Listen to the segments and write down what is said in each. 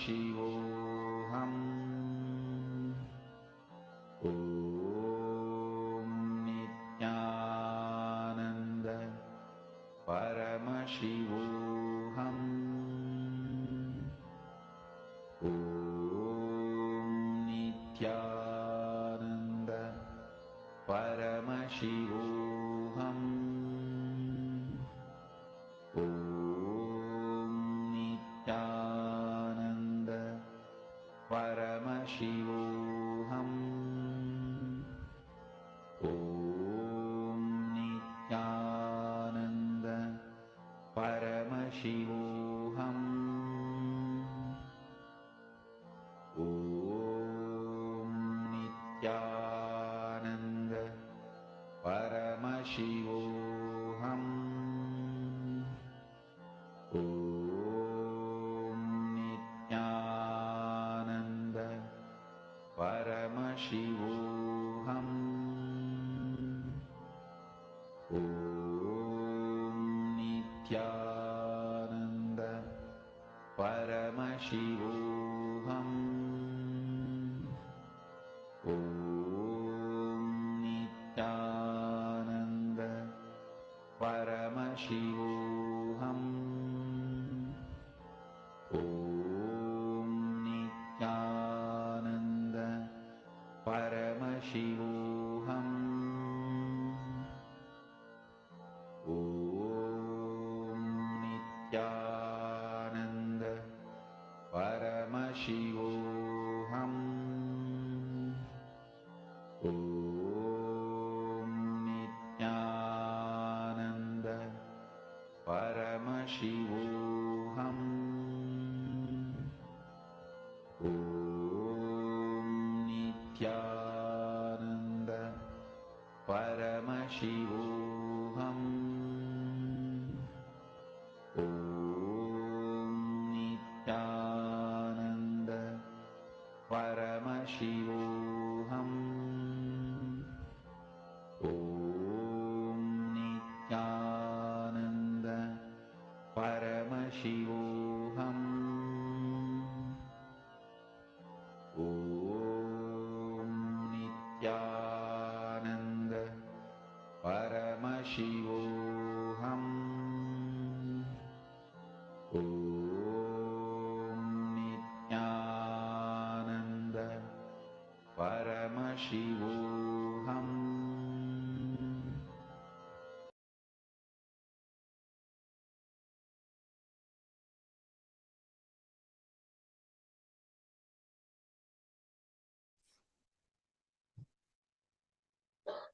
Paramashivoham Om Nithyananda Paramashivoham Om Nithyananda Paramashivoham Om Nithyananda Paramashivoham Om Nithyananda Paramashivoham Om Nithyananda Paramashivoham Om Nithyananda Paramashivoham Om Nithyananda Paramashivoham Om Nithyananda Paramashivoham Om Nithyananda Paramashivoham Om Nithyananda Paramashivoham Om Nithyananda Paramashivoham Om Nithyananda Paramashivoham Om Nithyananda Paramashivoham Om Nithyananda Paramashivoham Om Nithyananda Paramashivoham Om Nithyananda Paramashivoham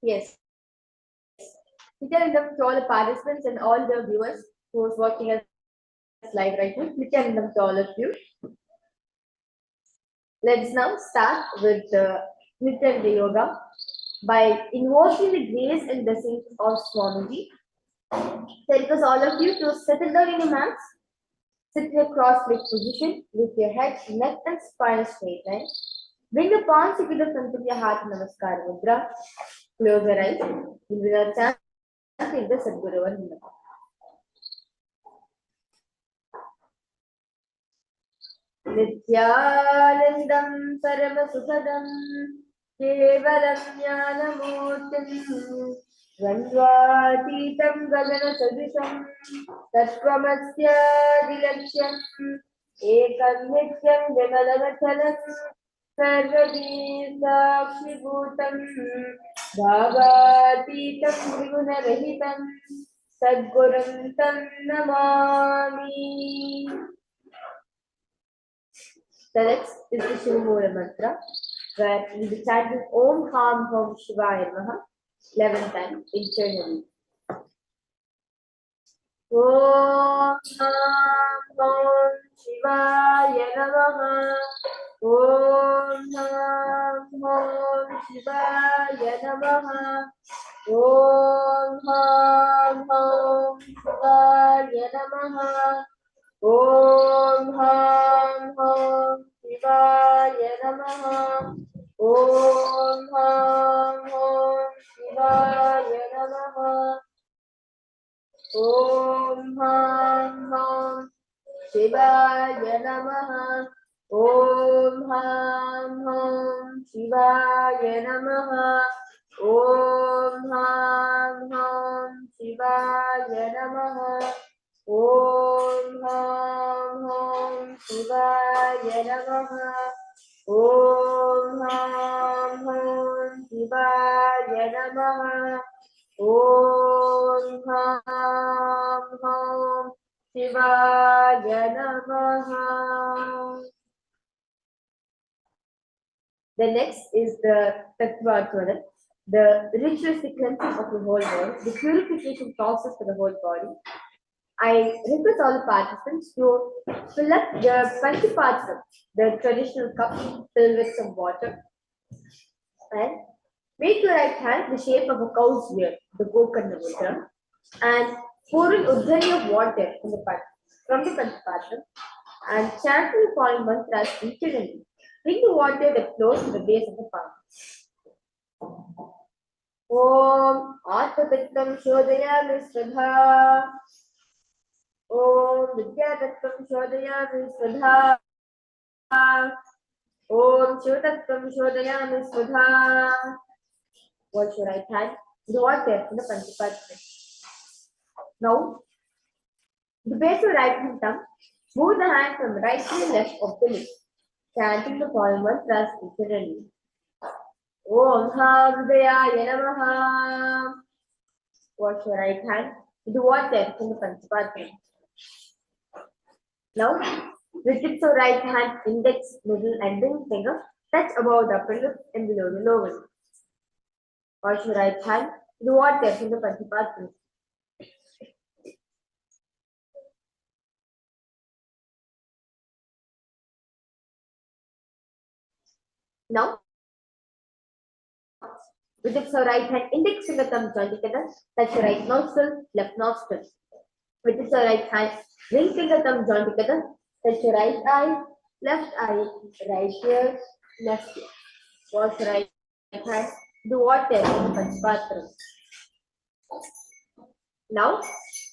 Yes. Nithyananda to all the participants and all the viewers who is watching us live right now. Nithyananda to all of you. Let's now start with Nithyananda Yoga by invoking the grace and blessings of Swamiji. So I request all of you to settle down in your mats. Sit in a cross-legged position with your head, neck and spine straight line. Bring the palms together in front of your heart in Namaskar Mudra. Close your eyes. You will chant in the Sadguru Vandana. Nithyanandam Paramasukadam Kevalam Jnanamurtim Vandvatitam Gagana Sadisham Tattvamasya Dilaksham Ekam Nityam Vimalavachalam Sarvadi Sakshibhutam Bhavatitam Triguna-rahitam Sadgurum Tam Namami. The next is the Shivamura mantra, where we will be chanting Om Ham Hom Shivaya Namaha 11 times internally. Om Ham Hom Shivaya Namaha. Om Ham Hom Shivaya Namaha. Om Ham Hom Shivaya Namaha. Om Ham Hom Shivaya Namaha. Om Ham Hom Shivaya Namaha. Om Ham Hom Shivaya Namaha. Om Ham Ham Shivaya Namaha. Om Ham Ham Shivaya Namaha. Om Ham Ham Shivaya Namaha. Om Ham Ham Shivaya Namaha. Om Ham Ham Shivaya Namaha. The next is the Tattva, the ritualistic cleansing of the whole body, the purification process for the whole body. I request all the participants to fill up the Panchipatra, the traditional cup filled with some water, and make your right hand the shape of a cow's ear, the Gokarna Mudra, and pour an udhani of water from the Panchipatra, and chant the following mantras internally. Bring the water that flows to the base of the palm. Om Atmatattam Shodayami Swadha. Om Vidyatattam Shodayami Swadha. Om Shivatattam Shodayami Swadha. Wash your right hand. The water in the Panchipatra. Now, the base of the right hand thumb, move the hand from right to left of the lips, chanting the following mantras internally. Om Hamdayaya Namaha. Wash your right hand with the water in the Panchipatra. Now, the tips of right hand, index, middle, and ring finger touch above the upper lip and below the lower lip. Wash your right hand with the water in the Panchipatra. Now, with the tips of right hand, index finger, thumb join together, touch your right nostril, left nostril. With the right hand, ring finger, thumb join together, touch your right eye, left ear, left ear. Wash your right hand, the water in the Panchipatra. Now,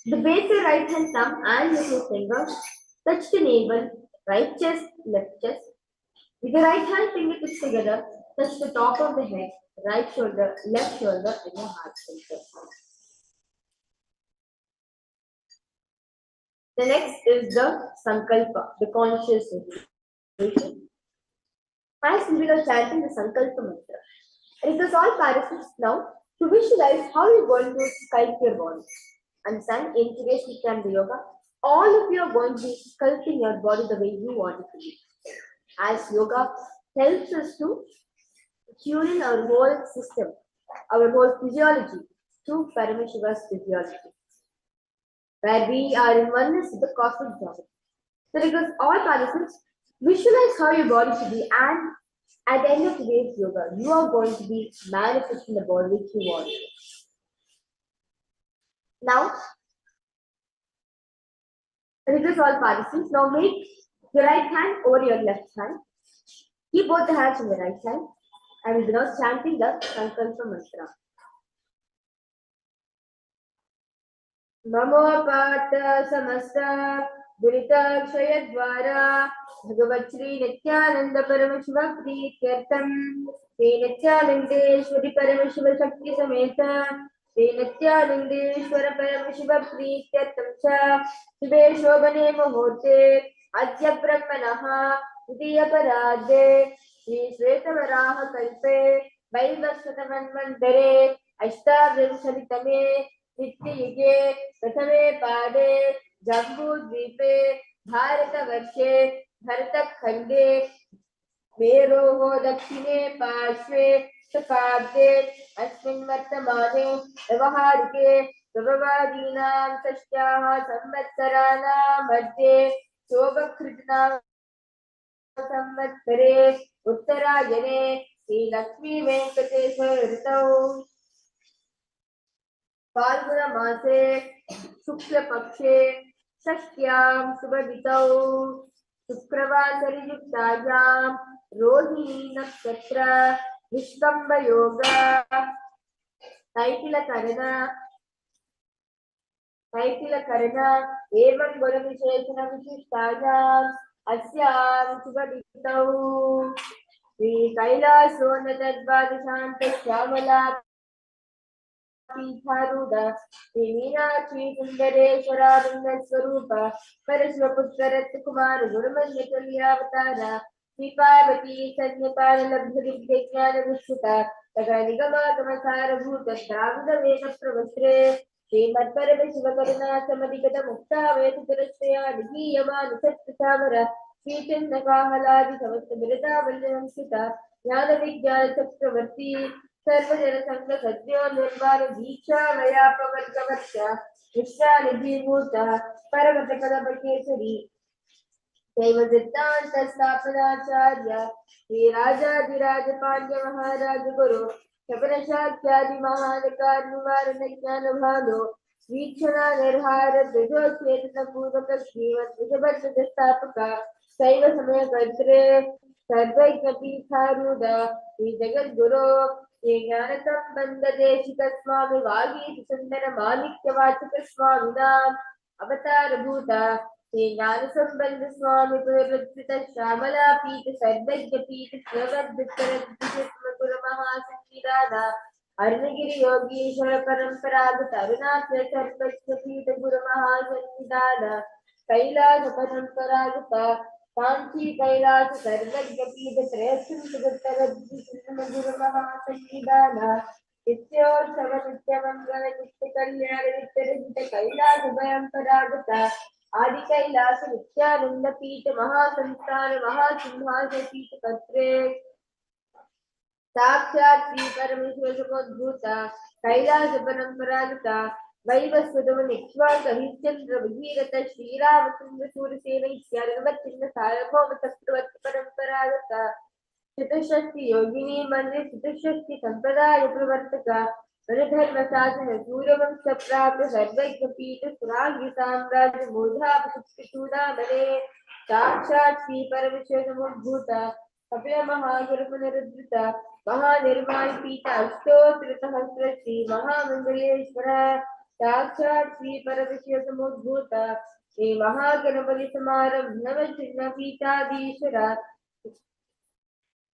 the base of your right hand thumb and little finger touch the navel, right chest, left chest. With the right hand fingertips together, touch the top of the head, right shoulder, left shoulder, and your heart center. The next is the Sankalpa, the conscious resolution. As we are chanting the Sankalpa mantra, it is all participants now to visualize how you're going to sculpt your body. Understand, in today's Nithyananda Yoga, all of you are going to be sculpting your body the way you want it to be. As yoga helps us to tune in our whole system, our whole physiology to Paramashiva's physiology, where we are in oneness with the cosmic geometry. So, because all participants visualize how your body should be, and at the end of today's yoga, you are going to be manifesting the body which you want. Now, because all participants, now make your right hand over your left hand. Keep both the hands on the right side, and we are now chanting the Sankalpa mantra. Namo Pata Samasta Durita Kshayadvara Bhagavat Shri Nithyananda Paramashiva Prityartham Shri Nithyanandeshwari Paramashiva Shakti Sameta Shri Nithyanandeshwara Paramashiva Prityartham Cha Shubhe Shobhane Muhurte Adya Brahmanaha Udhiya Parade Shri Shvetavaraha Kalpe Vaivasvatamanvantare Ashtavrimsharitame नित्युगे प्रथमे पादे जम्बूद्वीपे भारतवर्षे भरतखण्डे मेरोः दक्षिणे पार्श्वे शताब्दे अस्मिन् वर्तमाने व्यवहारिके प्रभवादीनां षष्ट्याः संवत्सराणां मध्ये शोभकृतनां संवत्सरे उत्तरायणे श्रीलक्ष्मी वेङ्कटेश्वर ऋतौ फाल्गुन मासे शुक्ल पक्षे षष्ट्यां शुभदितौ शुक्रवासरयुक्तायां रोहिणी नक्षत्र निष्कम्भ योग तैतिलकरण एवं गुणविशेषण विशिष्टायां अस्यां सुगदितौ श्री कैलासोन्नतद्वादशान्त श्यामला पीठारूढ़ श्री मीनाक्षी सुंदरेश्वरानंद स्वरूप परशुपुत्र रत्न कुमार गुरुमन्य तुल्यावतार श्री पार्वती सन्निपाल लब्ध विद्य ज्ञान विश्रुता तथा निगमागम सारभूत श्रावण वेद प्रवस्त्रे श्रीमत् परमशिव करुणा समधिगत मुक्ता वेद तिरस्या निगीयमान सत्सावर श्रीचंद काहलादि समस्त बिरता वल्लंकिता ज्ञान विज्ञान चक्रवर्ती सर्वजन संघ सद्यो निर्वाण दीक्षा व्यापवर्गवर्ष विश्रानिधिभूत परमत कलपकेसरी शैव सिद्धांत स्थापनाचार्य श्री राजाधिराज पांड्य महाराज गुरु शबरशाख्यादि महान कार्निवारण ज्ञान भानो वीक्षणा निर्हार द्विजोचेतन पूर्वक श्रीमत् विषभद्र स्थापक शैव समय कर्त्रे सर्वज्ञ पीठारूढ़ श्री जगद्गुरो श्री ज्ञान संबंध देशिक स्वामी वागीश सुंदर मालिक्य वाचक स्वामिनाम अवतार भूता श्री ज्ञान संबंध स्वामी पुनरुत्थित श्यामला पीठ सर्वज्ञ पीठ गुरु महासंविदाना अरुणगिरि योगीश्वर परंपरागत अरुणाचल सर्वज्ञ पीठ गुरु महासंविदाना कैलास परंपरागत कांची कैलास सर्वज्ञ पीठ गुरु महासंविदाना नित्योत्सव नित्य मंगल नित्य कल्याण नित्य रहित कैलास परंपरागत आदि कैलास नित्यानंद पीठ महासंस्थान महासिंहासन पीठ कर्त्रे साक्षात् श्री परमेश्वर समुद्भूत कैलास परंपरागत वैवस्वतम निक्ष्वाक हरिश्चंद्र भगीरथ श्रीरामचंद्र सूरसेन इत्यादि सार्वभौम चक्रवर्ती परंपरागत चतुष्षष्टि योगिनी मंदिर चतुष्षष्टि संप्रदाय प्रवर्तक धर्म शासन सूर्यवंश प्राप्त सर्वज्ञ पीठ सुरांगी साम्राज्य मूढ़ापचूड़ामणे साक्षात् श्री परमेश्वर समुद्भूत कपिल महागुरु पुनरुद्धृत महानिर्माण पीठ अष्टोत्तर सहस्र श्री महामंगलेश्वर साक्षात् श्री परमेश्वर समुद्भूत श्री महागणपति समारंभ नवचिन्ह पीठाधीश्वर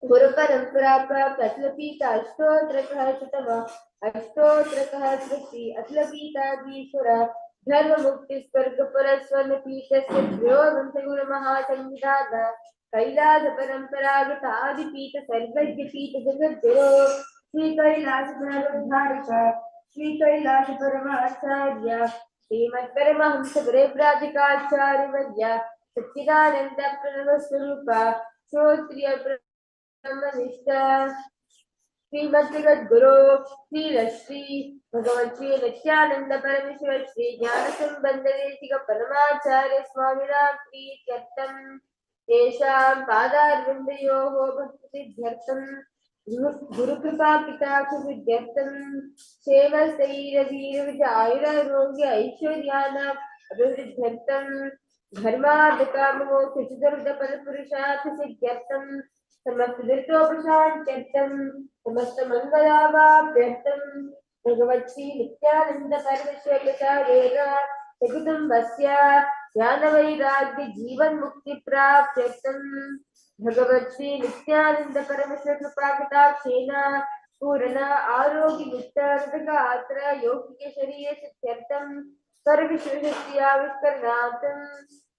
गुरु परंपरा प्राप्त अतलपीठ अष्टोत्तर श्री अतलपीठाधीश्वर धर्म मुक्ति स्वर्ग पर स्वर्ण पीठ गुरु महासंविधान कैलास परंपरागत आदि पीठ सर्वज्ञ पीठ जगद्गुरु श्री कैलास पुनरुद्धारक श्री कैलास परमाचार्य श्रीमत् परमहंस गुरुव्राजकाचार्य वर्य सच्चिदानंद प्रणव स्वरूप श्रोत्रिय ब्रह्मनिष्ठ श्रीमद् जगद्गुरु श्री भगवत श्री नित्यानंद परमेश्वर श्री ज्ञान संबंध देशिक परमाचार्य स्वामिनां प्रीत्यर्थं तेषां पादारविन्दयोः भक्तिसिद्ध्यर्थं गुरुकृपा पिताक्षसिद्ध्यर्थं क्षेमस्थैर्यवीर्यविजयायुरारोग्य ऐश्वर्याणाम् अभिवृद्ध्यर्थं धर्मार्थकाममोक्षचतुर्विधफलपुरुषार्थसिद्ध्यर्थं समस्त दुर्गोपशान्त्यर्थं समस्त मंगलावाप्यर्थं भगवत् श्री नित्यानंद परमेश्वर प्रसादेन सकुटुम्बस्य ज्ञान वैराग्य जीवन मुक्ति प्राप्त्यर्थं भगवत् श्री नित्यानंद परमेश्वर कृपा कटाक्षेन पूर्ण आरोग्य मुक्त गात्र यौकिक शरीर सिद्ध्यर्थं सर्वविश्वशक्ति आविष्करणार्थं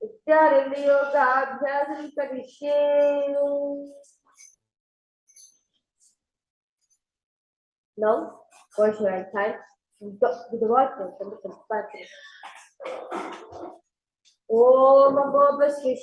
नित्यानंद योगाभ्यासं करिष्ये। Now, what should I type? With the water from the party. Om Bhagavate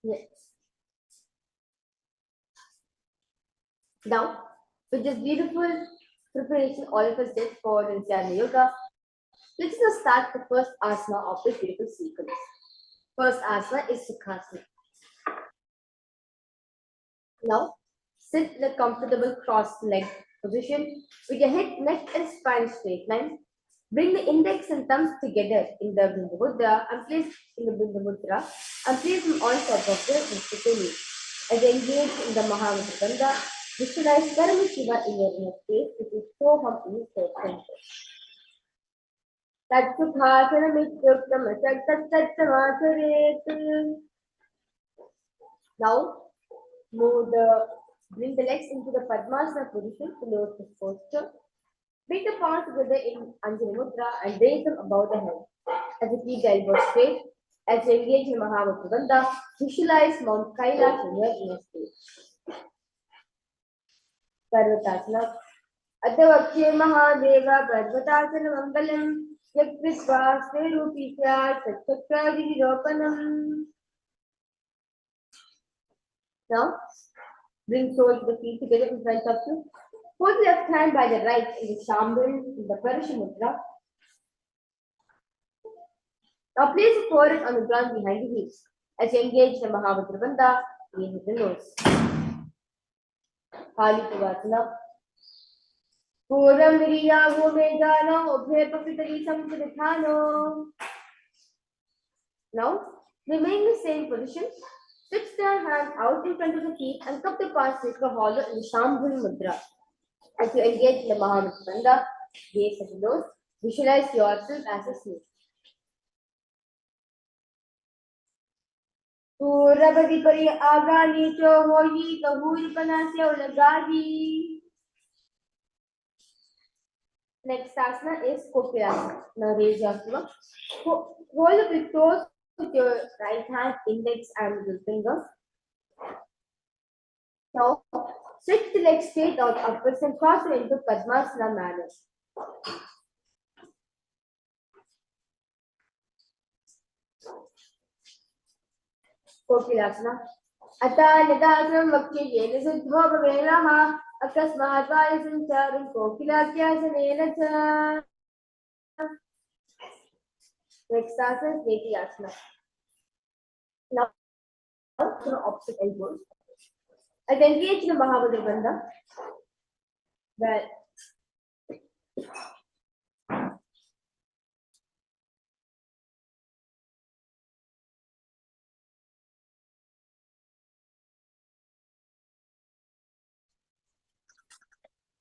Yes. Now, with this beautiful preparation all of us did for the Nithyananda Yoga, let's now start the first asana of this beautiful sequence. First asana is Sukhasana. Now, sit in a comfortable cross-legged position with your head, neck, and spine straight line. Bring the index and thumbs together in the Bindu Mudra and place them on top of the vertical knee. As engage in the Mahamudra, visualize Paramashiva in your inner space, which is Soham in your center. Now, bring the legs into the Padmasana position to lotus posture. Bring the palms together in Anjali Mudra and raise them above the head. As you keep the elbows straight, as you engage in Mahamudra, visualize Mount KAILASA in your inner space. Parvatasana. Adavakye Mahadeva Parvatasana Mangalam Yakvisva Sverupikya Satchakra Viropanam. Now, bring soles of the feet together in front of you. Hold the left hand by the right in the Shambhala in the Parashi Mudra. Now place the forehead on the ground behind the knees. As you engage the Mahamudra Bandha, lean with the nose. Kali Pavasana. Puram Viriya Vomegano Obhe Papitari Sampadithano. Now, remain in the same position. Stretch the hand out in front of the feet and cup the palms into a hollow in the Shambhala Mudra. As you engage in the Mahamudra Bandha, gaze at the nose, visualize yourself as a snake. Rabadi Pari Agani Chohoyi Kahuri Panasya Ulagadi. Next asana is Kokilasana. Now raise your arm. Hold up your toes with your right hand, index and middle finger. Now stretch the legs straight out upwards and cross it into Padmasana manner. Kokilasana. Ata Nidasam Vakti Yena Siddho Bhavelaha Akasmat Vaya Sancharam Kokilakya Sanena. Next asana is Nithyananda. Now, to the opposite elbows. And engage the Mahamudra Bandha. Well,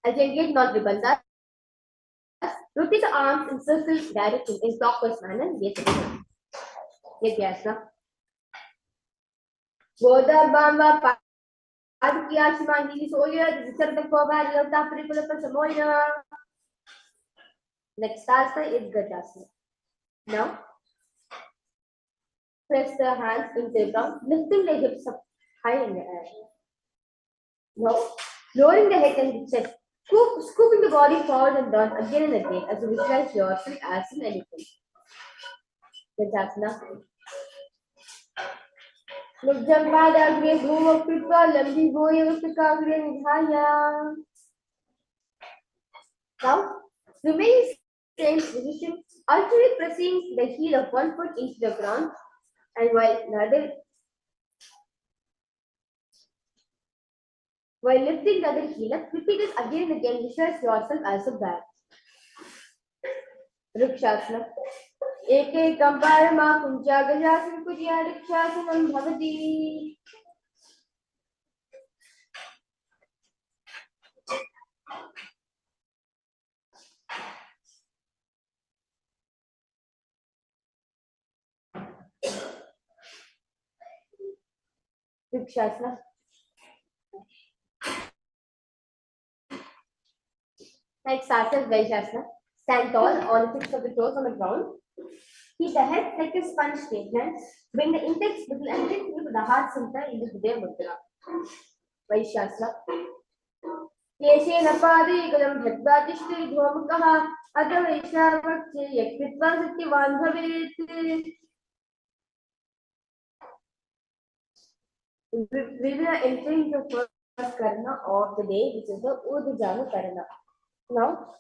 as you engage not the bandha, rotate the arms in circles directly in clockwise manner. Yes, Goda Bamba Padkiashmani Solia, the Sir the Koba, Lota Pripula Samoya. Next asana is Gajasana. Now, press the hands into the ground, lifting the hips up high in the air. Now, lowering the head and the chest, scooping the body forward and down again and again as you visualize yourself as an elephant. Gajasana. Nijjambadagre bhuva kripa lambi goya vikagre nidhaya. Now, remain in the same position, alternately pressing the heel of one foot into the ground and while lifting the other heel up, repeat this again and again. Visualize yourself as a bat. Rikshasana. Ekekam parama kunja gajasana kurya rikshasanam bhavati. Rikshasana. Next asana is Vaishasana. Stand tall on the tips of the toes on the ground. Keep the head like a sponge straight line. Bring the index, middle and ring to the heart center in the Hridaya Mudra. Vaishasana. Yeshena Padikalam Bhadvatishti Dhomakaha Adha Vaishnavakti Yakritva Satyavan Bhavet. We will be entering the first karana of the day, which is the Udjana karana. Now,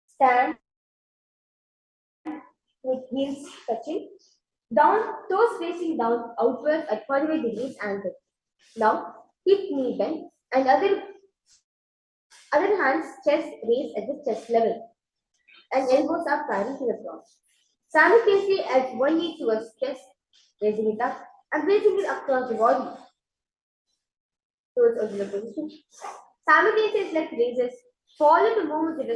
stand with heels touching, down, toes facing down outwards at 45 degrees angle. Now, hip knee bend and other hands chest raised at the chest level and elbows are parallel to the cross. Simultaneously, as one knee towards chest, raising it up and raising it across the body towards original position. Simultaneously, leg raises, follow the movement with the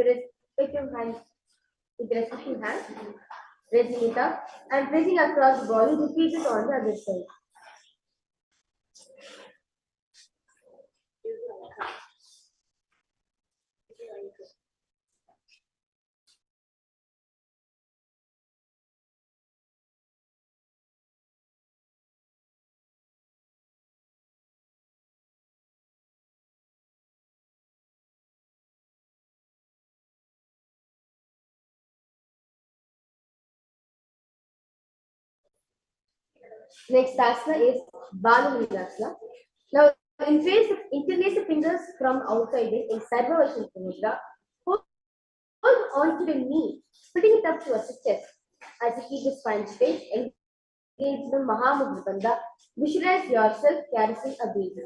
respective hand, raising it up and raising across the body. Repeat it on the other side. Next asana is Balamudasana. Now, interlace the fingers from outside it in Sarvavashan Mudra. Hold onto the knee, splitting it up towards the chest. As you keep the spine straight, engage the Mahamudra Bandha. Visualize yourself caressing a baby.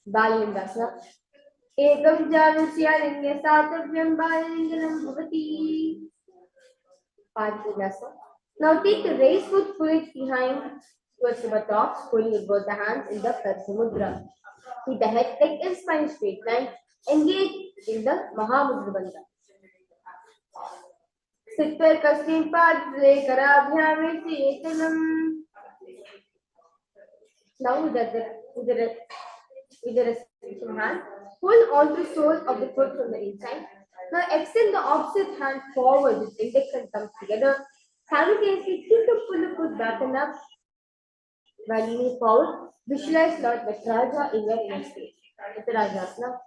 Balamudasana. Ekam janasya linya satavyam balinganam bhavati. Padmasana. Now take the raised foot, pull it behind towards the buttocks, pulling with both the hands in the Karsa Mudra. Keep the head, neck and spine straight line. Engage in the Mahamudra Bandha. Sit per kasmin padre karabhyame chetanam. Now with the respective hand, hold on to the sole of the foot from the inside. Now extend the opposite hand forward with index and thumb together. Simultaneously, keep the full foot back and up. While leaning forward, visualize Lord Nataraja in your inner space. Natarajasana.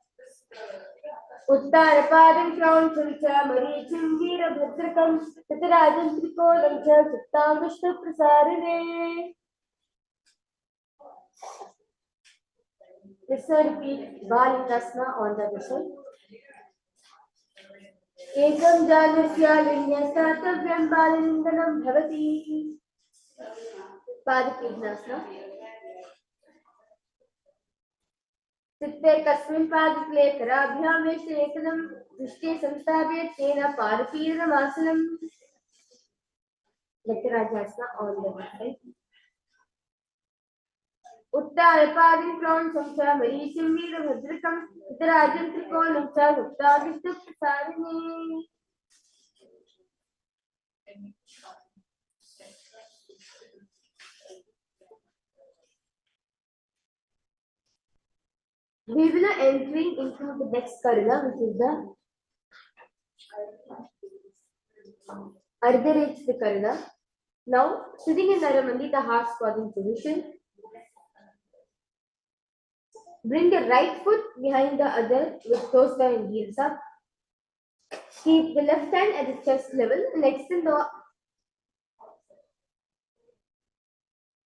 Uttarapadam Krauncham cha Maricham Veerabhadrakam Natarajam Trikolam cha Chittam Vishnu Prasarane. Let's repeat Balingasana on the other side. Ekam janasya linya satavyam balinganam bhavati. Padakidnasana. चित्ते कस्मिन् पादक्ले कराभ्यामे शेखनं दृष्टे संस्थाप्य तेन पादपीडनमासनम्. Nataraja on the right. Uttarapadam Krauncham cha Maricham Veerabhadrakam Natarajam Trikolam cha Chittam Vishnu Prasarane. We will be entering into the next karana, which is the Ardharechita karana. Now, sitting in Naramandi, the heart squatting position. Bring the right foot behind the other with toes down and heels up. Keep the left hand at the chest level and extend the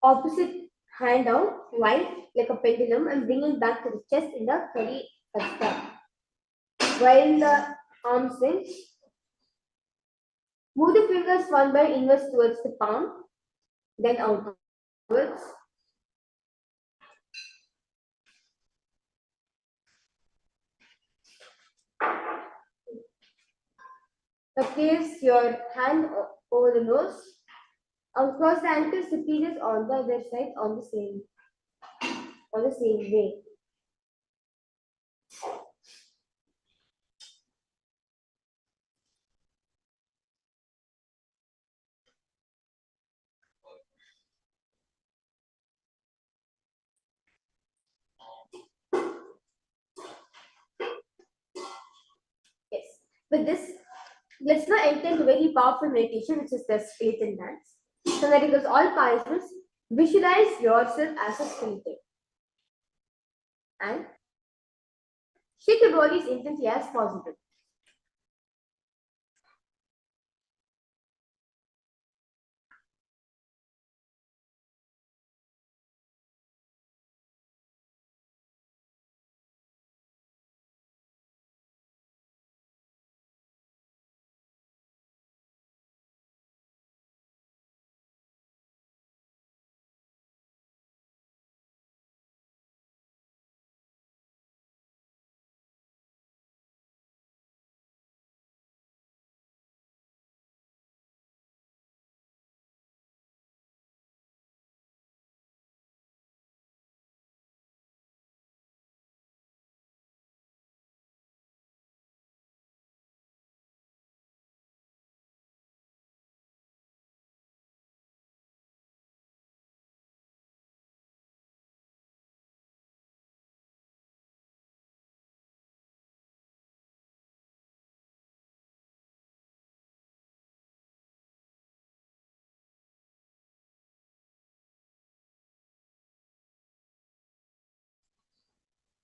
opposite hand out wide like a pendulum and bring it back to the chest in the Kali Hasta. While the arms in, move the fingers one by inwards towards the palm, then outwards. Now place your hand over the nose. Cross the ankles, repeat it on the other side on the same way. Yes. With this, let's now enter into very powerful meditation, which is the skeleton dance. So that it goes all participants, visualize yourself as a skeleton and shake the body as intensely as possible.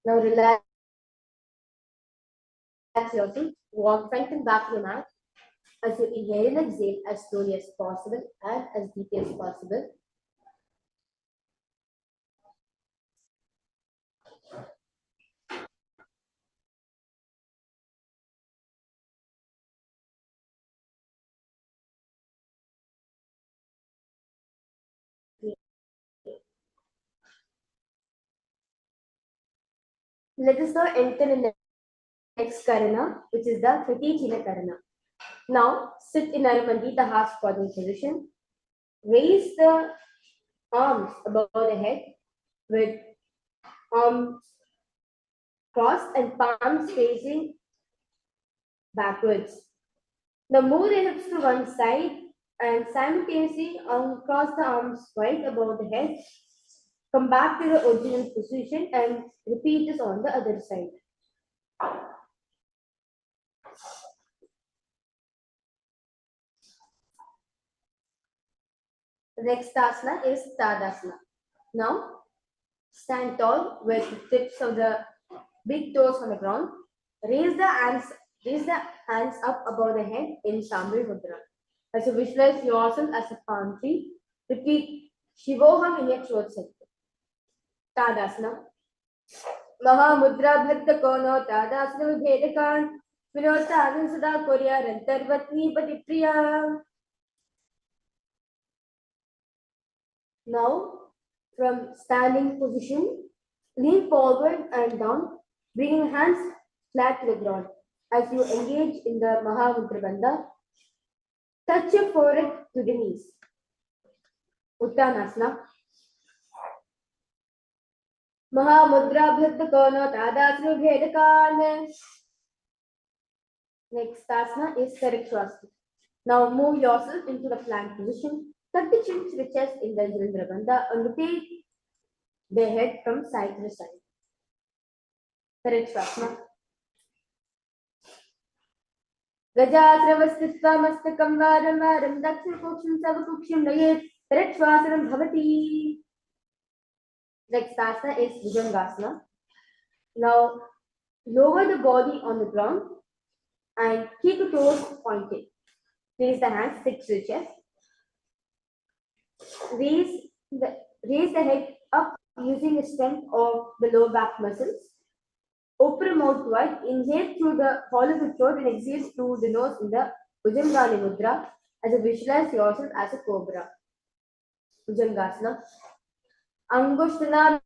Now relax yourself. Walk front and back to the mat as you inhale and exhale as slowly as possible and as deeply as possible. Let us now enter in the next karana, which is the Pratikina karana. Now sit in Narumandi, the half squatting position. Raise the arms above the head with arms crossed and palms facing backwards. Now move the hips to one side and simultaneously cross the arms right above the head. Come back to the original position and repeat this on the other side. The next asana is Tadasana. Now stand tall with the tips of the big toes on the ground. Raise the hands up above the head in Shambhavi Mudra. As you visualize yourself as a palm tree, repeat Shivoham in your throat center. Tadasana. Mahamudra Bhakta Kono Tadasana Vibhedakan Vinota Avinsada Korea Rantarvatni Patipriya. Now, from standing position, lean forward and down, bringing hands flat to the ground. As you engage in the Mahamudra Bandha, touch your forehead to the knees. Uttanasana. Mahamudra Bhakta Kono Tadasana Vibhedakan. Next asana is Entrust. Now move yourself into the plank position. Tuck the chin to the chest in the Jirindra Bandha and rotate the head from side to side. Entrust. Gajasravastitva mastakam varam varam dakshakuksham savakuksham nayet Entrust bhavati. Next asana is Bhujangasana. Now lower the body on the ground and keep the toes pointed. Place the hands fixed to the chest. Raise the head up using the strength of the lower back muscles. Open the mouth wide. Inhale through the hollow of the throat and exhale through the nose in the Bhujangali Mudra as you visualize yourself as a cobra. Bhujangasana. Angushtana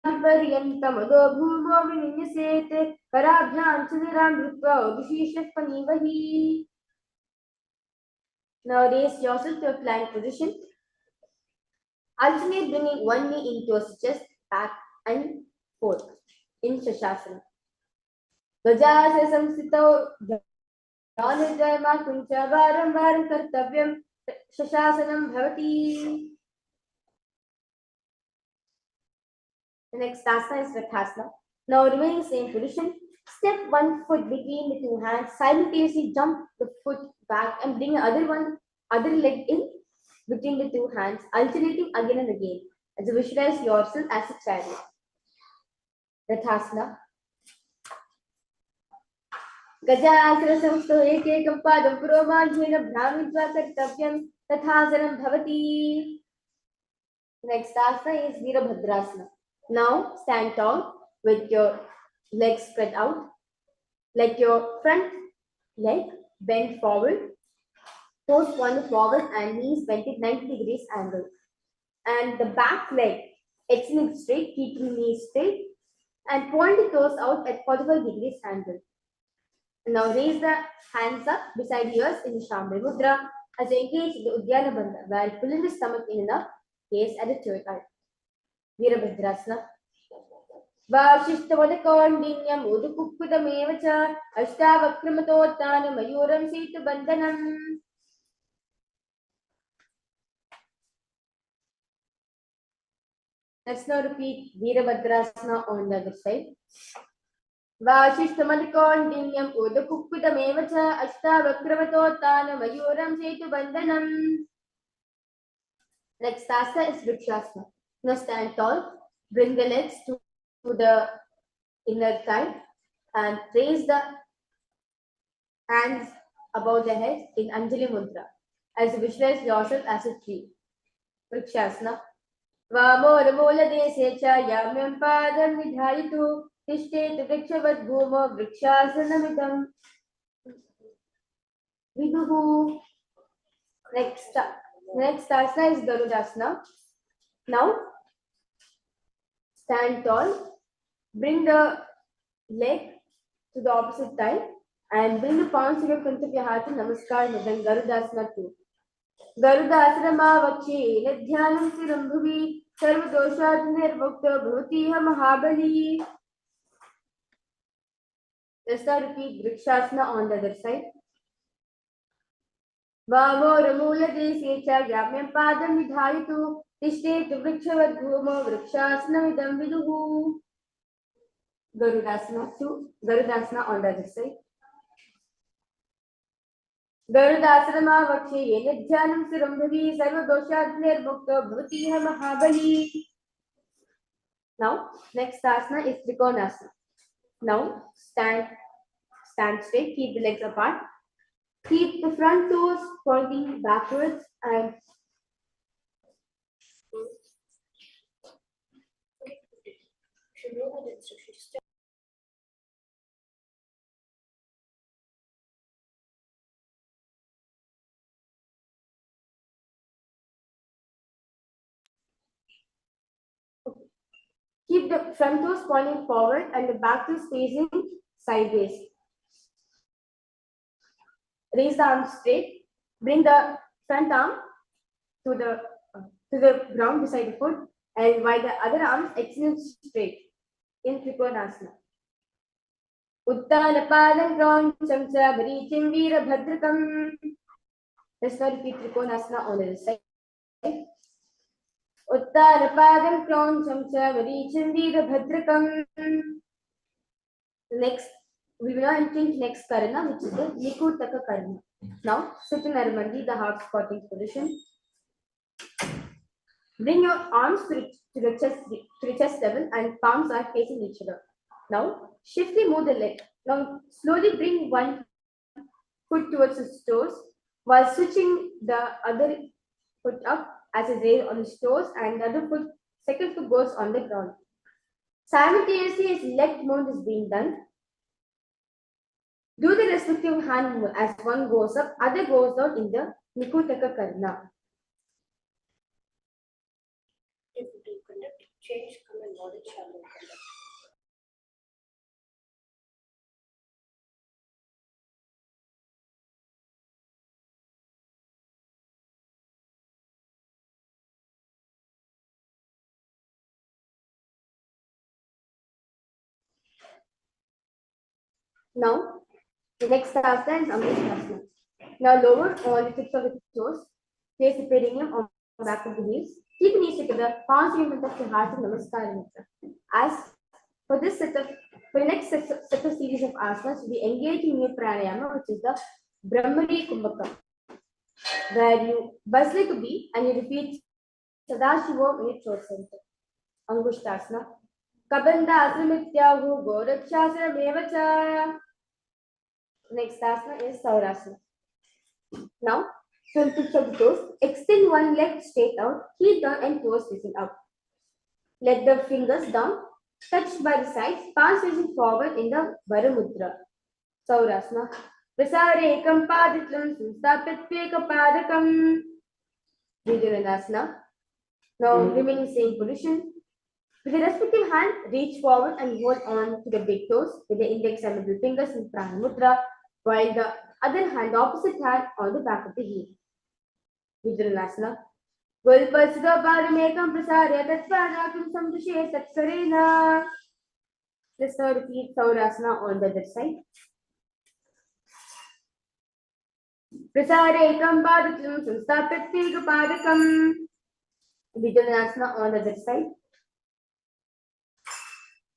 Paryantam Adho Bhumo Vinyasete Karabhyam Chidiram Rupva Abhishishah Panivahi. Now raise yourself to a plank position. Alternate bringing one knee into a chest, back and forth in Shashasana. Gajasana samsito jnanajayama kuncha varam varam kartavyam Shashasanam bhavati. The next asana is Rathasana. Now remaining same position. Step one foot between the two hands. Simultaneously jump the foot back and bring the other leg in between the two hands, alternating again and again as you visualize yourself as a chariot. Rathasana. Gajasana samsto ekekam padam puromadhyena bhramidva kartavyam tathasanam bhavati. Next asana is Virabhadrasana. Now stand tall with your legs spread out. Let your front leg bend forward. Toes pointed forward and knees bent at 90 degrees angle. And the back leg extending straight, keeping knees straight and point the toes out at 45 degrees angle. And now raise the hands up beside yours in Shambhavi Mudra as you engage the Uddiyana Bandha while pulling the stomach in and up, gaze at the third eye. Virabhadrasana. Vashishtavadakondinyam udukukkudamevacha ashtavakramatottana mayuram setu bandhanam. Let's now repeat Virabhadrasana on the other side. Vashishtavadakondinyam udukukkudamevacha ashtavakramatottana mayuram setu bandhanam. Next asana is Vrikshasana. Now stand tall. Bring the legs to the inner thigh and raise the hands above the head in Anjali Mudra as you visualize yourself as a tree. Vrikshasana. वामोरमूलदेशे च याम्यं पादं निधायितु तिष्ठेतु वृक्षवद्भूमौ वृक्षासनमिदं विदुः. Next asana is Garudasana. Now stand tall, bring the leg to the opposite thigh and bring the palms in front of your heart to Namaskar Mudam Garudasana 2. Garudasana-mavakshi Nithyananda Sirambhuvi Sarvadoshat Nirmukta Bhutiha Mahabali. Let's now repeat Vrikshasana on the other side. Vamoramooladeshe cha yamyam padam vidhayitu tishthetu vrikshavad-bhumau vrikshasana-idam viduhu. Garudasana on the other side. Garudasana-mavakshi Nithyananda Sirambhuvi Sarvadoshat Nirmukta Bhutiha Mahabali. Now, next asana is Trikonasana. Now, stand straight, keep the legs apart. Keep the front toes pointing backwards and keep the front toes pointing forward and the back toes facing sideways. Raise the arms straight. Bring the front arm to the ground beside the foot, and while the other arms extend straight in Trikonasana. Uttanapadam Kroncham cha Bharichim Veerabhadrakam. Let's now repeat Trikonasana on the other side. Uttanapadam Kroncham cha Bharichim Veerabhadrakam. Next, we will now enter into next karana, which is the Nikutaka karana. Now, sit in Narmandi, the half squatting position. Bring your arms to the chest level and palms are facing each other. Now, shiftly move the leg. Now, slowly bring one foot towards his toes while switching the other foot up as it raise on his toes and the other second foot goes on the ground. Simultaneously, as left movement is being done, do the respective hand movement as one goes up, other goes down in the Nikutaka karana. If you do conduct, change, come and knowledge shall not conduct. Now, the next asana is Amritsasana. Now, lower all the tips of the toes, place the perineum on the back of the knees. Keep the knees together, palms in front of your heart and Namaskar Mudra. As for this for the next set of series of asanas, we engage in new pranayama, which is the Brahmari Kumbhaka, where you buzz like a bee and you repeat Sadashivo in your throat center. Angushtasana. Kabanda Asramityahu Gorakshasana Mevacha. Next asana is Saurasana. Now, from tips of the toes, extend one leg straight out, heel down and toes facing up. Let the fingers down, touched by the sides, palms facing forward in the Varamudra. Saurasana. Prasarekam paditlam sunstapyatveka padakam. Vidyanasana. Now, remaining same position. With the respective hand, reach forward and hold on to the big toes with the index and middle fingers in Prana Mudra, while the other hand, opposite hand, on the back of the heel. Vidyanasana. Gulpasudha paramekam prasarya tatpadakum samdushe tatsarena. Let's now repeat Saurasana on the other side. Prasarekam padatum samstapyatveka padakam. Vidyanasana on the other side.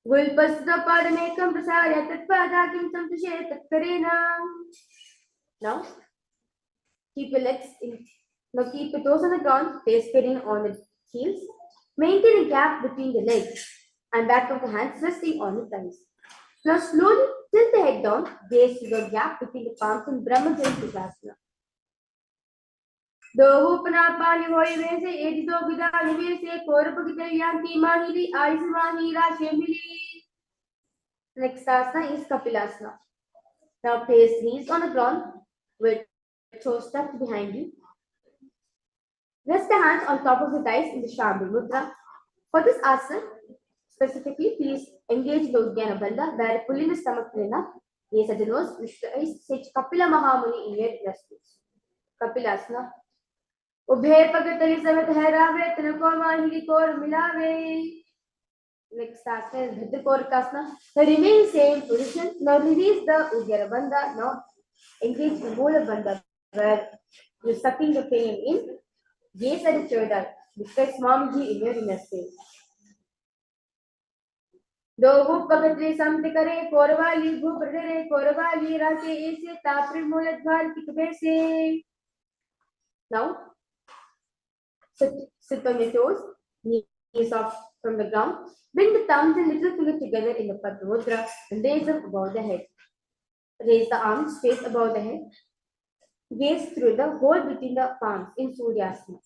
Gulpasudha paramekam prasarya tatpadakum samdushe tatsarena. Now, keep your legs in. Now keep the toes on the ground, face spreading on the heels. Maintain a gap between the legs and back of the hands resting on the thighs. Now slowly tilt the head down, gaze to the gap between the palms in Brahma-Jayasana. Dohupana Hoyvese, Edito Vidalivese, Korapakitarianti Mahiri, Aismahira, Shemili. Next asana is Kapilasana. Now place knees on the ground with toes tucked behind you. Rest the hands on top of the thighs in the Shambhu Mudra. For this asana, specifically, please engage the Uddiyana Bandha, where pulling the stomach enough. Gaze at the nose, visualize sage Kapila Mahamuni in your response. Kapilasana. Ubhe pagatari samat hairave, tanako mahiri kor milave. Next asana is Bhidya Korikasana. Now remain same position. Now release the Uddiyana Bandha. Now engage the Mula Bandha, where you're sucking the pain in. Gaze at the shoulder. Visualize Swamiji in your inner space. दो पगत्रे समति करे कोरवाली भूप्रदरे कोरवाली रासे ऐसे ताप्रि मूलद्वार किकबे से. Now sit on your toes, knees off from the ground. Bring the thumbs and little finger together in the Padma Mudra and raise them above the head. Raise the arms straight above the head. Gaze through the hole between the palms in Suryasana.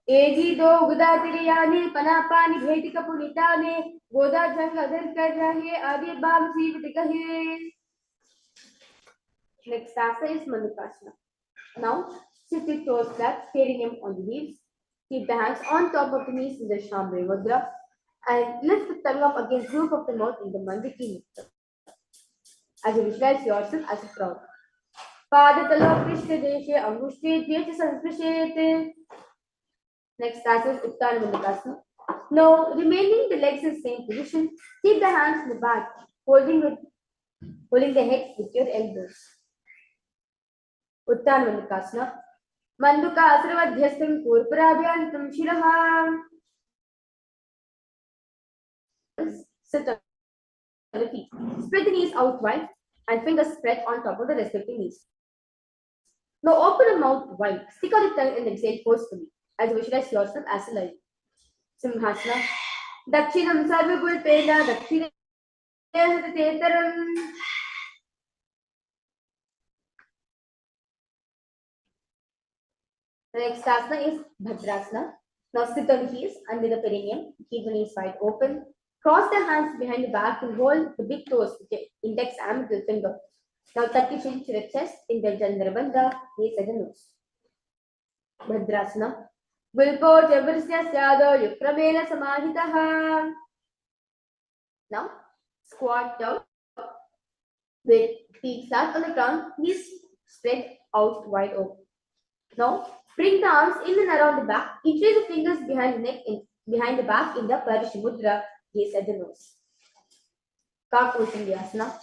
एगी दो गुदा तिरियाने पनापानी भेटी कपुनिताने गोदा जंग other कर रहे आदि बाग जीवित कहे. Next asana is Mandukasana. Now sit with toes flat, staring him on the heels. Keep the hands on top of the knees in the Shambhu Mudra and lift the tongue up against the roof of the mouth in the Mandiki Mudra. As you visualize yourself as a frog. Padatala Krishna Deshe Angushti Dvecha Sansprishet. Next asana is Uttana Mandukasana. Now, remaining the legs in the same position, keep the hands in the back, holding the head with your elbows. Uttana Mandukasana. Manduka Asravadhyastam Purparabhyantam Shiraha. Sit on the feet. Spread the knees out wide and fingers spread on top of the respective knees. Now open the mouth wide, stick out the tongue and exhale forcefully as you visualize yourself as a lion. Simhasana. Dakshinam Sarvagul Pena Dakshinam Tetaram. The next asana is Bhadrasana. Now sit on the heels under the perineum. Keep the knees wide open. Cross the hands behind the back and hold the big toes with the index and middle finger. Now tuck your chin to the chest in the Chandra Bandha. Gaze at the nose. Bhadrasana. Gulpo Jabrasya Syado Yukramena Samahitaha. Now squat down with feet flat on the ground, knees spread out wide open. Now bring the arms in and around the back. Interlace the fingers behind the neck and behind the back in the Parashi Mudra. Gaze at the nose. Kakushandhyasana.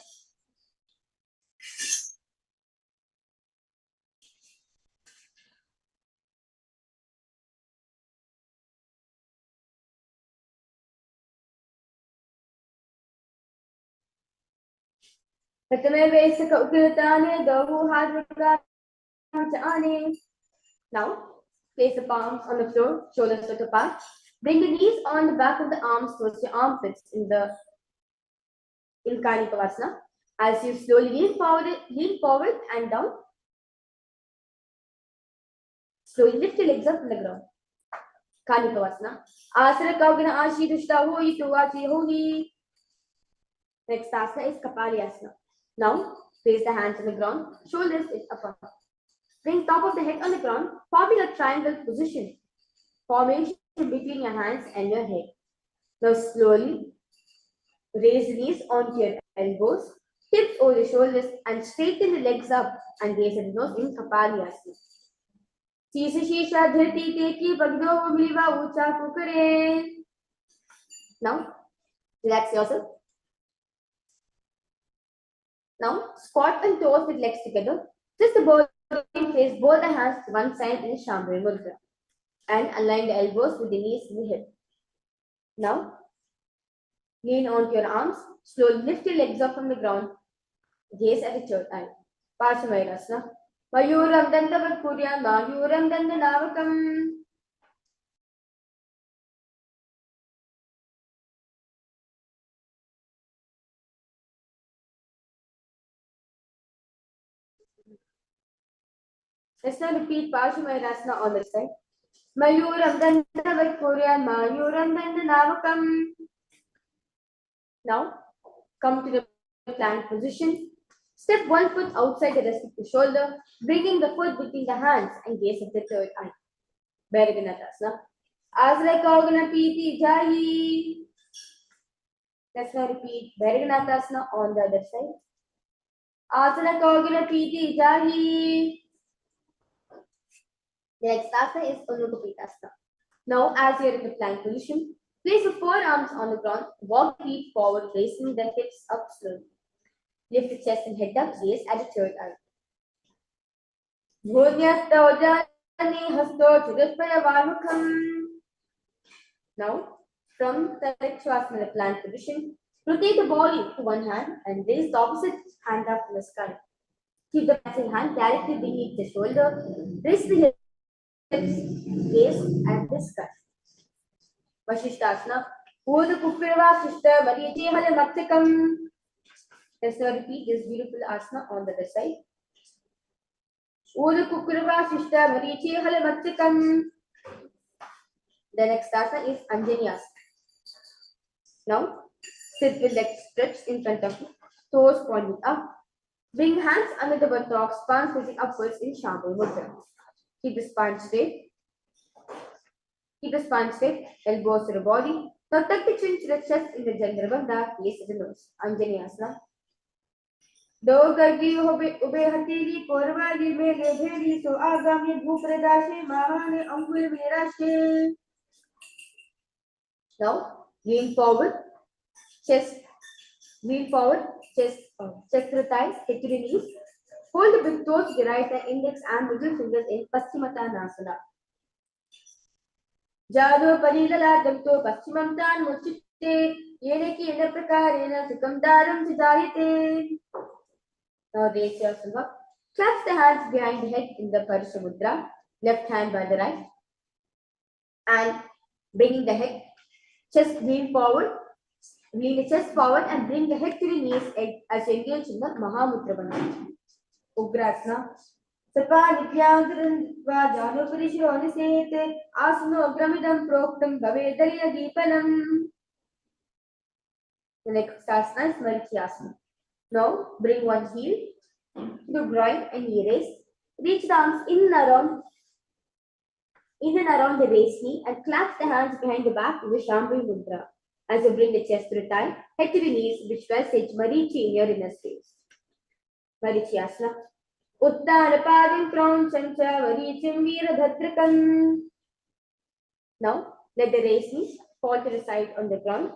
Pratame Vesaka Ukritane Dahu Hadrika. Now place the palms on the floor, shoulders width apart. Bring the knees on the back of the arms towards your armpits in Kanikavasana. As you slowly lean forward and down. Slowly lift your legs up from the ground. Kanikavasana. Asana Kaugana Ashi Dushtahu Yituvachi Hogi. Next asana is Kapalyasana. Now place the hands on the ground, shoulders width apart. Bring top of the head on the ground, forming a triangle position. Formation between your hands and your head. Now slowly raise the knees onto your elbows, hips over the shoulders, and straighten the legs up and gaze at the nose in Kapalyasana. Shisha dhriti teki bagdo miliva ucha kukare. Now relax yourself. Now squat and toes with legs together. Just the body place both the hands to one side in Shambhu Mudra and align the elbows with the knees in the hip. Now lean onto your arms. Slowly lift your legs up from the ground. Gaze at the third eye. Parshvamayurasana. Mayuram Dandavat Puryam Mayuram Dandanavakam. Let's now repeat Parshumayurasana on this side. Mayuram Dandavat Mayuram Dandanavakam. Now, come to the plank position. Step one foot outside the rest of the shoulder, bringing the foot between the hands and gaze at the third eye. Bhairavanadasana. Asra Kaugana Piti Jayi. Let's now repeat Bhairavanadasana on the other side. Asana Kaugana Piti Jayi. The next asana is Anupapitasana. Now, as you're in the plank position, place your forearms on the ground, walk the feet forward, raising the hips up slowly. Lift the chest and head up, gaze at the third eye. Now, from the Entrust plank position, rotate the body to one hand and raise the opposite hand up in the sky. Keep the passive hand directly beneath the shoulder. Raise the hips, gaze at the sky. Vashishtasana. Let's now repeat this beautiful asana on the other side. The next asana is Anjani asana. Now, sit with legs stretched in front of you, toes pointing up. Bring hands under the buttocks, palms facing upwards in Shambhu Mudra. Keep the spine straight. Elbows to the body. Now tuck the chin to the chest in the Chandrabandha, gaze at the nose. Anjani asana. Do gargi ube hatiri korvali mele bheri so agami bhupradashe mahane angul mirashe. Now lean forward, chest to the thighs, head to the knees. Hold the big toes to the right and index and middle fingers in Paschimottanasana. Jado Palilala Damto Paschimamtan Muchitte Yeneki Ena Prakarena Sukam Daram Chidayate. Now raise yourself up. Clasp the hands behind the head in the Parasha Mudra, left hand by the right, and bringing the head, lean the chest forward and bring the head to the knees as you engage in the Mahamudra Bandhana. Ugrasana. Sapa Nithyananda Jano Parishironi Sete Asano Agramidam Proktam Bhavedaya Deepanam. The next asana is Marityasana. Now bring one heel to the groin and knee raise. Reach the arms in and around the raised knee and clasp the hands behind the back in the Shambhu Mudra. As you bring the chest to the thigh, head to the knees, which sage Marichi in your inner space. Marityasana. Uttarapadam Kroncham cha Varicham Veerabhadrakam. Now, let the raised knee fall to the side on the ground.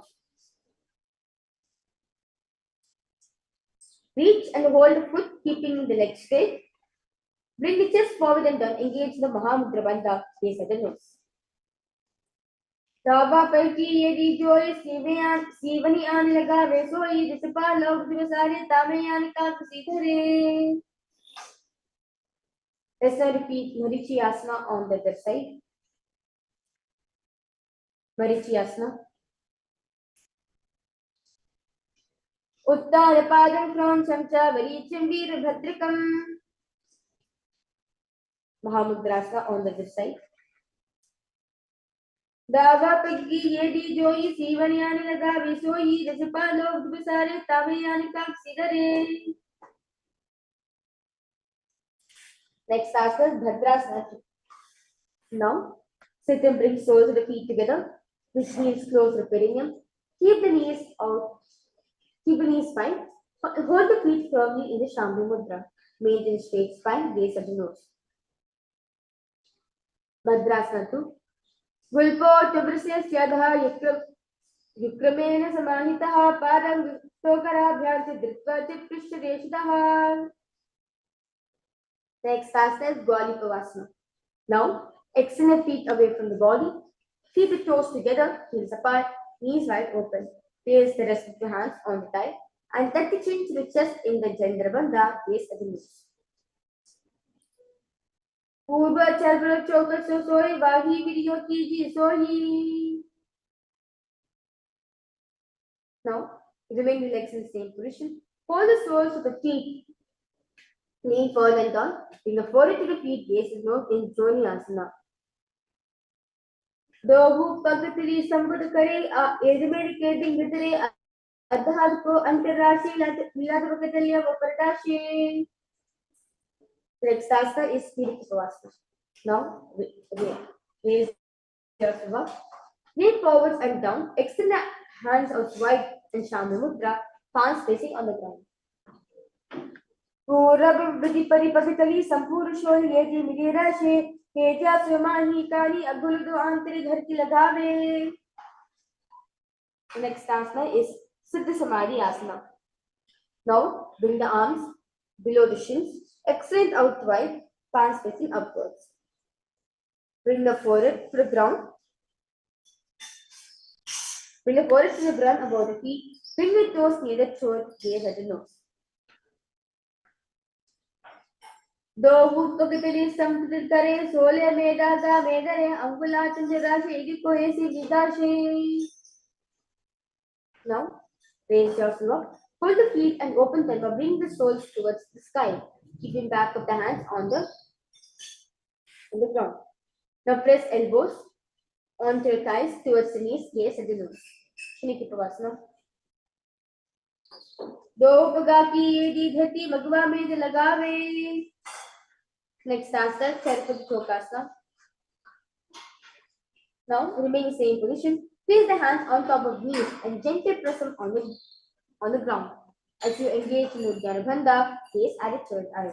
Reach and hold the foot, keeping the leg straight. Bring the chest forward and down. Engage the Mahamudra Bandha, gaze at the nose. Tava Palki Yedi Joy Sivani An Laga Vesoi Disapa Log Divasari Tamayanika Kusidhare. Let's now repeat Marityasana on the other side. Marityasana. Uttarapadam Kroncham cha Varicham Veerabhadrakam. Mahamudrasana on the other side. Dava Paggi Yedi Joyi Sivanyani Laga Visoyi Jasapa Log Dubasare Tamayani Kaksidare. Next asana is Bhadrasana. Now, sit and bring soles of the feet together, with knees close to the perineum. Keep the knees out. Keep the knees fine. Hold the feet firmly in the Shambhu Mudra. Maintain straight spine, gaze at the nose. Bhadrasana 2. Gulpo Tabrasya Syadha Yukramena Samahitaha Padam Tokarabhyam Dritva Chipkrishya Deshitaha. Next asana is Gwalipavasana. Now, extend the feet away from the body. Keep the toes together, heels apart, knees wide open. Place the rest of the hands on the thigh and tuck the chin to the chest in the Chandrabandha, gaze at the knees. Purva Chalbra Choka Sosoi Vahi Video Kiji Sohi. Now, remain the legs in the same position. Hold the soles of the feet Lean forward and down. Bring the forehead to the feet. Gaze is known in Joni Asana. Dobu Pagatri Sambud Kare, Edimeri Keding Vitri, Adharko, Antarashi, Ladakatalia, Vapatashi. Next asana is Virikasana. Now, raise yourself up. Lean forwards and down. Extend the hands out wide and Shami Mudra, palms facing on the ground. Purab Vidi Paripakitali, Sampur Sholi, Yeti Mirashe, Heja Sumani Kani, Aguludu Antri Dharki Lagave. Next asana is Siddha Samadhi Asana. Now, bring the arms below the shins, extend out wide, palms facing upwards. Bring the forehead to the ground. Bring the forehead to the ground above the feet. Bring the toes near the throat, gaze at the nose. Dobu Pakitali Sampur Kare, Sole Medada, Medare, Angula Chanjarashi, Ediko Esi Vidashi. Now, raise yourself up. Hold the feet and open them, or bring the soles towards the sky, keeping back of the hands on the ground. Now press elbows onto your thighs towards the knees, gaze at the nose. Shinikipavasana. Do pagaki edi dhati magwa mein lagave. Next asana, Charipati Chokasana. Now remain same position. Place the hands on top of knees and gently press them on the ground. As you engage in Uddiyana Bandha, gaze at the third eye.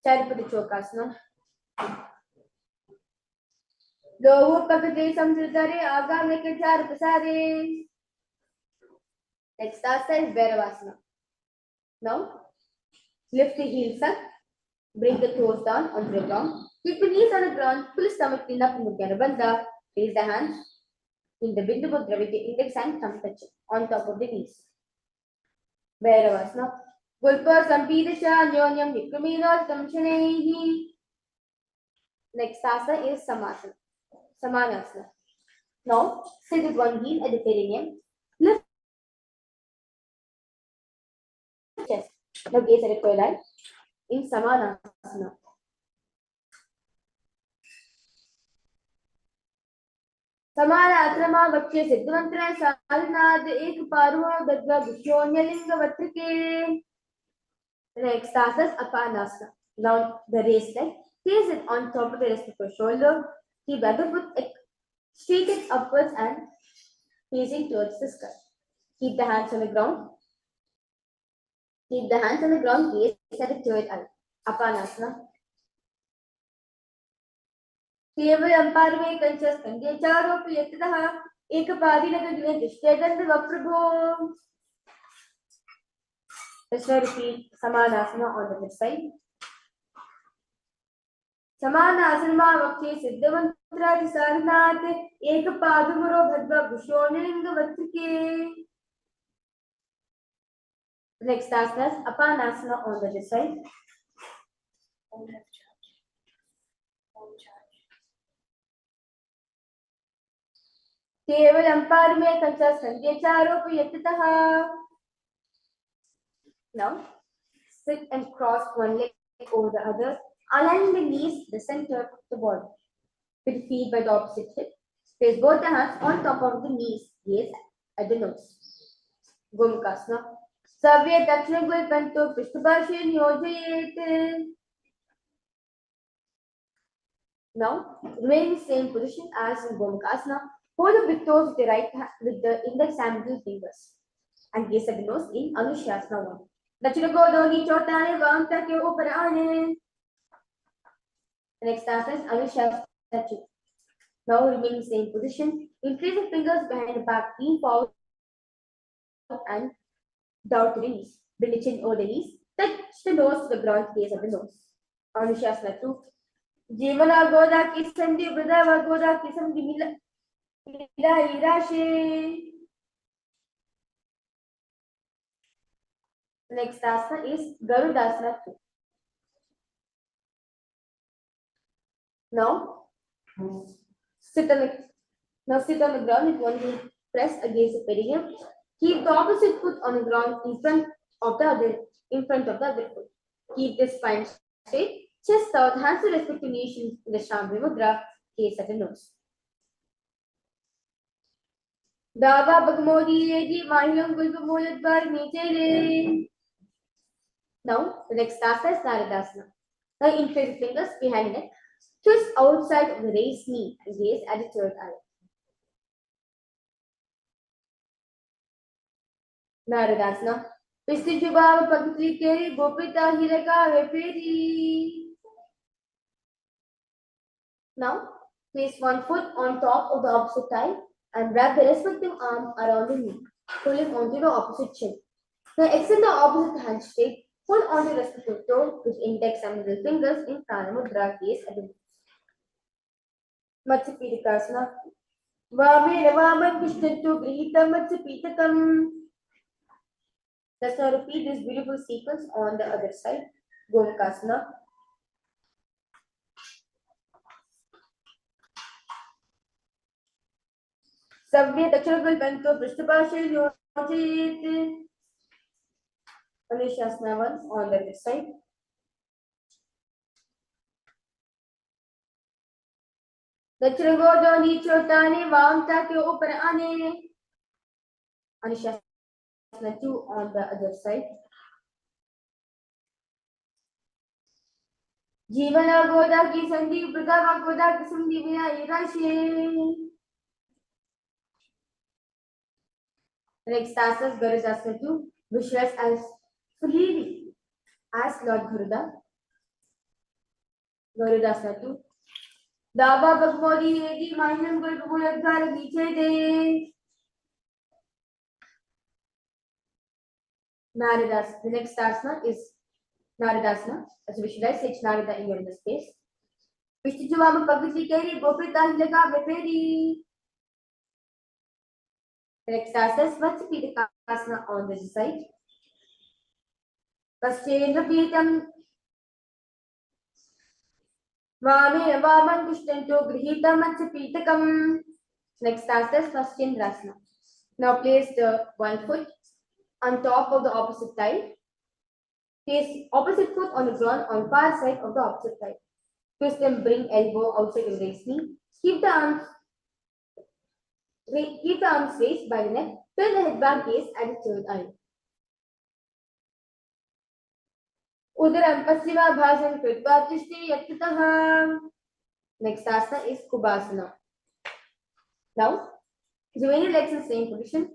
Charipati Chokasana. Dohu Pakati Samsritare Aga Mekachar Pasade. Next asana is Bhairavasana. Now lift the heels up, bring the toes down onto the ground. Keep the knees on the ground, full stomach clean up in Uddiyana Bandha. Place the hands in the Bindu Mudra with the index and thumb touch on top of the knees. Bhairavasana. Gulpa Sampidasha Nyonyam Nikrumino Samshanehi. Next asana is Samasana. Samanasana. Now sit with one heel at the perineum. Lift chest. Now gaze at the third eye in Samanasana. Samanasana Vakya Siddhamantra Sadhanad Ek Parva Dadva Vishonyalinga Vatrike. Next asana is Apanasana. Now the raised leg. Place it on top of the rest of your shoulder. Keep the other foot straightened upwards and facing towards the sky. Keep the hands on the ground. Keep the hands on the ground, gaze at the third eye. Apanasana. केवल अंपार में कंचस कंधे चारों पे यतः एक पादी नगर दृष्टि गंध वप्रभो. Let's repeat Samanasana on the left side. Samanasana vakye siddhamantra sarnath ek padumuro bhadva bhushonilinga vatrike. Next asana is Apanasana on the left side. केवल अंपार में कंचा संध्या चारों पे यतः. Now sit and cross one leg over the other, aligning the knees the center of the body. With feet by the opposite hip. Place both the hands on top of the knees, gaze at the nose. Gomukasana. Savya Dakshina Gulpanto Pishtubhashi Nyojayet. Now remain in the same position as in Gomukasana. Hold the big toes with the right hand with the index and middle fingers and gaze at the nose in Anushasana 1. Dachina Godoni Chotane Vamta ke upar aane. The next asana is Anushasana 2. Now remain in the same position. Increase the fingers behind the back, lean forward and down to the knees. Bring the chin over the knees. Touch the nose to the ground, gaze at the nose. Anushasana 2. Jivana Goda ki sandhi Brada Goda ki sandhi Mila Irashi. Next asana is Garudasana 2. Now sit on the ground with one knee pressed against the perineum. Keep the opposite foot on the ground in front of the other in front of the other foot. Keep the spine straight, chest out, hands to respective knees in the Shambhavi Mudra, gaze at the nose. Dava Bhagmodi Edi Mahilam Gulpamulat Bar Niche. Now, the next asana is Naradasana. Now, interlace fingers behind the neck, twist outside of the raised knee and gaze at the third eye. Naradasana. Vistijubhava Pagitri Keri Gopita Hiraka Veperi. Now, place one foot on top of the opposite thigh and wrap the respective arm around the knee, pulling onto the opposite shin. Now, extend the opposite hand straight, pull onto the respective toe with index and middle fingers in Pranamudra, gaze at the knees. Matsyapitakasana. Vame Ravaman Vishtantu Grihitam Matsyapitakam. Let's now repeat this beautiful sequence on the other side. Gomakasana. Savya Dacharagal Banto Prishtabhashil Yochit. Anushasana 1 on the other side. Dacharagodo Nichotane Vamta ke upar aane. Anushasana 2 on the other side. Jivana Goda ki Sandhi Brigava Goda ki Sandhi Vina Irashe. Next asana is Garudasana 2. Visualize as fully as Lord Garuda. Garudasana 2. Dava Bhagmodi Edi Mahinam Gulpamuladhar Niche De. Naradasana. The next asana is Naradasana. As you visualize, it's Narada in the space. Vishnujuvam Pagitri Keri Gopita Hilaka Veperi. The next asana is Matsyapitakasana on this side. Paschendra Pitam Vame Vaman Kushtanto Grihitam Matsyapitakam. Next asana is Paschendrasana. Now place the one foot on top of the opposite thigh. Place opposite foot on the ground on far side of the opposite thigh. Twist and bring elbow outside of the raised knee. Keep the arms raised by the neck. Turn the head back, gaze at the third eye. Udaram Paschima Bhasan Kritva Tishti Yattataha. Next asana is Kubasana. Now, join your legs in the same position.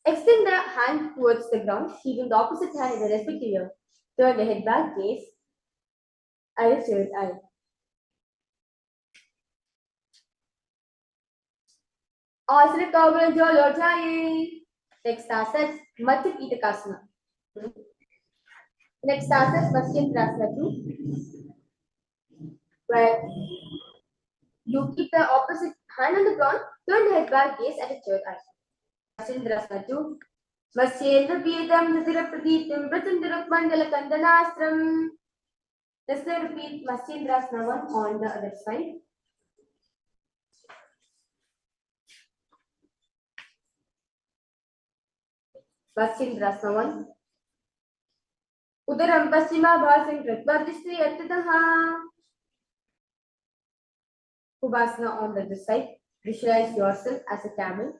Extend the hand towards the ground, keeping the opposite hand in the respective ear. Turn the head back, gaze at the third eye. Asana Kavra Jolo Jai. Next asana is Matsyapitakasana. Next asana is Matsyendrasana 2. Where you keep the opposite hand on the ground, turn the head back, gaze at the third eye. Matsyendrasana 2. Masyendra Pietam Nithira Praditam Pratandira Mandala Kandanastram. Let's now repeat Matsyendrasana 1 on the other side. Matsyendrasana 1. Udaram Paschima Bhasan Kritva Tishti Yattataha. Kubasana on the other side. Visualize yourself as a camel.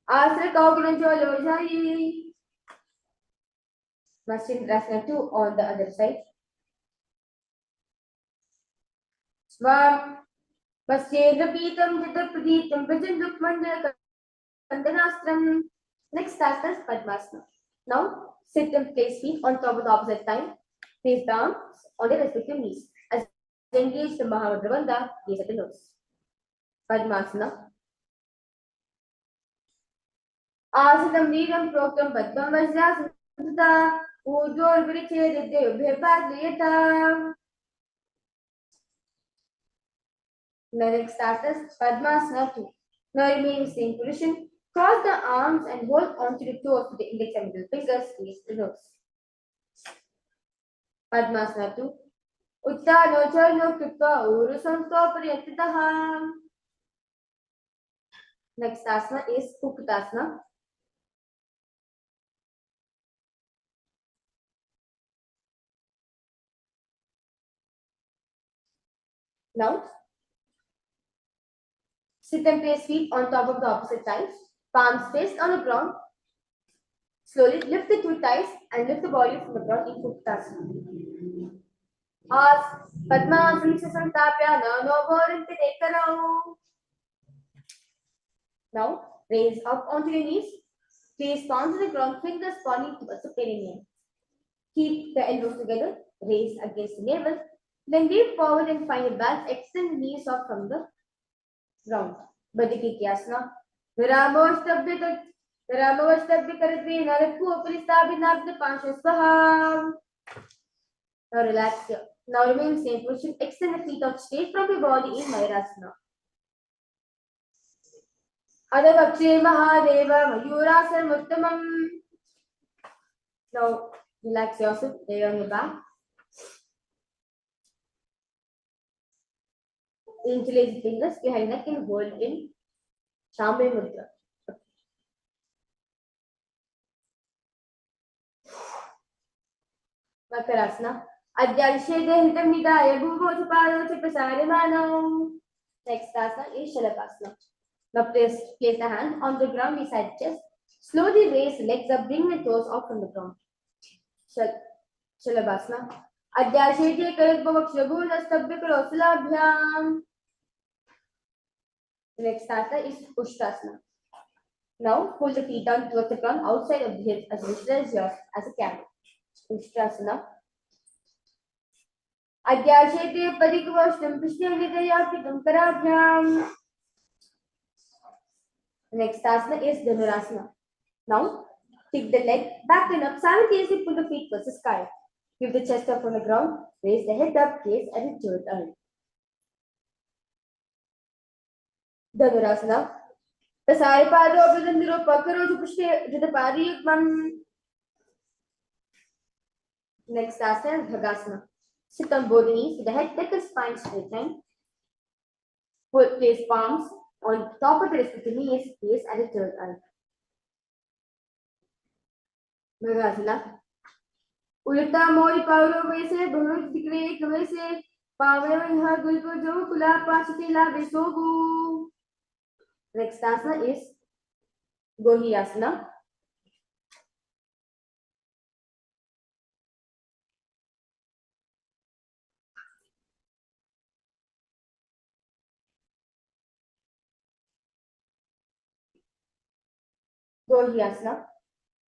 Asana Kaugana Jolo Jai. Matsyendrasana 2 on the other side. Swam Masyendra Pitam Jita Praditam Prajanduk Mandala Kandanastram. Next asana is Padmasana. Now, sit and place feet on top of the opposite thigh. Place the arms on the respective knees. As you engage the Mahamudra Bandha, gaze at the nose. Padmasana. Asanam Neeram Proktam Padmam Vajrasana Udor Vriche Bhepadliyata. The next asana is Padmasana 2. Now remain in the same position. Cross the arms and hold onto the toes with the index and middle fingers, gaze the nose. Padmasana 2. Uttano Charno Kripa Uru Samsto Pariyatitaha. Next asana is Utkatasana. Now, sit and place feet on top of the opposite sides, palms faced on the ground. Slowly lift the two thighs and lift the body from the ground in Utkatasana. As Padmasana Santapya no Borinti Tekarao. Now, raise up onto your knees. Place palms to the ground, fingers pointing towards the perineum. Keep the elbows together, raise against the navel. Then lean forward and find a balance. Extend the knees off from the ground. Badikikyasana. Viramavashtabhya karatve narakku uparistabhinabdha panchasvaha. Now relax here. Now remain in the same position. Extend the feet out straight from your body in Mayurasana. Adavakshe Mahadeva Mayurasana Uttamam. Now relax yourself, lay on your back. Interlace the fingers behind the neck and hold in Shambhay Mudra. Makarasana. Adhyalshede hitam nidaya bhuvo chaparo chaprasarimano. Next asana is Shalabhasana. Now place the hand on the ground beside the chest. Slowly raise the legs up, bring the toes out from the ground. Shalabhasana. Adhyalshede karat bhavakshrabu nastabhya karosalabhyam. The next asana is Ushtrasana. Now pull the feet down towards the ground outside of the hips as visualize yours as a camel. Ushtrasana. Adhyashete parikvashtam pishnyavidayakritam karabhyam. Next asana is Dhanurasana. Now kick the leg back and up, simultaneously pull the feet towards the sky. Give the chest up from the ground, raise the head up, gaze at the third eye. Dhanurasana. Pasari pado abhidandiro pakaro jupushte judapari yukman. Next asana is Bhagasana. Sit on both knees with the head, let the spine straighten. Place palms on top of the respective knees, gaze at the third eye. Bhagasana. Ulta mori pauro vese, bhuruj dikve kavese, pavevanha gulpo jo kula pasati la vesogu. Next asana is Gohiyasana. Gohiyasana.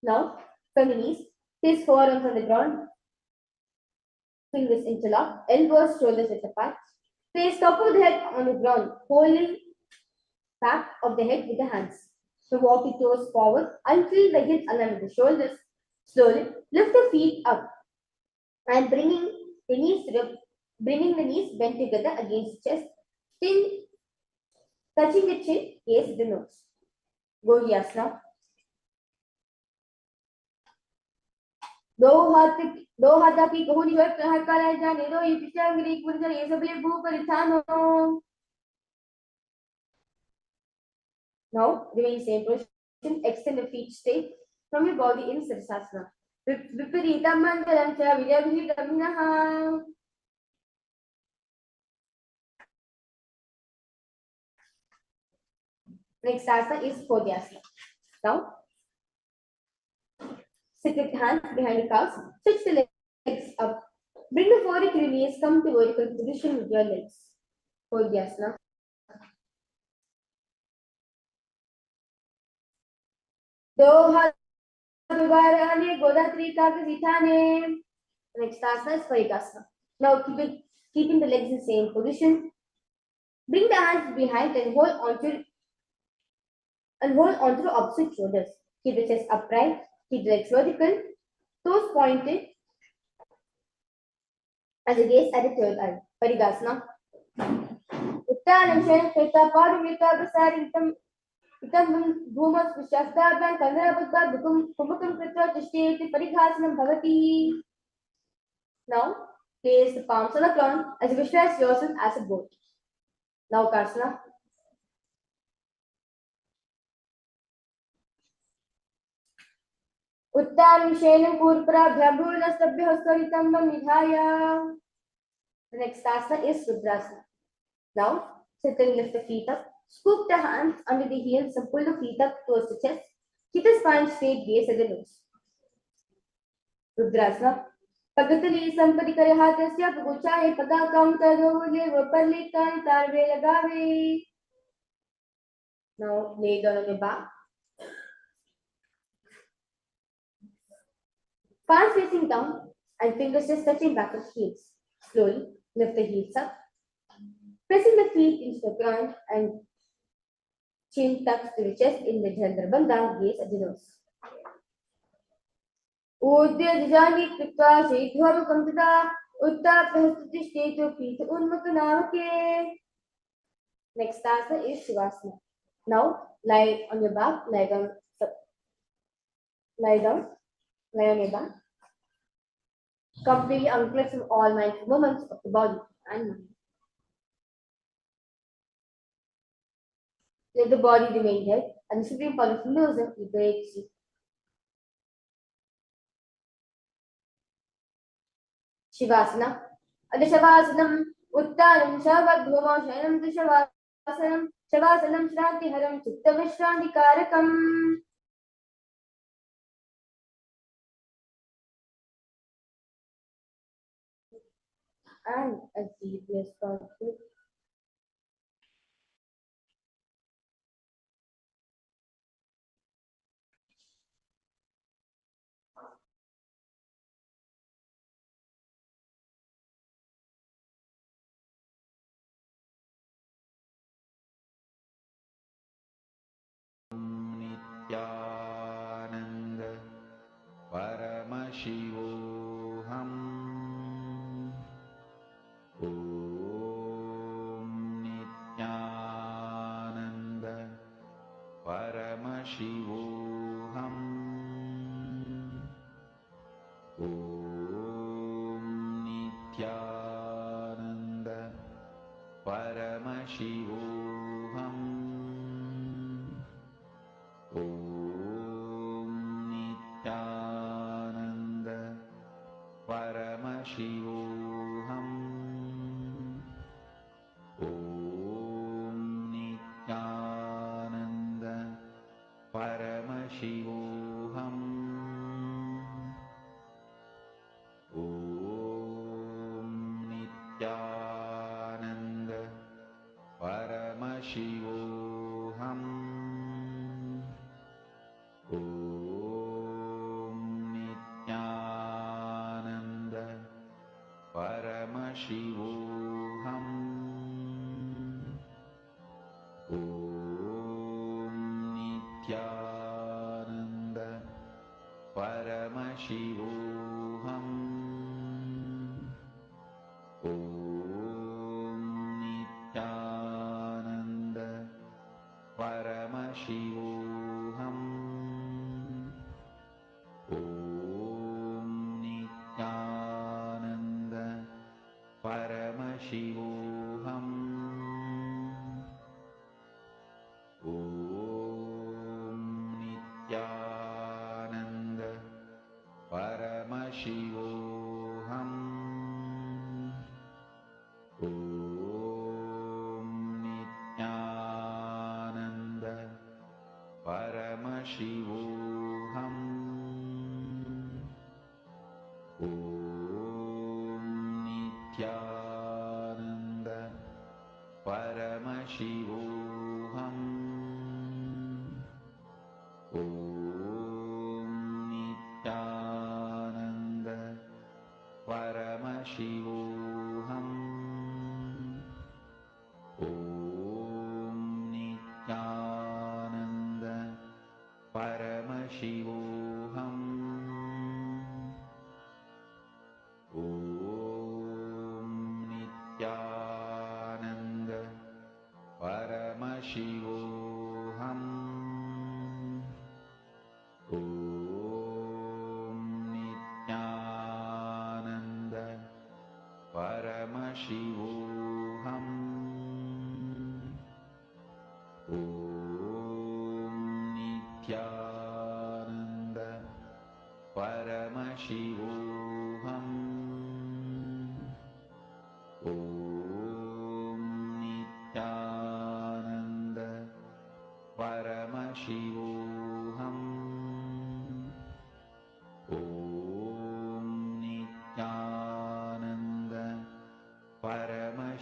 Now, from the knees, place forearms on the ground, fingers interlock, elbows, shoulders width apart. Place top of the head on the ground, holding back of the head with the hands. So walk your toes forward until the hips align with the shoulders. Slowly lift the feet up and bringing the knees bent together against the chest, chin touching the chin, gaze the nose. Gohiyasana. दो हाथ की कोहनी जो प्रहार का ले जाने दो ये पिछांगरी कुर्जन ये सब ले भू परिधान हो. Now remain same position, extend the feet straight from your body in Sirsasana. Viparitam mandalam cha vidyabhitamnaha. Next asana is Kodhyasana. Now sit with hands behind the calves, switch the legs up. Bring the forehead to your knees, come to vertical position with your legs. Kodhyasana. दो हाथ दोबारा आने गोदात्री कागजिताने. Next asana is Parikasana. Now keeping the legs in the same position. Bring the hands behind and hold onto the opposite shoulders. Keep the chest upright. Keep the legs vertical, toes pointed as a gaze at the third eye. Parigasana. Uttanam shayan krita parumita prasaritam itam bhumas vishastabhan kandarabhadbha bhukum kumbhakam krita tishteti parigasanam bhavati. Now place the palms on the ground as you visualize yourself as a boat. Now Karsana. Uttarvishenam purprabhya bhurnastabhya svaritam nidhaya. The next asana is Rudrasana. Now, sit and lift the feet up. Scoop the hands under the heels and pull the feet up towards the chest. Keep the spine straight, gaze at the nose. Rudrasana. Pagatali sampati kare hatasya paguchaye pagakam tadovule vaparlitan tarve lagave. Now, lay down on your back. Palms facing down and fingers just touching back of heels. Slowly lift the heels up. Pressing the feet into the ground and chin tucks to the chest in the Jandra Bandha, gaze at the nose. Udya Jani Kripta Shaitvam Kamtada Utta Prahastishtetu Pita Unmakanavake. Next asana is Shivasana. Now lie on your back, lie down, lie on your back. Completely unclench from all mindful movements of the body and mind. Let the body remain dead and the Supreme Ponttiff of Hinduism liberates you. Shivasana. Adishavasanam Uttanam Shavadbhuma Shanam Dishavasanam Shavasanam Shrantiharam Chitta Vishrantikarakam. And as deeply as possible. Nithyananda Paramashivoham Om Nithyananda Paramashivoham Om Nithyananda Paramashivoham Om Nithyananda Paramashivoham Om Nithyananda Paramashivoham Om Nithyananda Paramashivoham Om Nithyananda Paramashivoham Om Nithyananda Paramashivoham Om Nithyananda Paramashivoham Om Nithyananda Paramashivoham Om Nithyananda Paramashivoham Om Nithyananda Paramashivoham Om Nithyananda Paramashivoham Om Nithyananda Paramashivoham Om Nithyananda Paramashivoham Om Nithyananda Paramashivoham Om Nithyananda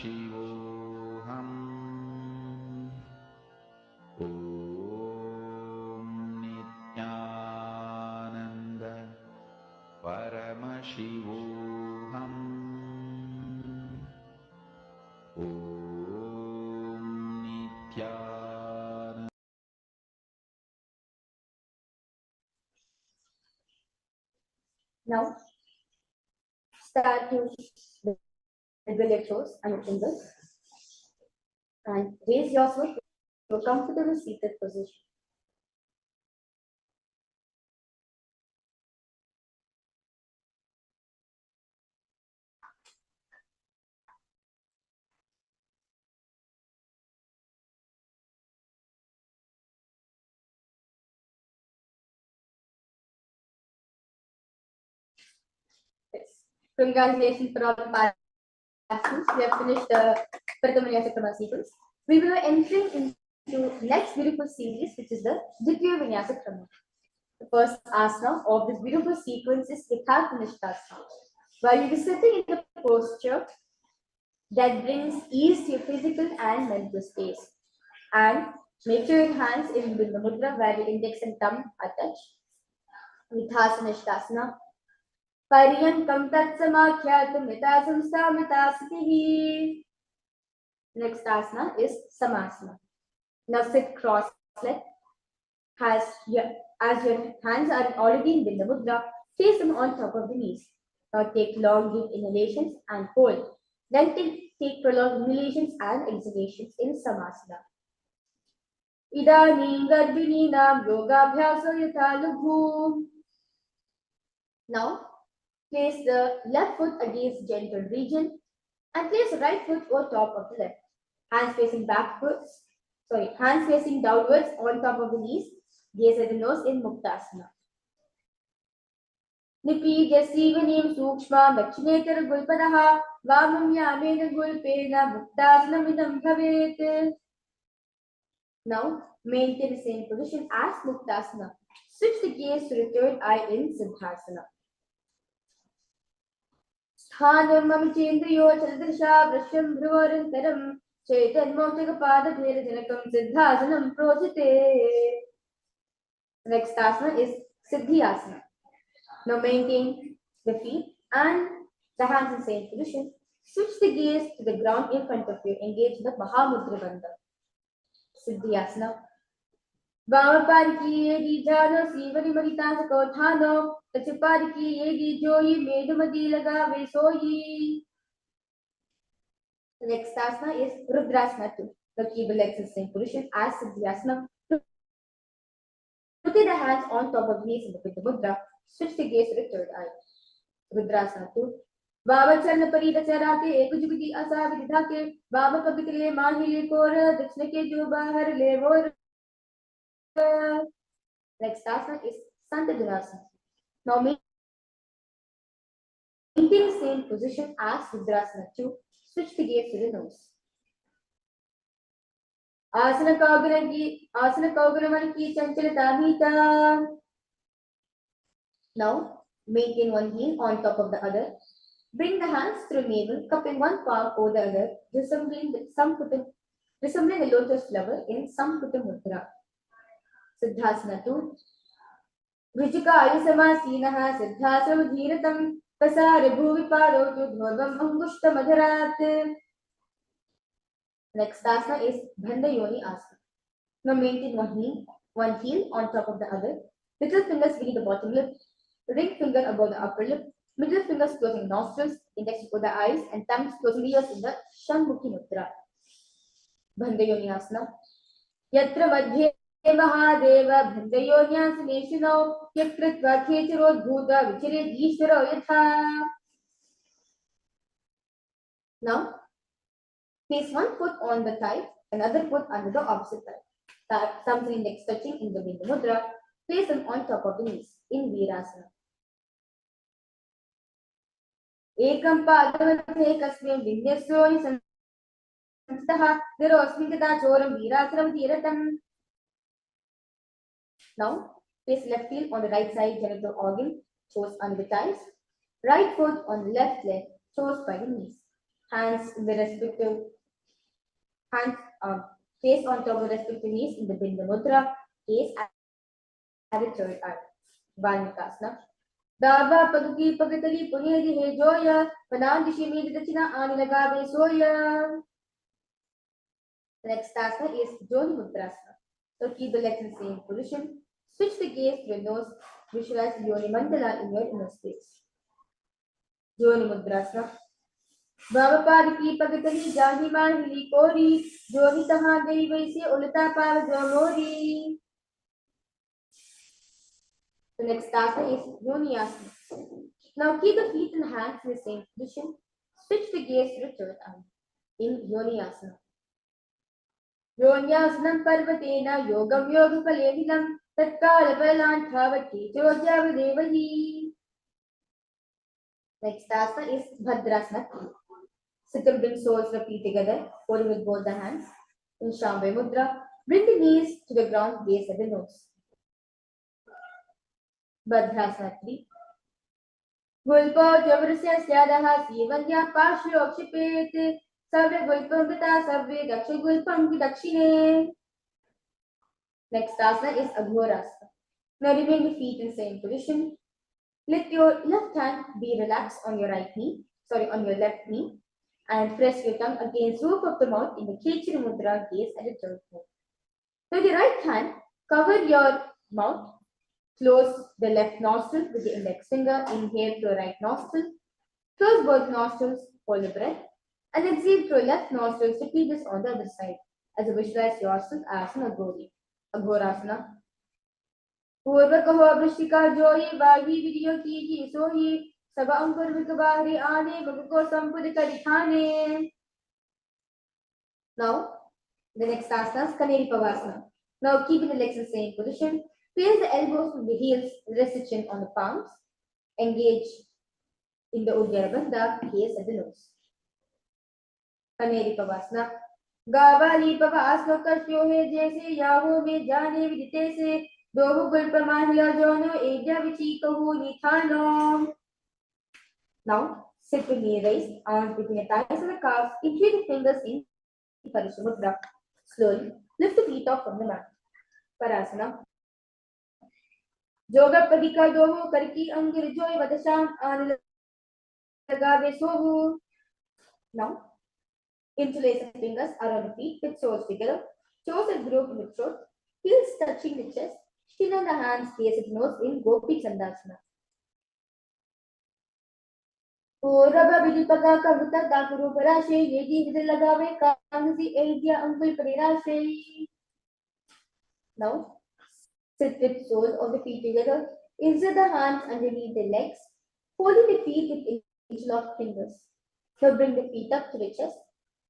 Paramashivoham Om Nithyananda Paramashivoham Om Nithyananda. Now, start to wiggle your toes and your fingers and raise yourself to a comfortable seated position. Yes. Congratulations for all the participants. We have finished the Paramashivoham sequence. We will be entering into next beautiful series, which is the Nithyananda. The first asana of this beautiful sequence is Vikartanishtasana. While you be sitting in the posture that brings ease to your physical and mental space. And make sure your hands in the mudra where the index and thumb are touched. Vikartanishtasana. Paryankam tatsamakhyatam mitasam samitasitihi. Next asana is Samasana. Now sit cross-legged. As your hands are already in Bindu Mudra, place them on top of the knees. Now take long deep inhalations and hold. Then take prolonged inhalations and exhalations in Samasana. Idanim garbhininam yogabhyaso yatha laghu. Now place the left foot against gentle region and place the right foot on top of the left. Hands facing downwards on top of the knees. Gaze at the nose in Muktasana. Nipijasivanim sukshma dakshinetara gulpadaha vamam yamena gulpena Muktasanamidam bhavet. Now maintain the same position as Muktasana. Switch the gaze to the third eye in Siddhasana. Sthanam mamachendriyo chaladrisha vrashyam dhruvarantaram Chetanmoktakapadabherajanakam Siddhasanam projite. Next asana is Siddhyasana. Now maintain the feet and the hands in same position. Switch the gaze to the ground in front of you. Engage the Mahamudra Bandha. Siddhyasana. Vamapariki yedi jano sivani maritasa kothano tachupariki yedi joyi medumadi lagave soyi. The next asana is Rudrasana 2. The keep the legs in same position as Siddhyasana. Put the hands on top of the knees in the Pitta Mudra. Switch the gaze to the third eye. Rudrasana 2. Vavacharna paridacharake ekujugati asavidhake Vava kabitile mahile kora dachnake jo bahar levor. Next asana is Santadhanasana. Now maintain the same position as Rudrasana 2. Switch the gaze to the nose. Asana Kauganamani Chanchalatahita. Now maintain one heel on top of the other. Bring the hands through navel, cupping one palm over the other, resembling a lotus flower in Samputa Mudra. Siddhasana 2. Vijika Ayusamasinaha Siddhasana Dhiratam Pasara Bhuviparo Dhurvam Angushta Madharat. Next asana is Bhandayoni Asana. Now maintain one heel on top of the other. Little fingers beneath the bottom lip, ring finger above the upper lip, middle fingers closing nostrils, index over the eyes, and thumbs closing the ears in the Shanmukhi Mudra. Bhandayoni Asana. Yatra Madhye Mahadeva Bhandayonyasaneshino Yakritva Khecharo Bhuta Vichire Ishvaro Yatha. Now place one foot on the thigh, another foot under the opposite thigh. Thumbs and index touching in the Bindu Mudra. Place them on top of the knees in Virasana. Ekam padavate kasme vinyasoni samstaha virosmi tata choram Virasanam tiratam. Now place left heel on the right side genital organ, toes under the thighs. Right foot on the left leg, toes by the knees. Hands in the respective hands, face on top of the respective knees in the Bindu Mudra, gaze at the third eye. Valmikasana. Daba pagki pagatali punedi he joya, panandishi mid dachina ani lagave soya. The next asana is Joni Mudrasana. So keep the legs in the same position. Switch the gaze to your nose. Visualize Yoni Mandala in your inner space. Joni Mudrasana. Baba Padiki Pagatali Jahi Mahili Kori. Joni Taha Dei Vaisi Ulata Pava Jamori. The next asana is Yoni Asana. Now keep the feet and hands in the same position. Switch the gaze to the third eye in Yoni Asana. Yonyasanam Parvatena Yogam Yoga Palevinam Tatkala Balanthavachi Chodyavadevahi. Next asana is Bhadrasana. Sit and bring soles of feet together, holding with both the hands. In Shambhay Mudra, bring the knees to the ground, gaze at the nose. Bhadrasana 3. Gulpa Javrasya Syadaha Sivanya Pashyo Kshipet Savya Gulpamgata Savya Daksha Gulpam Dakshine. Next asana is Aghorasana. Now remain the feet in the same position. Let your left hand be relaxed on your on your left knee, and press your tongue against roof of the mouth in the Khechari Mudra, gaze at the third eye. Now the right hand, cover your mouth, close the left nostril with the index finger, inhale through the right nostril, close both nostrils, hold the breath, and exhale through the left nostrils. Repeat this on the other side as you visualize yourself as an Aghorasana. Purva kaho abhrishika joyi vahi video kiji sohi saba ankur vikabahri aane bhagko sampud karithane. Now, the next asana is Kaneri Pavasana. Now, keeping the legs in the same position, place the elbows from the heels, rest the chin on the palms, engage in the Uddiyana Bandha, gaze at the nose. Kaneri Pavasana. Gavali Pavasana kartyo hai jaise yaho mein jane vidite se dohu gulpa mahila jono egya vichi kahu nithano. Now, sit with knee raised, arms between the thighs and the calves, integrate the fingers in Parishamudra. Slowly lift the feet off from the mat. Parasana. Yoga Padika Dohu Karki Angir Joy Vadasham Anilagave Sohu. Now, interlace the fingers around the feet with soles together, toes and groove in the throat, heels touching the chest, chin on the hands, face at nose in Gopi Chandasana. Purva Vidipaka Kavuta Dakuru Parashe Yedi Vidilagave Kamsi Adia Uncle Parashe. Now, sit with soles of the feet together, insert the hands underneath the legs, holding the feet with interlocked fingers. Now bring the feet up to the chest,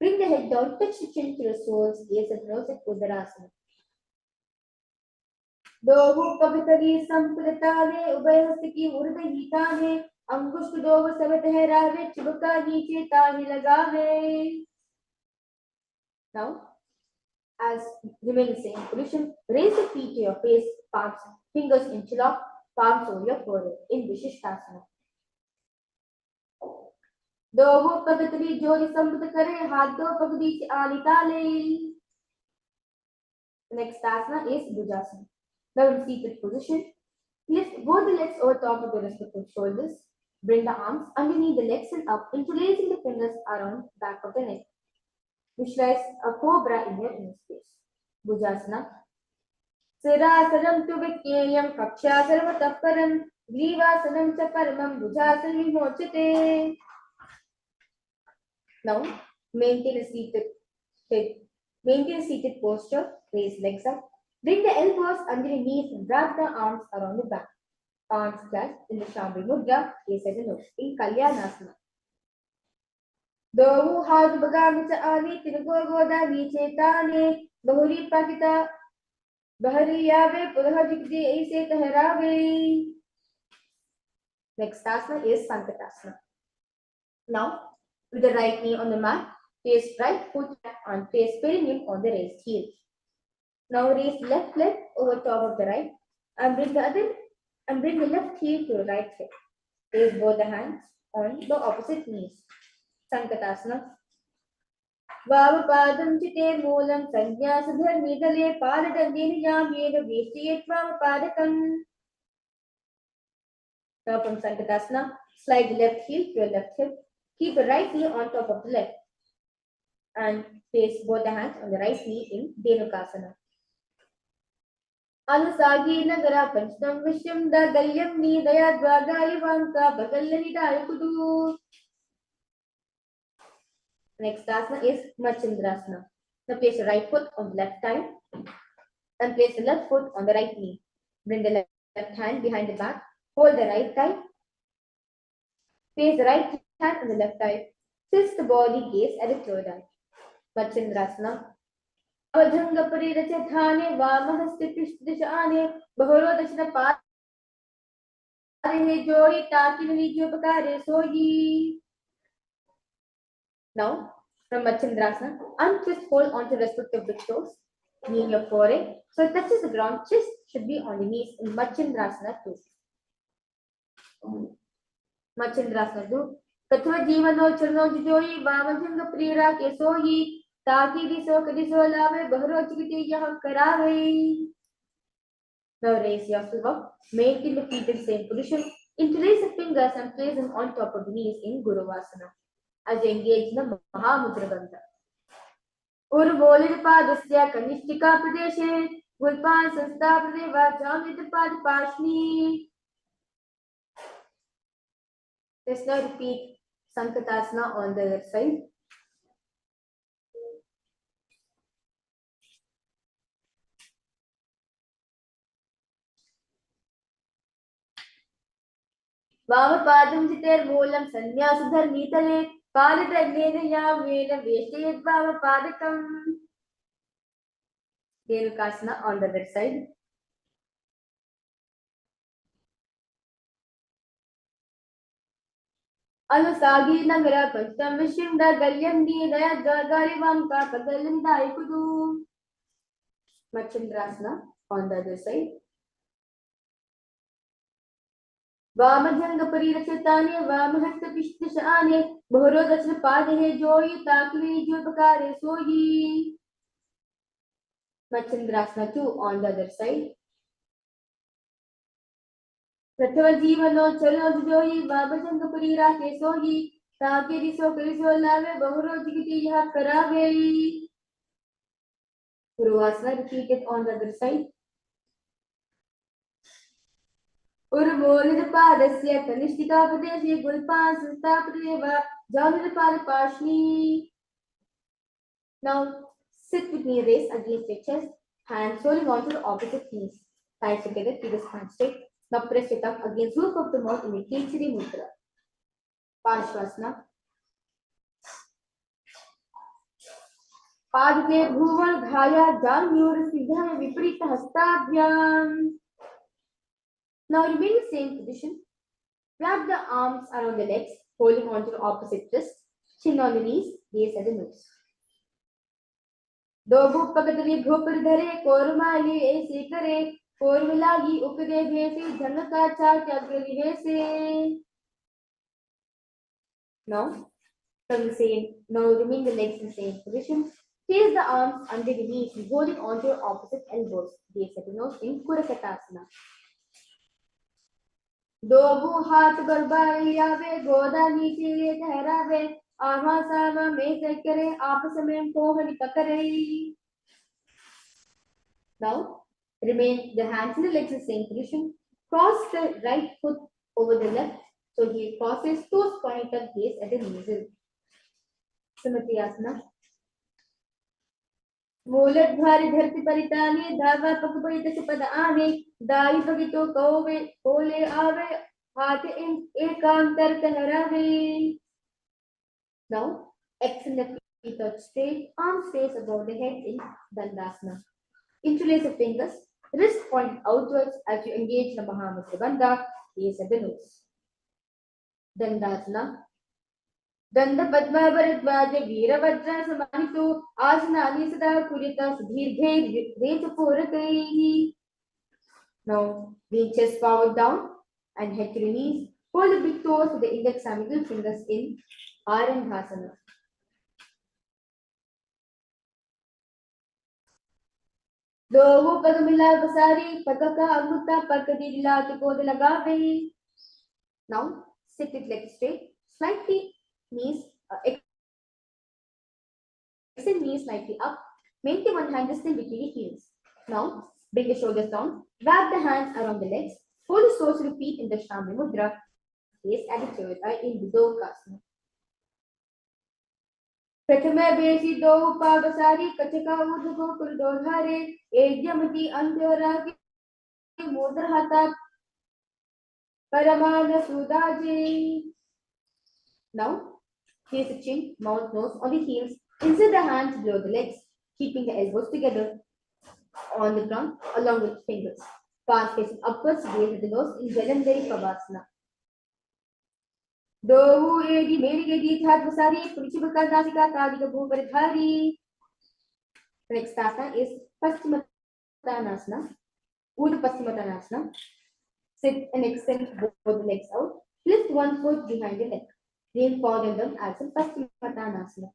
bring the head down, touch the chin to the soles, gaze at nose at Udarasana. Dohu Kavitari Sampratale Ubhayastiki Urdahitane Angushtu Dohu Savatahirave Chibuka Niche Tahi Lagave. Now, as remain in the same position, raise the feet to your face, palms, fingers interlock, palms over your forehead in Vishishtasana. Dohu Pagatali Jodi Sampata Kare Hado Pagadi Alitale. The next asana is Bhujasana. Now in seated position, lift both the legs over top of the respective shoulders. Bring the arms underneath the legs and up, interlacing the fingers around the back of the neck. Visualize a cobra in your inner space. Bhujasana. Sirasaram tu vikyayam kaksha sarvatapparam grivasanam cha paramam bhujasan vimochate. Now, maintain a seated posture. Raise legs up. Bring the elbows under the knees and wrap the arms around the back. Arms clasped in the Shambhay Mudra, gaze at the nose in Kalyanasana. Dohu hath bhagavita ani tinugo goda niche tane bahuri pakita bahari yave purha jikde aise tahrave. Next asana is Sankatasana. Now, with the right knee on the mat, place right foot and place perineum on the raised heel. Now raise left leg over top of the right and bring the left heel to the right hip. Place both the hands on the opposite knees. Sankatasana. Vavapadam chite moolam sannyasudharmitale paradandini yamyena vishayet vavapadakam. Now from Sankatasana, slide the left heel to your left hip. Keep the right knee on top of the left and place both the hands on the right knee in Dhenukasana. Anusagi nagara panchtam visham da galyam ni daya dvagali vanka bagallani kudu. Next asana is Machindrasana. Now place your right foot on the left thigh and place the left foot on the right knee. Bring the left hand behind the back. Hold the right thigh. Place the right hand on the left thigh. Twist the body, gaze at the third eye. Machindrasana. Avadhanga parirachadhane vamahaste pishdishane bahuro dashna pare joi takini jopakare soyi. Now, from Machindrasana, untwist, hold onto respective big toes, knee in your forehead, so it touches the ground. Chest should be on the knees in Machindrasana too. Machindrasana too. Katva jivano churno jijoi vamajanga prira kesoyi taki diso kadiso lave bahro chikiti yaham karave. Now raise yourself up, maintain the feet in same position, interlace the fingers and place them on top of the knees in Guruvasana. As you engage in the Mahamudra Bandha. Urvolidpadasya Kanishtika Pradeshe Gulpan Sansta Pradeva Jamidapad Pashni. Let's now repeat Sankatasana on the other side. Vamapadam Jiter Moolam Sanyasudhar Nitale Paladagena Yamena Veshayet Vamapadakam. Dhenukasana on the other side. Anusagi nagara panchtam vishim da galyam ni daya gari vanka pagalim da kudu. Machindrasana on the other side. Vamajanga parirachatane vamahasta pishtashane bahuro dachna pade joyi takli jopakare soyi. Machindrasana too on the other side. Pratava jivano chalo joyi vamajanga parirake soyi take diso kariso lave bahuro jigiti yaha karave. Guruvasana, repeat it on the other side. Urvolidpadasya kanishtika pradeshe gulpan sansta pradeva jamidapad pashni. Now sit with knee raised against your chest, hands holding onto the opposite knees. Thighs together, keep the spine straight. Now press your thumb against roof of the mouth in the Kechari Mudra. Parshvasana. Padve bhuvan dhaya janyur siddha viparita hastabhyam. Now remain in the same position. Wrap the arms around the legs, holding onto the opposite wrist, chin on the knees, gaze at the nose. Dobu pagadali bhopar dhare kormali aise kare kormilagi upade bhese dhanaka chatyagri bhese. Now, from the same, now remain the legs in the same position. Place the arms under the knees, holding onto your opposite elbows. Gaze at the nose in Kurakatasana. Dobu हाथ बरबार लियावे गोदा नीचे ले ठहरावे आहा सामा में से करे आपस में कोहनी पकड़े. Now remain the hands and the legs in the same position. Cross the right foot over the left so he crosses toes pointed gaze at the knees. Samatriyasana. मूलद्वारि धरति परिताने धावा पकपरित पद आने दाई भगितो कौवे कोले आवे हाथ एकांतर ठहरावे. Now extend the feet out straight, arms face above the head in Dandasana. Interlace the fingers, wrist point outwards as you engage the Mahamudra Bandha, gaze at the nose. Dandasana. Danda Padma Bharadvaja Veerabhadra Samanitu Asana Sada Kurita Sudhirghe Vetapurakai. Now bring chest forward down and head to the knees. Hold the big toes with the index and middle fingers in Arandhasana. Dohu pagamila basari pagaka aguta pakadila tipod lagave. Now sit with legs straight, slightly knees, extend knees slightly up. Maintain one hand distant between the heels. Now bring the shoulders down, wrap the hands around the legs, hold the soles of the feet in the Shambhi Mudra, face attitude in Vidokasana. प्रथमे बेसी दो पावसारी कचका उदको कुलदोधारे एज्यमति अंत्योरागे मोदरहता paraman sudaje. Now place the chin, mouth, nose on the heels. Insert the hands below the legs, keeping the elbows together on the ground along with fingers. Palms facing upwards, gaze at the nose in Jalandhari Pavasana. Dohu edi meri gedi thadvasari purichibaka nasika tadika bhuparidhari. The next asana is Paschimottanasana. Uddha Paschimottanasana. Sit and extend both the legs out. Lift one foot behind the leg. Lean forward and down as in Paschimottanasana.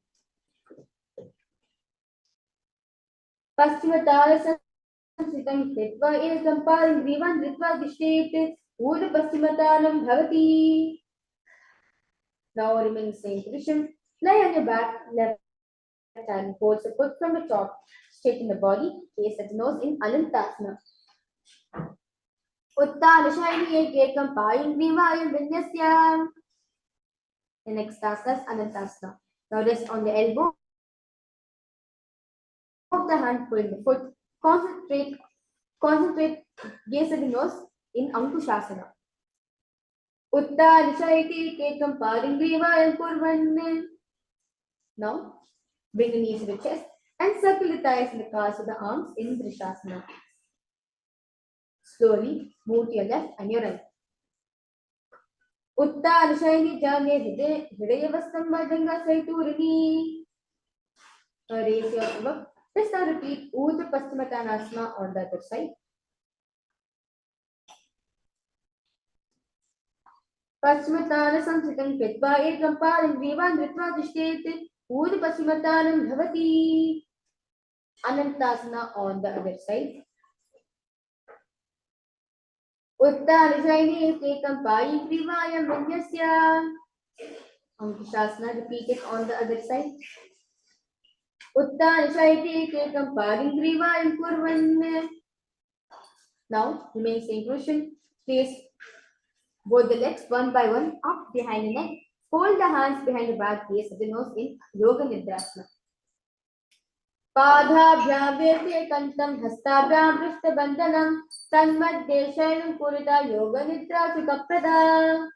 Paschimottanasana. Sitam Ritva Ekampal Grivan Ritva Dishtet Uddha Paschimottanam Bhavati. Now remain same position. Lie on your back, left hand hold support from the top. Straighten the body, gaze at the nose in Anantasana. Uttanashayani ekam payam vivayam vinyasya. The next asana is Anantasana. Now rest on the elbow of the hand, pulling the foot. Concentrate, gaze at the nose in Ankushasana. Uttanashayati ekam payam vivayam kurvan. Now bring the knees to the chest and circle the thighs and the calves of the arms in Drishasana. Slowly move to your left and your right. Uttanashayani jane hridayavastam madanga saiturini. Raise your above. Let's now repeat Uddha Paschimottanasana on the other side. Paschimottanasam sitam kritva ekam palam grivan ritva dishtet Uddha Paschimottanam bhavati. Anantasana on the other side. Uttanashayani ekam payam vivayam vinyasya. Ankushasana, repeat it on the other side. Uttanashayati ekam payam vivayam kurvan. Now remain same position. Place both the legs one by one up behind the neck. Hold the hands behind the back, gaze at the nose in Yoga Nidrasana. Padhabhyam virte kantam hastabhyam prishthabandhanam tanmadde shayanam purita Yoga Nidra Sukhaprada.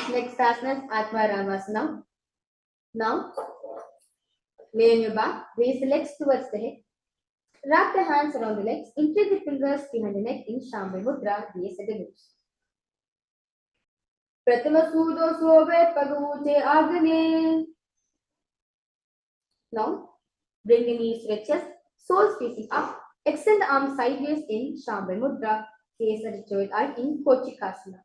Next asana is Atmaramasana. Now lay on your back, raise the legs towards the head. Wrap the hands around the legs, insert the fingers behind the neck in Shambhi Mudra, gaze at the lips. Prathama Sudo Sove Pagavute Agane. Now bring the knees to the chest, soles facing up, extend the arms sideways in Shambhi Mudra, gaze at the third eye in Kochikasana.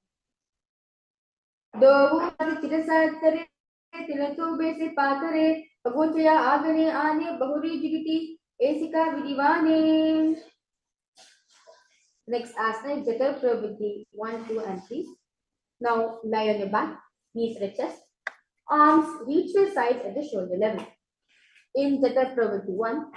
Dohu Chirasatare Tilatu Bese Patare Paguchaya Agane Ane Bahuri Jigiti Esika Vidivane. Next asana is Jata Pravritti 1, 2 and 3. Now lie on your back, knees at the chest, arms reach your sides at the shoulder level. In Jata Pravritti 1,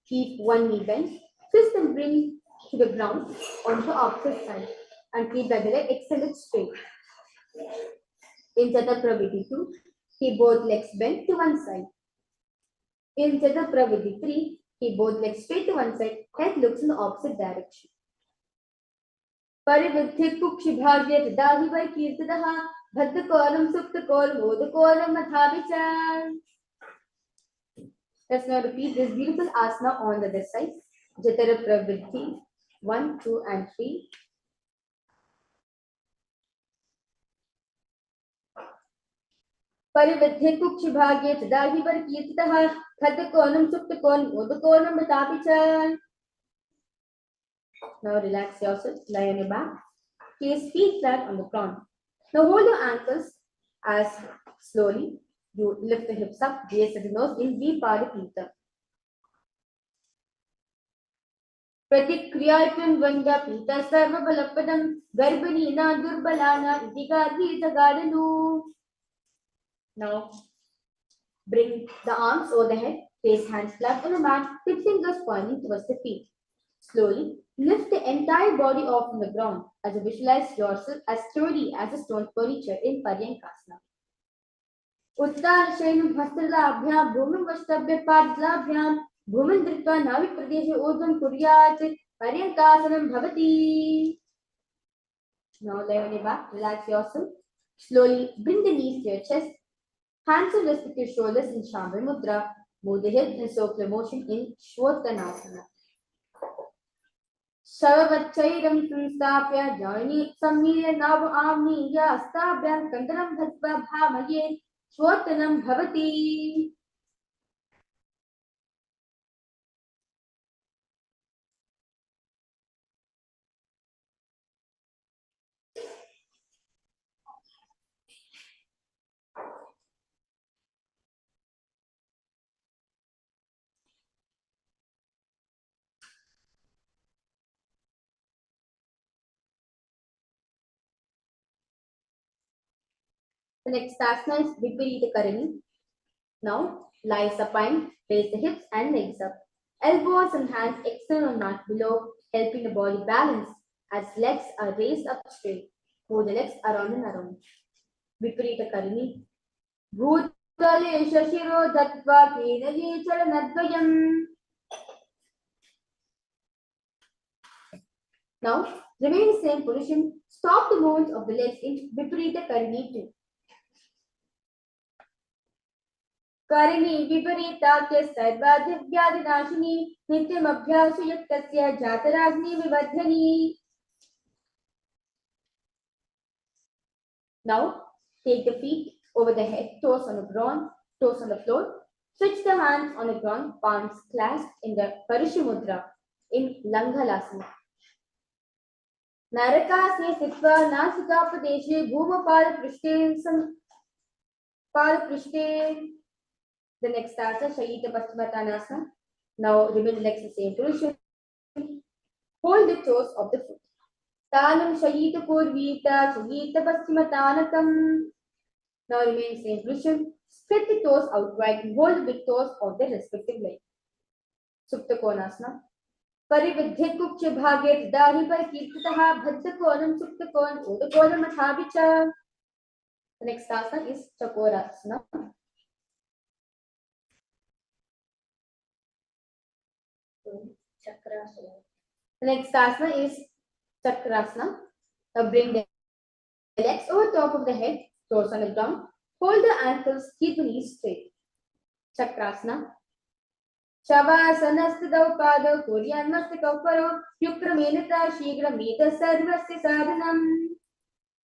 keep one knee bent, twist and bring to the ground on the opposite side and keep the other leg extended straight. In Jata Pravritti 2, keep both legs bent to one side. In Jata Pravritti 3, keep both legs straight to one side, head looks in the opposite direction. Parividhit Pukshibhagya Dahivar Kirtadaha Bhattakolam Suptakol Modakolam Mathavicha. Let's now repeat this beautiful asana on the other side. Jatara Pravritti 1, 2 and 3. Parividhit Pukshibhagya Dahivar Kirtadaha Bhattakolam Suptakol Modakolam Mathavicha. Now relax yourself, lie on your back. Place feet flat on the ground. Now hold your ankles as slowly you lift the hips up, gaze at the nose in Viparipita. Pratikriyatam Vanda Pita Sarva Balapadam Garbhanina Durbalana Idigadi Tagadanu. Now bring the arms over the head, place hands flat on the mat, tip fingers pointing towards the feet. Slowly lift the entire body off from the ground as you visualize yourself as sturdy as a stone furniture in Paryankasana. Uttarashayanam Hastalabhyam Bhumim Vashtabhya Padlabhyam Bhumim Dritva Navi Pradeshe Urdhvam Kuryat Paryankasanam Bhavati. Now lay on your back, relax yourself. Slowly bring the knees to your chest. Hands and wrists with your shoulders in Shambhala Mudra. Move the hips in circular motion in Shvottanasana. Shavavachairam Samstapya Jani Samnirya Nav Amniya Astabhyam Kandaram Bhatva Bhamaye Shvottanam Bhavati. The next asana is Viparita Karani. Now lie supine, raise the hips and legs up. Elbows and hands extend on mat below, helping the body balance as legs are raised up straight. Move the legs around and around. Viparita Karani. Bhutale Shashiro Dattva Kedali Chalanadvayam. Now remain in the same position. Stop the movements of the legs in Viparita Karani 2. Karani Viparitya Sarvadivyadanashini Nityam Abhyasu Yaktasya Jataragni Vivadhani. Now take the feet over the head, toes on the ground, toes on the floor. Switch the hands on the ground, palms clasped in the Parishamudra in Langhalasana. Narakasne Sitva Nasikapadeshe Bhumapala Prishte Pala Prishte. The next asana, Shayita Paschimottanasana. Now remain the legs in the same position. Hold the toes of the foot. Tanam Shayita Purvita Shayita Paschimottanakam. Now remain in the same position. Spread the toes out wide and hold the big toes of the respective leg. Supta Konasana. Parividhyat Kukcha Bhaget Dahi Par Kirtataha Bhadda Konam Supta Kon Oda Konam Mathavicha. The next asana is Chakorasana. Chakrasana. The next asana is Chakrasana. Now bring the legs over top of the head, toes on the ground. Hold the ankles, keep the knees straight. Chakrasana. Shavasana Pada Kuryanmasta Kauparo Yukramenata Shigramita Sarvasya Sadhanam.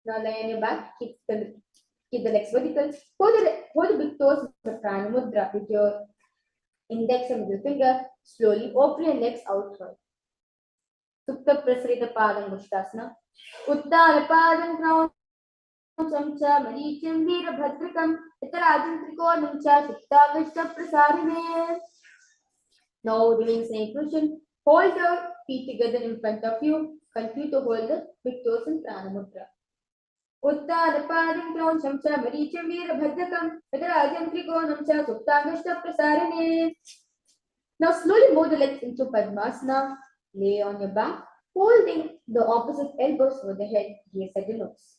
Now lie on your back, keep the legs vertical. Hold the big toes in the Pranamudra with your index and middle finger. Slowly open your legs outward. Supta Prasarita Padam Mushtasana. Uttara Padam Crown Chamcha Maricham Veera Bhadrakam Itarajam Trikonam Cha Supta Vishta Prasarine. Now remain same position. Hold your feet together in front of you. Continue to hold the big toes in Pranamudra. Uttara Padam Crown Chamcha Maricham Veera Bhadrakam Itarajam Trikonam Cha Supta Vishta Prasarine. Now slowly move the legs into Padmasana. Lay on your back, holding the opposite elbows over the head, gaze at the nose.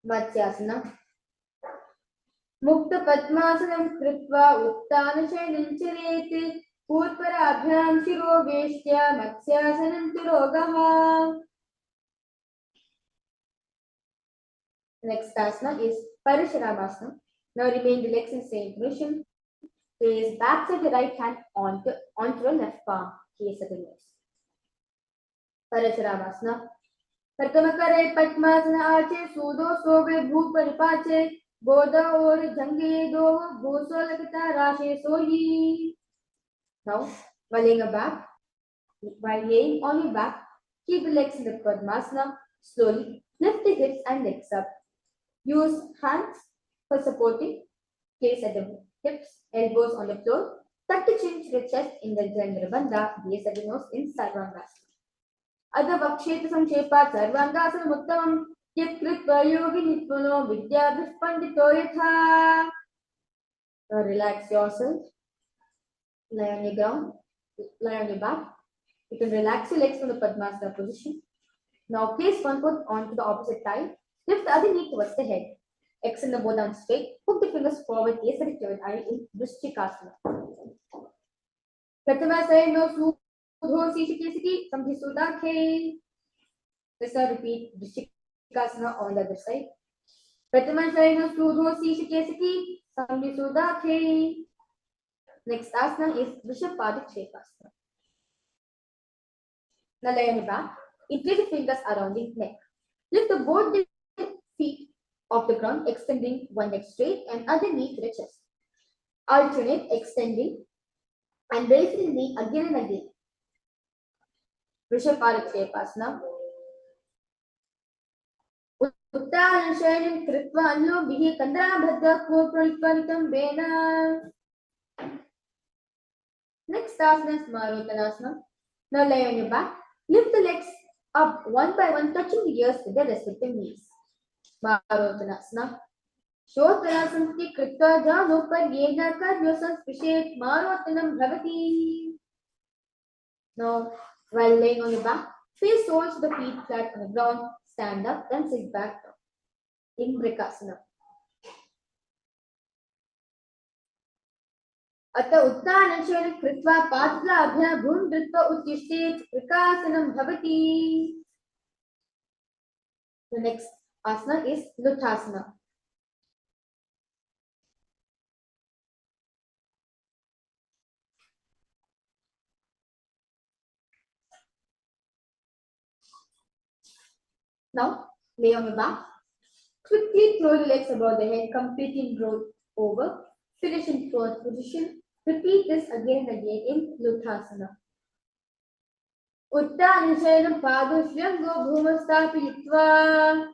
Matsyasana. Mukta Padmasanam Kritva Uttana Shayanam Charete Purparabhyam Shiro Veshtya Matsyasanam Tirogaha. Next asana is Parasharamasana. Now remain the legs in same position. Place back side the right hand onto the left palm. Gaze at the nose. Parasharamasana. Prathamakare Padmasana Ache Sudo Sobe Bhu Paripache Boda or Jange Do Bhuso Lakita Rashe Soyi. Now, while laying on your back, keep the legs in the Padmasana. Slowly lift the hips and legs up. Use hands for supporting. Gaze at the hips, elbows on the floor. Tuck the chin to the chest in the Jandra Bandha. Gaze at the nose in Sarvangasana. Adha Vakshetra Sankshepa Sarvangasana Muttamam. Yat Kritva Yogi Nitpuno Vidya Vispandito Yatha. Now relax yourself. Lie on your ground. Lie on your back. You can relax your legs from the Padmasana position. Now place one foot onto the opposite thigh. Lift the other knee towards the head. Extend the both arms straight. Hook the fingers forward. Gaze at the third eye in Vrishchikasana. Prathama Sudho Sishikesiki Samdhisudakhe. Let's now repeat Vrishchikasana on the other side. Prathama Sudho Sishikesiki Samdhisudakhe. Next asana is Vrishabhpadikshepasana. Now lay on your back. Interlace the fingers around the neck. Lift the both the feet off the ground, extending one leg straight and other knee to the chest. Alternate extending and raising the knee again and again. Vrishabhpadikshepasana. Uttan Shayan Kritva Anlo Bihi Kandra Bhadra Kopralparitam Bena. Next asana is Marottanasana. Now lay on your back. Lift the legs up one by one, touching the ears with the respective knees. Marottanasana. Shotanasanti Kritva Jano Par Yena Karyosan Spishet Marottanam Bhavati. Now, while laying on your back, face towards the feet flat on the ground, stand up, then sit back down. In Vrikasana. अतः उत्तानशयन कृत्वा पादलाभ्यां भूमि दृष्ट्वा उत्तिष्ठेत् विकासनं भवति. The next asana is Luthasana. Now lay on your back. Quickly throw the legs above the head, completing roll over. Finish in first position. Repeat this again and again in Luthasana. Uttanashayanam padushyamgo bhumastapiyitva.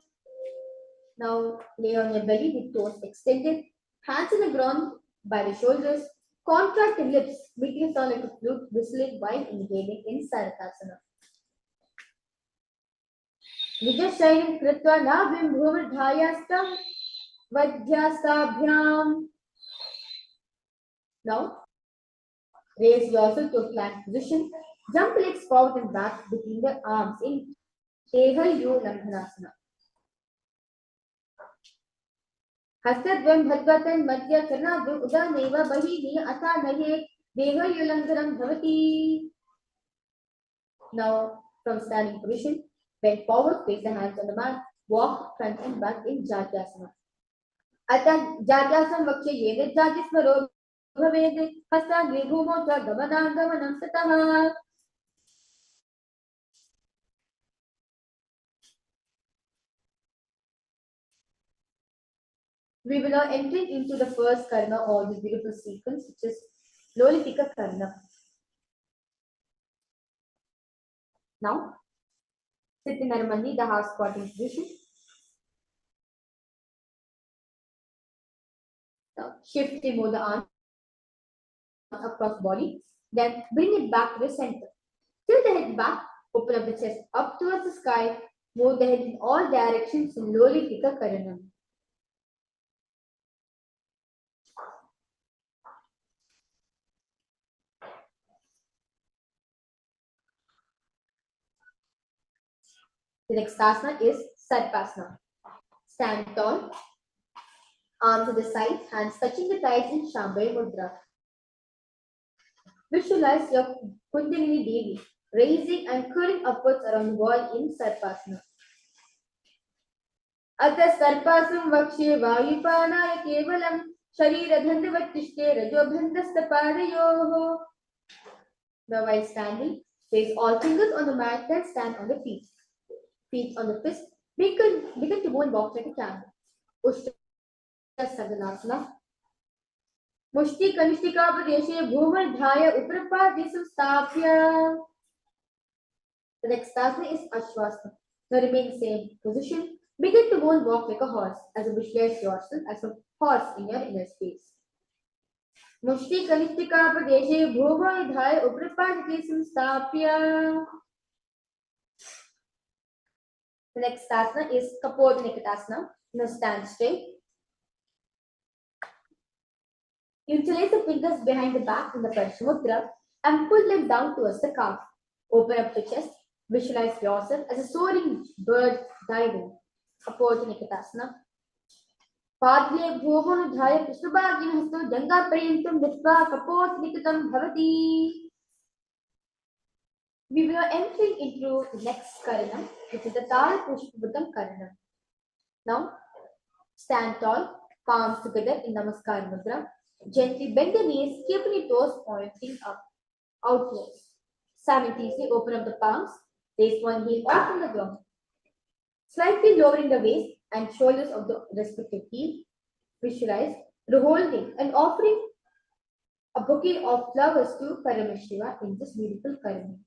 Now lay on your belly with toes extended, hands on the ground by the shoulders. Contract the lips, making a sound like a flute whistling while inhaling in Sarakasana. Vijashayanam kritva nabhim bhumardhayastam vadhyastabhyam. Now, raise yourself to a plank position. Jump legs forward and back between the arms in Ehal Lambhanasana. Hastadvam Bhadvatan Madhya Karnadvam Udaneva Bahini Atanahe Dehal Yulangharam Bhavati. Now, from standing position, bend forward, place the hands on the mat, walk front and back in Jatyasana. Atan Jatyasana Vaksha Yene Jatismaro. Hastagre bhumo cha gamanam sataha. We will now enter into the first karna or the beautiful sequence, which is Lolitika Karna. Now, sit in Narmandi, the half squatting position. Now, shift the move the arm across body, then bring it back to the center. Tilt the head back, open up the chest up towards the sky, move the head in all directions, slowly pick a karanam. The next asana is Sarpasana. Stand tall, arms to the side, hands touching the thighs in Shambhaya Mudra. Visualize your Kundalini Devi raising and curling upwards around the wall in Sarpasana. Atha Sarpasam Vakshe Vayupanaya Kevalam Sharira Dhandavattishte Rajobhandastapadayoho. Now while standing, place all fingers on the mat, then stand on the feet. Feet on the fist, begin to move and walk like a camel. Ushta Sadanasana. Mushti Kanishtika Pradeshe Bhumardhaya Uprapadesam Stapya. The next asana is Ashwasana. Now remain in the same position. Begin to go and walk like a horse, as you visualize yourself as a horse in your inner space. Mushti Kalistika Padeshe Bhova Idhaya Uprapajati Samstapya. The next asana is Kapod Nikatasana. Now stand straight. Interlace the fingers behind the back in the Parshamudra and pull them down towards the calf. Open up the chest. Visualize yourself as a soaring bird diving. Kapod Nikatasana. पाद्ये भुवनुधाय कृष्णभाग्यहस्तो जङ्गापर्यन्तं दत्वा कपोतनिकटं भवति. We were entering into the next karanam, which is the Tala Pushpabhutam karanam. Now, stand tall, palms together in Namaskar Mudra. Gently bend the knees, keeping your toes pointing up, outwards. Simultaneously open up the palms, place one heel off from the ground. Slightly lowering the waist and shoulders of the respective heel. Visualize holding and offering a bouquet of flowers to Paramashiva in this beautiful karanam.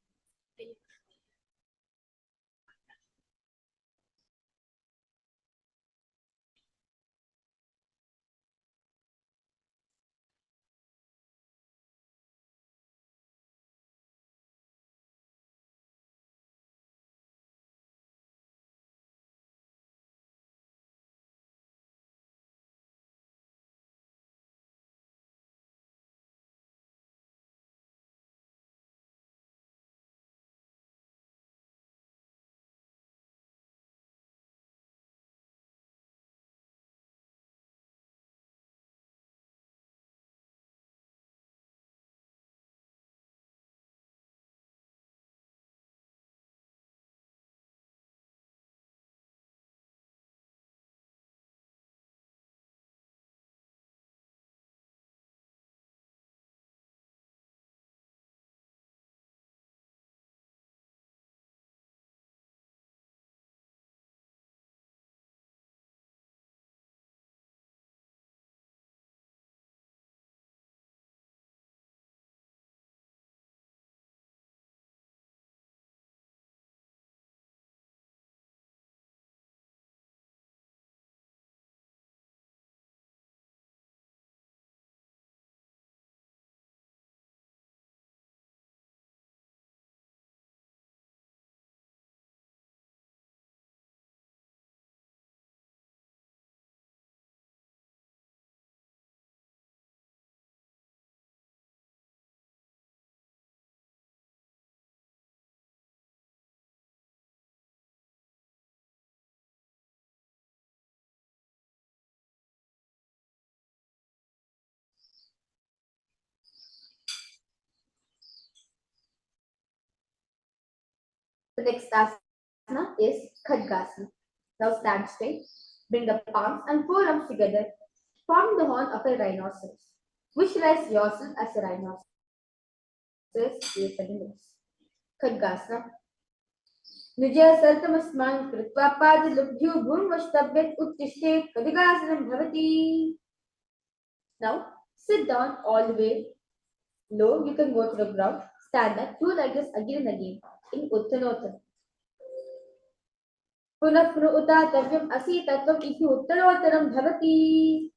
The next asana is Khadgasana. Now stand straight, bring the palms and forearms together, forming the horn of a rhinoceros. Visualize yourself as a rhinoceros with the nose. Khadgasana. Nujya sartamasman kritva padilubhyo bhurmashtabhyat uttishtet Khadgasanam bhavati. Now sit down all the way low. You can go to the ground. Stand up. Do like this again and again in Uttanottan. पुनः पुनः उतातव्यम् असि तत्त्वम् इति उत्तरोत्तरं भवति.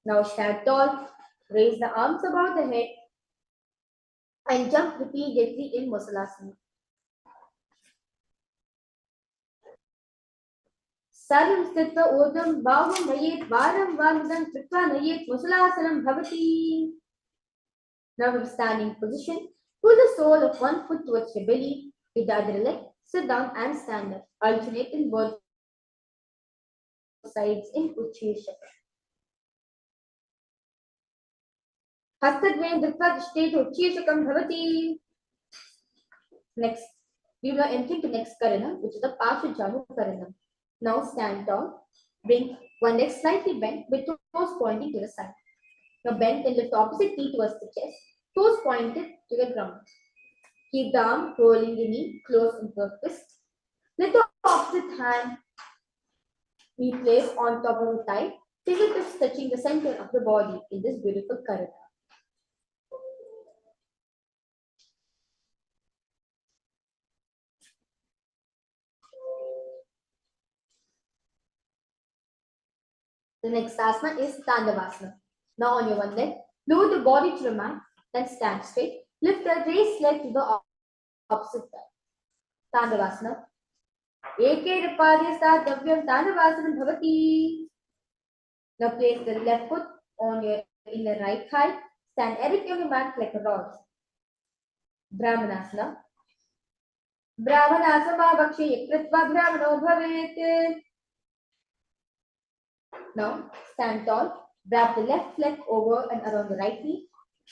Now stand tall, raise the arms above the head and jump repeatedly in Musalasana. सर्वं स्थित्वा ऊर्ध्वं बाहुं नयेत् वारं वामदं कृत्वा नयेत् Musalasanam bhavati. Now in standing position, pull the sole of one foot towards your belly, with the other leg, sit down and stand up. Alternate in both sides in Uchcheshaka. Hastadvayan Dritva Tishthet Uchcheshakam bhavati. Next, we will enter into next karana, which is the Pashajanu karana. Now stand tall, bring one leg slightly bent with toes pointing to the side. Now bend and lift opposite knee towards the chest, toes pointed to the ground. Keep the arm holding the knee close into a fist. Let the opposite hand be placed on top of the thigh, fingertips touching the center of the body in this beautiful karana. The next asana is Tandavasana. Now on your one leg, lower the body to the mat, then stand straight. Lift the raised leg to the opposite side. Tandavasana. Eke pade stadavyam Tandavasana bhavati. Now place the left foot on your inner right thigh. Stand erect on your mat like a rod. Brahmanasana. Brahmanasana bhakshe yakritva brahmano bhavet. Now stand tall. Wrap the left leg over and around the right knee.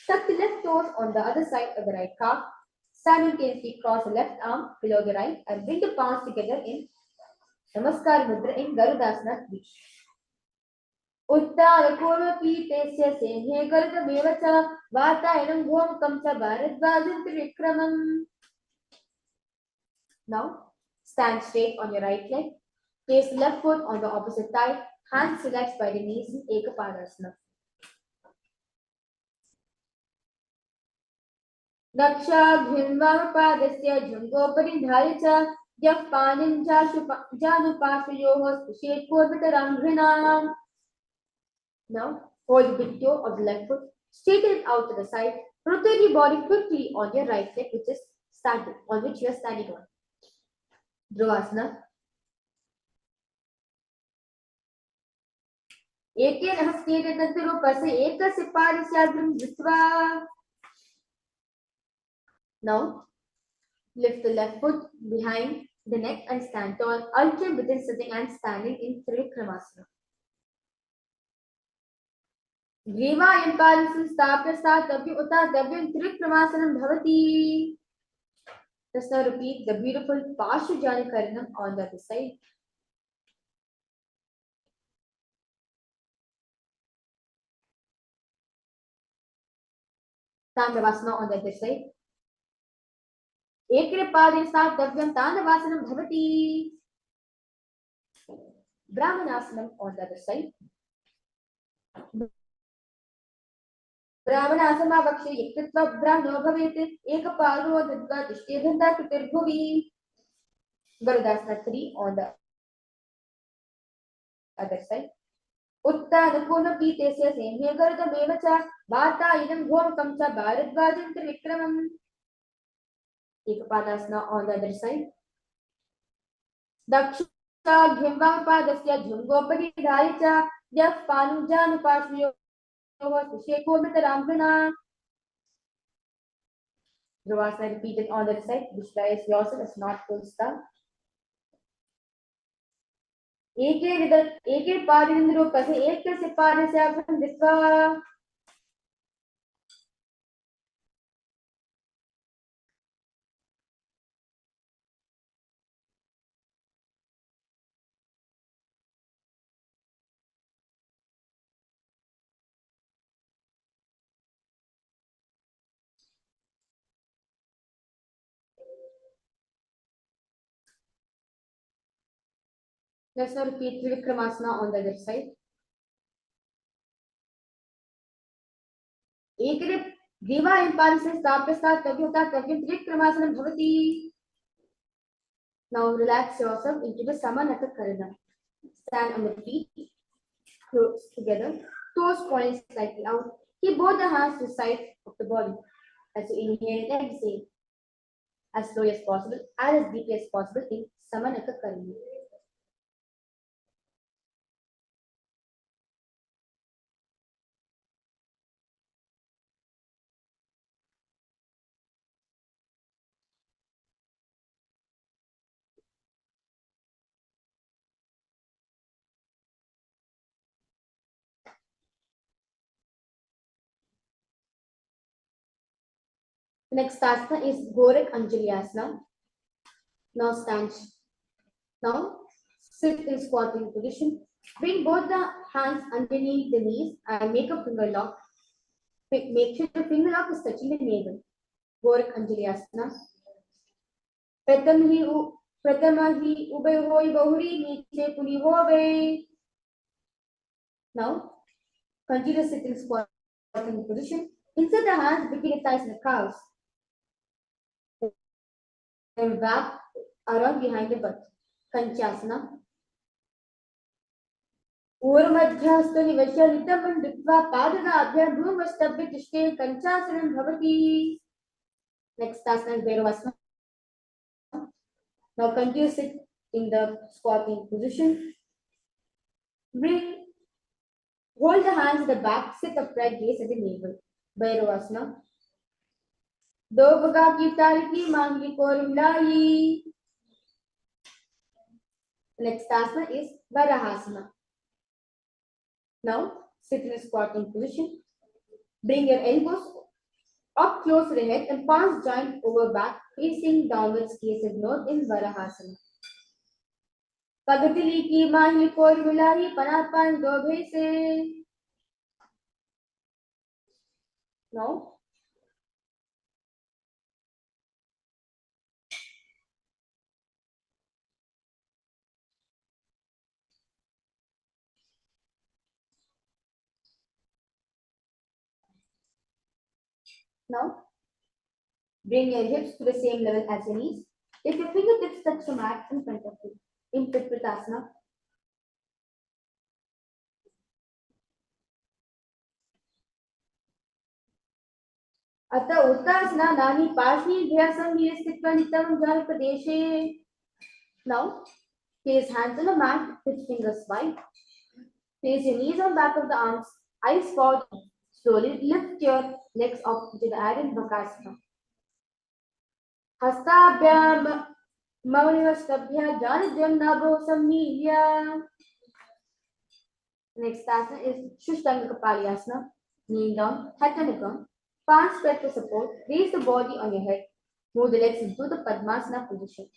Tuck the left toes on the other side of the right calf. Simultaneously cross the left arm below the right and bring the palms together in Namaskar Mudra in Garudasana 3. Uttarapurvapitesya senhe garudameva cha vatayanam bhomukam cha bharadvajam trivikramam. Now stand straight on your right leg. Place the left foot on the opposite thigh. Hands relaxed by the knees in Ekapadasana. Dakshabhimvapadasya jungopari cha yah panim janupasayoho spushet purvataram hrinam. Now hold the big toe of the left foot, straighten it out to the side, rotate your body quickly on your right leg, which is standing, on which you are standing on. Dhruvasana. Eken hastete tanturupase ekasya parisyadram dhritva. Now lift the left foot behind the neck and stand tall, alternate between sitting and standing in Trivikramasana. Griva impulses stapya tabhya uta tabhya Trivikramasanam bhavati. Let's now repeat the beautiful Pashujani Karanam on the other side. Tandavasana on the other side. Ekripadin Davyam Tandavasanam bhavati. Brahmanasanam on the other side. Brahmanasana bhakshe yakritva brahmano bhavet ekapado dadva tishtedhanta kutirbhuvi. Garudasana 3 on the other side. Uttanapurna pitesya senhe garudameva cha vatayanam bhomukam cha bharadvajam trivikramam. Ekapadasana on the other side. Dakshabhimvapadasya jungopari cha yah panim janupasayoho spushet purvataram hrinam. Dhruvasana repeated on the other side. Visualize yourself as not full stop. Eke padinindrupase ekasya parisyadram dhritva. Let's now repeat Trivikramasana on the other side. Ekare Diva impulses stapya tabhya tabhya Trivikramasanam bhavati. Now relax yourself into the Samanaka Karana. Stand on the feet, close together, toes pointing slightly out. Keep both the hands to the side of the body. As you inhale and exhale, as slow as possible and as deeply as possible in Samanaka Karana. The next asana is Gorak Anjali Asana. Now stand. Now sit in squatting position. Bring both the hands underneath the knees and make a finger lock. Make sure the finger lock is touching the navel. Gorak Anjali Asana. Pratamahi ubhayoi bahuri niche puli hove. Now continue sitting squatting position. Insert the hands between the thighs and the calves. Then wrap around behind the butt. Kanchasana. ऊर्ध्वमध्यस्थो निवेश्य नितंबं दृष्ट्वा पादनाभ्यां भूमस्तभ्य तिष्ठे कंचासनं भवति. Next asana is Bhairavasana. Now continue sit in the squatting position. Hold the hands at the back, sit upright, gaze at the navel. Bhairavasana. दो भगा की तारी की मांगली को रुलाई. Next asana is Varahasana. Now sit in a squatting position. Bring your elbows up close to the head and palms joint over back, facing downwards, gaze ignored in Varahasana. पगतिली की मांगली को रुलाई पनापान दो भेसे. Now bring your hips to the same level as your knees. Let your fingertips touch the mat in front of you. In Tripratasana. अतः उत्तासना नानी पार्श्वी ध्यासं स्थित्वा नित्यं जल प्रदेशे. Now place hands on the mat with fingers wide. Place your knees on back of the arms, eyes forward. Slowly lift your legs up to the iron Bakasana. Hastabhyam Maunivastabhya Janajam Nabho Samnilya. Next asana is Shushtanga Kapalyasana. Kneel down, head on the ground. Palms spread for support. Raise the body on your head. Move the legs into the Padmasana position.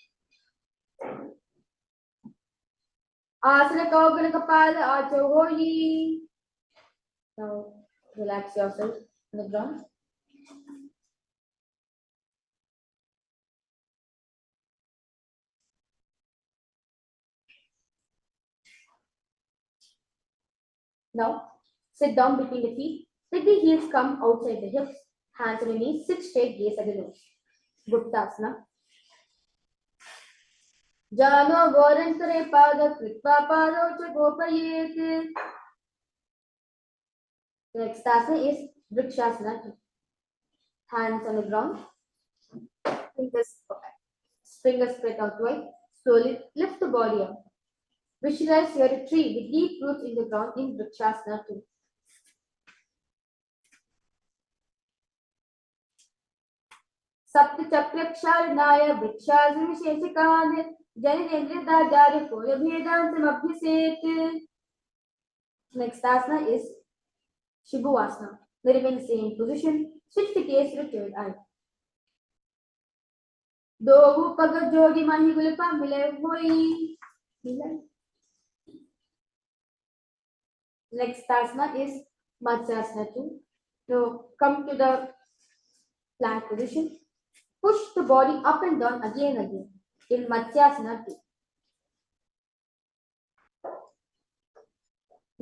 Asana Kaugana Kapala Acho Hoyi. Now relax yourself on the ground. Now sit down between the feet. Let the heels come outside the hips. Hands on the knees. Sit straight, gaze at the nose. Guptasana. Jano Gorantare Pada Kritva Pado Chagopayet. The next asana is Vrikshasana. Hands on the ground. Fingers spread out wide. Slowly lift the body up. Visualize you're a tree with deep roots in the ground in Vrikshasana 2. Saptachakraksharnaya Vrikshasana Janendridajarya Koyabhedantamabhiset. Next asana is Shibhuasana. Remain in the same position. Switch the gaze to the third eye. Do Paga Jogi Mahigulpa Mile Hoi. Next asana is Matsyasana 2. Now come to the plank position. Push the body up and down again and again in Matsyasana 2.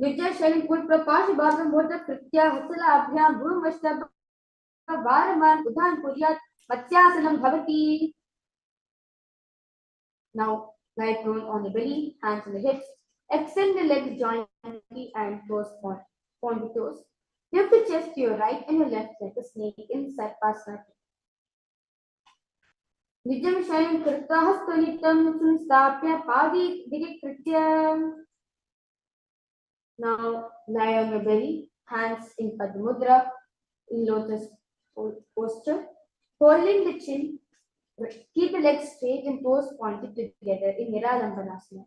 Nitya Sharin Put Prakash Bhagam Bodha Kritya Hasala Abhyam Bhumashtabha Varaman Udhan Puryat Matsyasanam Bhavati. Now lie prone on the belly, hands on the hips. Extend the legs jointly and toes point the toes. Lift the chest to your right and your left like a snake in Sarpasana. Nijam Shayin Kirtahas Tonitam Sunstapya Padi Dirikritya. Now lie on your belly, hands in Padmudra, in lotus posture, holding the chin. Keep the legs straight and toes pointed together in Niralambanasana.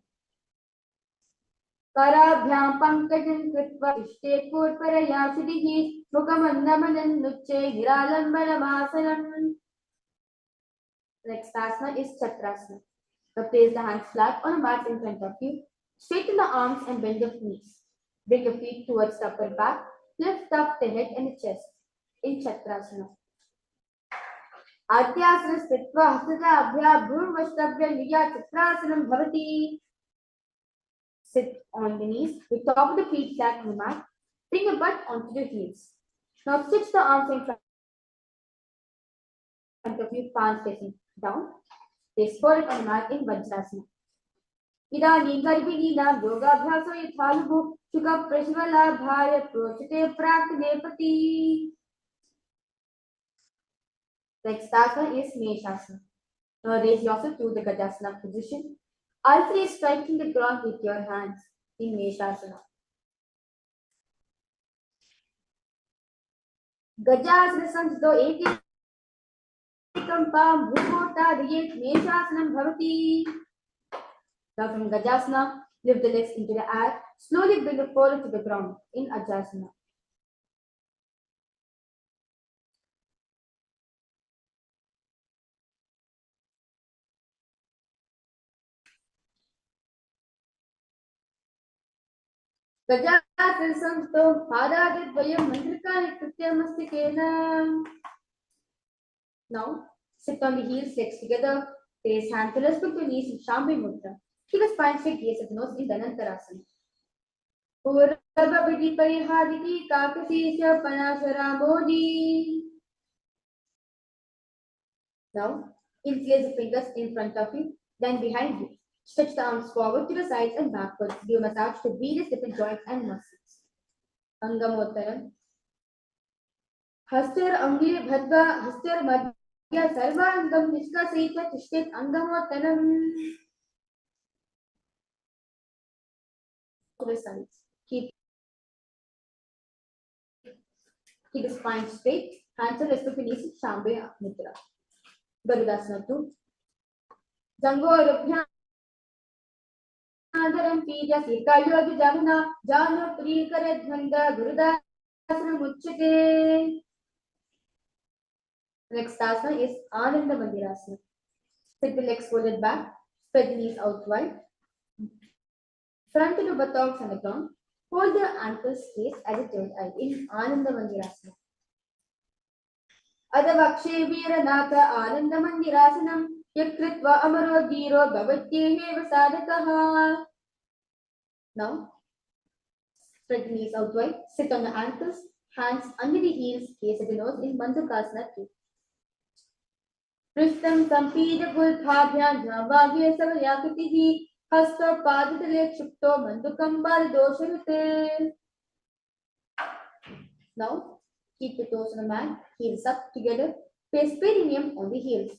Karabhyam pankajam kritva ishte purparaya siddhi mukhamannamanan nucche Niralambanamasanam. Next asana is Chakrasana. Now place the hands flat on a mat in front of you. Straighten the arms and bend the knees. Bring the feet towards the upper back. Lift up the head and the chest in Chakrasana. Atyasana Stitva Hasata Abhya Bhurvashtabhya Liya Chakrasanam Bhavati. Sit on the knees with top of the feet flat on the mat. Bring your butt onto the heels. Now stitch the arms in front of you, palms facing down. Place forward on the mat in Vajrasana. Idani Garbhini Nam Yoga Bhyaso Yathalubu Shuka Prashvala Bhaya Prochite Praknepati. Next asana is Meshasana. Now raise yourself to the Gajasana position. Alternate striking the ground with your hands in Meshasana. Gajasana Sanjito Ekam Pam Bhupota Diyet Meshasanam Bhavati. Now from Gajasana, lift the legs into the air. Slowly bring the forehead to the ground in Ajasana. Gajasana Sanjito Padadidvayam Mantrikani Krityamasti. Now, sit on the heels, legs together, face hands to respect your knees in Shambhi Mudra. Keep the spine straight, gaze at the nose in Dhanantarasana. Urabhaviti Parihaditi Kakasisya Panasharamodi. Now, interlace the fingers in front of you, then behind you. Stretch the arms forward to the sides and backwards. Give massage to various different joints and muscles. Angamottaram. Hastar Angli Bhadva Hastar Madhya Sarvangam Nishkasita Tishket Angamottaram. To the sides. Keep the spine straight. Hands on respect to knees. Shambhi Mudra. Garudasana 2. Jangorabhyam Adharam Pija Sikayod Jamuna Janu Prikaradhanda Gurudasana Muchate. Next asana is Ananda Mandirasana. Sit the legs folded back, spread the knees out wide. Front to the buttocks on the ground. Hold the ankles straight as a third eye in Ananda Mandirasana. Adavakshe Veeranatha Ananda Mandirasanam Yakritva Amaro Dhiro Bhavatyehe Vasadakaha. Now, spread the knees out wide, sit on the ankles, hands under the heels, gaze at the nose in Bandhukasana 2. Prishtam Sampida Gulbhabhyam Jambagya Savayakritihi Hasta Paditale Chupto Mandukambal Dosharite. Now, keep the toes on the mat, heels up together, face perineum on the heels.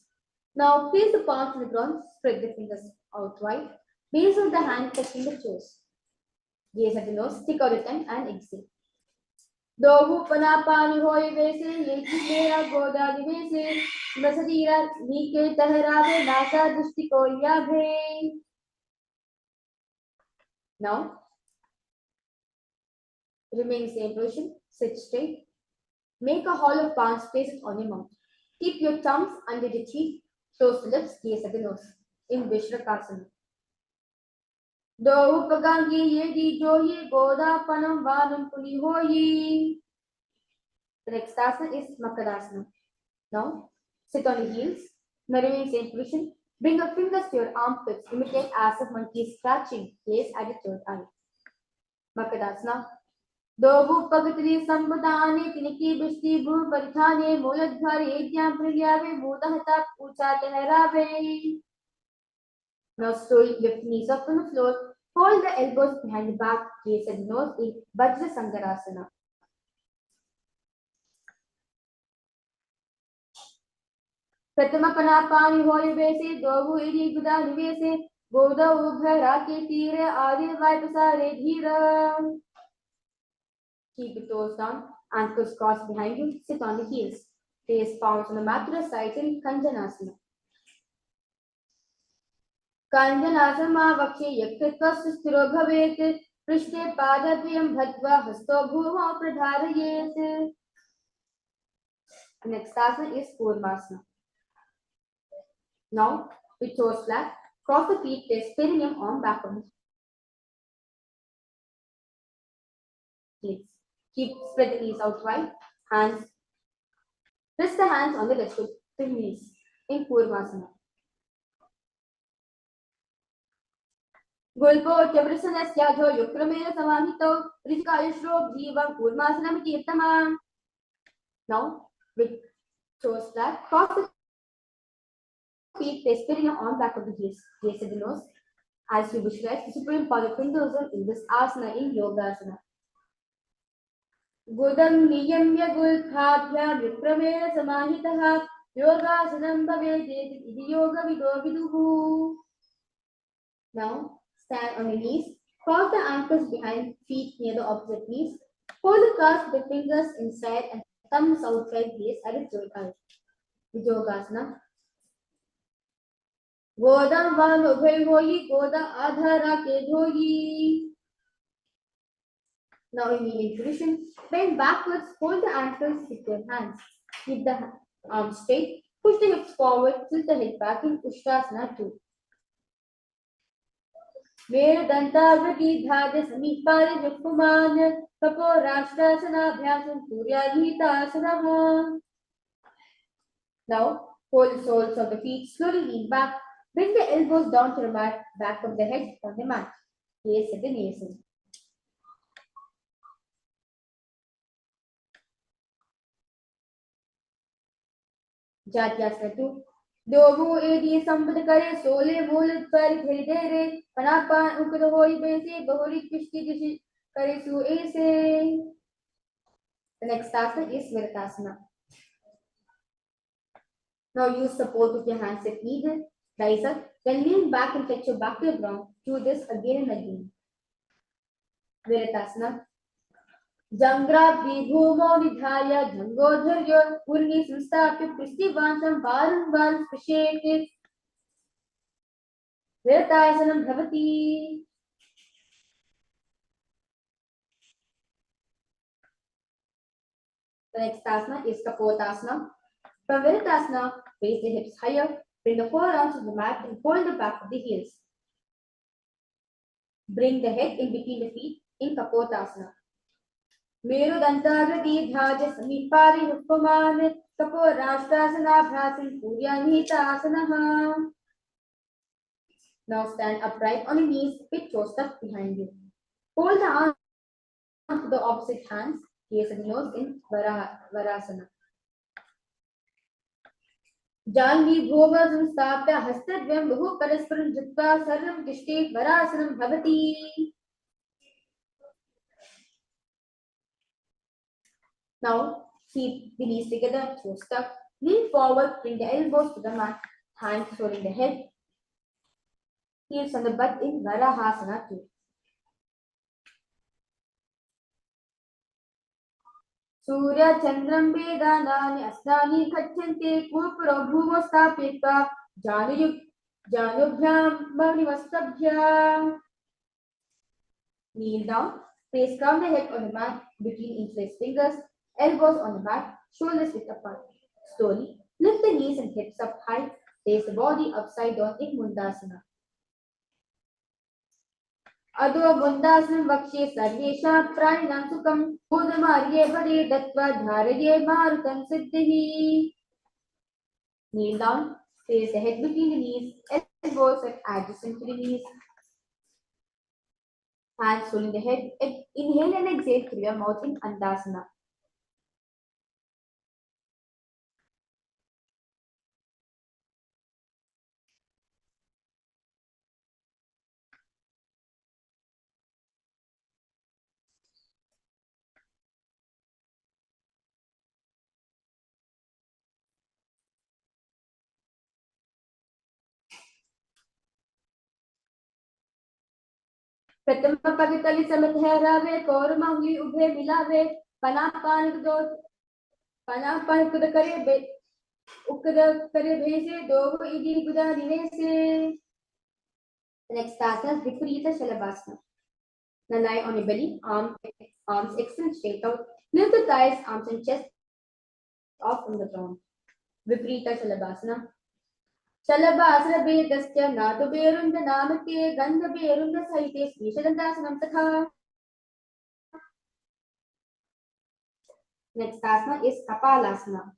Now, place the palms on the ground, spread the fingers out wide, base of the hand touching the toes. Gaze at the nose, stick out the tongue and exhale. Dohu Panapani Hoy Vese, Yeki Mera Goda Vese, Masadira Nike Taharave Nasa Dustikoya Bhe. Now, remain same position, sit straight. Make a hollow palm space on your mouth. Keep your thumbs under the cheek, close the lips, gaze at the nose in Vishrakasana. Dohu Pagangi Yedi Joyi Goda Panam Vanam Puni Hoyi. The next asana is Makarasana. Now, sit on the heels. Now remain same position. Bring your fingers to your armpits. Imitate as if monkey scratching. Gaze at the third eye. Makarasana. Dohu Pagatri Sambudani Tiniki Bishti Bhu Parithane Moladhari Edyam Prilyave Mudahata Ucha Teherave. Now slowly lift knees up on the floor. Hold the elbows behind the back. Gaze at the nose in Vajra Sangarasana. Pratama Panapani Hoy Vese, Dohu Iri Guda Nivese, Goda Ubha Rake Tire Adi Vaipasare Dhira. Keep the toes down, ankles crossed behind you, sit on the heels. Place palms on the mat to the sides in Kanjanasana. Kanjanasana Vakshe Yakritva Sustiro Bhavet, Prishte Padadvyam Bhatva Hasto Bhuma Pradharayet. Next asana is Purmasana. Now, with toes flat, cross the feet, place perineum on back of the heels. Keep spread the knees out wide, hands. Rest the hands on the respective knees in Purmasana. Gulpo Chavrasana Syadho Yukramena Samahito Rijikayashro Jiva Purmasana Kirtama. Now, with toes flat, cross the feet, place perineum on back of the heels. Gaze at the nose. as we visualize the supreme power of Hinduism in this asana in Yogasana. Gudam niyamya gulbhabhya viprameya samahitaha yogasanam bhavedeti iti yoga vido viduhu. Now stand on your knees, cross the ankles behind feet near the opposite knees, hold the clasp with the fingers inside and thumbs outside, gaze at its Yogasana. Godam vano bhai goda adhara ke dhoyi. Now in kneeling position, bend backwards, hold the ankles with your hands. Keep the arms straight, push the hips forward, tilt the head back in Ushtrasana 2. Vedantavrati dhadya samipari jupumanya kapo rashtrasana suryadhitasana. Now hold the soles of the feet, slowly lean back, bring the elbows down to the mat, back of the head on the mat. Gaze at the knees. Jatyasana 2. Dovu edi sambad kare sole mool par dhire panapan ukd hoi bese bahuri kishti jishi kare su ese. The next asana is Viratasana. Now use support with your hands if needed. Rise up, then lean back and fetch your back to the ground. Do this again and again. Viratasana. Jangra Bhumo Nidhaya Jangodharya Urni Samstapya Prishtivansam Varan Spashete Viratasanam Bhavati. The next asana is Kapotasana. From Viratasana, raise the hips higher, bring the forearms to the mat and hold the back of the heels. Bring the head in between the feet in Kapotasana. Meru Dantagrati Dhaja Samipari Huppaman Kapo Rashtrasana Bhasin Puryanita Asana. Now stand upright on your knees with toes tucked behind you. Hold the arms to the opposite hands, gaze and nose in Varasana. Janvi Bhova Samstapya Hastadvyam Bahu Parasparam Jitva Sarvam Kishti Varasanam Bhavati. Now keep the knees together, toes tucked. Lean forward, bring the elbows to the mat, hands holding the head. Heels on the butt in Varahasana 2. Surya Chandram Vedanani Asnani Kachante Kurpuro Bhumo Stapitva Janubhyam Bhavnivastabhya. Kneel down, place crown the head on the mat between interlaced fingers, elbows on the mat, shoulders width apart. Slowly lift the knees and hips up high, place the body upside down in Mundasana. Adho Mundasana Vakshe Sarvesha Praninam Sukam Udamarye Bade Dattva Dharaye Marutam Siddhihi. Kneel down, place the head between the knees, elbows are adjacent to the knees. Hands holding the head. Inhale and exhale through your mouth in Andasana. प्रथम पगतली समेत ठहरावे कौर मांगली उभे मिलावे पना पान कुद करे उकद करे भेसे दो इदी गुदा निवेसे. The next asana is Viparita Shalabhasana. Now lie on your belly, arms extend straight out. Lift the thighs, arms and chest off from the ground. Viparita Shalabhasana. Shalabhasana Vedasya Natu Berunda Namate Gandha Berunda Saite Srishadandasanam Tatha. Next asana is Kapalasana.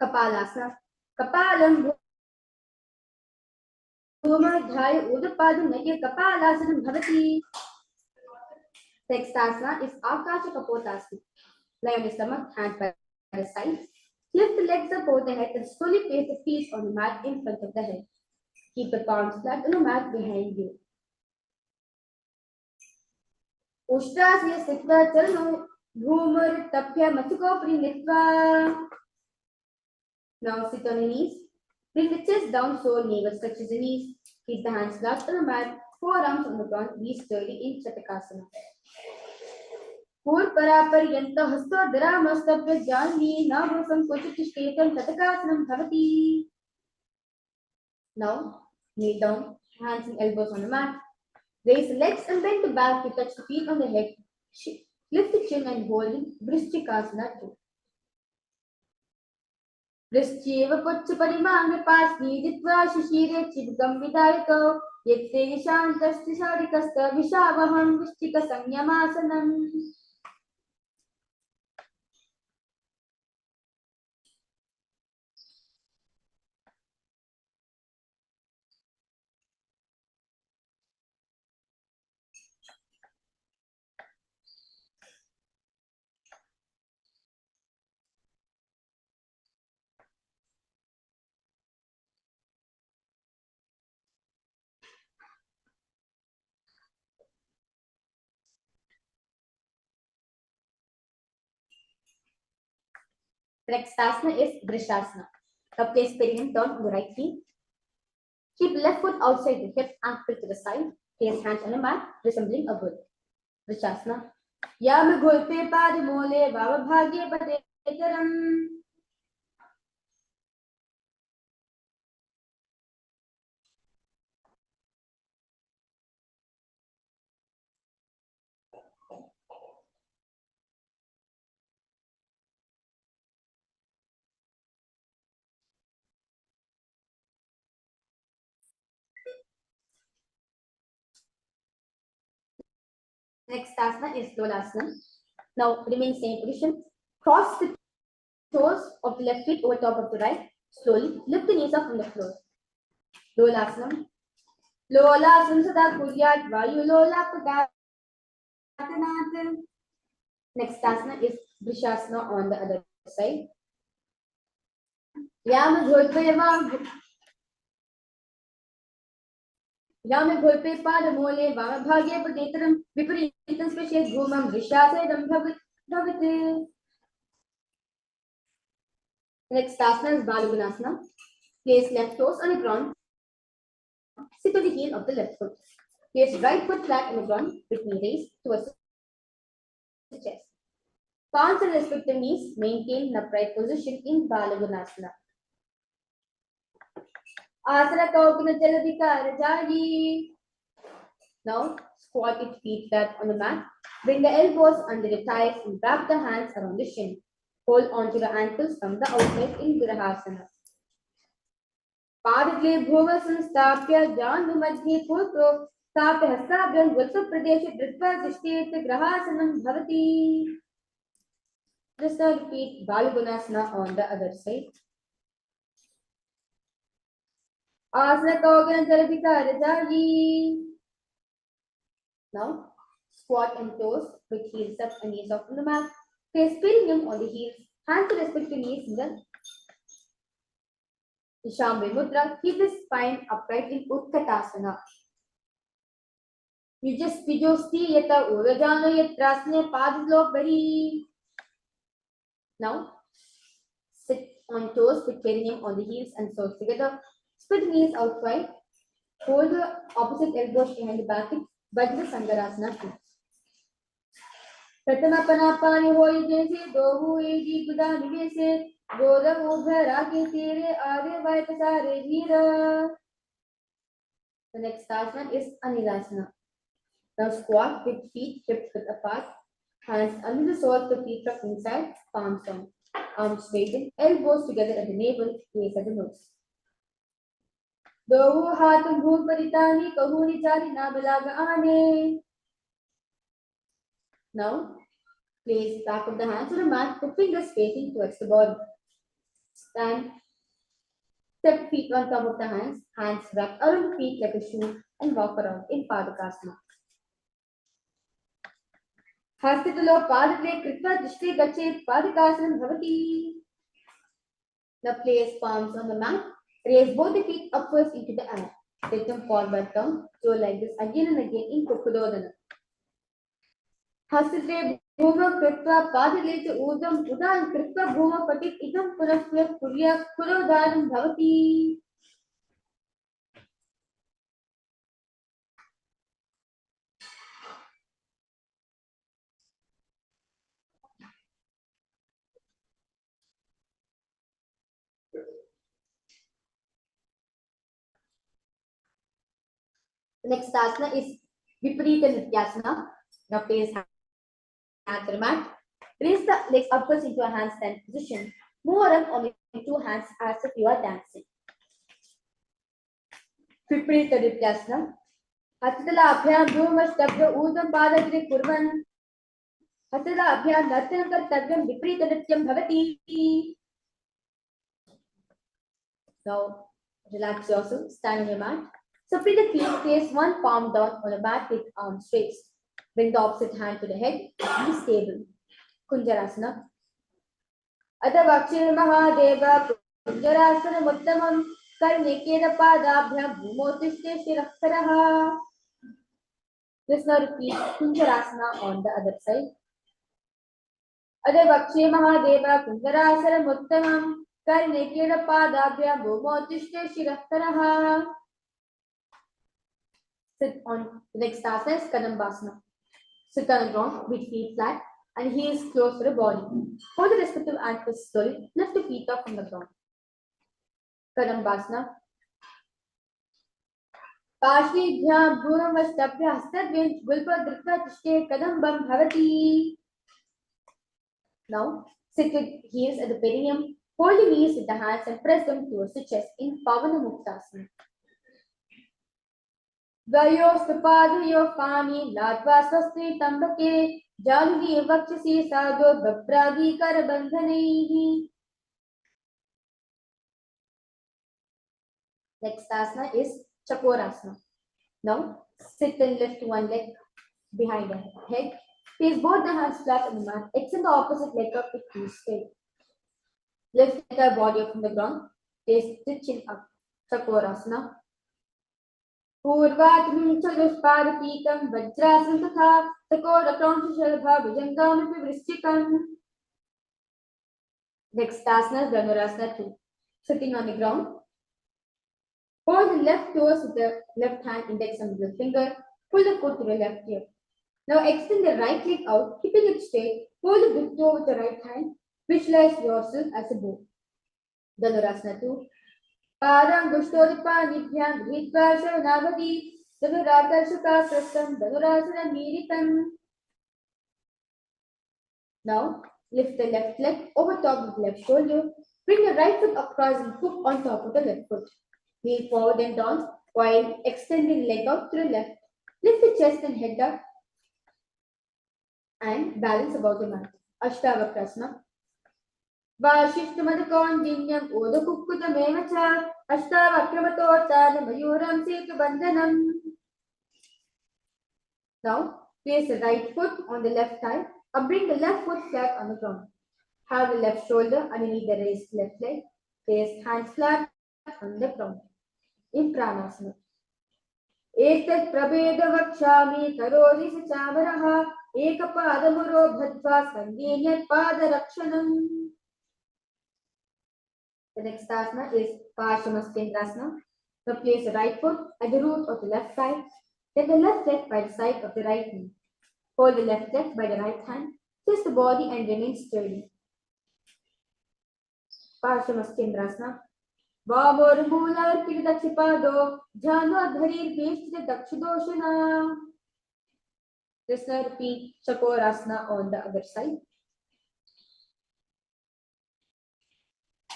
Kapalasana. Kapalam Bhumadhyaya Udapadam Nagya Kapalasanam Bhavati. Next asana is Akasha Kapotasana. Lie on the stomach, hands by the side. Lift the legs above the head and slowly place the feet on the mat in front of the head. Keep the palms flat on the mat behind you. Ushtrasya Siddha Charano Bhumar Tapya Matsukopri Nitva. Now sit on your knees. Bring the chest down so navel touches the knees. Keep the hands flat on the mat, forearms on the ground. Be sturdy in Chatakasana. Purparaparyanta hasto dharamastapya jnani navasam kuchitishketam Chatakasanam bhavati. Now kneel down, hands and elbows on the mat. Raise the legs and bend the back to touch the feet on the head. Lift the chin and hold in Vrishchikasana too. Vrishchiva pucha parimanga pasni jitva shishire chidgam vidayako yette vishantasthi sarikasta vishavaham Vrishchika samyamasanam. The next asana is Vrishasana. Now place perineum down on the right knee. Keep left foot outside the hip, ankle to the side. Place hands on the mat, resembling a bull. Vrishasana. Yam gulpe pad mole bhava bhagye padetaram. Next asana is Lolasana. Now remain same position. Cross the toes of the left feet over top of the right. Slowly lift the knees up from the floor. Lolasana. Lolasana sada kuryat vayu lola padatanath. Next asana is Vrishasana on the other side. Yam Gulpe Pada Mole Vama Bhagya Padetaram Viparitam Speshe Gumam Vishasedam Bhavati. Next asana is Baluganasana. Place left toes on the ground. Sit on the heel of the left foot. Place right foot flat on the ground with knee raised towards the chest. Palms and respective knees maintain an upright position in Baluganasana. Asana Kaukana Jaladika Rajaji. Now squat your feet flat on the mat. Bring the elbows under the thighs and wrap the hands around the shin. Hold onto the ankles from the outside in Grahasana. Padadle Bhova Sanstapya Jandu Madhye Putro Stapya Hastabhyam Vatsa Pradesha Dritva Tishtete Grahasanam Bhavati. Just now repeat Balugunasana on the other side. Asana Kaugana Jaladika Rajaji. Now, squat and toes with heels up and knees off on the mat. Place perineum on the heels. Hands to respect the knees in the Ishambe Mudra. Keep the spine upright in Utkatasana. Yujastijosti yata urajana yatrasne padlopari. Now, sit on toes with perineum on the heels and soles together. Spread the knees out wide. Hold the opposite elbows behind the back. Vajra Sangarasana too. Pratama Panapani Hoy Jese, Dohu Eji Kuda Nivese, Goda Mudha Raki Tere, Ade Vaipasare Hira. The next asana is Anirasana. Now squat with feet hips width apart, hands under the soles of feet tucked inside, palms down, arms straightened, elbows together at the navel, gaze at the nose. Dohu Hatum Bhut Paritani, Kahuni Chari Nabalaga Ane. Now, place back of the hands on the mat, with fingers facing towards the body. Stand, step feet on top of the hands wrapped around feet like a shoe, and walk around in Padakasana. Hastitalo Padale Kripa Dishti Gache Padakasanam Bhavati. Now place palms on the mat. Raise both the feet upwards into the air. Take them forward down. So like this again and again in Kukudodana. Hastite Bhuma Kripa Padale Udam Udan Kripa Bhuma Patit Idam Purasya Kurya Kurodaram Bhavati. The next asana is Viparita Nityasana. Now place hands on the mat. Raise the legs upwards into a handstand position. Move around on the two hands as if you are dancing. Viparita Nityasana. Hatitala Abhyam Bhumash Tabya Udam Padagri Kurvan. Hatitala Abhyam Natyanam Kartavyam Viparita Nityam Bhavati. Now relax yourself. Stand on your mat. Separate the feet, place one palm down on the mat with arms raised. Bring the opposite hand to the head. Be stable. Kunjarasana. Adavakshir Mahadeva Kunjarasana Muttamam Karnekeda Padabhyam Bhumotishte Shiraktaraha. Let's now repeat Kunjarasana on the other side. Adavakshir Mahadeva Kunjarasana Muttamam Karnekeda Padabhyam Bhumotishte Shiraktaraha. Sit on the next asana is Kadambasana. Sit on the ground with feet flat and heels close to the body. Hold the respective ankles slowly. Lift the feet up from the ground. Kadambasana. Pashvidhyam Bhuram Vastabhya Hastadvyam Gulpa Drikta Tishte Kadambam Bhavati. Now sit with heels at the perineum. Hold the knees with the hands and press them towards the chest in Pavana Muktasana. Vayostapadyo Pani Ladva Swasti Tambake Jalvi Vakshasi Sadho Babradi Karabandhanehi. Next asana is Chakorasana. Now sit and lift one leg behind the head. Place both the hands flat on the mat. Extend the opposite leg up with two straight. Lift the entire body up from the ground. Place the chin up. Chakorasana. Purvatmim Chadushpadapitam Vajrasan Tatha Takodakram Shalbha Bhujangam Vrishchikam. Next asana is Dhanurasana 2. Sitting on the ground. Hold the left toes with the left hand, index and middle finger. Pull the foot to the left ear. Now extend the right leg out, keeping it straight. Hold the big toe with the right hand. Visualize yourself as a bow. Dhanurasana 2. Padam Gushtoripa Nithyan Dhritva Shavnavati Dhanurakarshaka Prastam Dhanurasana Miritam. Now lift the left leg over top of the left shoulder. Bring the right foot across and hook on top of the left foot. Kneel forward and down while extending the leg out to the left. Lift the chest and head up and balance above the mat. Ashtavakrasana. Vashishtamadakondhinyam Odakukkutameva Ashtavakramatortana Mayuram Setu Bandhanam. Now place the right foot on the left thigh and bring the left foot flat on the ground. Have the left shoulder underneath the raised left leg. Place hands flat on the ground. In Pranasana. Etat prabheda vakshami karori sachavaraha ekapadamuro bhadva sangenyat padarakshanam. The next asana is Paramashivoham. Now place the right foot at the root of the left thigh, then the left leg by the side of the right knee. Hold the left leg by the right hand, twist the body and remain sturdy. Paramashivoham. Vamor Mular Kiridachipado, Jano Dharir Peshti Dakshidoshana. Let's now repeat Chakorasana on the other side.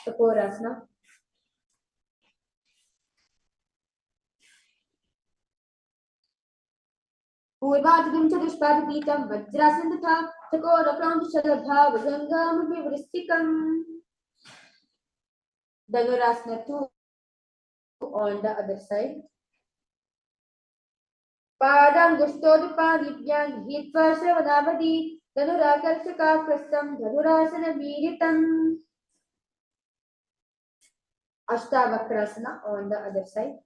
Chakorasana. Purvatim Chadushpadapitam Vajrasan Tatha Chakorakram Shalabha Vajangam Vrishchikam. Dhanurasana 2 on the other side. Padam Gustodipadivyang Hitva Shavanavadi Dhanurakarshaka Kristam Dhanurasana Viritam. Ashtavakrasana on the other side.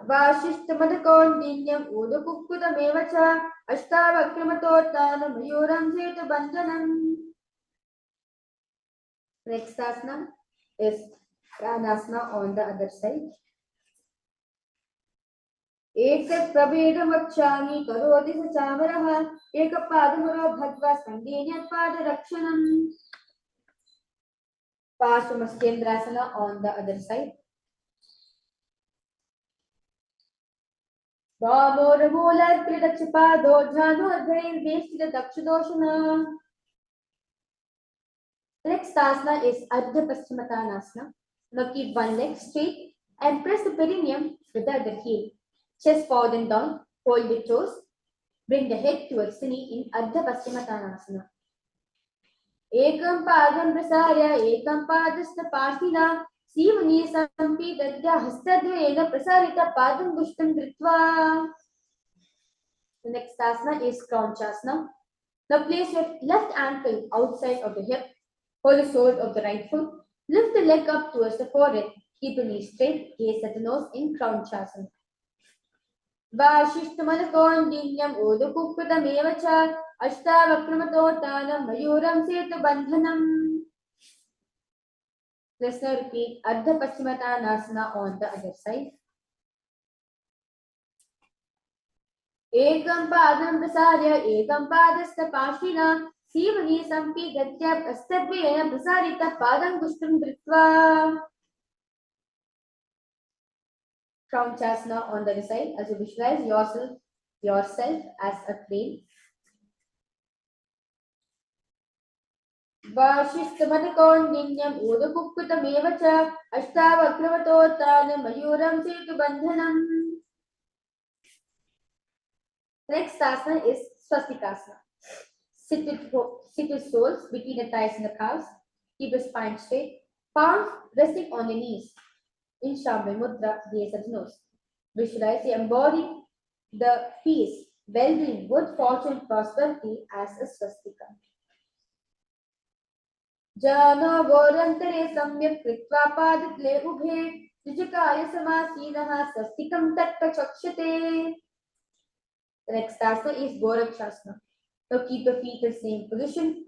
Vashishthamadakondinam Udakukkudamevacha Ashtavakramatortanam Mayuram Setu Bandhanam. Next asana is Pranasana on the other side. Ekat prabedam vachami karoti sachamaraha ekapadamuro bhagva sandhinyat pada rakshanam. Paschimasthendrasana on the other side. Vamora moolar pridakshapado jhano adhair vestida dakshadoshana. Next asana is Ardha Paschimottanasana. Now keep one leg straight and press the perineum with the other heel. Chest forward and down, hold the toes, bring the head towards the knee in Ardha Paschimottanasana. Ekam padam prasarya, ekam padasna pashina, sivani sampi dadya hastadvena prasarita padam gushtam dritva. The next asana is Kronchasana. Now place your left ankle outside of the hip, hold the sole of the right foot, lift the leg up towards the forehead, keep the knee straight, gaze at the nose in Kronchasana. Vashishthamadakondinam Udakukkudamevacha Ashtavakramatortanam Mayuram Setu Bandhanam. Let's now repeat Ardha Paschimottanasana on the other side. Ekam padam prasarya, ekam padasya pashina, sivani sampi datya astadvena prasarita padam gushtam dritva. Kronchasana on the other side as you visualize yourself as a crane. Vashishthamadakondinam Udakukkudamevacha Ashtavakramatortanam Mayuram Setu Bandhanam. Next asana is Swastikasana. Sit with soles between the thighs and the calves. Keep the spine straight. Palms resting on the knees. In Shambhala Mudra, gaze at the nose. Visualize you embody the peace, well-being, good fortune, prosperity as a swastika. Jana vorantare samyak kritva paditle ubhe jujukaya samasinaha swastikam tatta chakshate. The next asana is Gorakshasana. Now keep the feet in the same position.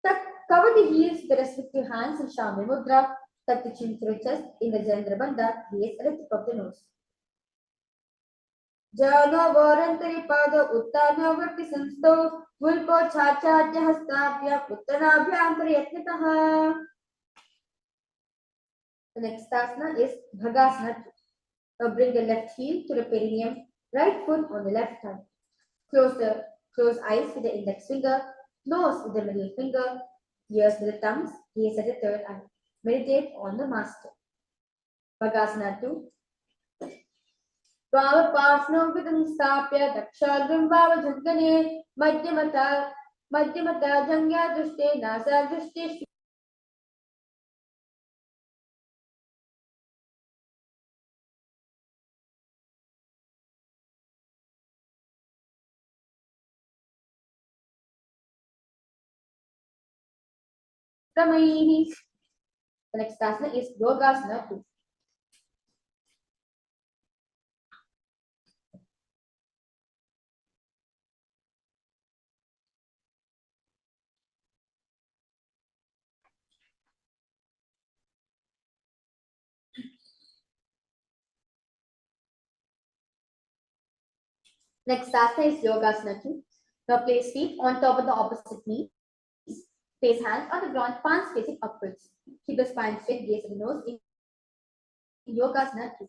Cover the heels with the respective hands in Shambhala Mudra. Tuck the chin through chest in the Jandra Bandha. Gaze at the tip of the nose. Jana varantari pada uttana varti sansto vulpo chachadya hastabhya uttanabhyam prayatnataha. The next asana is Bhagasana. Now bring the left heel to the perineum, right foot on the left hand. Close eyes with the index finger, nose with the middle finger, ears with the thumbs, gaze at the third eye. Meditate on the master. Bhagasana 2. Vavapasno vidam stapya dakshagam vavajhangane madhyamata jangya drushte nasa drushte shramaihi. The next asana is Yogasana 2. Next asana is Yogasana 2. Now place feet on top of the opposite knees. Place hands on the ground, palms facing upwards. Keep the spine straight, gaze at the nose in Yogasana 2.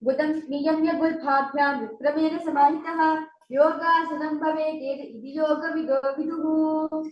Budam niyamya gulbhabhyam vikrmena samahitaha yogasanam bhavet edi yoga vido viduhu.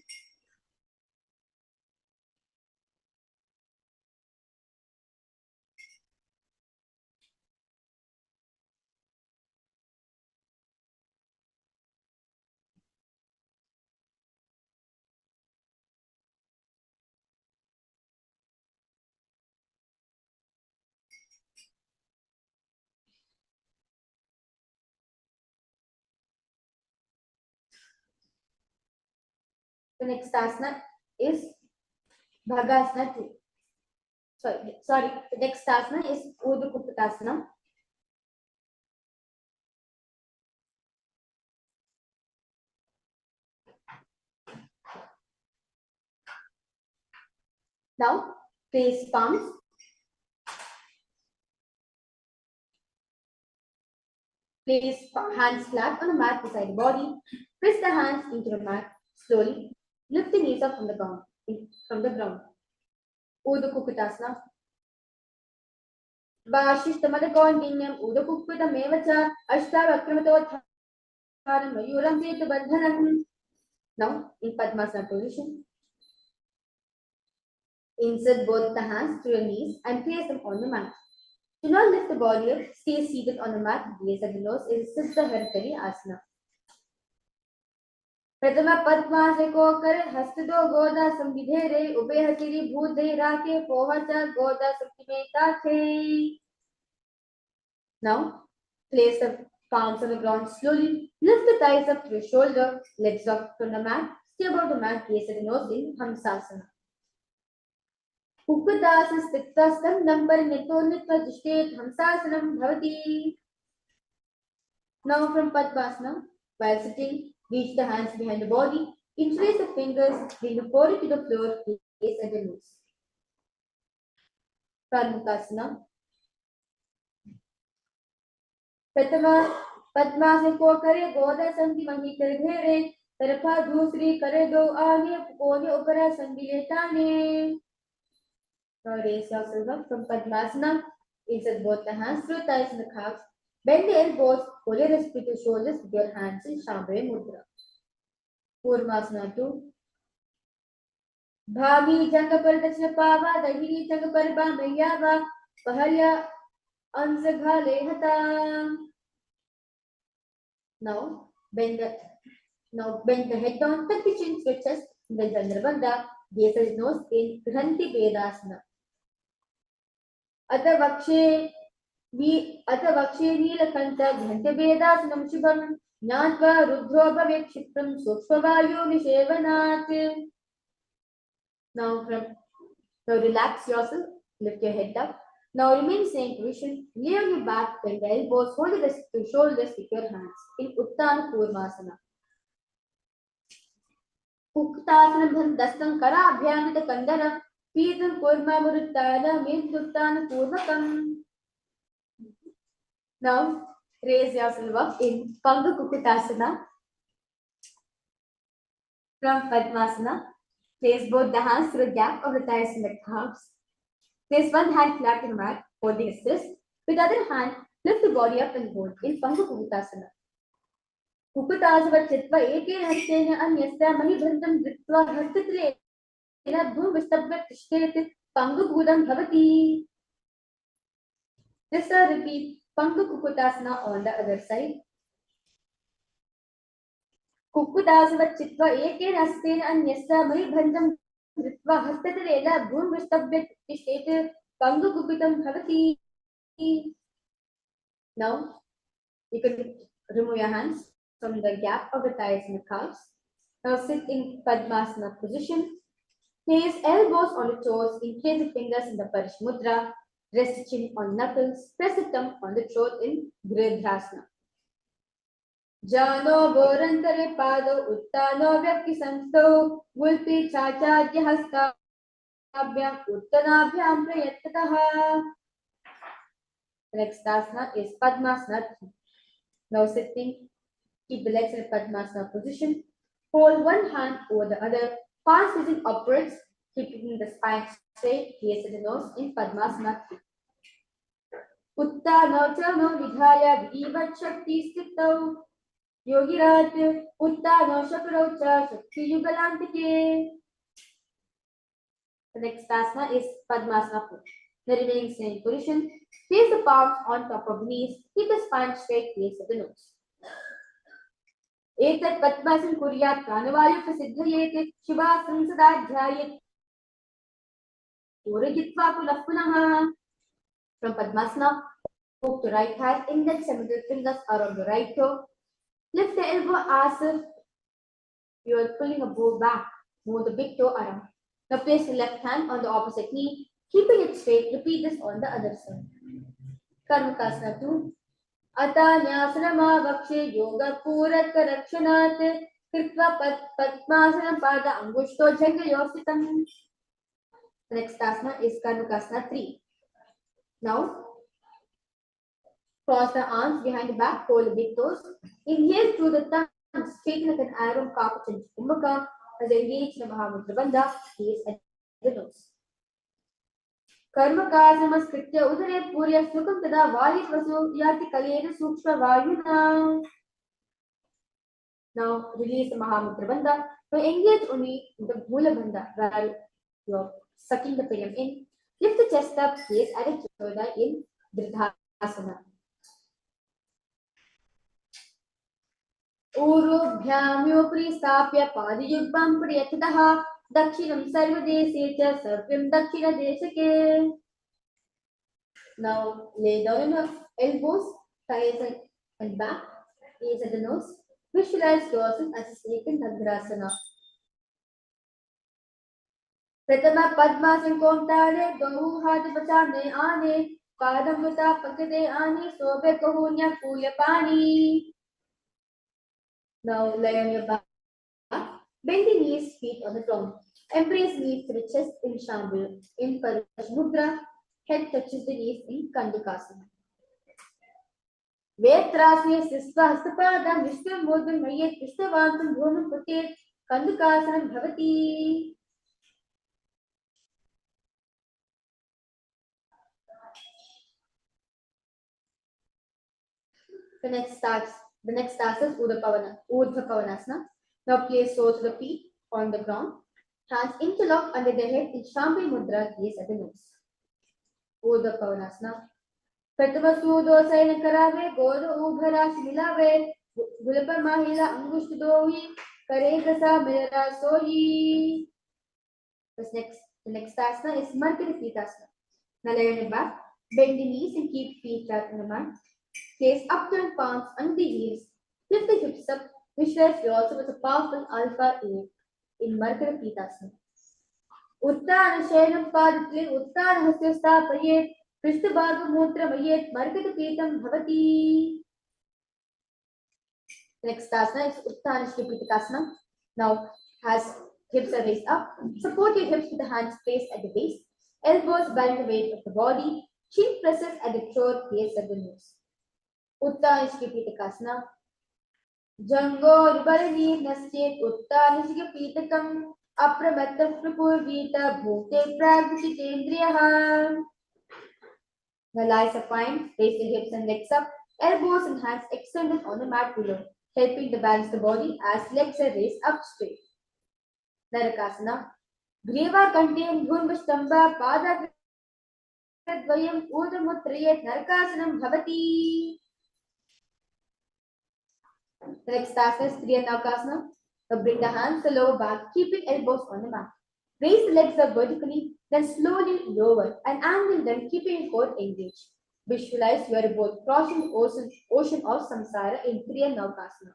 The next asana is Bhagasana 2. Sorry. The next asana is Urdhva Kukutasana. Now, place palms. Place hands flat on the mat beside the body. Press the hands into the mat slowly. Lift the knees up from the ground. Urdhva Kukutasana. Vashishtamatakondinam Urdhva Kukutameva Ashtavakramatottharam Mayuram Setu Bandhanam. Now, in Padmasana position, insert both the hands to your knees and place them on the mat. Do not lift the body up. Stay seated on the mat. Gaze at the nose. It is Siddha Harakari Asana. Pratama Padmasana ko kar hastado goda samvidhere ube hatiri bhudhe rake pohacha goda samtimeta. Now, place the palms on the ground slowly. Lift the thighs up to your shoulder. Legs up from the mat. Stay above the mat. Gaze at the nose in Hamsasana. Ukudasa sthittastam nampar nitonitva jishtet Hamsasanam bhavati. Now from Padmasana, while sitting, reach the hands behind the body. Interlace the fingers. Bring the forehead to the floor. Gaze at the nose. Karmukasana. Pratama Padmasana ko kare goda samti mahi kar dhere tarfa dusri kare do aane kone upara sambiletane. Now raise yourself up from Padmasana. Insert both the hands through thighs and the calves. Bend the elbows. Pull your wrists with your shoulders with your hands in Shambhava Mudra. Kurmasana 2. Bhami janga par dachna pava dahiri janga par ba mayava pahalya ansagha lehata. Now bend the head down, tuck the chin to your chest, then Chandrabandha. Gaze at his nose in Granthi Vedasana. Atha vakshe Neelakanta Granthi Vedasanam Shubham Jnatva Rudro Bhavet Kshipram Sukshvavayu Nishevanat. Now relax yourself, lift your head up. Now remain same position, lay on your back, bend the elbows, hold the wrists to shoulders with your hands in Uttana Kurmasana. Uktasana Dastam Kara Abhyanita Kandana Pidam Kurma Muruttana Mintuttana Kurmakam. Now raise yourself up in Panga Kukutasana. From Padmasana, place both the hands through the gap of the thighs and the calves. Place one hand flat in the mat, holding its wrist. With the other hand, lift the body up and hold in Panga Kukutasana. Kukutasava chitva eke hastena anyasya manibandham dritva hastatrena bhum vistabhya tishtet Panga Bhudam bhavati. This will repeat Panga Kukutasana on the other side. Kukutasava chitva eke hastena anyasya manibandham dritva hastatrena bhum vistabhya tishtet Panga Bhudam bhavati. Now you can remove your hands from the gap of the thighs and the calves. Now sit in Padmasana position. Place elbows on the toes, increase the fingers in the Parish Mudra. Rest the chin on knuckles. Press the thumb on the throat in Giridhrasana. Jano Borantare Pado Uttano Vyakti Samsto Vulpi Chachadya Hasta Abhyam Uttanabhyam Prayatataha. The next asana is Padmasana. Now sitting, keep the legs in Padmasana position. Hold one hand over the other, palms facing upwards, keeping the spine straight, gaze at the nose in Padmasana. Uttano chano vidhaya vivat shakti stitau yogirat uttano shakrau cha shakti yugalantike. The next asana is Padmasana 4. The remaining same position. Place the palms on top of the knees. Keep the spine straight, gaze at the nose. Etat Padmasana kuryat pranavayu prasiddhayet Shivasana sadadhyayet Urajitva punah. From Padmasana, hook the right hand, index and middle fingers are on the right toe. Lift the elbow as if you are pulling a bow back. Move the big toe around. Now place the left hand on the opposite knee, keeping it straight. Repeat this on the other side. Karmakasana 2. Atanyasana yoga purak rakshanat kritva padmasana pada angushto jangayositam. The next asana is Karmakasana 3. Now cross the arms behind the back, hold the big toes. Inhale through the tongue, straighten like an arrow, Kapachan Kumbhaka. As I engage the Mahamudra Bandha, gaze at the nose. Karmakasana udare purya sukam tada vali vasu yati kalena sukshma vayuna. Now release the Mahamudra Bandha. Now engage only the Mula Bandha while you're sucking the perium in. Lift the chest up, gaze at it in Dridhasana. ऊर्ध्याम्योपरि स्थाप्य पादयुग्मं प्रयततः दक्षिणं सर्वदेशे च सर्वं दक्षिणदेशके. Now lay down your elbows, thighs and back, gaze at the nose. Visualize yourself as a snake in Bhadrasana. प्रथम पद्मासन कोमतारे बहु हाथ बचाने आने पादम मुता पकड़े आने सोबे कहुन्या फूल पानी. Now lay on your back, bend the knees, feet on the ground. Embrace knees to the chest in Shambhala. In Paramashivoham, head touches the knees in Kandukasana. Vetrasne Sisva Hastapada Vishnu Modam Mayet Vishnavantam Bhuman Putir Kandukasana Bhavati. The next task is Urdhva Pavanasana. Now place soles of the feet on the ground. Hands interlock under the head in Shambhala Mudra, gaze at the nose. Urdhva Pavanasana. Pratama Sudo Saina Karave, Godo Ubhara Shilave, Gulapa Mahila Angush Dohi, Karegasa Mera Sohi. The next asana is Markari Pitasana. Now lay on your back, bend the knees and keep feet flat on the mat. Place upturned palms under the heels. Lift the hips up. Visualize yourself as a powerful alpha air in Markara Pitasana. Uttana Shayanam Padatre, Uttana Hasyasta Payet, Kristabhaga Mutra Mayet, Markata Pitam Bhavati. Next asana is Uttana Shripitakasana. Now, as hips are raised up, support your hips with the hands placed at the base, elbows bearing the weight of the body, chin presses at the throat, gaze at the nose. Uttana Shripitakasana. Jangor Barani Naschet Uttana Shripitakam Apramatam Prapurvita Bhute Pragvitendriyaha. Now lie supine, raise the hips and legs up, elbows and hands extended on the mat below, helping to balance the body as legs are raised up straight. Narakasana. Greva contain Dhunvashtamba Pada Dvayam Udamutriyat Narakasanam Bhavati. The next asana is Kriya Naukasana. Now bring the hands to the lower back, keeping elbows on the mat. Raise the legs up vertically, then slowly lower and angle them, keeping your core engaged. Visualize you are both crossing the ocean of samsara in Kriya Naukasana.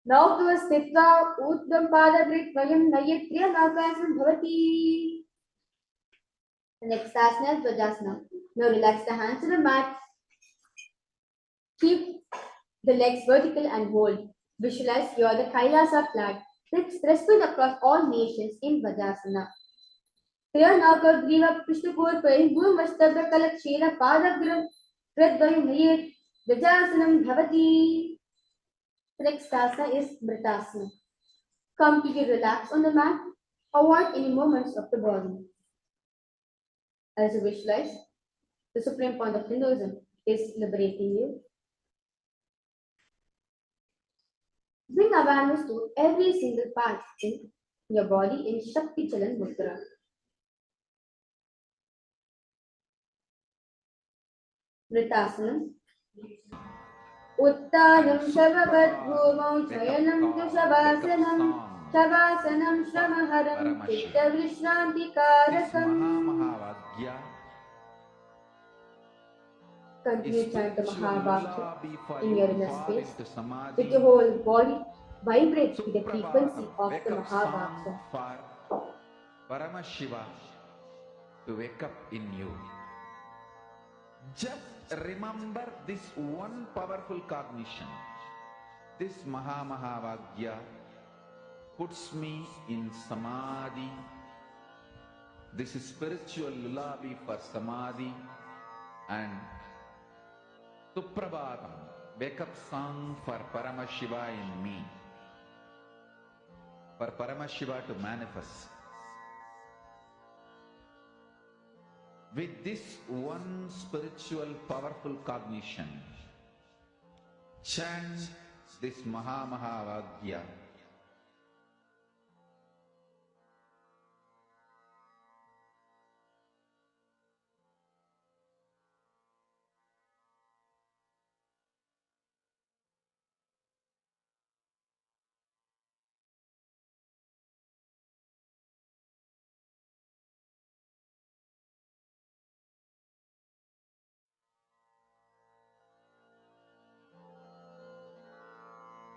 Now to a Stitva Uddam Pada Grit Vayam Nayat Kriya Naukasana Bhavati. The next asana is Vajasana. Now relax the hands to the mat. Keep the legs vertical and hold. Visualize you are the Kailasa flag. Spread across all nations in Vajasana. Kriya Naukar Griva Krishnapur Pain Guru Mastabra Kalak Shela Padagram Pradvayam Nayat Vajasanam Bhavati. The next asana is Mritasana. Completely relax on the mat. Avoid any movements of the body. As you visualize, the supreme point of Hinduism is liberating you. Bring awareness to every single part in your body in Shakti Chalan Mudra. Mritasana. Uttanam Shavabhat Bhumau Chayanam Shavasana. Shavasanam Shramaharam Chitta Vishranti Karakam. Continue to chant the Mahavakya in your inner space with your whole body. vibrate with the frequency Suprabhatam, of wake the up song Mahavakya. for Paramashiva to wake up in you. Just remember this one powerful cognition. This Mahavagya puts me in Samadhi. This is spiritual lullaby for Samadhi. And Suprabhatam, wake up song for Paramashiva in me. For Paramashiva to manifest. With this one spiritual powerful cognition, chant this Mahavagya.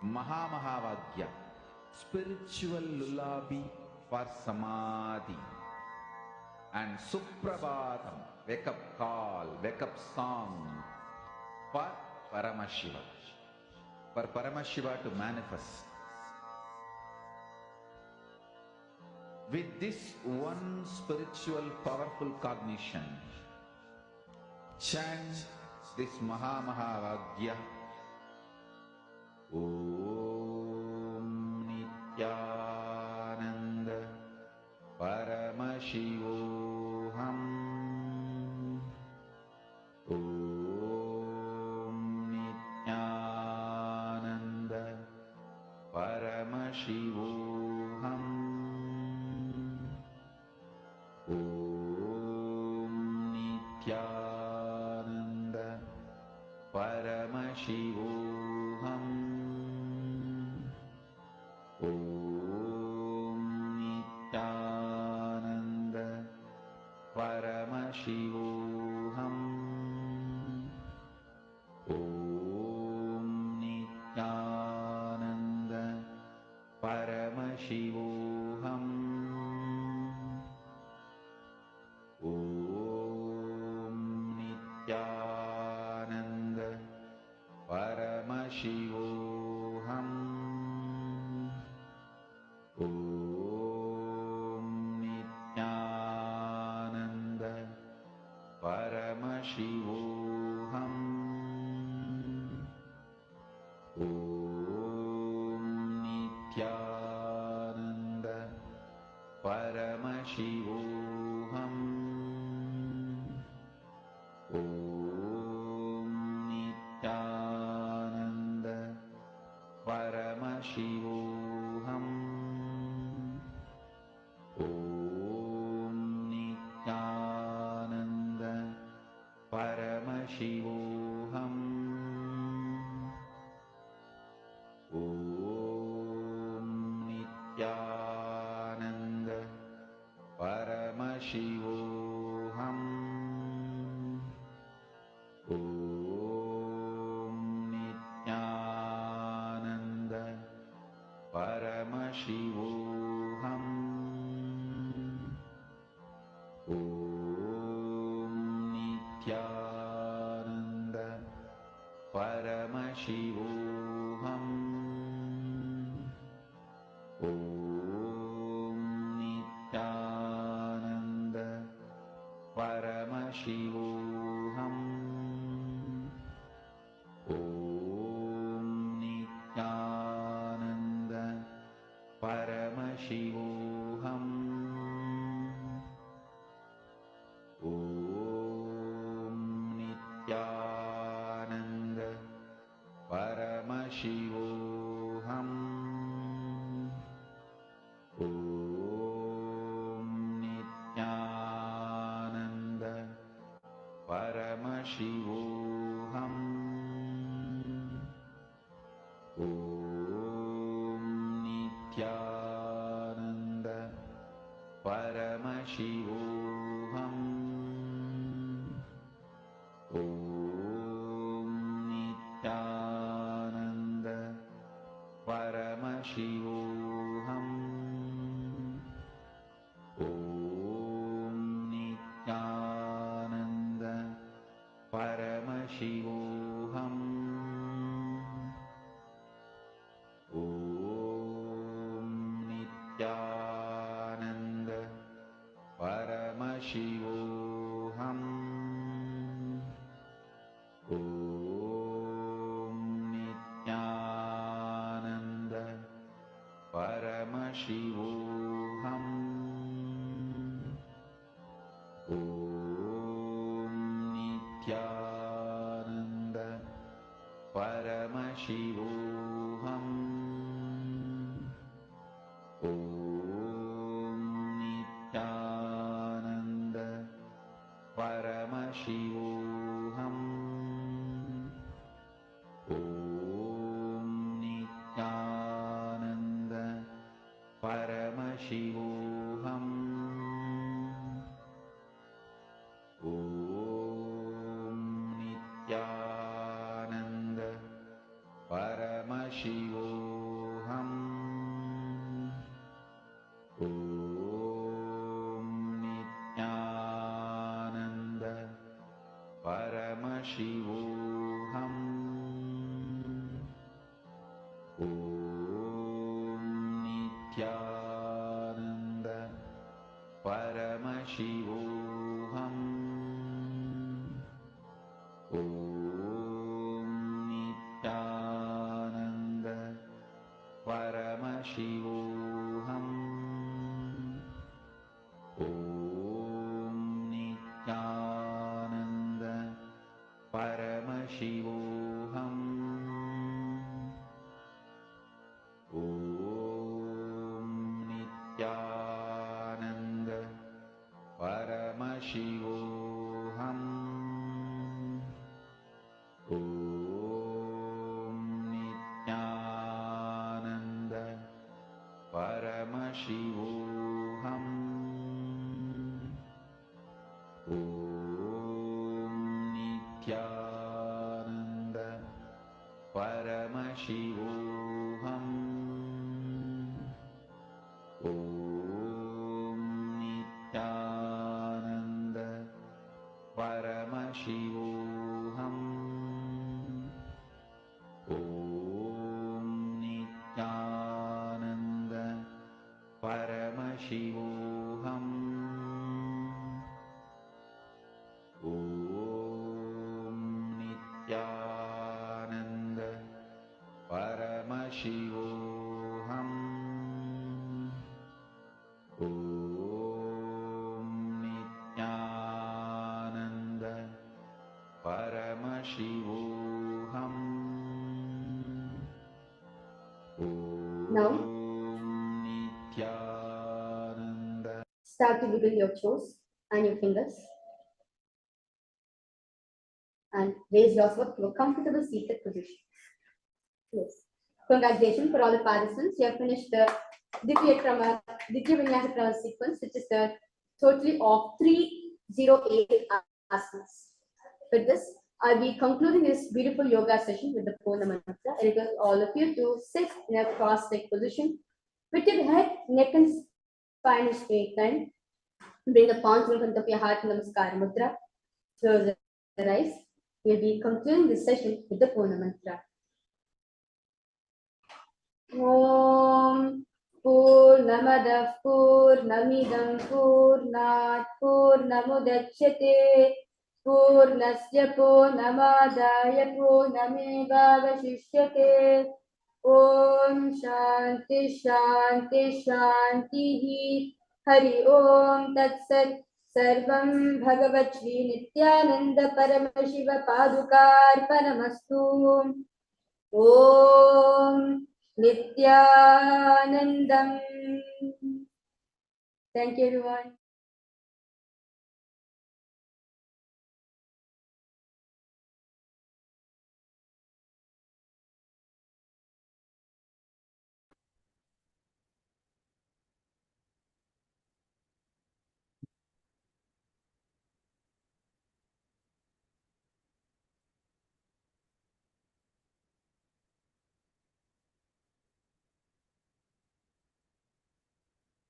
Mahavagya, spiritual lullaby for Samadhi. And Suprabhatam, wake up call, wake up song for Paramashiva. For Paramashiva to manifest. With this one spiritual powerful cognition, chant this Mahavagya. Om Nithyananda Paramashivoham. Om Nithyananda Paramashivoham. Om Nithyananda Paramashivoham. Om Nithyananda Paramashivoham. Om Nithyananda Paramashivoham. Om Nithyananda Paramashivoham. Om Nithyananda Paramashivoham. Om Nithyananda Paramashivoham. Om Nithyananda Paramashivoham. Om Nithyananda Paramashivoham. Om Nithyananda Paramashivoham. Om Nithyananda Paramashivoham. Om Nithyananda Paramashivoham. Om Nithyananda Paramashivoham. Om Nithyananda Paramashivoham. Om Nithyananda Paramashivoham. Om Nithyananda Paramashivoham. Om Nithyananda Paramashivoham. Om Nithyananda Paramashivoham. Paramashivoham Om Nithyananda Paramashivoham Om Nithyananda Paramashivoham Om Nithyananda Paramashivoham Om Nithyananda Paramashivoham Om Nithyananda Paramashivoham Om Nithyananda Paramashivoham Om Nithyananda Paramashivoham Om Nithyananda Paramashivoham Om Nithyananda Paramashivoham Om Nithyananda Paramashivoham Om Nithyananda Paramashivoham Om Nithyananda Paramashivoham Om Nithyananda Paramashivoham Om Nithyananda Paramashivoham Om Nithyananda Paramashivoham Om Nithyananda Paramashivoham Om Nithyananda Paramashivoham Now, Om Nithyananda. start to wiggle your toes and your fingers. And raise yourself to a comfortable seated position. Yes. Congratulations for all the participants. You have finished the Divya Vinyasa Krama sequence, which is the totally of 308 asanas. With this, I'll be concluding this beautiful yoga session with the Purna Mantra. I request all of you to sit in a cross-legged position with your head, neck, and spine straightened. Bring the palms in front of your heart in Namaskar Mudra. Close your eyes. We'll be concluding this session with the Purna Mantra. Om Purnamadah Purnamidam Purnat Purnamudachyate Purnasya Purnamadaya Purnamevavashishyate. Om Shanti Shanti Shanti Hari Om Tat Sat. Sarvam Bhagavat Shri Nithyananda Paramashiva Padukarpanamastu. Om Nithyanandam. Thank you, everyone.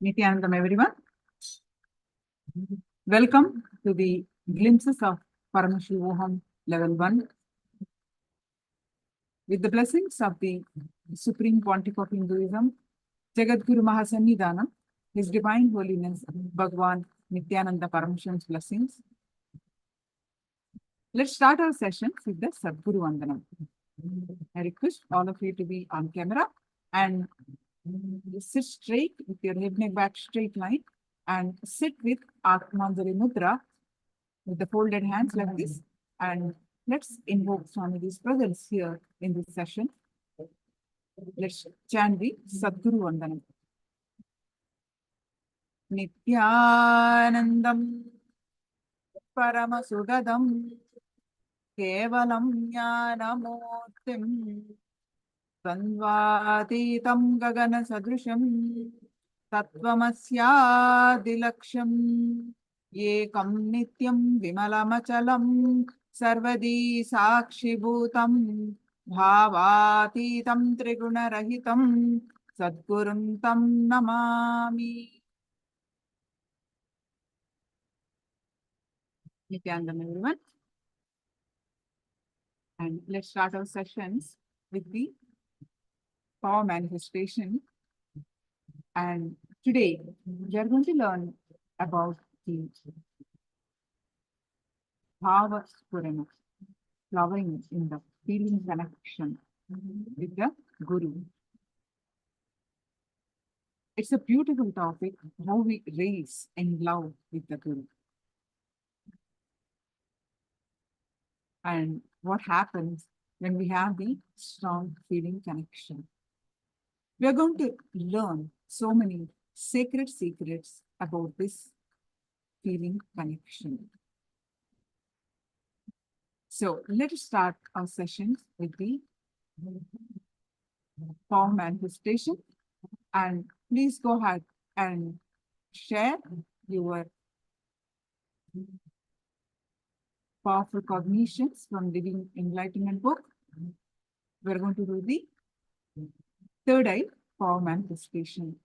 Nithyanandam, everyone. Welcome to the glimpses of Paramashivoham Level 1 With the blessings of the Supreme Pontiff of Hinduism, Jagadguru Mahasannidhanam, His Divine Holiness Bhagwan Nithyananda Paramashivoham's blessings. Let's start our session with the Sadguru Vandanam. I request all of you to be on camera and sit straight with your head neck back straight line and sit with Atmanjali Mudra with the folded hands like this, and let's invoke Swamiji's presence here in this session. Let's chant the Sadguru Vandanam. Nithyanandam Paramasudadam Kevalam Jnanamurtim Tanvatitam Gagana Sadrusham Tattvamasyadilaksham Ekam Nityam Vimalamachalam Sarvadi Sakshibhutam Bhavatitam Trigunarahitam Sadgurum Tam Namami. Nithyanandam, everyone. And let's start our sessions with the power manifestation. And today we are going to learn about the power SUPREME, flowering in the feeling connection with the Guru. It's a beautiful topic, how we raise in love with the Guru. And what happens when we have the strong feeling connection. We are going to learn so many sacred secrets about this feeling connection. So let us start our session with the power manifestation. And please go ahead and share your powerful cognitions from Living Enlightenment book. We're going to do the third eye power manifestation.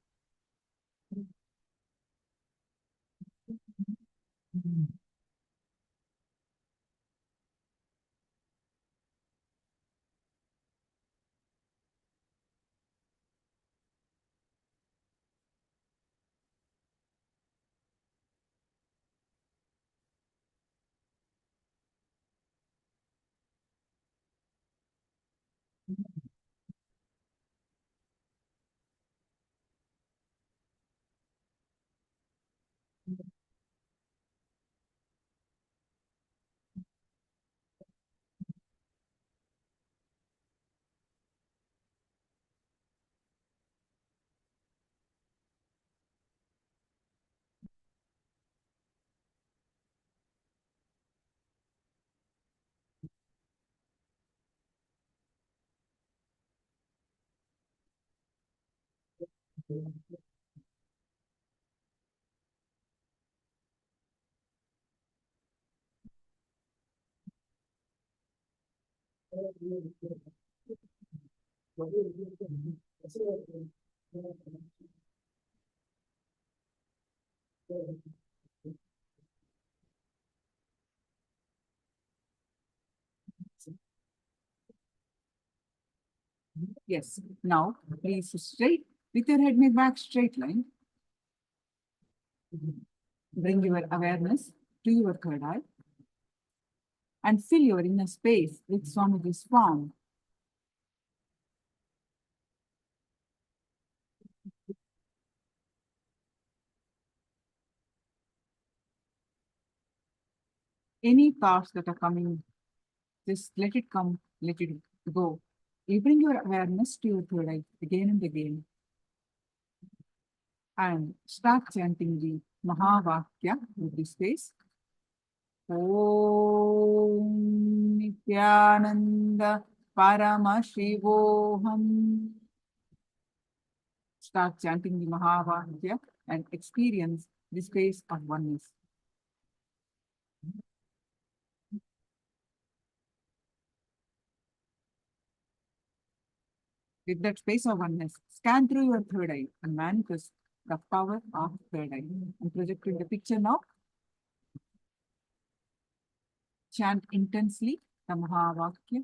Yes, now please straight with your head neck back straight line. Bring your awareness to your third eye and fill your inner space with Swamiji's form. Any thoughts that are coming, just let it come, let it go. You bring your awareness to your third eye again and again. And start chanting the Mahavakya with this space. Om Nithyananda Paramashivoham. Start chanting the Mahavakya and experience the space of oneness. With that space of oneness, scan through your third eye and manifest the power of third eye. I'm projecting the picture now. Chant intensely the Mahavakya.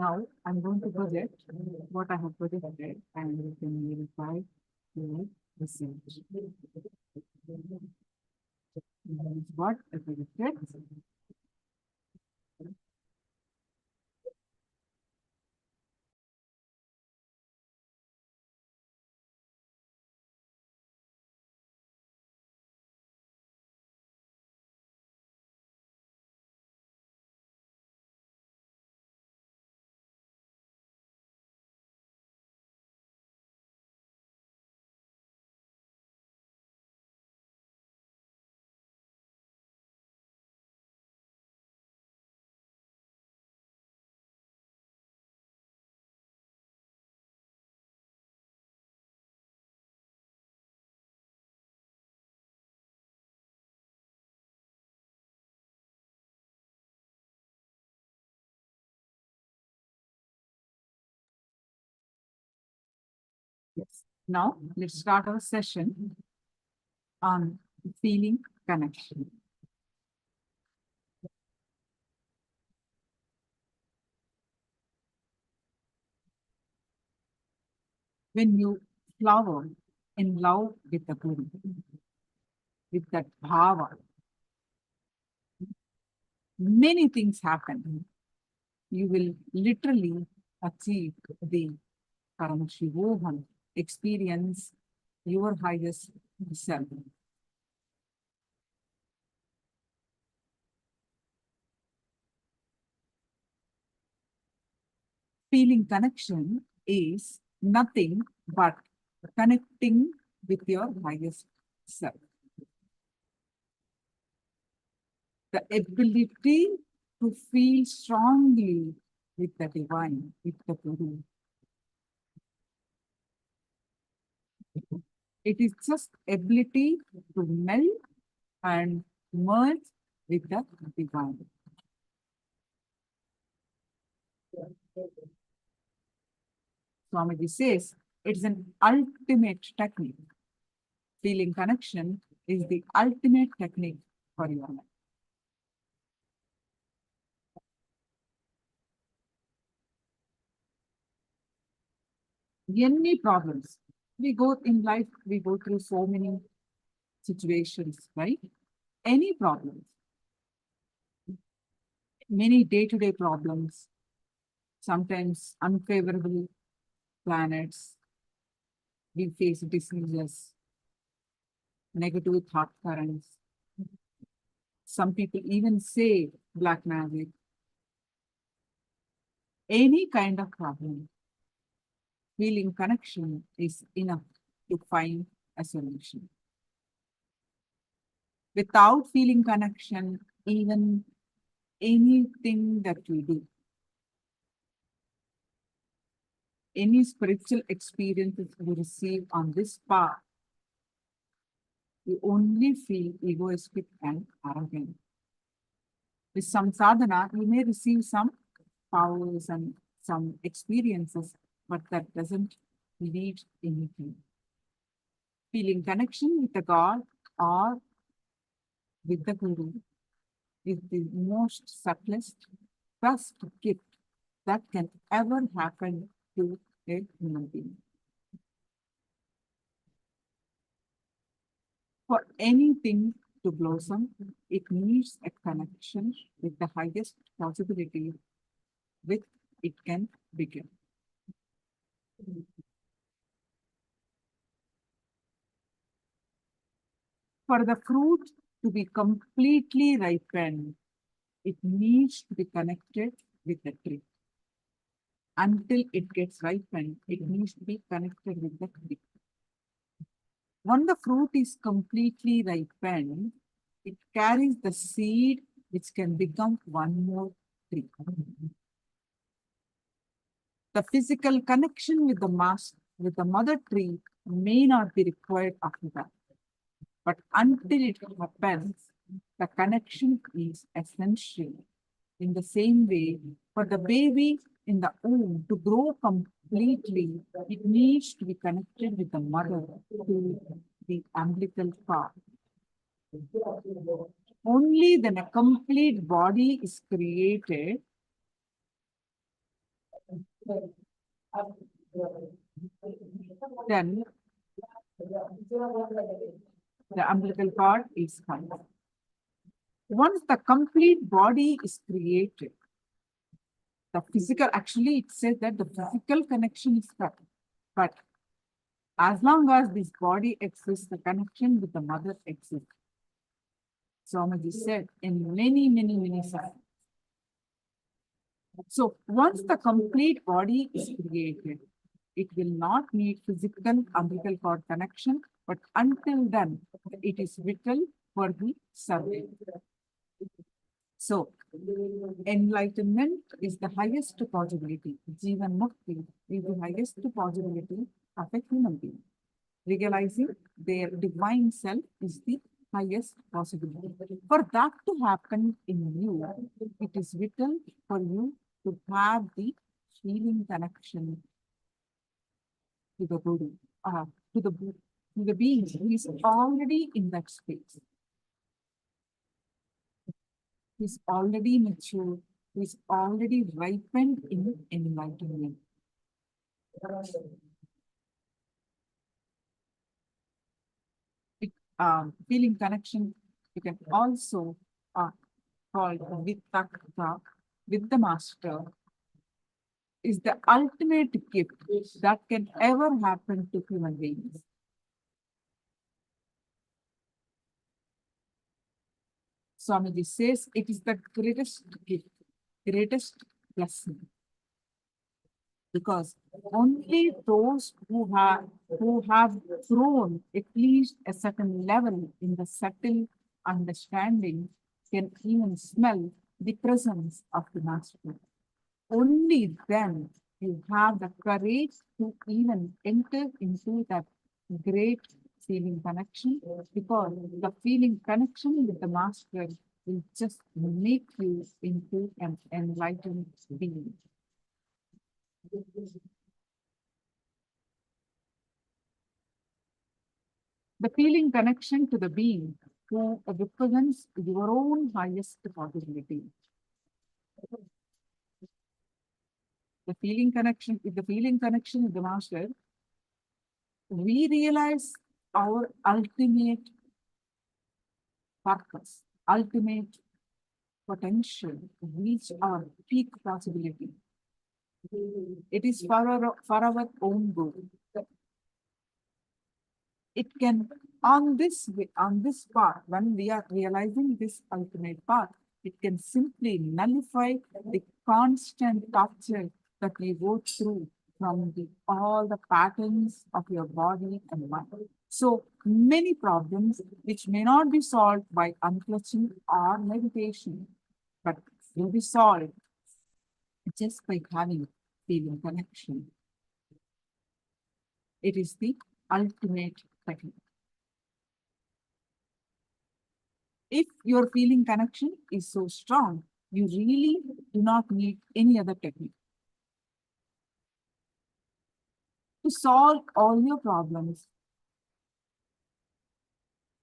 Now I'm going to project what I have projected and you can verify your research. What I projected. Yes. Now let's start our session on feeling connection. When you flower in love with the Guru, with that bhava, many things happen. You will literally achieve the Paramashivoham, experience your highest self. Feeling connection is nothing but connecting with your highest self. The ability to feel strongly with the divine, with the Guru. It is just ability to melt and merge with the divine. Swamiji says it's an ultimate technique. Feeling connection is the ultimate technique for your life. Any problems we go in life, we go through so many situations, right? Any problems, many day-to-day problems, sometimes unfavorable planets, we face diseases, negative thought currents. Some people even say black magic. Any kind of problem, feeling connection is enough to find a solution. Without feeling connection, even anything that you do, any spiritual experiences you receive on this path, you only feel egoistic and arrogant. With some sadhana, you may receive some powers and some experiences, but that doesn't lead anything. Feeling connection with the God or with the Guru is the most subtlest, first gift that can ever happen to a human being. For anything to blossom, it needs a connection with the highest possibility with it can begin. For the fruit to be completely ripened, it needs to be connected with the tree. Until it gets ripened, it needs to be connected with the tree. When the fruit is completely ripened, it carries the seed which can become one more tree. The physical connection with the mother tree may not be required after that. But until it happens, the connection is essential. In the same way, for the baby in the womb to grow completely, it needs to be connected with the mother to the umbilical cord. Only then a complete body is created Then the umbilical cord is cut. Once the complete body is created, the physical, actually it says that the physical connection is cut. But as long as this body exists, the connection with the mother exists. Swamiji said in many signs. So once the complete body is created, it will not need physical umbilical cord connection, but until then, it is vital for the survey. So, enlightenment is the highest possibility. Jivan Mukti is the highest possibility of a human being. Realizing their divine self is the highest possibility. For that to happen in you, it is vital for you to have the feeling connection to the body, to the being who is already in that space. Is already mature, is already ripened in enlightenment. It, feeling connection, you can also call vitakta with the master, is the ultimate gift that can ever happen to human beings. Swamiji says it is the greatest gift, greatest blessing. Because only those who have grown at least a certain level in the subtle understanding can even smell the presence of the master. Only then you have the courage to even enter into that great feeling connection, because the feeling connection with the master will just make you into an enlightened being. The feeling connection to the being who represents your own highest possibility. The feeling connection, with the feeling connection with the master, we realize our ultimate purpose, ultimate potential, reach our peak possibility. It is for our own good. It can, on this path, when we are realizing this ultimate path, it can simply nullify the constant torture that we go through from all the patterns of your body and mind. So many problems which may not be solved by unclutching or meditation, but will be solved just by having feeling connection. It is the ultimate technique. If your feeling connection is so strong, you really do not need any other technique. To solve all your problems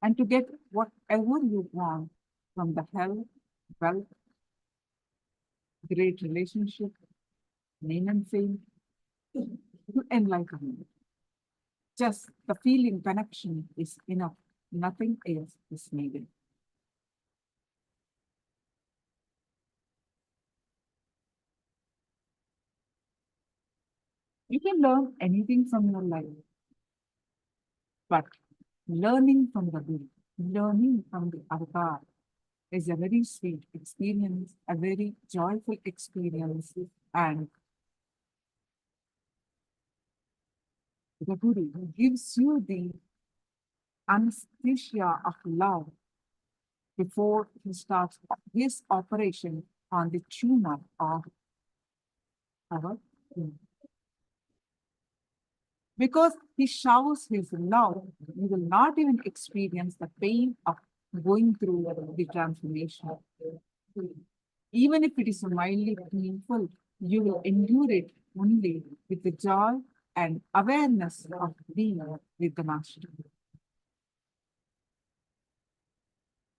and to get whatever you want from the health, wealth, great relationship, name and fame, to enlightenment. Just the feeling connection is enough. Nothing else is needed. You can learn anything from your life, but learning from the Guru, learning from the avatar is a very sweet experience, a very joyful experience, and the Guru gives you the anesthesia of love before he starts his operation on the tumor of our being. Because he showers his love, you will not even experience the pain of going through the transformation. Even if it is mildly painful, you will endure it only with the joy and awareness of being with the Master.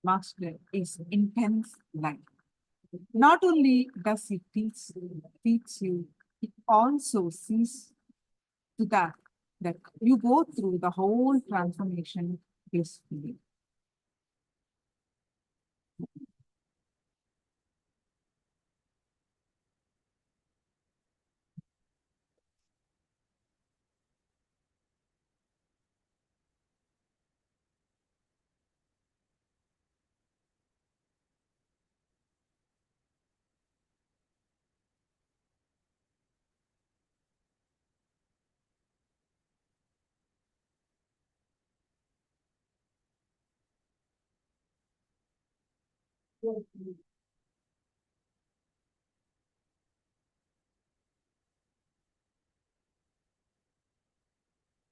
Master is intense light. Not only does he teach you It also sees to that you go through the whole transformation blissfully.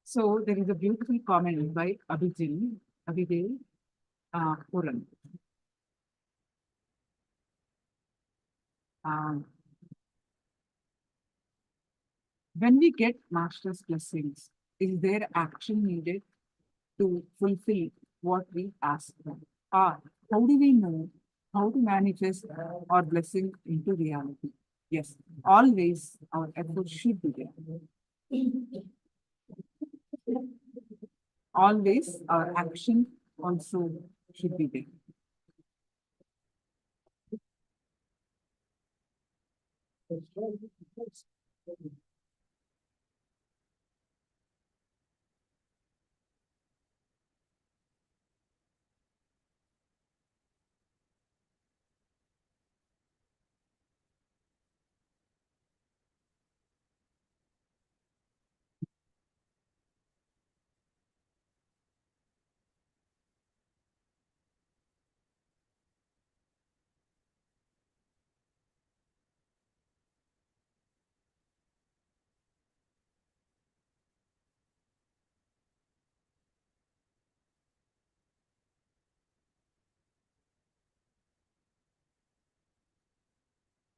So there is a beautiful comment by Abhidil Puran. Um, when we get Master's blessings, is there action needed to fulfill what we ask for? Or how do we know how to manifest our blessing into reality? Yes, always our effort should be there. Always our action also should be there.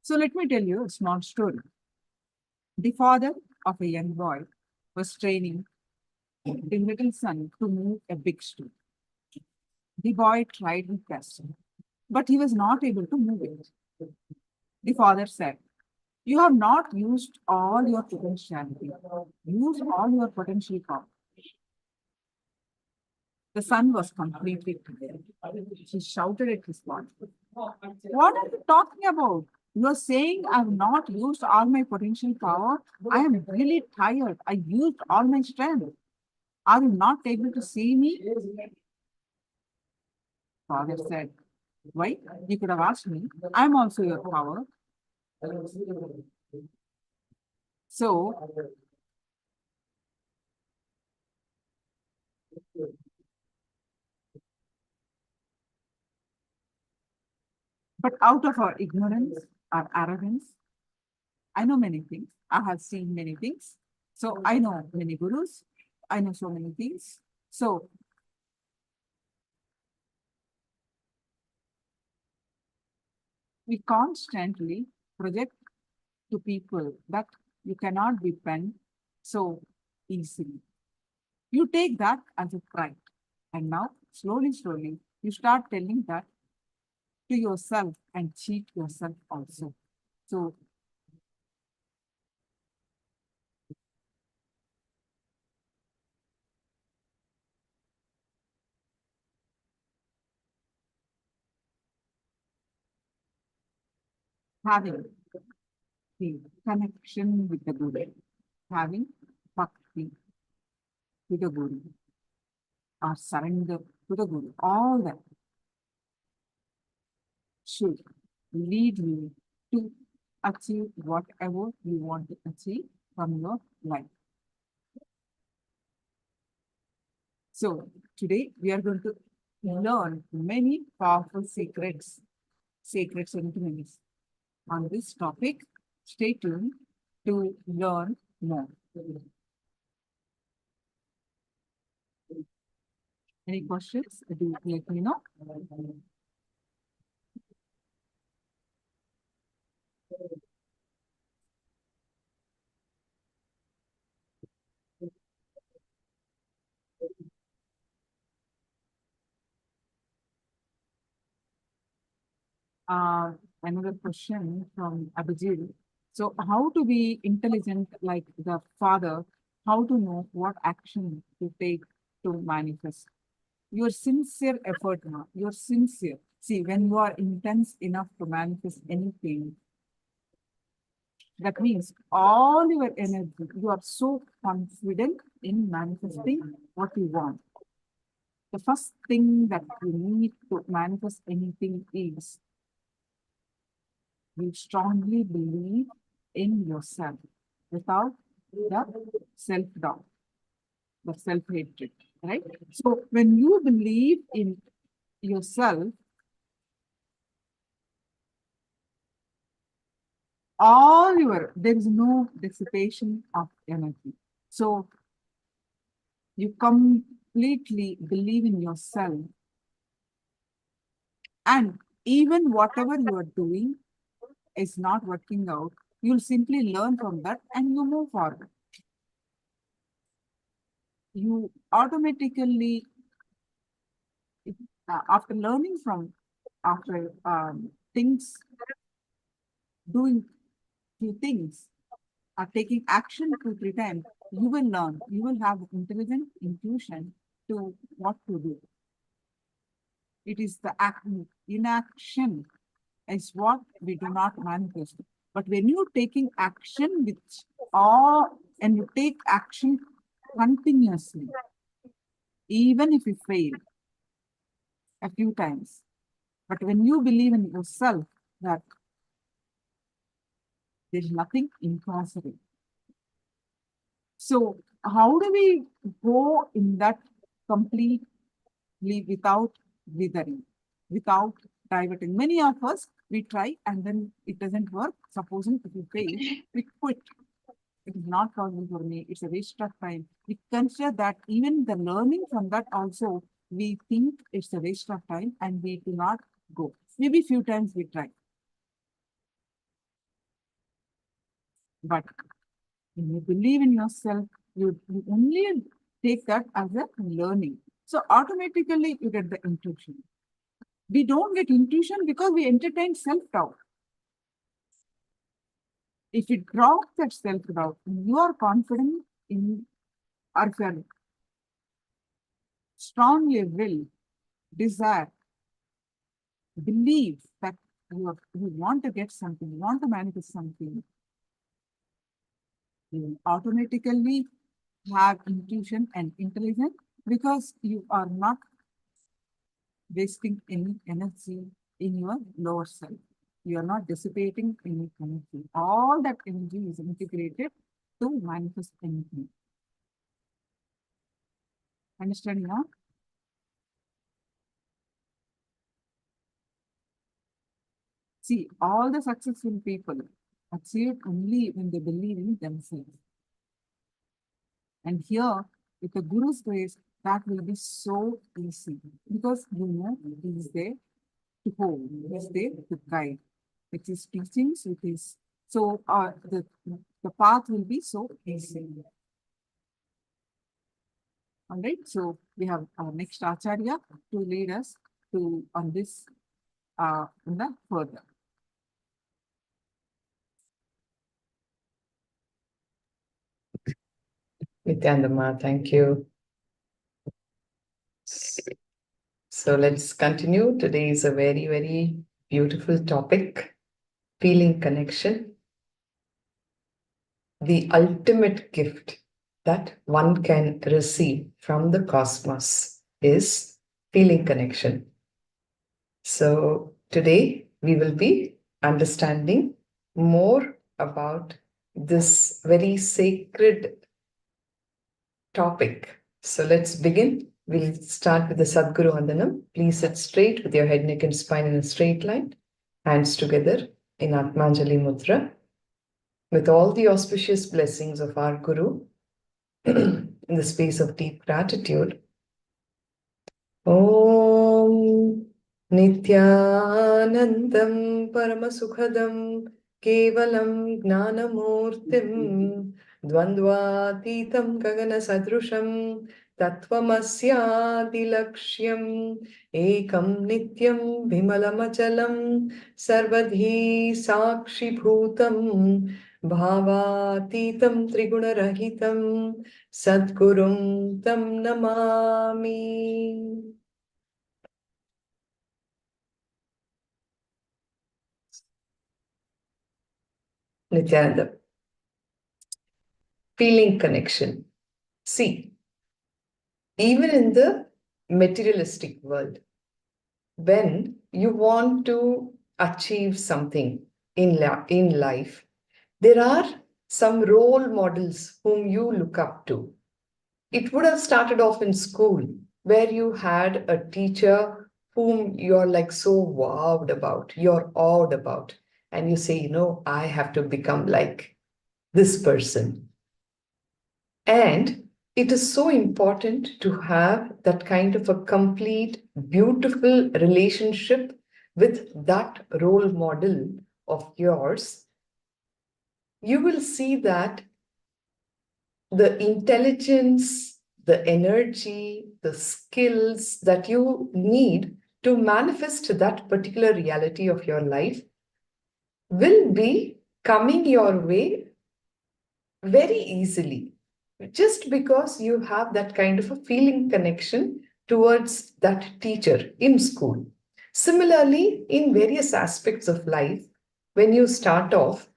So let me tell you a small story. The father of a young boy was training the little son to move a big stone. The boy tried his best, but he was not able to move it. The father said, "You have not used all your potentiality. Use all your potential power." The son was completely clear. He shouted at his father, "What are you talking about? You are saying I have not used all my potential power? I am really tired. I used all my strength. Are you not able to see me?" Father said, "Why? You could have asked me. I am also your power." So, but out of our ignorance, our arrogance, I know many things. I have seen many things. So I know many gurus. I know so many things. So we constantly project to people that you cannot be bent so easily. You take that as a pride. And now, slowly, slowly, you start telling that to yourself and cheat yourself also. So having the connection with the Guru, having bhakti to the Guru, or surrender to the Guru, all that should lead you to achieve whatever you want to achieve from your life. So today we are going to learn many powerful secrets, sacred sentiments on this topic. Stay tuned to learn more. Any questions? Do let me know. Another question from Abhijit. So how to be intelligent like the Father, how to know what action to take to manifest. Your sincere effort now, you're sincere. See, when you are intense enough to manifest anything, that means all your energy, you are so confident in manifesting what you want. The first thing that you need to manifest anything is you strongly believe in yourself without the self-doubt, the self-hatred, right? So when you believe in yourself, there is no dissipation of energy. So you completely believe in yourself, and even whatever you are doing is not working out, you'll simply learn from that and you move forward. You automatically, after learning from, after doing few things, taking action 2-3 times, you will learn. You will have intelligent intuition to what to do. It is the inaction is what we do not manifest. But when you're taking action and you take action continuously, even if you fail a few times, but when you believe in yourself that there's nothing impossible. So how do we go in that completely without withering, without diverting? Many of us, we try and then it doesn't work. Supposing if we fail, we quit. It is not possible for me. It's a waste of time. We consider that even the learning from that also, we think it's a waste of time and we do not go. Maybe few times we try. But when you believe in yourself, you only take that as a learning. So automatically you get the intuition. We don't get intuition because we entertain self-doubt. If you drop that self-doubt, you are confident in ourselves, strongly will, desire, believe that you want to get something, you want to manifest something, you will automatically have intuition and intelligence because you are not wasting any energy in your lower self. You are not dissipating any energy. All that energy is integrated to manifest anything. Understand now? See, all the successful people achieve only when they believe in themselves. And here, with the Guru's grace, that will be so easy because you know he is there to hold, he is there to guide. With his teachings, with his the path will be so easy. All right, so we have our next Acharya to lead us on this in the further. Nithyananda, thank you. So let's continue. Today is a very, very beautiful topic, feeling connection. The ultimate gift that one can receive from the cosmos is feeling connection. So today we will be understanding more about this very sacred topic. So let's begin. We'll start with the Sadguru Vandanam. Please sit straight with your head, neck and spine in a straight line. Hands together in Atmanjali Mudra. With all the auspicious blessings of our Guru, in the space of deep gratitude. Om Nithyanandam Paramasukhadam Kevalam Gnanamurtim Dvandvatitam Gagana Sadrusham Tattvamasya-dilakshyan ekam nityam vimalamachalam sarvadhi sakshi bhutam bhavatitam trigunarahitam sadgurum tam namami. Nithyananda. Feeling connection. See, even in the materialistic world, when you want to achieve something in life, there are some role models whom you look up to. It would have started off in school, where you had a teacher whom you're like so wowed about, you're awed about, and you say, you know, I have to become like this person. And it is so important to have that kind of a complete, beautiful relationship with that role model of yours. You will see that the intelligence, the energy, the skills that you need to manifest that particular reality of your life will be coming your way very easily, just because you have that kind of a feeling connection towards that teacher in school. Similarly, in various aspects of life, when you start off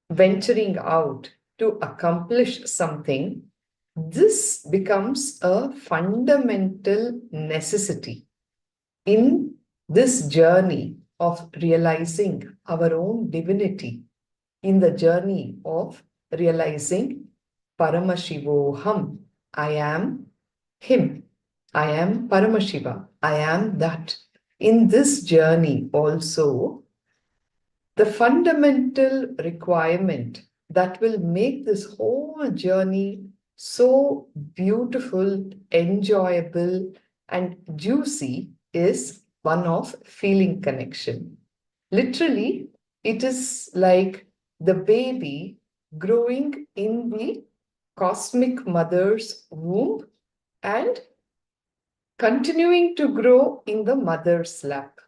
venturing out to accomplish something, this becomes a fundamental necessity in this journey of realizing our own divinity, in the journey of realizing Paramashivoham, I am him, I am Paramashiva, I am that. In this journey also, the fundamental requirement that will make this whole journey so beautiful, enjoyable, and juicy is one of feeling connection. Literally, it is like the baby growing in the cosmic mother's womb and continuing to grow in the mother's lap.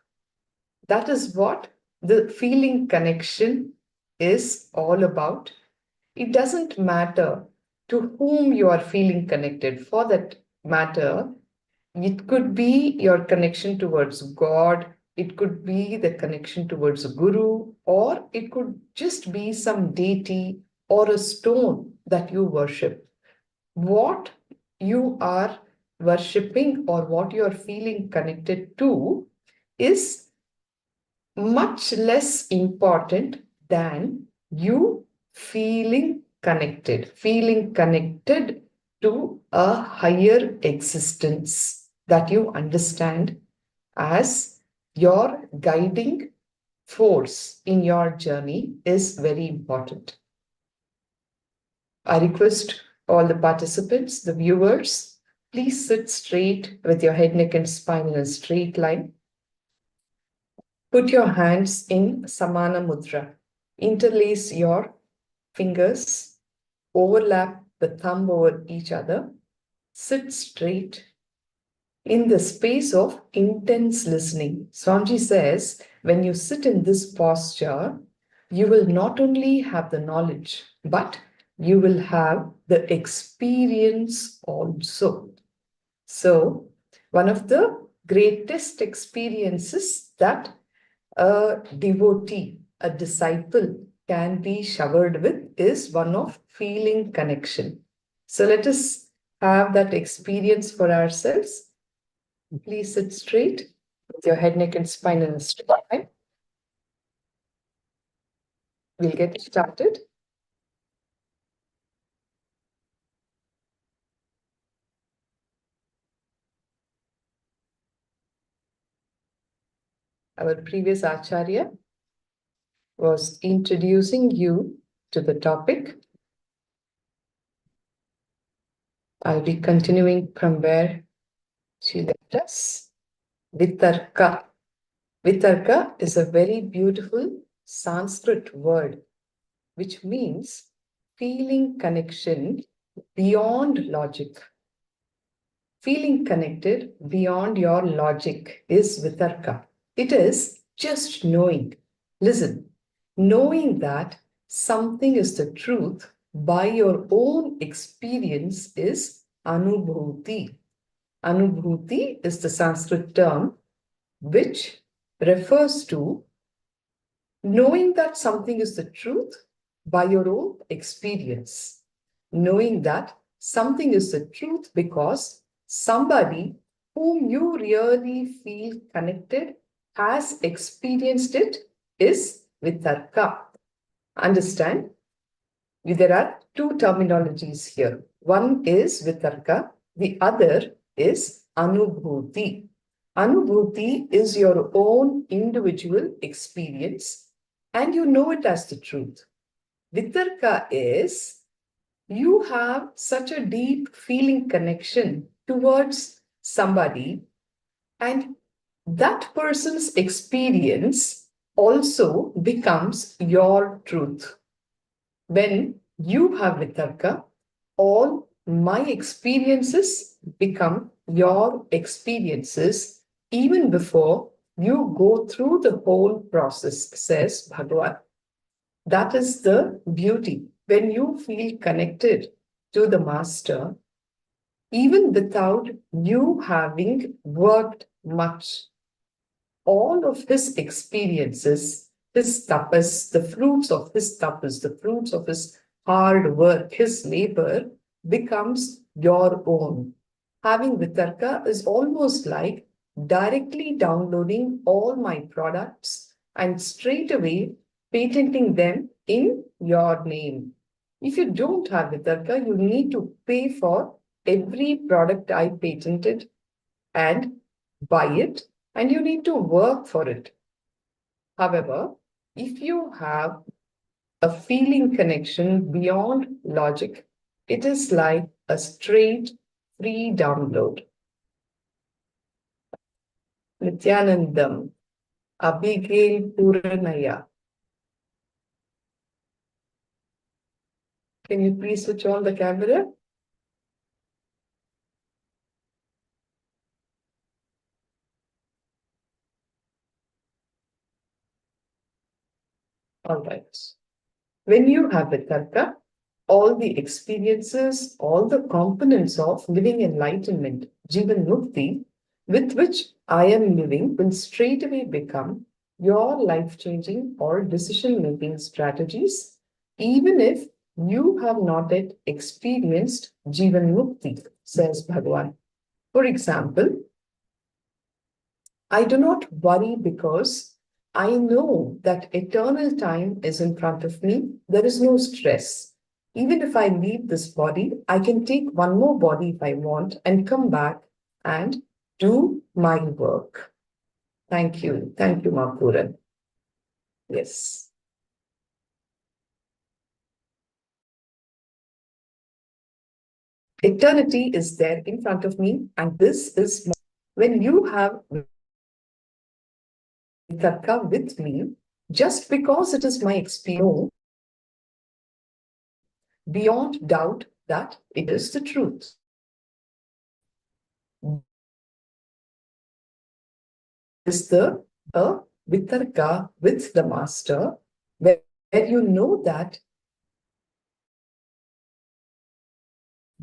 That is what the feeling connection is all about. It doesn't matter to whom you are feeling connected. For that matter, it could be your connection towards God, it could be the connection towards a guru, or it could just be some deity or a stone that you worship. What you are worshipping or what you are feeling connected to is much less important than you feeling connected to a higher existence that you understand as your guiding force in your journey is very important. I request all the participants, the viewers, please sit straight with your head, neck, and spine in a straight line. Put your hands in Samana Mudra. Interlace your fingers, overlap the thumb over each other. Sit straight in the space of intense listening. Swamiji says, when you sit in this posture, you will not only have the knowledge, but you will have the experience also. So, one of the greatest experiences that a devotee, a disciple can be showered with is one of feeling connection. So let us have that experience for ourselves. Please sit straight with your head, neck, and spine in a straight line. We'll get started. Our previous Acharya was introducing you to the topic. I'll be continuing from where she left us. Vitarka. Vitarka is a very beautiful Sanskrit word, which means feeling connection beyond logic. Feeling connected beyond your logic is vitarka. It is just knowing. Listen, knowing that something is the truth by your own experience is anubhuti. Anubhuti is the Sanskrit term which refers to knowing that something is the truth by your own experience. Knowing that something is the truth because somebody whom you really feel connected has experienced it is vitarka. Understand? There are two terminologies here. One is vitarka, the other is anubhuti. Anubhuti is your own individual experience and you know it as the truth. Vitarka is you have such a deep feeling connection towards somebody and that person's experience also becomes your truth. When you have vitarka, all my experiences become your experiences even before you go through the whole process, says Bhagavan. That is the beauty. When you feel connected to the Master, even without you having worked much, all of his experiences, his tapas, the fruits of his tapas, the fruits of his hard work, his labor becomes your own. Having vitarka is almost like directly downloading all my products and straight away patenting them in your name. If you don't have vitarka, you need to pay for every product I patented and buy it, and you need to work for it. However, if you have a feeling connection beyond logic, it is like a straight free download. Nithyanandam, Abhigale Puranaya. Can you please switch on the camera? All right. When you have vitarka, all the experiences, all the components of living enlightenment, Jivan Mukti, with which I am living will straightaway become your life-changing or decision-making strategies, even if you have not yet experienced Jivan Mukti, says Bhagavan. For example, I do not worry because I know that eternal time is in front of me. There is no stress. Even if I leave this body, I can take one more body if I want and come back and do my work. Thank you. Thank you, Mapuran. Yes. Eternity is there in front of me, and this is when you have vitarka with me, just because it is my experience, beyond doubt that it is the truth. Is the vitarka with the Master, where you know that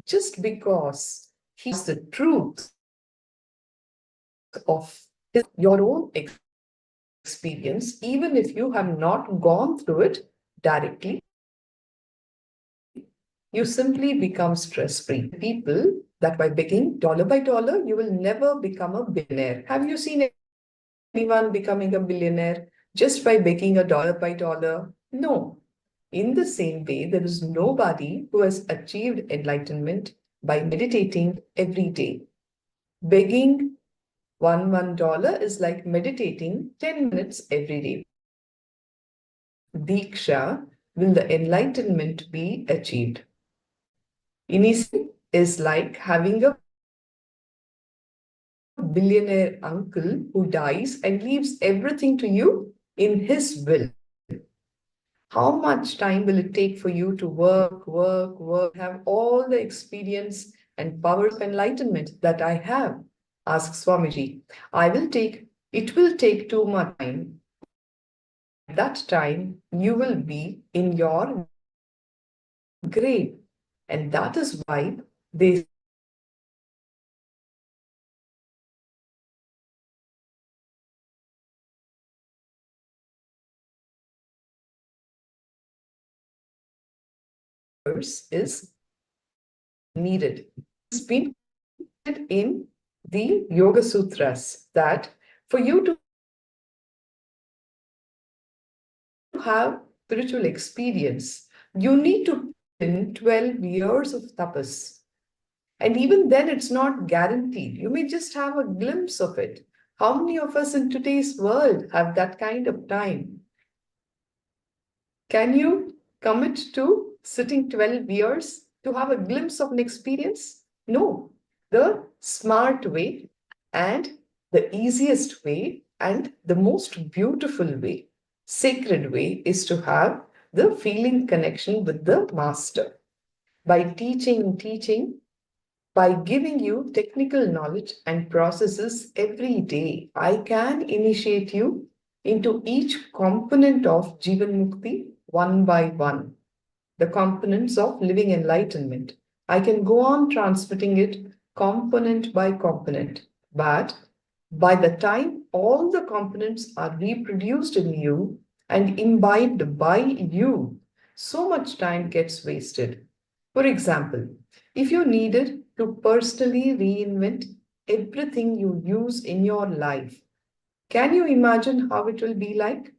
just because he's the truth of your own experience, even if you have not gone through it directly, you simply become stress-free. People that by begging dollar by dollar, you will never become a billionaire. Have you seen anyone becoming a billionaire just by begging a dollar by dollar? No. In the same way, there is nobody who has achieved enlightenment by meditating every day. Begging $1 is like meditating 10 minutes every day. Diksha, will the enlightenment be achieved? Initiation is like having a billionaire uncle who dies and leaves everything to you in his will. How much time will it take for you to work, have all the experience and power of enlightenment that I have? Asks Swamiji. It will take too much time. At that time, you will be in your grave. And that is why they is needed. It's been in the Yoga Sutras that for you to have spiritual experience, you need to put in 12 years of tapas. And even then, it's not guaranteed. You may just have a glimpse of it. How many of us in today's world have that kind of time? Can you commit to sitting 12 years to have a glimpse of an experience? No. The smart way and the easiest way and the most beautiful way, sacred way, is to have the feeling connection with the master. By teaching, by giving you technical knowledge and processes every day, I can initiate you into each component of Jivan Mukti one by one. The components of living enlightenment. I can go on transmitting it component by component. But by the time all the components are reproduced in you and imbibed by you, so much time gets wasted. For example, if you needed to personally reinvent everything you use in your life, can you imagine how it will be like?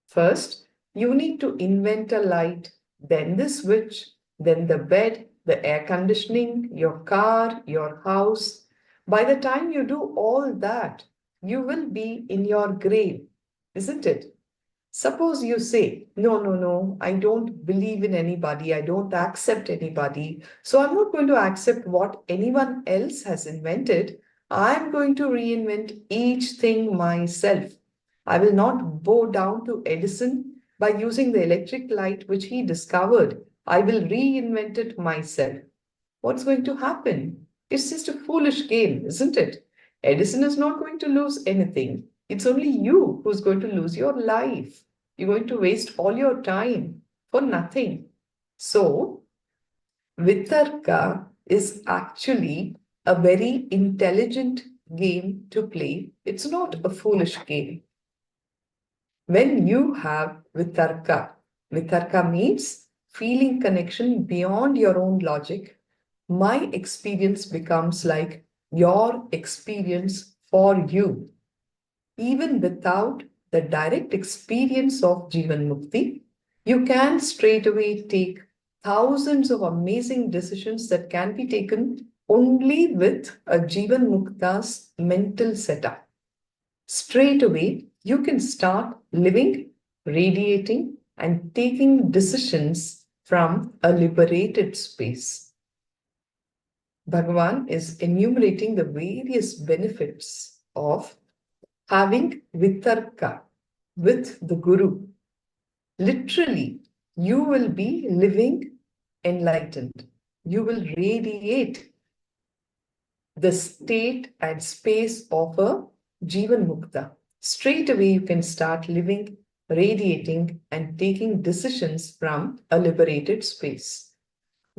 First, you need to invent a light, then the switch, then the bed, the air conditioning, your car, your house. By the time you do all that, you will be in your grave, isn't it? Suppose you say, no, I don't believe in anybody, I don't accept anybody, so I'm not going to accept what anyone else has invented. I'm going to reinvent each thing myself. I will not bow down to Edison by using the electric light which he discovered. I will reinvent it myself. What's going to happen? It's just a foolish game, isn't it? Edison is not going to lose anything. It's only you who's going to lose your life. You're going to waste all your time for nothing. So, Vitarka is actually a very intelligent game to play. It's not a foolish game. When you have Vitarka means feeling connection beyond your own logic. My experience becomes like your experience for you. Even without the direct experience of Jivan Mukti, you can straight away take thousands of amazing decisions that can be taken only with a Jivan Mukta's mental setup. Straight away, you can start living, radiating, and taking decisions from a liberated space. Bhagavan is enumerating the various benefits of having vitarka with the Guru. Literally, you will be living enlightened. You will radiate the state and space of a Jivan Mukta. Straight away, you can start living, radiating, and taking decisions from a liberated space.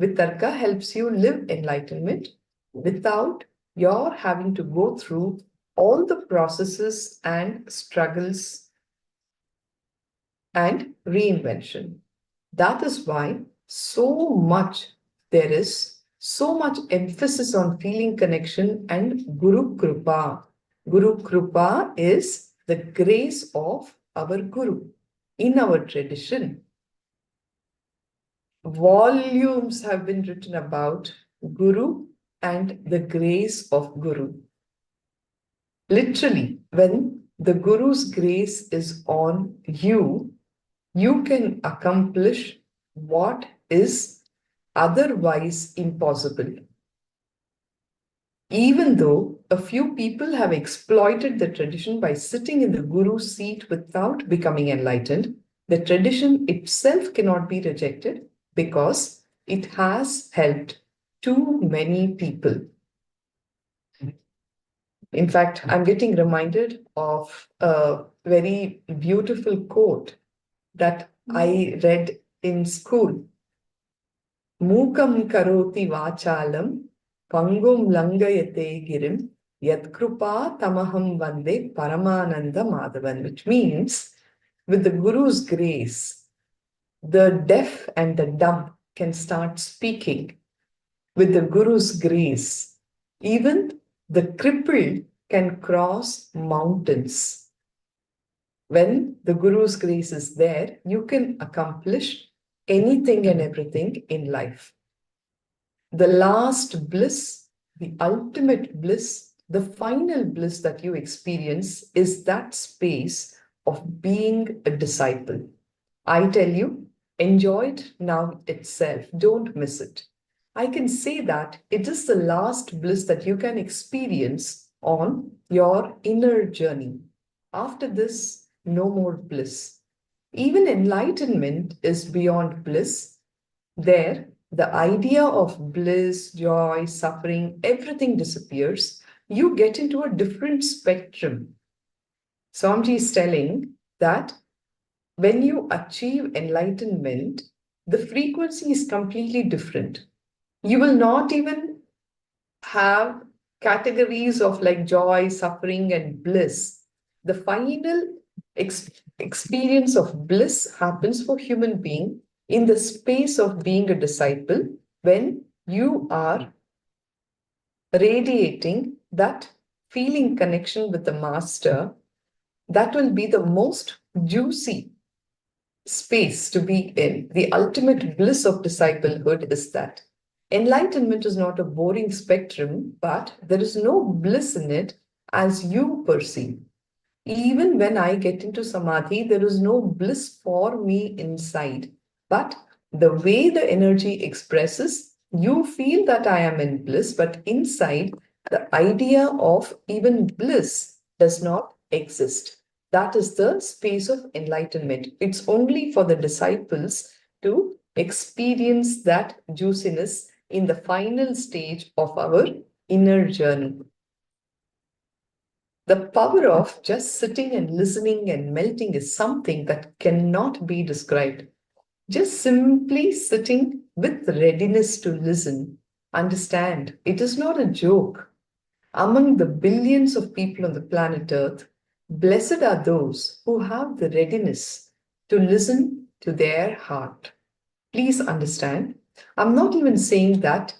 Vitarka helps you live enlightenment without your having to go through all the processes and struggles and reinvention. That is why there is so much emphasis on feeling connection and Guru Kripa. Guru Kripa is the grace of our Guru. In our tradition, volumes have been written about Guru and the grace of Guru. Literally, when the Guru's grace is on you, you can accomplish what is otherwise impossible. Even though a few people have exploited the tradition by sitting in the Guru's seat without becoming enlightened, The tradition itself cannot be rejected because it has helped too many people. In fact, I'm getting reminded of a very beautiful quote that I read in school. Mukam karoti vachalam pangum langayate girim yadkrupa tamaham vande paramananda madhavan, which means with the Guru's grace, the deaf and the dumb can start speaking. With the Guru's grace, even the crippled can cross mountains. When the Guru's grace is there, you can accomplish anything and everything in life. The last bliss, the ultimate bliss, the final bliss that you experience is that space of being a disciple. I tell you, enjoy it now itself. Don't miss it. I can say that it is the last bliss that you can experience on your inner journey. After this, no more bliss. Even enlightenment is beyond bliss. There, the idea of bliss, joy, suffering, everything disappears. You get into a different spectrum. Swamiji is telling that when you achieve enlightenment, the frequency is completely different. You will not even have categories of like joy, suffering, and bliss. The final experience of bliss happens for human being in the space of being a disciple when you are radiating that feeling connection with the master. That will be the most juicy space to be in. The ultimate bliss of disciplehood is that enlightenment is not a boring spectrum, but there is no bliss in it as you perceive. Even when I get into samadhi, there is no bliss for me inside. But the way the energy expresses, you feel that I am in bliss, but inside, the idea of even bliss does not exist. That is the space of enlightenment. It's only for the disciples to experience that juiciness in the final stage of our inner journey. The power of just sitting and listening and melting is something that cannot be described. Just simply sitting with readiness to listen, understand, it is not a joke. Among the billions of people on the planet Earth, blessed are those who have the readiness to listen to their heart. Please understand, I'm not even saying that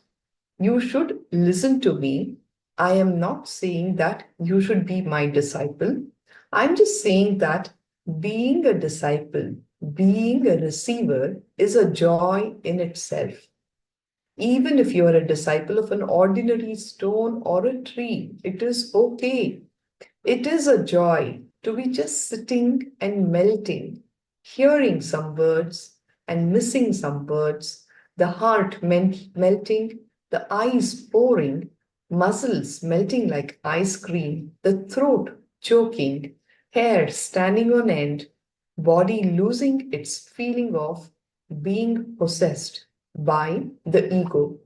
you should listen to me. I am not saying that you should be my disciple. I'm just saying that being a disciple, being a receiver is a joy in itself. Even if you are a disciple of an ordinary stone or a tree, it is okay. It is a joy to be just sitting and melting, hearing some words and missing some words, the heart melting, the eyes pouring, muscles melting like ice cream, the throat choking, hair standing on end, body losing its feeling of being possessed by the ego.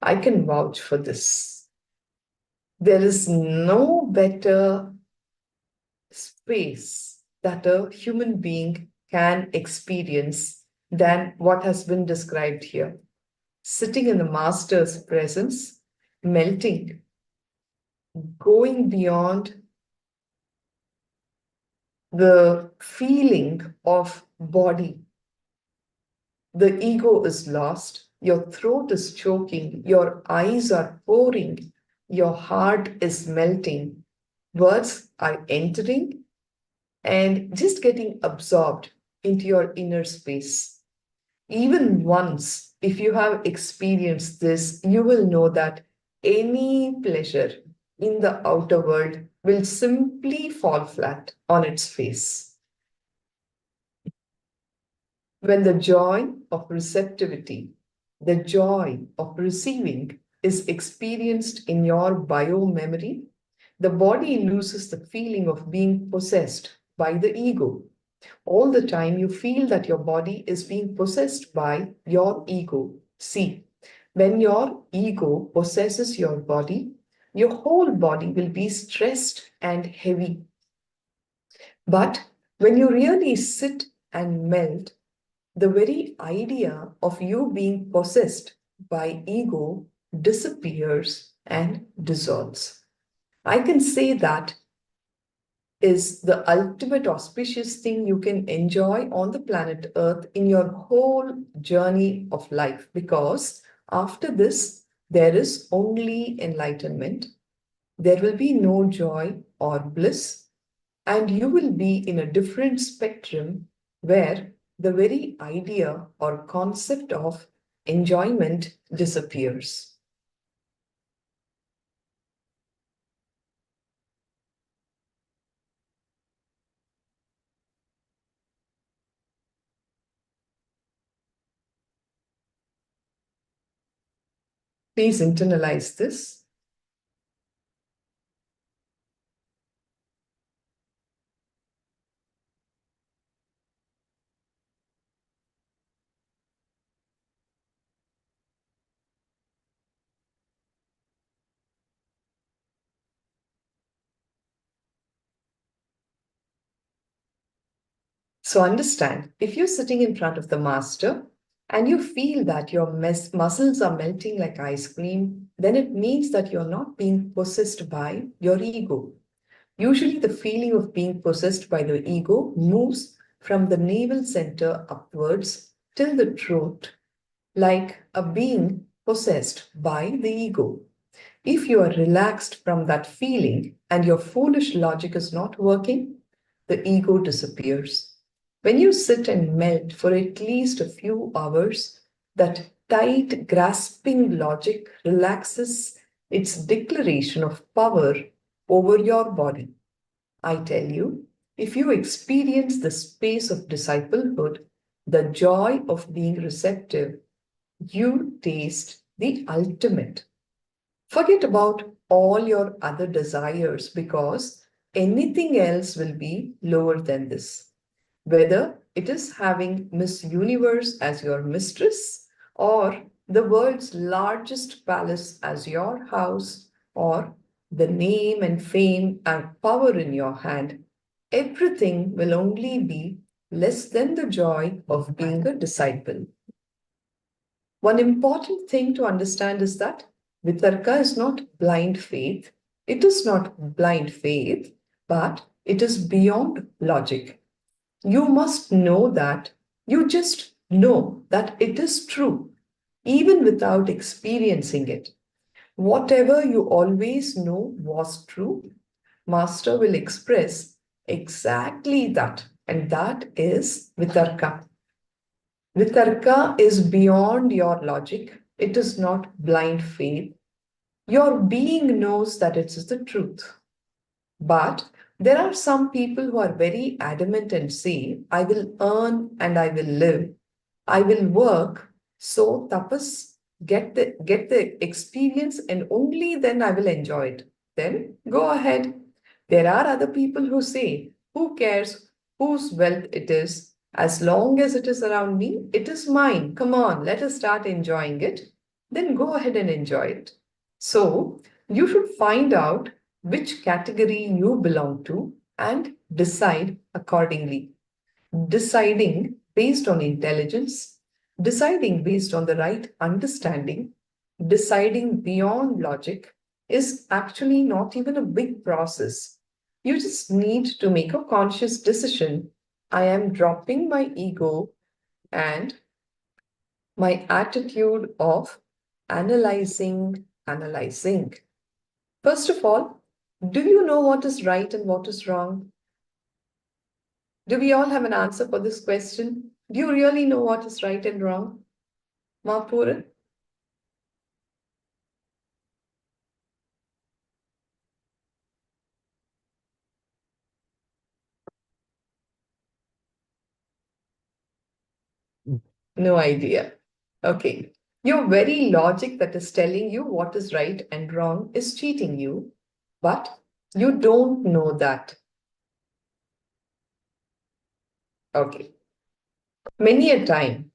I can vouch for this. There is no better space that a human being can experience than what has been described here. Sitting in the master's presence, melting, going beyond the feeling of body. The ego is lost, your throat is choking, your eyes are pouring, your heart is melting. Words are entering and just getting absorbed into your inner space. Even once, if you have experienced this, you will know that any pleasure in the outer world will simply fall flat on its face. When the joy of receptivity, the joy of receiving is experienced in your bio-memory, the body loses the feeling of being possessed by the ego. All the time you feel that your body is being possessed by your ego. See, when your ego possesses your body, your whole body will be stressed and heavy. But when you really sit and melt, the very idea of you being possessed by ego disappears and dissolves. I can say that is the ultimate auspicious thing you can enjoy on the planet Earth in your whole journey of life, because after this, there is only enlightenment. There will be no joy or bliss, and you will be in a different spectrum where the very idea or concept of enjoyment disappears. Please internalize this. So understand, if you're sitting in front of the master and you feel that your muscles are melting like ice cream, then it means that you're not being possessed by your ego. Usually the feeling of being possessed by the ego moves from the navel center upwards till the throat, like a being possessed by the ego. If you are relaxed from that feeling and your foolish logic is not working, the ego disappears. When you sit and melt for at least a few hours, that tight, grasping logic relaxes its declaration of power over your body. I tell you, if you experience the space of disciplehood, the joy of being receptive, you taste the ultimate. Forget about all your other desires, because anything else will be lower than this. Whether it is having Miss Universe as your mistress, or the world's largest palace as your house, or the name and fame and power in your hand, everything will only be less than the joy of being a disciple. One important thing to understand is that Vitarka is not blind faith. It is not blind faith, but it is beyond logic. You must know that. You just know that it is true, even without experiencing it. Whatever you always know was true, Master will express exactly that, and that is Vitarka. Vitarka is beyond your logic. It is not blind faith. Your being knows that it is the truth. But there are some people who are very adamant and say, I will earn and I will live. I will work. So tapas, get the experience, and only then I will enjoy it. Then go ahead. There are other people who say, who cares whose wealth it is? As long as it is around me, it is mine. Come on, let us start enjoying it. Then go ahead and enjoy it. So you should find out which category you belong to and decide accordingly. Deciding based on intelligence, deciding based on the right understanding, deciding beyond logic is actually not even a big process. You just need to make a conscious decision. I am dropping my ego and my attitude of analyzing. First of all, do you know what is right and what is wrong? Do we all have an answer for this question? Do you really know what is right and wrong? Mahapuran? No idea. Okay. Your very logic that is telling you what is right and wrong is cheating you, but you don't know that. Okay. Many a time,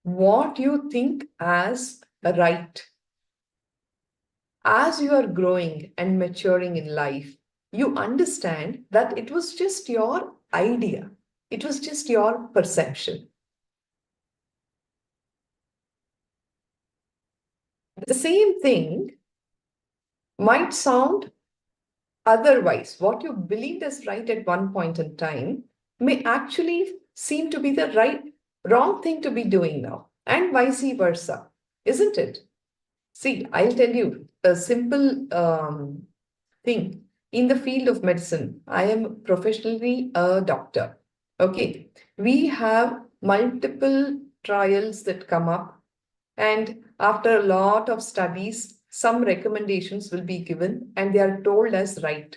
what you think as a right, as you are growing and maturing in life, you understand that it was just your idea. It was just your perception. The same thing might sound otherwise. What you believed as right at one point in time may actually seem to be the wrong thing to be doing now, and vice versa, isn't it? See, I'll tell you a simple thing. In the field of medicine, I am professionally a doctor. Okay, we have multiple trials that come up, and after a lot of studies, some recommendations will be given and they are told as right.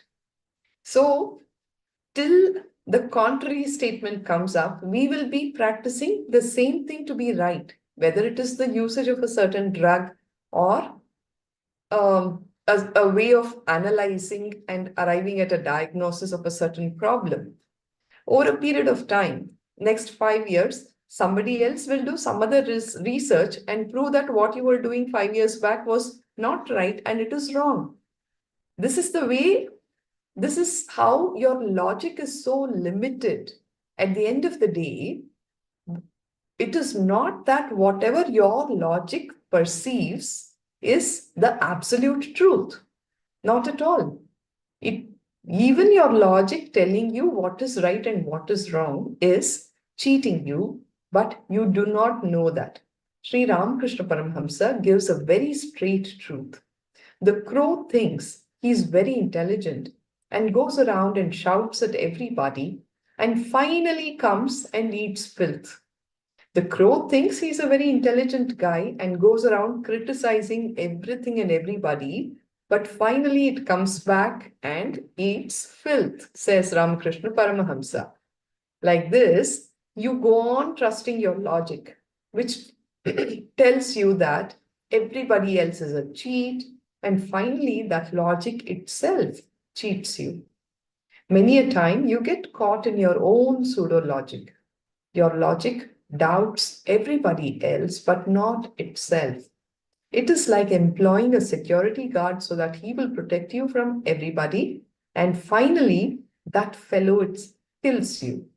So, till the contrary statement comes up, we will be practicing the same thing to be right, whether it is the usage of a certain drug or a way of analyzing and arriving at a diagnosis of a certain problem. Over a period of time, next 5 years, somebody else will do some other research and prove that what you were doing 5 years back was not right and it is wrong. This is the way, this is how your logic is so limited. At the end of the day, it is not that whatever your logic perceives is the absolute truth. Not at all. Even your logic telling you what is right and what is wrong is cheating you, but you do not know that. Sri Ramakrishna Paramahamsa gives a very straight truth. The crow thinks he is very intelligent and goes around and shouts at everybody and finally comes and eats filth. The crow thinks he's a very intelligent guy and goes around criticizing everything and everybody, but finally it comes back and eats filth, says Ramakrishna Paramahamsa. Like this, you go on trusting your logic, which tells you that everybody else is a cheat, and finally that logic itself cheats you. Many a time you get caught in your own pseudo-logic. Your logic doubts everybody else, but not itself. It is like employing a security guard so that he will protect you from everybody. And finally, that fellow kills you.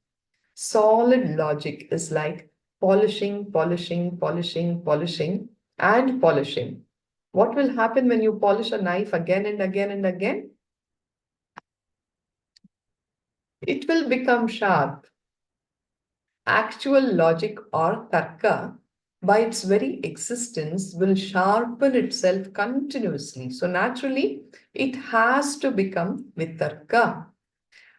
Solid logic is like polishing, polishing, polishing, polishing, and polishing. What will happen when you polish a knife again and again and again? It will become sharp. Actual logic or tarka, by its very existence, will sharpen itself continuously. So naturally, it has to become vitarka.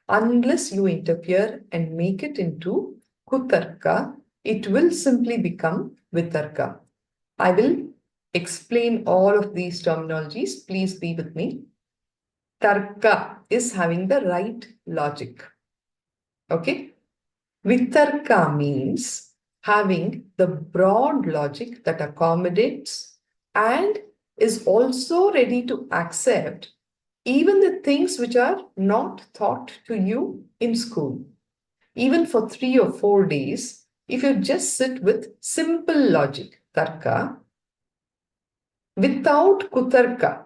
Unless you interfere and make it into kutarka, it will simply become vitarka. I will explain all of these terminologies. Please be with me. Tarka is having the right logic. Okay? Vitarka means having the broad logic that accommodates and is also ready to accept even the things which are not taught to you in school. Even for 3 or 4 days, if you just sit with simple logic, tarka, without kutarka.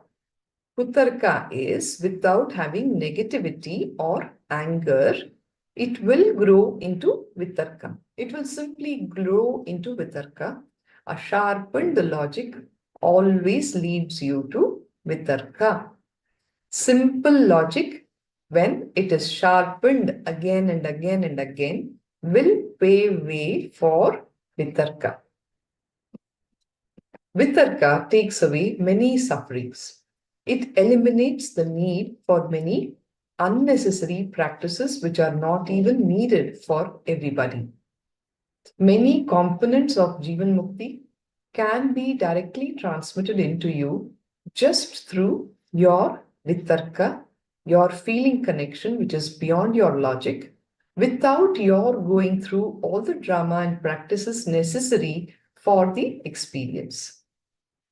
Kutarka is without having negativity or anger, it will grow into vitarka. It will simply grow into vitarka. A sharpened logic always leads you to vitarka. Simple logic, when it is sharpened again and again and again, will pave way for vitarka. Vitarka takes away many sufferings. It eliminates the need for many unnecessary practices which are not even needed for everybody. Many components of Jivan Mukti can be directly transmitted into you just through your vitarka, your feeling connection, which is beyond your logic, without your going through all the drama and practices necessary for the experience.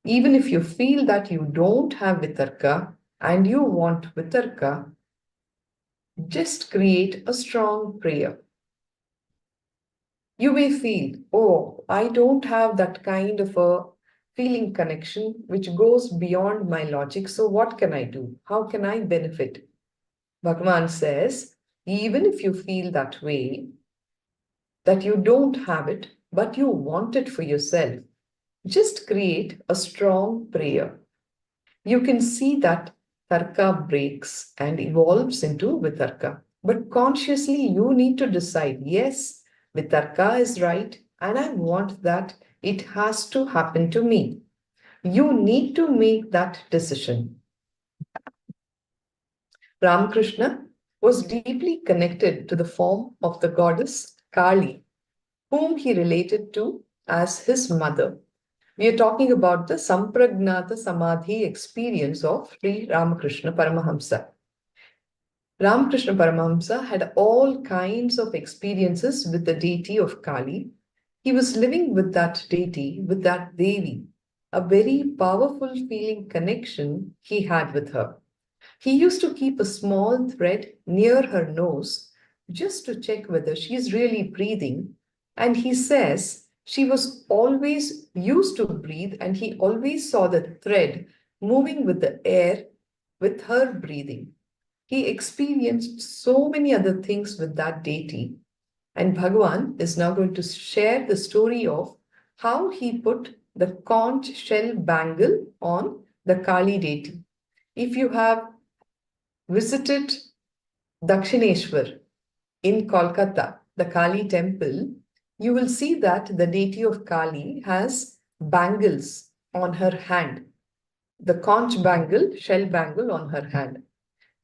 Even if you feel that you don't have vitarka and you want vitarka, just create a strong prayer. You may feel, oh, I don't have that kind of a feeling connection which goes beyond my logic. So what can I do? How can I benefit? Bhagavan says, even if you feel that way, that you don't have it, but you want it for yourself, just create a strong prayer. You can see that tarka breaks and evolves into vitarka. But consciously, you need to decide, yes, vitarka is right, and I want that. It has to happen to me. You need to make that decision. Ramakrishna was deeply connected to the form of the goddess Kali, whom he related to as his mother. We are talking about the Sampragnata Samadhi experience of Sri Ramakrishna Paramahamsa. Ramakrishna Paramahamsa had all kinds of experiences with the deity of Kali. He was living with that deity, with that Devi, a very powerful feeling connection he had with her. He used to keep a small thread near her nose just to check whether she is really breathing. And he says she was always used to breathe and he always saw the thread moving with the air with her breathing. He experienced so many other things with that deity. And Bhagavan is now going to share the story of how he put the conch shell bangle on the Kali deity. If you have visited Dakshineshwar in Kolkata, the Kali temple, you will see that the deity of Kali has bangles on her hand, the conch bangle, shell bangle on her hand.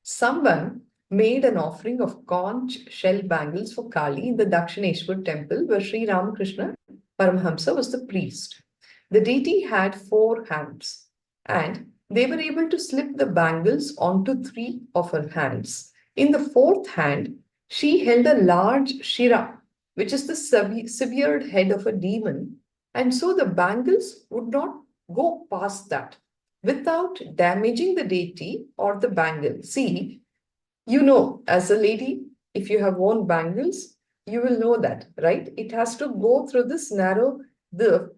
Someone made an offering of conch shell bangles for Kali in the Dakshineshwar temple where Sri Ramakrishna Paramahamsa was the priest. The deity had 4 hands and they were able to slip the bangles onto 3 of her hands. In the 4th hand, she held a large shira, which is the severed head of a demon, and so the bangles would not go past that without damaging the deity or the bangle. See, you know, as a lady, if you have worn bangles, you will know that, right? It has to go through this narrow, the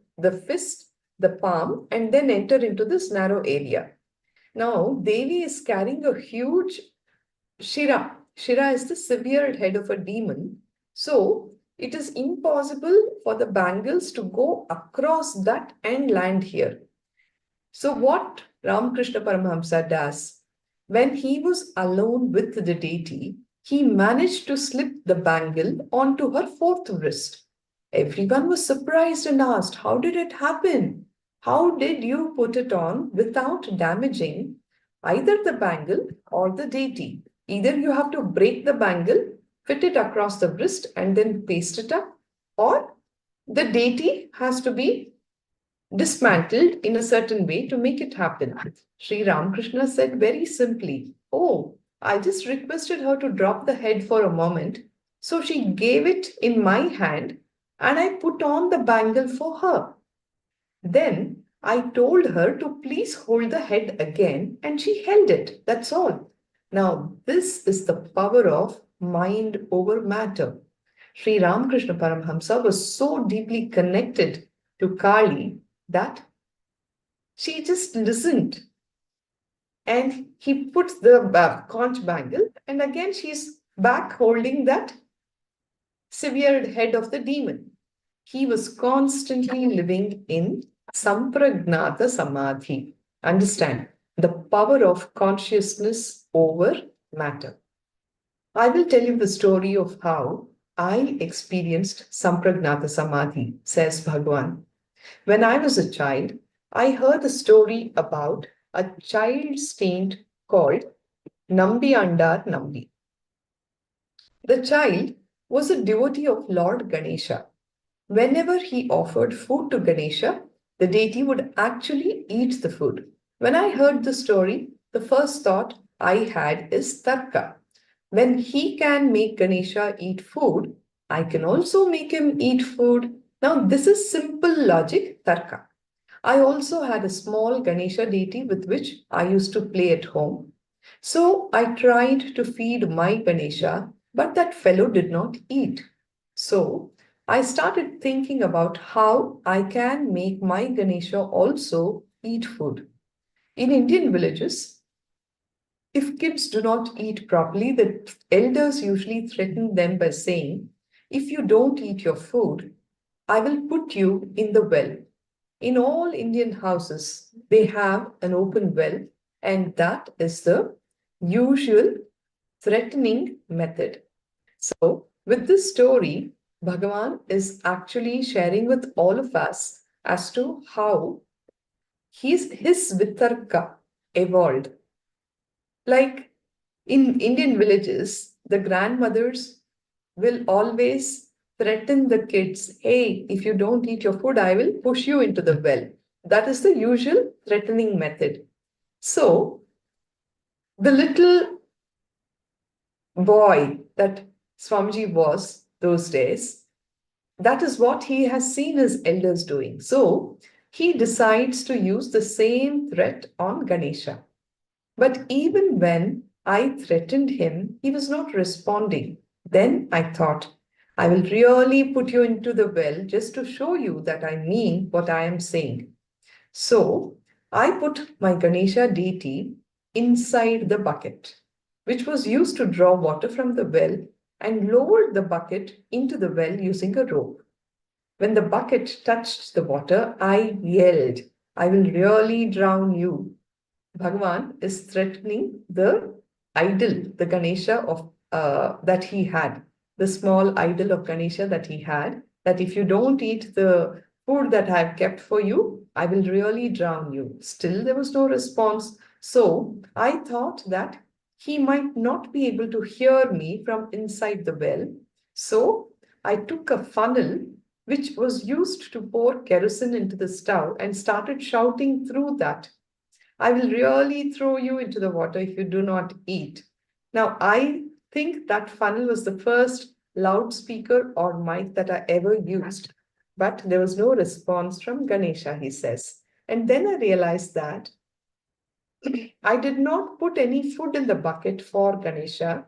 fist, the palm, and then enter into this narrow area. Now, Devi is carrying a huge shira. Shira is the severed head of a demon. So, it is impossible for the bangles to go across that and land here. So, what Ramakrishna Paramahamsa does, when he was alone with the deity, he managed to slip the bangle onto her 4th wrist. Everyone was surprised and asked, how did it happen? How did you put it on without damaging either the bangle or the deity? Either you have to break the bangle, fit it across the wrist and then paste it up, or the deity has to be dismantled in a certain way to make it happen. Sri Ramakrishna said very simply, oh, I just requested her to drop the head for a moment. So she gave it in my hand and I put on the bangle for her. Then I told her to please hold the head again and she held it. That's all. Now, this is the power of mind over matter. Sri Ramakrishna Paramahamsa was so deeply connected to Kali that she just listened. And he puts the conch bangle and again she's back holding that severed head of the demon. He was constantly living in Sampragnata Samadhi. Understand the power of consciousness over matter. I will tell you the story of how I experienced Sampragnata Samadhi, says Bhagavan. When I was a child, I heard a story about a child saint called Nambi Andar Nambi. The child was a devotee of Lord Ganesha. Whenever he offered food to Ganesha, the deity would actually eat the food. When I heard the story, the first thought I had is Tarka. When he can make Ganesha eat food, I can also make him eat food. Now, this is simple logic, Tarka. I also had a small Ganesha deity with which I used to play at home. So I tried to feed my Ganesha, but that fellow did not eat. So I started thinking about how I can make my Ganesha also eat food. In Indian villages, if kids do not eat properly, the elders usually threaten them by saying, if you don't eat your food, I will put you in the well. In all Indian houses, they have an open well, and that is the usual threatening method. So, with this story, Bhagavan is actually sharing with all of us as to how his Vitarka evolved. Like in Indian villages, the grandmothers will always threaten the kids, hey, if you don't eat your food, I will push you into the well. That is the usual threatening method. So, the little boy that Swamiji was those days, that is what he has seen his elders doing. So, he decides to use the same threat on Ganesha. But even when I threatened him, he was not responding. Then I thought, I will really put you into the well just to show you that I mean what I am saying. So I put my Ganesha deity inside the bucket, which was used to draw water from the well, and lowered the bucket into the well using a rope. When the bucket touched the water, I yelled, I will really drown you. Bhagavan is threatening the idol, the Ganesha of that he had, the small idol of Ganesha that he had, that if you don't eat the food that I have kept for you, I will really drown you. Still, there was no response. So I thought that he might not be able to hear me from inside the well. So I took a funnel which was used to pour kerosene into the stove and started shouting through that, I will really throw you into the water if you do not eat. Now, I think that funnel was the first loudspeaker or mic that I ever used, but there was no response from Ganesha, he says. And then I realized that I did not put any food in the bucket for Ganesha.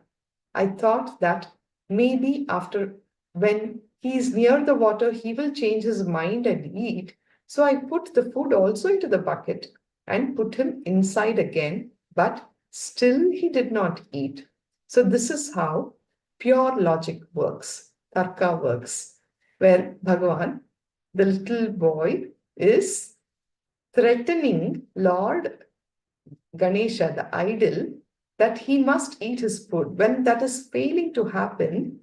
I thought that maybe after, when he is near the water, he will change his mind and eat. So I put the food also into the bucket and put him inside again, but still he did not eat. So this is how pure logic works, Tarka works, where Bhagavan, the little boy, is threatening Lord Ganesha, the idol, that he must eat his food. When that is failing to happen,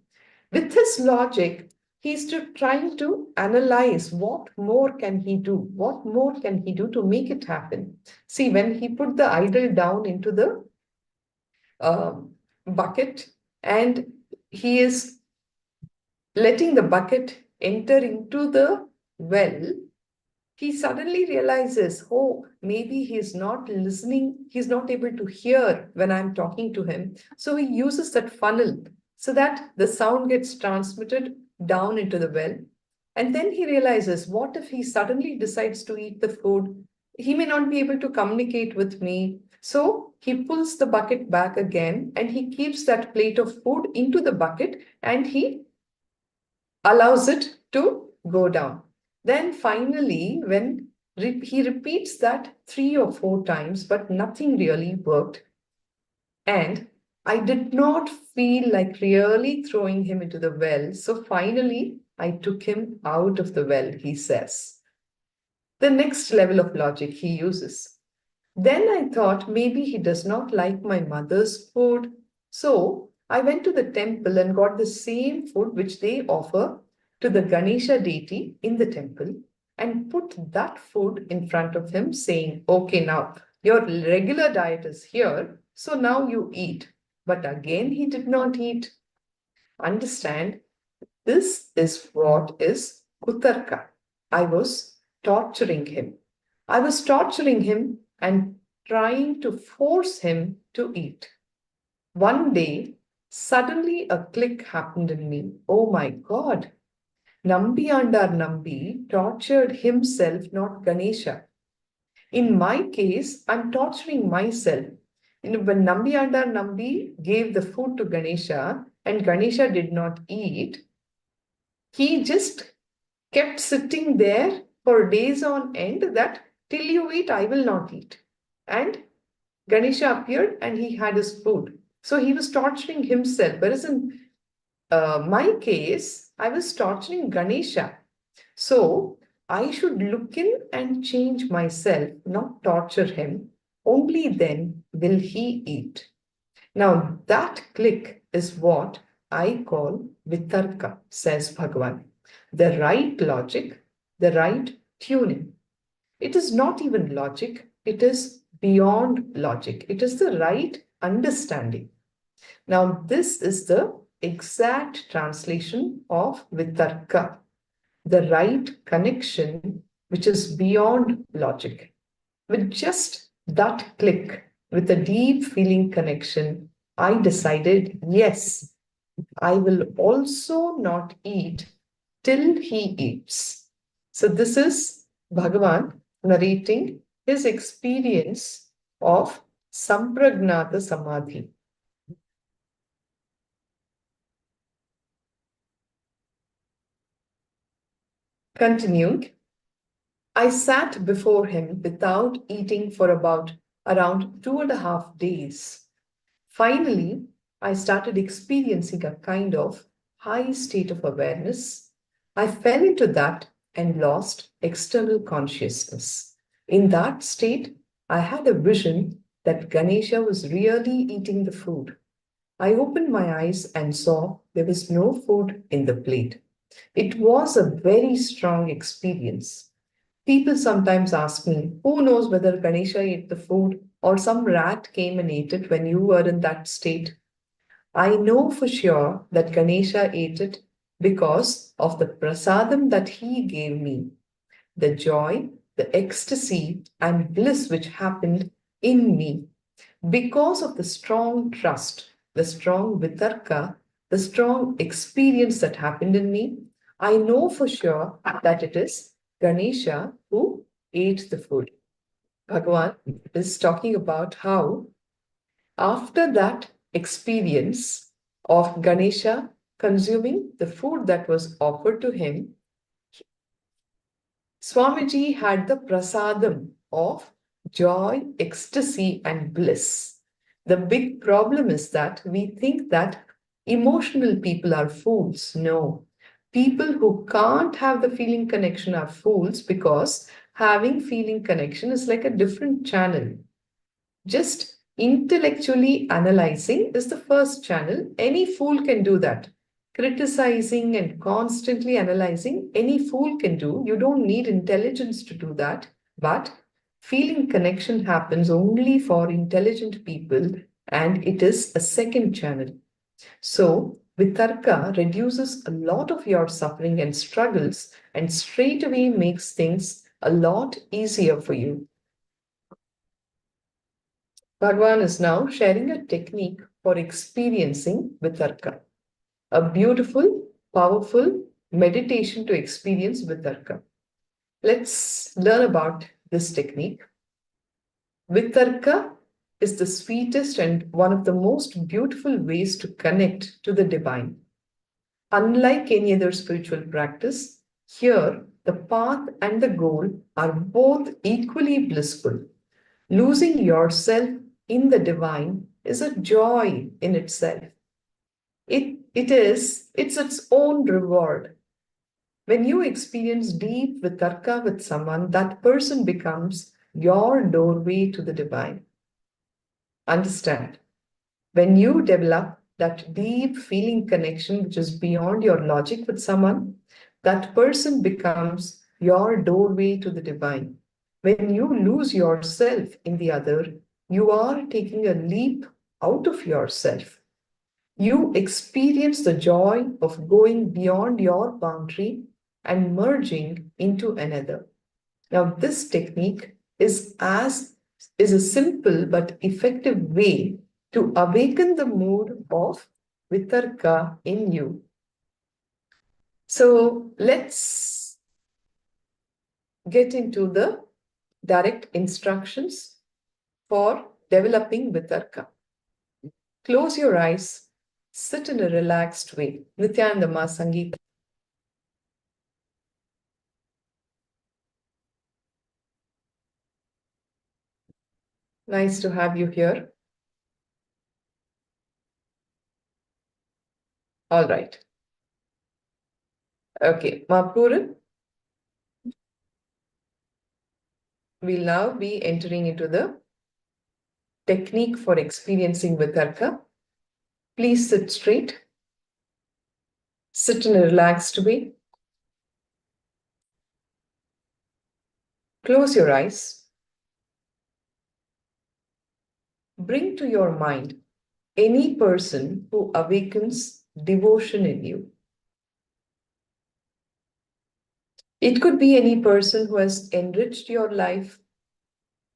with his logic, he's trying to analyze what more can he do? What more can he do to make it happen? See, when he put the idol down into the bucket and he is letting the bucket enter into the well, he suddenly realizes, oh, maybe he's not listening. He's not able to hear when I'm talking to him. So he uses that funnel so that the sound gets transmitted down into the well. And then he realizes, what if he suddenly decides to eat the food? He may not be able to communicate with me. So he pulls the bucket back again and he keeps that plate of food into the bucket and he allows it to go down. Then finally, when he repeats that 3 or 4 times, but nothing really worked. And I did not feel like really throwing him into the well. So finally, I took him out of the well, he says. The next level of logic he uses. Then I thought maybe he does not like my mother's food. So I went to the temple and got the same food which they offer to the Ganesha deity in the temple and put that food in front of him saying, okay, now your regular diet is here, so now you eat. But again, he did not eat. Understand, this is what is Kutarka. I was torturing him. I was torturing him and trying to force him to eat. One day, suddenly a click happened in me. Oh my God. Nambiyandar Nambi tortured himself, not Ganesha. In my case, I'm torturing myself. When Nambiyandar Nambi gave the food to Ganesha and Ganesha did not eat, He just kept sitting there for days on end that till you eat, I will not eat. And Ganesha appeared and he had his food. So he was torturing himself. Whereas in my case, I was torturing Ganesha. So I should look in and change myself, not torture him. Only then will he eat. Now that click is what I call vitarka, says Bhagavan. The right logic, the right tuning. It is not even logic, it is beyond logic. It is the right understanding. Now, this is the exact translation of vitarka, the right connection, which is beyond logic. With just that click, with a deep feeling connection, I decided, yes, I will also not eat till he eats. So, this is Bhagavan narrating his experience of Sampragnata Samadhi. Continuing, I sat before him without eating for around 2.5 days. Finally, I started experiencing a kind of high state of awareness. I fell into that and lost external consciousness. In that state, I had a vision that Ganesha was really eating the food. I opened my eyes and saw there was no food in the plate. It was a very strong experience. People sometimes ask me, who knows whether Ganesha ate the food or some rat came and ate it when you were in that state? I know for sure that Ganesha ate it because of the prasadam that he gave me, the joy, the ecstasy, and bliss which happened in me because of the strong trust, the strong vitarka, the strong experience that happened in me. I know for sure that it is Ganesha who ate the food. Bhagavan is talking about how, after that experience of Ganesha consuming the food that was offered to him, Swamiji had the prasadam of joy, ecstasy, and bliss. The big problem is that we think that emotional people are fools. No. People who can't have the feeling connection are fools because having feeling connection is like a different channel. Just intellectually analyzing is the first channel. Any fool can do that. Criticizing and constantly analyzing, any fool can do. You don't need intelligence to do that. But feeling connection happens only for intelligent people, and it is a second channel. So, Vitarka reduces a lot of your suffering and struggles and straight away makes things a lot easier for you. Bhagwan is now sharing a technique for experiencing Vitarka, a beautiful, powerful meditation to experience Vitarka. Let's learn about this technique. Vitarka is the sweetest and one of the most beautiful ways to connect to the divine. Unlike any other spiritual practice, here the path and the goal are both equally blissful. Losing yourself in the divine is a joy in itself. It's its own reward. When you experience deep vitarka with someone, that person becomes your doorway to the divine. Understand, when you develop that deep feeling connection which is beyond your logic with someone, that person becomes your doorway to the divine. When you lose yourself in the other, you are taking a leap out of yourself. You experience the joy of going beyond your boundary and merging into another. Now, this technique is a simple but effective way to awaken the mood of vitarka in you. So let's get into the direct instructions for developing vitarka. Close your eyes, sit in a relaxed way. Nithyananda Sangeeta. Nice to have you here. All right. Okay, Mapuran. We'll now be entering into the technique for experiencing Vitarka. Please sit straight. Sit in a relaxed way. Close your eyes. Bring to your mind any person who awakens devotion in you. It could be any person who has enriched your life,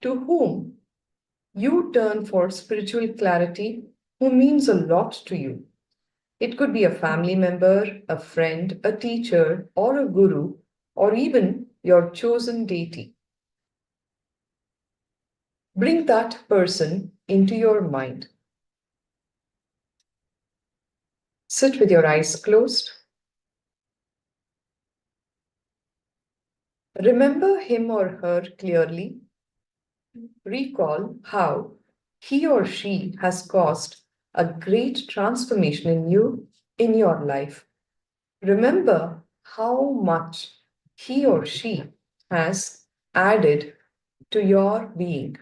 to whom you turn for spiritual clarity, who means a lot to you. It could be a family member, a friend, a teacher, or a guru, or even your chosen deity. Bring that person into your mind. Sit with your eyes closed. Remember him or her clearly. Recall how he or she has caused a great transformation in you, in your life. Remember how much he or she has added to your being.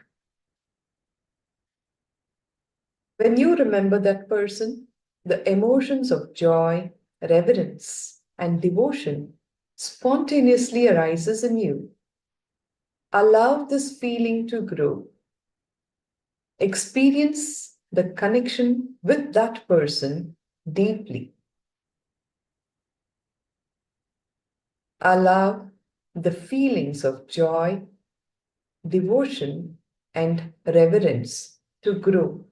When you remember that person, the emotions of joy, reverence, and devotion spontaneously arises in you. Allow this feeling to grow. Experience the connection with that person deeply. Allow the feelings of joy, devotion, and reverence to grow.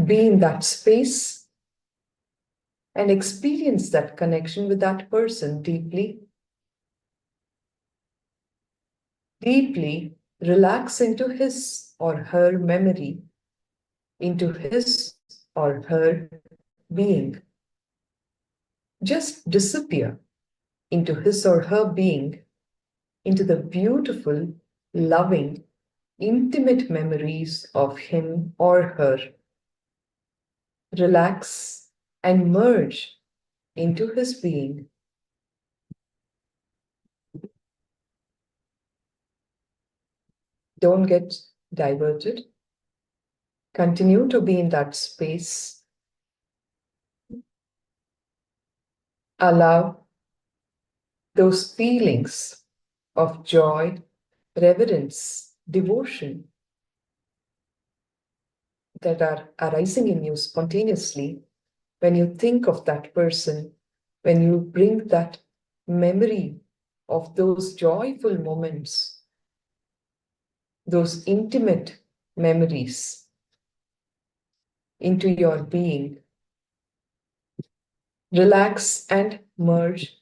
Be in that space and experience that connection with that person deeply. Deeply relax into his or her memory, into his or her being. Just disappear into his or her being, into the beautiful, loving, intimate memories of him or her. Relax and merge into his being. Don't get diverted. Continue to be in that space. Allow those feelings of joy, reverence, devotion that are arising in you spontaneously when you think of that person, when you bring that memory of those joyful moments, those intimate memories into your being. Relax and merge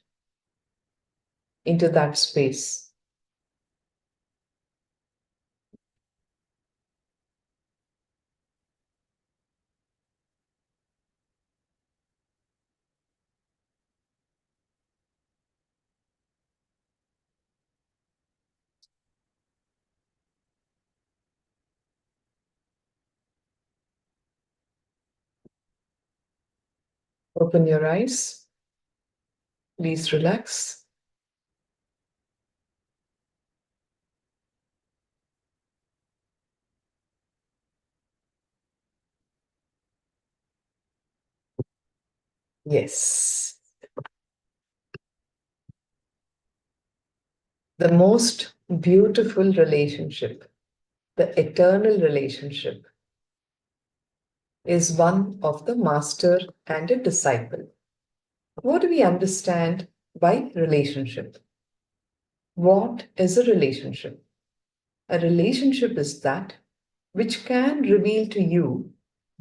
into that space. Open your eyes. Please relax. Yes. The most beautiful relationship, the eternal relationship, is one of the master and a disciple. What do we understand by relationship? What is a relationship? A relationship is that which can reveal to you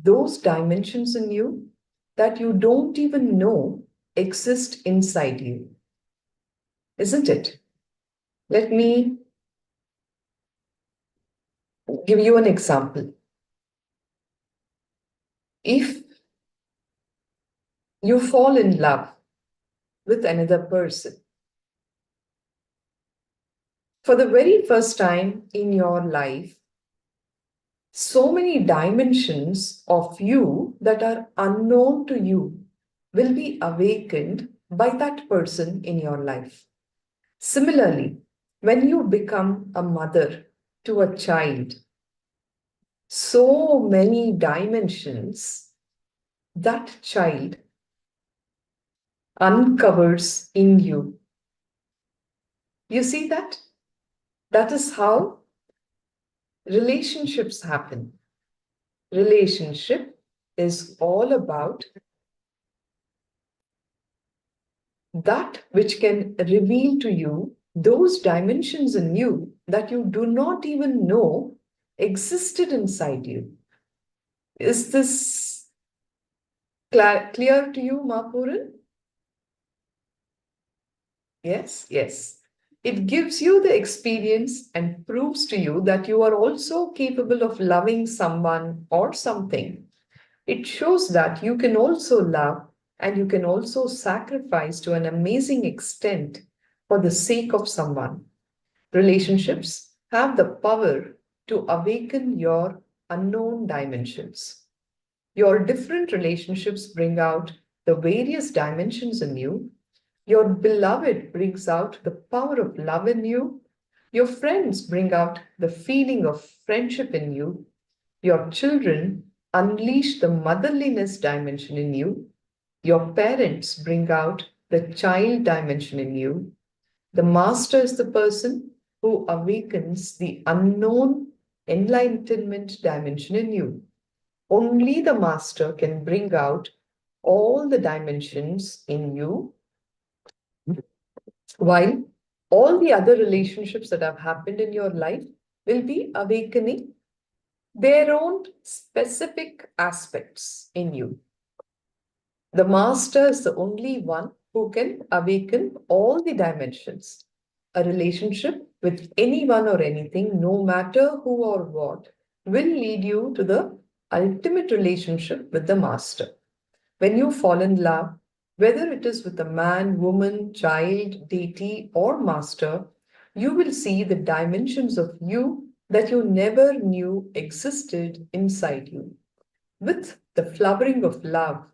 those dimensions in you that you don't even know exist inside you. Isn't it? Let me give you an example. If you fall in love with another person, For the very first time in your life, so many dimensions of you that are unknown to you will be awakened by that person in your life. Similarly, when you become a mother to a child, so many dimensions that child uncovers in you. You see that? That is how relationships happen. Relationship is all about that which can reveal to you those dimensions in you that you do not even know existed inside you. Is this clear to you, Mapuran? Yes, yes. It gives you the experience and proves to you that you are also capable of loving someone or something. It shows that you can also love and you can also sacrifice to an amazing extent for the sake of someone. Relationships have the power to awaken your unknown dimensions. Your different relationships bring out the various dimensions in you. Your beloved brings out the power of love in you. Your friends bring out the feeling of friendship in you. Your children unleash the motherliness dimension in you. Your parents bring out the child dimension in you. The master is the person who awakens the unknown enlightenment dimension in you. Only the master can bring out all the dimensions in you, while all the other relationships that have happened in your life will be awakening their own specific aspects in you. The master is the only one who can awaken all the dimensions. A relationship with anyone or anything, no matter who or what, will lead you to the ultimate relationship with the master. When you fall in love, whether it is with a man, woman, child, deity, or master, you will see the dimensions of you that you never knew existed inside you. With the flowering of love,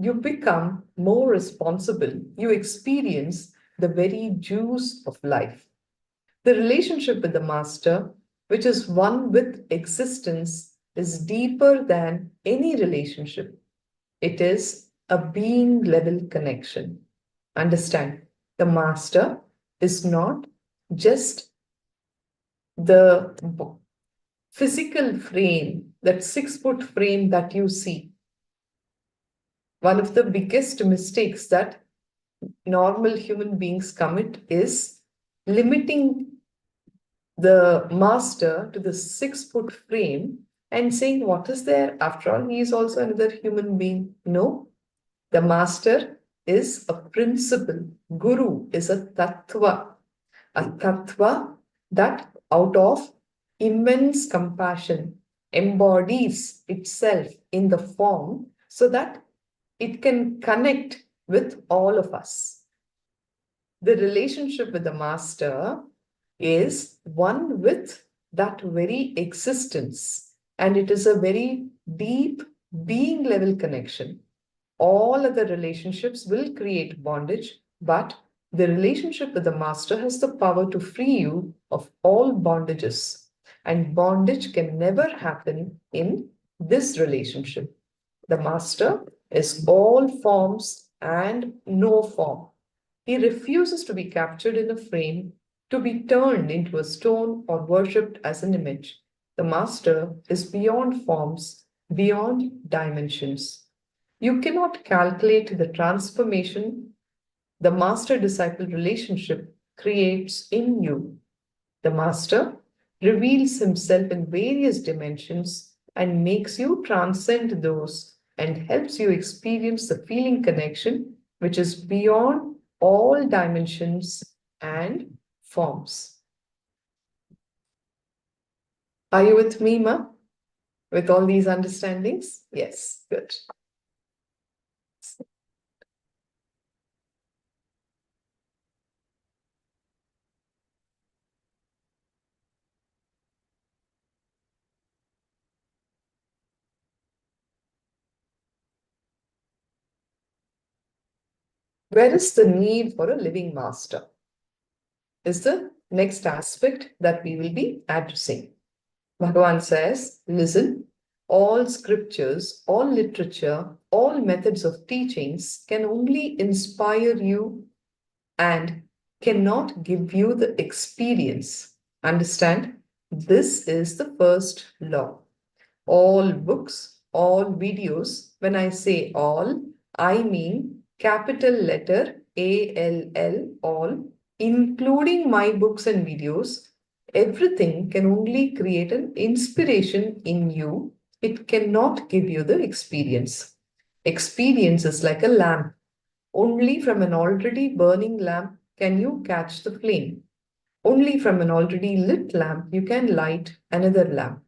you become more responsible. You experience the very juice of life. The relationship with the master, which is one with existence, is deeper than any relationship. It is a being level connection. Understand, the master is not just the physical frame, that 6-foot frame that you see. One of the biggest mistakes that normal human beings commit is limiting the master to the 6-foot frame and saying, what is there? After all, he is also another human being. No, the master is a principle. Guru is a tattva that out of immense compassion embodies itself in the form so that it can connect with all of us. The relationship with the master is one with that very existence, and it is a very deep being level connection. All other relationships will create bondage, but the relationship with the master has the power to free you of all bondages. And bondage can never happen in this relationship. The master is all forms and no form. He refuses to be captured in a frame, to be turned into a stone or worshipped as an image. The master is beyond forms, beyond dimensions. You cannot calculate the transformation the master-disciple relationship creates in you. The master reveals himself in various dimensions and makes you transcend those and helps you experience the feeling connection which is beyond all dimensions and forms. Are you with me, Ma? With all these understandings? Yes, good. where is the need for a living master? Is the next aspect that we will be addressing. Bhagavan says, listen, all scriptures, all literature, all methods of teachings can only inspire you and cannot give you the experience. Understand? This is the first law. All books, all videos, when I say all, I mean capital letter ALL, all, including my books and videos. Everything can only create an inspiration in you. It cannot give you the experience. Experience is like a lamp. Only from an already burning lamp can you catch the flame. Only from an already lit lamp you can light another lamp.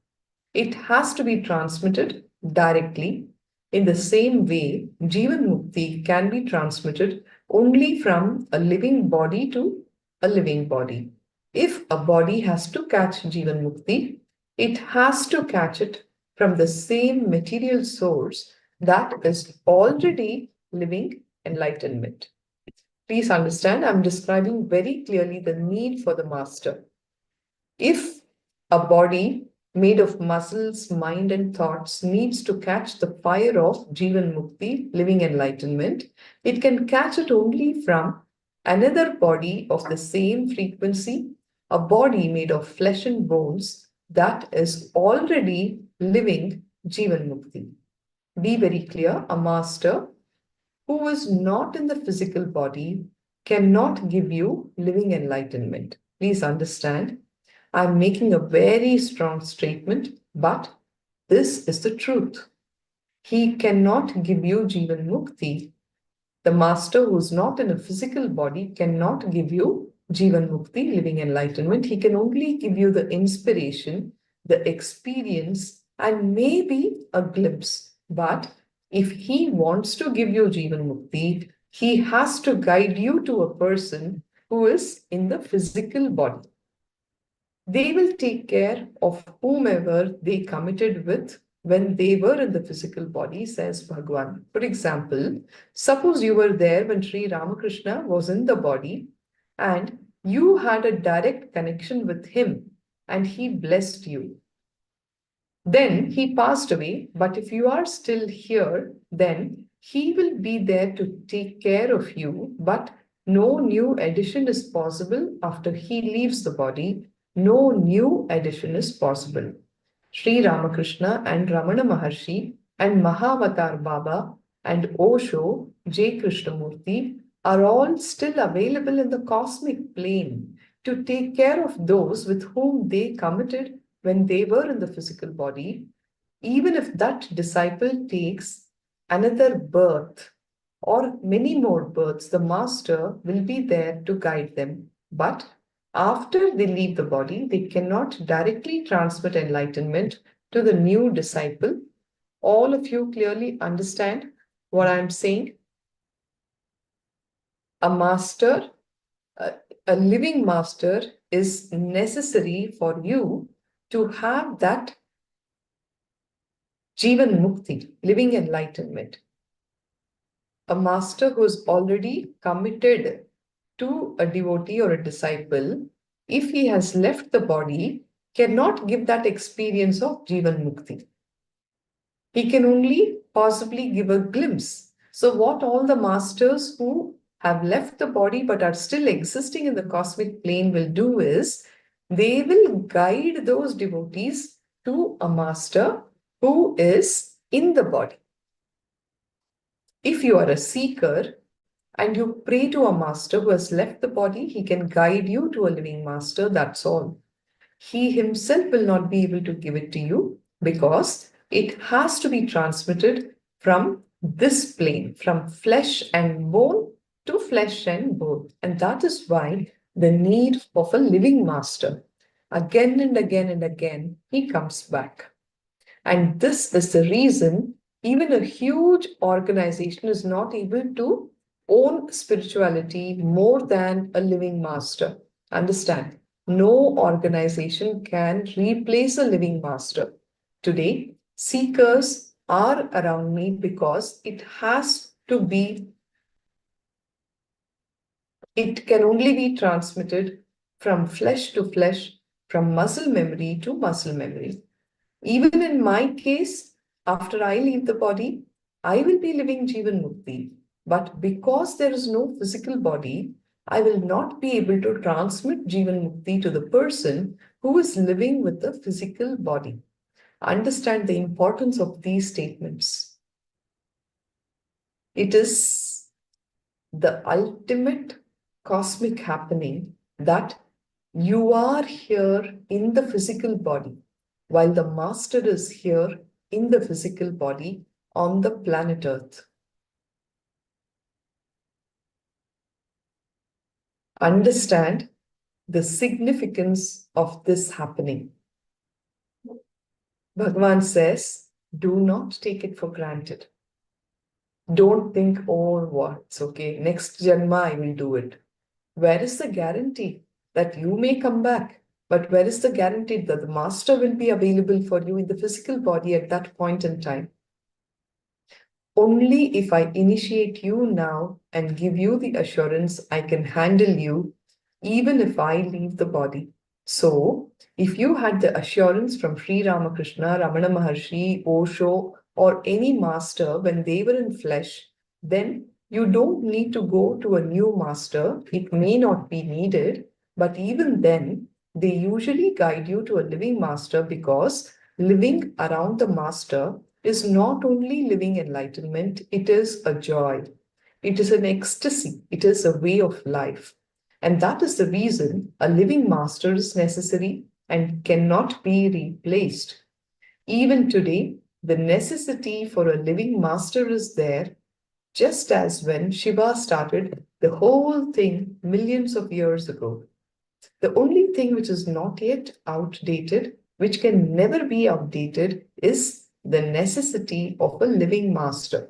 It has to be transmitted directly. In the same way, Jivan Mukti can be transmitted only from a living body to a living body. If a body has to catch Jivan Mukti, it has to catch it from the same material source that is already living enlightenment. Please understand, I'm describing very clearly the need for the master. If a body made of muscles, mind and thoughts needs to catch the fire of Jivan Mukti, living enlightenment, it can catch it only from another body of the same frequency, a body made of flesh and bones that is already living Jivan Mukti. Be very clear, a master who is not in the physical body cannot give you living enlightenment. Please understand, I'm making a very strong statement, but this is the truth. He cannot give you Jivan Mukti. The master who is not in a physical body cannot give you Jivan Mukti, living enlightenment. He can only give you the inspiration, the experience, and maybe a glimpse. But if he wants to give you Jivan Mukti, he has to guide you to a person who is in the physical body. They will take care of whomever they committed with when they were in the physical body, says Bhagavan. For example, suppose you were there when Sri Ramakrishna was in the body and you had a direct connection with him and he blessed you. Then he passed away, but if you are still here, then he will be there to take care of you, but no new addition is possible after he leaves the body. No new addition is possible. Sri Ramakrishna and Ramana Maharshi and Mahavatar Baba and Osho, J. Krishnamurti are all still available in the cosmic plane to take care of those with whom they committed when they were in the physical body. Even if that disciple takes another birth or many more births, the master will be there to guide them. But after they leave the body, they cannot directly transmit enlightenment to the new disciple. All of you clearly understand what I'm saying? A master, a living master is necessary for you to have that Jivan Mukti, living enlightenment. A master who is already committed to a devotee or a disciple, if he has left the body, cannot give that experience of Jivan Mukti. He can only possibly give a glimpse. So what all the masters who have left the body but are still existing in the cosmic plane will do is, they will guide those devotees to a master who is in the body. If you are a seeker, and you pray to a master who has left the body, he can guide you to a living master, that's all. He himself will not be able to give it to you because it has to be transmitted from this plane, from flesh and bone to flesh and bone. And that is why the need of a living master. Again and again and again, he comes back. And this is the reason even a huge organization is not able to own spirituality more than a living master. Understand, no organization can replace a living master. Today, seekers are around me because it has to be It can only be transmitted from flesh to flesh, from muscle memory to muscle memory. Even in my case, after I leave the body, I will be living Jivan Mukti. But because there is no physical body, I will not be able to transmit Jivan Mukti to the person who is living with the physical body. Understand the importance of these statements. It is the ultimate cosmic happening that you are here in the physical body, while the Master is here in the physical body on the planet Earth. Understand the significance of this happening. Bhagavan says, do not take it for granted. Don't think, oh, what's okay, next Janma I will do it. Where is the guarantee that you may come back? But where is the guarantee that the Master will be available for you in the physical body at that point in time? Only if I initiate you now and give you the assurance I can handle you, even if I leave the body. So, if you had the assurance from Sri Ramakrishna, Ramana Maharshi, Osho, or any master when they were in flesh, then you don't need to go to a new master. It may not be needed, but even then, they usually guide you to a living master, because living around the master is not only living enlightenment, it is a joy. It is an ecstasy. It is a way of life. And that is the reason a living master is necessary and cannot be replaced. Even today, the necessity for a living master is there, just as when Shiva started the whole thing millions of years ago. The only thing which is not yet outdated, which can never be outdated, is the necessity of a living master.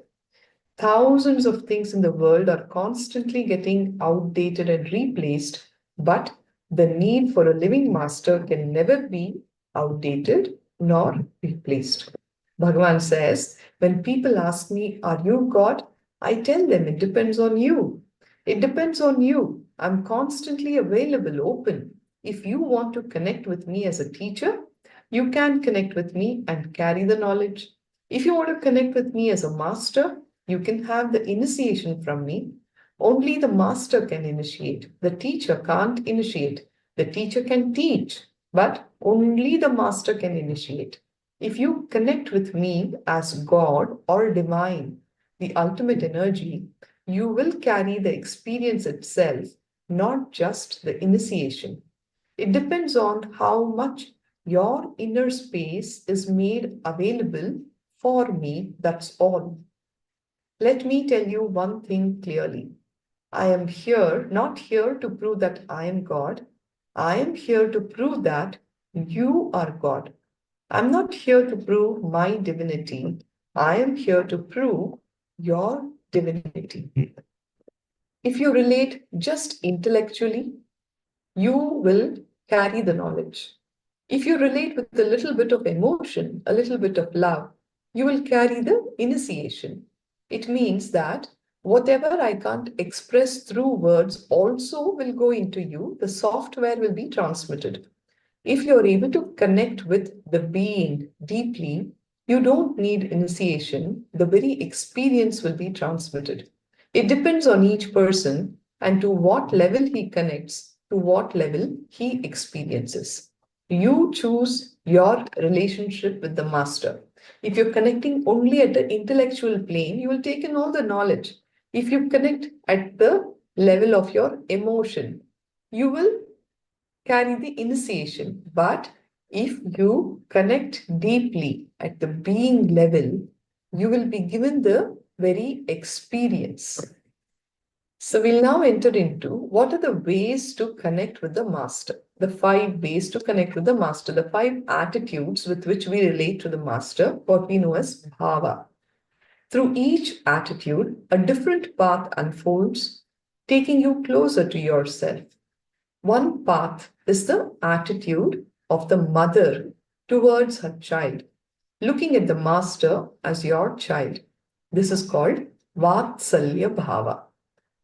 Thousands of things in the world are constantly getting outdated and replaced, but the need for a living master can never be outdated nor replaced. Bhagavan says, when people ask me, are you God? I tell them it depends on you. It depends on you. I'm constantly available, open. If you want to connect with me as a teacher, you can connect with me and carry the knowledge. If you want to connect with me as a master, you can have the initiation from me. Only the master can initiate. The teacher can't initiate. The teacher can teach, but only the master can initiate. If you connect with me as God or divine, the ultimate energy, you will carry the experience itself, not just the initiation. It depends on how much your inner space is made available for me, that's all. Let me tell you one thing clearly. I am here, not here to prove that I am God. I am here to prove that you are God. I'm not here to prove my divinity. I am here to prove your divinity. If you relate just intellectually, you will carry the knowledge. If you relate with a little bit of emotion, a little bit of love, you will carry the initiation. It means that whatever I can't express through words also will go into you. The software will be transmitted. If you're able to connect with the being deeply, you don't need initiation. The very experience will be transmitted. It depends on each person and to what level he connects, to what level he experiences. You choose your relationship with the master. If you're connecting only at the intellectual plane, you will take in all the knowledge. If you connect at the level of your emotion, you will carry the initiation. But if you connect deeply at the being level, you will be given the very experience. So we'll now enter into what are the ways to connect with the master. The 5 ways to connect with the master, the 5 attitudes with which we relate to the master, what we know as bhava. Through each attitude, a different path unfolds, taking you closer to yourself. One path is the attitude of the mother towards her child, looking at the master as your child. This is called Vatsalya Bhava.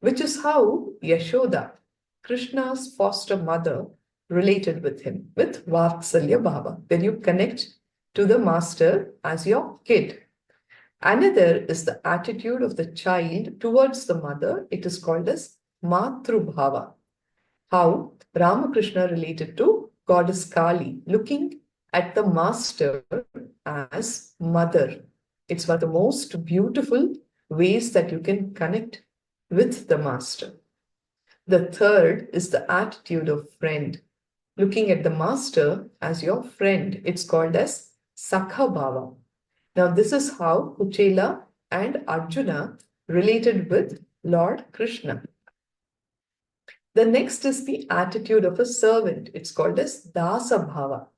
which is how Yashoda, Krishna's foster mother, related with him, with Vatsalya Bhava, when you connect to the master as your kid. Another is the attitude of the child towards the mother. It is called as Matrubhava. How Ramakrishna related to goddess Kali, looking at the master as mother. It's one of the most beautiful ways that you can connect with the master. The third is the attitude of friend, looking at the master as your friend. It's called as Sakha Bhava. Now, this is how Kuchela and Arjuna related with Lord Krishna. The next is the attitude of a servant. It's called as Dasa Bhava.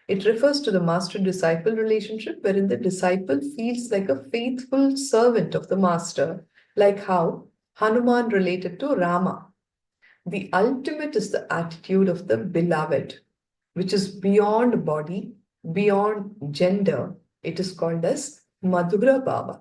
It refers to the master-disciple relationship wherein the disciple feels like a faithful servant of the master, like how Hanuman related to Rama. The ultimate is the attitude of the beloved, which is beyond body, beyond gender. It is called as Madhura Bhava.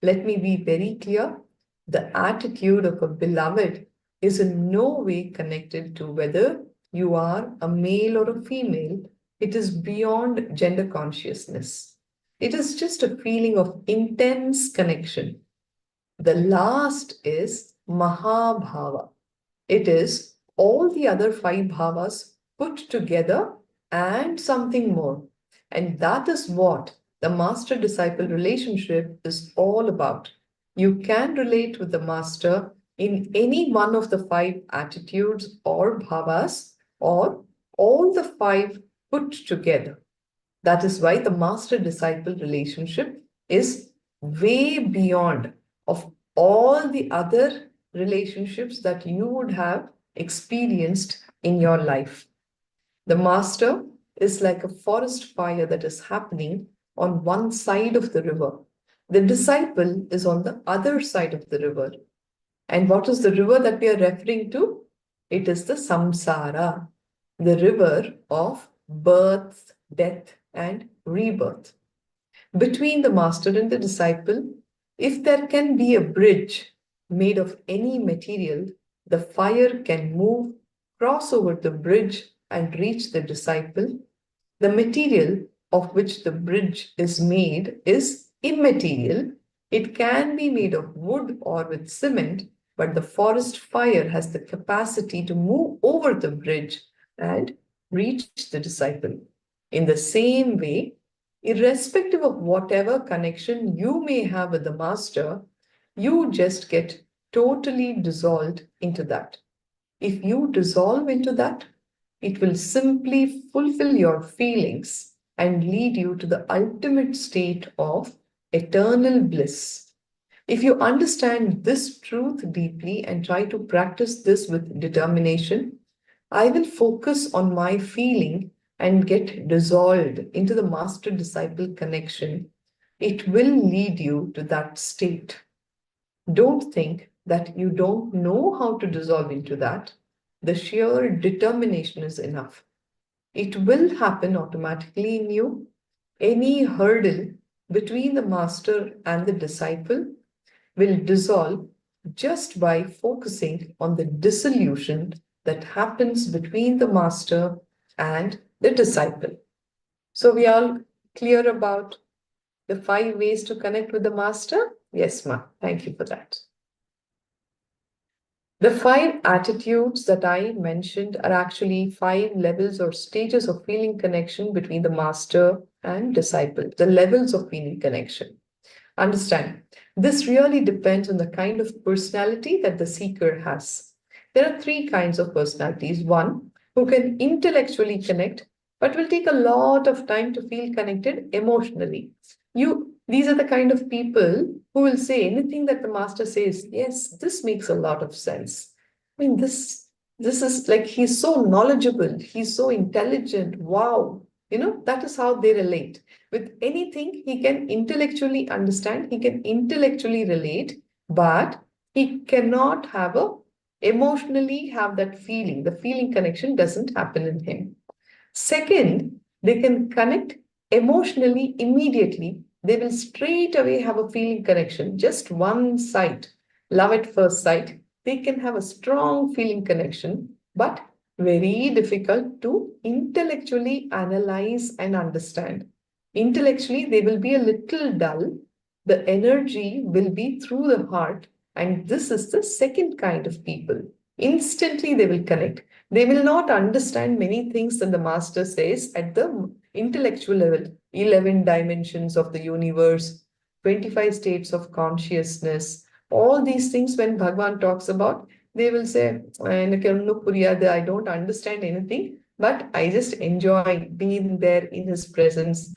Let me be very clear. The attitude of a beloved is in no way connected to whether you are a male or a female. It is beyond gender consciousness. It is just a feeling of intense connection. The last is Mahabhava. It is all the other 5 bhavas put together and something more. And that is what the master-disciple relationship is all about. You can relate with the master in any one of the 5 attitudes or bhavas, or all the 5 put together. That is why the master-disciple relationship is way beyond of all the other relationships that you would have experienced in your life. The master is like a forest fire that is happening on one side of the river. The disciple is on the other side of the river. And what is the river that we are referring to? It is the samsara, the river of birth, death, and rebirth. Between the master and the disciple, if there can be a bridge made of any material, the fire can move, cross over the bridge, and reach the disciple. The material of which the bridge is made is immaterial. It can be made of wood or with cement, but the forest fire has the capacity to move over the bridge and reach the disciple. In the same way, irrespective of whatever connection you may have with the master, you just get totally dissolved into that. If you dissolve into that, it will simply fulfill your feelings and lead you to the ultimate state of eternal bliss. If you understand this truth deeply and try to practice this with determination, I will focus on my feeling and get dissolved into the master-disciple connection. It will lead you to that state. Don't think that you don't know how to dissolve into that. The sheer determination is enough. It will happen automatically in you. Any hurdle between the master and the disciple will dissolve just by focusing on the dissolution that happens between the master and the disciple. So we are clear about the 5 ways to connect with the master? Yes, ma. Thank you for that. The 5 attitudes that I mentioned are actually 5 levels or stages of feeling connection between the master and disciple, the levels of feeling connection. Understand, this really depends on the kind of personality that the seeker has. There are 3 kinds of personalities. One, who can intellectually connect, but will take a lot of time to feel connected emotionally. These are the kind of people who will say anything that the master says, yes, this makes a lot of sense. I mean, this is like, he's so knowledgeable, he's so intelligent, wow. That is how they relate. With anything, he can intellectually understand, he can intellectually relate, but he cannot emotionally have that feeling. The feeling connection doesn't happen in him. Second, they can connect emotionally immediately. They will straight away have a feeling connection, just one sight, love at first sight. they can have a strong feeling connection, but very difficult to intellectually analyze and understand. Intellectually, they will be a little dull. The energy will be through the heart, and this is the second kind of people. Instantly, they will connect. They will not understand many things that the master says at the intellectual level. 11 dimensions of the universe, 25 states of consciousness, all these things when Bhagavan talks about, they will say, I don't understand anything, but I just enjoy being there in his presence.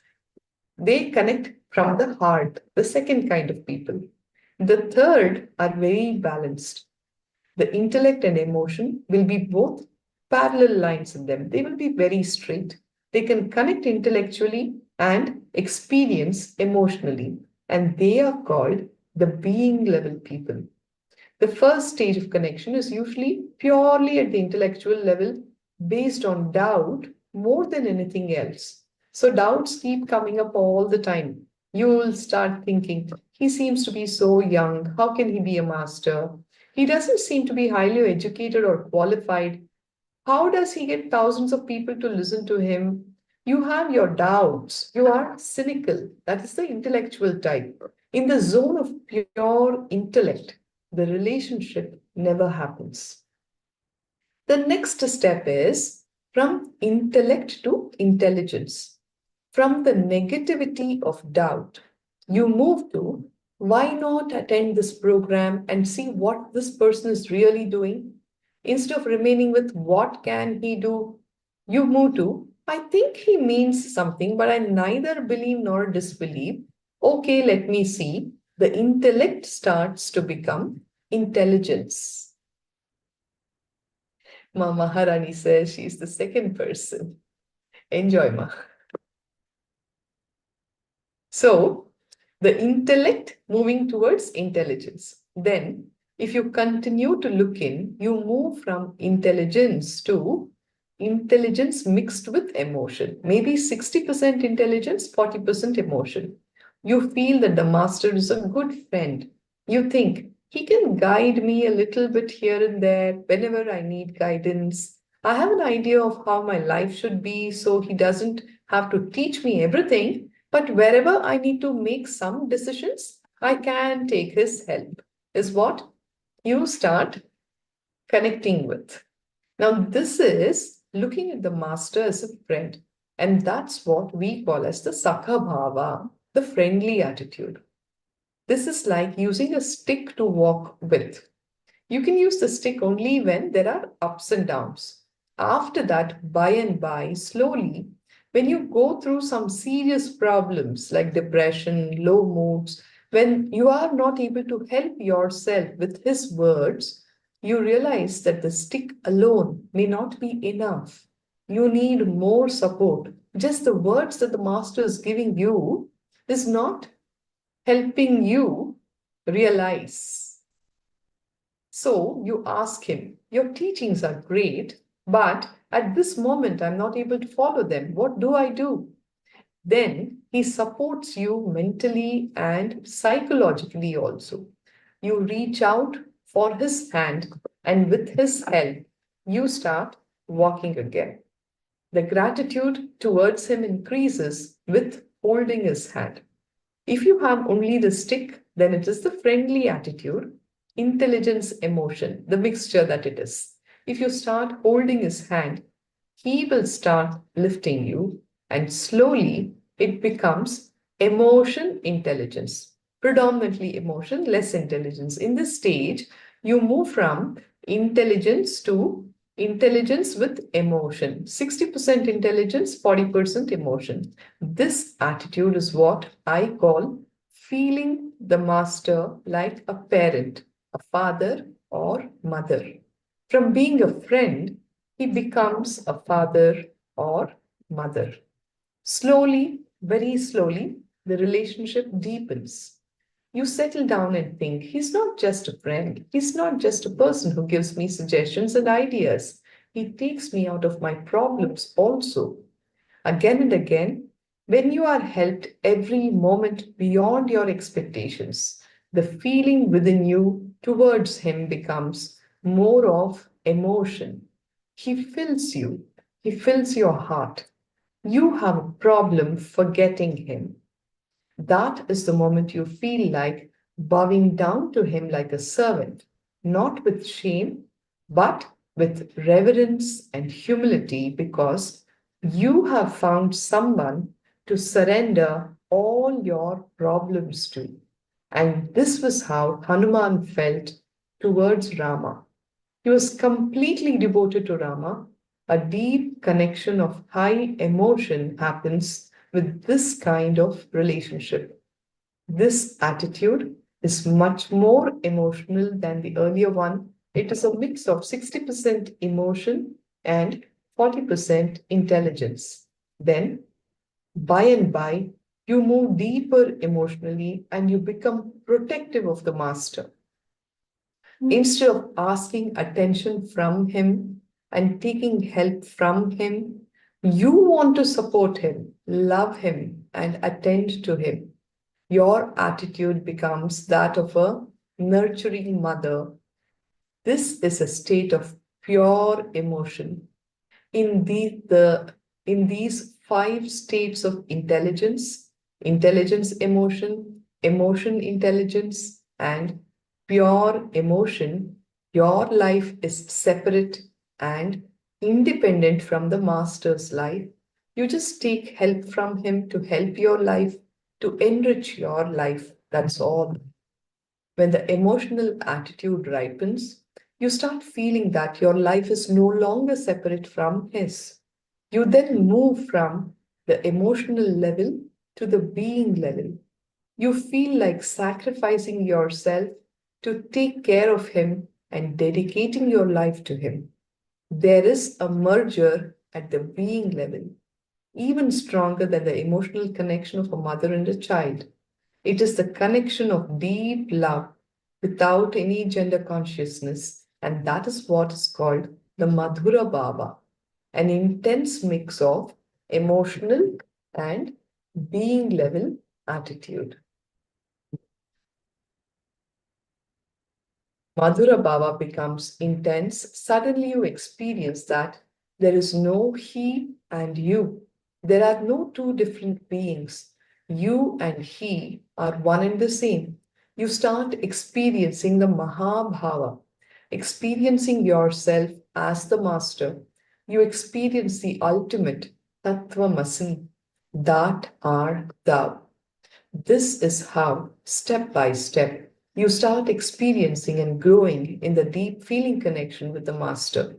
They connect from the heart, the second kind of people. The third are very balanced. The intellect and emotion will be both parallel lines in them. They will be very straight. They can connect intellectually and experience emotionally. And they are called the being level people. The first stage of connection is usually purely at the intellectual level based on doubt more than anything else. So doubts keep coming up all the time. You will start thinking, he seems to be so young. How can he be a master? He doesn't seem to be highly educated or qualified. How does he get thousands of people to listen to him? You have your doubts. You are cynical. That is the intellectual type. In the zone of pure intellect, the relationship never happens. The next step is from intellect to intelligence. From the negativity of doubt, you move to why not attend this program and see what this person is really doing? Instead of remaining with what can he do, you move to I think he means something, but I neither believe nor disbelieve. Okay, let me see. The intellect starts to become intelligence. Ma Maharani says she's the second person. Enjoy, Ma. So, the intellect moving towards intelligence. Then, if you continue to look in, you move from intelligence to intelligence mixed with emotion. Maybe 60% intelligence, 40% emotion. You feel that the master is a good friend. You think, he can guide me a little bit here and there whenever I need guidance. I have an idea of how my life should be, so he doesn't have to teach me everything. But wherever I need to make some decisions, I can take his help, is what you start connecting with. Now, this is looking at the master as a friend. And that's what we call as the Sakha Bhava, the friendly attitude. This is like using a stick to walk with. You can use the stick only when there are ups and downs. After that, by and by, slowly, when you go through some serious problems like depression, low moods, when you are not able to help yourself with his words, you realize that the stick alone may not be enough. You need more support. Just the words that the master is giving you is not helping you realize. So you ask him, your teachings are great, but at this moment I'm not able to follow them. What do I do? Then he supports you mentally and psychologically also. You reach out for his hand, and with his help, you start walking again. The gratitude towards him increases with holding his hand. If you have only the stick, then it is the friendly attitude, intelligence, emotion, the mixture that it is. If you start holding his hand, he will start lifting you, and slowly it becomes emotion, intelligence. Predominantly emotion, less intelligence. In this stage, you move from intelligence to intelligence with emotion. 60% intelligence, 40% emotion. This attitude is what I call feeling the master like a parent, a father or mother. From being a friend, he becomes a father or mother. Slowly, very slowly, the relationship deepens. You settle down and think, he's not just a friend. He's not just a person who gives me suggestions and ideas. He takes me out of my problems also. Again and again, when you are helped every moment beyond your expectations, the feeling within you towards him becomes more of emotion. He fills you. He fills your heart. You have a problem forgetting him. That is the moment you feel like bowing down to him like a servant, not with shame, but with reverence and humility, because you have found someone to surrender all your problems to. And this was how Hanuman felt towards Rama. He was completely devoted to Rama. A deep connection of high emotion happens with this kind of relationship. This attitude is much more emotional than the earlier one. It is a mix of 60% emotion and 40% intelligence. Then, by and by, you move deeper emotionally and you become protective of the master. Instead of asking attention from him and taking help from him, you want to support him, love him, and attend to him. Your attitude becomes that of a nurturing mother. This is a state of pure emotion. In these five states of intelligence, intelligence emotion, emotion intelligence, and pure emotion, your life is separate and independent from the master's life. You just take help from him to help your life, to enrich your life. That's all. When the emotional attitude ripens, you start feeling that your life is no longer separate from his. You then move from the emotional level to the being level. You feel like sacrificing yourself to take care of him and dedicating your life to him. There is a merger at the being level, even stronger than the emotional connection of a mother and a child. It is the connection of deep love without any gender consciousness, and that is what is called the Madhura Bhava, an intense mix of emotional and being level attitude. Madhura Bhava becomes intense. Suddenly you experience that there is no he and you. There are no two different beings. You and he are one and the same. You start experiencing the Mahabhava, experiencing yourself as the master. You experience the ultimate Tattvamasi, that are thou. This is how, step by step, you start experiencing and growing in the deep feeling connection with the Master.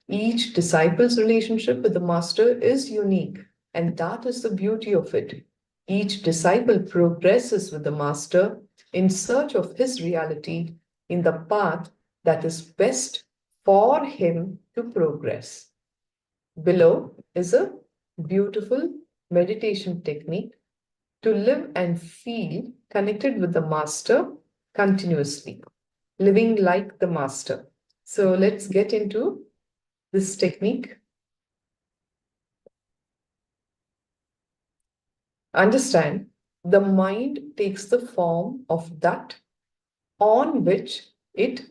Each disciple's relationship with the Master is unique, and that is the beauty of it. Each disciple progresses with the Master in search of his reality in the path that is best for him to progress. Below is a beautiful meditation technique to live and feel connected with the Master continuously, living like the Master. So let's get into this technique. Understand, the mind takes the form of that on which it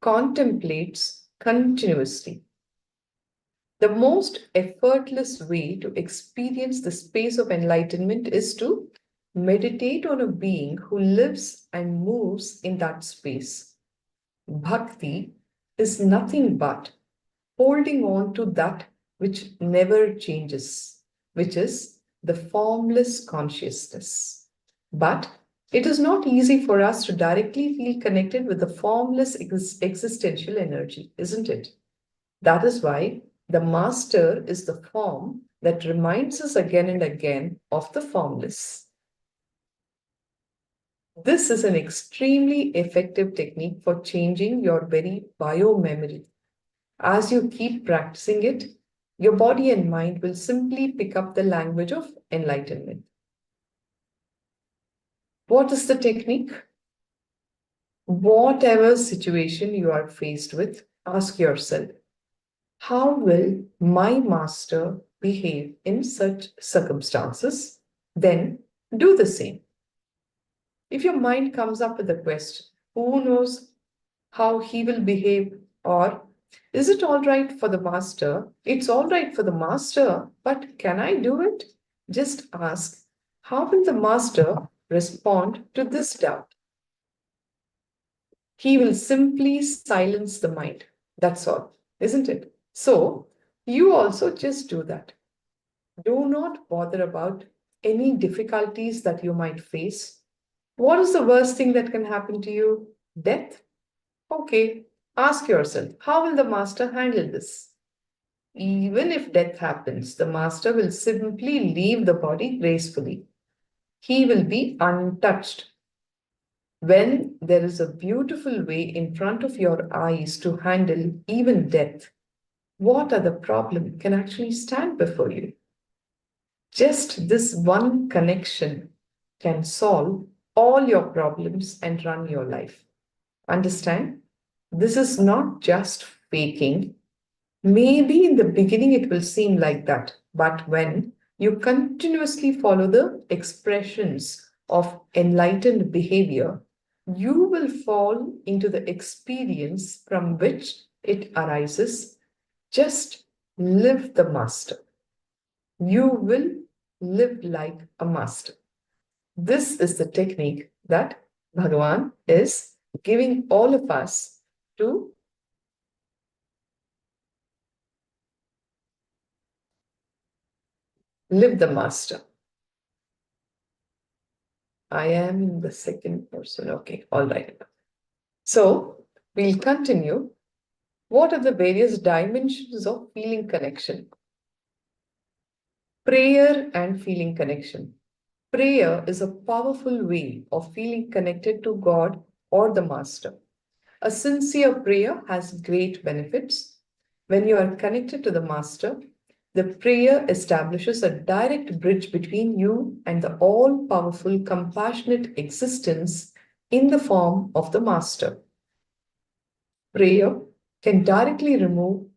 contemplates continuously. The most effortless way to experience the space of enlightenment is to meditate on a being who lives and moves in that space. Bhakti is nothing but holding on to that which never changes, which is the formless consciousness. But it is not easy for us to directly feel connected with the formless existential energy, isn't it? That is why the Master is the form that reminds us again and again of the formless. This is an extremely effective technique for changing your very biomemory. As you keep practicing it, your body and mind will simply pick up the language of enlightenment. What is the technique? Whatever situation you are faced with, ask yourself, how will my master behave in such circumstances? Then do the same. If your mind comes up with a question, who knows how he will behave Or, is it all right for the master? It's all right for the master, but can I do it? Just ask, how will the master respond to this doubt? He will simply silence the mind. That's all, isn't it? So, you also just do that. Do not bother about any difficulties that you might face. What is the worst thing that can happen to you? Death? Okay, ask yourself, how will the master handle this? Even if death happens, the master will simply leave the body gracefully. He will be untouched. When there is a beautiful way in front of your eyes to handle even death, what other problem can actually stand before you? Just this one connection can solve all your problems and run your life. Understand? This is not just faking. Maybe in the beginning it will seem like that, but when you continuously follow the expressions of enlightened behavior, you will fall into the experience from which it arises. Just live the master. You will live like a master. This is the technique that Bhagavan is giving all of us to live the master. I am the second person. Okay, all right. So we'll continue. What are the various dimensions of feeling connection? Prayer and feeling connection. Prayer is a powerful way of feeling connected to God or the Master. A sincere prayer has great benefits. When you are connected to the Master, the prayer establishes a direct bridge between you and the all-powerful, compassionate existence in the form of the Master. Prayer can directly remove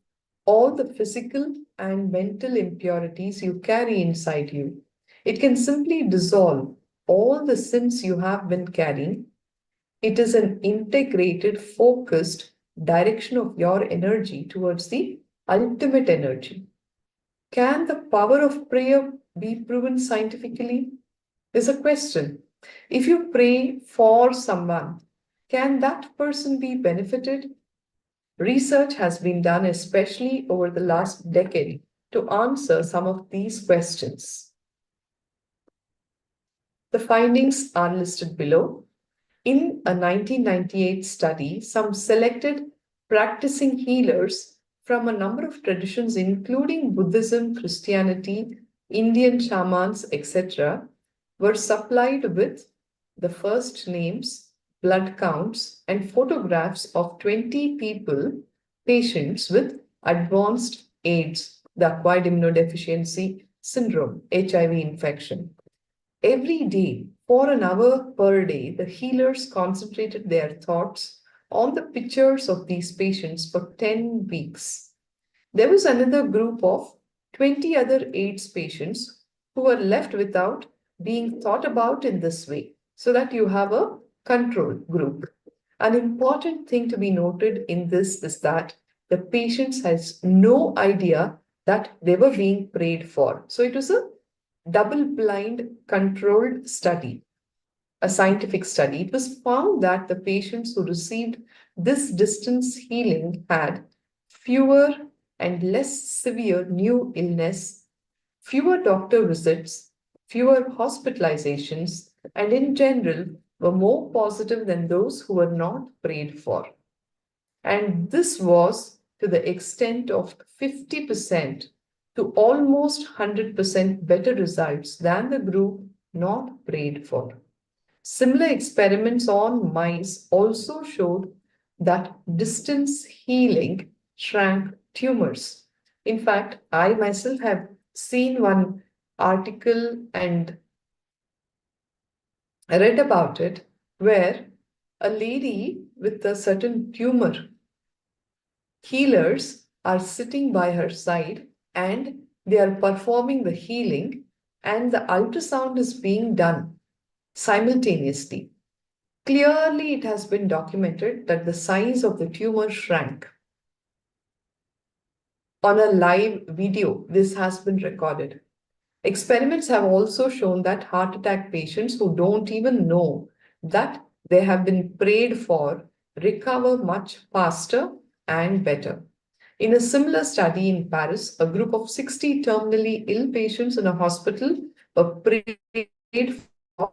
all the physical and mental impurities you carry inside you. It can simply dissolve all the sins you have been carrying. It is an integrated, focused direction of your energy towards the ultimate energy. Can the power of prayer be proven scientifically? Is a question. If you pray for someone, can that person be benefited? Research has been done, especially over the last decade, to answer some of these questions. The findings are listed below. In a 1998 study, some selected practicing healers from a number of traditions, including Buddhism, Christianity, Indian shamans, etc., were supplied with the first names, blood counts, and photographs of 20 patients with advanced AIDS, the acquired immunodeficiency syndrome, HIV infection. Every day, for an hour per day, the healers concentrated their thoughts on the pictures of these patients for 10 weeks. There was another group of 20 other AIDS patients who were left without being thought about in this way, so that you have a control group. An important thing to be noted in this is that the patients has no idea that they were being prayed for. So it was a double-blind controlled study, a scientific study. It was found that the patients who received this distance healing had fewer and less severe new illness, fewer doctor visits, fewer hospitalizations, and in general were more positive than those who were not prayed for. And this was to the extent of 50% to almost 100% better results than the group not prayed for. Similar experiments on mice also showed that distance healing shrank tumors. In fact, I myself have seen one article and read about it where a lady with a certain tumor, healers are sitting by her side and they are performing the healing, and the ultrasound is being done simultaneously. Clearly, it has been documented that the size of the tumor shrank. on a live video, this has been recorded. Experiments have also shown that heart attack patients who don't even know that they have been prayed for recover much faster and better. In a similar study in Paris, a group of 60 terminally ill patients in a hospital were prayed for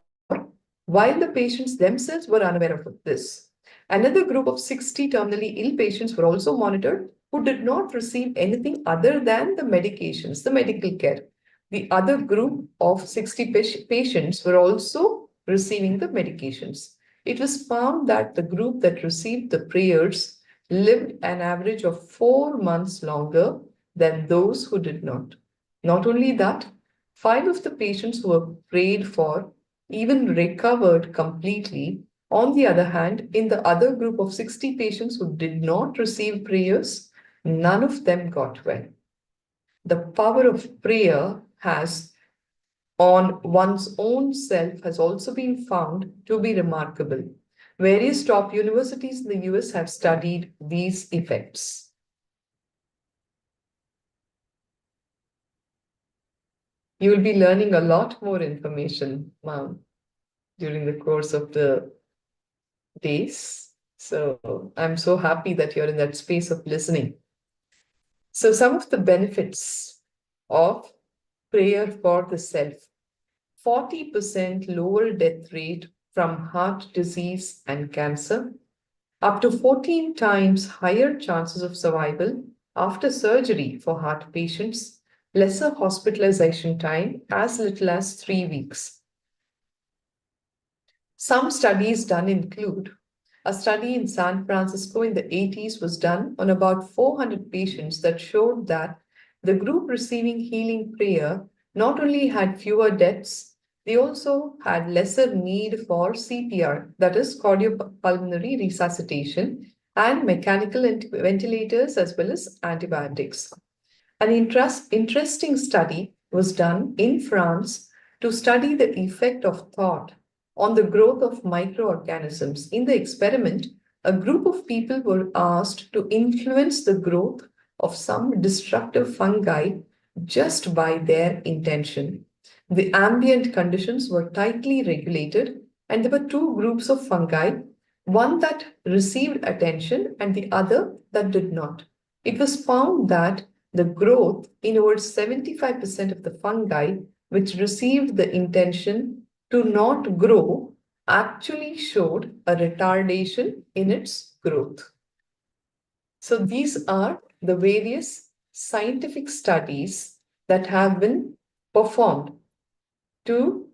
while the patients themselves were unaware of this. Another group of 60 terminally ill patients were also monitored who did not receive anything other than the medications, the medical care. The other group of 60 patients were also receiving the medications. It was found that the group that received the prayers lived an average of 4 months longer than those who did not. Not only that, 5 of the patients who were prayed for even recovered completely. On the other hand, in the other group of 60 patients who did not receive prayers, none of them got well. The power of prayer has on one's own self has also been found to be remarkable. Various top universities in the US have studied these effects. You will be learning a lot more information, Ma'am, during the course of the days. So I'm so happy that you're in that space of listening. So some of the benefits of prayer for the self: 40% lower death rate from heart disease and cancer, up to 14 times higher chances of survival after surgery for heart patients, lesser hospitalization time, as little as 3 weeks. Some studies done include a study in San Francisco in the 80s was done on about 400 patients that showed that the group receiving healing prayer not only had fewer deaths, they also had lesser need for CPR, that is cardiopulmonary resuscitation, and mechanical ventilators as well as antibiotics. An interesting study was done in France to study the effect of thought on the growth of microorganisms. In the experiment, a group of people were asked to influence the growth of some destructive fungi just by their intention. The ambient conditions were tightly regulated, and there were 2 groups of fungi, one that received attention and the other that did not. It was found that the growth in over 75% of the fungi which received the intention to not grow actually showed a retardation in its growth. So these are the various scientific studies that have been performed to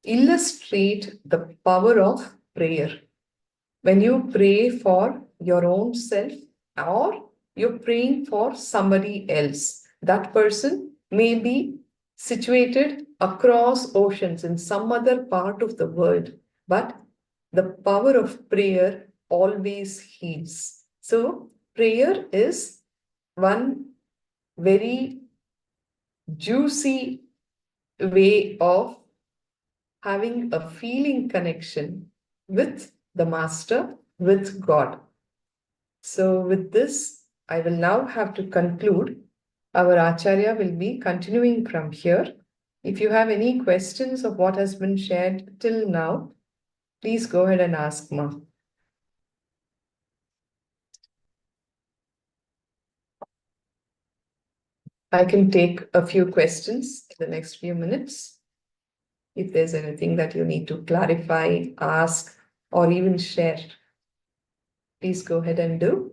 illustrate the power of prayer. When you pray for your own self or you're praying for somebody else, that person may be situated across oceans in some other part of the world, but the power of prayer always heals. So prayer is one very juicy way of having a feeling connection with the Master, with God. So with this, I will now have to conclude. Our Acharya will be continuing from here. If you have any questions of what has been shared till now, please go ahead and ask, Ma. I can take a few questions in the next few minutes. If there's anything that you need to clarify, ask, or even share, please go ahead and do.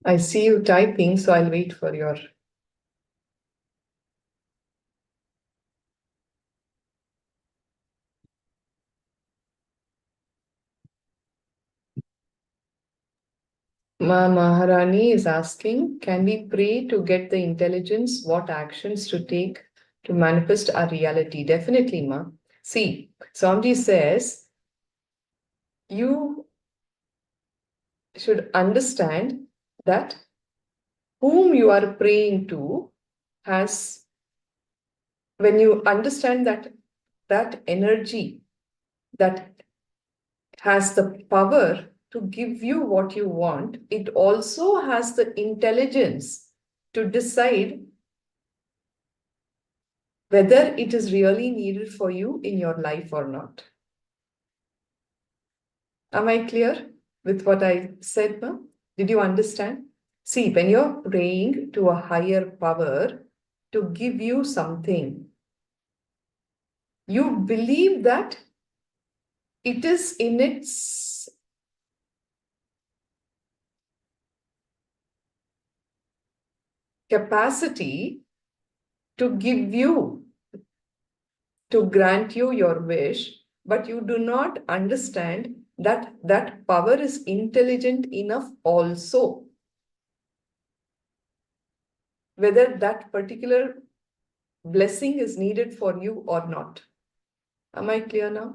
I see you typing, so I'll wait for your. Ma Maharani is asking, can we pray to get the intelligence, what actions to take to manifest our reality? Definitely, Ma. See, Swamiji says, you should understand that whom you are praying to has, when you understand that energy that has the power to give you what you want, it also has the intelligence to decide whether it is really needed for you in your life or not. Am I clear with what I said, ma'am? Did you understand? See, when you're praying to a higher power to give you something, you believe that it is in its capacity to give you, to grant you your wish, but you do not understand that that power is intelligent enough also, whether that particular blessing is needed for you or not. Am I clear now?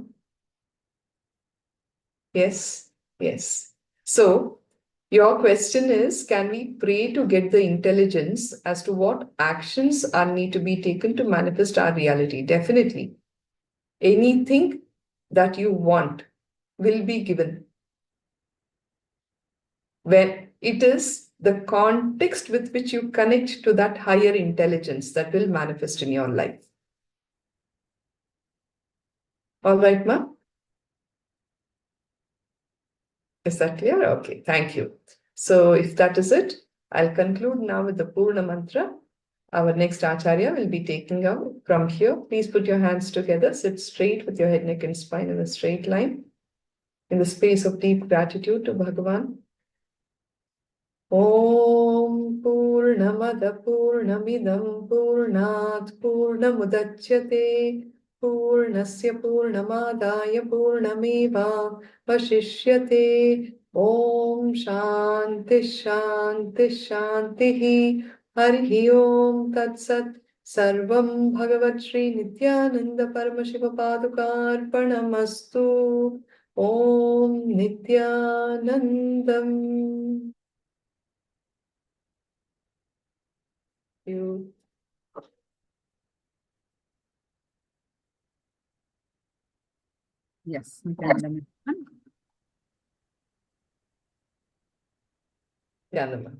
Yes, yes. So your question is, can we pray to get the intelligence as to what actions are need to be taken to manifest our reality? Definitely. Anything that you want will be given when it is the context with which you connect to that higher intelligence that will manifest in your life. All right, ma'am? Is that clear? Okay, thank you. So if that is it, I'll conclude now with the Purna Mantra. Our next Acharya will be taking out from here. Please put your hands together, sit straight with your head, neck and spine in a straight line. In the space of deep gratitude to Bhagavan. Om Purnamada Purnamidam Purnat Purnamudachyate Purnasya Purnamadaya Purnameva Vashishyate. Om Shanti Shanti Shanti Harihi Om Tat Sat. Sarvam Bhagavat Shri Nithyananda Paramashiva Padukarpanamastu. Om Nithyanandam. You. Yes, Nithyananda. Yeah, Nama.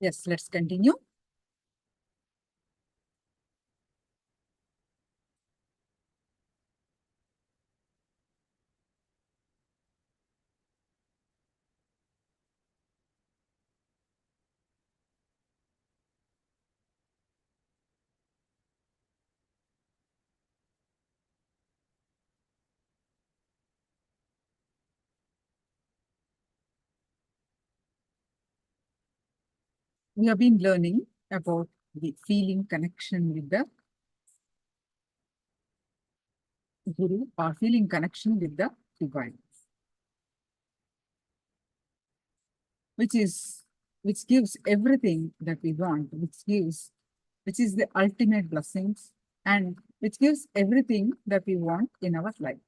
Yes, let's continue. We have been learning about the feeling connection with the Guru or feeling connection with the Divine, which gives everything that we want, which is the ultimate blessings, and which gives everything that we want in our life.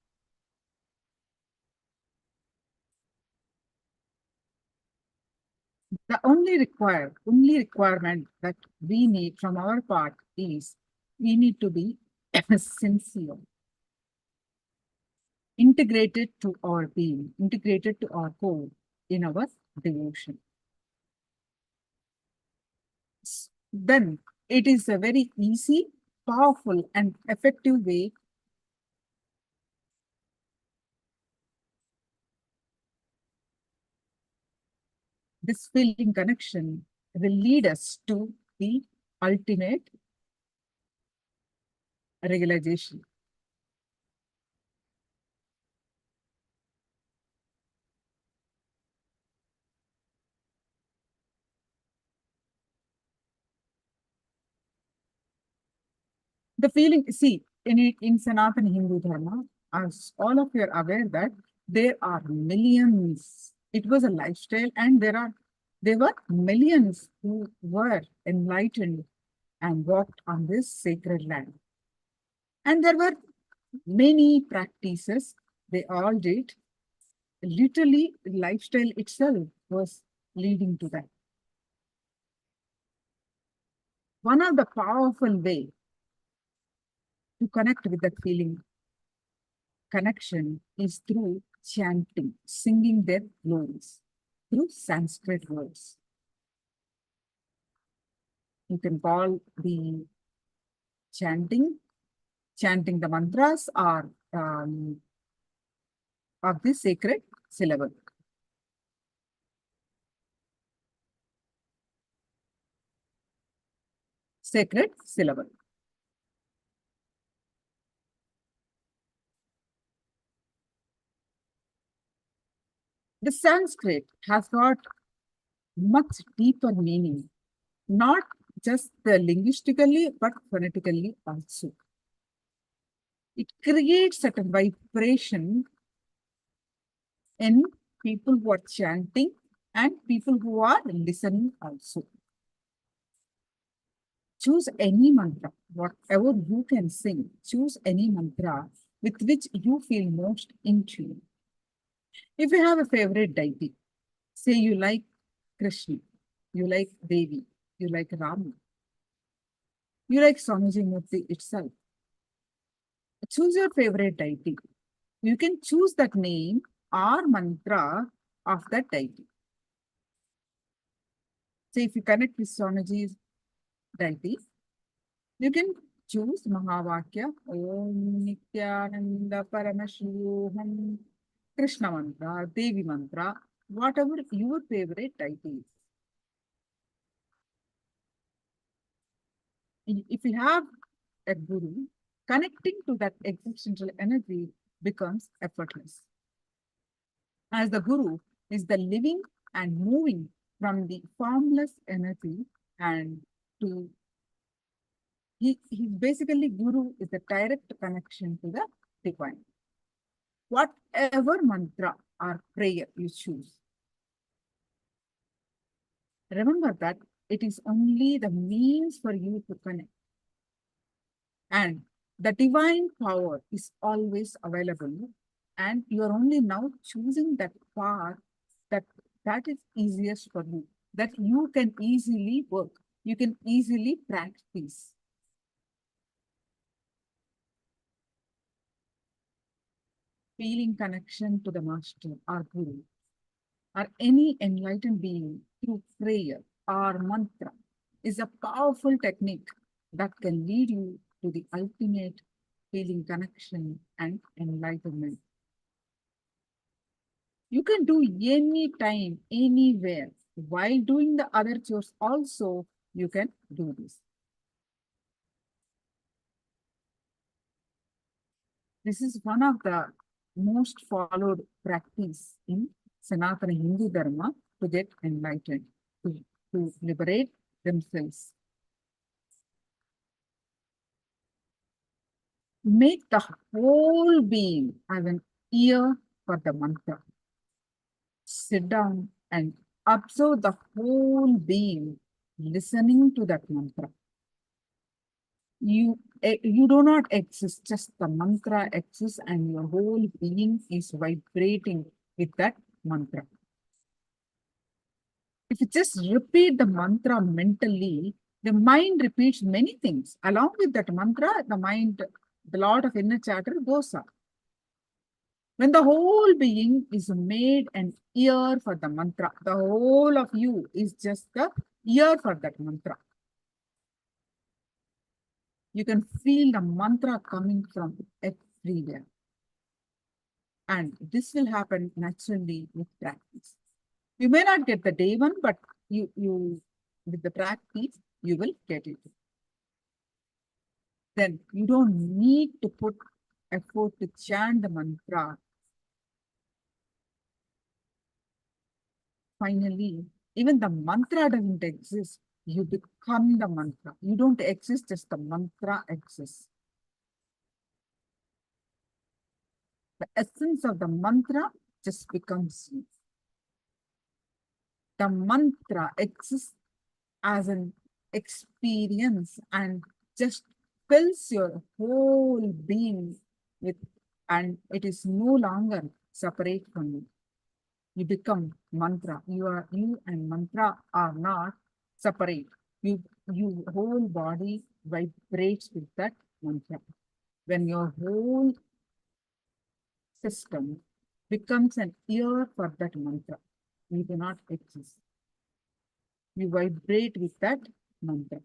The only requirement that we need from our part is we need to be sincere, integrated to our being, integrated to our core in our devotion. then it is a very easy, powerful, and effective way this feeling connection will lead us to the ultimate realization. The feeling, see, in Sanatana Hindu Dharma, as all of you are aware that there are millions. It was a lifestyle, and there were millions who were enlightened and walked on this sacred land. And there were many practices they all did. Literally, lifestyle itself was leading to that. One of the powerful way to connect with that feeling connection is through chanting, singing their glories through Sanskrit words. You can call the chanting the mantras or of the sacred syllable. Sacred syllable. The Sanskrit has got much deeper meaning, not just the linguistically, but phonetically also. It creates certain vibration in people who are chanting and people who are listening also. Choose any mantra, whatever you can sing, choose any mantra with which you feel most in tune. If you have a favorite deity, say you like Krishna, you like Devi, you like Rama, you like Swamiji Murti itself, choose your favorite deity. You can choose that name or mantra of that deity. Say if you connect with Swamiji's deity, you can choose Mahavakya, Om Nithyananda Paramashivoham, Krishna mantra, Devi mantra, whatever your favorite deity is. If you have a guru, connecting to that existential energy becomes effortless. As the guru is the living and moving from the formless energy and to he basically guru is the direct connection to the divine. Whatever mantra or prayer you choose, remember that it is only the means for you to connect. And the divine power is always available, and you are only now choosing that path that is easiest for you, that you can easily work, you can easily practice. Feeling connection to the master or guru or any enlightened being through prayer or mantra is a powerful technique that can lead you to the ultimate feeling connection and enlightenment. You can do any time, anywhere. While doing the other chores also, you can do this. This is one of the most followed practice in Sanatana Hindu Dharma to get enlightened, to liberate themselves. Make the whole being as an ear for the mantra. Sit down and observe the whole being listening to that mantra. You do not exist, just the mantra exists and your whole being is vibrating with that mantra. If you just repeat the mantra mentally, the mind repeats many things. Along with that mantra, the lot of inner chatter goes up. When the whole being is made an ear for the mantra, the whole of you is just the ear for that mantra. you can feel the mantra coming from everywhere. And this will happen naturally with practice. You may not get the day one, but you with the practice, you will get it. Then you don't need to put effort to chant the mantra. Finally, even the mantra doesn't exist. You become the mantra. You don't exist, just the mantra exists. The essence of the mantra just becomes you. The mantra exists as an experience and just fills your whole being with, and it is no longer separate from you. You become mantra. You and mantra are not separate. You whole body vibrates with that mantra. When your whole system becomes an ear for that mantra, you do not exist. You vibrate with that mantra.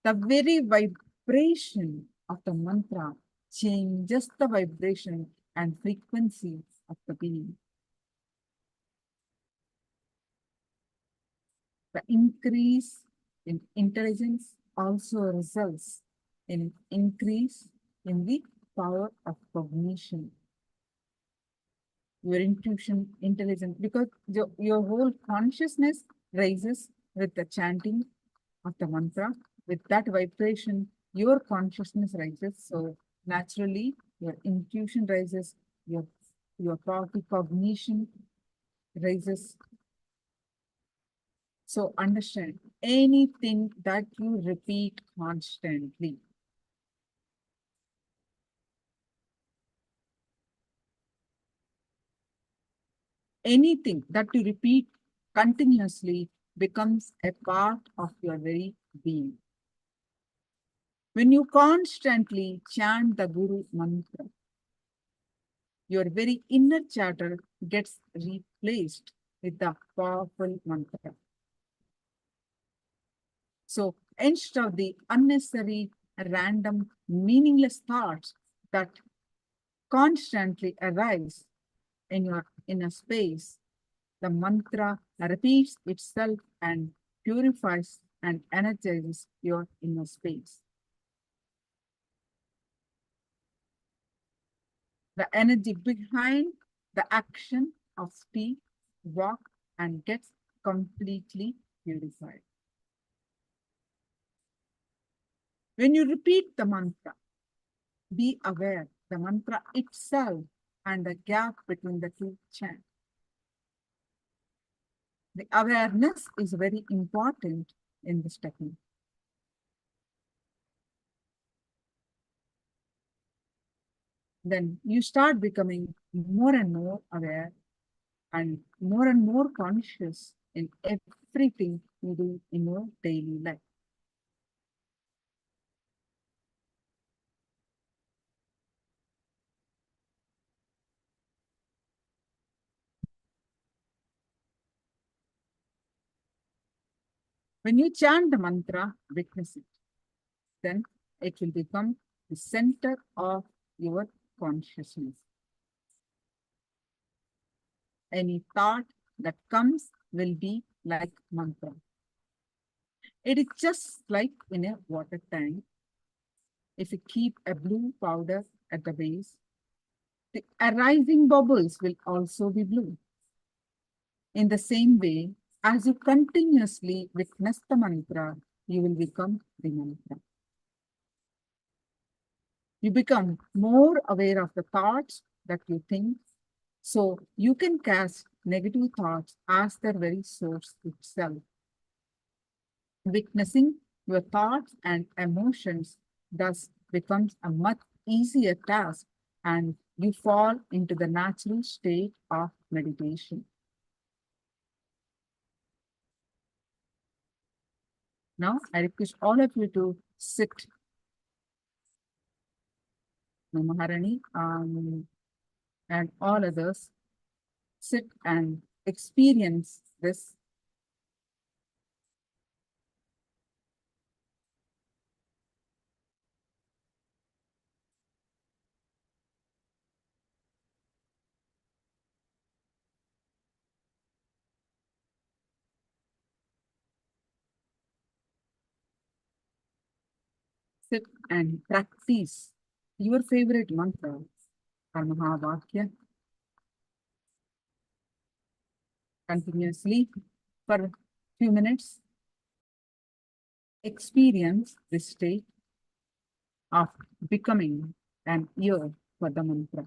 The very vibration of the mantra changes the vibration and frequency of the being. The increase in intelligence also results in increase in the power of cognition. Your intuition, intelligence, because your whole consciousness rises with the chanting of the mantra. With that vibration, your consciousness rises. So naturally, your intuition rises, your powerful cognition rises. So understand, anything that you repeat constantly, anything that you repeat continuously becomes a part of your very being. When you constantly chant the Guru mantra, your very inner chatter gets replaced with the powerful mantra. So instead of the unnecessary, random, meaningless thoughts that constantly arise in your inner space, the mantra repeats itself and purifies and energizes your inner space. The energy behind the action of speak, walk, and gets completely purified. When you repeat the mantra, be aware the mantra itself and the gap between the two chants. The awareness is very important in this technique. Then you start becoming more and more aware and more conscious in everything you do in your daily life. When you chant the mantra, witness it. Then it will become the center of your consciousness. Any thought that comes will be like mantra. It is just like in a water tank. If you keep a blue powder at the base, the arising bubbles will also be blue. In the same way, as you continuously witness the mantra, you will become the mantra. You become more aware of the thoughts that you think, so you can cast negative thoughts as their very source itself. Witnessing your thoughts and emotions thus becomes a much easier task, and you fall into the natural state of meditation. Now, I request all of you to sit. Maharani and all others, sit and experience this. sit and practice your favorite mantra or Mahavakya continuously for a few minutes. Experience this state of becoming an ear for the mantra.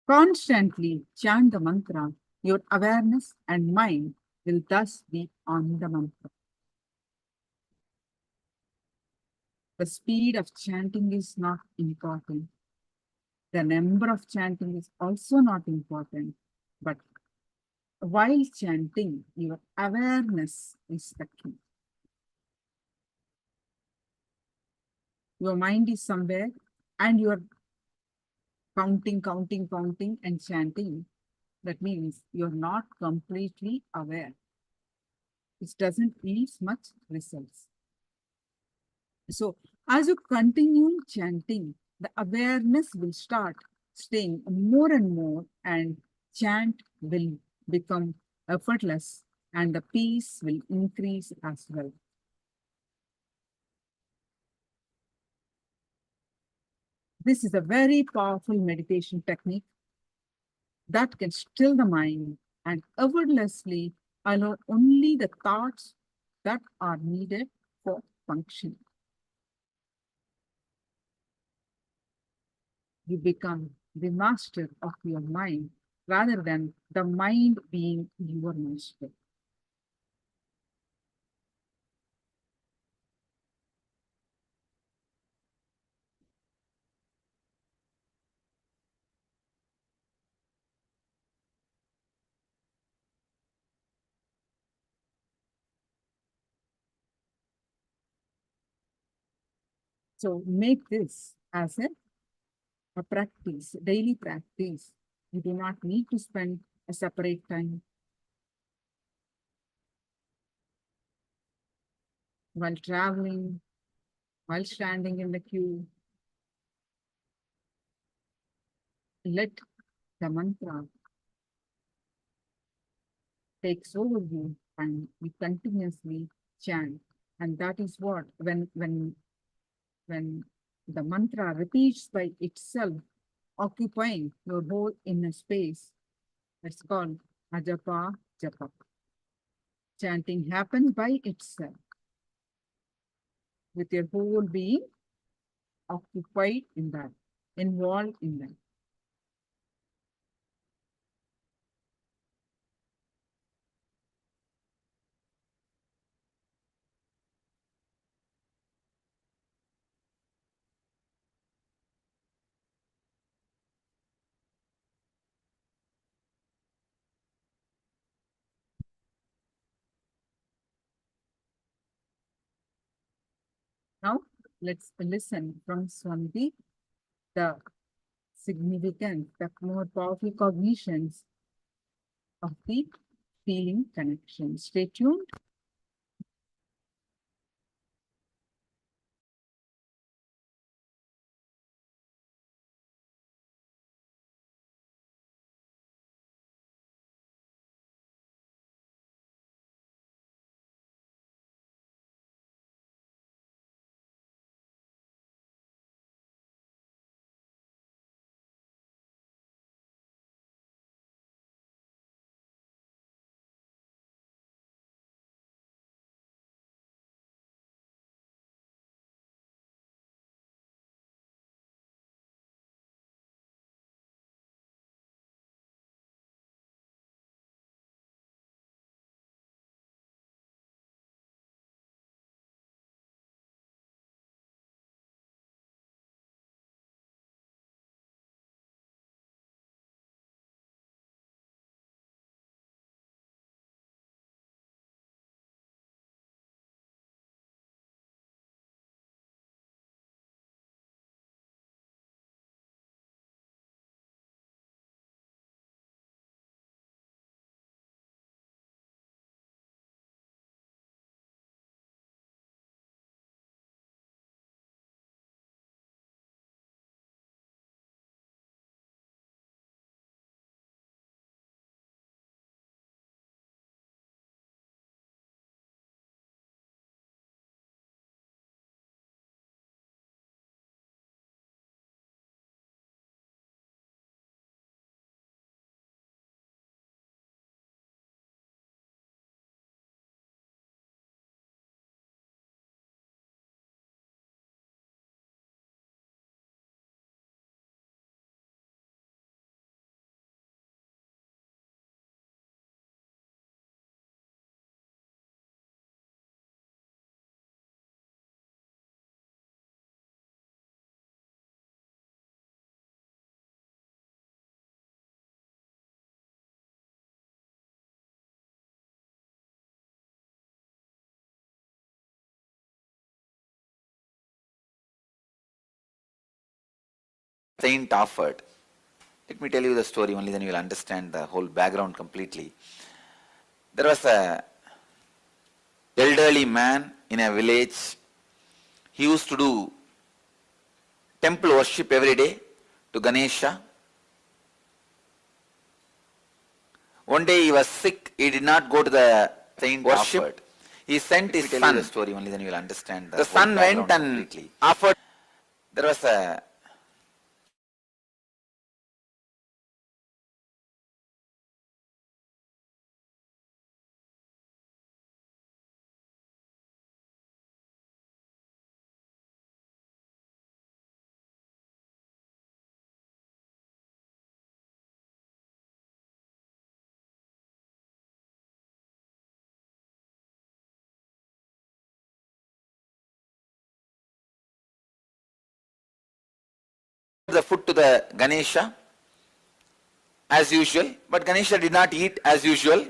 Constantly chant the mantra. Your awareness and mind will thus be on the mantra. The speed of chanting is not important. The number of chanting is also not important. But while chanting, your awareness is the key. Your mind is somewhere and you are counting, and chanting. That means you're not completely aware. It doesn't yield much results. So as you continue chanting, the awareness will start staying more and more, and chant will become effortless, and the peace will increase as well. This is a very powerful meditation technique that can still the mind and effortlessly allow only the thoughts that are needed for function. You become the master of your mind rather than the mind being your master. So make this as a practice, daily practice. You do not need to spend a separate time while traveling, while standing in the queue. Let the mantra takes over you and you continuously chant. And that is what, when the mantra repeats by itself, occupying your whole inner space, it's called ajapa japa. Chanting happens by itself with your whole being occupied in that, involved in that. let's listen from Swamiti the significant, the more powerful cognitions of the feeling connection. Stay tuned. Saint offered. Let me tell you the story only, then you will understand the whole background completely. There was a elderly man in a village. He used to do temple worship every day to Ganesha. One day he was sick. He did not go to the saint worship. Offered. He sent his son. The story only, then you will understand the son went and completely. Offered. There was a the food to the Ganesha as usual, but Ganesha did not eat as usual.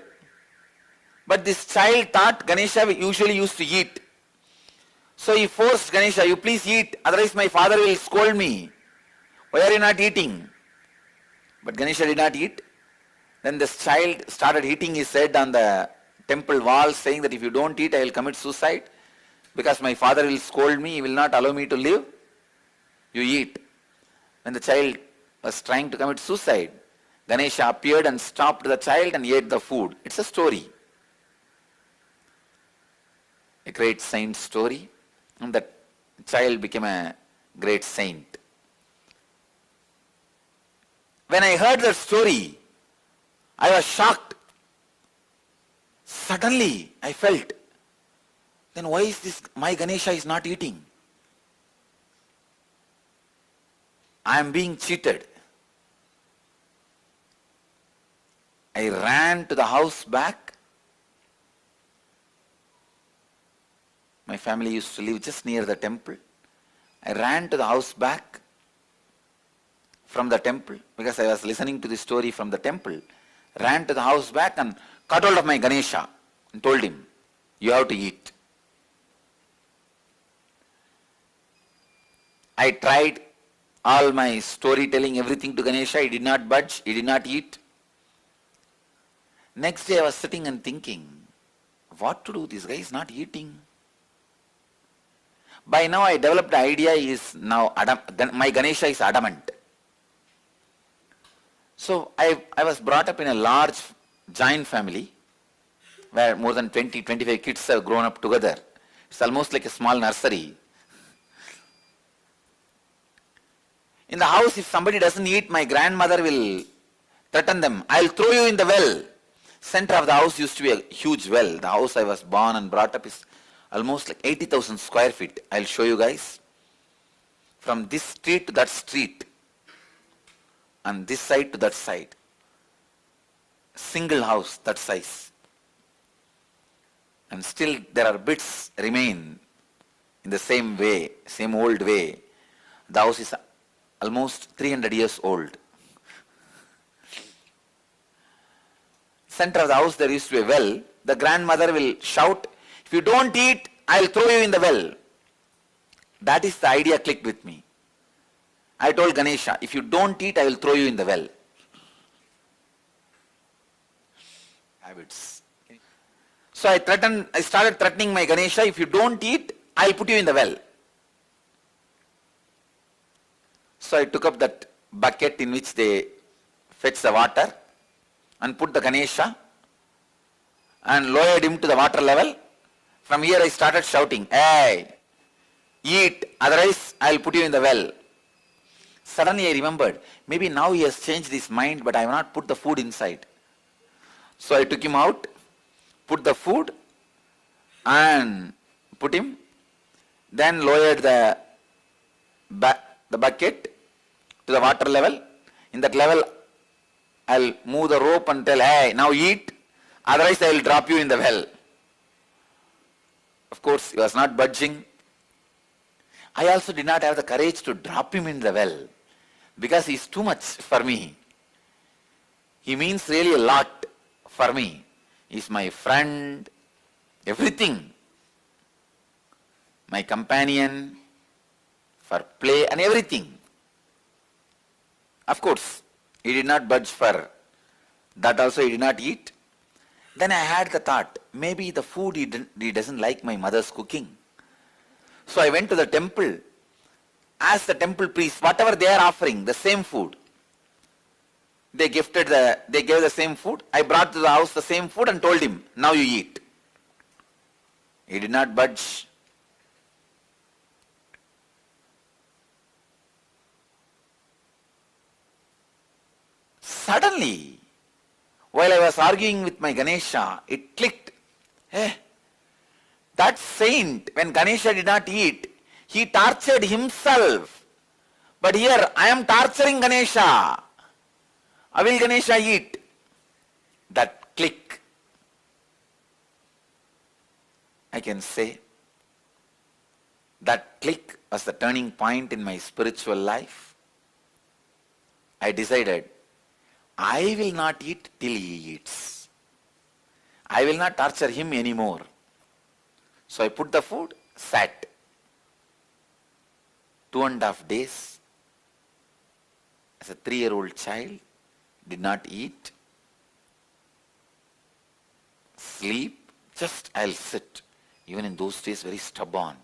But this child thought Ganesha usually used to eat. So he forced Ganesha, you please eat, otherwise my father will scold me. Why are you not eating? But Ganesha did not eat. Then this child started hitting his head on the temple wall, saying that if you don't eat, I will commit suicide, because my father will scold me, he will not allow me to live. You eat. When the child was trying to commit suicide, Ganesha appeared and stopped the child and ate the food. It's a story. A great saint story. And that child became a great saint. When I heard that story, I was shocked. Suddenly, I felt, then why is this, my Ganesha is not eating? I am being cheated. I ran to the house back. My family used to live just near the temple. I ran to the house back from the temple because I was listening to the story from the temple. Ran to the house back and caught hold of my Ganesha and told him, you have to eat. I tried all my storytelling, everything to Ganesha. He did not budge, he did not eat. Next day I was sitting and thinking, what to do? This guy is not eating. By now I developed the idea is now my Ganesha is adamant. So I was brought up in a large giant family where more than 20-25 kids have grown up together. It's almost like a small nursery. In the house, if somebody doesn't eat, my grandmother will threaten them. I'll throw you in the well. Center of the house used to be a huge well. The house I was born and brought up is almost like 80,000 square feet. I'll show you guys. From this street to that street. And this side to that side. Single house that size. And still there are bits remain in the same way, same old way. The house is almost 300 years old. Center of the house there used to be a well. The grandmother will shout, if you don't eat, I'll throw you in the well. That is the idea clicked with me. I told Ganesha, if you don't eat, I will throw you in the well. Habits. So I started threatening my Ganesha, if you don't eat, I'll put you in the well. So I took up that bucket in which they fetch the water and put the Ganesha and lowered him to the water level. From here I started shouting, hey, eat, otherwise I'll put you in the well. Suddenly I remembered, maybe now he has changed his mind, but I have not put the food inside. So I took him out, put the food and put him, then lowered the bucket to the water level. In that level, I'll move the rope and tell, hey, now eat, otherwise I will drop you in the well. Of course, he was not budging. I also did not have the courage to drop him in the well because he is too much for me. He means really a lot for me. He is my friend, everything. My companion, for play and everything. Of course, he did not budge for that also, he did not eat. Then I had the thought, maybe the food he doesn't like my mother's cooking. So I went to the temple, asked the temple priest, whatever they are offering, the same food. They gave the same food. I brought to the house the same food and told him, now you eat. He did not budge. Suddenly, while I was arguing with my Ganesha, it clicked. That saint, when Ganesha did not eat, he tortured himself. But here, I am torturing Ganesha. How will Ganesha eat? That click. I can say, that click was the turning point in my spiritual life. I decided, I will not eat till he eats. I will not torture him anymore. So I put the food, sat. 2.5 days. As a 3-year-old child, did not eat, sleep, just I'll sit. Even in those days, very stubborn.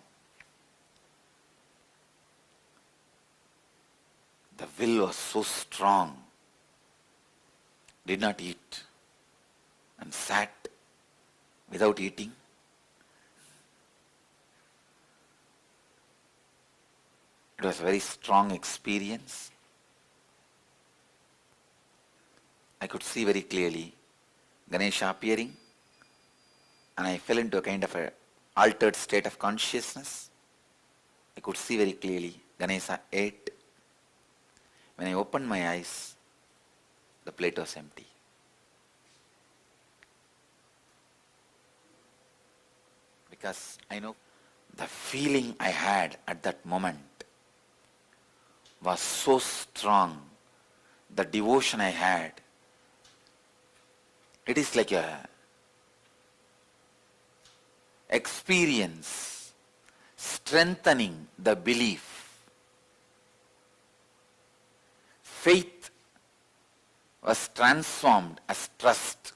The will was so strong. Did not eat and sat without eating. It was a very strong experience. I could see very clearly Ganesha appearing, and I fell into a kind of a altered state of consciousness. I could see very clearly Ganesha ate. When I opened my eyes, the plate was empty. Because I know the feeling I had at that moment was so strong. The devotion I had, it is like a experience strengthening the belief faith was transformed as trust.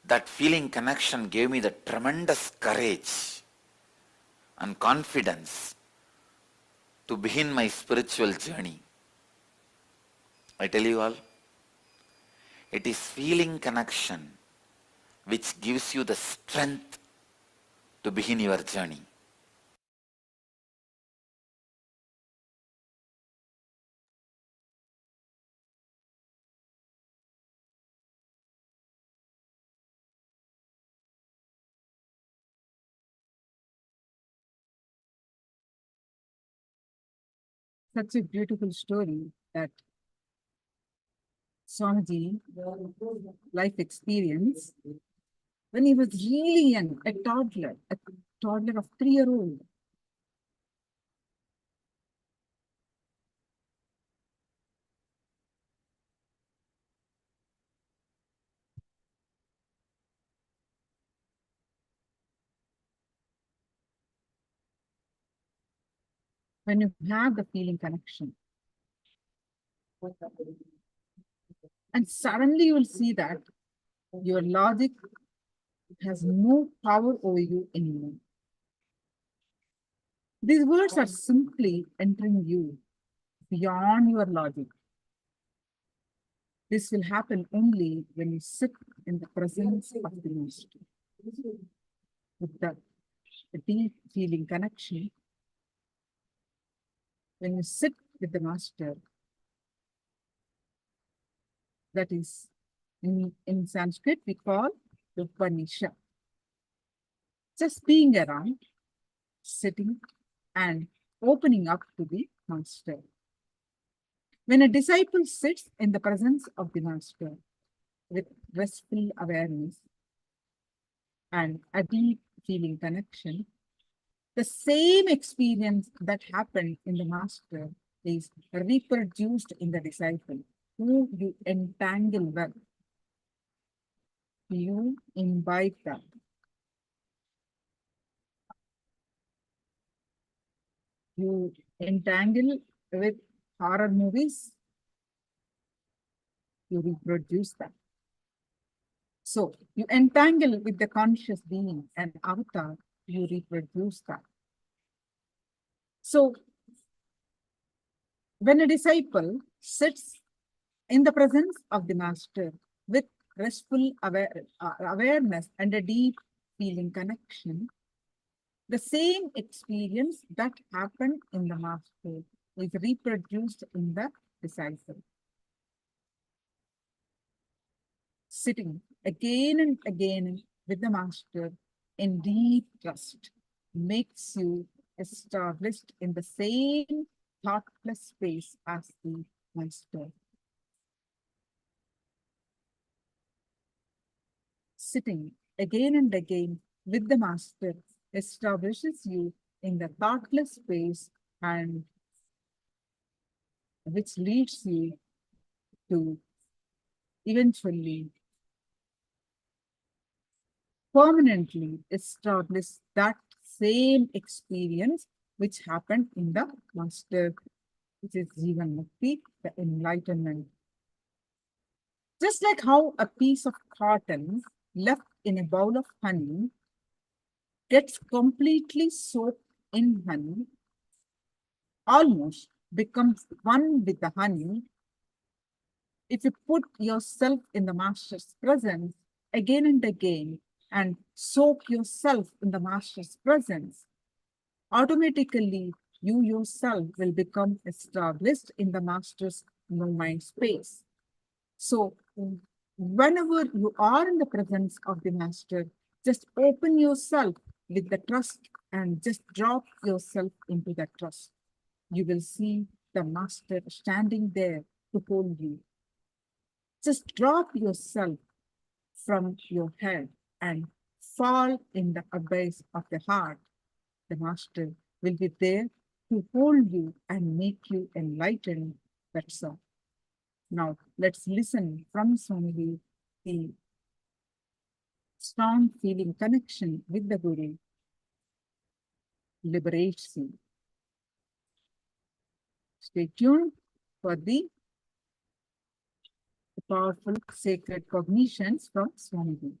That feeling connection gave me the tremendous courage and confidence to begin my spiritual journey. I tell you all, it is feeling connection which gives you the strength to begin your journey. Such a beautiful story that Swamiji, life experience, when he was really young, a toddler of 3-year-old. When you have the feeling connection. And suddenly you will see that your logic has no power over you anymore. These words are simply entering you beyond your logic. This will happen only when you sit in the presence of the Master. With the deep feeling connection, when you sit with the Master, that is, in Sanskrit, we call Upanishad. Just being around, sitting, and opening up to the Master. When a disciple sits in the presence of the Master with restful awareness and a deep feeling connection, the same experience that happened in the Master is reproduced in the disciple, who you entangle with. You imbibe that. You entangle with horror movies, you reproduce that. So you entangle with the conscious being and avatar, you reproduce that. So when a disciple sits in the presence of the Master with restful awareness and a deep feeling connection, the same experience that happened in the Master is reproduced in the disciple. Sitting again and again with the Master in deep trust makes you established in the same thoughtless space as the Master. Sitting again and again with the Master establishes you in the thoughtless space, and which leads you to eventually permanently establish that same experience which happened in the Master, which is Jivan Mukti, the enlightenment. Just like how a piece of cotton left in a bowl of honey gets completely soaked in honey, almost becomes one with the honey. If you put yourself in the Master's presence again and again and soak yourself in the Master's presence, automatically you yourself will become established in the Master's no-mind space. So whenever you are in the presence of the Master, just open yourself with the trust and just drop yourself into that trust. You will see the Master standing there to hold you. Just drop yourself from your head and fall in the abyss of the heart. The Master will be there to hold you and make you enlightened. That's all. Now, let's listen from Swamiji the strong feeling connection with the Guru liberates you. Stay tuned for the powerful sacred cognitions from Swamiji.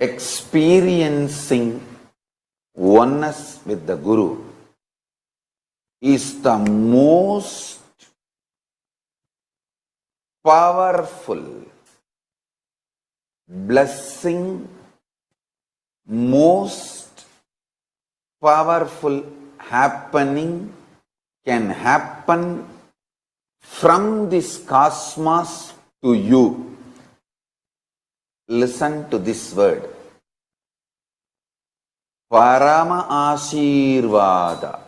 Experiencing oneness with the Guru is the most powerful blessing, most powerful happening can happen from this cosmos to you. Listen to this word. Paramashivoham.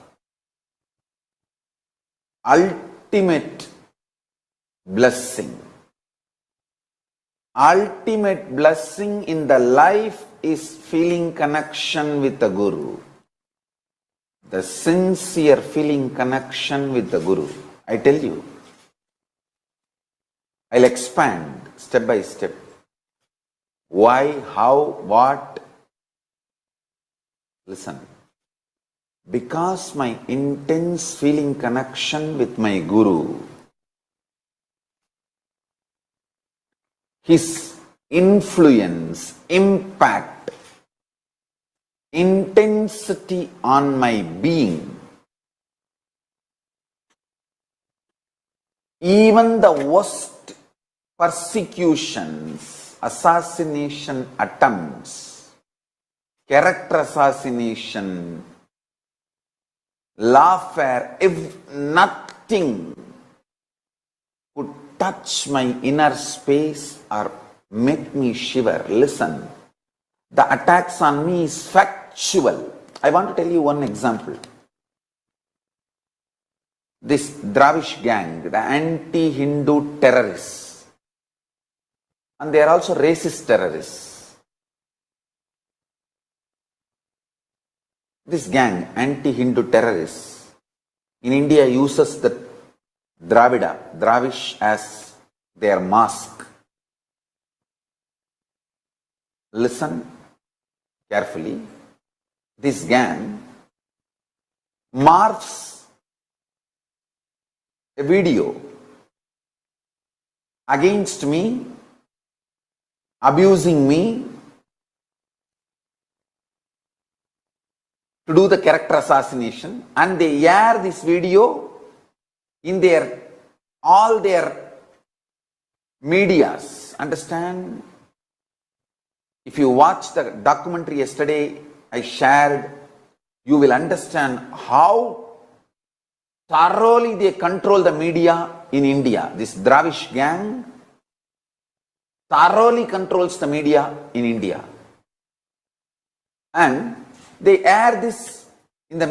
Ultimate blessing. Ultimate blessing in the life is feeling connection with the Guru. The sincere feeling connection with the Guru. I tell you. I'll expand step by step. Why, how, what? Listen. Because my intense feeling connection with my Guru, his influence, impact, intensity on my being, even the worst persecutions, assassination attempts, character assassination, lawfare, if nothing could touch my inner space or make me shiver. Listen, the attacks on me is factual. I want to tell you one example. This Dravish gang, the anti-Hindu terrorists, and they are also racist terrorists. This gang, anti-Hindu terrorists, in India uses the Dravish as their mask. Listen carefully. This gang morphs a video against me, abusing me, to do the character assassination, and they air this video in all their medias. Understand? If you watch the documentary yesterday I shared, you will understand how thoroughly they control the media in India. This Dravish gang thoroughly controls the media in India. And they air this in the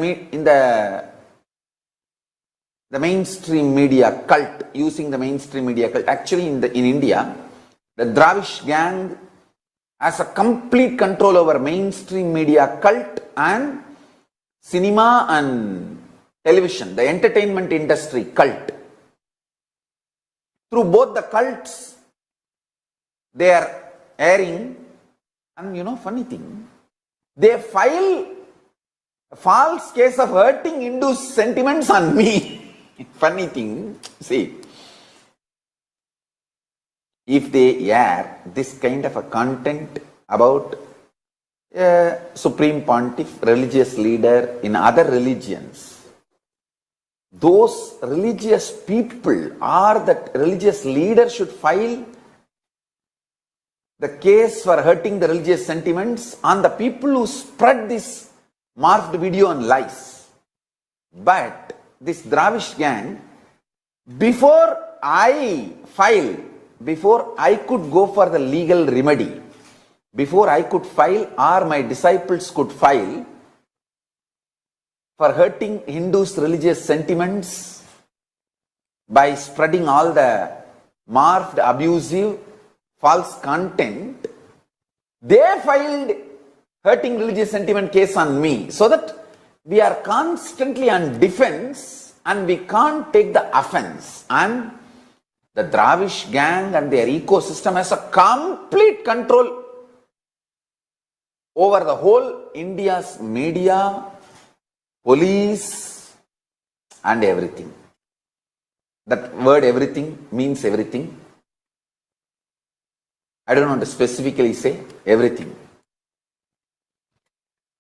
mainstream media cult, using the mainstream media cult. Actually, in India, the Dravish gang has a complete control over mainstream media cult and cinema and television, the entertainment industry cult. through both the cults they are airing. And funny thing, they file a false case of hurting Hindu sentiments on me. Funny thing, see, if they air this kind of a content about a Supreme Pontiff, religious leader in other religions, those religious people or that religious leader should file the case for hurting the religious sentiments on the people who spread this morphed video and lies. But this Dravish gang, before I could go for the legal remedy, before I could file or my disciples could file for hurting Hindus' religious sentiments by spreading all the morphed, abusive, false content, they filed hurting religious sentiment case on me, so that we are constantly on defense and we can't take the offense. And the Dravish gang and their ecosystem has a complete control over the whole India's media, police, and everything. That word everything means everything. I don't want to specifically say everything.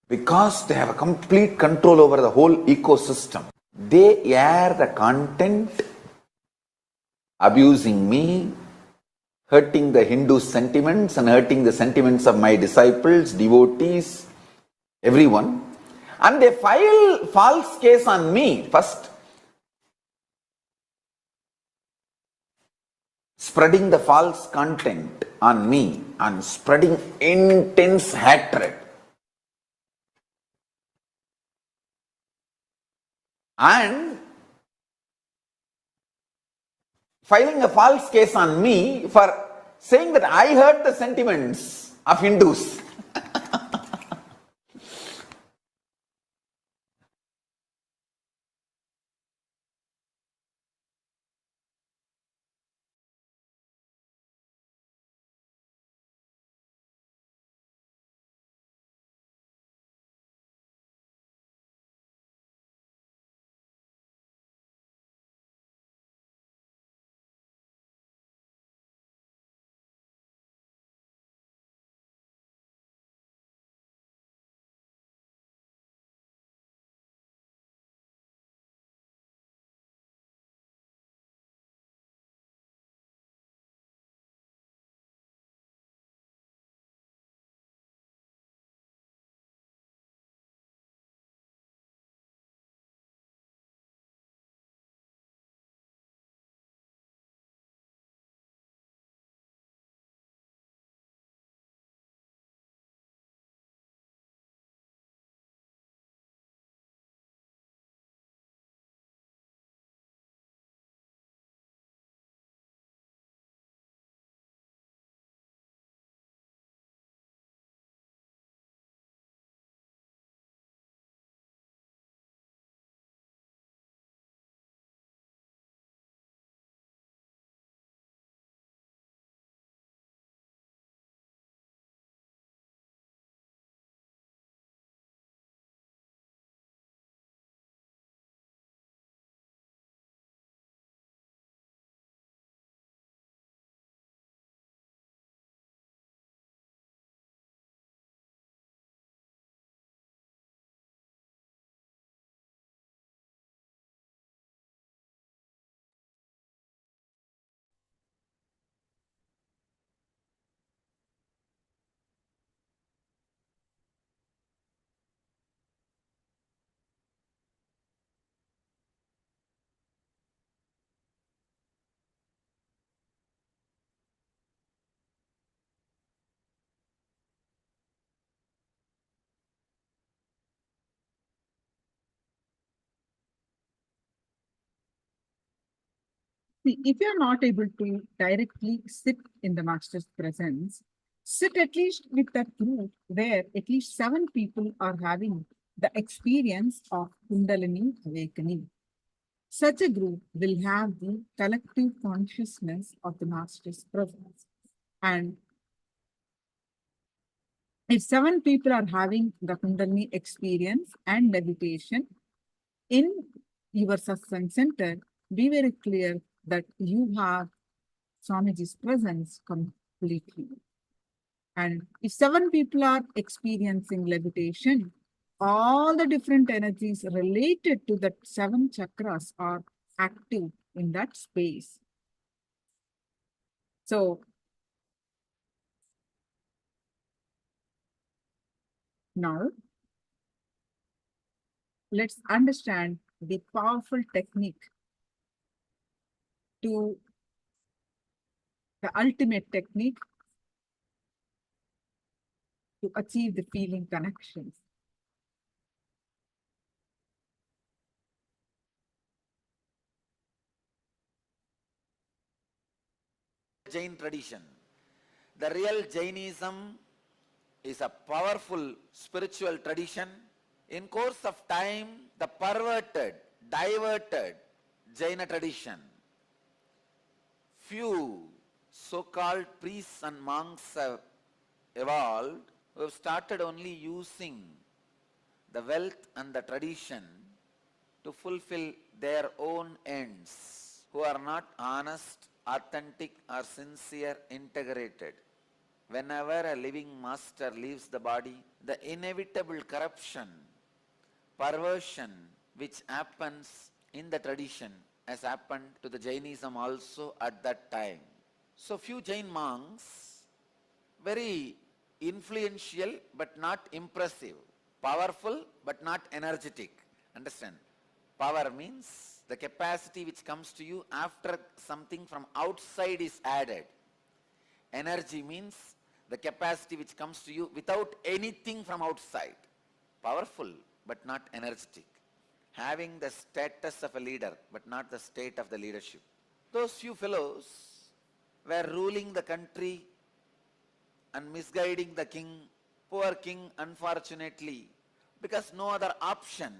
Because they have a complete control over the whole ecosystem. They air the content abusing me, hurting the Hindu sentiments and hurting the sentiments of my disciples, devotees, everyone. And they file false case on me first, spreading the false content on me and spreading intense hatred. And filing a false case on me for saying that I hurt the sentiments of Hindus. See, if you're not able to directly sit in the master's presence, sit at least with that group where at least 7 people are having the experience of Kundalini awakening. Such a group will have the collective consciousness of the Master's presence. And if 7 people are having the Kundalini experience and meditation in your satsang center, be very clear that you have Swamiji's presence completely. And if 7 people are experiencing levitation, all the different energies related to the 7 chakras are active in that space. So, now let's understand the powerful technique to the ultimate technique to achieve the feeling connections. Jain tradition. The real Jainism is a powerful spiritual tradition. In course of time, the perverted, diverted Jaina tradition, few so-called priests and monks have evolved who have started only using the wealth and the tradition to fulfill their own ends, who are not honest, authentic or sincere, integrated. Whenever a living master leaves the body, the inevitable corruption, perversion which happens in the tradition has happened to the Jainism also at that time. So few Jain monks, very influential but not impressive, powerful but not energetic. Understand? Power means the capacity which comes to you after something from outside is added. Energy means the capacity which comes to you without anything from outside. Powerful but not energetic. Having the status of a leader but not the state of the leadership. Those few fellows were ruling the country and misguiding the king. Poor king, unfortunately, because no other option,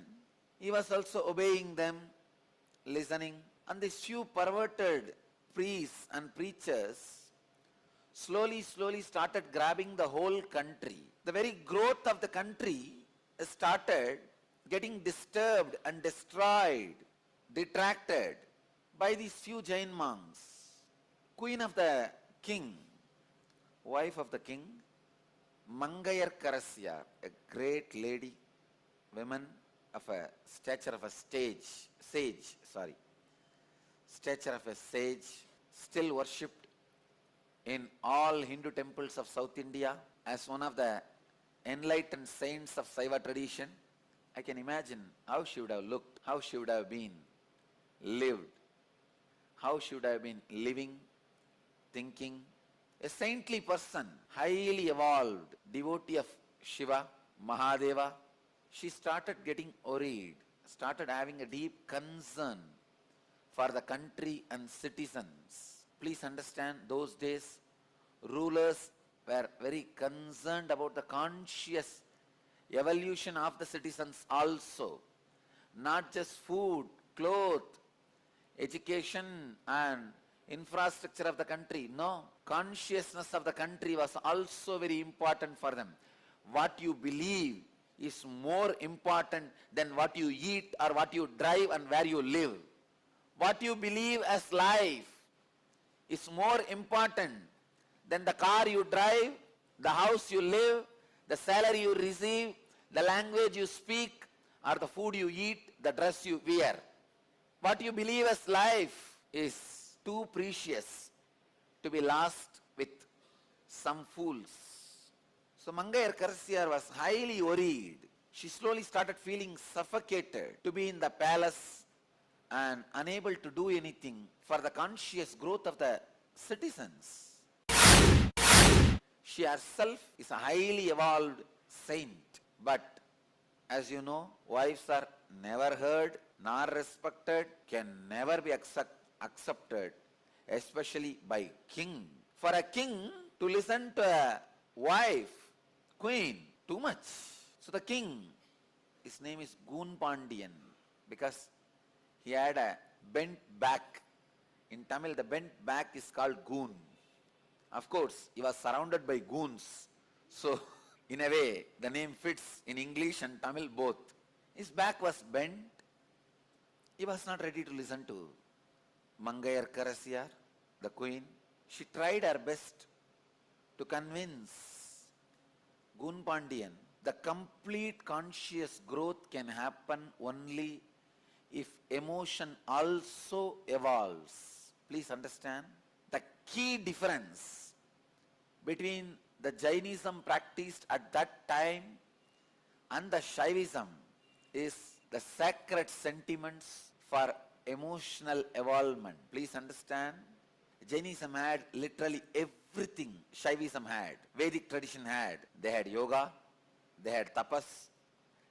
he was also obeying them, listening. And these few perverted priests and preachers slowly started grabbing the whole country. The very growth of the country started getting disturbed and destroyed, detracted by these few Jain monks. Queen of the king, wife of the king, Mangayar Karasya, a great lady, woman of a stature of a stature of a sage, still worshipped in all Hindu temples of South India as one of the enlightened saints of Saiva tradition. I can imagine how she would have looked, how she would have been lived, how she would have been living, thinking. A saintly person, highly evolved, devotee of Shiva, Mahadeva. She started getting worried, started having a deep concern for the country and citizens. Please understand, those days, rulers were very concerned about the conscious evolution of the citizens also. Not just food, clothes, education and infrastructure of the country. No, consciousness of the country was also very important for them. What you believe is more important than what you eat or what you drive and where you live. What you believe as life is more important than the car you drive, the house you live, the salary you receive, the language you speak, or the food you eat, the dress you wear. What you believe as life is too precious to be lost with some fools. So Mangayar Karasya was highly worried. She slowly started feeling suffocated to be in the palace and unable to do anything for the conscious growth of the citizens. She herself is a highly evolved saint, but as you know, wives are never heard nor respected, can never be accepted, especially by king. For a king to listen to a wife, queen, too much. So the king, his name is Goon Pandian, because He had a bent back. In Tamil, the bent back is called goon. Of course, he was surrounded by goons. So, in a way, the name fits in English and Tamil both. His back was bent. He was not ready to listen to Mangayar Karasiyar, the queen. She tried her best to convince Gun Pandian the complete conscious growth can happen only if emotion also evolves. Please understand the key difference between the Jainism practiced at that time and the Shaivism is the sacred sentiments for emotional evolvement. Please understand, Jainism had literally everything Shaivism had, Vedic tradition had. They had yoga, they had tapas,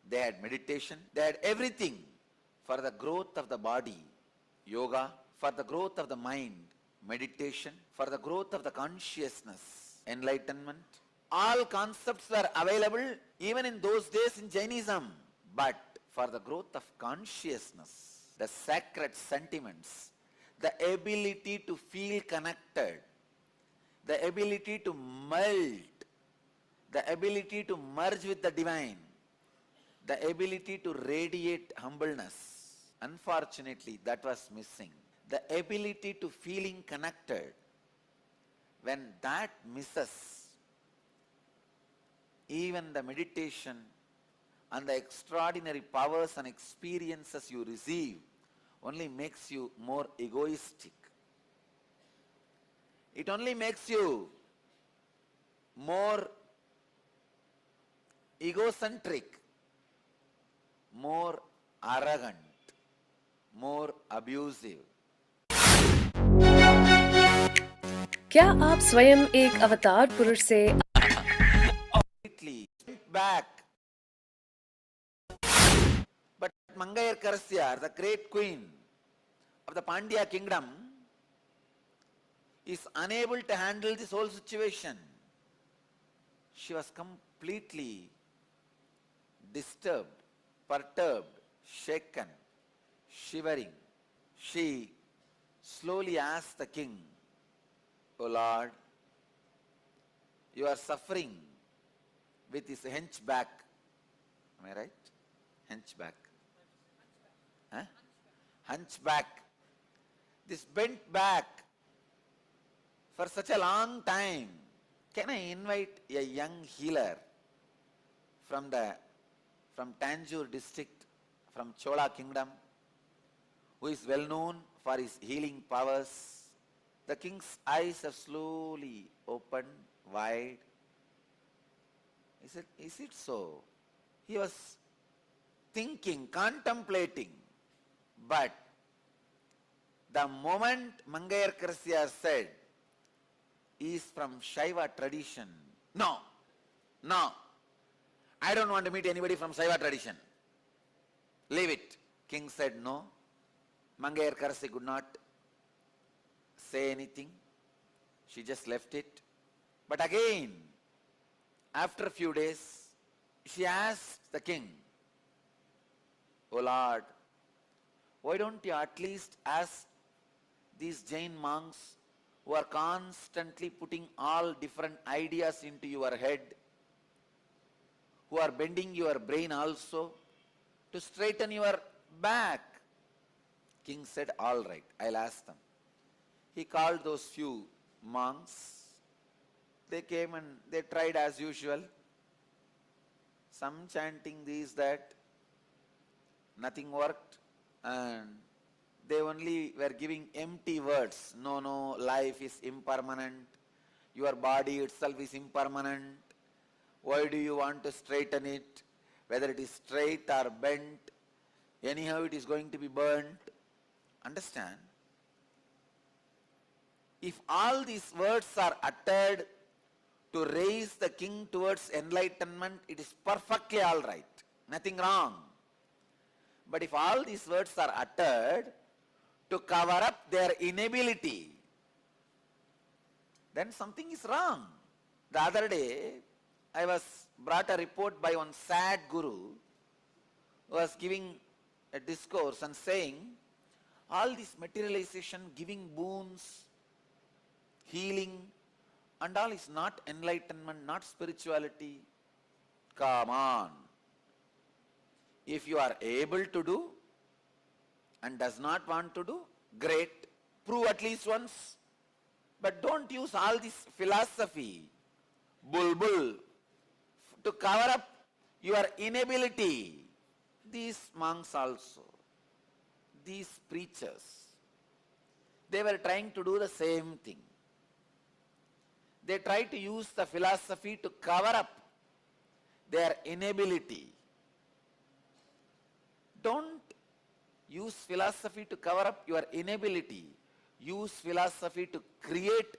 they had meditation, they had everything for the growth of the body, yoga, for the growth of the mind, meditation, for the growth of the consciousness, enlightenment. All concepts were available even in those days in Jainism, but for the growth of consciousness, the sacred sentiments, the ability to feel connected, the ability to melt, the ability to merge with the divine, the ability to radiate humbleness. Unfortunately, that was missing. The ability to feeling connected. When that misses, even the meditation and the extraordinary powers and experiences you receive only makes you more egoistic. It only makes you more egocentric, more arrogant, more abusive. क्या आप स्वयं एक अवतार पुरुष से Completely back. But Mangayar Karasyar, the great queen of the Pandya kingdom, is unable to handle this whole situation. She was completely disturbed, perturbed, shaken, shivering. She slowly asked the king, "O Lord, you are suffering with his henchback." Am I right? Henchback. Huh? Hunchback. This bent back for such a long time. Can I invite a young healer from Tanjore district, from Chola kingdom, who is well known for his healing powers? The king's eyes have slowly opened wide. Is it so? He was thinking, contemplating, but the moment Mangayar Karasyar said, he is from Shaiva tradition. No, I don't want to meet anybody from Shaiva tradition. Leave it. King said no. Mangayar Karasyar could not say anything. She just left it. But again, after a few days, she asked the king, "O Lord, why don't you at least ask these Jain monks who are constantly putting all different ideas into your head, who are bending your brain also, to straighten your back?" King said, "All right, I'll ask them." He called those few monks. They came and they tried as usual. Some chanting this, that. Nothing worked. And they only were giving empty words. No, life is impermanent. Your body itself is impermanent. Why do you want to straighten it? Whether it is straight or bent, anyhow it is going to be burnt. Understand? If all these words are uttered to raise the king towards enlightenment, it is perfectly all right. Nothing wrong. But if all these words are uttered to cover up their inability, then something is wrong. The other day, I was brought a report by one sad guru who was giving a discourse and saying, All this materialization, giving boons, healing, and all is not enlightenment, not spirituality. Come on. If you are able to do and does not want to do, great. Prove at least once. But don't use all this philosophy, bull, to cover up your inability. These monks also, these preachers, they were trying to do the same thing. They tried to use the philosophy to cover up their inability. Don't use philosophy to cover up your inability. Use philosophy to create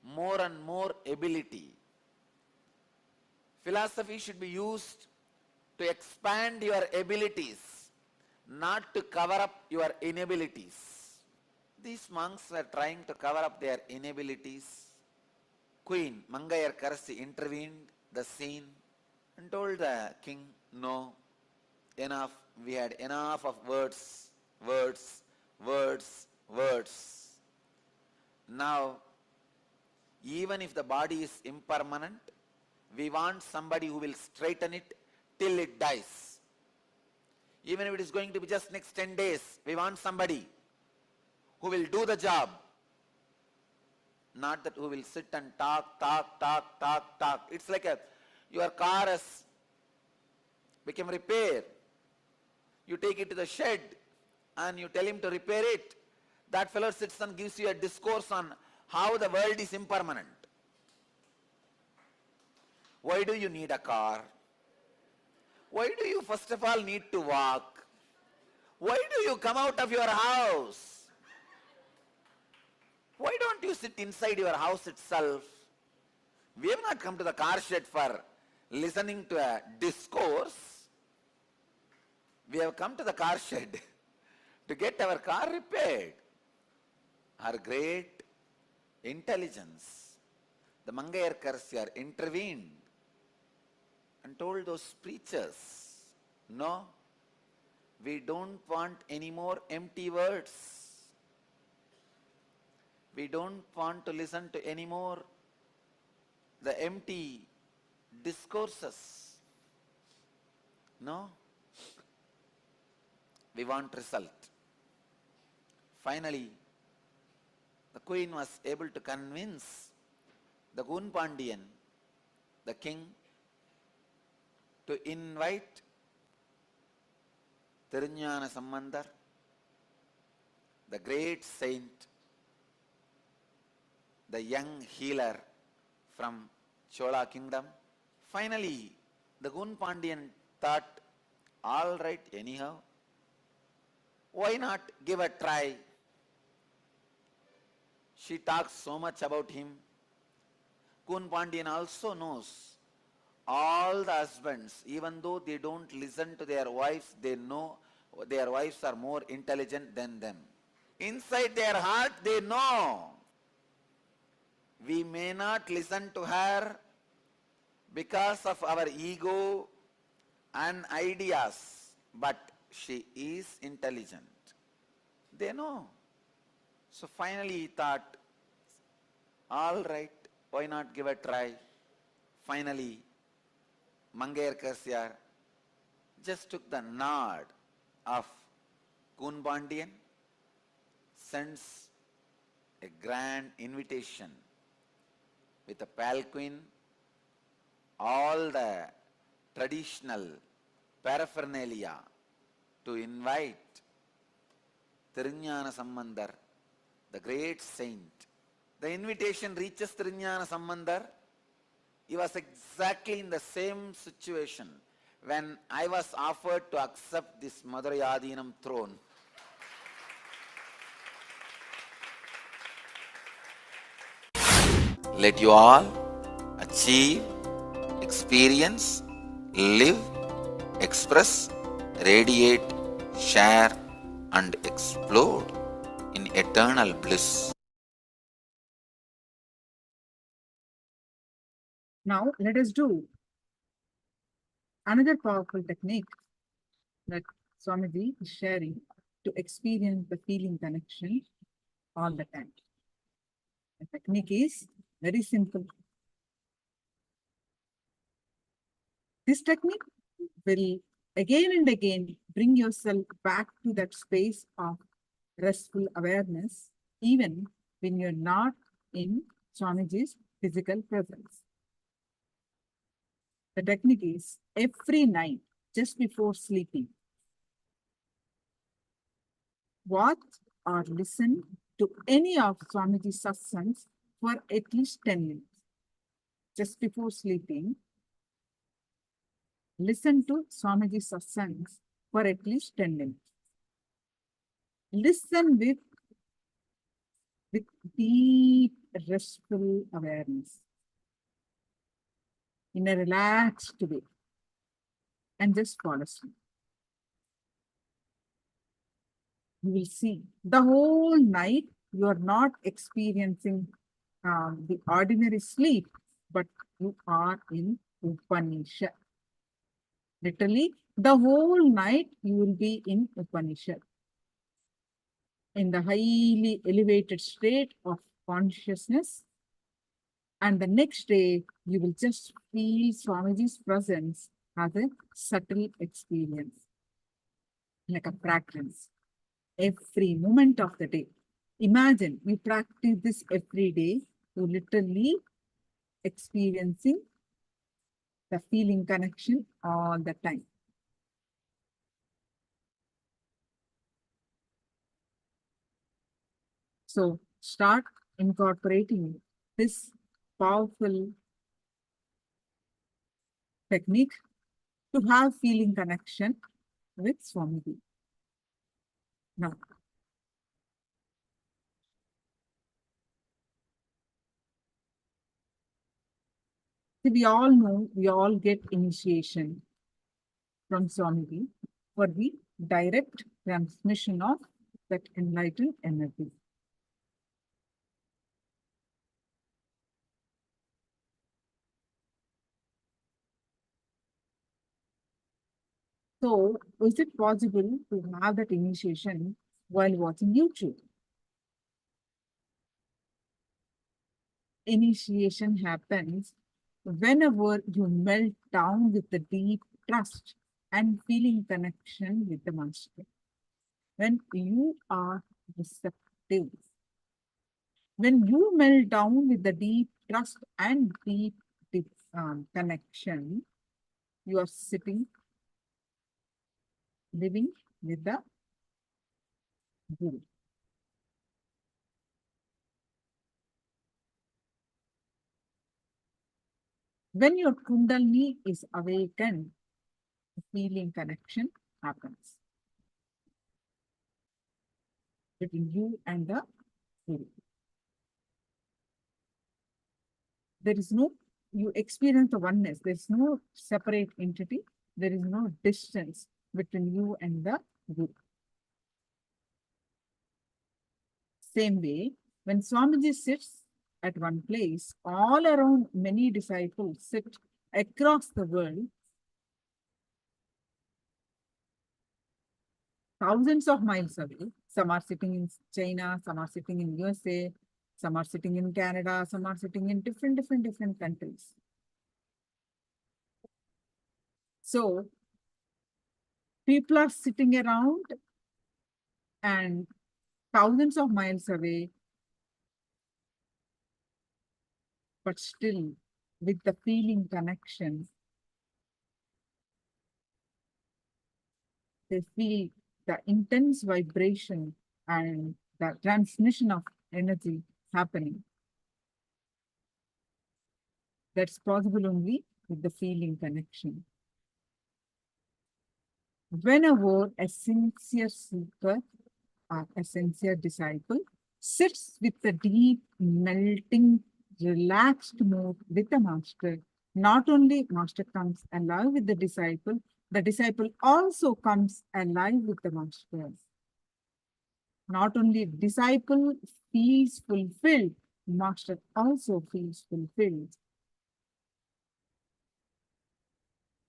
more and more ability. Philosophy should be used to expand your abilities, not to cover up your inabilities. These monks were trying to cover up their inabilities. Queen Mangayarkarasi intervened the scene and told the king, no, enough, we had enough of words. Now, even if the body is impermanent, we want somebody who will straighten it till it dies. Even if it is going to be just next 10 days, we want somebody who will do the job. Not that who will sit and talk. It's like your car has become repaired. You take it to the shed and you tell him to repair it. That fellow sits and gives you a discourse on how the world is impermanent. Why do you need a car? Why do you first of all need to walk? Why do you come out of your house? Why don't you sit inside your house itself? We have not come to the car shed for listening to a discourse. We have come to the car shed to get our car repaired. Our great intelligence, the Mangayarkarsi, intervened and told those preachers, no, we don't want any more empty words. We don't want to listen to any more the empty discourses. No, we want result. Finally, the queen was able to convince the Gunpandian, the king, to invite Thiruñāna Sambandar, the great saint, the young healer from Chola kingdom. Finally, the Gunpandian thought, all right, anyhow, why not give a try? She talks so much about him. Gunpandian also knows all the husbands, even though they don't listen to their wives, they know their wives are more intelligent than them. Inside their heart, they know we may not listen to her because of our ego and ideas, but she is intelligent. They know. So finally he thought, all right, why not give a try? Finally, Mangayarkarsi just took the nod of Gunpandian, sends a grand invitation with a palanquin, all the traditional paraphernalia to invite Thiruñāna Sambandar, the great saint. The invitation reaches Thiruñāna Sambandar. He was exactly in the same situation when I was offered to accept this Madurai Adinam throne. Let you all achieve, experience, live, express, radiate, share, and explode in eternal bliss. Now let us do another powerful technique that Swamiji is sharing. to experience the feeling connection all the time. The technique is very simple. This technique will again and again bring yourself back to that space of restful awareness, even when you're not in Swamiji's physical presence. The technique is every night, just before sleeping, watch or listen to any of Swamiji's satsangs for at least 10 minutes. Just before sleeping, listen to Swamiji's satsangs for at least 10 minutes. Listen with deep, restful awareness in a relaxed way, and just fall asleep. You will see the whole night you are not experiencing the ordinary sleep, but you are in Upanishad. Literally, the whole night you will be in Upanishad, in the highly elevated state of consciousness. And the next day, you will just feel Swamiji's presence as a subtle experience, like a fragrance, every moment of the day. Imagine you practice this every day, you literally experiencing the feeling connection all the time. So start incorporating this powerful technique to have feeling connection with Swamiji. Now, we all know, we all get initiation from Swamiji for the direct transmission of that enlightened energy. So, is it possible to have that initiation while watching YouTube? Initiation happens whenever you melt down with the deep trust and feeling connection with the Master. When you are receptive. When you melt down with the deep trust and deep connection, you are sitting, living with the Guru. When your Kundalini is awakened, feeling connection happens between you and the Guru. There is no, you experience the oneness. There is no separate entity. There is no distance between you and the Guru. Same way, when Swamiji sits at one place, all around many disciples sit across the world, thousands of miles away. Some are sitting in China, some are sitting in USA, some are sitting in Canada, some are sitting in different countries. So, people are sitting around and thousands of miles away, but still with the feeling connection, they feel the intense vibration and the transmission of energy happening. That's possible only with the feeling connection. Whenever a sincere seeker or a sincere disciple sits with the deep, melting, relaxed mood with the Master, not only Master comes alive with the disciple also comes alive with the Master. Not only disciple feels fulfilled, Master also feels fulfilled.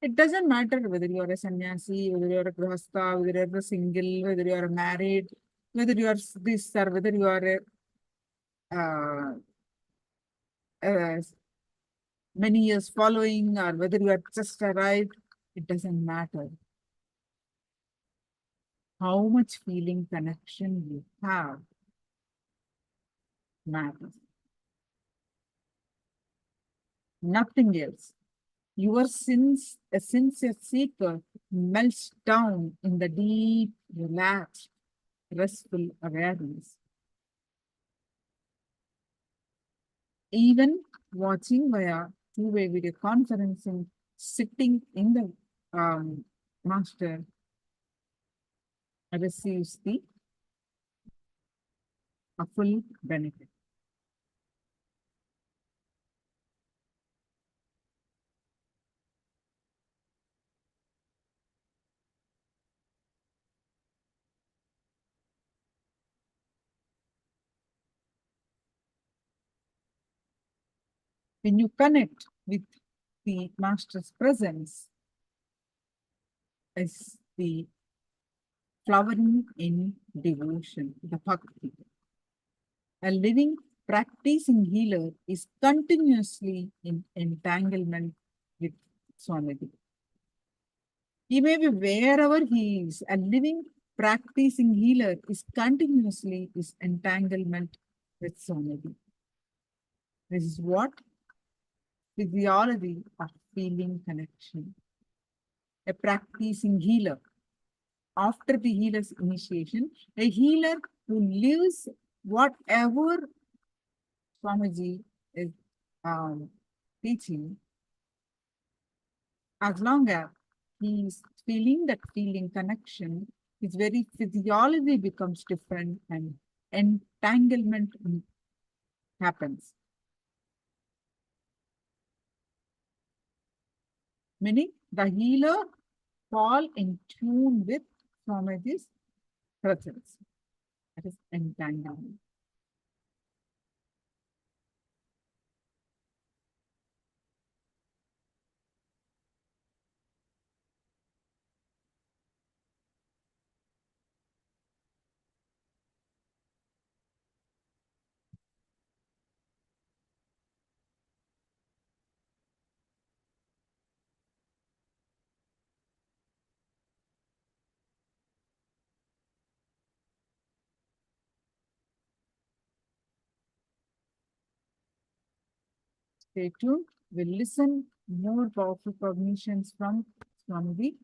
It doesn't matter whether you are a sannyasi, whether you are a grahastha, whether you are a single, whether you are married, whether you are this or whether you are many years following or whether you are just arrived, it doesn't matter. How much feeling connection you have matters. Nothing else. Your sins, a sincere seeker, melts down in the deep, relaxed, restful awareness. Even watching via two-way video conferencing, sitting in the master receives the full benefit. When you connect with the master's presence, is the flowering in devotion, the Bhakti. A living, practicing healer is continuously in entanglement with Swamiji. He may be wherever he is. A living, practicing healer is continuously is entanglement with Swamiji. This is what physiology of feeling connection. A practicing healer. After the healer's initiation, a healer who lives whatever Swamiji is teaching, as long as he is feeling that feeling connection, his very physiology becomes different and entanglement happens. Meaning the healer fall in tune with Swamiji's presence. That is entanglement. Stay tuned. We'll listen more powerful cognitions from Swamiji.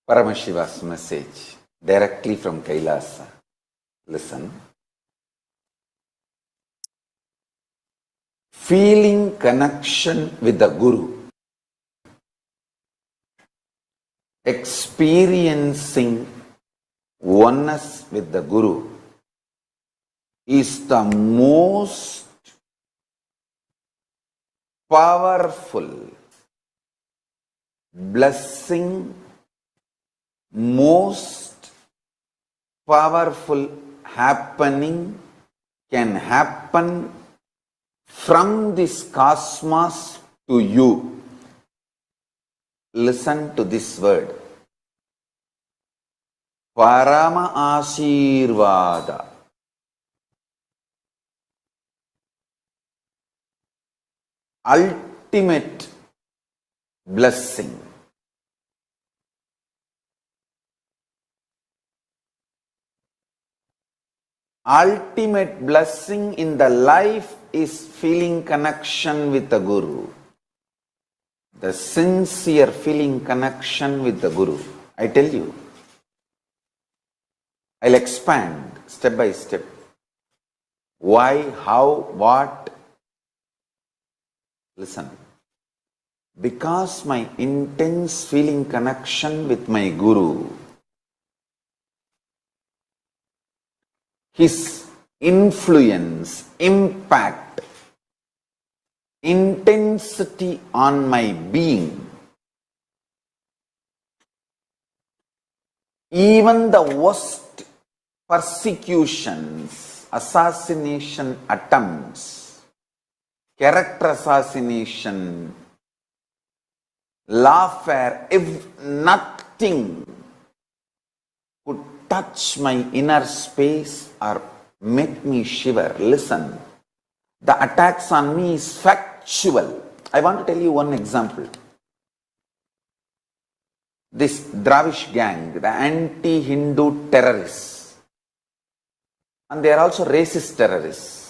Paramashiva's message directly from KAILASA. Listen. Feeling connection with the Guru, experiencing oneness with the Guru is the most powerful blessing, most powerful happening can happen from this cosmos to you. listen to this word. Paramashivoham. Ultimate blessing. Ultimate blessing in the life is feeling connection with the Guru. The sincere feeling connection with the Guru. I tell you, I'll expand step by step. Why, how, what? Listen. Because my intense feeling connection with my Guru, his influence, impact, intensity on my being, even the worst persecutions, assassination attempts, character assassination, lawfare, if nothing could touch my inner space or make me shiver. Listen, the attacks on me is factual. I want to tell you one example. This Dravish gang, the anti-Hindu terrorists, and they are also racist terrorists.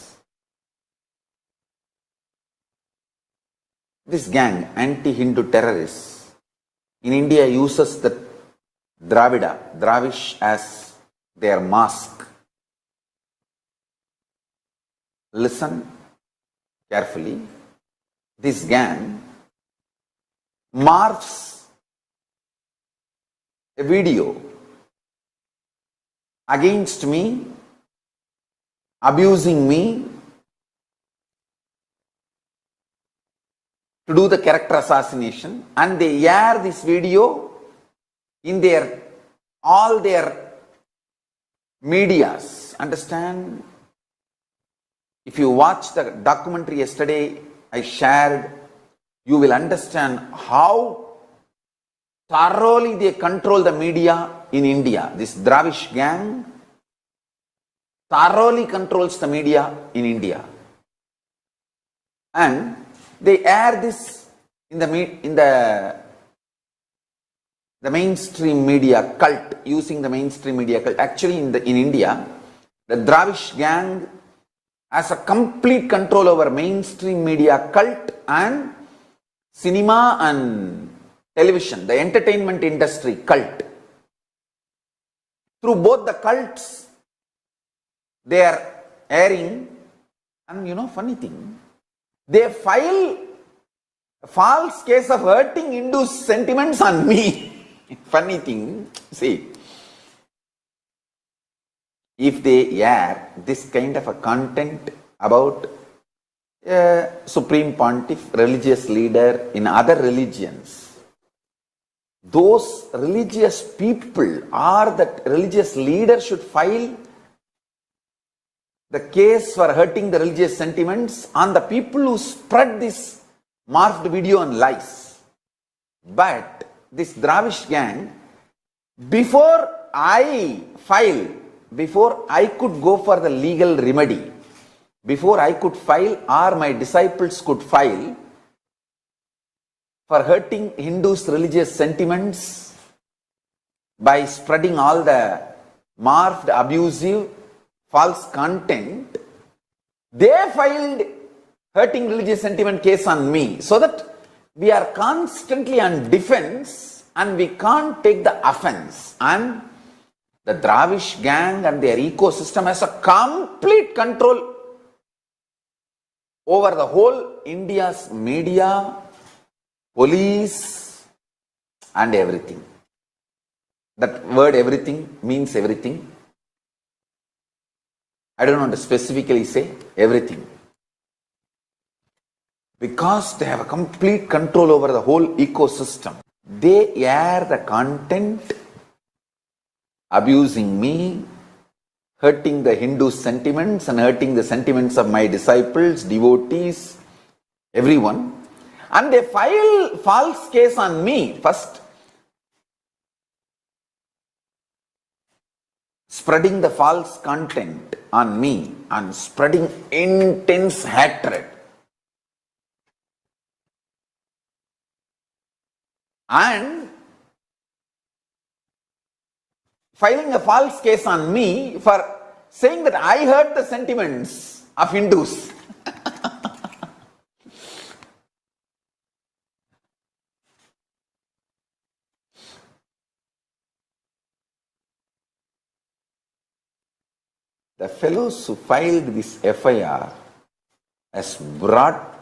This gang, anti-Hindu terrorists, in India uses the Dravish as their mask. Listen carefully. This gang morphs a video against me, abusing me, to do the character assassination, and they air this video in all their medias. Understand? If you watch the documentary yesterday I shared, you will understand how thoroughly they control the media in India. This Dravish gang thoroughly controls the media in India. And they air this in the mainstream media cult, using the mainstream media cult. Actually, in India, the Dravish gang has a complete control over mainstream media cult and cinema and television, the entertainment industry cult. Through both the cults, they are airing, and funny thing, they file a false case of hurting Hindu sentiments on me. Funny thing, see, if they air this kind of a content about a Supreme Pontiff, religious leader in other religions, those religious people or that religious leader should file the case for hurting the religious sentiments on the people who spread this morphed video and lies. But this Dravish gang, before I could go for the legal remedy, before I could file or my disciples could file for hurting Hindus' religious sentiments by spreading all the morphed, abusive, false content, they filed hurting religious sentiment case on me, so that we are constantly on defense and we can't take the offense. And the Dravish gang and their ecosystem has a complete control over the whole India's media, police, and everything. That word everything means everything. I don't want to specifically say everything. Because they have a complete control over the whole ecosystem. They air the content abusing me, hurting the Hindu sentiments and hurting the sentiments of my disciples, devotees, everyone. And they file false case on me first, spreading the false content on me and spreading intense hatred. And filing a false case on me for saying that I hurt the sentiments of Hindus. The fellows who filed this FIR has brought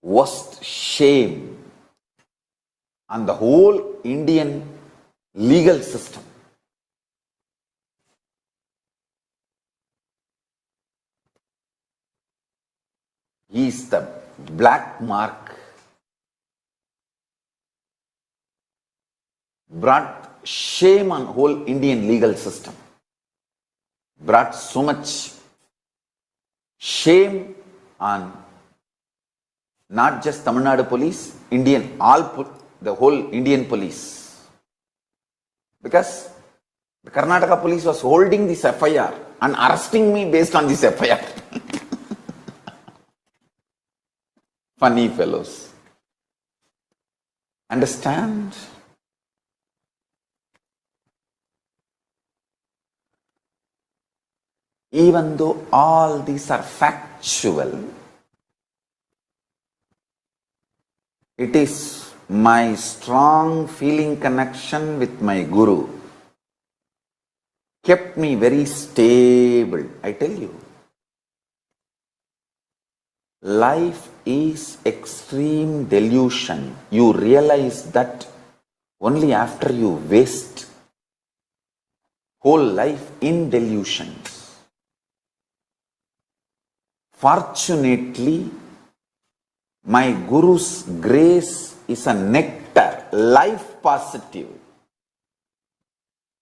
worst shame on the whole Indian legal system. He is the black mark, brought shame on whole Indian legal system, brought so much shame on not just Tamil Nadu police, the whole Indian police. Because the Karnataka police was holding this FIR and arresting me based on this FIR. Funny fellows. Understand? Even though all these are factual, it is my strong feeling connection with my Guru kept me very stable. I tell you, life is extreme delusion. You realize that only after you waste whole life in delusions. Fortunately, my Guru's grace is a nectar, life positive,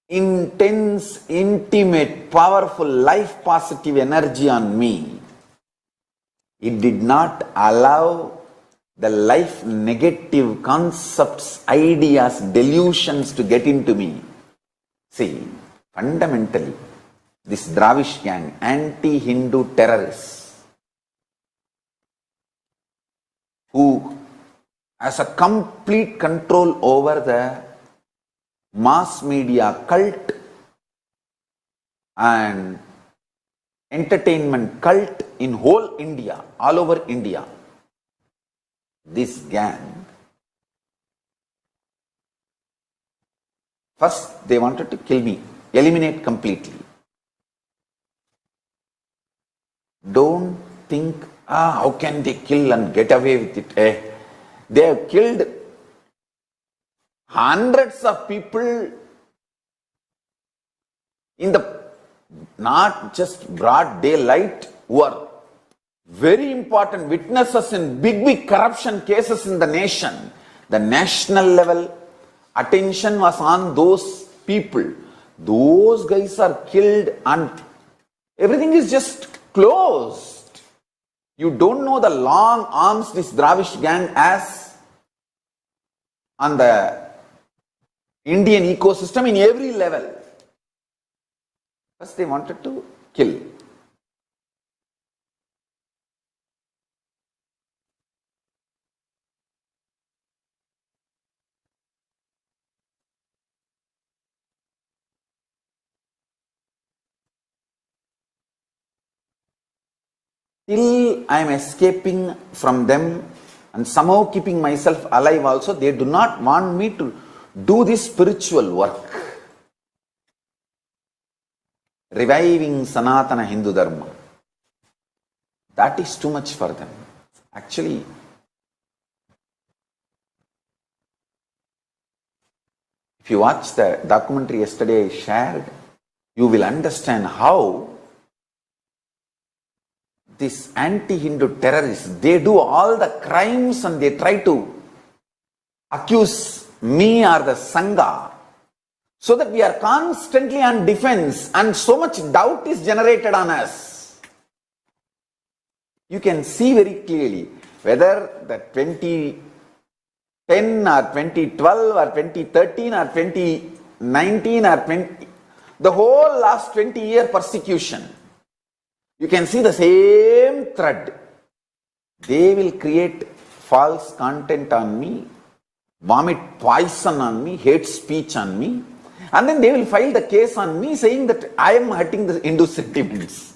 intense, intimate, powerful, life positive energy on me. It did not allow the life negative concepts, ideas, delusions to get into me. See, fundamentally, this Dravish gang, anti-Hindu terrorists, who has a complete control over the mass media cult and entertainment cult in whole India, all over India. This gang, first they wanted to kill me, eliminate completely. Don't think, how can they kill and get away with it? They have killed hundreds of people in the not just broad daylight, who are very important witnesses in big corruption cases in the nation. The national level attention was on those people. Those guys are killed and everything is just closed. You don't know the long arms this Dravish gang has on the Indian ecosystem in every level. First they wanted to kill. Till I am escaping from them and somehow keeping myself alive also, they do not want me to do this spiritual work. Reviving Sanatana Hindu Dharma. That is too much for them. Actually, if you watch the documentary yesterday I shared, you will understand how these anti-Hindu terrorists, they do all the crimes and they try to accuse me or the Sangha, so that we are constantly on defense and so much doubt is generated on us. You can see very clearly whether the 2010 or 2012 or 2013 or 2019 or the whole last 20-year persecution. You can see the same thread. They will create false content on me, vomit poison on me, hate speech on me, and then they will file the case on me saying that I am hurting the Hindu sentiments.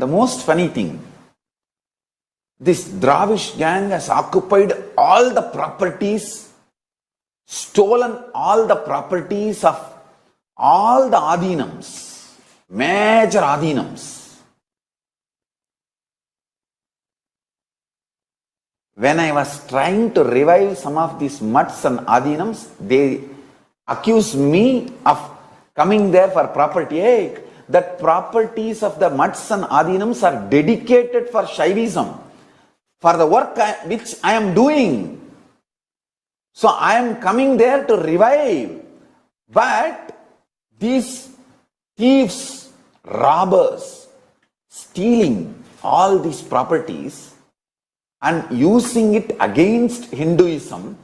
The most funny thing, this Dravish gang has occupied all the properties, stolen all the properties of all the adhinams, major adhinams. When I was trying to revive some of these mutts and adhinams, they accused me of coming there for property. Hey, that properties of the mutts and adhinams are dedicated for Shaivism, for the work which I am doing. So I am coming there to revive. But these thieves, robbers, stealing all these properties and using it against Hinduism,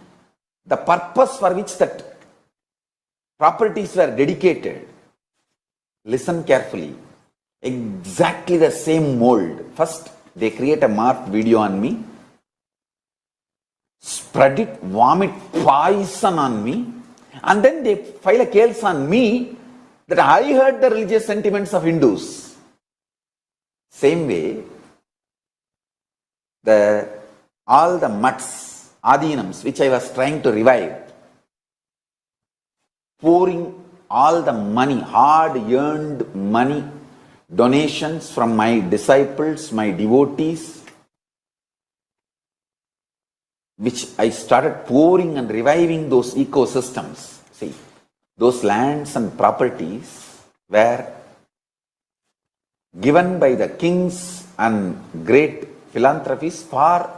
the purpose for which that properties were dedicated, listen carefully, exactly the same mold. First, they create a marked video on me, spread it, vomit poison on me, and then they file a case on me that I hurt the religious sentiments of Hindus. Same way, all the mutts, adhinams, which I was trying to revive, pouring all the money, hard-earned money, donations from my disciples, my devotees, which I started pouring and reviving those ecosystems. See, those lands and properties were given by the kings and great philanthropists for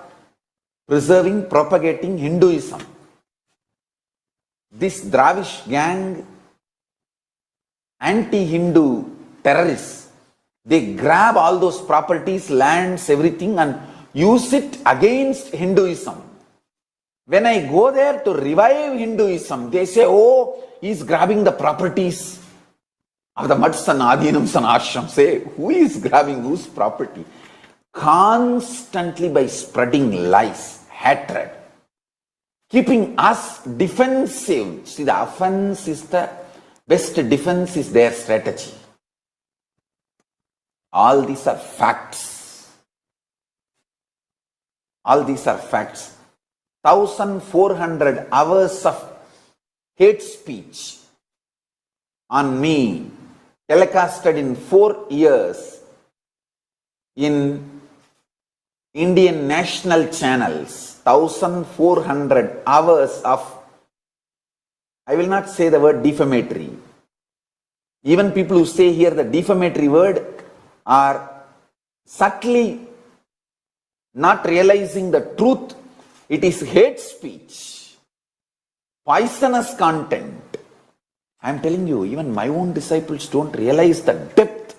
preserving, propagating Hinduism. This Dravish gang, anti-Hindu terrorists, they grab all those properties, lands, everything and use it against Hinduism. When I go there to revive Hinduism, they say, oh, he's grabbing the properties of the mutts and adhinams and ashrams. Say, who is grabbing whose property? Constantly by spreading lies, hatred, keeping us defensive. See, the offense is the best defense is their strategy. All these are facts. All these are facts. 1,400 hours of hate speech on me, telecasted in 4 years in Indian national channels. 1,400 hours of, I will not say the word defamatory. Even people who say here the defamatory word are subtly not realizing the truth. It is hate speech, poisonous content. I am telling you, even my own disciples don't realize the depth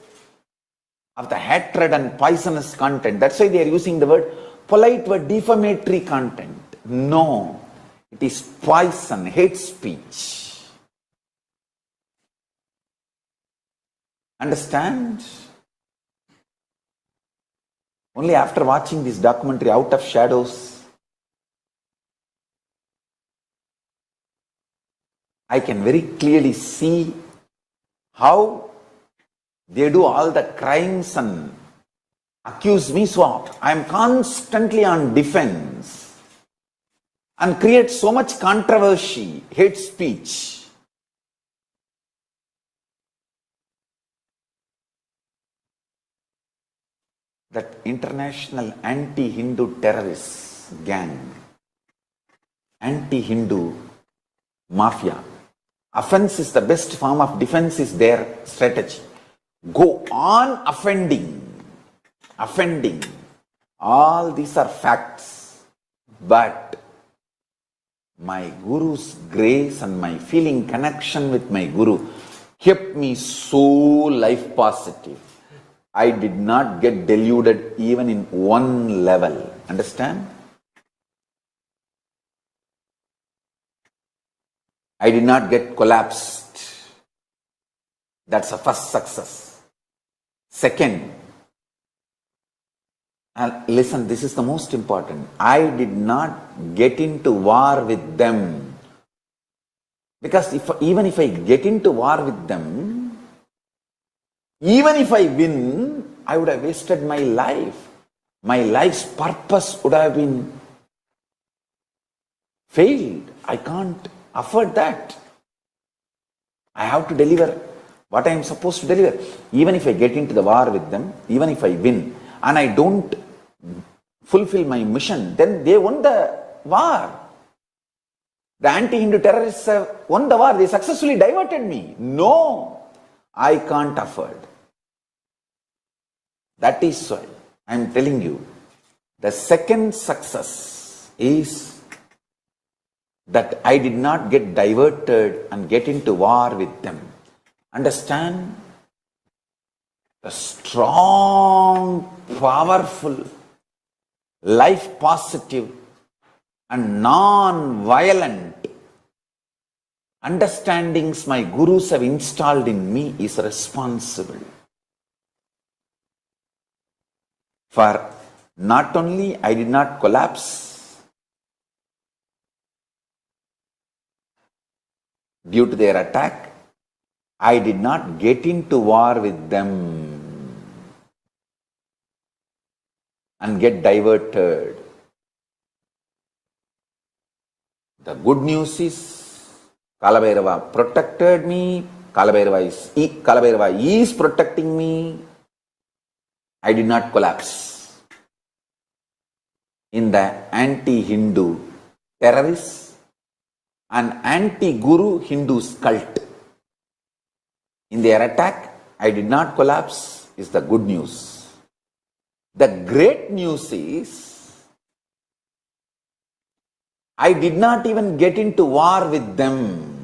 of the hatred and poisonous content. That's why they are using the word, polite word, defamatory content. No, it is poison, hate speech. Understand? Only after watching this documentary, Out of Shadows, I can very clearly see how they do all the crimes and accuse me. So I am constantly on defense and create so much controversy, hate speech. That international anti-Hindu terrorist gang, anti-Hindu mafia. Offense is the best form of defense is their strategy. Go on offending. All these are facts. But my Guru's grace and my feeling connection with my Guru kept me so life positive. I did not get deluded even in one level. Understand? I did not get collapsed. That's the first success. Second, and listen, this is the most important. I did not get into war with them. Because even if I get into war with them, even if I win, I would have wasted my life. My life's purpose would have been failed. I can't afford that. I have to deliver what I am supposed to deliver. Even if I get into the war with them, even if I win, and I don't fulfill my mission, then they won the war. The anti-Hindu terrorists have won the war. They successfully diverted me. No, I can't afford. That is why I am telling you, the second success is that I did not get diverted and get into war with them. Understand? The strong, powerful, life positive and non-violent understandings my gurus have installed in me is responsible for not only I did not collapse due to their attack, I did not get into war with them and get diverted. The good news is Kalabhairava protected me. Kalabhairava is protecting me. I did not collapse in the anti-Hindu terrorists and anti-Guru Hindus cult. In their attack, I did not collapse is the good news. The great news is I did not even get into war with them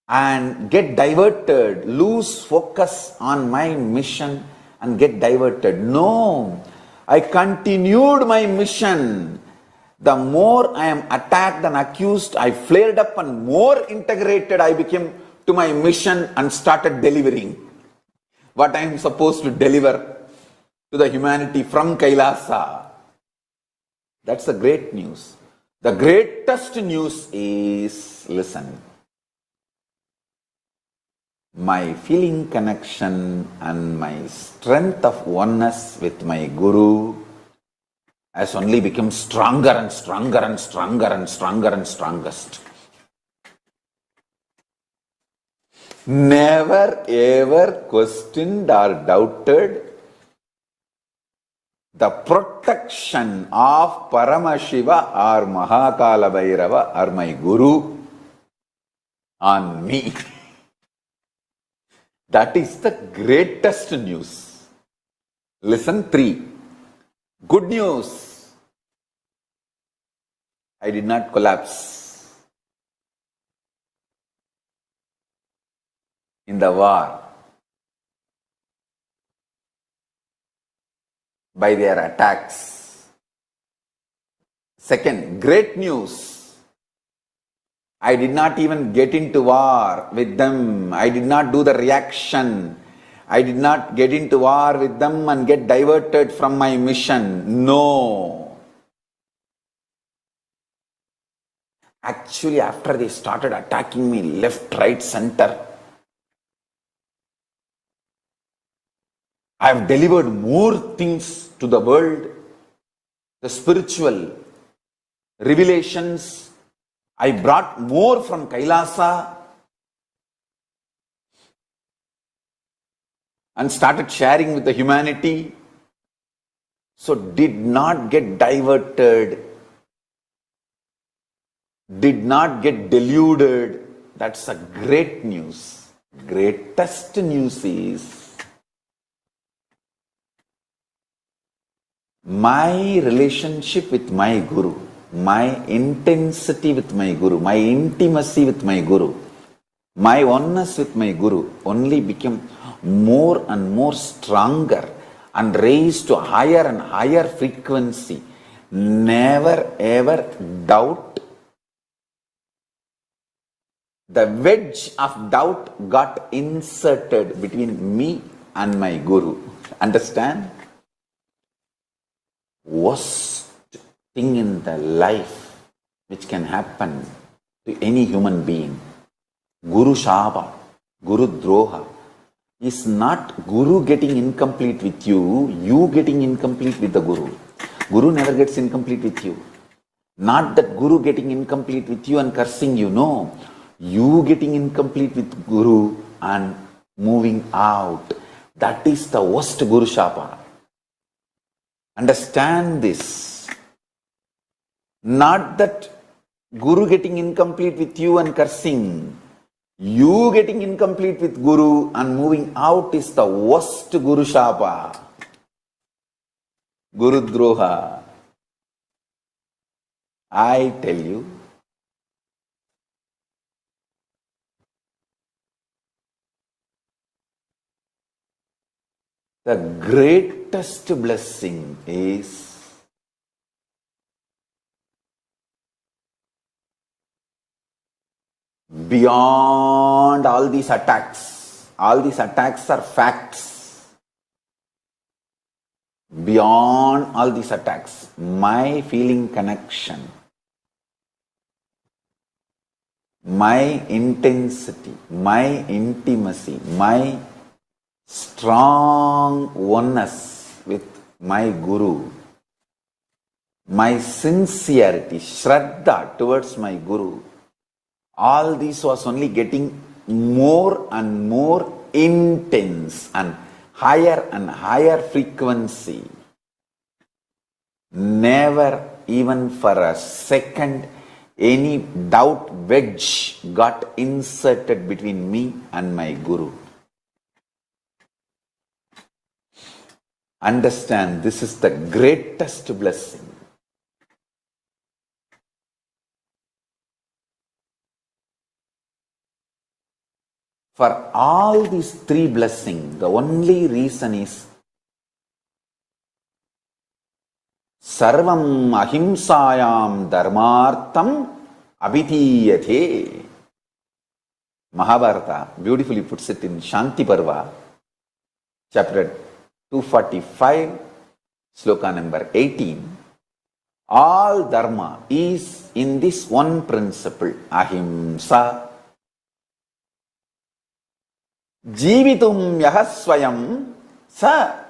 and get diverted, lose focus on my mission and get diverted. No, I continued my mission. The more I am attacked and accused, I flared up and more integrated I became to my mission and started delivering what I am supposed to deliver to the humanity from Kailasa. That's the great news. The greatest news is, listen, my feeling connection and my strength of oneness with my Guru has only become stronger and stronger and stronger and stronger and strongest. Never ever questioned or doubted the protection of Paramashiva or Mahakala Bhairava or my Guru on me. That is the greatest news. Listen, 3. Good news. I did not collapse in the war by their attacks. Second, great news. I did not even get into war with them. I did not do the reaction. I did not get into war with them and get diverted from my mission. No. Actually, after they started attacking me left, right, center, I have delivered more things to the world, the spiritual revelations. I brought more from Kailasa and started sharing with the humanity. So did not get diverted, did not get deluded. That's a great news. Greatest news is my relationship with my Guru, my intensity with my Guru, my intimacy with my Guru, My oneness with my Guru only became more and more stronger and raised to higher and higher frequency. Never ever doubt. The wedge of doubt got inserted between me and my Guru. Understand? Worst thing in the life which can happen to any human being, Guru Shaba, Guru Droha, is not Guru getting incomplete with you, you getting incomplete with the Guru. Guru never gets incomplete with you. Not that Guru getting incomplete with you and cursing you, no. You getting incomplete with Guru and moving out. That is the worst Guru Shapa. Understand this. Not that Guru getting incomplete with you and cursing. You getting incomplete with Guru and moving out is the worst Guru Shapa. Guru Droha. I tell you, the greatest blessing is beyond all these attacks. All these attacks are facts. Beyond all these attacks, my feeling connection, my intensity, my intimacy, my strong oneness with my Guru, my sincerity, Shraddha towards my Guru, all this was only getting more and more intense and higher frequency. Never even for a second any doubt wedge got inserted between me and my Guru. Understand, this is the greatest blessing. For all these three blessings, the only reason is Sarvam ahimsayam dharmartham abhidhiyate. Mahabharata beautifully puts it in Shanti Parva, chapter 245, sloka number 18. All dharma is in this one principle, ahimsa. Jivitum yahasvayam sa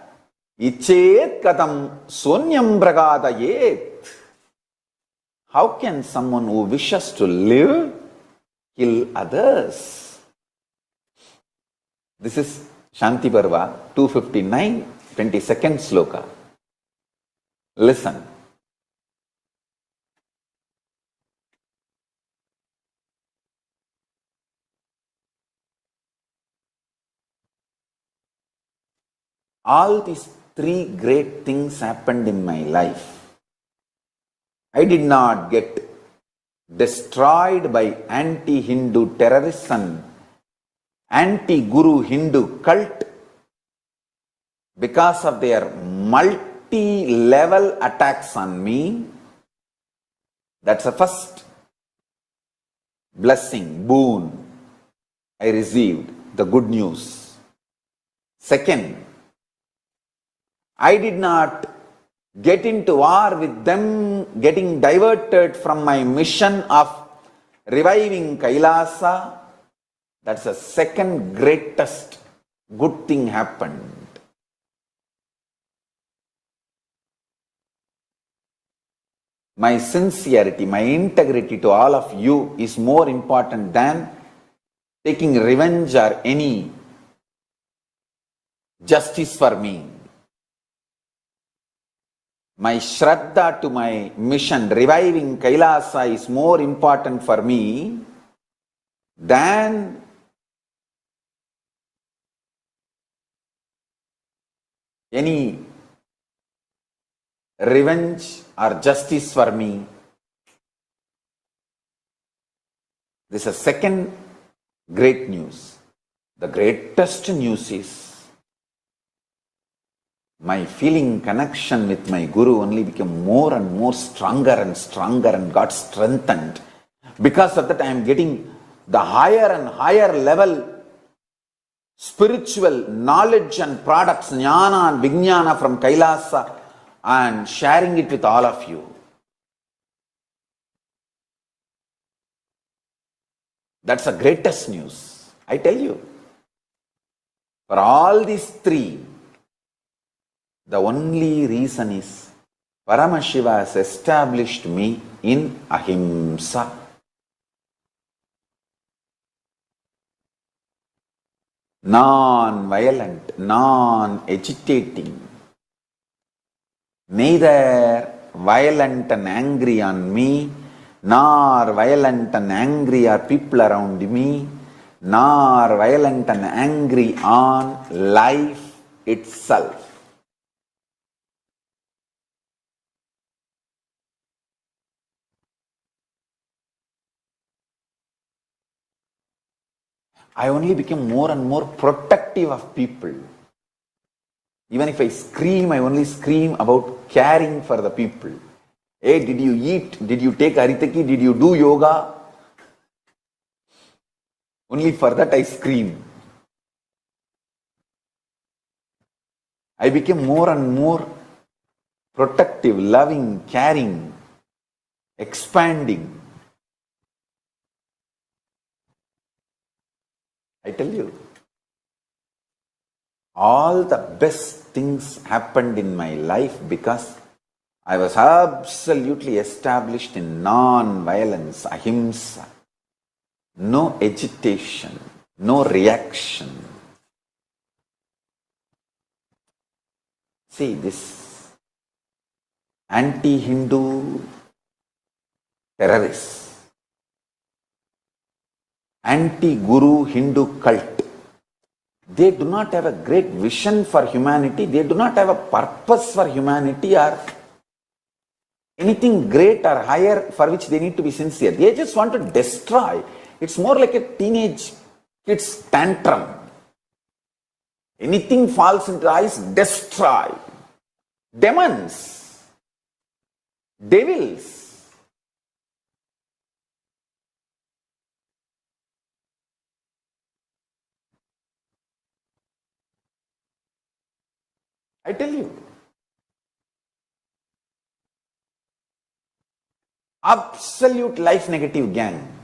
ichet katam sonyam pragadayet. How can someone who wishes to live kill others? This is Shanti Parva 259, 22nd sloka. Listen. All these three great things happened in my life. I did not get destroyed by anti-Hindu terrorists and anti-Guru Hindu cult because of their multi-level attacks on me. That's the first blessing, boon I received, the good news. Second, I did not get into war with them, getting diverted from my mission of reviving KAILASA. That's the second greatest good thing happened. My sincerity, my integrity to all of you is more important than taking revenge or any justice for me. My Shraddha to my mission, reviving KAILASA, is more important for me than any revenge or justice for me. This is a second great news. The greatest news is my feeling connection with my Guru only became more and more stronger and got strengthened. Because of that, I am getting the higher and higher level spiritual knowledge and products, jnana and vijnana from Kailasa, and sharing it with all of you. That's the greatest news. I tell you. For all these three, the only reason is Paramashiva has established me in ahimsa. Non-violent, non-agitating, neither violent and angry on me, nor violent and angry are people around me, nor violent and angry on life itself. I only became more and more protective of people. Even if I scream, I only scream about caring for the people. Hey, did you eat? Did you take haritaki? Did you do yoga? Only for that I scream. I became more and more protective, loving, caring, expanding. I tell you, all the best things happened in my life because I was absolutely established in non-violence, ahimsa. No agitation, no reaction. See, this anti-Hindu terrorists, anti-Guru Hindu cult, they do not have a great vision for humanity. They do not have a purpose for humanity or anything great or higher for which they need to be sincere. They just want to destroy. It's more like a teenage kid's tantrum. Anything falls into the eyes, destroy. Demons, devils. I tell you, absolute life negative gang.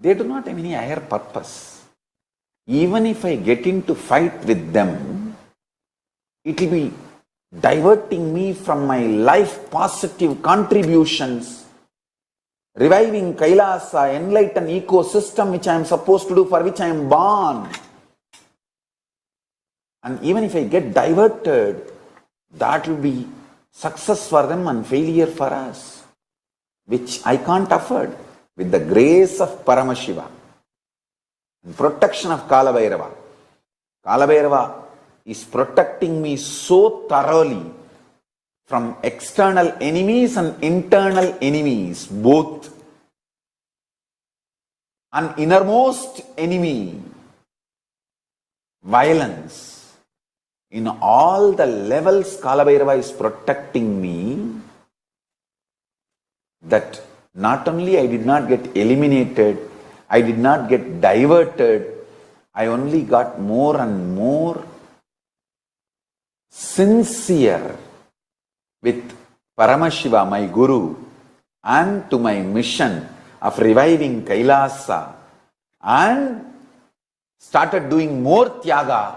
They do not have any higher purpose. Even if I get into fight with them, it will be diverting me from my life positive contributions, reviving Kailasa, enlightened ecosystem which I am supposed to do, for which I am born. And even if I get diverted, that will be success for them and failure for us, which I can't afford. With the grace of Paramashiva and protection of Kalabhairava. Kalabhairava is protecting me so thoroughly from external enemies and internal enemies, both. An innermost enemy, violence. In all the levels, Kalabhairava is protecting me, that not only I did not get eliminated, I did not get diverted, I only got more and more sincere with Paramashiva, my Guru, and to my mission of reviving Kailasa, and started doing more tyaga,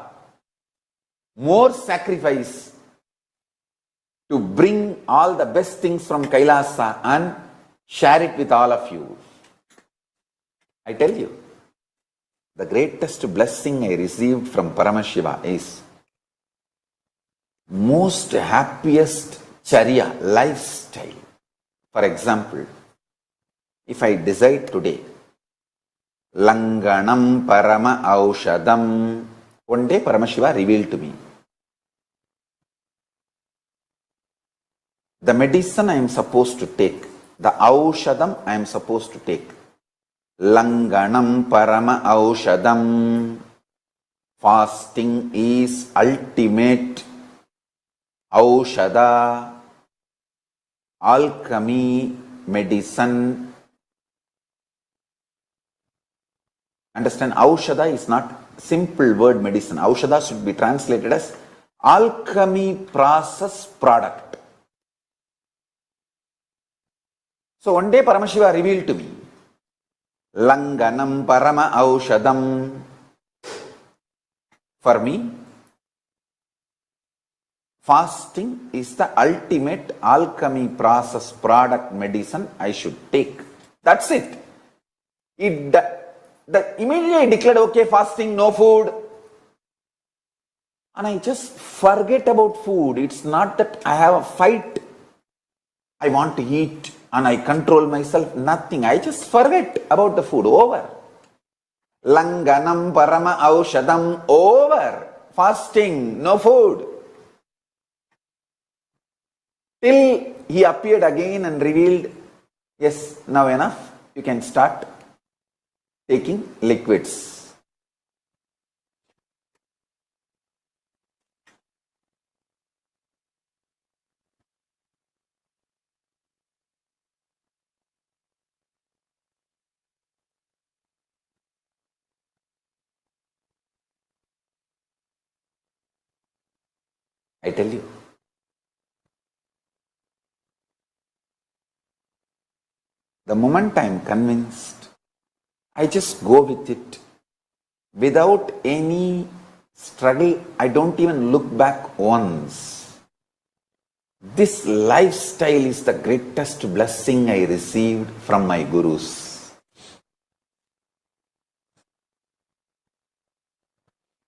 more sacrifice to bring all the best things from Kailasa and share it with all of you. I tell you, the greatest blessing I received from Paramashiva is most happiest charya, lifestyle. For example, if I decide today, Langanam Parama Aushadam, one day Paramashiva revealed to me, the medicine I am supposed to take, the aushadam I am supposed to take. Langanam parama aushadam. Fasting is ultimate aushada, alchemy, medicine. Understand, aushada is not simple word medicine. Aushada should be translated as alchemy process product. So one day Paramashiva revealed to me, Langanam parama aushadam. For me, fasting is the ultimate alchemy process product medicine I should take. That's it. Immediately I declared, okay, fasting, no food. And I just forget about food. It's not that I have a fight. I want to eat and I control myself. Nothing. I just forget about the food. Over. Langanam parama aushadam. Over. Fasting, no food. Till he appeared again and revealed, yes, now enough. You can start taking liquids. I tell you, the moment I am convinced, I just go with it without any struggle. I don't even look back once. This lifestyle is the greatest blessing I received from my gurus.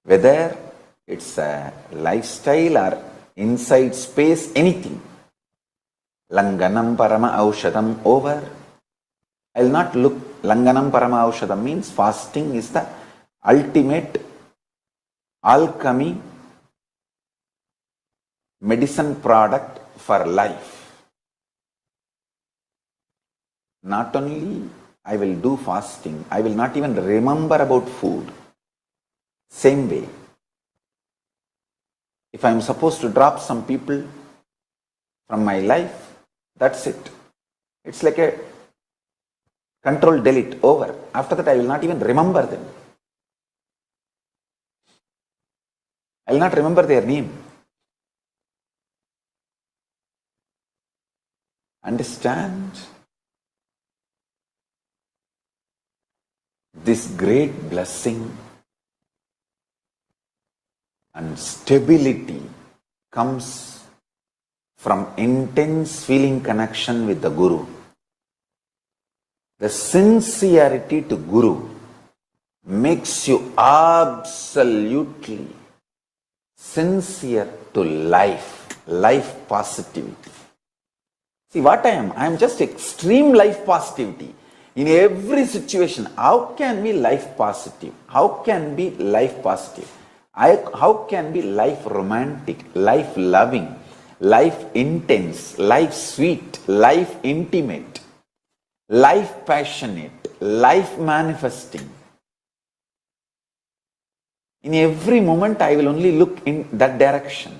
Whether it's a lifestyle or inside space, anything. Langanam parama aushadam. Over. I'll not look. Langanam parama aushadam means fasting is the ultimate alchemy medicine product for life. Not only I will do fasting, I will not even remember about food. Same way, if I am supposed to drop some people from my life, that's it. It's like a control delete, over. After that, I will not even remember them. I will not remember their name. Understand? This great blessing and stability comes from intense feeling connection with the Guru. The sincerity to Guru makes you absolutely sincere to life positivity. See what I am? I am just extreme life positivity. In every situation, how can be life positive? How can be life positive? How can be life romantic, life loving, life intense, life sweet, life intimate, life passionate, life manifesting? In every moment, I will only look in that direction.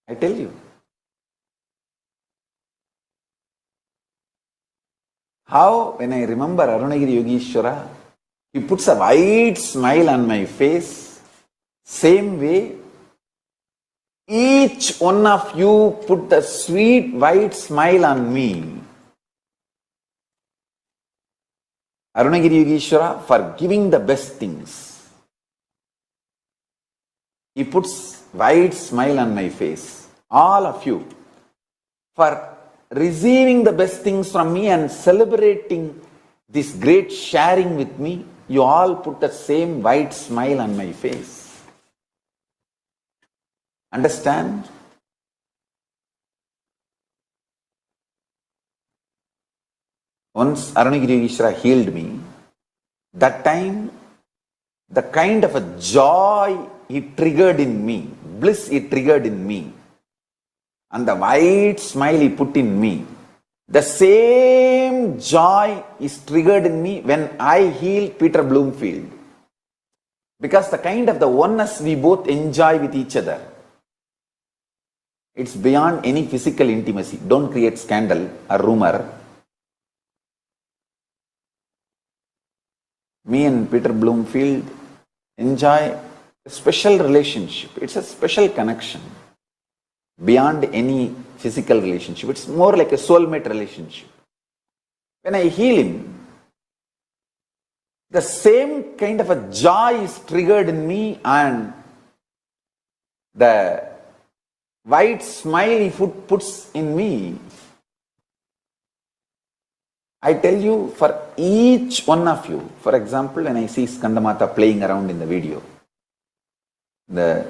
I tell you. How, when I remember Arunagiri Yogeshwara, he puts a wide smile on my face. Same way, each one of you put a sweet white smile on me. Arunagiri Yogeshwara, for giving the best things. He puts wide smile on my face. All of you, for receiving the best things from me and celebrating this great sharing with me, you all put the same white smile on my face. Understand? Once Arunagiri Yogeshwara healed me, that time the kind of a joy it triggered in me, bliss it triggered in me, and the wide smile he put in me, the same joy is triggered in me when I heal Peter Bloomfield. Because the kind of the oneness we both enjoy with each other, it's beyond any physical intimacy. Don't create scandal or rumor. Me and Peter Bloomfield enjoy a special relationship. It's a special connection beyond any physical relationship. It's more like a soulmate relationship. When I heal him, the same kind of a joy is triggered in me, and the wide smile he puts in me. I tell you, for each one of you, for example, when I see Skandamata playing around in the video, the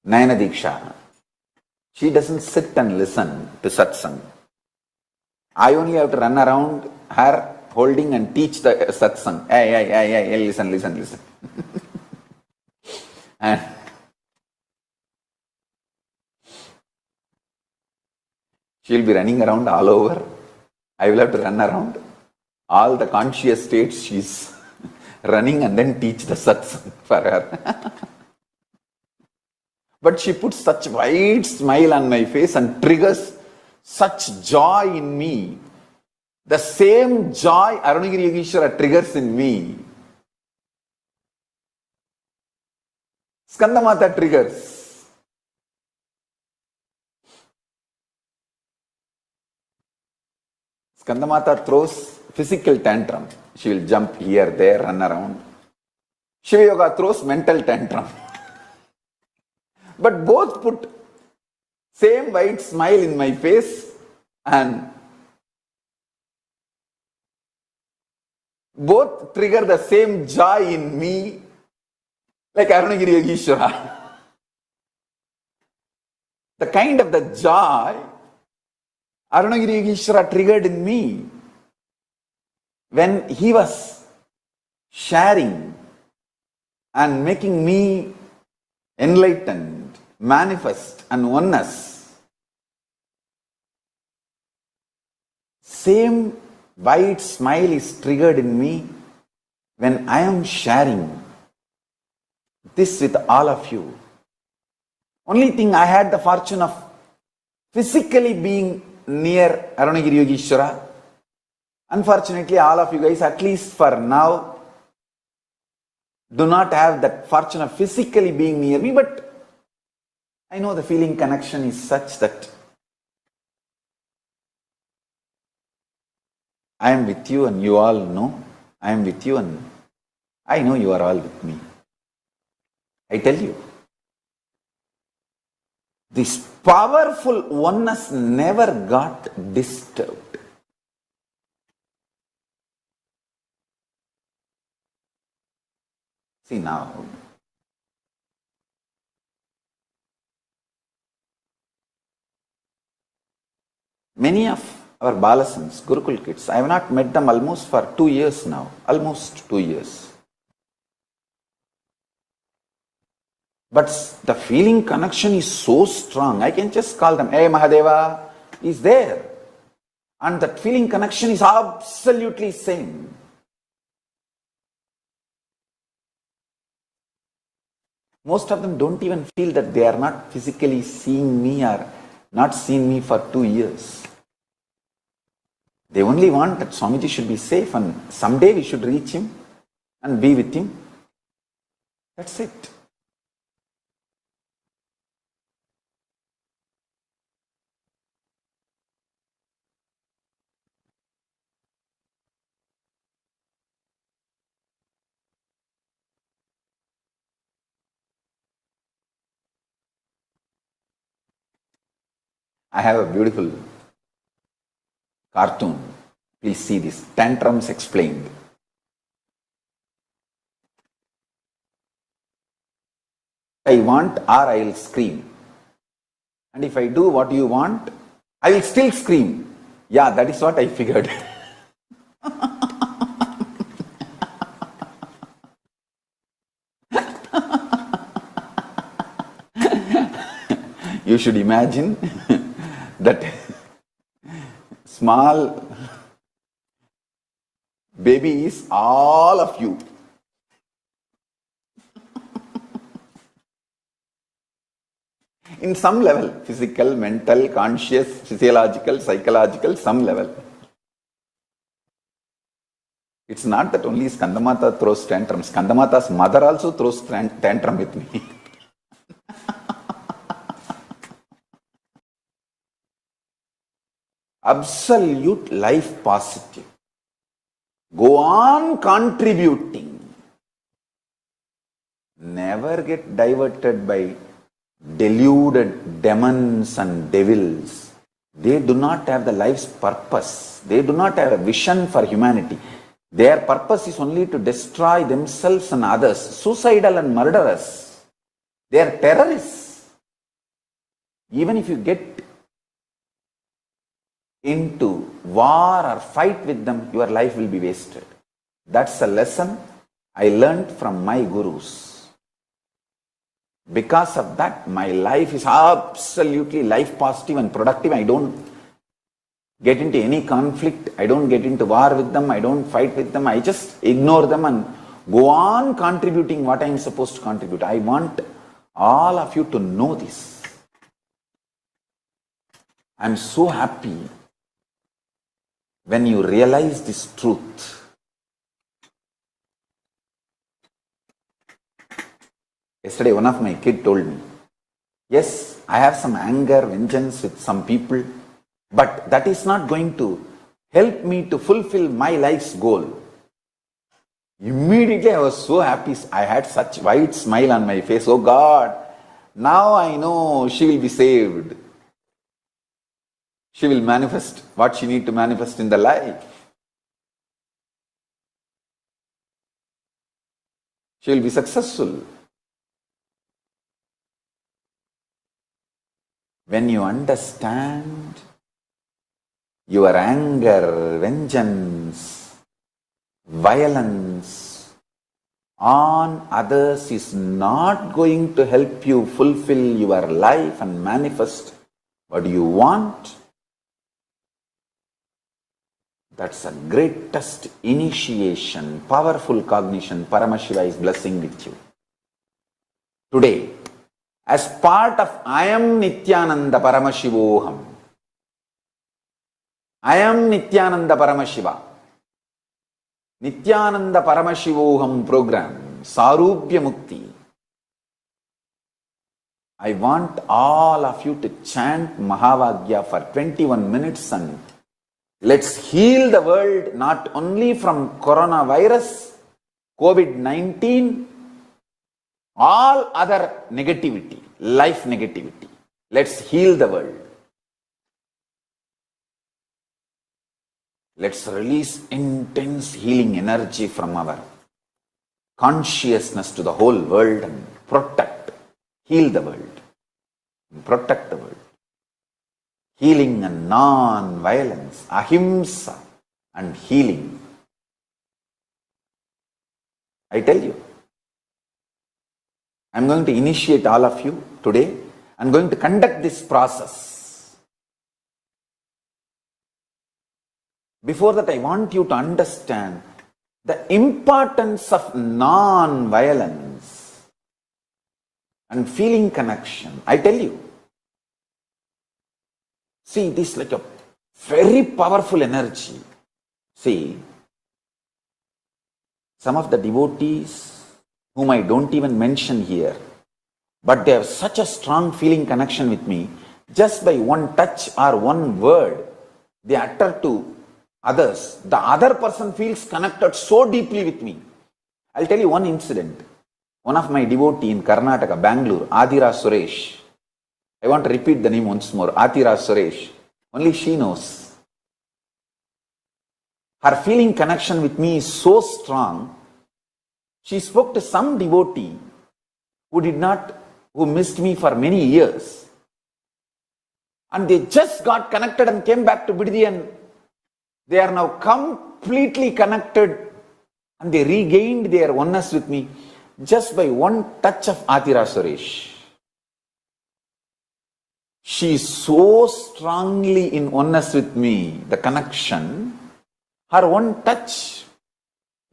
Nayana Diksha, she doesn't sit and listen to satsang. I only have to run around her holding and teach the satsang. Hey, listen. And she'll be running around all over. I will have to run around all the conscious states she's running and then teach the satsang for her. But she puts such wide smile on my face and triggers such joy in me. The same joy Arunagiri Yogeshwara triggers in me, Skandamata triggers. Skandamata throws physical tantrum. She will jump here, there, run around. Shiva Yoga throws mental tantrum. But both put same wide smile in my face and both trigger the same joy in me, like Arunagiri Yogeshwara. The kind of the joy Arunagiri Yogeshwara triggered in me when he was sharing and making me enlightened, manifest, and oneness. Same wide smile is triggered in me when I am sharing this with all of you. Only thing, I had the fortune of physically being near Arunagiri Yogeshwara. Unfortunately, all of you guys, at least for now, do not have that fortune of physically being near me, but I know the feeling connection is such that I am with you and you all know I am with you and I know you are all with me. I tell you, this powerful oneness never got disturbed. See now, many of our Balasans, Gurukul kids, I have not met them almost for 2 years now, almost 2 years. But the feeling connection is so strong, I can just call them, hey Mahadeva is there. And that feeling connection is absolutely same. Most of them don't even feel that they are not physically seeing me or not seen me for 2 years. They only want that Swamiji should be safe and someday we should reach him and be with him. That's it. I have a beautiful cartoon. Please see this. Tantrums Explained. I want or I will scream. And if I do what you want, I will still scream. Yeah, that is what I figured. You should imagine that small baby is all of you. In some level, physical, mental, conscious, physiological, psychological, some level. It's not that only Skandamata throws tantrums. Skandamata's mother also throws tantrum with me. Absolute life positive. Go on contributing. Never get diverted by deluded demons and devils. They do not have the life's purpose. They do not have a vision for humanity. Their purpose is only to destroy themselves and others. Suicidal and murderers. They are terrorists. Even if you get into war or fight with them, your life will be wasted. That's a lesson I learned from my gurus. Because of that, my life is absolutely life positive and productive. I don't get into any conflict. I don't get into war with them. I don't fight with them. I just ignore them and go on contributing what I am supposed to contribute. I want all of you to know this. I am so happy when you realize this truth. Yesterday, one of my kids told me, yes, I have some anger, vengeance with some people, but that is not going to help me to fulfill my life's goal. Immediately I was so happy. I had such wide smile on my face. Oh God, now I know she will be saved. She will manifest what she needs to manifest in the life. She will be successful. When you understand your anger, vengeance, violence on others is not going to help you fulfill your life and manifest what you want, that's the greatest initiation, powerful cognition. Paramashiva is blessing with you. Today, as part of I am Nithyananda Paramashivoham. I am Nithyananda Paramashiva. Nithyananda Paramashivoham program, Sarubhya Mukti. I want all of you to chant Mahavagya for 21 minutes and let's heal the world not only from coronavirus, COVID-19, all other negativity, life negativity. Let's heal the world. Let's release intense healing energy from our consciousness to the whole world and protect, heal the world, and protect the world. Healing and non-violence, ahimsa and healing. I tell you, I'm going to initiate all of you today. I'm going to conduct this process. Before that, I want you to understand the importance of non-violence and feeling connection. I tell you, see, this is like a very powerful energy. See, some of the devotees whom I don't even mention here, but they have such a strong feeling connection with me, just by one touch or one word they utter to others, the other person feels connected so deeply with me. I'll tell you one incident. One of my devotees in Karnataka, Bangalore, Adira Suresh. I want to repeat the name once more, Adira Suresh. Only she knows. Her feeling connection with me is so strong. She spoke to some devotee who missed me for many years. And they just got connected and came back to Biddi and they are now completely connected and they regained their oneness with me just by one touch of Adira Suresh. she is so strongly in oneness with me, the connection, her one touch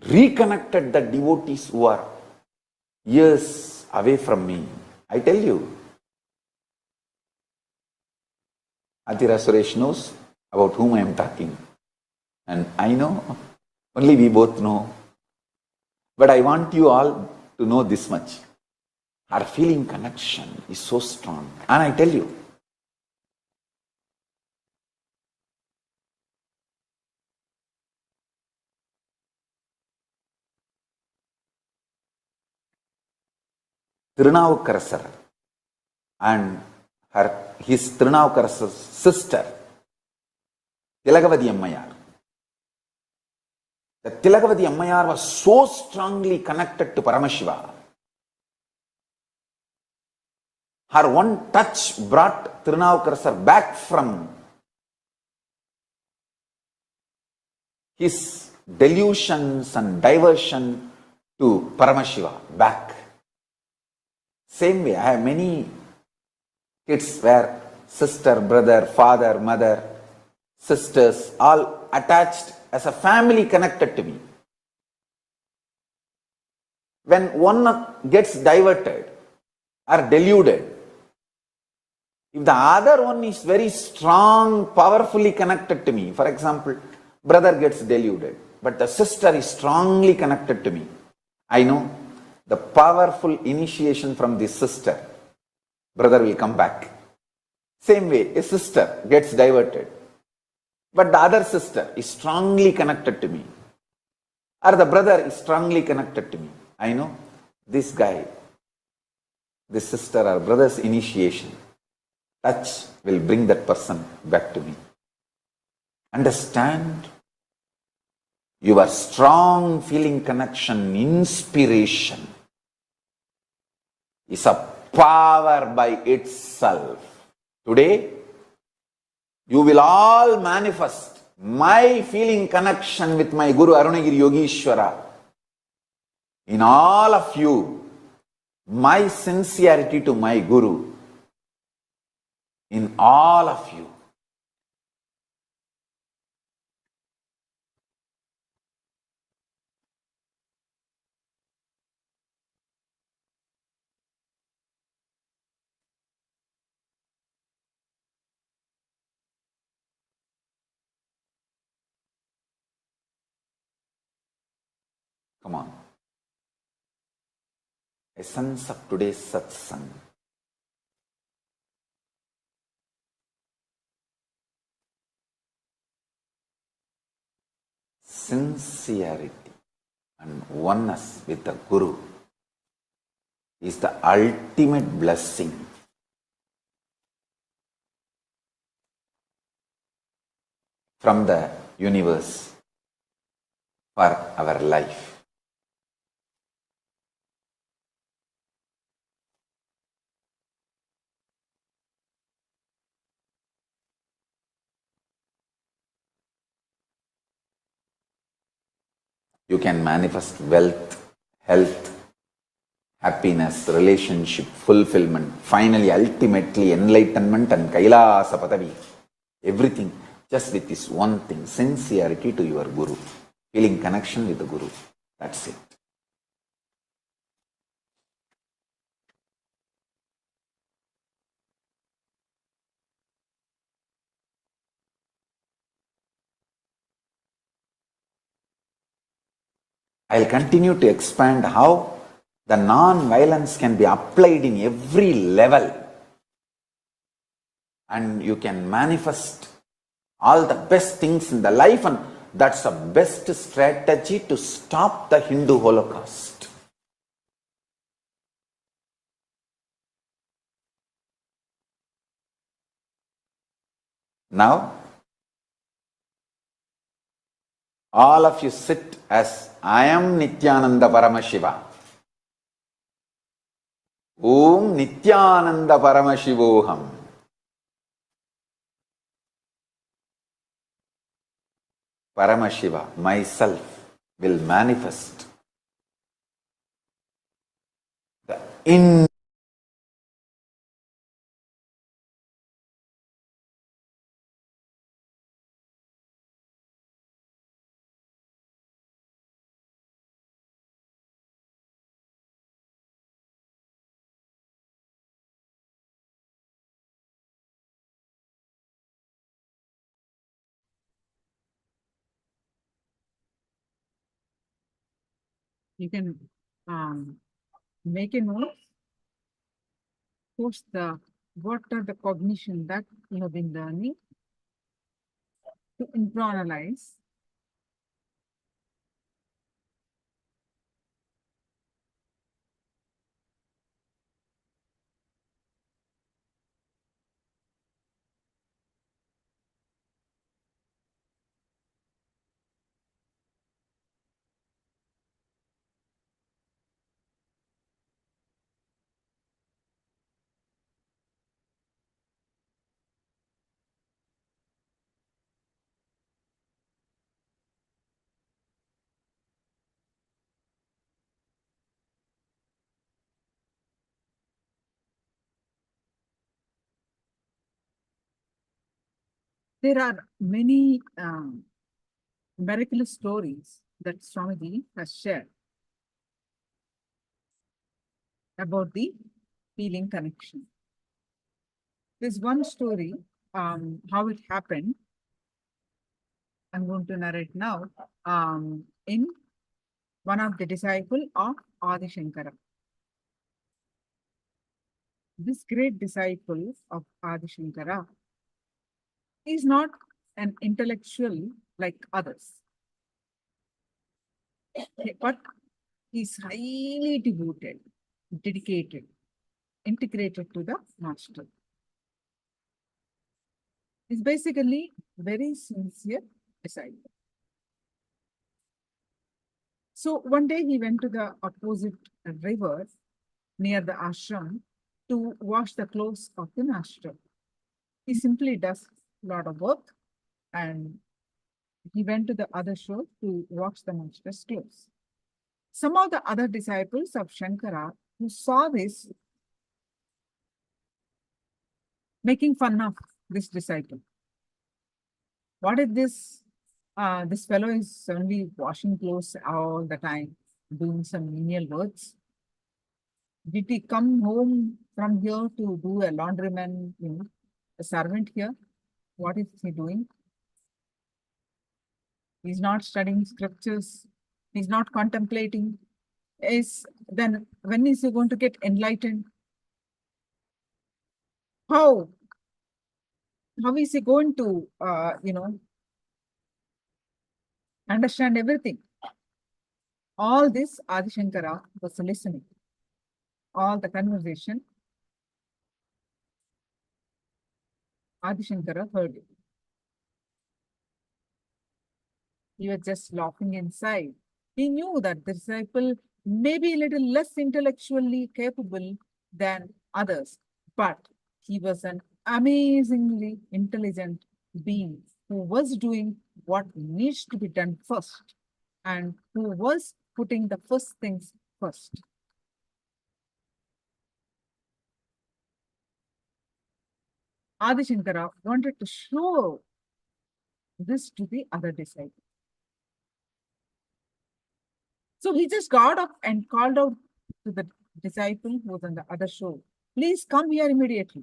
reconnected the devotees who are years away from me. I tell you, Atira Suresh knows about whom I am talking. And I know, only we both know. But I want you all to know this much. Our feeling connection is so strong. And I tell you, Tirunavukarasar and his Tirunavukarasar's sister, Tilagavadi Ammayar. The Tilagavadi Ammayar was so strongly connected to Paramashiva. Her one touch brought Tirunavukarasar back from his delusions and diversion to Paramashiva, back. Same way, I have many kids where sister, brother, father, mother, sisters, all attached as a family connected to me. When one gets diverted or deluded, if the other one is very strong, powerfully connected to me, for example, brother gets deluded, but the sister is strongly connected to me, I know the powerful initiation from this sister, brother will come back. Same way, a sister gets diverted, but the other sister is strongly connected to me, or the brother is strongly connected to me. I know this guy, this sister or brother's initiation, touch will bring that person back to me. Understand? Your strong feeling connection, inspiration is a power by itself. Today, you will all manifest my feeling connection with my Guru Arunagiri Yogishwara. In all of you, my sincerity to my Guru. In all of you. Come on. Essence of today's satsang. Sincerity and oneness with the Guru is the ultimate blessing. From the universe for our life. You can manifest wealth, health, happiness, relationship, fulfillment, finally, ultimately, enlightenment and KAILASA padavi. Everything just with this one thing, sincerity to your Guru, feeling connection with the Guru. That's it. I'll continue to expand how the non-violence can be applied in every level. And you can manifest all the best things in the life, and that's the best strategy to stop the Hindu Holocaust. Now, all of you sit as I am Nithyananda Paramashiva. Om Nithyananda Paramashivoham. Paramashiva, myself, will manifest the You can make a note, post what are the cognition that you have been learning to internalize. There are many miraculous stories that Swamiji has shared about the feeling connection. There's one story, how it happened. I'm going to narrate now. In one of the disciples of Adi Shankara. This great disciple of Adi Shankara is not an intellectual like others, but he's highly devoted, dedicated, integrated to the master. He's basically very sincere disciple. So one day he went to the opposite river near the ashram to wash the clothes of the master. He simply does a lot of work and he went to the other shore to wash the master's clothes. Some of the other disciples of Shankara who saw this, making fun of this disciple. What is this? This fellow is only washing clothes all the time, doing some menial works. Did he come home from here to do a laundryman, a servant here? What is he doing? He's not studying scriptures. He's not contemplating. Then when is he going to get enlightened? How is he going to, understand everything? All this Adi Shankara was listening. All the conversation, Adi Shankara heard it. He was just laughing inside. He knew that the disciple may be a little less intellectually capable than others, but he was an amazingly intelligent being who was doing what needs to be done first and who was putting the first things first. Adi Shankara wanted to show this to the other disciples. So he just got up and called out to the disciple who was on the other shore, please come here immediately.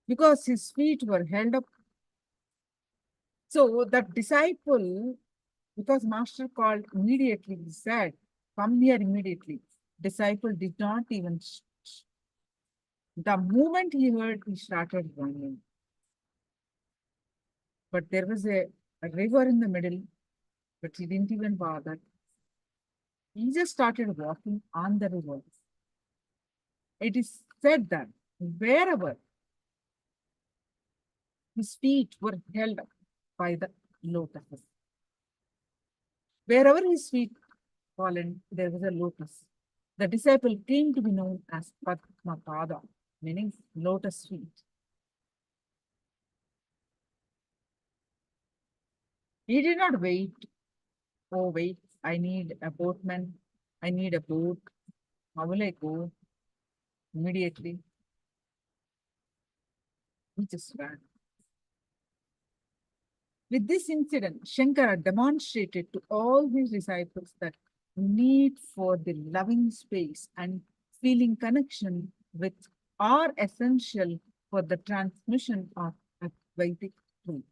Because his feet were held up. So that disciple, because master called immediately, he said, come here immediately. Disciple did not even. The moment he heard, he started running. But there was a river in the middle, but he didn't even bother. He just started walking on the river. It is said that wherever his feet were held up by the lotus, wherever his feet fallen, there was a lotus. The disciple came to be known as Padmapada, meaning lotus feet. He did not wait. Oh, wait, I need a boatman. I need a boat. How will I go? Immediately, he just ran. With this incident, Shankara demonstrated to all his disciples that need for the loving space and feeling connection with are essential for the transmission of Advaitic truth.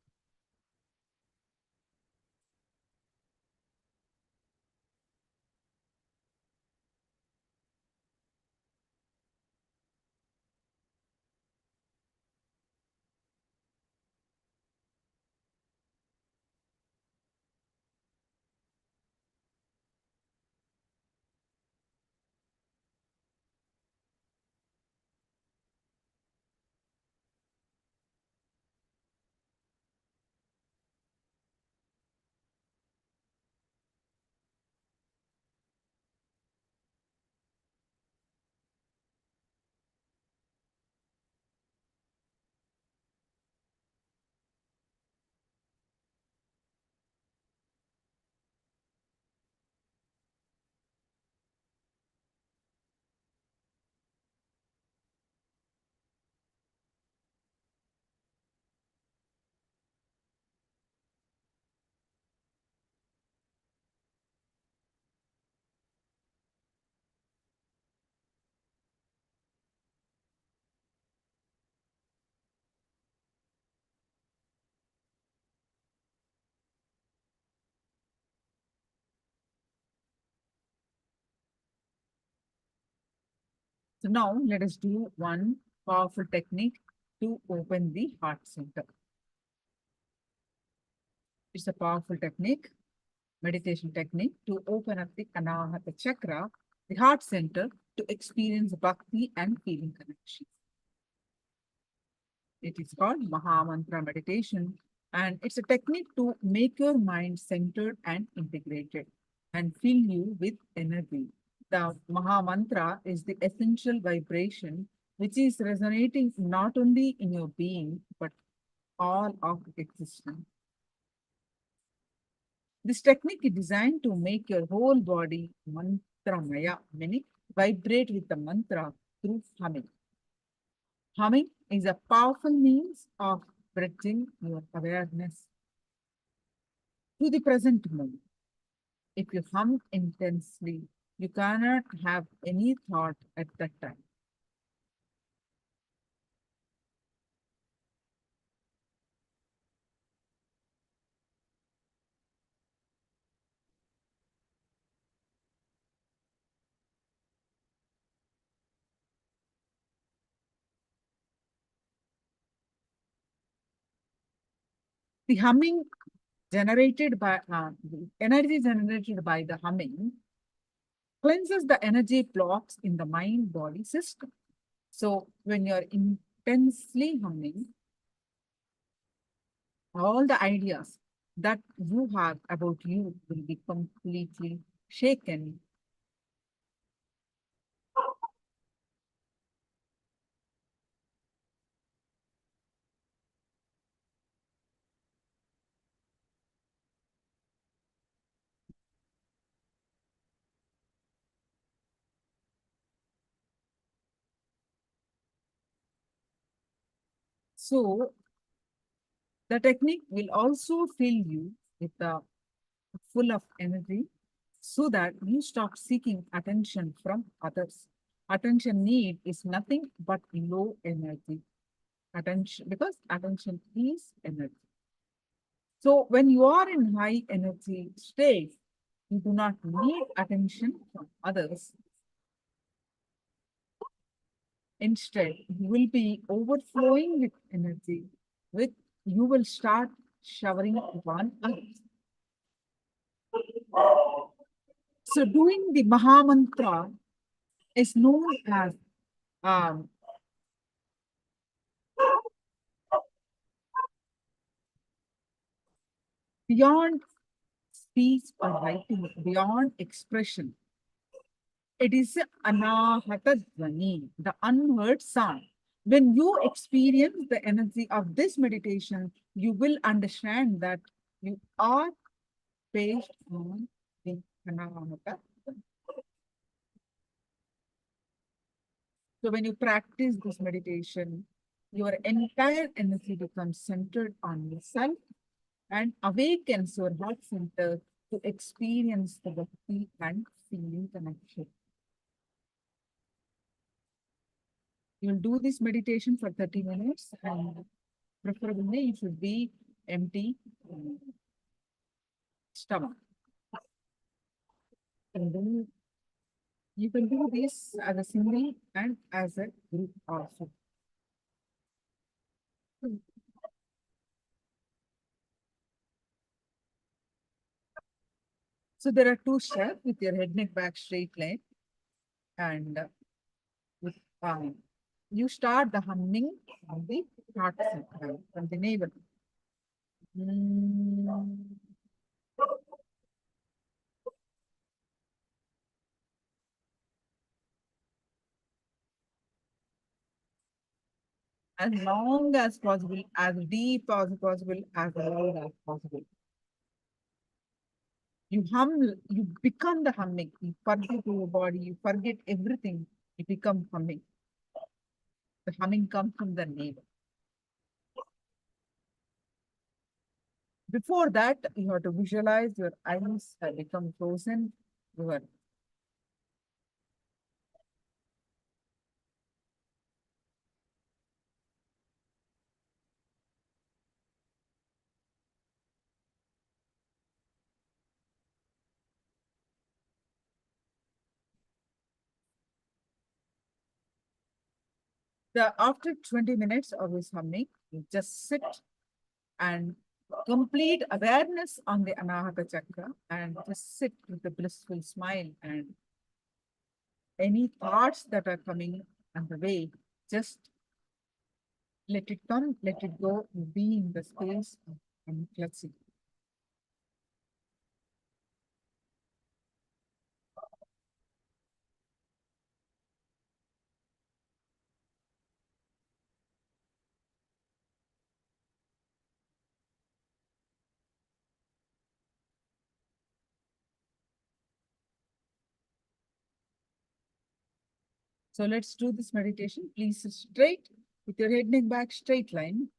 So now let us do one powerful technique to open the heart center. It's a powerful technique, meditation technique to open up the Anahata chakra, the heart center, to experience bhakti and feeling connection. It is called Mahamantra meditation, and it's a technique to make your mind centered and integrated and fill you with energy. The Mahamantra is the essential vibration which is resonating not only in your being but all of existence. This technique is designed to make your whole body mantramaya, meaning vibrate with the mantra through humming. Humming is a powerful means of bridging your awareness to the present moment. If you hum intensely, you cannot have any thought at that time. The humming generated by the energy generated by the humming cleanses the energy blocks in the mind body system. So when you're intensely humming, all the ideas that you have about you will be completely shaken. So the technique will also fill you with the full of energy so that you stop seeking attention from others. Attention need is nothing but low energy. Attention, because attention is energy. So when you are in high energy state, you do not need attention from others. Instead, you will be overflowing with energy, with you will start showering upon others. So doing the Mahamantra is known as um, beyond speech or writing, beyond expression. It is anahata dhvani, the unheard sound. When you experience the energy of this meditation, you will understand that you are based on the anahata. So when you practice this meditation, your entire energy becomes centered on yourself and awakens your heart center to experience the bhakti and feeling connection. You'll do this meditation for 30 minutes and preferably it should be empty stomach. And then you can do this as a single and as a group also. So there are two steps with your head, neck, back, straight line. And with, you start the humming on the heart center, from the navel. As long as possible, as deep as possible, as loud as possible. You hum, you become the humming. You forget your body, you forget everything. You become humming. The humming comes from the navel. Before that, you have to visualize your eyes have become frozen. Your After 20 minutes of this humming, you just sit and complete awareness on the Anahata Chakra and just sit with a blissful smile, and any thoughts that are coming on the way, just let it come, let it go, be in the space and let's see. So let's do this meditation. Please sit straight with your head, neck, back, straight line.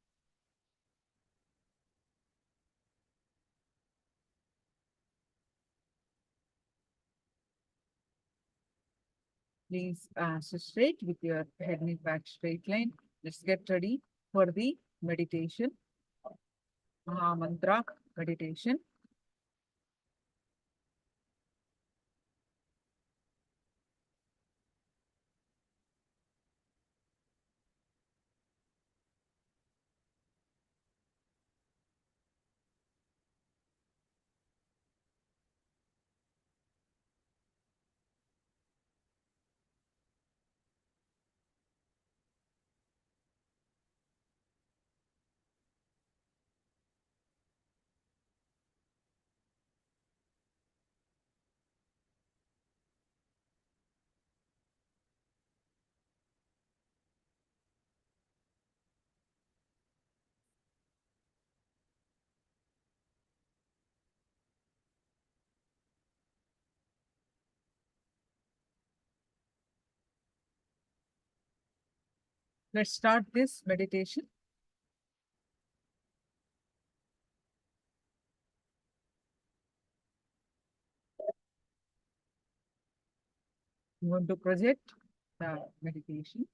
Please sit straight with your head, neck, back, straight line. Let's get ready for the meditation. Maha Mantra meditation. Let's start this meditation. You want to project the meditation.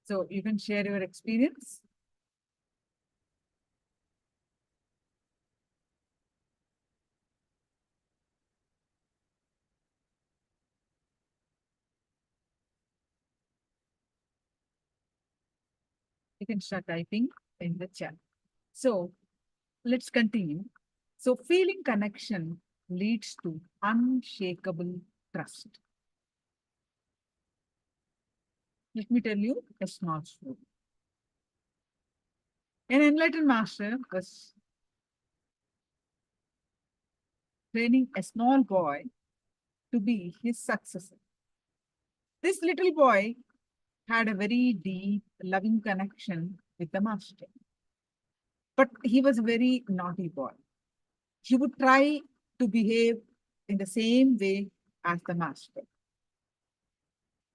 So you can share your experience. You can start typing in the chat. So let's continue. So feeling connection leads to unshakable trust. Let me tell you a small story. An enlightened master was training a small boy to be his successor. This little boy had a very deep, loving connection with the master. But he was a very naughty boy. He would try to behave in the same way as the master.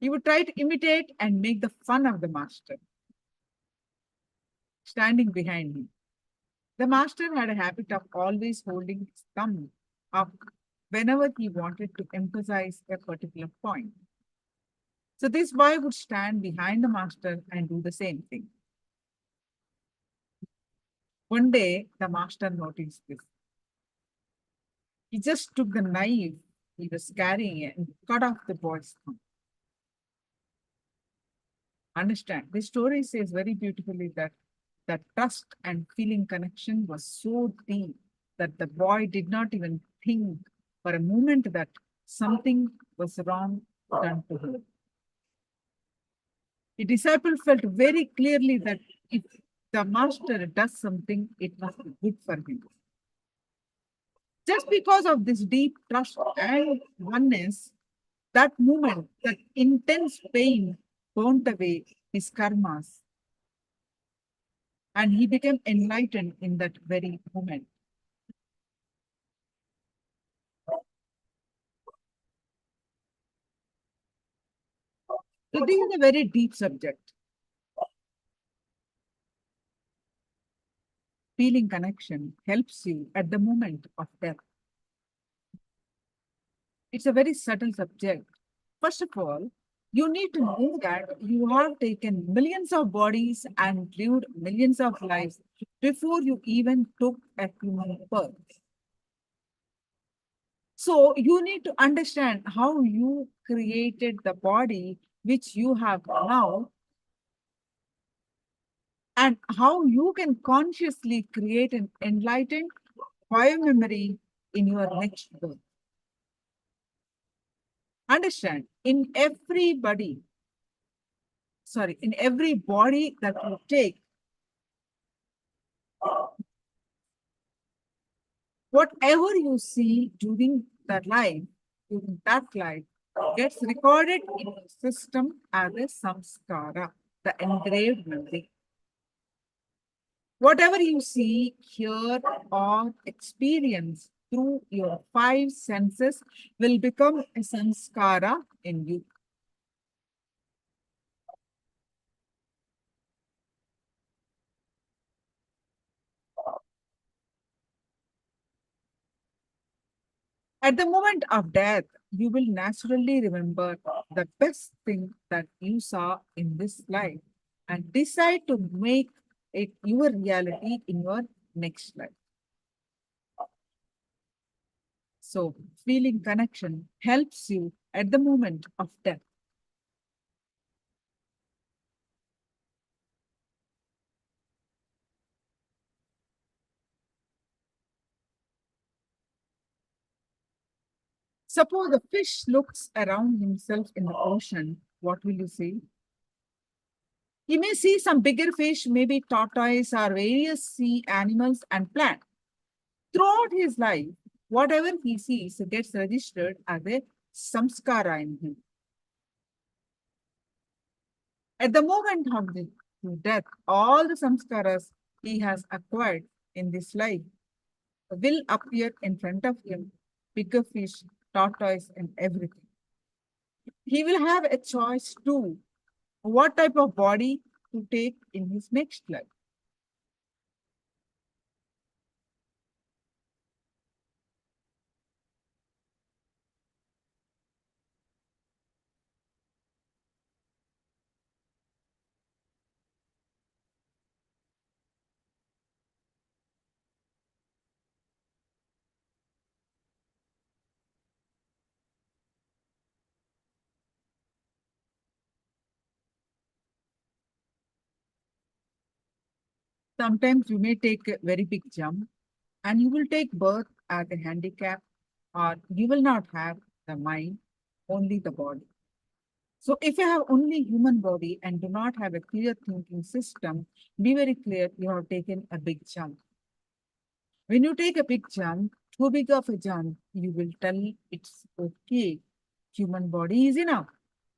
He would try to imitate and make the fun of the master, standing behind him. The master had a habit of always holding his thumb up whenever he wanted to emphasize a particular point. So this boy would stand behind the master and do the same thing. One day, the master noticed this. He just took the knife he was carrying and cut off the boy's thumb. Understand, this story says very beautifully that trust and feeling connection was so deep that the boy did not even think for a moment that something was wrong done to him. The disciple felt very clearly that if the master does something, it must be good for him. Just because of this deep trust and oneness, that moment, that intense pain burnt away his karmas, and he became enlightened in that very moment. So this is a very deep subject. Feeling connection helps you at the moment of death. It's a very subtle subject. First of all, you need to know that you have taken millions of bodies and lived millions of lives before you even took a human birth. So you need to understand how you created the body which you have now, and how you can consciously create an enlightened biomemory in your next birth. Understand, in every body that you take, whatever you see during that life, gets recorded in the system as a samskara, the engraved memory. Whatever you see, hear, or experience through your five senses will become a samskara in you. At the moment of death, you will naturally remember the best thing that you saw in this life and decide to make it your reality in your next life. So, feeling connection helps you at the moment of death. Suppose the fish looks around himself in the ocean, what will you see? He may see some bigger fish, maybe tortoise or various sea animals and plants. Throughout his life, whatever he sees gets registered as a samskara in him. At the moment of the death, all the samskaras he has acquired in this life will appear in front of him, bigger fish, tortoise, and everything. He will have a choice too, what type of body to take in his next life. Sometimes you may take a very big jump and you will take birth as a handicap, or you will not have the mind, only the body. So if you have only human body and do not have a clear thinking system, be very clear you have taken a big jump. When you take a big jump, too big of a jump, you will tell it's okay. Human body is enough.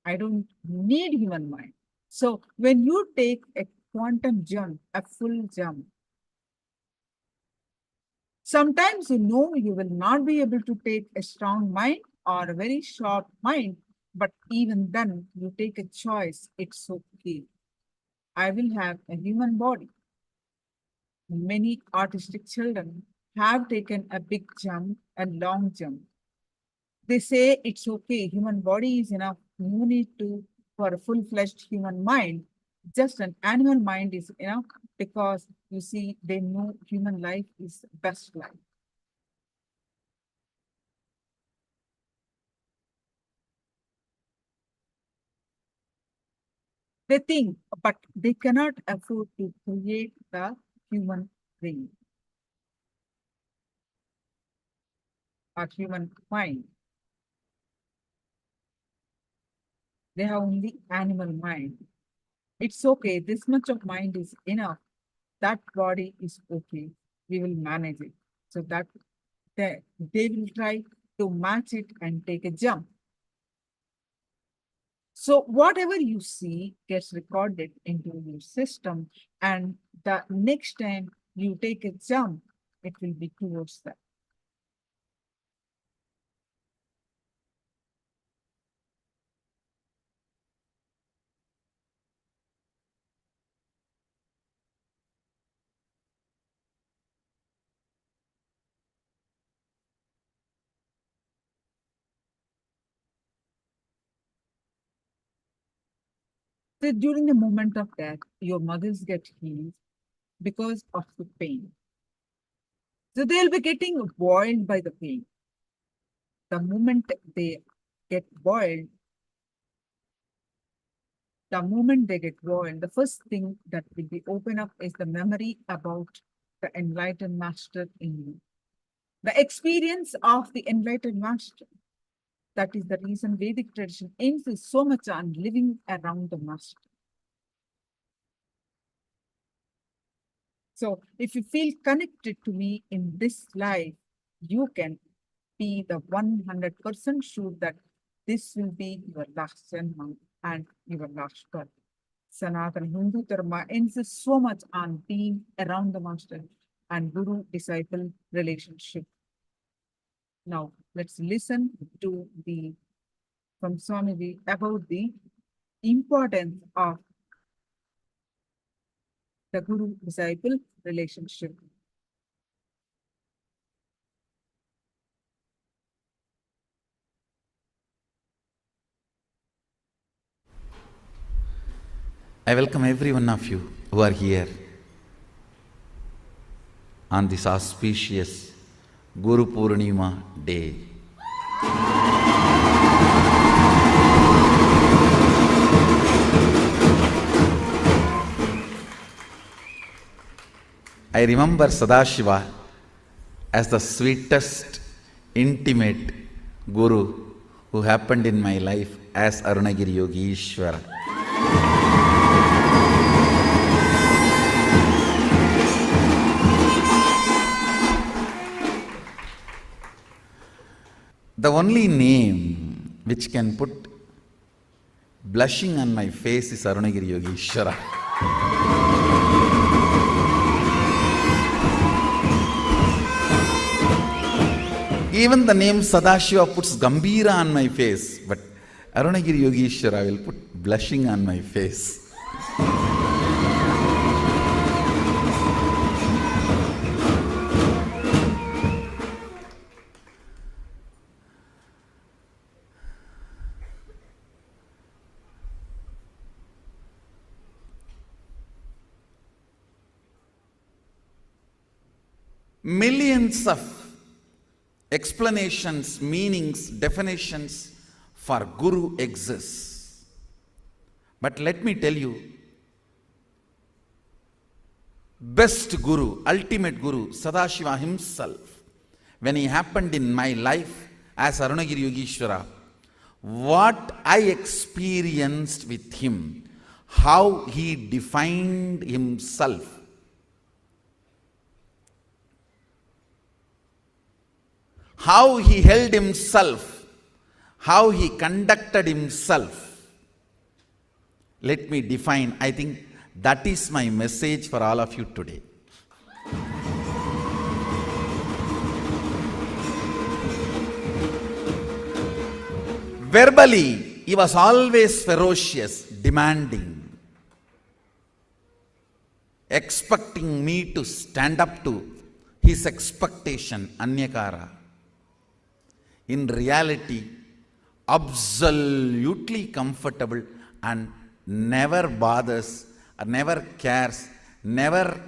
I don't need human mind. So when you take a quantum jump, a full jump, sometimes you know you will not be able to take a strong mind or a very sharp mind, but even then you take a choice, it's okay. I will have a human body. Many artistic children have taken a big jump, a long jump. They say it's okay, human body is enough, no need to for a full-fledged human mind. Just an animal mind is enough, because you see, they know human life is best life. They think, but they cannot afford to create the human brain or human mind. They have only animal mind. It's okay, this much of mind is enough. That body is okay. We will manage it. So that they will try to match it and take a jump. So whatever you see gets recorded into your system, and the next time you take a jump, it will be towards that. So during the moment of death, your mothers get healed because of the pain. So they'll be getting boiled by the pain. The moment they get boiled, the first thing that will be open up is the memory about the enlightened master in you. The experience of the enlightened master. That is the reason Vedic tradition insists so much on living around the master. So if you feel connected to me in this life, you can be the 100% sure that this will be your last Janma and your last birth. Sanatana Hindu Dharma insists so much on being around the master and guru-disciple relationship. Now, let's listen to from Swamiji about the importance of the guru-disciple relationship. I welcome every one of you who are here on this auspicious Guru Purnima day. I remember Sadashiva as the sweetest, intimate Guru who happened in my life as Arunagiri Yogeshwara. The only name which can put blushing on my face is Arunagiri Yogeshwara. Even the name Sadashiva puts Gambira on my face, but Arunagiri Yogeshwara will put blushing on my face. Millions of explanations, meanings, definitions for Guru exists. But let me tell you, best Guru, ultimate Guru, Sadashiva himself, when he happened in my life as Arunagiri Yogeshwara, what I experienced with him, how he defined himself, how he held himself, how he conducted himself. Let me define. I think that is my message for all of you today. Verbally, he was always ferocious, demanding, expecting me to stand up to his expectation, anyakara. In reality, absolutely comfortable and never bothers, never cares, never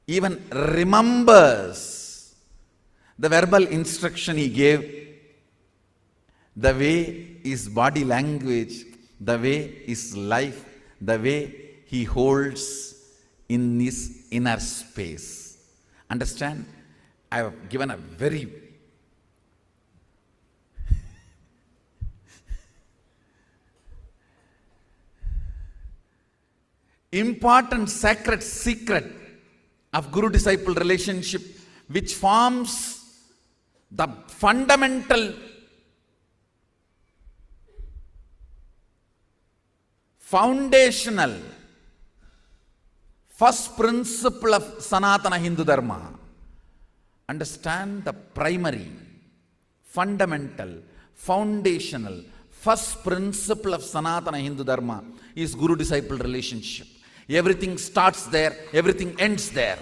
even remembers the verbal instruction he gave, the way his body language, the way his life, the way he holds in his inner space. Understand? I have given a very important sacred secret of Guru-disciple relationship, which forms the fundamental foundational first principle of Sanatana Hindu Dharma. Understand the primary, fundamental, foundational, first principle of Sanatana Hindu Dharma is Guru-disciple relationship. Everything starts there, everything ends there.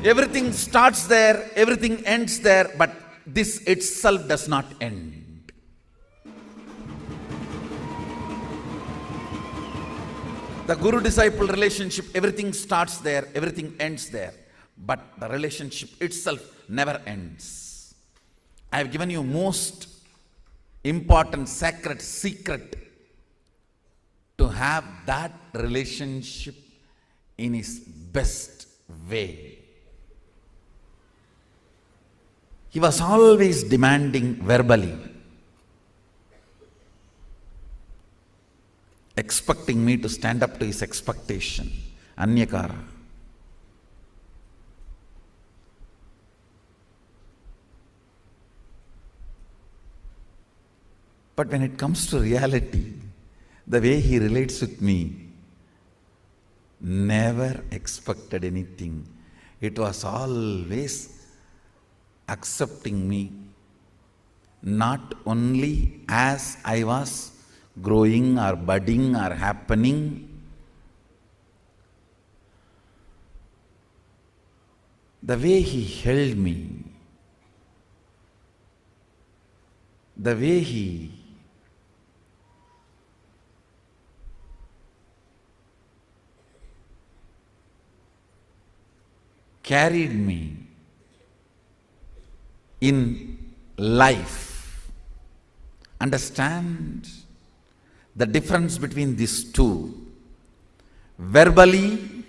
Everything starts there, everything ends there, but this itself does not end. The Guru-disciple relationship, everything starts there, everything ends there, but the relationship itself never ends. I have given you most important sacred secret to have that relationship in his best way. He was always demanding verbally, expecting me to stand up to his expectation, anyakara. But when it comes to reality, the way he relates with me, never expected anything. It was always accepting me, not only as I was growing or budding or happening, the way he held me, the way he carried me in life. Understand the difference between these two. Verbally,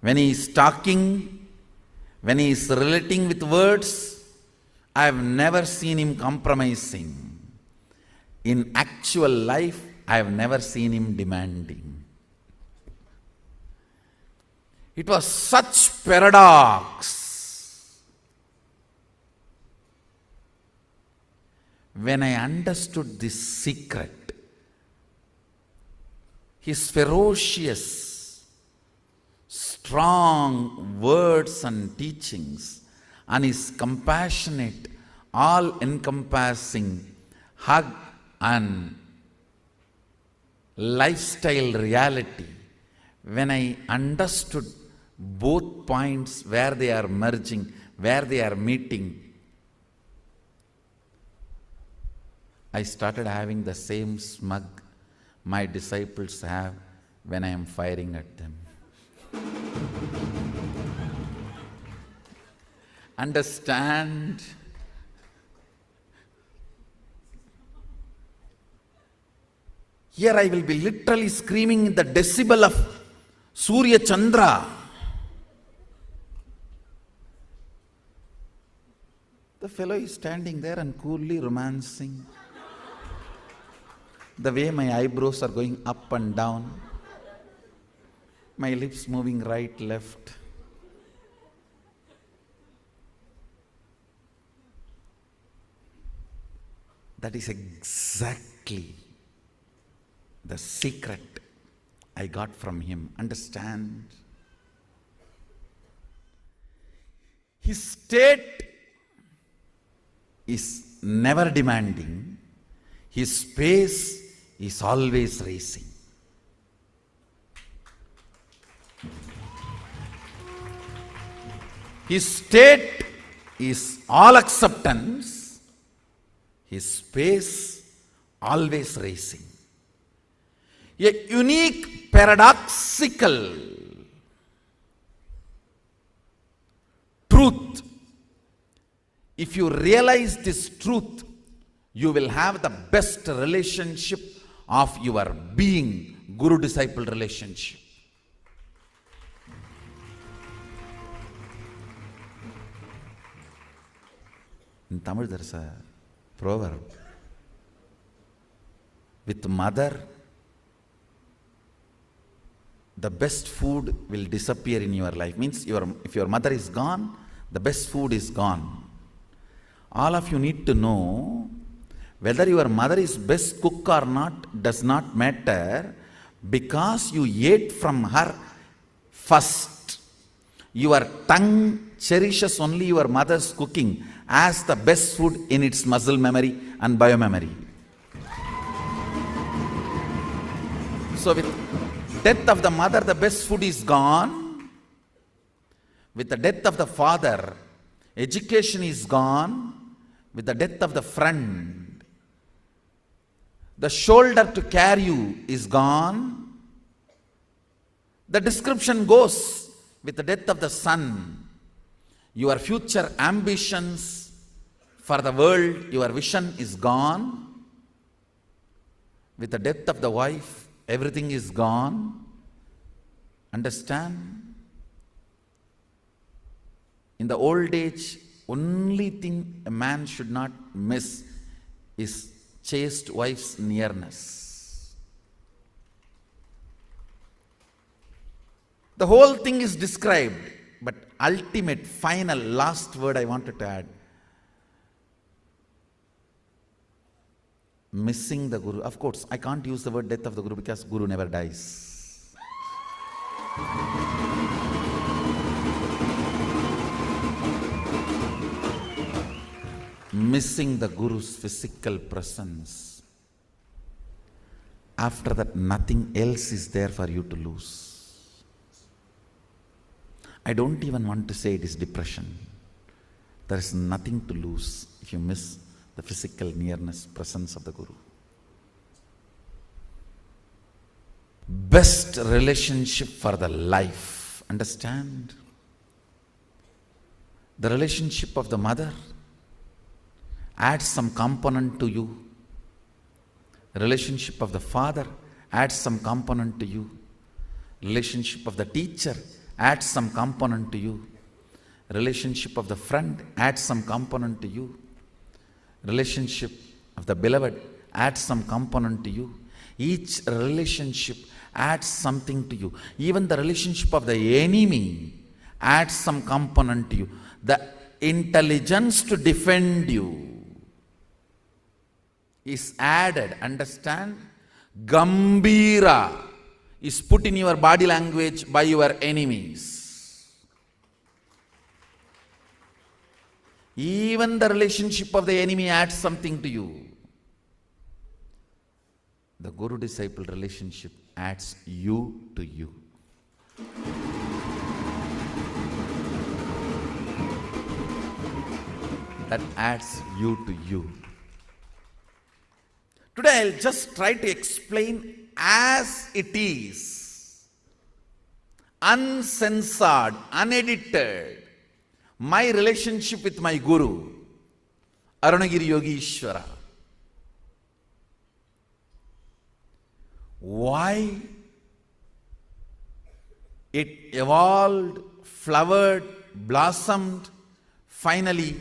when he is talking, when he is relating with words, I have never seen him compromising. In actual life, I have never seen him demanding. It was such paradox. When I understood this secret, his ferocious, strong words and teachings, and his compassionate, all-encompassing hug and lifestyle reality, when I understood both points, where they are merging, where they are meeting, I started having the same smug my disciples have when I am firing at them. Understand Here I will be literally screaming in the decibel of Surya Chandra. The fellow is standing there and coolly romancing. The way my eyebrows are going up and down, my lips moving right, left. That is exactly the secret I got from him. Understand? His state is never demanding. His space is always racing. His state is all acceptance. His space always racing. A unique paradoxical truth. If you realize this truth, you will have the best relationship of your being, guru-disciple relationship. In Tamil there is a proverb. With mother, the best food will disappear in your life. Means if your mother is gone, the best food is gone. All of you need to know whether your mother is best cook or not does not matter, because you ate from her first. Your tongue cherishes only your mother's cooking as the best food in its muscle memory and biomemory. So with death of the mother, the best food is gone. With the death of the father, education is gone. With the death of the friend, the shoulder to carry you is gone. The description goes, with the death of the son, your future ambitions for the world, your vision is gone. With the death of the wife, everything is gone. Understand? In the old age, only thing a man should not miss is chaste wife's nearness. The whole thing is described, but ultimate, final, last word I wanted to add. Missing the Guru. Of course, I can't use the word death of the Guru because Guru never dies. Missing the Guru's physical presence. After that, nothing else is there for you to lose. I don't even want to say it is depression. There is nothing to lose if you miss the physical nearness, presence of the Guru. Best relationship for the life. Understand? The relationship of the mother adds some component to you. Relationship of the father adds some component to you. Relationship of the teacher adds some component to you. Relationship of the friend adds some component to you. Relationship of the beloved adds some component to you. Each relationship adds something to you. Even the relationship of the enemy adds some component to you. The intelligence to defend you is added. Understand? Gambira is put in your body language by your enemies. Even the relationship of the enemy adds something to you. The Guru-disciple relationship adds you to you. That adds you to you. Today I'll just try to explain as it is, uncensored, unedited, my relationship with my Guru, Arunagiri Yogi Ishvara. why it evolved, flowered, blossomed, finally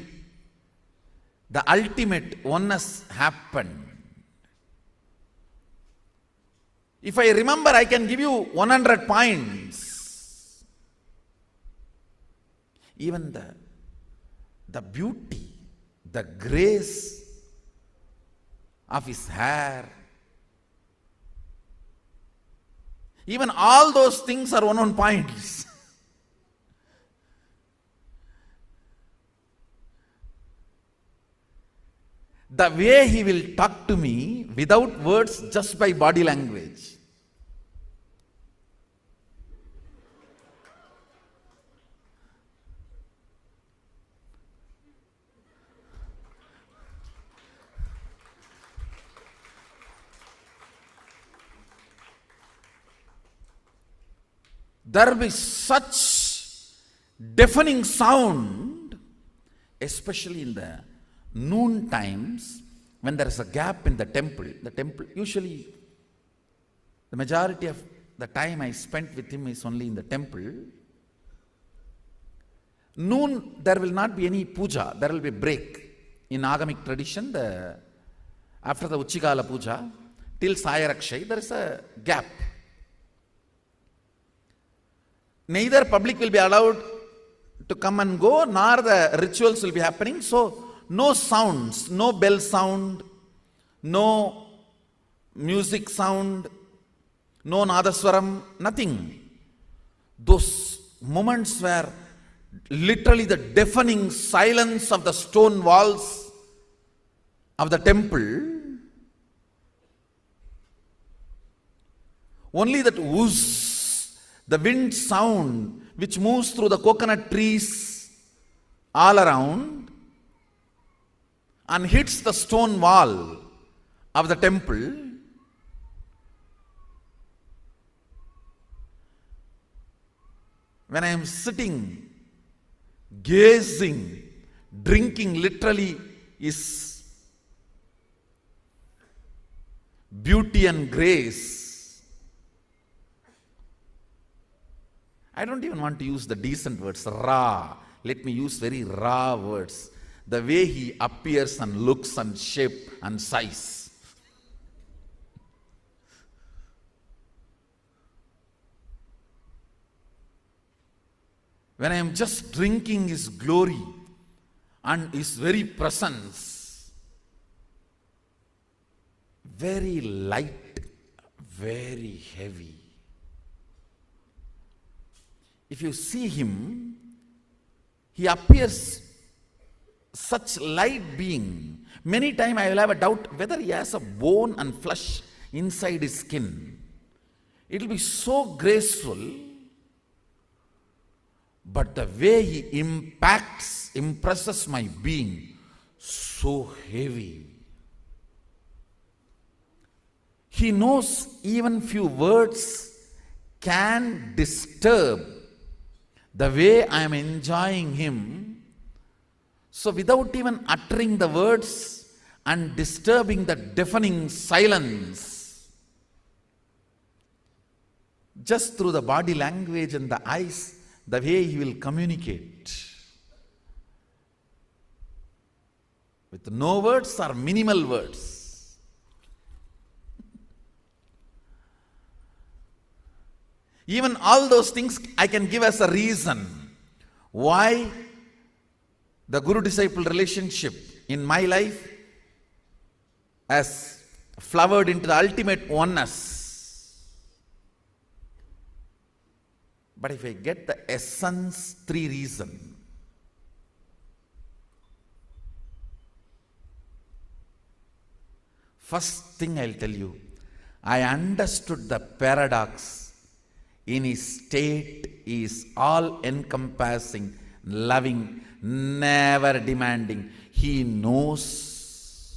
the ultimate oneness happened. If I remember, I can give you 100 points. Even the beauty, the grace of his hair, even all those things are one points. The way he will talk to me without words, just by body language. There will be such deafening sound, especially in the noon times, when there is a gap in the temple. The temple, usually, the majority of the time I spent with him is only in the temple. Noon, there will not be any puja, there will be break. In Agamic tradition, after the Uchikala puja, till Sayarakshay, there is a gap. Neither public will be allowed to come and go, nor the rituals will be happening. So, no sounds, no bell sound, no music sound, no nadaswaram, nothing. Those moments were literally the deafening silence of the stone walls of the temple. Only that whoosh, the wind sound which moves through the coconut trees all around and hits the stone wall of the temple. When I am sitting, gazing, drinking literally is beauty and grace. I don't even want to use the decent words, raw. Let me use very raw words. The way he appears and looks and shape and size. When I am just drinking his glory and his very presence, very light, very heavy. If you see him, he appears such light being. Many times I will have a doubt whether he has a bone and flesh inside his skin. It will be so graceful, but the way he impresses my being, so heavy. He knows even few words can disturb the way I am enjoying him. So without even uttering the words and disturbing the deafening silence, just through the body language and the eyes, the way he will communicate. With no words or minimal words. Even all those things I can give as a reason why the Guru-disciple relationship in my life has flowered into the ultimate oneness. But if I get the essence, 3 reasons. First thing I'll tell you, I understood the paradox. In his state, he is all-encompassing, loving, never demanding. He knows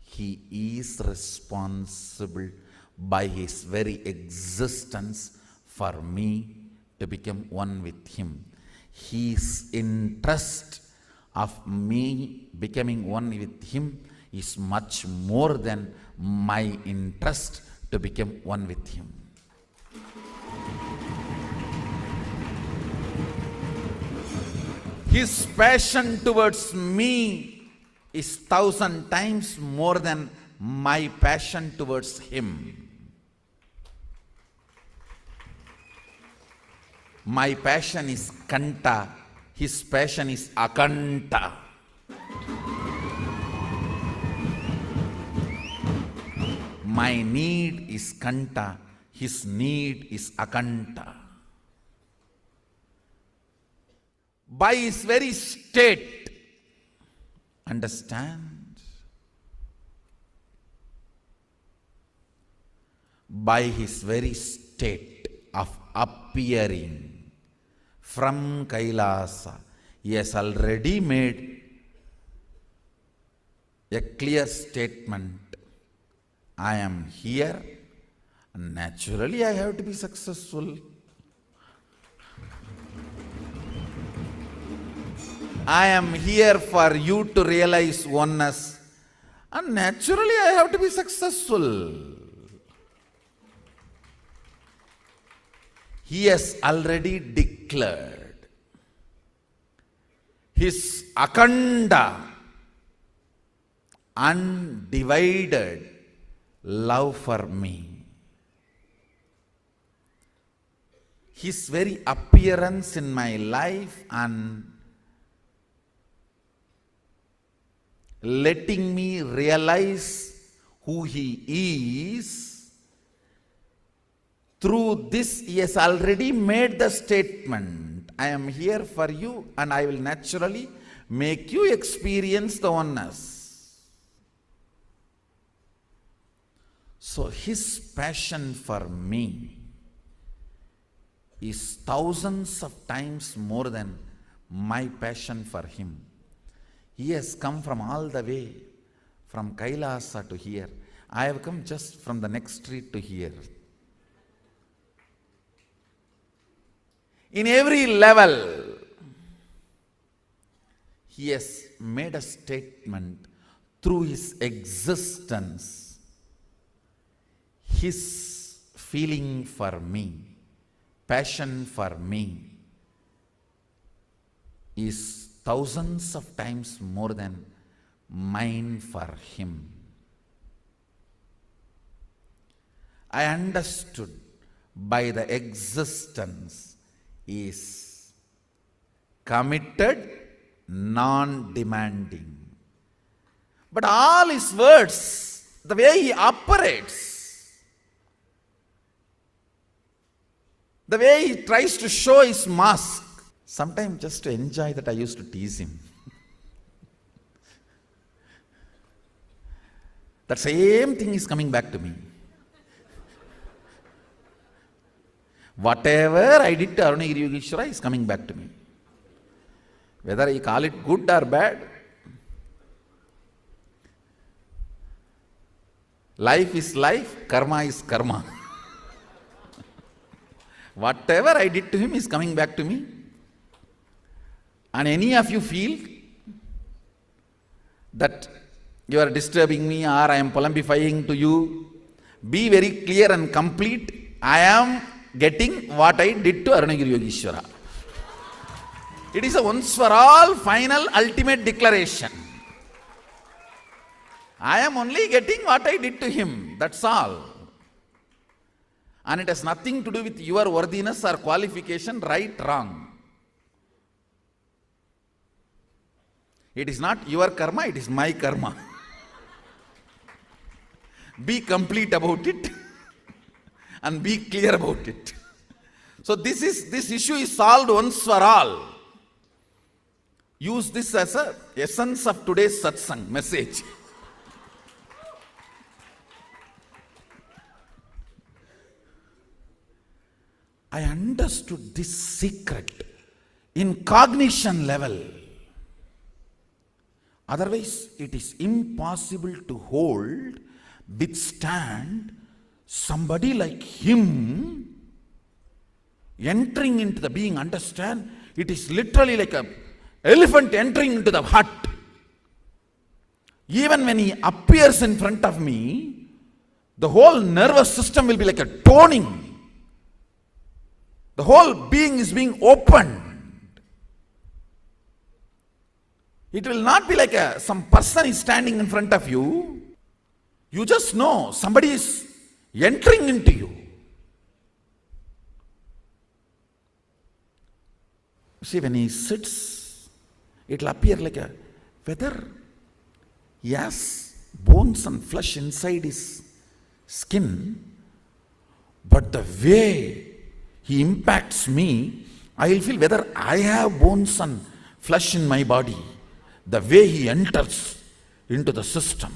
he is responsible by his very existence for me to become one with him. His interest of me becoming one with him is much more than my interest to become one with Him. His passion towards me is 1,000 times more than my passion towards Him. My passion is kanta, His passion is akanta. My need is kanta, His need is akanta. By His very state, understand? By His very state of appearing from Kailasa, He has already made a clear statement. I am here, and naturally I have to be successful. I am here for you to realize oneness, and naturally I have to be successful. He has already declared His akanda, undivided love for me. His very appearance in my life and letting me realize who He is, through this He has already made the statement, I am here for you and I will naturally make you experience the oneness. So His passion for me is thousands of times more than my passion for Him. He has come from all the way, from Kailasa to here. I have come just from the next street to here. In every level, He has made a statement through His existence. His feeling for me, passion for me, is thousands of times more than mine for Him. I understood by the existence is committed, non-demanding. But all His words, the way He operates, the way He tries to show His mask, sometimes just to enjoy that I used to tease Him. That same thing is coming back to me. Whatever I did to Arunagiri Yogeshwara is coming back to me. Whether I call it good or bad, life is life, karma is karma. Whatever I did to him is coming back to me. And any of you feel that you are disturbing me or I am polymorphizing to you, be very clear and complete. I am getting what I did to Arunagiri Yogeshwara. It is a once for all, final, ultimate declaration. I am only getting what I did to him, that's all. And it has nothing to do with your worthiness or qualification, right, wrong. It is not your karma, it is my karma. Be complete about it and be clear about it. So this issue is solved once for all. Use this as a essence of today's satsang message. I understood this secret in cognition level. Otherwise, it is impossible to hold, withstand somebody like him entering into the being. Understand? It is literally like an elephant entering into the hut. Even when he appears in front of me, The whole nervous system will be like a toning. The whole being is being opened. It will not be like some person is standing in front of you. You just know somebody is entering into you. See, when he sits, it will appear like whether he has bones and flesh inside his skin, but the way he impacts me, I will feel whether I have bones and flesh in my body. The way he enters into the system.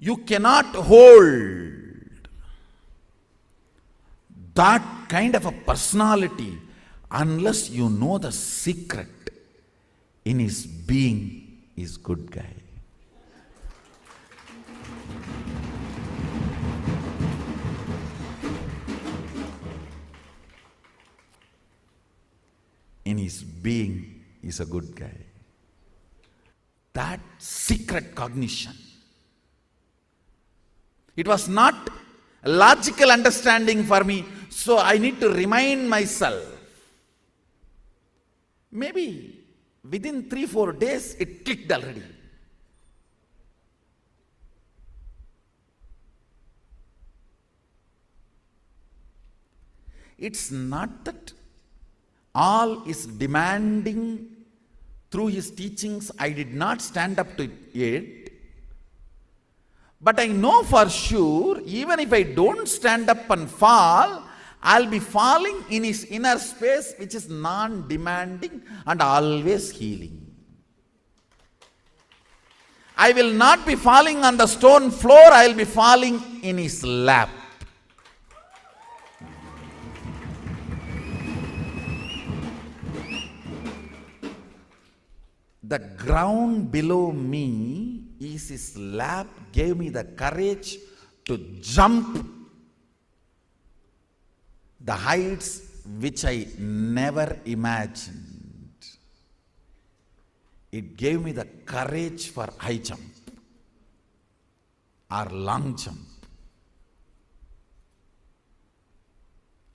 You cannot hold that kind of a personality unless you know the secret in his being is good guy. In his being is a good guy. That secret cognition. It was not a logical understanding for me, so I need to remind myself. Maybe within 3-4 days it clicked already. It's not that all is demanding through his teachings. I did not stand up to it. But I know for sure, even if I don't stand up and fall, I'll be falling in his inner space, which is non-demanding and always healing. I will not be falling on the stone floor, I'll be falling in his lap. The ground below me is his lap, gave me the courage to jump the heights which I never imagined. It gave me the courage for high jump or long jump.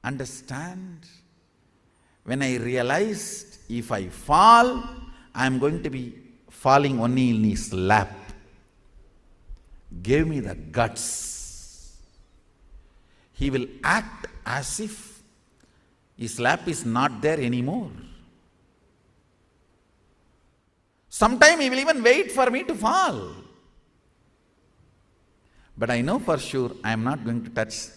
Understand? When I realized if I fall, I am going to be falling only in his lap. Gave me the guts. He will act as if his lap is not there anymore. Sometime he will even wait for me to fall. But I know for sure I am not going to touch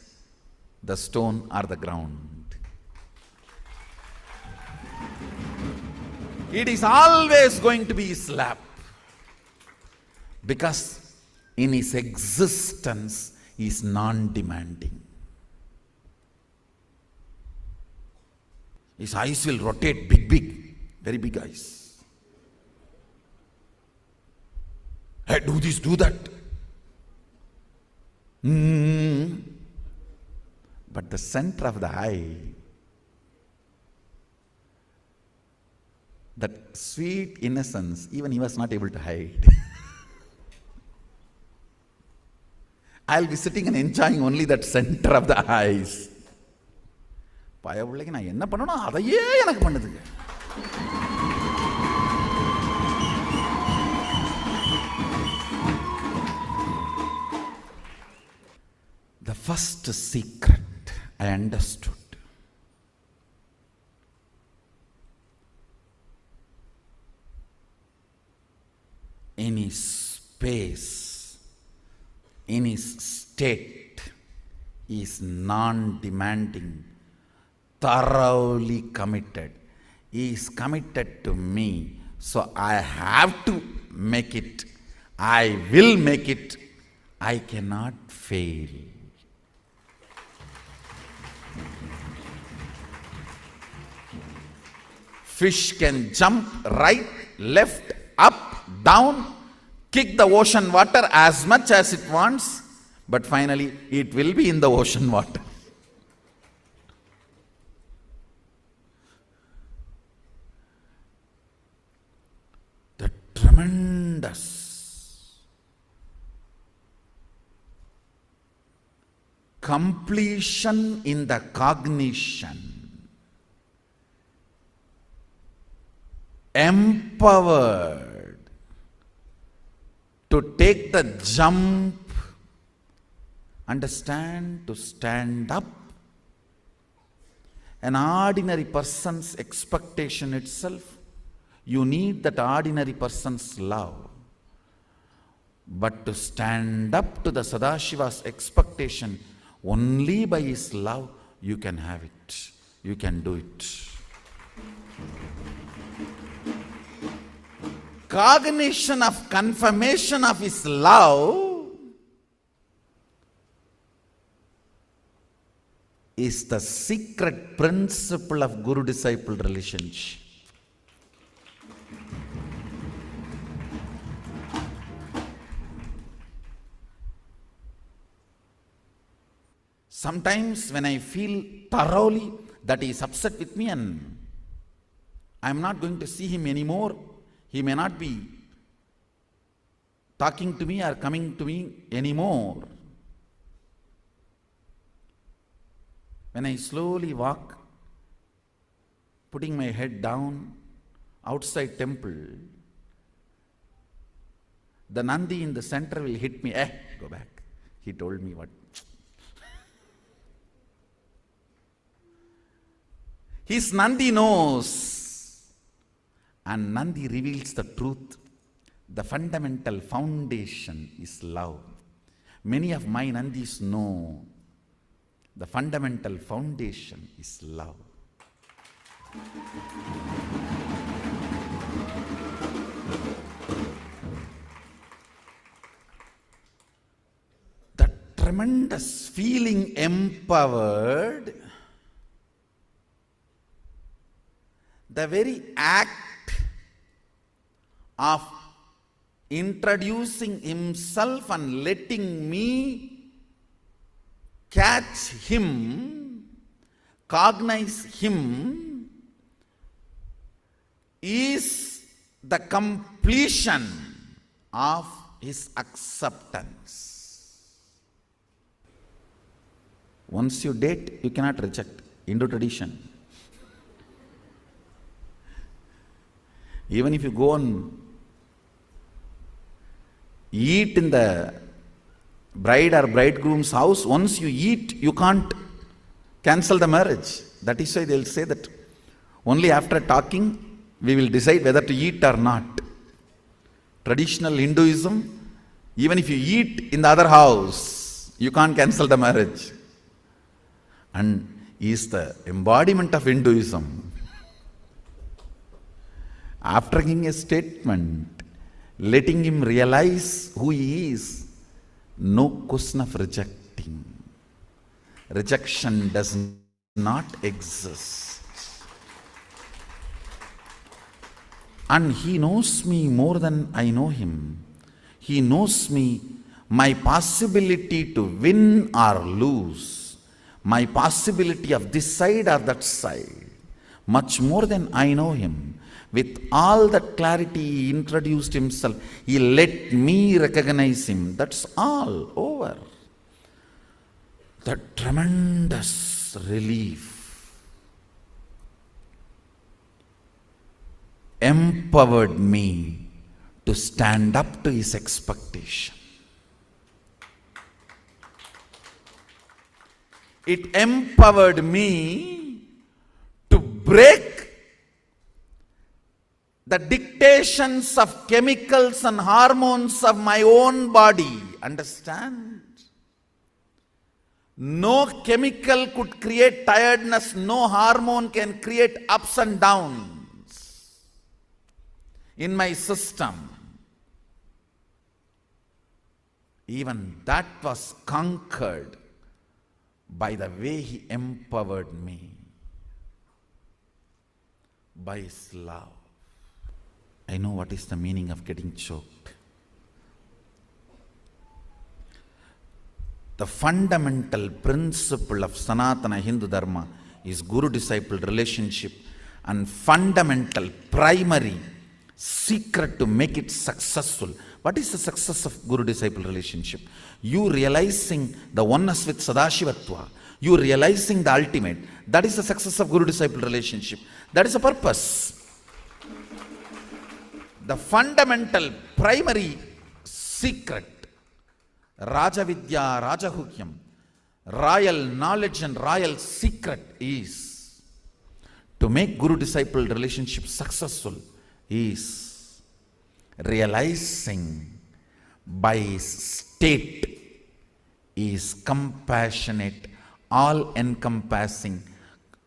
the stone or the ground. It is always going to be his lap. Because in his existence, he is non-demanding. His eyes will rotate big, very big eyes. Hey, do this, do that. But the center of the eye, that sweet innocence, even he was not able to hide. I'll be sitting and enjoying only that center of the eyes. பய பிள்ளைக்கு நான் என்ன பண்ணணும் அதையே எனக்கு பண்ணுதுங்க. The first secret I understood. In his space, in his state, he is non-demanding, thoroughly committed. He is committed to me, so I have to make it. I will make it. I cannot fail. Fish can jump right, left, up, down, kick the ocean water as much as it wants, but finally it will be in the ocean water. The tremendous completion in the cognition, empowered to take the jump, understand, to stand up. An ordinary person's expectation itself, you need that ordinary person's love. But to stand up to the Sadashiva's expectation, only by his love you can have it. You can do it. Cognition of confirmation of his love is the secret principle of guru-disciple relationship. Sometimes when I feel thoroughly that he is upset with me and I am not going to see him anymore, he may not be talking to me or coming to me anymore. When I slowly walk, putting my head down outside temple, the Nandi in the center will hit me. Go back. He told me what. His Nandi knows, and Nandi reveals the truth. The fundamental foundation is love. Many of my Nandis know the fundamental foundation is love. The tremendous feeling empowered, the very act of introducing himself and letting me catch him, cognize him, is the completion of his acceptance. Once you date, you cannot reject. Hindu tradition. Even if you go and eat in the bride or bridegroom's house, once you eat, you can't cancel the marriage. That is why they'll say that only after talking we will decide whether to eat or not. Traditional Hinduism, even if you eat in the other house, you can't cancel the marriage. And he is the embodiment of Hinduism. After giving a statement, letting him realize who he is, no question of rejecting. Rejection does not exist. And he knows me more than I know him. He knows me, my possibility to win or lose, my possibility of this side or that side, much more than I know him. With all that clarity, he introduced himself. He let me recognize him. That's all over. The tremendous relief empowered me to stand up to his expectation. It empowered me to break the dictations of chemicals and hormones of my own body. Understand? No chemical could create tiredness, no hormone can create ups and downs in my system. Even that was conquered by the way he empowered me, by his love. I know what is the meaning of getting choked. The fundamental principle of Sanatana Hindu Dharma is guru-disciple relationship, and fundamental, primary secret to make it successful. What is the success of Guru-disciple relationship? You realizing the oneness with Sadashivatva. You realizing the ultimate. That is the success of Guru-disciple relationship. That is the purpose. The fundamental, primary secret, Rajavidya, Rajahukyam, royal knowledge and royal secret is to make Guru-disciple relationship successful is realizing by state is compassionate, all-encompassing,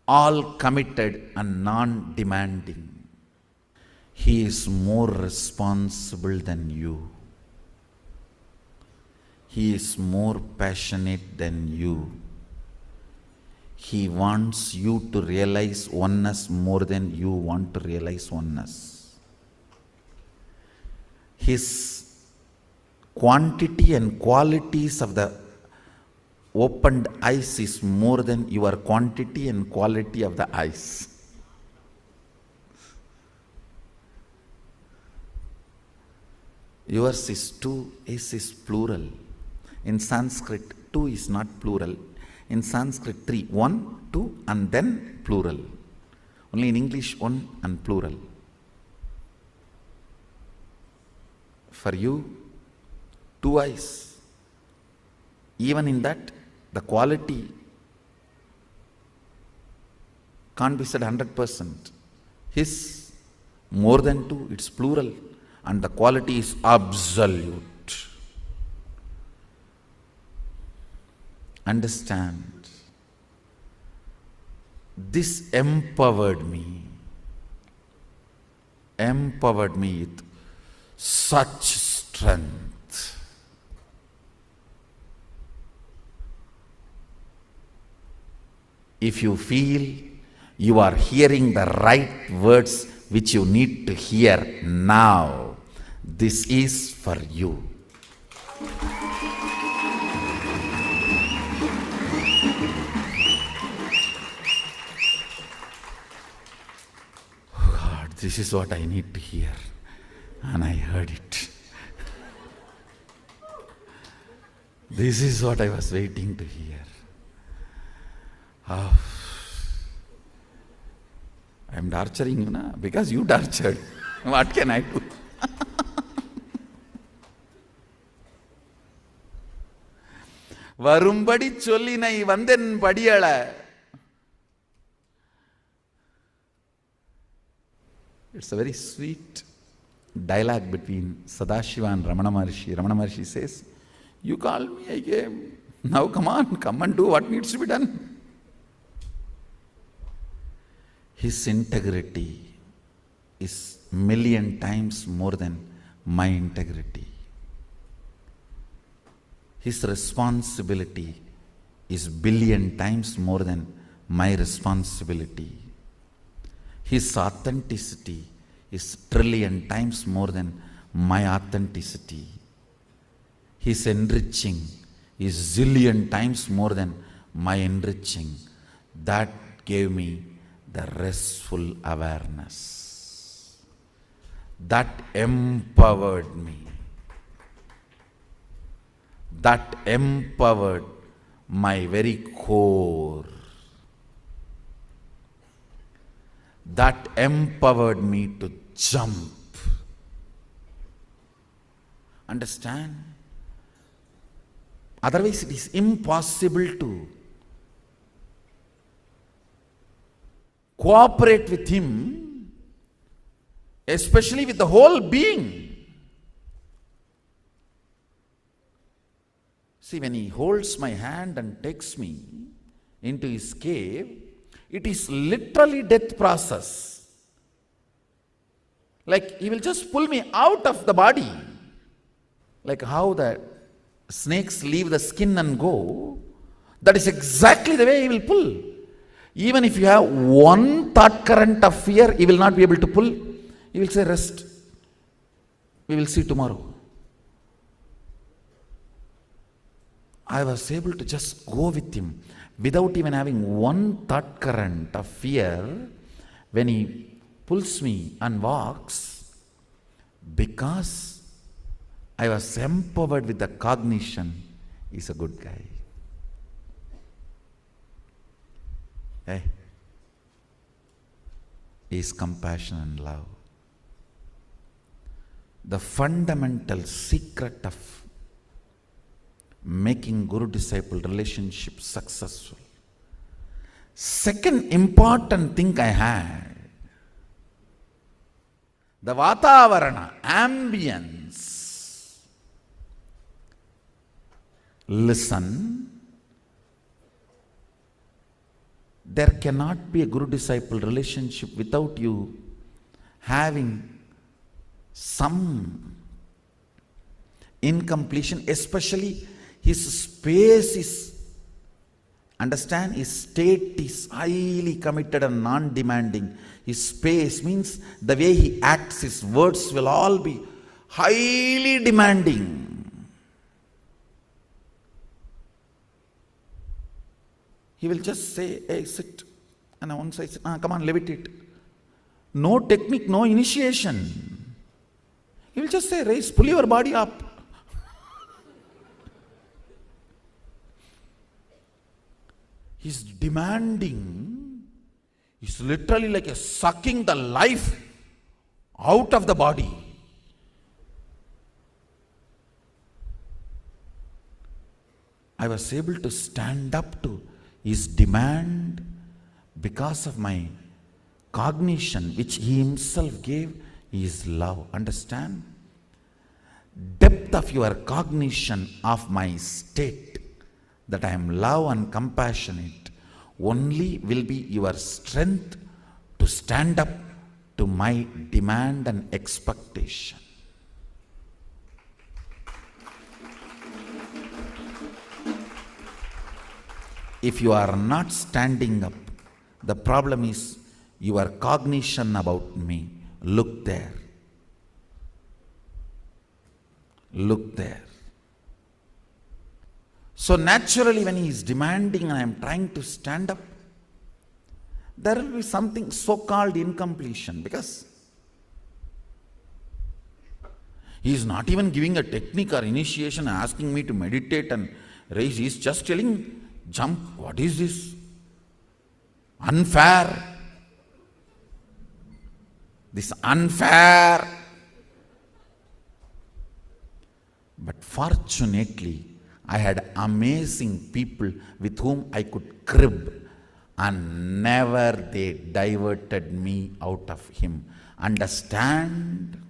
all-committed and non-demanding. He is more responsible than you. He is more passionate than you. He wants you to realize oneness more than you want to realize oneness. His quantity and qualities of the opened eyes is more than your quantity and quality of the eyes. Yours is two, his is plural. In Sanskrit, two is not plural. In Sanskrit, three, one, two, and then plural. Only in English, one and plural. For you, two eyes. Even in that, the quality can't be said 100%. His, more than two, it's plural. And the quality is absolute. Understand. This empowered me with such strength. If you feel you are hearing the right words which you need to hear now, this is for you. God, this is what I need to hear. And I heard it. This is what I was waiting to hear. Oh. I am torturing you, na? Because you tortured. What can I do? வரும்படி சொல்லினை வந்தென் படியள. It's a very sweet dialogue between Sadashiva and Ramana Maharshi. Ramana Maharshi says, you called me, I came. Now come on, come and do what needs to be done. His integrity is million times more than my integrity. His responsibility is billion times more than my responsibility. His authenticity is trillion times more than my authenticity. His enriching is zillion times more than my enriching. That gave me the restful awareness. That empowered me. That empowered my very core. That empowered me to jump. Understand? Otherwise it is impossible to cooperate with him, especially with the whole being. See, when he holds my hand and takes me into his cave, it is literally death process. Like he will just pull me out of the body. Like how the snakes leave the skin and go, that is exactly the way he will pull. Even if you have one thought current of fear, he will not be able to pull. He will say, rest. We will see tomorrow. I was able to just go with him without even having one thought current of fear when he pulls me and walks, because I was empowered with the cognition, he's a good guy. Hey, is compassion and love. The fundamental secret of making guru-disciple relationship successful. Second important thing I had, the Vatavarana, ambience. Listen, there cannot be a guru-disciple relationship without you having some incompletion, especially his space is, understand, his state is highly committed and non-demanding. His space means the way he acts, his words will all be highly demanding. He will just say, hey, sit. And once I say, come on, levitate. No technique, no initiation. He will just say, raise, pull your body up. He's demanding. He's literally like a sucking the life out of the body. I was able to stand up to his demand because of my cognition, which he himself gave, is love. Understand? Depth of your cognition of my state, that I am love and compassionate, only will be your strength to stand up to my demand and expectation. If you are not standing up, the problem is your cognition about me. Look there. Look there. So naturally, when he is demanding and I am trying to stand up, there will be something so-called incompletion, because he is not even giving a technique or initiation, asking me to meditate and raise. He is just telling, jump. What is this? Unfair. This unfair. But fortunately, I had amazing people with whom I could crib, and never they diverted me out of him. Understand?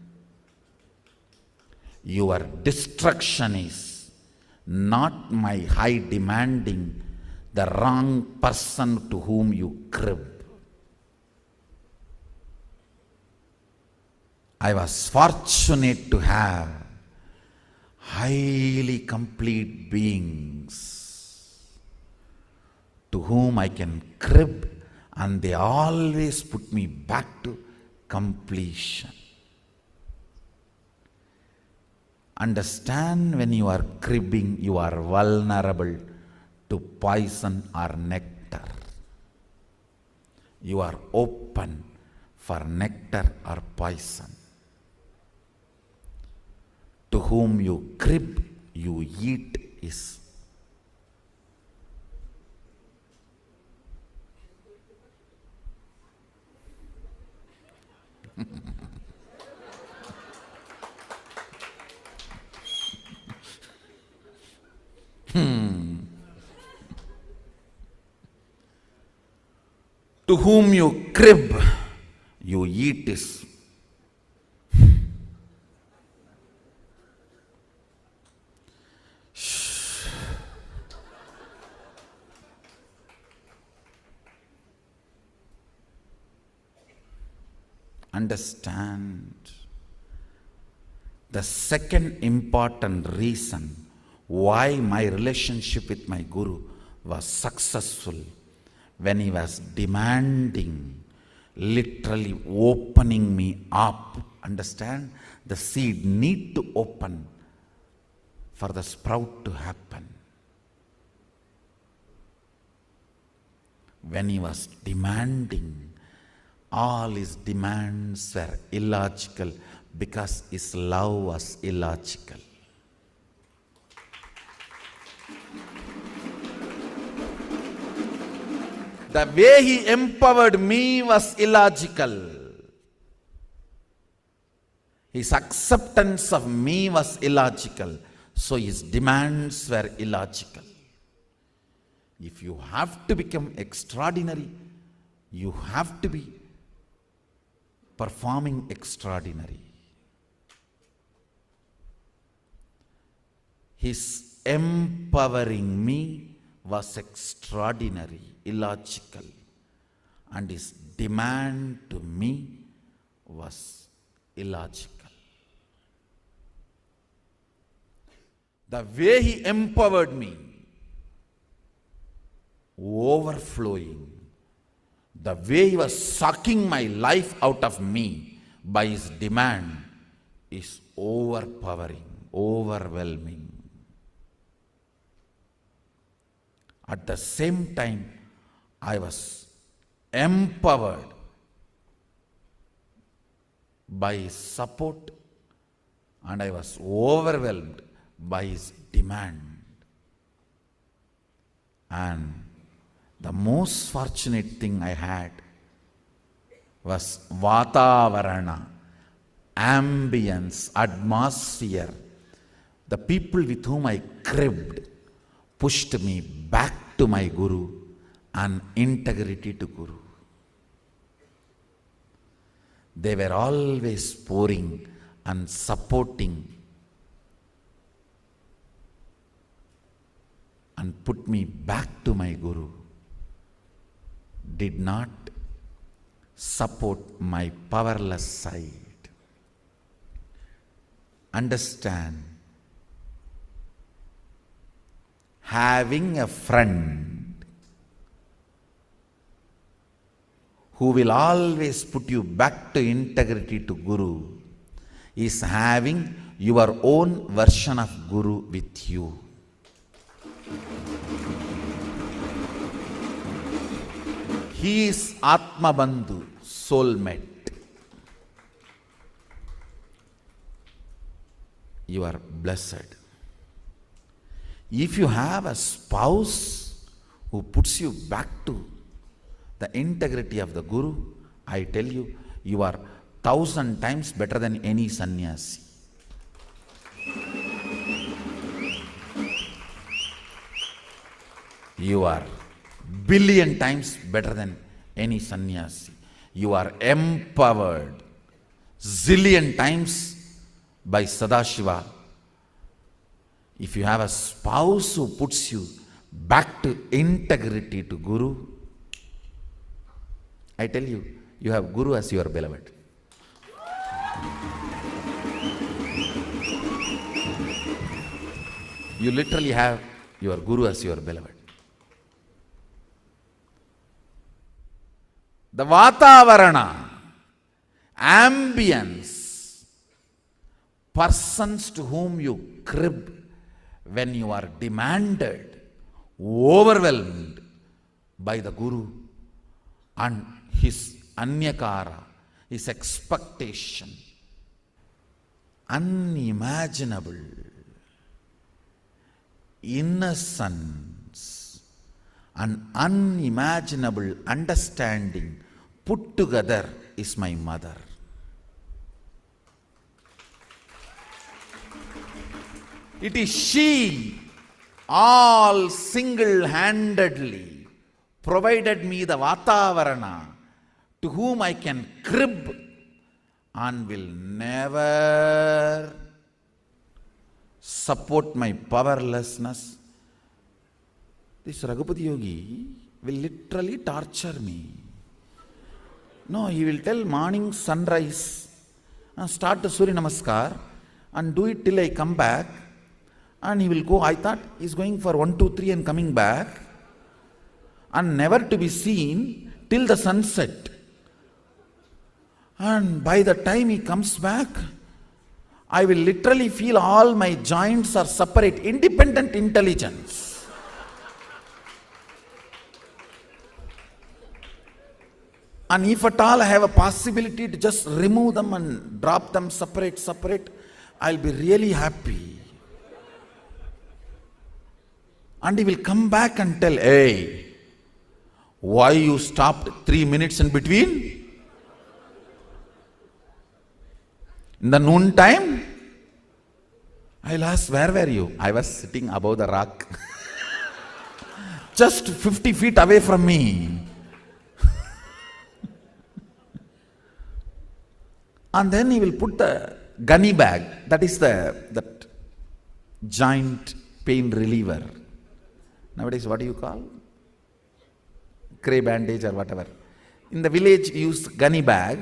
Your destruction is not my high demanding, the wrong person to whom you crib. I was fortunate to have highly complete beings to whom I can crib, and they always put me back to completion. Understand, when you are cribbing, you are vulnerable to poison or nectar. You are open for nectar or poison. To whom you crib, you eat is. To whom you crib, you eat is. Understand, the second important reason why my relationship with my Guru was successful, when he was demanding, literally opening me up. Understand, the seed need to open for the sprout to happen. When he was demanding, all his demands were illogical because his love was illogical. The way he empowered me was illogical. His acceptance of me was illogical. So his demands were illogical. If you have to become extraordinary, you have to be performing extraordinary. His empowering me was extraordinary, illogical, and his demand to me was illogical. The way he empowered me, overflowing, the way he was sucking my life out of me by his demand is overpowering, overwhelming. At the same time, I was empowered by his support and I was overwhelmed by his demand. And the most fortunate thing I had was Vatavarana, ambience, atmosphere. The people with whom I cribbed pushed me back to my Guru and integrity to Guru. They were always pouring and supporting and put me back to my Guru. Did not support my powerless side. Understand, having a friend who will always put you back to integrity to Guru is having your own version of Guru with you. He is Atma Bandhu, soulmate. You are blessed. If you have a spouse who puts you back to the integrity of the Guru, I tell you, you are 1,000 times better than any sannyasi. You are billion times better than any sannyasi. You are empowered zillion times by Sadashiva. If you have a spouse who puts you back to integrity to Guru, I tell you, you have Guru as your beloved. You literally have your Guru as your beloved. The Vatavarana, ambience, persons to whom you crib when you are demanded, overwhelmed by the Guru and his anyakara, his expectation, unimaginable, innocence, and unimaginable understanding put together is my mother. It is she all single-handedly provided me the Vatavarana to whom I can crib and will never support my powerlessness. This Raghupati Yogi will literally torture me. No, he will tell morning sunrise, start the Surya Namaskar and do it till I come back. And he will go, I thought he's going for 1, 2, 3 and coming back, and never to be seen till the sunset. And by the time he comes back, I will literally feel all my joints are separate, independent intelligence. And if at all I have a possibility to just remove them and drop them separate, I'll be really happy. And he will come back and tell, hey, why you stopped 3 minutes in between? In the noon time, I'll ask, where were you? I was sitting above the rock. Just 50 feet away from me. And then he will put the gunny bag, that is that giant pain reliever. Nowadays, what do you call? Cray bandage or whatever. In the village, we use gunny bag,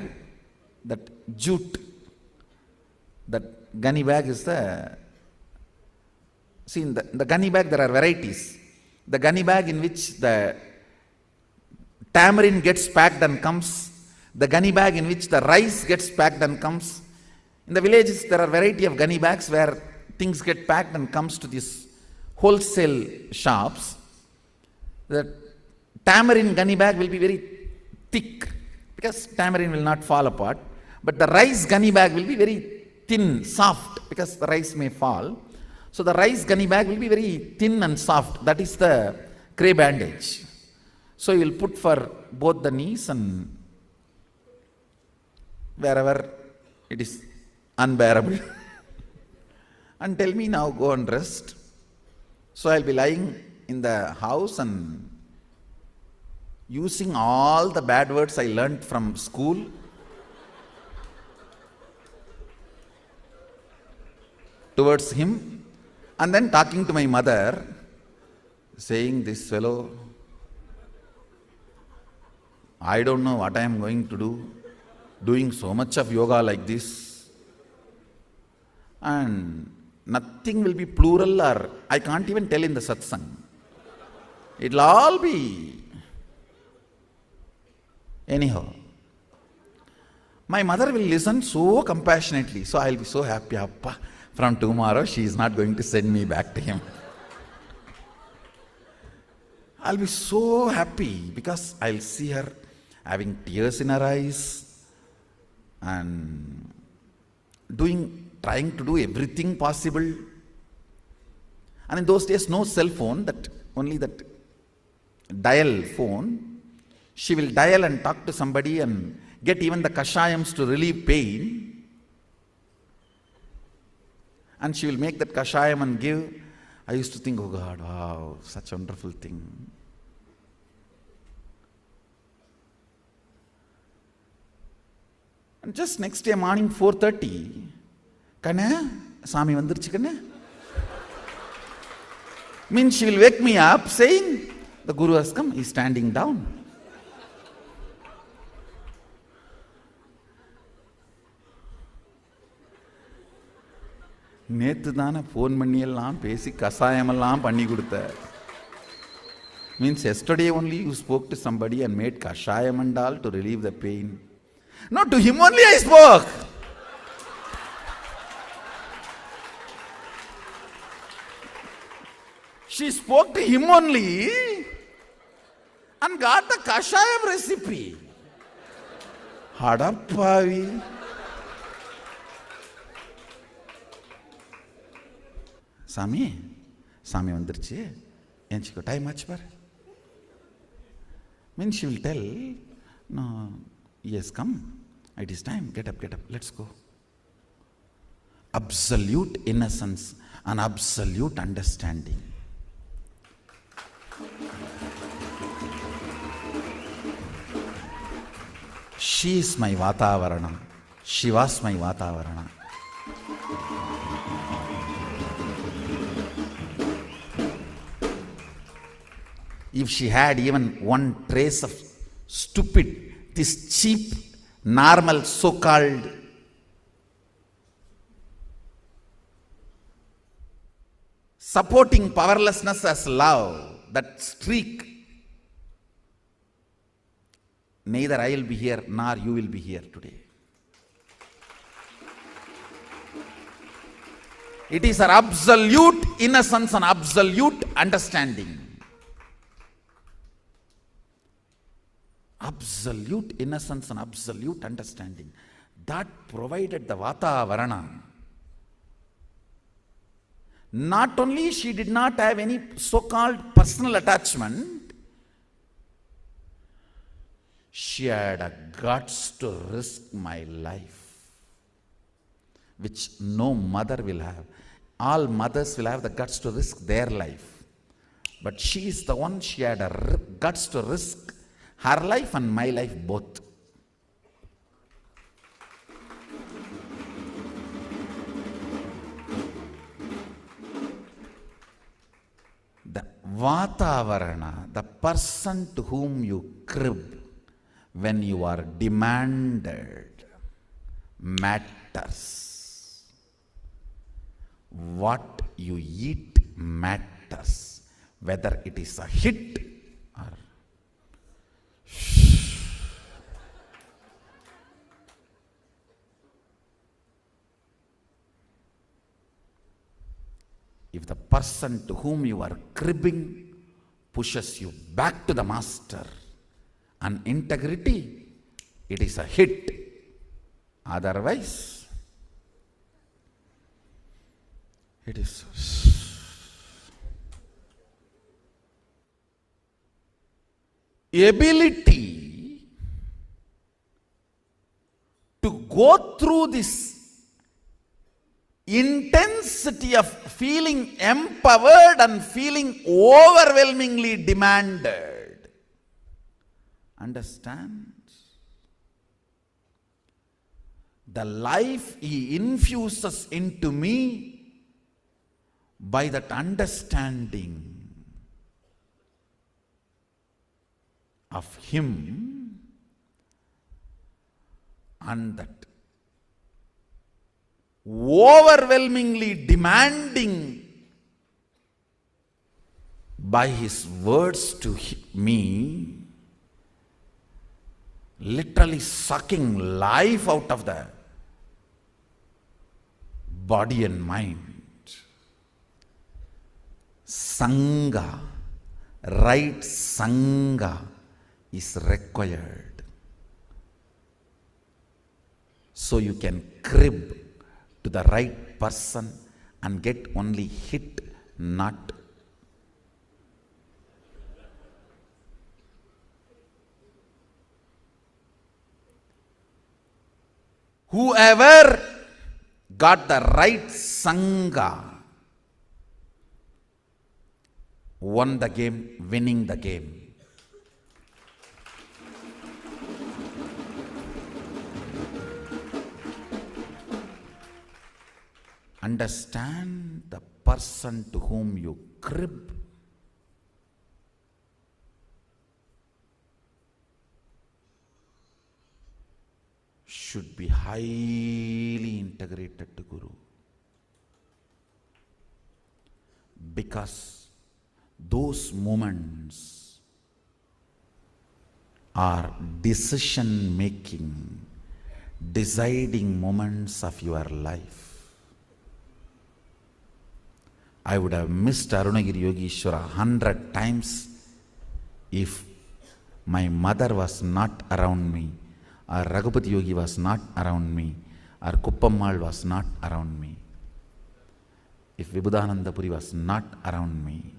that jute. That gunny bag is see, in the gunny bag there are varieties. The gunny bag in which the tamarind gets packed and comes, the gunny bag in which the rice gets packed and comes. In the villages, there are variety of gunny bags where things get packed and comes to these wholesale shops. The tamarind gunny bag will be very thick because tamarind will not fall apart. But the rice gunny bag will be very thin, soft, because the rice may fall. So the rice gunny bag will be very thin and soft. That is the cray bandage. So you will put for both the knees and wherever it is unbearable. And tell me, now go and rest. So I'll be lying in the house and using all the bad words I learnt from school. Towards him, and then talking to my mother, saying, this fellow, I don't know what I am going to do, doing so much of yoga like this, and nothing will be plural, or I can't even tell in the satsang. It'll all be anyhow. My mother will listen so compassionately, so I'll be so happy. Appa, from tomorrow she is not going to send me back to him. I'll be so happy because I'll see her having tears in her eyes and trying to do everything possible. And in those days, no cell phone, only that dial phone. She will dial and talk to somebody and get even the kashayams to relieve pain. And she will make that kashayam and give. I used to think, oh God, wow, such a wonderful thing. And just next day morning, 4:30, Kana, Swami vandirchu Kana. Means she will wake me up saying, the Guru has come, he is standing down. நேத்து தானே phone பண்ணியெல்லாம் பேசி கஷாயமெல்லாம் பண்ணி கொடுத்த. Means yesterday only you spoke to somebody and made kashayam and all to relieve the pain. No, to him only I spoke. She spoke to him only and got the kashayam recipe. Hadappavi. Swami vandirchu. Enchiko time achu par. Means she will tell, no, he has come. It is time. Get up, let's go. Absolute innocence and absolute understanding. She is my Vatavaranam. She was my Vatavaranam. If she had even one trace of stupid, this cheap, normal, so-called supporting powerlessness as love, that streak, neither I will be here nor you will be here today. It is our absolute innocence and absolute understanding. Absolute innocence and absolute understanding. That provided the Vatavarana. Not only she did not have any so-called personal attachment, she had a guts to risk my life, which no mother will have. All mothers will have the guts to risk their life. But she is the one, she had a guts to risk her life and my life both. The Vatavarana, the person to whom you crib when you are demanded, matters. What you eat matters, whether it is a hit or if the person to whom you are cribbing pushes you back to the master and integrity, it is a hit. Otherwise, it is ability to go through this intensity of feeling empowered and feeling overwhelmingly demanded. Understand? The life he infuses into me by that understanding of him and that overwhelmingly demanding by his words to me, literally sucking life out of the body and mind. Sangha, right Sangha is required. So you can crib to the right person and get only hit, not whoever got the right Sangha won the game, winning the game. Understand, the person to whom you crib should be highly integrated to Guru. Because those moments are decision-making, deciding moments of your life. I would have missed Arunagiri Yogeshwara 100 times if my mother was not around me, or Raghupati Yogi was not around me, or Kuppammal was not around me, if Vibhudananda Puri was not around me,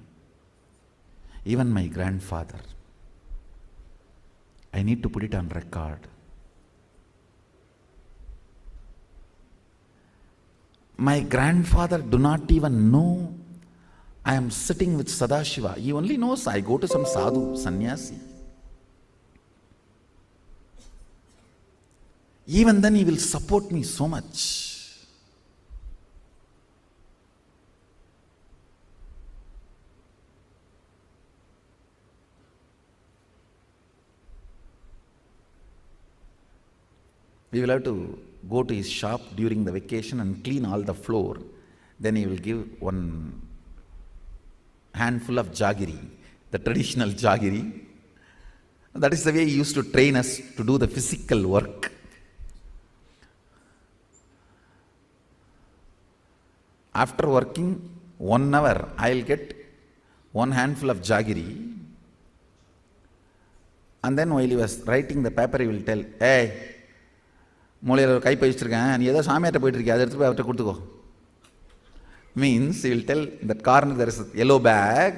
even my grandfather. I need to put it on record. My grandfather do not even know I am sitting with Sadashiva. He only knows I go to some sadhu, sannyasi. Even then he will support me so much. We will have to go to his shop during the vacation and clean all the floor. Then he will give one handful of jaggery, the traditional jaggery. That is the way he used to train us to do the physical work. After working 1 hour, I'll get one handful of jaggery. And then while he was writing the paper, he will tell, hey, மூலையில் ஒரு கைப்பை வச்சுருக்கேன், நீ ஏதோ சாமியார்ட்ட போயிட்டுருக்கிய, அதை எடுத்து போய் அவர்கிட்ட கொடுத்துக்கோ. Means he will tell, in that corner there is a yellow bag.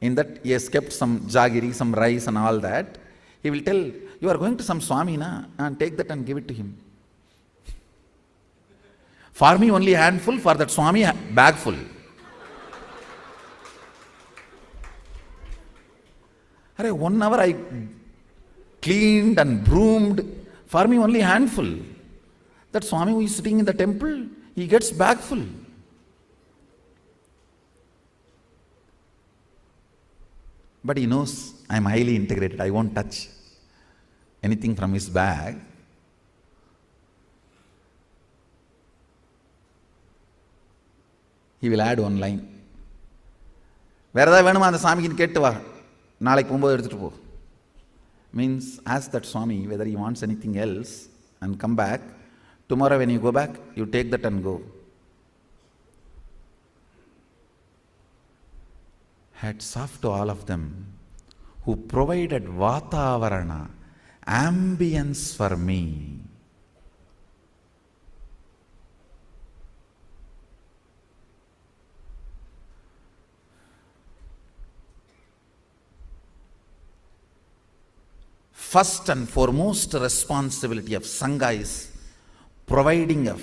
In that he has kept some jaggery, some rice and all that. He will tell, you are going to some Swami, na? And take that and give it to him. For me only handful, for that Swami bag full. Arey, 1 hour I cleaned and broomed, for me only handful. That Swami who is sitting in the temple, he gets bag full. But he knows I am highly integrated, I won't touch anything from his bag. He will add one line. வேற ஏதாவது வேணுமா அந்த சாமிக்கு கேட்டு வா, நாளைக்கு போகும்போது எடுத்துட்டு போ. Means ask that Swami whether he wants anything else and come back. Tomorrow when you go back, you take that and go. Hats off to all of them who provided Vatavarana, ambience for me. First and foremost responsibility of Sangha is providing a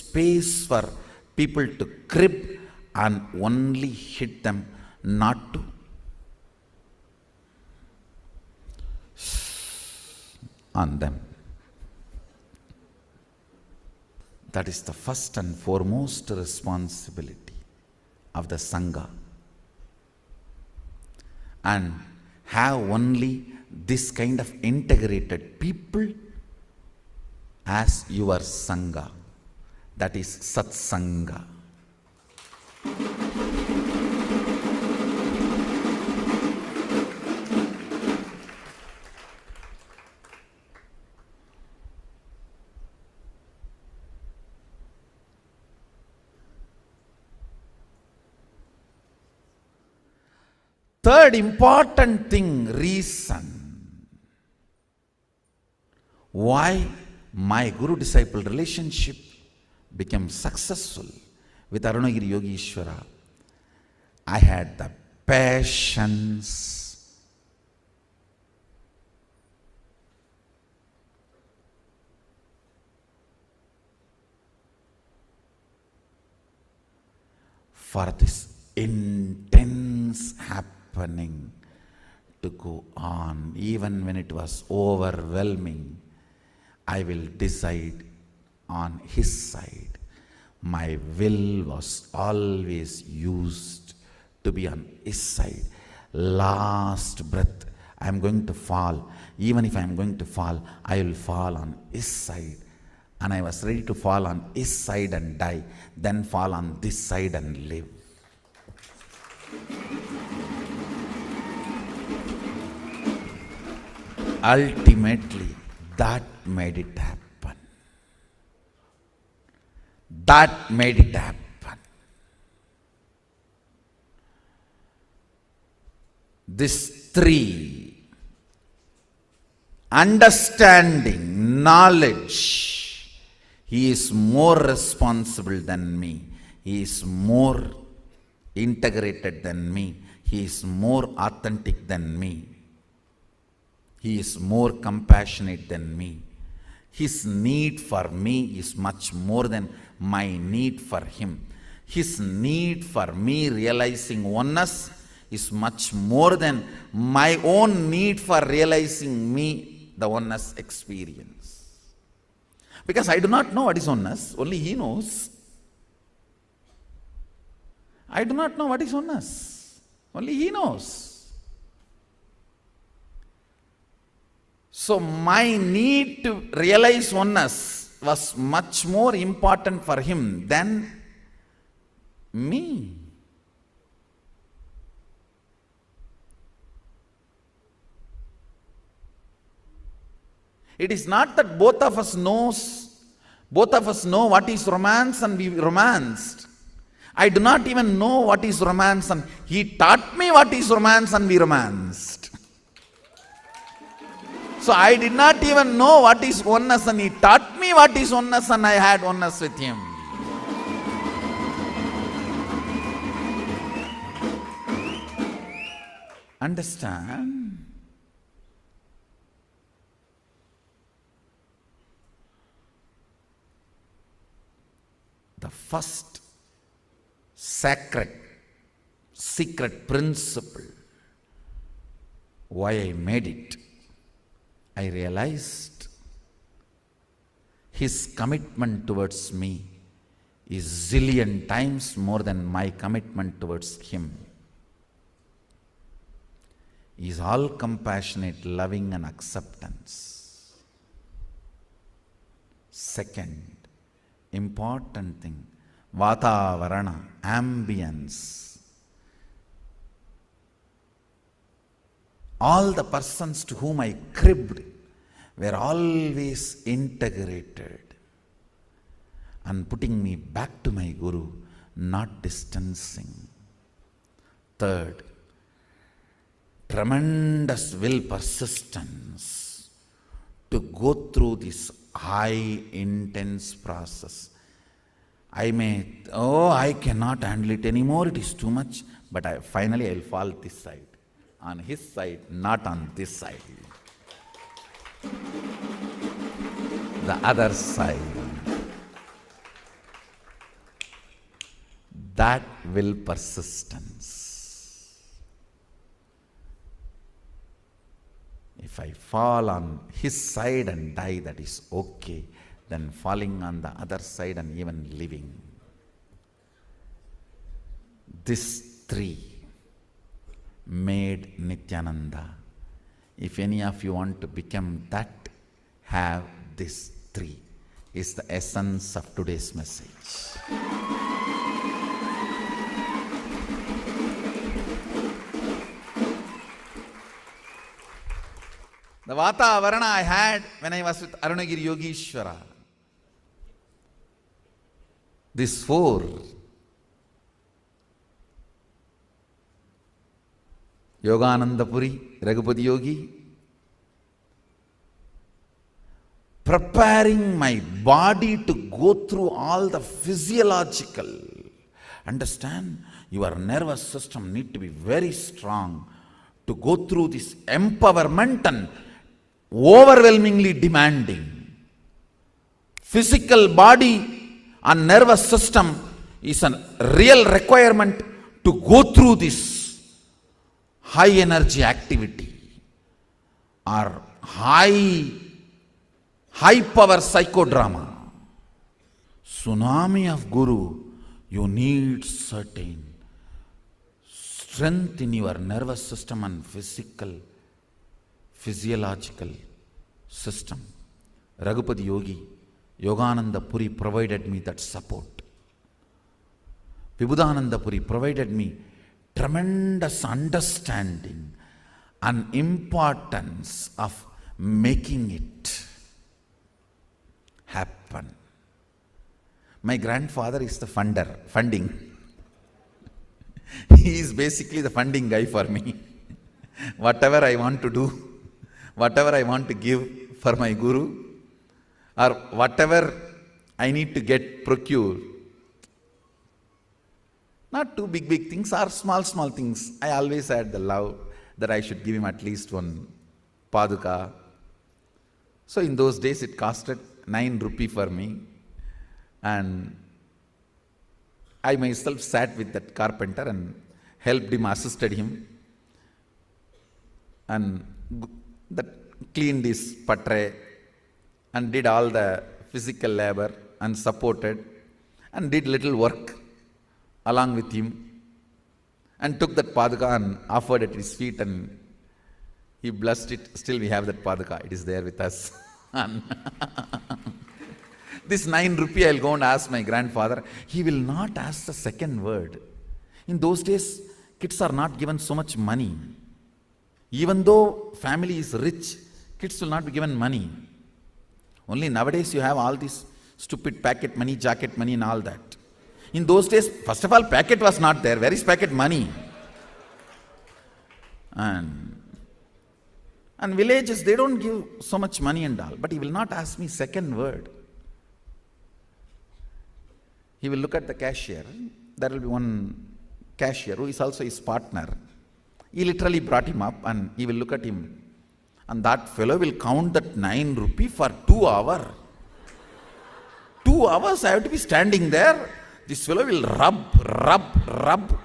space for people to crib and only hit them, not to on them. That is the first and foremost responsibility of the Sangha. And have only this kind of integrated people as your Sangha. That is Satsanga. Third important thing, reason why my Guru-disciple relationship became successful with Arunagiri Yogi Ishvara. I had the patience for this intense happening to go on. Even when it was overwhelming, I will decide on his side. My will was always used to be on his side. Last breath, I am going to fall. Even if I am going to fall, I will fall on his side. And I was ready to fall on his side and die, then fall on this side and live. Ultimately, that made it happen. That made it happen. This three, understanding, knowledge, he is more responsible than me. He is more integrated than me. He is more authentic than me. He is more compassionate than me. His need for me is much more than my need for him. His need for me realizing oneness is much more than my own need for realizing me, the oneness experience. Because I do not know what is oneness, only he knows. I do not know what is oneness, only he knows. So my need to realize oneness was much more important for him than me. It is not that both of us know what is romance and we romanced. I do not even know what is romance and he taught me what is romance and we romanced. So I did not even know what is oneness and he taught me what is oneness and I had oneness with him. understand the first sacred, secret principle, why I made it. I realized his commitment towards me is zillion times more than my commitment towards him. He is all compassionate, loving and acceptance. Second important thing, Vatavarana, ambience. All the persons to whom I cribbed were always integrated and putting me back to my Guru, not distancing. Third, tremendous will persistence to go through this high intense process. I cannot handle it anymore, it is too much, but finally I will fall this side, on his side, not on this side. The other side. That will persistence. If I fall on his side and die, that is okay, than falling on the other side and even living. This three made Nithyananda. If any of you want to become that, have this three. Is the essence of today's message. The Vatavarana I had when I was with Arunagiri Yogishwara. These four, Yogananda Puri, Raghupati Yogi, preparing my body to go through all the physiological. Understand, your nervous system need to be very strong to go through this empowerment and overwhelmingly demanding. Physical body and nervous system is a real requirement to go through this high energy activity or high power psychodrama. Tsunami of Guru, you need certain strength in your nervous system and physiological system. Raghupati Yogi, Yogananda Puri provided me that support. Vibhudananda Puri provided me tremendous understanding and importance of making it happen. My grandfather is the funding. He is basically the funding guy for me. Whatever I want to do, whatever I want to give for my Guru, or whatever I need to get procured. Not too big things or small things. I always had the love that I should give him at least one paduka. So in those days it costed 9 rupee for me, and I myself sat with that carpenter and helped him, assisted him, and that cleaned his patre and did all the physical labor and supported and did little work along with him and took that paduka and offered at his feet and he blessed it. Still we have that paduka, it is there with us. This 9 rupee I'll go and ask my grandfather. He will not ask the second word. In those days, kids are not given so much money. Even though family is rich, kids will not be given money. Only nowadays you have all this stupid packet money, jacket money and all that. In those days, first of all, packet was not there. Where is packet money? And villages, they don't give so much money and all. But he will not ask me second word. He will look at the cashier. There will be one cashier who is also his partner. He literally brought him up and he will look at him. And that fellow will count that 9 rupee for 2 hours. 2 hours I have to be standing there. This fellow will rub.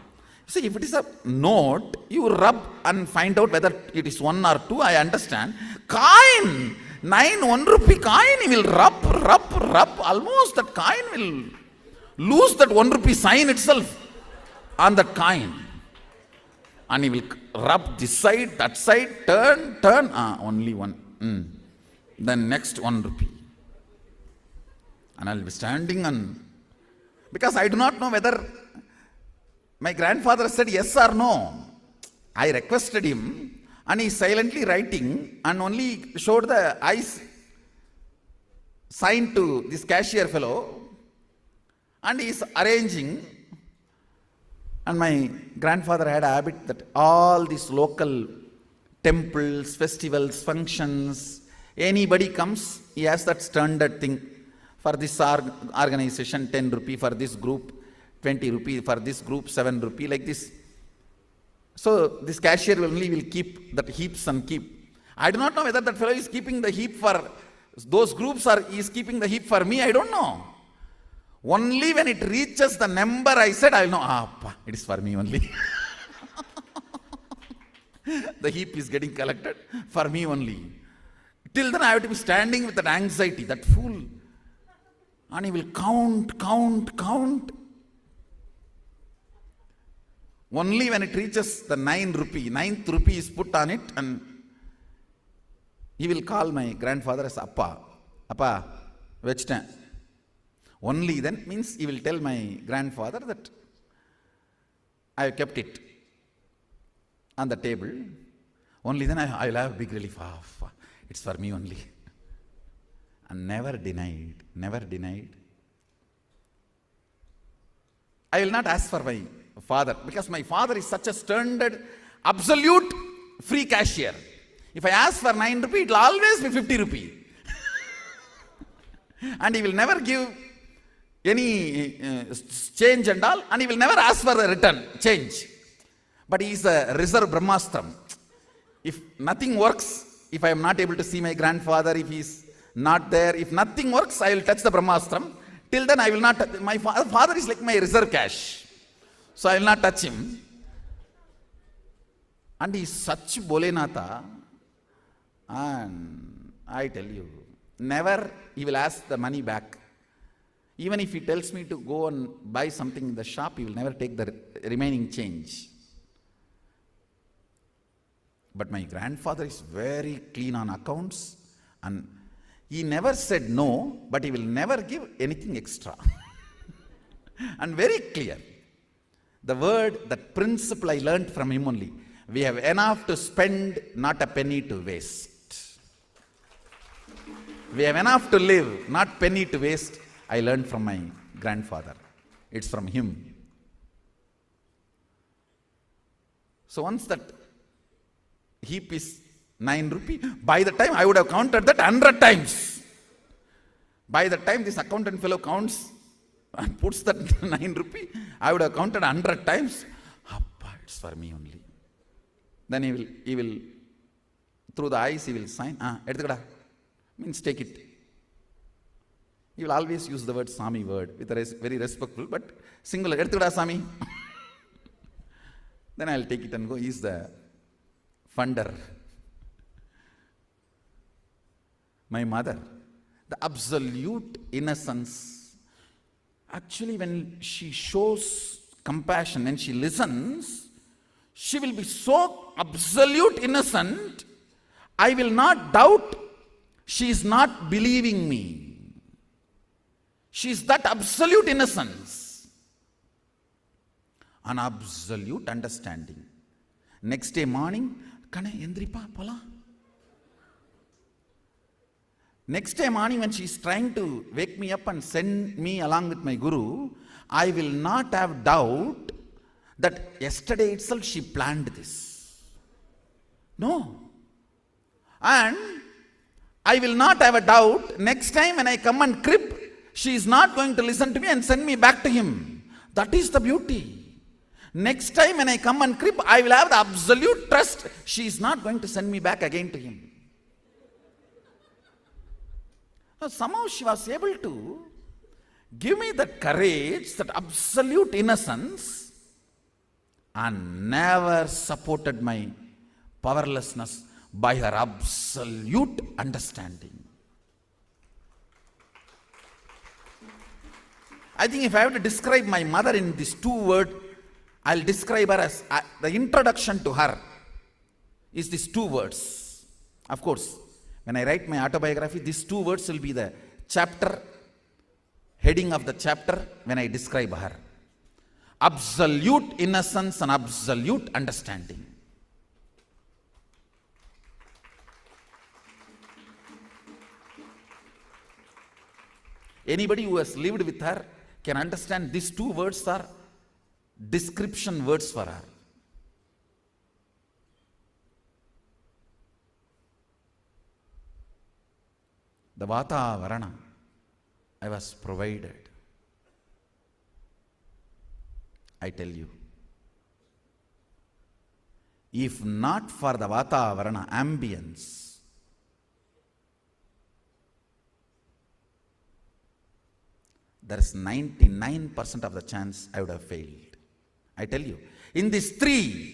See, if it is a note, you rub and find out whether it is 1 or 2, I understand. Coin! 1 rupee coin, he will rub. Almost that coin will lose that 1 rupee sign itself on that coin. And he will rub this side, that side, turn. Only 1. Then next 1 rupee. And I'll be standing and... Because I do not know whether my grandfather said yes or no. I requested him and he silently writing and only showed the eyes sign to this cashier fellow and he is arranging. And my grandfather had a habit that all these local temples, festivals, functions, anybody comes, he has that standard thing. For this organization, 10 rupee, for this group, 20 rupee, for this group, 7 rupee, like this. So this cashier only will keep that heaps and keep. I do not know whether that fellow is keeping the heap for those groups or he is keeping the heap for me, I don't know. Only when it reaches the number I said, I will know, it is for me only. The heap is getting collected for me only. Till then I have to be standing with that anxiety, that fool. And he will count. Only when it reaches the 9th rupee is put on it and he will call my grandfather as Appa, vechten. Only then means he will tell my grandfather that I have kept it on the table. Only then I will have big relief. It's for me only. And never denied. I will not ask for my father because my father is such a standard, absolute free cashier. If I ask for 9 rupee, it will always be 50 rupee. And he will never give any change and all, and he will never ask for the return change. But he is a reserve Brahmastram. If nothing works, if I am not able to see my grandfather, if he is not there, if nothing works, I will touch the Brahmastram. Till then I will not, my father is like my reserve cash. So I will not touch him. And he is such Bolenatha. And I tell you, never he will ask the money back. Even if he tells me to go and buy something in the shop, he will never take the remaining change. But my grandfather is very clean on accounts and he never said no, but he will never give anything extra. And very clear. The word, that principle I learned from him only. We have enough to spend, not a penny to waste. We have enough to live, not penny to waste. I learned from my grandfather. It's from him. So once that heap is 9 rupee, by the time I would have counted that 100 times. By the time this accountant fellow counts and puts that 9 rupee, I would have counted 100 times. It's for me only. Then he will through the eyes he will sign. Means take it. He will always use the word Sami word with a very respectful but singular. Eduthuda Sami. Then I will take it and go. He is the funder. My mother, the absolute innocence. Actually, when she shows compassion and she listens, she will be so absolute innocent, I will not doubt she is not believing me. She is that absolute innocence. An absolute understanding. Next day morning, Kana Endripa Pola. Next day morning when she is trying to wake me up and send me along with my guru, I will not have doubt that yesterday itself she planned this. No. And I will not have a doubt next time when I come and crib, she is not going to listen to me and send me back to him. That is the beauty. Next time when I come and crib, I will have the absolute trust. She is not going to send me back again to him. Now, somehow she was able to give me that courage, that absolute innocence, and never supported my powerlessness by her absolute understanding. I think if I have to describe my mother in these two words, I'll describe her as the introduction to her is these two words. Of course, when I write my autobiography, these two words will be the chapter, heading of the chapter when I describe her. Absolute innocence and absolute understanding. Anybody who has lived with her can understand these two words are description words for her. The Vatavarana I was provided. I tell you, if not for the Vatavarana ambience, there is 99% of the chance I would have failed. I tell you, in these three,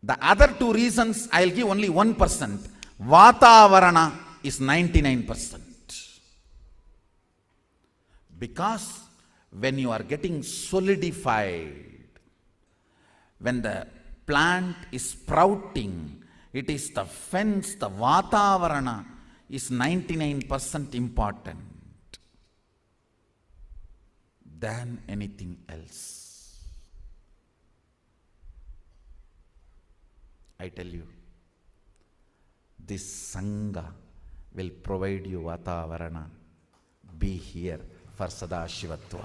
the other two reasons I'll give only 1%. Vatavarana is 99%. Because when you are getting solidified, when the plant is sprouting, it is the fence, the Vatavarana is 99% important than anything else. I tell you, this Sangha will provide you Vatavarana. Be here for Sadashivatva.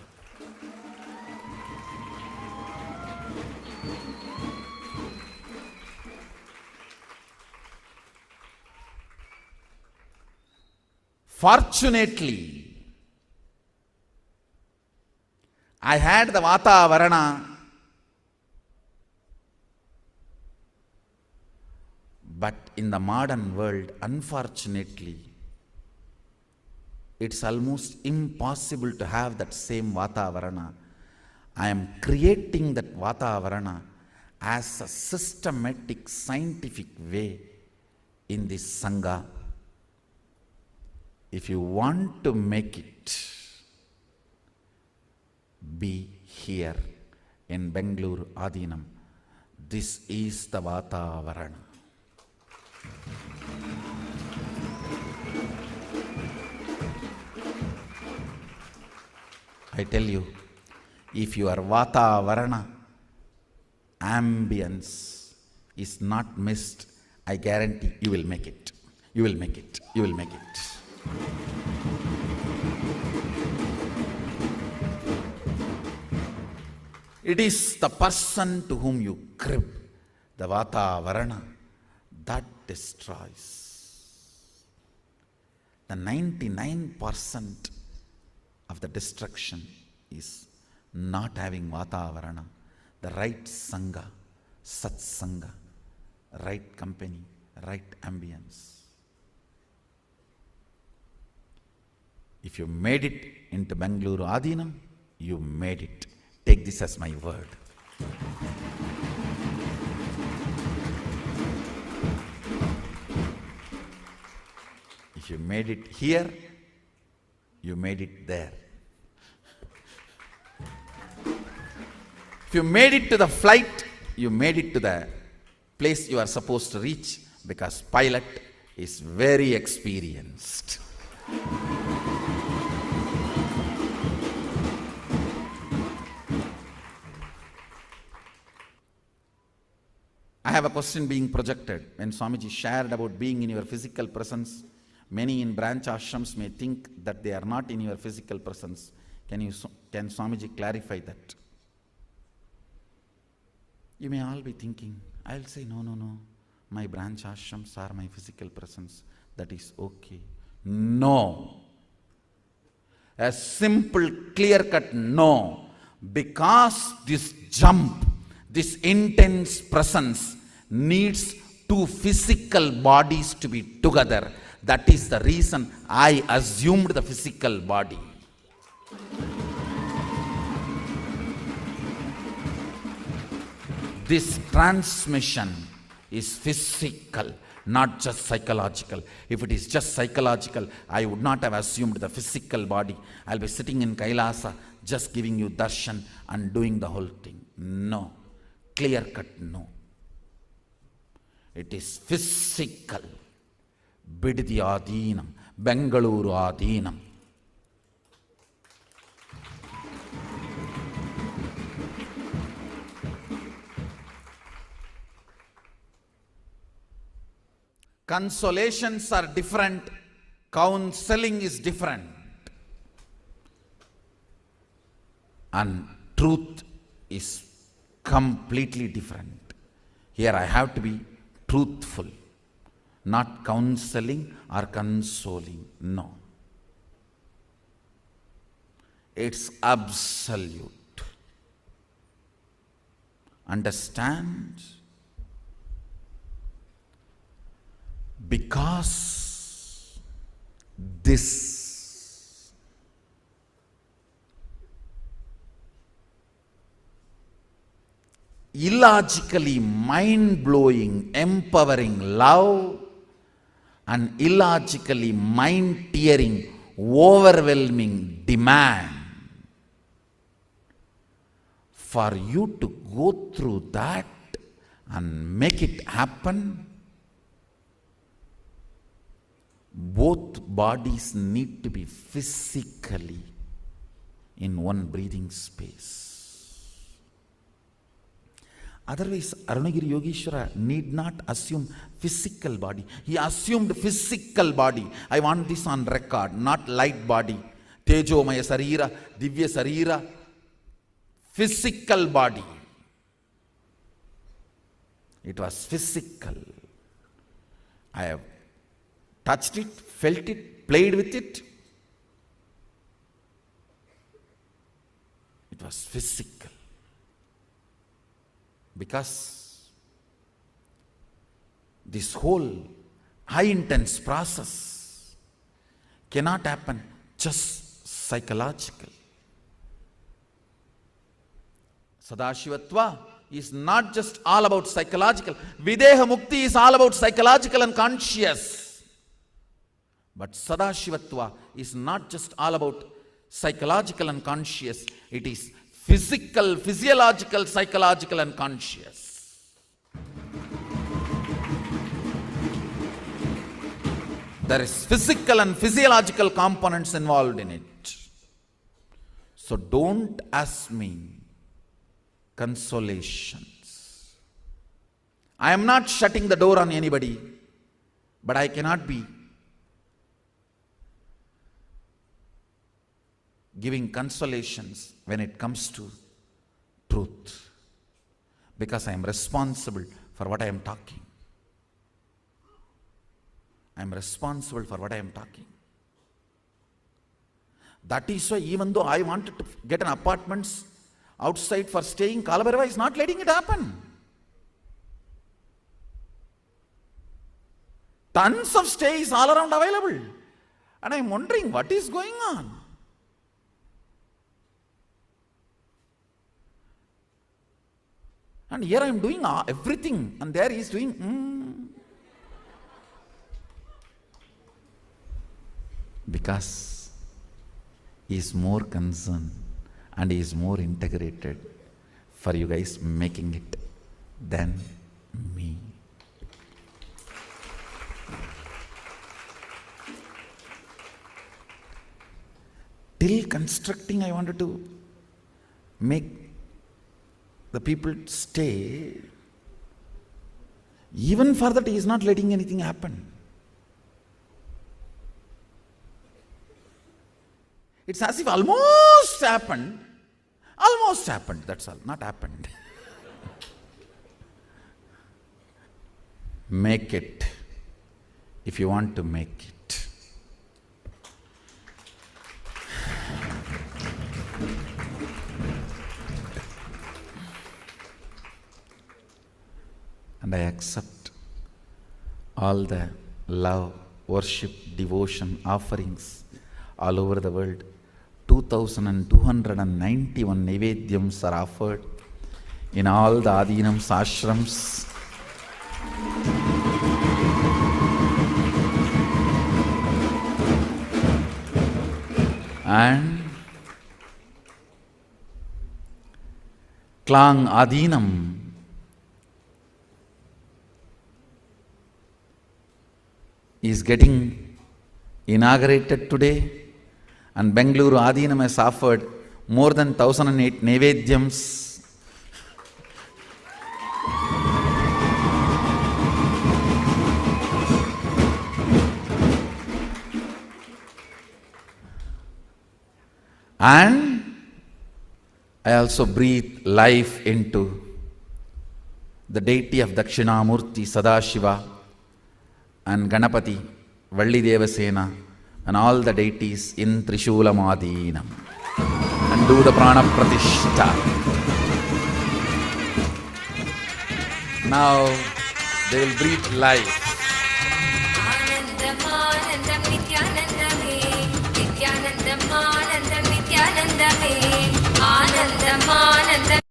Fortunately, I had the Vatavarana, but in the modern world, unfortunately, it's almost impossible to have that same Vatavarana. I am creating that Vatavarana as a systematic, scientific way in this Sangha. If you want to make it, be here in Bengaluru Adinam. This is the Vatavarana. I tell you, if your Vatavarana ambience is not missed, I guarantee you will make it. You will make it. You will make it. It is the person to whom you crib, the Vatavarana, that destroys. The 99% of the destruction is not having Vatavarana, the right Sangha, Satsanga, right company, right ambience. If you made it into Bengaluru Adinam, you made it. Take this as my word. If you made it here, you made it there. If you made it to the flight, you made it to the place you are supposed to reach, because pilot is very experienced. I have a question being projected. When Swamiji shared about being in your physical presence, many in branch ashrams may think that they are not in your physical presence. Can Swamiji clarify that? You may all be thinking, I'll say, no. My branch ashrams are my physical presence. That is okay. No. A simple, clear-cut no. Because this jump, this intense presence needs two physical bodies to be together. That is the reason I assumed the physical body. This transmission is physical, not just psychological. If it is just psychological, I would not have assumed the physical body. I'll be sitting in Kailasa, just giving you darshan and doing the whole thing. No. Clear cut, no. It is physical. Bididi Adinam, Bengaluru Adinam. Consolations are different, counseling is different. And truth is completely different. Here I have to be truthful, not counseling or consoling. No. It's absolute. Understand? Because this illogically mind-blowing, empowering love and illogically mind-tearing, overwhelming demand, for you to go through that and make it happen, both bodies need to be physically in one breathing space. Otherwise, Arunagiri Yogeshwara need not assume physical body. He assumed physical body. I want this on record, not light body. Tejomaya Sarira, Divya Sarira, physical body. It was physical. I have touched it, felt it, played with it. It was physical. Because this whole high intense process cannot happen just psychological. Sadashivatva is not just all about psychological. Videha Mukti is all about psychological and conscious. But Sadashivatva is not just all about psychological and conscious. It is physical, physiological, psychological and conscious. There is physical and physiological components involved in it. So don't ask me consolations. I am not shutting the door on anybody, but I cannot be giving consolations when it comes to truth, because I am responsible for what I am talking. I am responsible for what I am talking. That is why even though I wanted to get an apartment outside for staying, Kalabhairava is not letting it happen. Tons of stays all around available. And I am wondering what is going on. And here I am doing everything, and there he is doing Because he is more concerned and he is more integrated for you guys making it than me. Till constructing, I wanted to make the people stay. Even for that, he is not letting anything happen. It's as if almost happened, that's all, not happened. Make it, if you want to make it. And I accept all the love, worship, devotion, offerings all over the world. 2,291 Naivedyams are offered in all the Adinams ashrams. And Klang Adinam is getting inaugurated today, and Bengaluru Adinam has offered more than 1,008 Naivedyams. And I also breathe life into the deity of Dakshinamurti, Sadashiva, and Ganapati, Valli Devasena, and all the deities in Trishulam-adinam, and do the prana pratishta. Now they will breathe life. Anandam, Anandam, Nithyanandame, Nithyanandam, Anandam, Nithyanandame, Anandam, Anandam.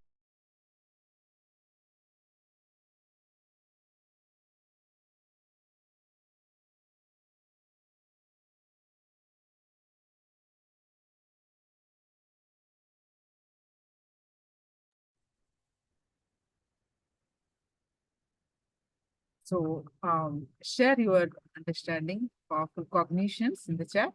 So share your understanding, powerful cognitions in the chat.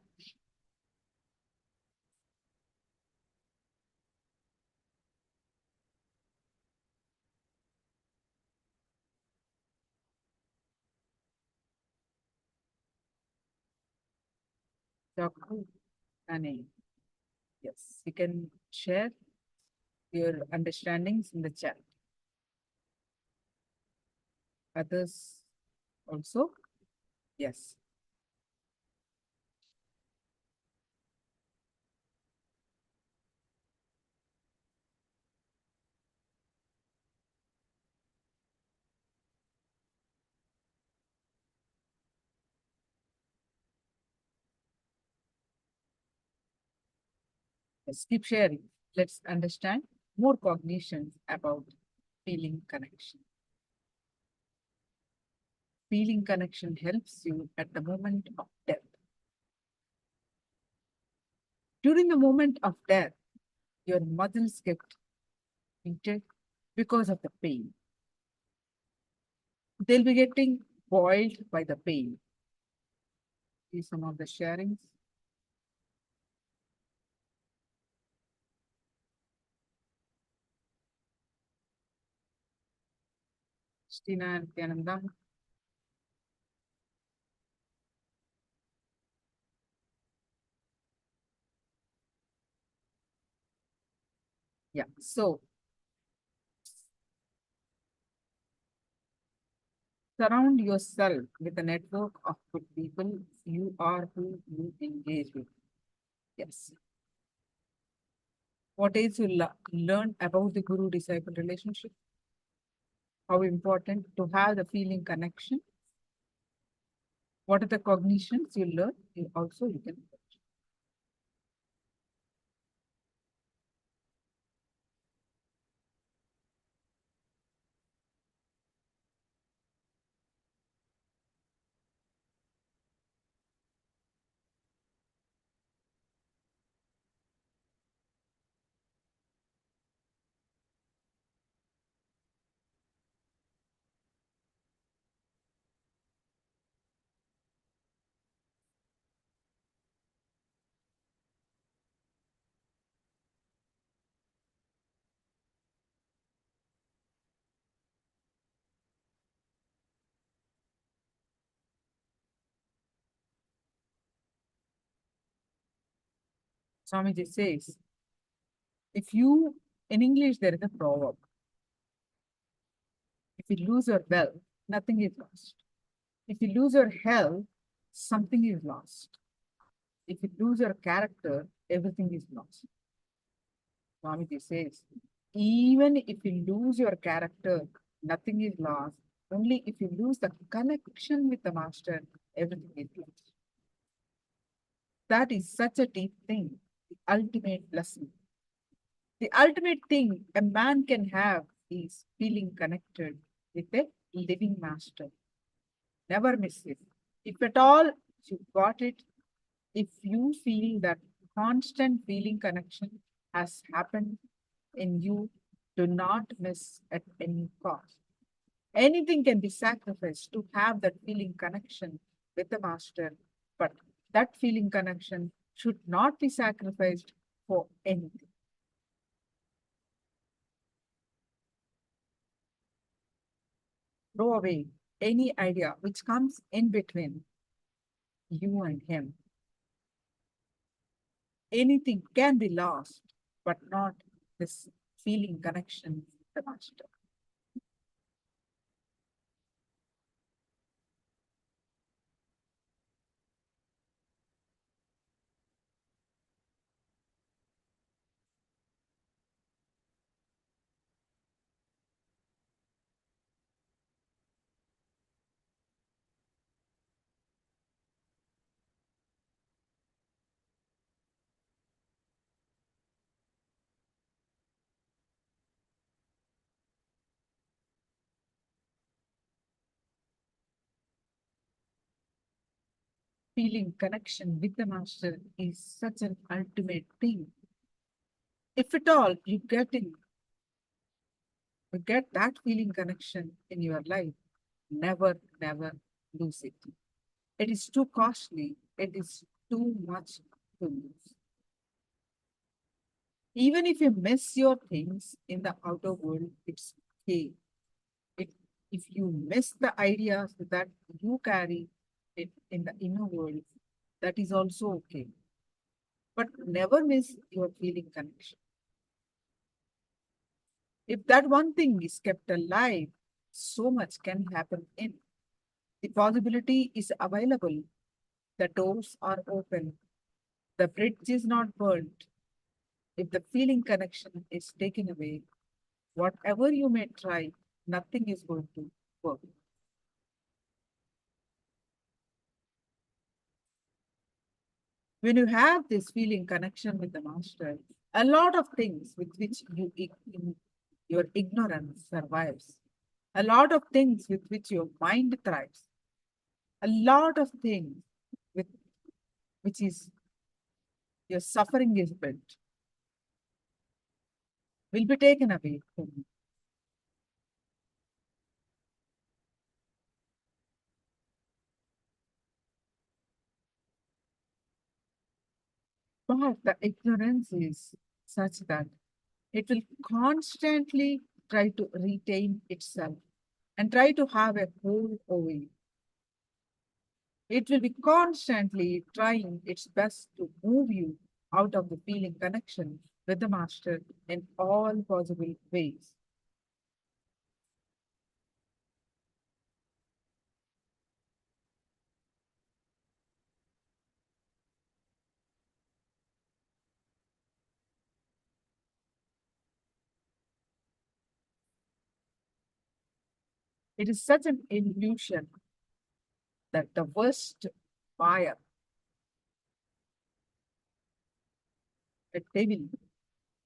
Dr. Annie. Yes, you can share your understandings in the chat. Others also? Yes. Yes, keep sharing. Let's understand more cognitions about feeling connection. Feeling connection helps you at the moment of death. During the moment of death, your muscles get heated because of the pain. They'll be getting boiled by the pain. See some of the sharings. Stina and Nithyananda. Yeah, so surround yourself with a network of good people. You are who you engage with. Yes. What else you learn about the guru-disciple relationship? How important to have the feeling connection? What are the cognitions you learn? You can. Swamiji says, in English, there is a proverb. If you lose your wealth, nothing is lost. If you lose your health, something is lost. If you lose your character, everything is lost. Swamiji says, even if you lose your character, nothing is lost, Only if you lose the connection with the master, everything is lost. That is such a deep thing, the ultimate lesson. The ultimate thing a man can have is feeling connected with a living master. Never miss it. If at all you got it, if you feel that constant feeling connection has happened in you, do not miss at any cost. Anything can be sacrificed to have that feeling connection with the master, but that feeling connection should not be sacrificed for anything. Throw away any idea which comes in between you and him. Anything can be lost, but not this feeling connection with the master. Feeling connection with the master is such an ultimate thing. If at all you get that feeling connection in your life, never, never lose it. It is too costly. It is too much to lose. Even if you miss your things in the outer world, it's okay. If you miss the ideas that you carry in the inner world, that is also okay. But never miss your feeling connection. If that one thing is kept alive, so much can happen in. The possibility is available. The doors are open. The bridge is not burnt. If the feeling connection is taken away, whatever you may try, nothing is going to work. When you have this feeling connection with the master, a lot of things with which your ignorance survives, a lot of things with which your mind thrives, a lot of things with which is your suffering is built, will be taken away from you. But the ignorance is such that it will constantly try to retain itself and try to have a hold over you. It will be constantly trying its best to move you out of the feeling connection with the master in all possible ways. It is such an illusion that the worst fire, the devil,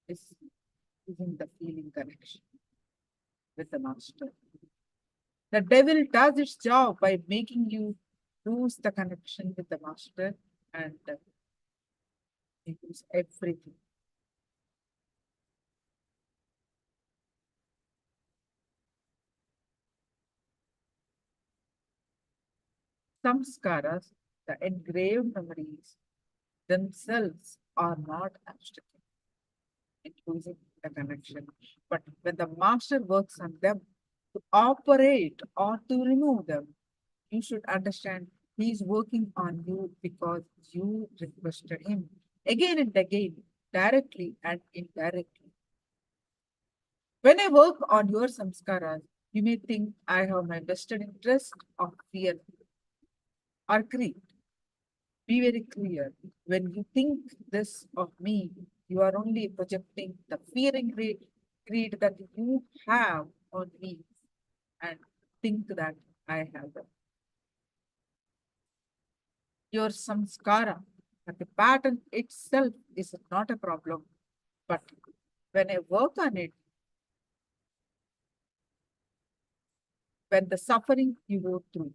is in the feeling connection with the master. The devil does its job by making you lose the connection with the master and lose everything. Samskaras, the engraved memories themselves are not abstract in losing the connection. But when the master works on them to operate or to remove them, you should understand he is working on you because you requested him again and again, directly and indirectly. When I work on your samskaras, you may think I have my vested interest of fear or greed. Be very clear. When you think this of me, you are only projecting the fear and greed that you have on me and think that I have them. Your samskara, but the pattern itself is not a problem. But when I work on it, when the suffering you go through,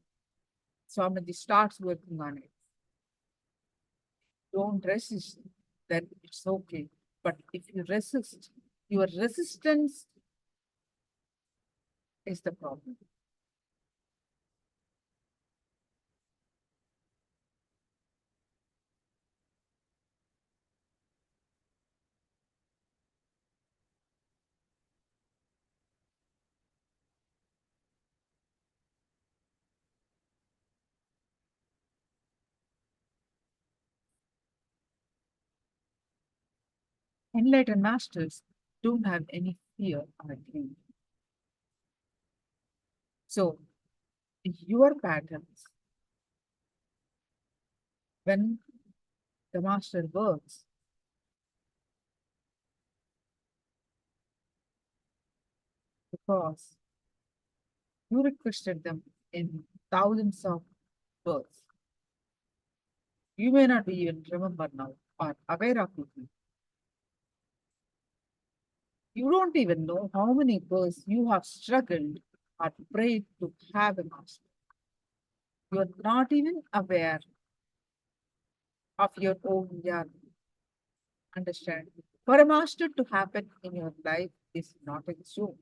Swamiji starts working on it. Don't resist, then it's okay. But if you resist, your resistance is the problem. Enlightened masters don't have any fear or greed. So, your patterns, when the master works, because you requested them in thousands of words, you may not even remember now or aware of it. You don't even know how many births you have struggled or prayed to have a master. You're not even aware of your own yearning. Understand? For a master to happen in your life is not a joke.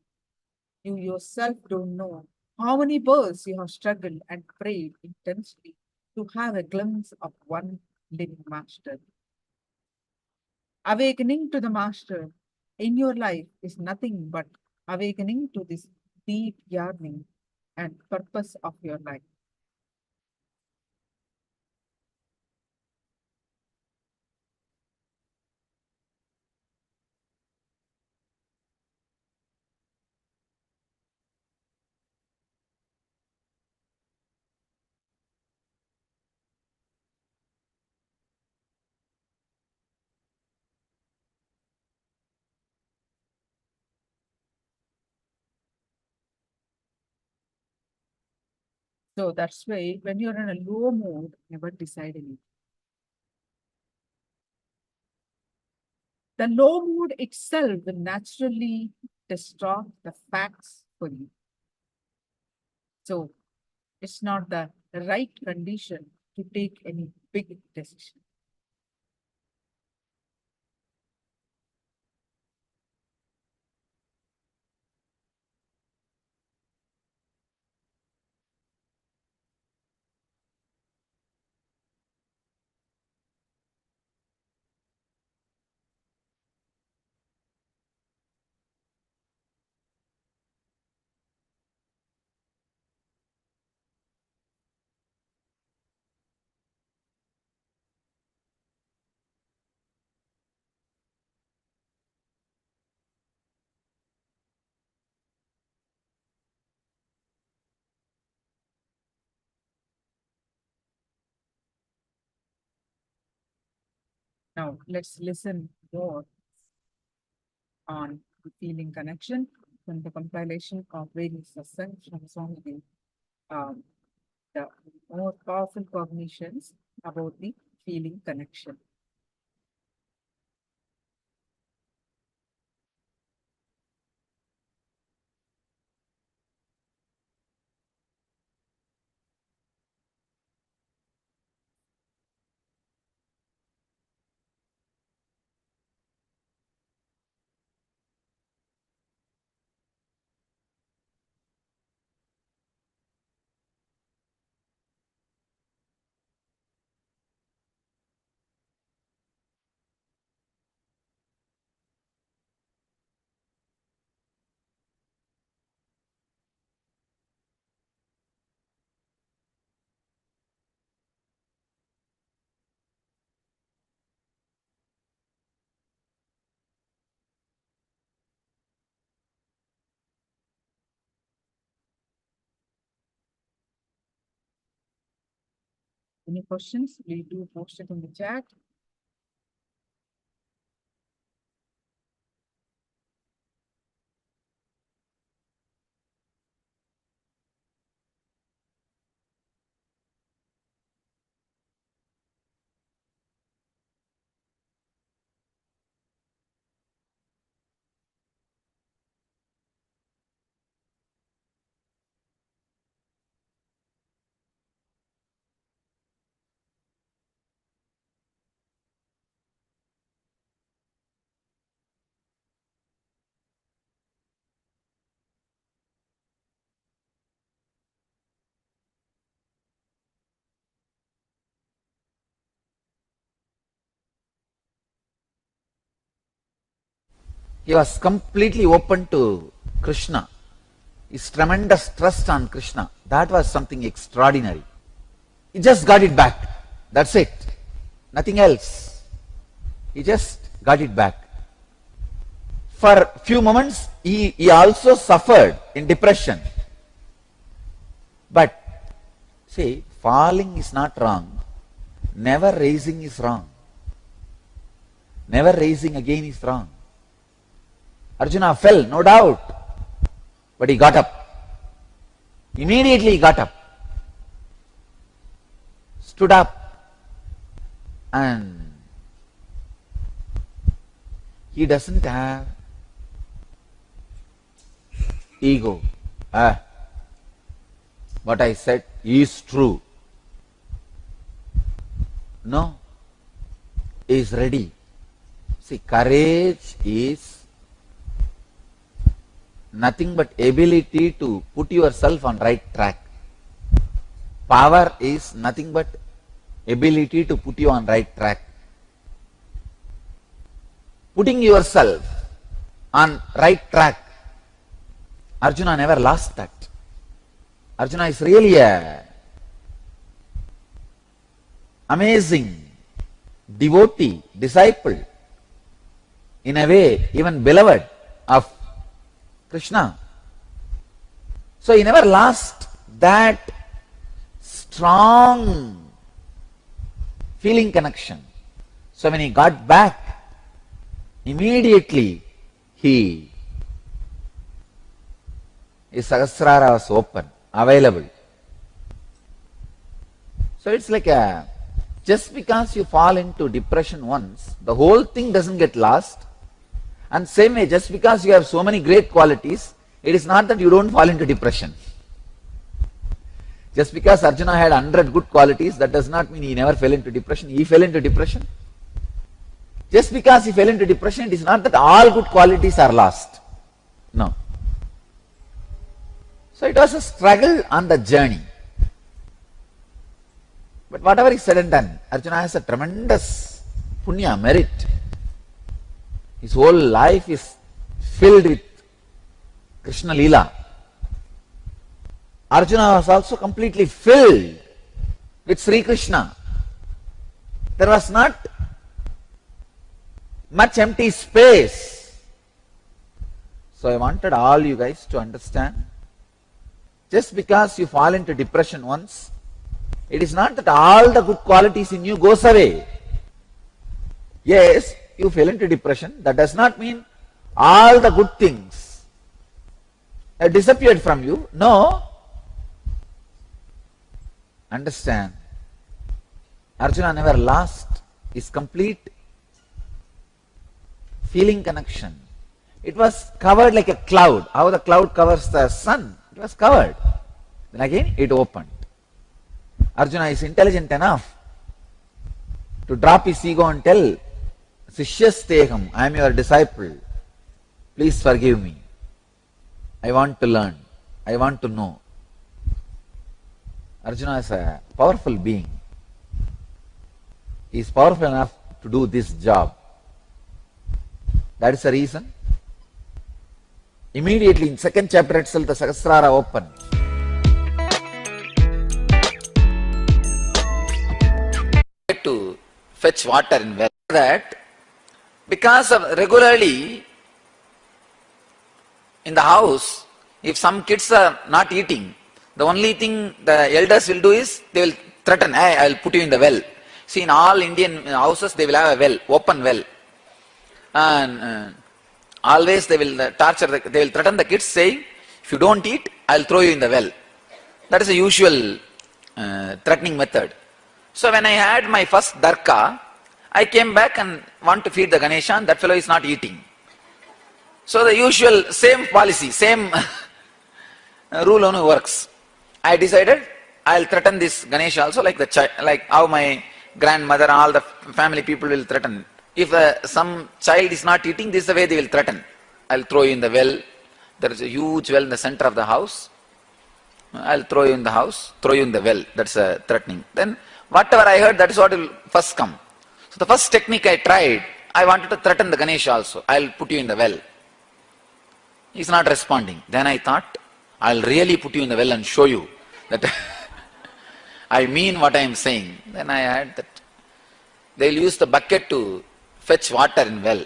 You yourself don't know how many births you have struggled and prayed intensely to have a glimpse of one living master. Awakening to the master in your life is nothing but awakening to this deep yearning and purpose of your life. So that's why when you're in a low mood, never decide anything. The low mood itself will naturally distort the facts for you. So it's not the right condition to take any big decision. Now let's listen more on the feeling connection from the compilation of various satsang from Swamiji, the more powerful cognitions about the feeling connection. Any questions? Please do post it in the chat. He was completely open to Krishna. His tremendous trust on Krishna. That was something extraordinary. He just got it back. That's it. Nothing else. He just got it back. For a few moments, he also suffered in depression. But, see, falling is not wrong. Never raising is wrong. Never raising again is wrong. Arjuna fell, no doubt. But he got up. Immediately he got up. Stood up. And he doesn't have ego. What I said is true. No. He is ready. See, courage is nothing but ability to put yourself on right track. Power is nothing but ability to put you on right track. Putting yourself on right track. Arjuna never lost that. Arjuna is really a amazing devotee, disciple, in a way even beloved of Krishna. So he never lost that strong feeling connection. So when he got back, immediately his Sahasrara was open, available. So it's like just because you fall into depression once, the whole thing doesn't get lost. And same way, just because you have so many great qualities, it is not that you don't fall into depression. Just because Arjuna had 100 good qualities, that does not mean he never fell into depression. He fell into depression. Just because he fell into depression, it is not that all good qualities are lost. No. So it was a struggle on the journey. But whatever is said and done, Arjuna has a tremendous punya, merit. His whole life is filled with Krishna Leela. Arjuna was also completely filled with Sri Krishna. There was not much empty space. So I wanted all you guys to understand, just because you fall into depression once, it is not that all the good qualities in you goes away. Yes, you fell into depression. That does not mean all the good things have disappeared from you. No. Understand, Arjuna never lost his complete feeling connection. It was covered like a cloud. How the cloud covers the sun? It was covered. Then again it opened. Arjuna is intelligent enough to drop his ego and tell, Sishyasteham, I am your disciple. Please forgive me. I want to learn. I want to know. Arjuna is a powerful being. He is powerful enough to do this job. That is the reason. Immediately in second chapter itself, the Sahasrara opened. To fetch water in well. That because of regularly in the house, if some kids are not eating, the only thing the elders will do is they will threaten, hey, I will put you in the well. See, in all Indian houses they will have a well, open well. And always they will torture, they will threaten the kids saying, if you don't eat, I will throw you in the well. That is a usual threatening method. So when I had my first darka, I came back and want to feed the Ganesha, and that fellow is not eating. So the usual same policy, same rule only works. I decided I'll threaten this Ganesha also, like the like how my grandmother, all the family people will threaten. If some child is not eating, this is the way they will threaten. I'll throw you in the well. There is a huge well in the center of the house. I'll throw you in the house, throw you in the well. That's a threatening. Then whatever I heard, that is what will first come. So the first technique I tried, I wanted to threaten the Ganesha also. I'll put you in the well. He's not responding. Then I thought, I'll really put you in the well and show you that I mean what I am saying. Then I had that. They'll use the bucket to fetch water in well.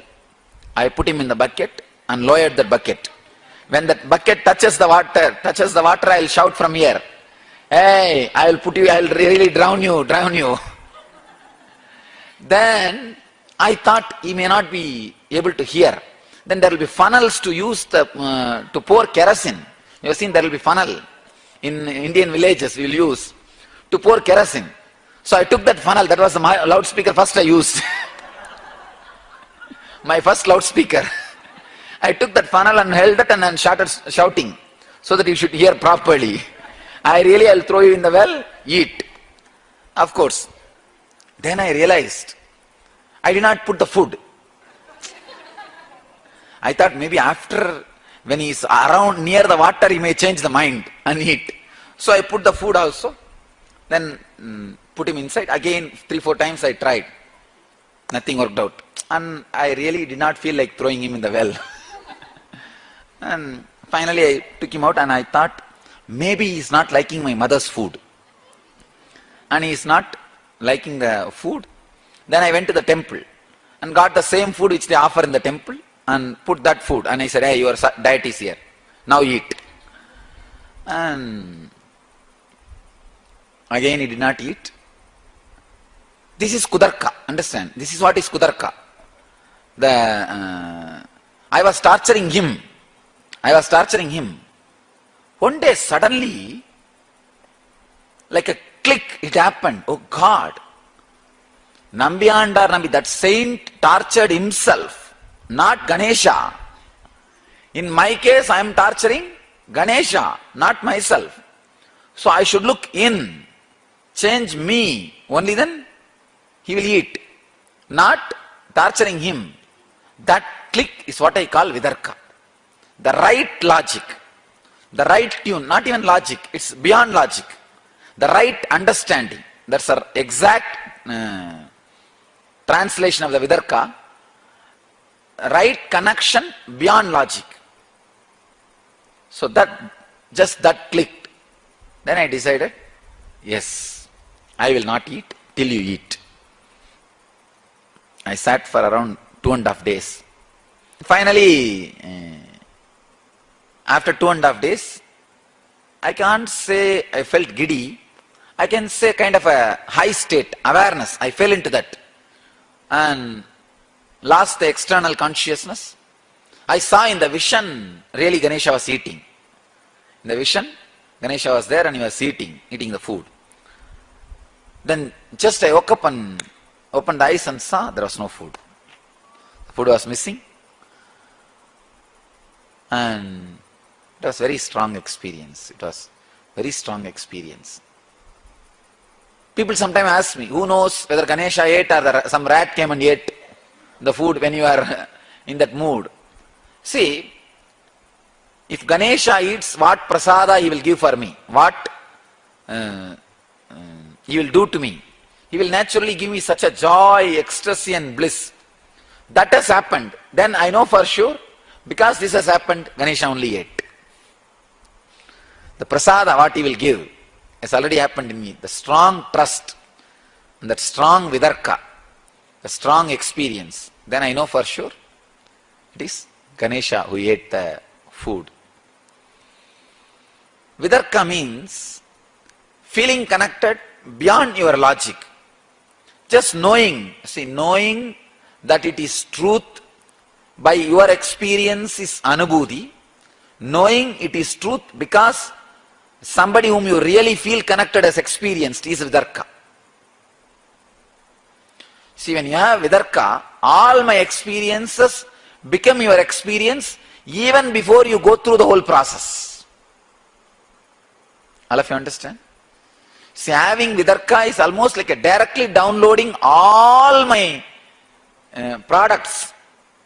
I put him in the bucket and lowered the bucket. When that bucket touches the water, I'll shout from here, hey, I'll really drown you. Then I thought he may not be able to hear. Then there will be funnels to use to pour kerosene. You have seen there will be funnel in Indian villages we will use to pour kerosene. So I took that funnel, that was my loudspeaker first I used. My first loudspeaker. I took that funnel and held it and then started shouting so that you should hear properly. I'll throw you in the well, eat. Of course. Then I realized I did not put the food. I thought maybe after, when he is around near the water, he may change the mind and eat. So I put the food also. Then put him inside. Again, 3-4 times I tried. Nothing worked out. And I really did not feel like throwing him in the well. And finally I took him out and I thought, maybe he is not liking my mother's food. And he is not liking the food. Then I went to the temple and got the same food which they offer in the temple and put that food. And I said, hey, your diet is here. Now eat. And again he did not eat. This is kudarka. Understand? This is what is kudarka. I was torturing him. One day suddenly, like a click, it happened. Oh God. Nambi, that saint tortured himself, not Ganesha. In my case, I am torturing Ganesha, not myself. So I should look in, change me, only then he will eat. Not torturing him. That click is what I call Vidarka. The right logic, the right tune, not even logic, it's beyond logic. The right understanding, that's our exact translation of the Vidarka. Right connection beyond logic. So that clicked. Then I decided, yes, I will not eat till you eat. I sat for around 2.5 days. Finally, after 2.5 days, I can't say I felt giddy. I can say kind of a high state, awareness. I fell into that and lost the external consciousness. I saw in the vision, really Ganesha was eating. In the vision, Ganesha was there and he was eating the food. Then just I woke up and opened the eyes and saw there was no food. The food was missing. And it was very strong experience. People sometimes ask me, who knows whether Ganesha ate or some rat came and ate the food when you are in that mood. See, if Ganesha eats, what prasada he will give for me, what he will do to me. He will naturally give me such a joy, ecstasy and bliss. That has happened. Then I know for sure, because this has happened, Ganesha only ate. The prasada, what he will give, has already happened in me. The strong trust, and that strong vidarka, the strong experience, then I know for sure it is Ganesha who ate the food. Vidarka means feeling connected beyond your logic. Just knowing that it is truth by your experience is anubhuti. Knowing it is truth because somebody whom you really feel connected has experienced is vidarka. See, when you have vidarka, all my experiences become your experience even before you go through the whole process. All of you understand? See, having vidarka is almost like a directly downloading all my products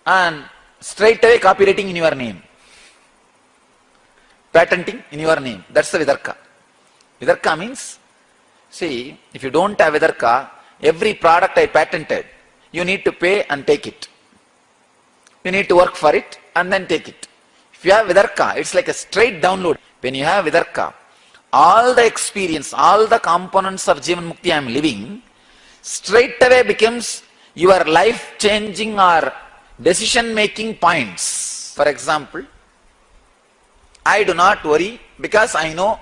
and straight away copywriting in your name. Patenting in your name. That's the vidarka. Vidarka means, see, if you don't have vidarka, every product I patented, you need to pay and take it. You need to work for it and then take it. If you have Vidarka, it's like a straight download. When you have Vidarka, all the experience, all the components of Jivan Mukti I am living, straight away becomes your life-changing or decision-making points. For example, I do not worry because I know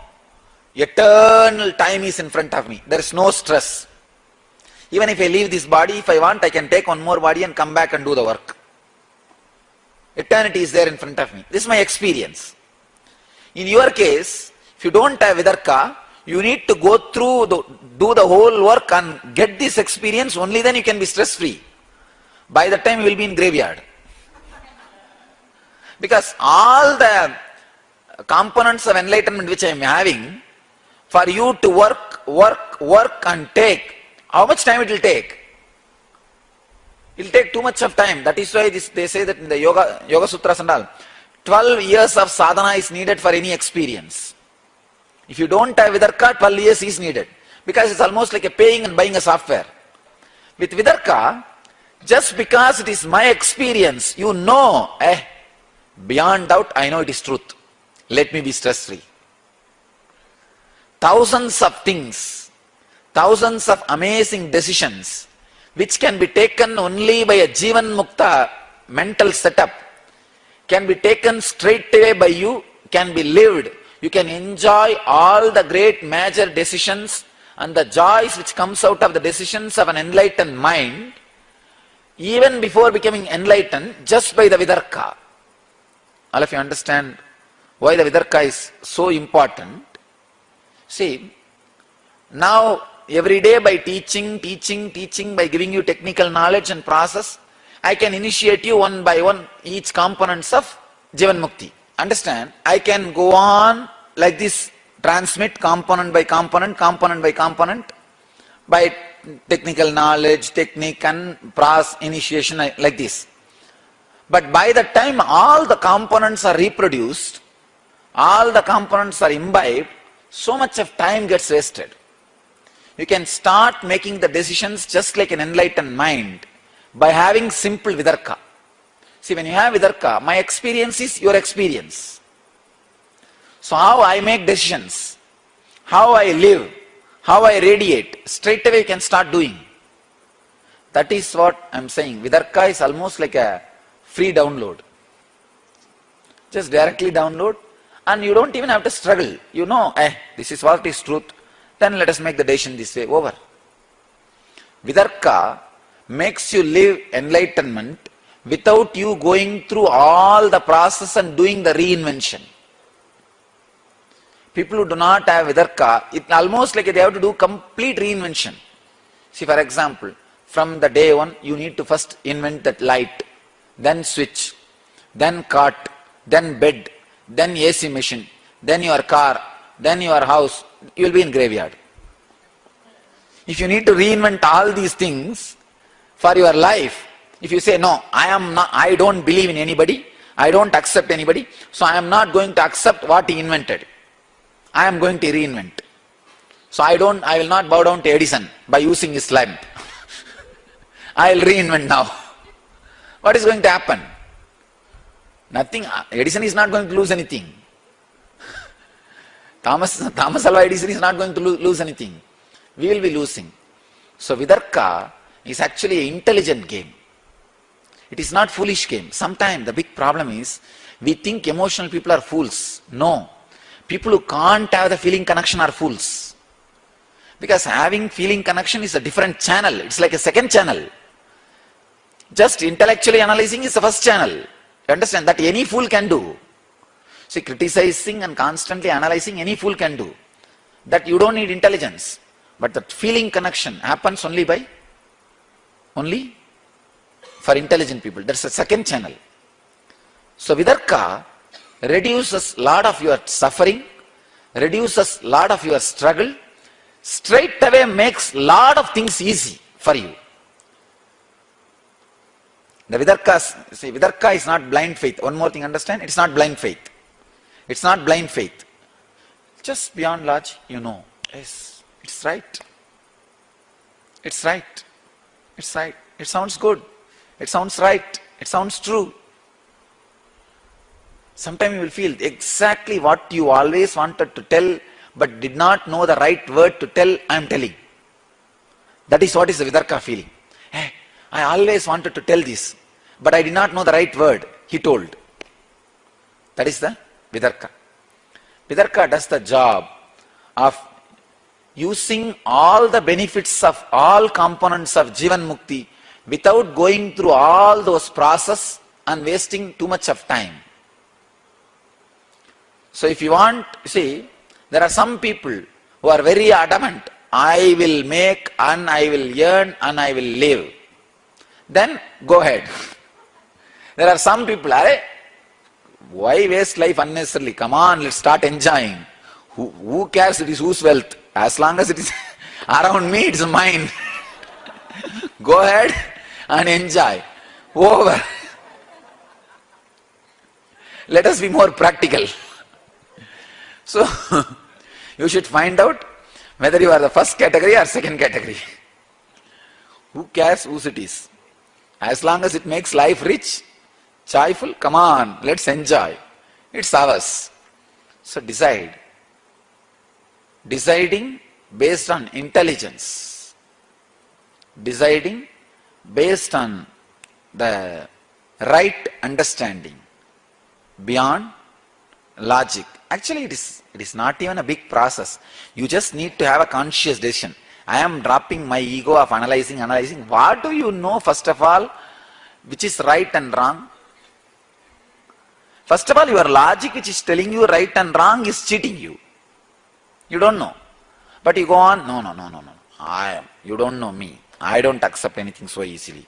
eternal time is in front of me. There is no stress. Even if I leave this body, if I want, I can take one more body and come back and do the work. Eternity is there in front of me. This is my experience. In your case, if you don't have Vidarka, you need to go through, do the whole work and get this experience, only then you can be stress-free. By the time you will be in graveyard. Because all the components of enlightenment which I am having, for you to work and take, how much time it will take? It will take too much of time. That is why they say that in the Yoga Sutras and all, 12 years of sadhana is needed for any experience. If you don't have Vidarka, 12 years is needed. Because it's almost like a paying and buying a software. With Vidarka, just because it is my experience, you know, beyond doubt, I know it is truth. Let me be stress-free. Thousands of things, thousands of amazing decisions, which can be taken only by a Jivan Mukta mental setup, can be taken straight away by you, can be lived. You can enjoy all the great major decisions and the joys which comes out of the decisions of an enlightened mind, even before becoming enlightened, just by the Vidarka. All of you understand why the Vidarka is so important? See, now every day by teaching, by giving you technical knowledge and process, I can initiate you one by one each components of Jivan Mukti. Understand? I can go on like this, transmit component by component, by technical knowledge, technique and process initiation like this. But by the time all the components are reproduced, all the components are imbibed, so much of time gets wasted. You can start making the decisions just like an enlightened mind by having simple Vidarka. See, when you have Vidarka, my experience is your experience. So how I make decisions, how I live, how I radiate, straight away you can start doing. That is what I am saying. Vidarka is almost like a free download. Just directly download and you don't even have to struggle. You know, this is what is truth. Then let us make the decision this way, over. Vidarka makes you live enlightenment without you going through all the process and doing the reinvention. People who do not have Vidarka, it's almost like they have to do complete reinvention. See, for example, from the day one, you need to first invent that light, then switch, then cart, then bed, then AC machine, then your car, then your house. You will be in graveyard. If you need to reinvent all these things for your life, if you say, no, I don't believe in anybody, I don't accept anybody, so I am not going to accept what he invented. I am going to reinvent. So I will not bow down to Edison by using his lamp. I will reinvent now. What is going to happen? Nothing. Edison is not going to lose anything. Thomas Alva Edison is not going to lose anything. We will be losing. So Vidarka is actually an intelligent game. It is not foolish game. Sometimes the big problem is we think emotional people are fools. No. People who can't have the feeling connection are fools. Because having feeling connection is a different channel. It's like a second channel. Just intellectually analyzing is the first channel. You understand? That any fool can do. See, criticizing and constantly analyzing, any fool can do. That you don't need intelligence. But the feeling connection happens only for intelligent people. That's a second channel. So Vidarka reduces lot of your suffering, reduces lot of your struggle, straight away makes lot of things easy for you. The Vidarka is not blind faith. One more thing, understand? It's not blind faith. It's not blind faith. Just beyond logic, you know. Yes, it's right. It's right. It's right. It sounds good. It sounds right. It sounds true. Sometimes you will feel exactly what you always wanted to tell, but did not know the right word to tell, I am telling. That is what is the Vidarka feeling. Hey, I always wanted to tell this, but I did not know the right word, he told. That is the Vidarka. Vidarka does the job of using all the benefits of all components of Jivan Mukti without going through all those processes and wasting too much of time. So if you want, see, there are some people who are very adamant, I will make and I will earn and I will live. Then go ahead. There are some people, why waste life unnecessarily? Come on, let's start enjoying. Who cares it is whose wealth? As long as it is around me, it's mine. Go ahead and enjoy. Over. Let us be more practical. So, you should find out whether you are the first category or second category. Who cares whose it is? As long as it makes life rich, joyful, come on, let's enjoy. It's ours. So decide. Deciding based on intelligence. Deciding based on the right understanding. Beyond logic. Actually, it is not even a big process. You just need to have a conscious decision. I am dropping my ego of analyzing. What do you know, first of all, which is right and wrong? First of all, your logic which is telling you right and wrong is cheating you. You don't know. But you go on, no. You don't know me. I don't accept anything so easily.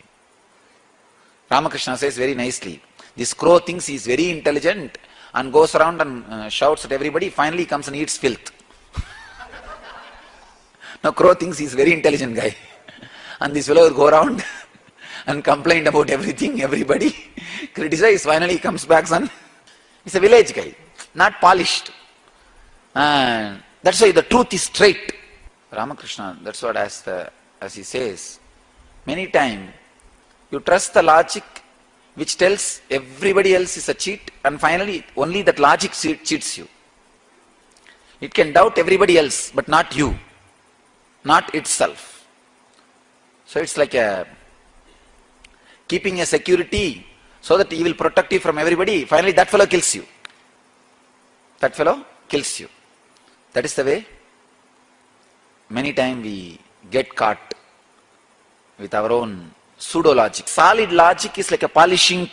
Ramakrishna says very nicely, this crow thinks he is very intelligent and goes around and shouts at everybody, finally comes and eats filth. Now crow thinks he is very intelligent guy. And this fellow will go around and complain about everything, everybody, criticize, finally he comes back and he's a village guy, not polished. And that's why the truth is straight. Ramakrishna, that's what as he says, many times you trust the logic which tells everybody else is a cheat, and finally only that logic cheats you. It can doubt everybody else, but not you, not itself. So it's like keeping a security so that he will protect you from everybody. Finally that fellow kills you. That fellow kills you. That is the way many times we get caught with our own pseudo logic. Solid logic is like a polishing.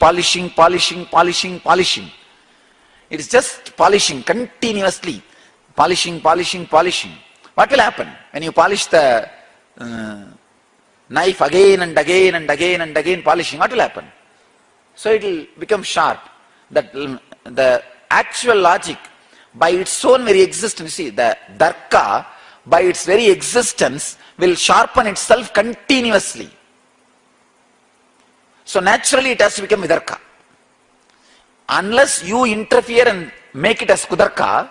It is just polishing continuously. Polishing. What will happen when you polish the knife again and again polishing? What will happen? So it will become sharp. That the actual logic by its own very existence, see, the darka by its very existence will sharpen itself continuously. So naturally it has to become vidarka. Unless you interfere and make it as kudarka,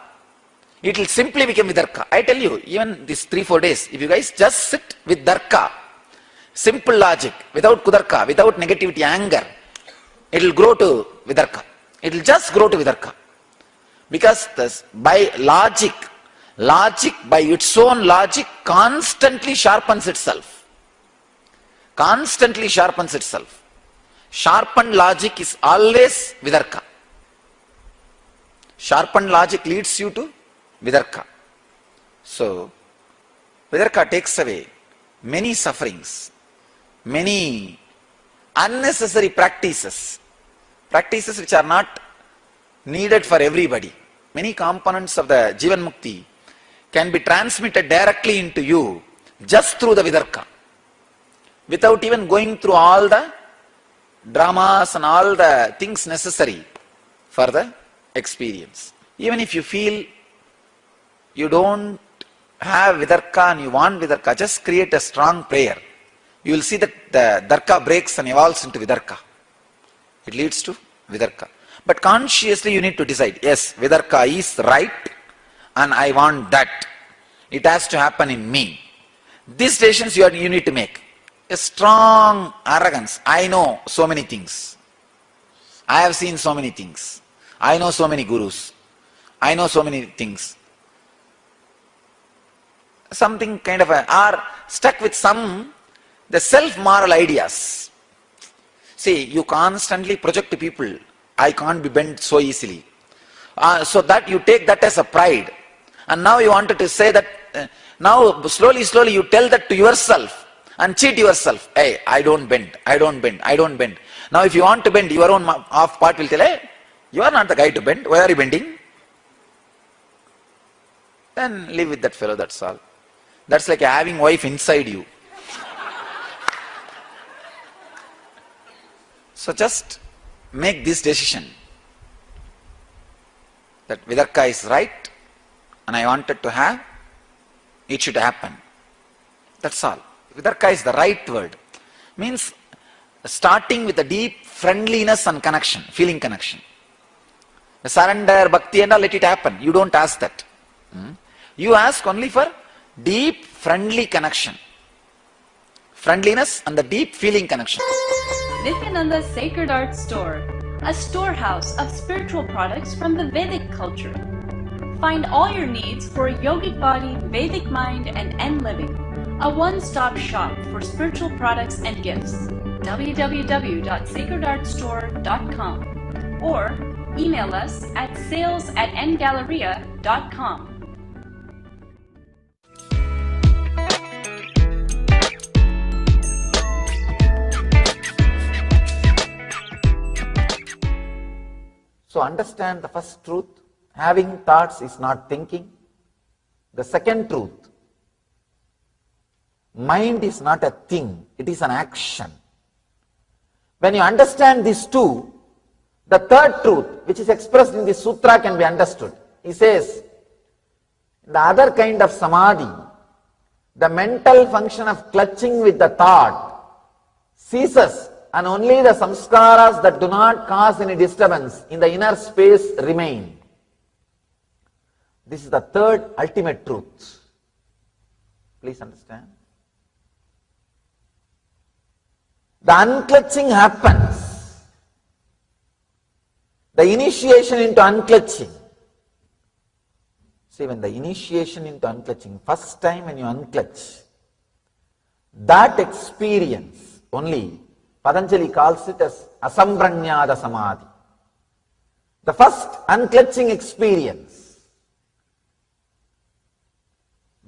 it will simply become vidarka. I tell you, even these 3-4 days, if you guys just sit with darka, simple logic, without kudarka, without negativity, anger, it will grow to vidarka. It will just grow to vidarka. Because by logic by its own logic constantly sharpens itself. Sharpened logic is always vidarka. Sharpened logic leads you to vidarka. So, vidarka takes away many sufferings, many unnecessary practices which are not needed for everybody. Many components of the Jivan Mukti can be transmitted directly into you just through the vidarka, without even going through all the dramas and all the things necessary for the experience. Even if you feel you don't have vidarka and you want vidarka, just create a strong prayer. You will see that the darka breaks and evolves into vidarka. It leads to vidarka. But consciously you need to decide, yes, vidarka is right and I want that. It has to happen in me. These decisions you need to make. A strong arrogance. I know so many things. I have seen so many things. I know so many gurus. I know so many things. Something kind of are stuck with the self-moral ideas. See, you constantly project to people, I can't be bent so easily. So that you take that as a pride. And now you wanted to say that, now slowly you tell that to yourself and cheat yourself. Hey, I don't bend. Now if you want to bend, your own half part will tell, hey, you are not the guy to bend. Why are you bending? Then live with that fellow, that's all. That's like having wife inside you. So just make this decision that Vidarka is right and I wanted to have, it should happen. That's all. Vidarka is the right word. Means starting with a deep friendliness and connection, feeling connection. The surrender, bhakti and all, let it happen. You don't ask that. You ask only for deep friendly connection. Friendliness and the deep feeling connection. Nithyananda's Sacred Art Store, a storehouse of spiritual products from the Vedic culture. Find all your needs for a yogic body, Vedic mind, and N living. A one-stop shop for spiritual products and gifts. www.sacredartstore.com or email us at sales@ngalleria.com. So understand the first truth, having thoughts is not thinking. The second truth, mind is not a thing, it is an action. When you understand these two, the third truth, which is expressed in this sutra, can be understood. He says, the other kind of samadhi, the mental function of clutching with the thought ceases, and only the samskaras that do not cause any disturbance in the inner space remain. This is the third ultimate truth. Please understand. The unclutching happens. The initiation into unclutching. See, when the initiation into unclutching, first time when you unclutch, that experience only, Patanjali calls it as asampranyada samadhi. The first unclutching experience.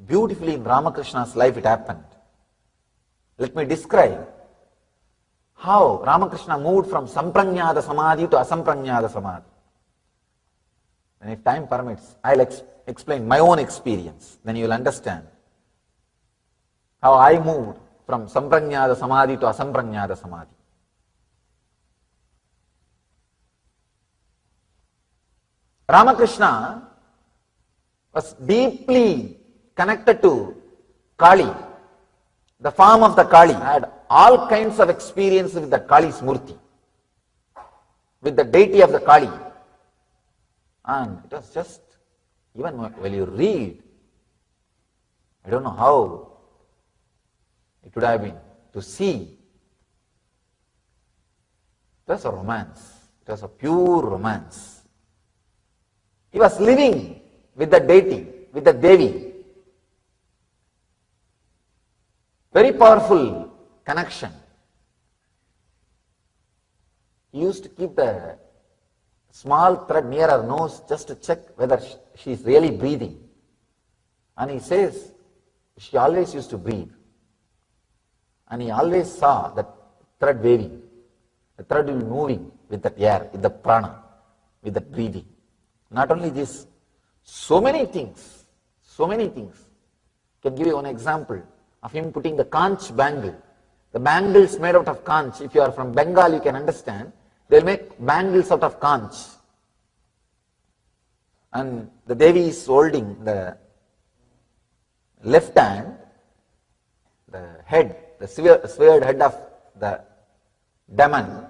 Beautifully in Ramakrishna's life it happened. Let me describe how Ramakrishna moved from sampranyada samadhi to asampranyada samadhi. And if time permits, I'll explain my own experience. Then you will understand how I moved from sampranyada samadhi to asampranyada samadhi. Ramakrishna was deeply connected to Kali, the form of the Kali. Had all kinds of experience with the Kali's murti, with the deity of the Kali. And it was just, even when you read, I don't know how it would have been to see. It was a romance. It was a pure romance. He was living with the deity, with the Devi. Very powerful connection. He used to keep the small thread near her nose just to check whether she is really breathing. And he says she always used to breathe. And he always saw that thread waving. The thread will be moving with that air, with the prana, with that breathing. Not only this, so many things. Can give you one example of him putting the conch bangle. The bangles made out of conch, if you are from Bengal, you can understand. They'll make bangles out of conch. And the Devi is holding the left hand, the head, the severed head of the demon,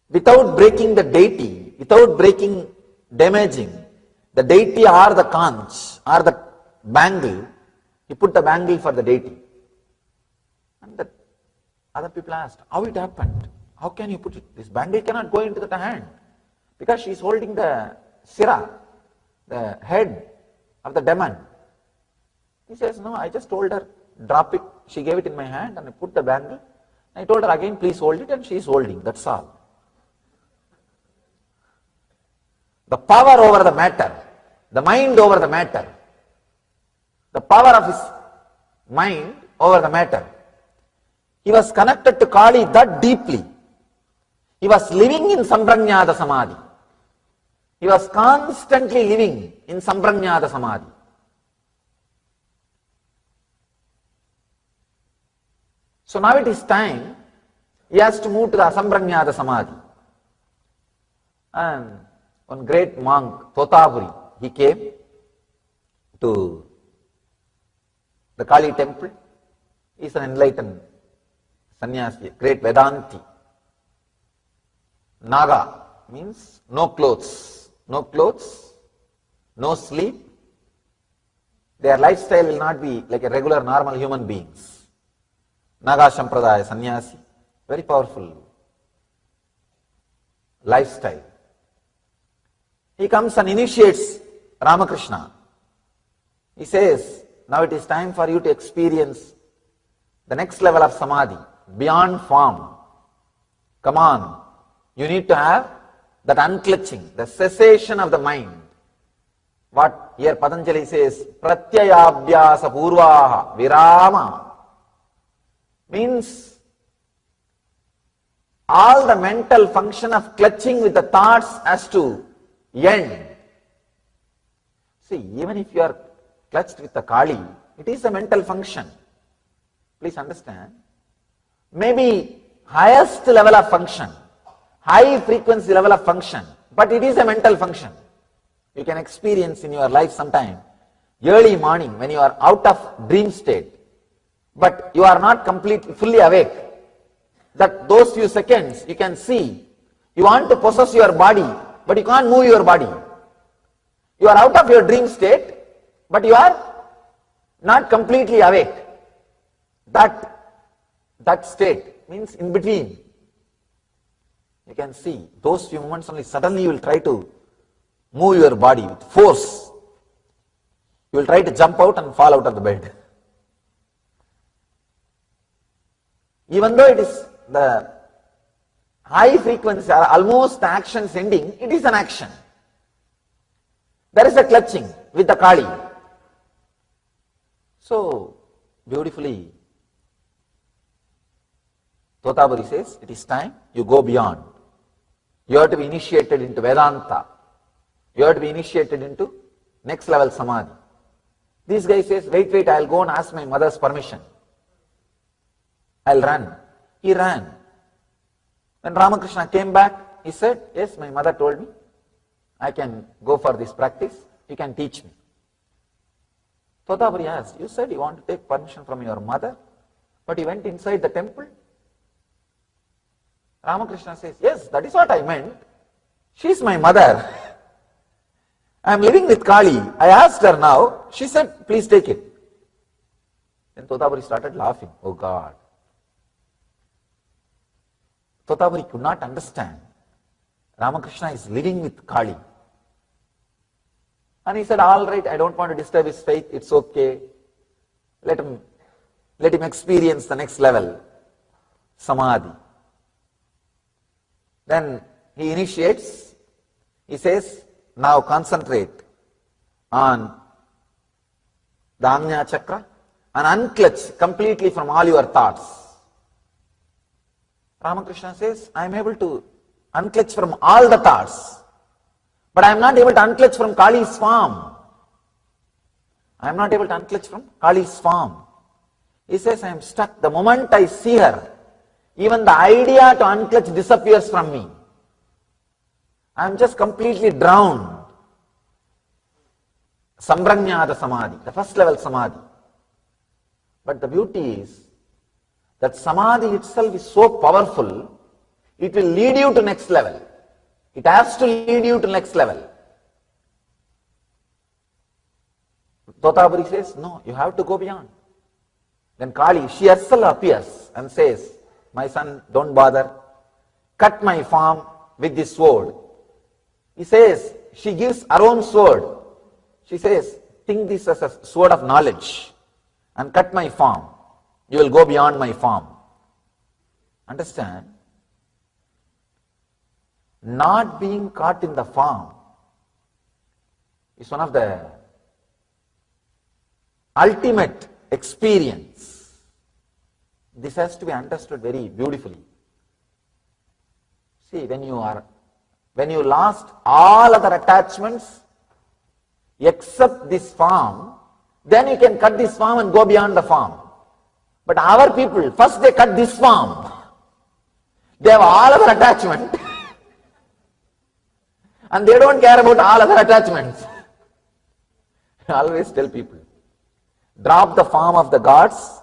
without breaking the deity, without damaging the deity or the conch or the bangle. He put the bangle for the deity. And the other people asked, how it happened? How can you put it? This bangle cannot go into the hand. because she is holding the sira, the head of the demon. He says, no, I just told her, drop it. She gave it in my hand and I put the bangle. I told her again, please hold it, and she is holding. That's all. The power over the matter, the mind over the matter, the power of his mind over the matter. He was connected to Kali that deeply. He was living in Samprajñāta Samadhi. He was constantly living in Samprajñāta Samadhi. So now it is time, he has to move to the Asamprajñāta Samadhi. And one great monk, Totaburi, he came to the Kali temple. He is an enlightened sannyasi, great Vedanti. Naga means no clothes, no sleep. Their lifestyle will not be like a regular normal human beings. Naga Sampradaya sannyasi, very powerful lifestyle. He comes and initiates Ramakrishna. He says, now it is time for you to experience the next level of samadhi, beyond form. Come on, you need to have that unclutching, the cessation of the mind. What here Patanjali says, pratyayabhyasa purvaha virama, means all the mental function of clutching with the thoughts has to end. See, even if you are clutched with the Kali, it is a mental function. Please understand. Maybe highest level of function, high frequency level of function, but it is a mental function. You can experience in your life sometime, early morning when you are out of dream state, but you are not completely, fully awake. That those few seconds you can see, you want to possess your body, but you can't move your body. You are out of your dream state, but you are not completely awake. That state means in between. You can see those few moments only, suddenly you will try to move your body with force. You will try to jump out and fall out of the bed. Even though it is the high frequency, almost the action's ending, it is an action. There is a clutching with the Kali. So, beautifully, Totaburi says, it is time you go beyond. You have to be initiated into Vedanta. You have to be initiated into next level Samadhi. This guy says, wait, I'll go and ask my mother's permission. I'll run. He ran. When Ramakrishna came back, he said, yes, my mother told me, I can go for this practice, you can teach me. Totaburi asked, you said you want to take permission from your mother, but you went inside the temple? Ramakrishna says, yes, that is what I meant. She is my mother. I am living with Kali. I asked her now. She said, please take it. Then Totaburi started laughing. Oh God. Totaburi could not understand. Ramakrishna is living with Kali. And he said, all right, I don't want to disturb his faith. It's okay. Let him experience the next level, Samadhi. Then he initiates. He says, now concentrate on the Ajna Chakra and unclutch completely from all your thoughts. Ramakrishna says, I am able to unclutch from all the thoughts, but I am not able to unclutch from Kali's form. I am not able to unclutch from Kali's form. He says, I am stuck. The moment I see her, even the idea to unclutch disappears from me. I am just completely drowned. Samprajñāta Samadhi, the first level Samadhi. But the beauty is that Samadhi itself is so powerful, it will lead you to next level. It has to lead you to next level. Totaburi says, no, you have to go beyond. Then Kali, she herself appears and says, my son, don't bother. Cut my form with this sword. He says, she gives her own sword. She says, think this as a sword of knowledge and cut my form. You will go beyond my form. Understand? Not being caught in the form is one of the ultimate experience. This has to be understood very beautifully. See, when you lost all other attachments except this form, then you can cut this form and go beyond the form. But our people, first they cut this form. They have all other attachment and they don't care about all other attachments. I always tell people, drop the form of the gods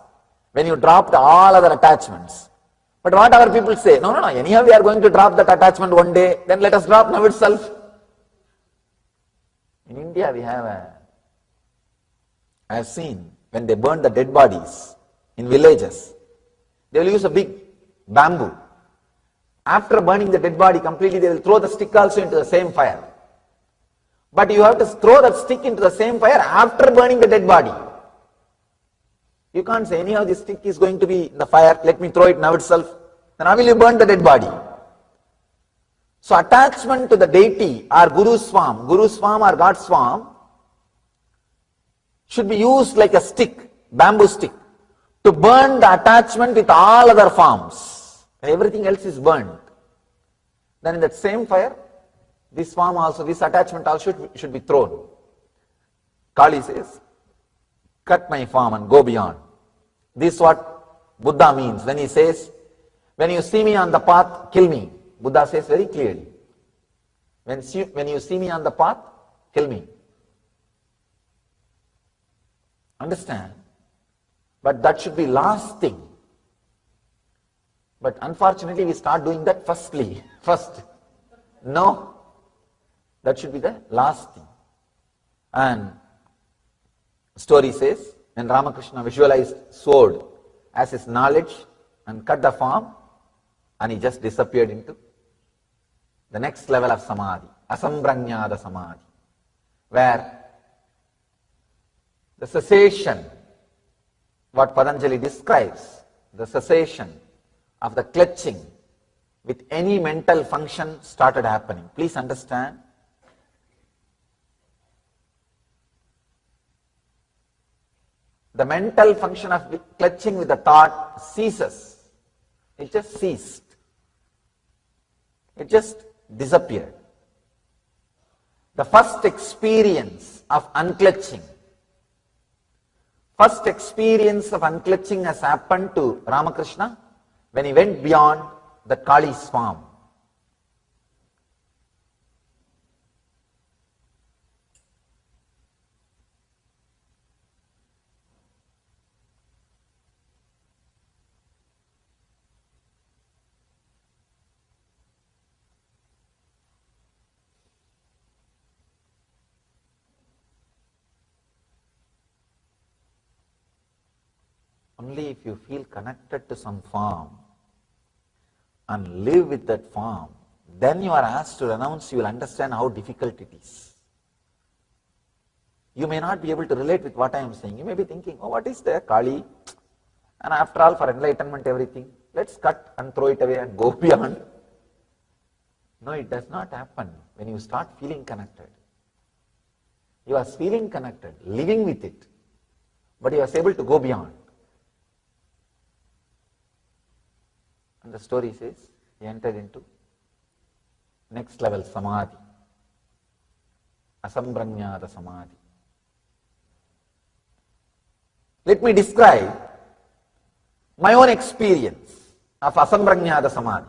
when you dropped all other attachments. But what our people say, no, anyhow we are going to drop that attachment one day, then let us drop now itself. In India I have seen when they burn the dead bodies in villages, they will use a big bamboo. After burning the dead body completely, they will throw the stick also into the same fire. But you have to throw that stick into the same fire after burning the dead body. You can't say, anyhow this stick is going to be in the fire, let me throw it now itself. Then how will you burn the dead body? So attachment to the deity or Guru's form or God's form should be used like a stick, bamboo stick, to burn the attachment with all other forms. Everything else is burned. Then in that same fire, this form also, this attachment also should be thrown. Kali says, cut my form and go beyond. This is what Buddha means when he says, when you see me on the path, kill me. Buddha says very clearly, when you see me on the path, kill me. Understand? But that should be last thing. But unfortunately we start doing that first. No, that should be the last thing. And story says, when Ramakrishna visualized sword as his knowledge and cut the form, and he just disappeared into the next level of samadhi, asambranyada samadhi, where the cessation, what Patanjali describes, the cessation of the clutching with any mental function started happening. Please understand. The mental function of clutching with the thought ceases. It just ceased. It just disappeared. The first experience of unclutching has happened to Ramakrishna when he went beyond the Kali's form. Only if you feel connected to some form and live with that form, then you are asked to renounce, you will understand how difficult it is. You may not be able to relate with what I am saying. You may be thinking, oh, what is there, Kali? And after all, for enlightenment, everything, let's cut and throw it away and go beyond. No, it does not happen when you start feeling connected. You are feeling connected, living with it, but you are able to go beyond. And the story says, he entered into next level samadhi, asambranyada samadhi. Let me describe my own experience of asambranyada samadhi.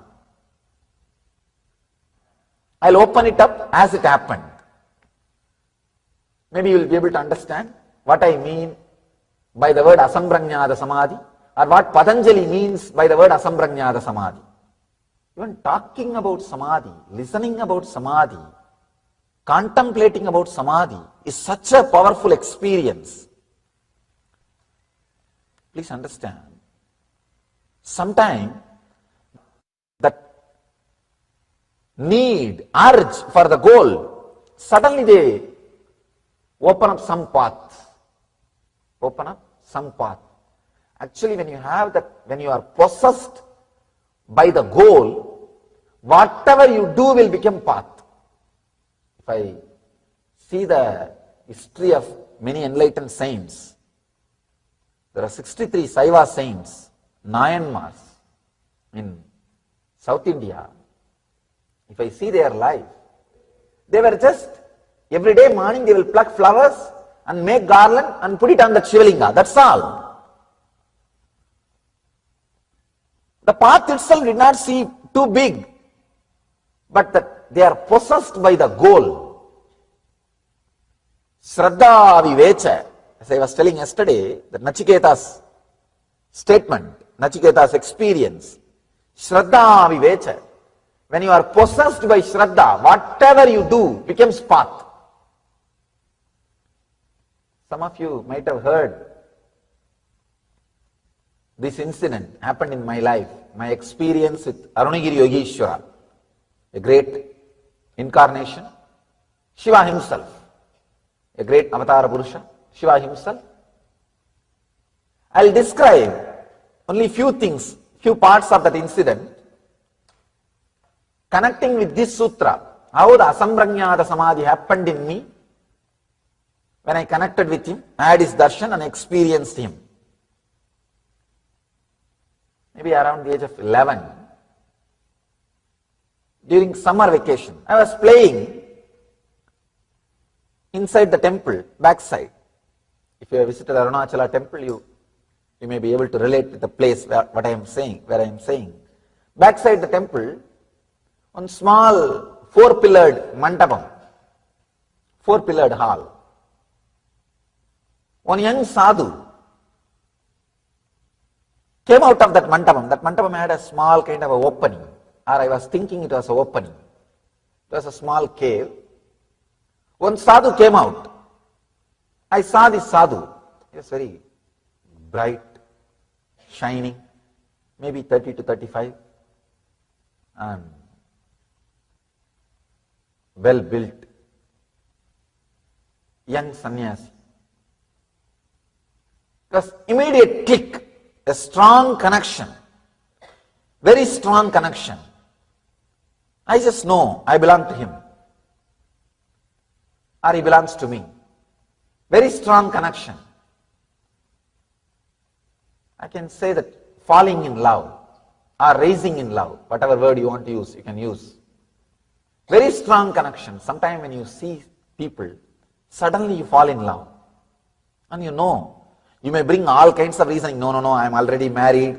I'll open it up as it happened. Maybe you will be able to understand what I mean by the word asambranyada samadhi, or what Patanjali means by the word asambranyada samadhi. Even talking about samadhi, listening about samadhi, contemplating about samadhi is such a powerful experience. Please understand, sometimes need, urge for the goal, suddenly they open up some path. Open up some path. Actually, when you have that, when you are possessed by the goal, whatever you do will become path. If I see the history of many enlightened saints, there are 63 Saiva saints, Nayanmars in South India. If I see their life, they were just, every day morning they will pluck flowers and make garland and put it on the Shivalinga. That's all. The path itself did not seem too big, but that they are possessed by the goal. Shraddha Vivecha, as I was telling yesterday, that Nachiketa's statement, Nachiketa's experience, Shraddha Vivecha, when you are possessed by Shraddha, whatever you do becomes path. Some of you might have heard this incident happened in my life, my experience with Arunagiri Yogeshwara, a great incarnation, Shiva himself, a great avatar Purusha, Shiva himself. I'll describe only few things, few parts of that incident, connecting with this sutra, how the Asambranyata Samadhi happened in me when I connected with him, I had his darshan and experienced him. Maybe around the age of 11, during summer vacation, I was playing inside the temple, backside. If you have visited Arunachala temple, you may be able to relate to the place where I am saying. Backside the temple, one small 4-pillared mandapam, 4-pillared hall. One young sadhu came out of that mandapam. That mandapam had a small kind of a opening, or I was thinking it was an opening. It was a small cave. One sadhu came out. I saw this sadhu. He was very bright, shining, maybe 30 to 35, and well built, young sannyasi. It was immediate click. A strong connection, very strong connection. I just know I belong to him, or he belongs to me. Very strong connection. I can say that falling in love, or raising in love, whatever word you want to use, you can use. Very strong connection. Sometimes when you see people, suddenly you fall in love. And you know, you may bring all kinds of reasoning. No, I am already married.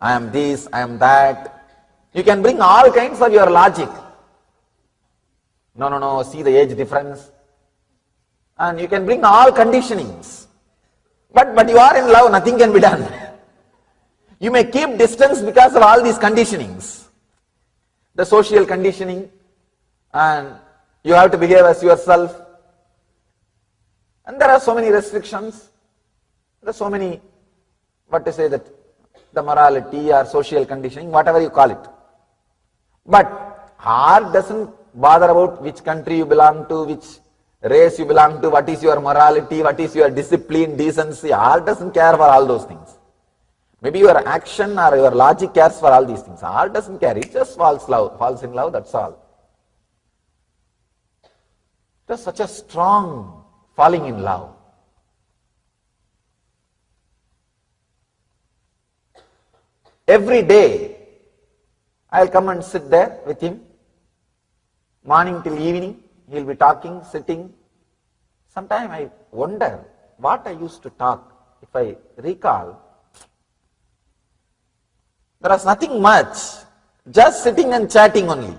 I am this, I am that. You can bring all kinds of your logic. No, see the age difference. And you can bring all conditionings. But you are in love, nothing can be done. You may keep distance because of all these conditionings. The social conditioning, and you have to behave as yourself. And there are so many restrictions. There are so many, the morality or social conditioning, whatever you call it. But heart doesn't bother about which country you belong to, which race you belong to, what is your morality, what is your discipline, decency. Heart doesn't care for all those things. Maybe your action or your logic cares for all these things. Heart doesn't care, it just falls in love, that's all. It was such a strong falling in love. Every day, I'll come and sit there with him. Morning till evening, he'll be talking, sitting. Sometimes I wonder what I used to talk. If I recall, there was nothing much, just sitting and chatting only.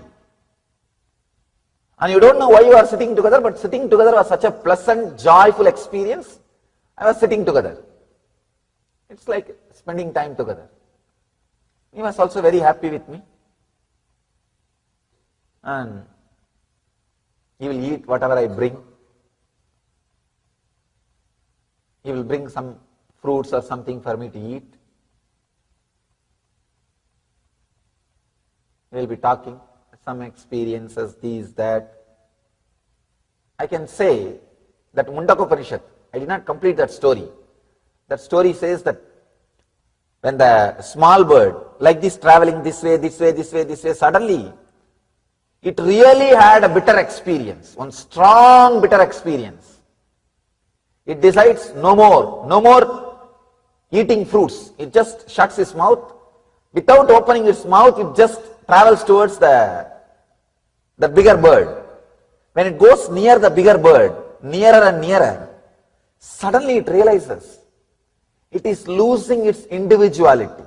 And you don't know why you are sitting together, but sitting together was such a pleasant, joyful experience. I was sitting together. It's like spending time together. He was also very happy with me. And he will eat whatever I bring. He will bring some fruits or something for me to eat. He will be talking. some experiences, these, that. I can say that Mundaka Upanishad, I did not complete that story. That story says that when the small bird, like this, traveling this way, this way, this way, this way, suddenly it really had a bitter experience, one strong bitter experience. It decides no more eating fruits. It just shuts its mouth. Without opening its mouth, it just travels towards the bigger bird. When it goes near the bigger bird, nearer and nearer, suddenly it realizes it is losing its individuality.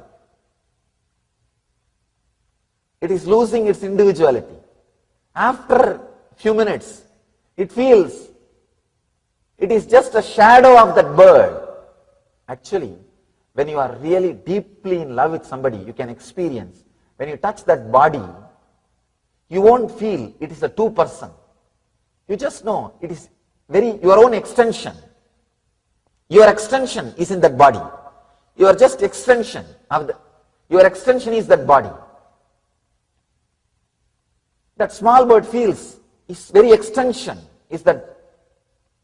It is losing its individuality. After a few minutes, it feels it is just a shadow of that bird. Actually, when you are really deeply in love with somebody, you can experience, when you touch that body, you won't feel it is a two-person. You just know it is your own extension. Your extension is in that body. You are just extension of your extension is that body. That small bird feels its very extension is that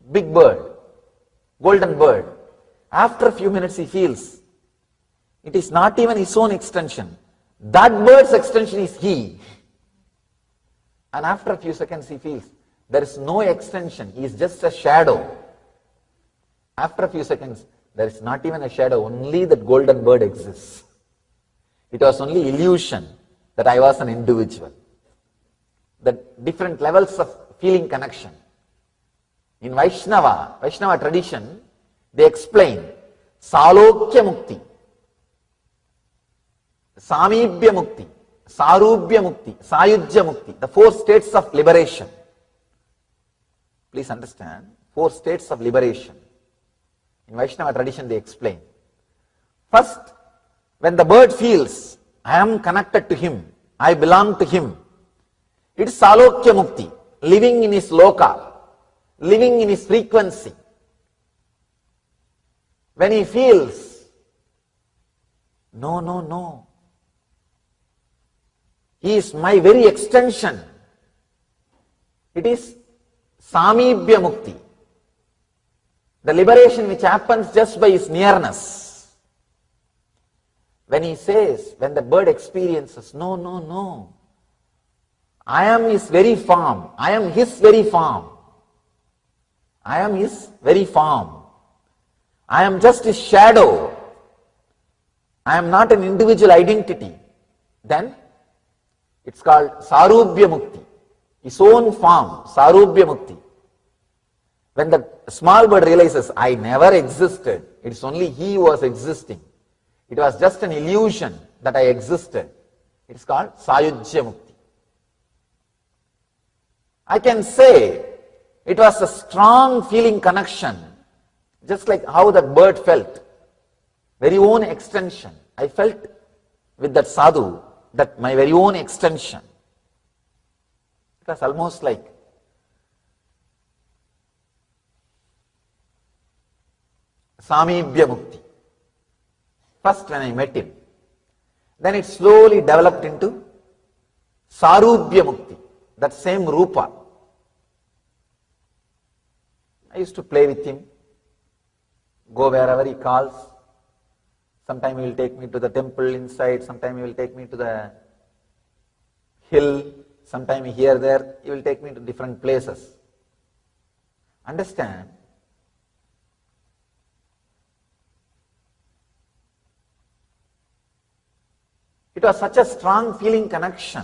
big bird, golden bird. After a few minutes he feels it is not even his own extension. That bird's extension is he. And after a few seconds he feels there is no extension, he is just a shadow. After a few seconds, there is not even a shadow, only that golden bird exists. It was only illusion that I was an individual. The different levels of feeling connection. In Vaishnava tradition, they explain Salokya Mukti, Samibhya Mukti, Sarubhya Mukti, Sayujya Mukti, the 4 states of liberation. Please understand, 4 states of liberation. In Vaishnava tradition they explain. First, when the bird feels, I am connected to him, I belong to him, it is Salokya Mukti, living in his loka, living in his frequency. When he feels, no, he is my very extension, it is Samibhya Mukti, the liberation which happens just by his nearness. When he says, when the bird experiences, no, I am his very form, I am his very form, I am his very form, I am just his shadow, I am not an individual identity, then it's called Sarubhya Mukti, his own form, Sarubhya Mukti. When the small bird realizes, I never existed, it's only he who was existing, it was just an illusion that I existed, it's called Sayujya Mukti. I can say it was a strong feeling connection, just like how that bird felt, very own extension. I felt with that sadhu, that my very own extension. It was almost like Samibhya Mukti. First when I met him, then it slowly developed into Sarubhya Mukti, that same Rupa. I used to play with him, go wherever he calls. Sometime he will take me to the temple inside, sometime he will take me to the hill, sometime here, there, he will take me to different places. Understand? It was such a strong feeling connection.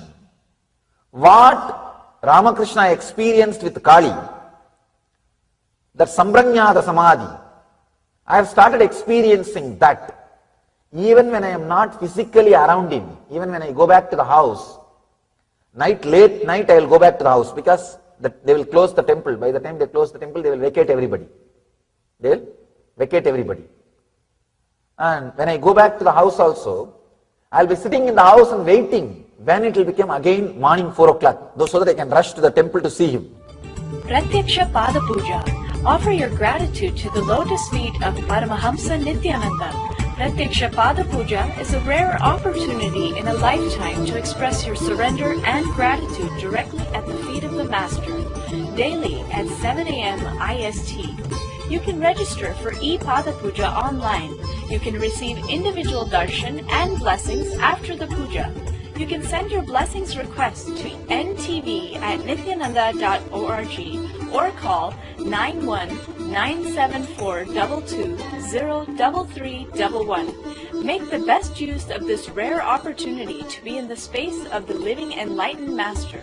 What Ramakrishna experienced with Kali, that Sambranyada Samadhi, I have started experiencing that. Even when I am not physically around him, even when I go back to the house, late night I will go back to the house because they will close the temple. By the time they close the temple, they will vacate everybody. They will vacate everybody. And when I go back to the house also, I will be sitting in the house and waiting when it will become again morning 4 o'clock, so that I can rush to the temple to see him. Pratyaksha Pada Puja. Offer your gratitude to the lotus feet of Paramahamsa Nithyananda, Pratyaksha Pada Puja is a rare opportunity in a lifetime to express your surrender and gratitude directly at the feet of the Master, daily at 7 a.m. IST. You can register for e-Pada Puja online. You can receive individual darshan and blessings after the puja. You can send your blessings request to ntv@nithyananda.org or call 91-974-22-03311. Make the best use of this rare opportunity to be in the space of the Living Enlightened Master.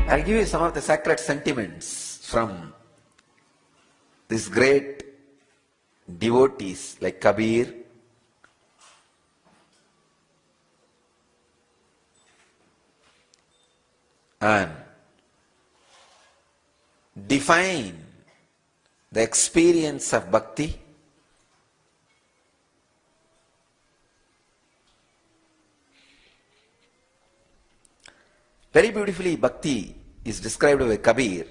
I'll give you some of the sacred sentiments from these great devotees like Kabir, and define the experience of Bhakti. Very beautifully, Bhakti is described by Kabir.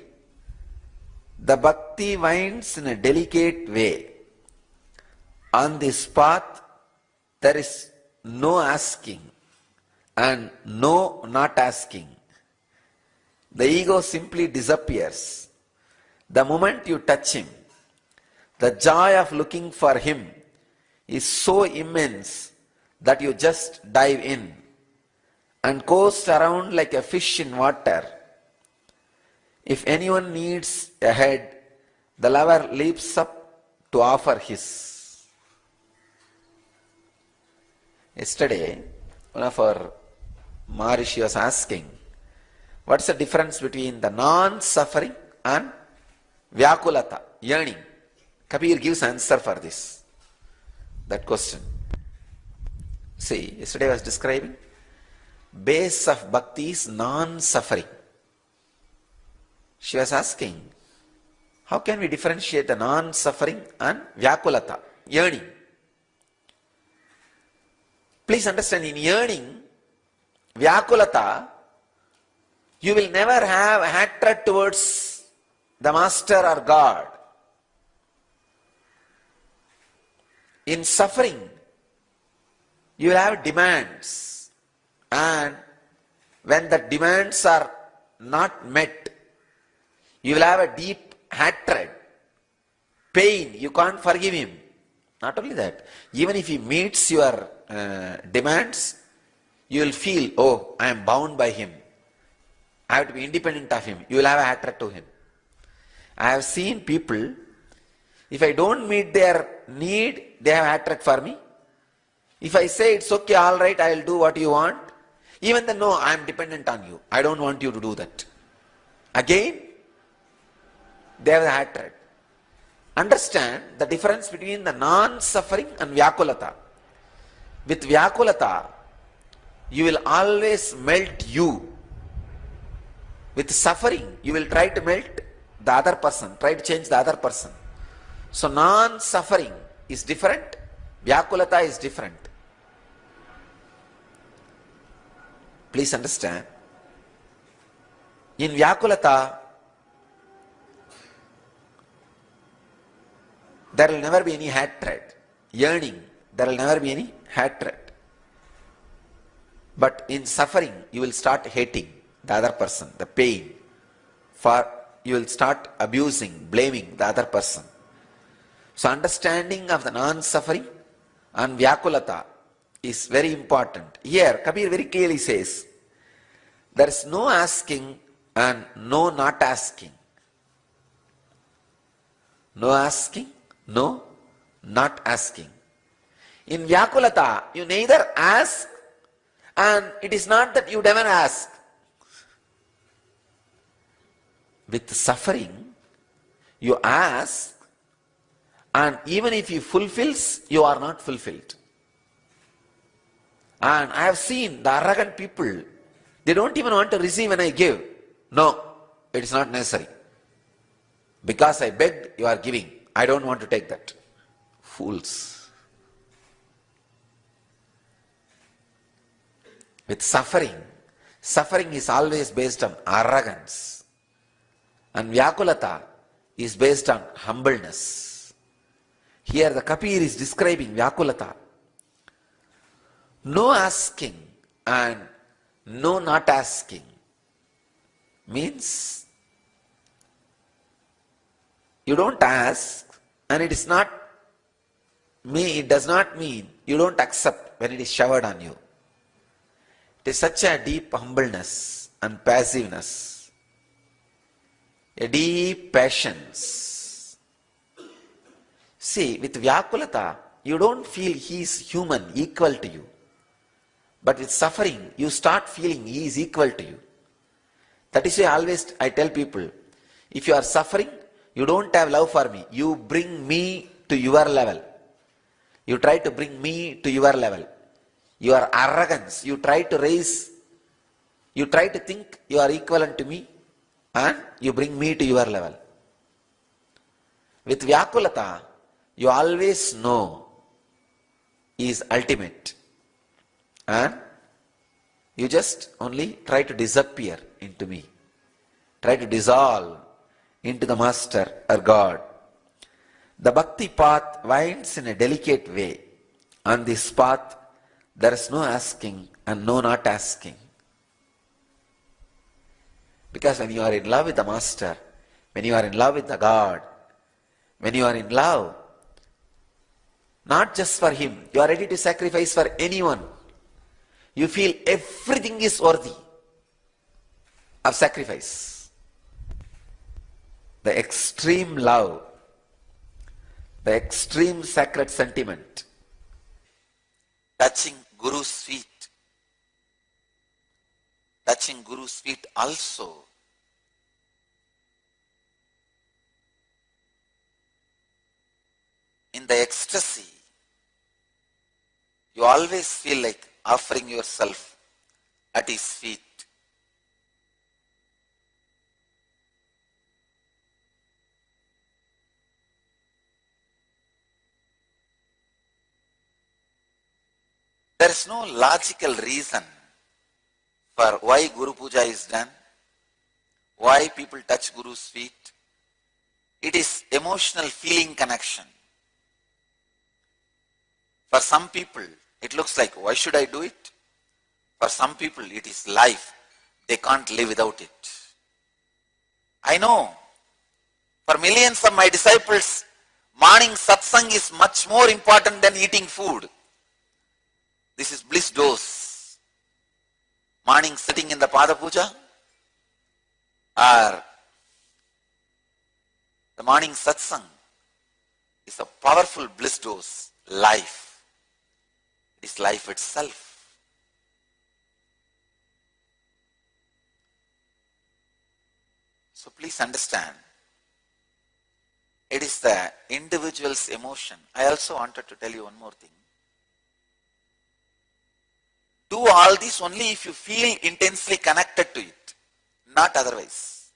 The Bhakti winds in a delicate way. On this path, there is no asking and no not asking. The ego simply disappears. The moment you touch him, the joy of looking for him is so immense that you just dive in and coast around like a fish in water. If anyone needs a head, the lover leaps up to offer his. Yesterday, one of our Maharishi was asking, what's the difference between the non-suffering and Vyakulata, yearning? Kabir gives answer for this, that question. See, yesterday I was describing, base of Bhakti is non-suffering. She was asking, how can we differentiate the non-suffering and Vyakulata, yearning? Please understand, in yearning, Vyakulata, you will never have hatred towards the Master or God. In suffering, you will have demands, and when the demands are not met, you will have a deep hatred, pain, you can't forgive him. Not only that, even if he meets your demands, you will feel, oh, I am bound by him. I have to be independent of him. You will have a hatred to him. I have seen people, if I don't meet their need, they have hatred for me. If I say it's okay, all right, I will do what you want, even then, no, I am dependent on you. I don't want you to do that. Again, they have the hatred. Understand the difference between the non-suffering and Vyakulata. With Vyakulata, you will always melt you. With suffering, you will try to melt the other person, try to change the other person. So non-suffering is different, Vyakulata is different. Please understand. In Vyakulata, there will never be any hatred. Yearning, there will never be any hatred. But in suffering, you will start hating the other person, the pain. You will start abusing, blaming the other person. So understanding of the non-suffering and Vyakulata is very important. Here, Kabir very clearly says, there is no asking and no not asking. No asking, no not asking. In Vyakulata, you neither ask, and it is not that you never ask. With suffering, you ask, and even if he fulfills, you are not fulfilled. And I have seen the arrogant people, they don't even want to receive when I give. No, it is not necessary. Because I begged, you are giving. I don't want to take that. Fools. With suffering, Suffering is always based on arrogance. And Vyakulata is based on humbleness. Here the Kabir is describing Vyakulata. No asking and no not asking means you don't ask and it does not mean you don't accept when it is showered on you. It is such a deep humbleness and passiveness, a deep patience. See, with Vyakulata, you don't feel he is human, equal to you. But with suffering, you start feeling he is equal to you. That is why always I tell people, if you are suffering, you don't have love for me. You bring me to your level. You try to bring me to your level. Your arrogance, you try to think you are equivalent to me and you bring me to your level. With Vyakulata, you always know he is ultimate. And you just only try to disappear into me. Try to dissolve into the Master or God. The Bhakti path winds in a delicate way. On this path, there is no asking and no not asking. Because when you are in love with the Master, when you are in love with the God, when you are in love, not just for Him, you are ready to sacrifice for anyone. You feel everything is worthy of sacrifice. The extreme love, the extreme sacred sentiment, touching Guru's feet. Touching Guru's feet also. In the ecstasy, you always feel like offering yourself at His feet. There is no logical reason for why Guru Puja is done, why people touch Guru's feet. It is emotional feeling connection. For some people, it looks like, why should I do it? For some people, it is life. They can't live without it. I know, for millions of my disciples, morning satsang is much more important than eating food. This is bliss dose. Morning sitting in the Pada Puja or the morning satsang is a powerful bliss dose. Life. It is life itself. So please understand, it is the individual's emotion. I also wanted to tell you one more thing. Do all this only if you feel intensely connected to it, not otherwise.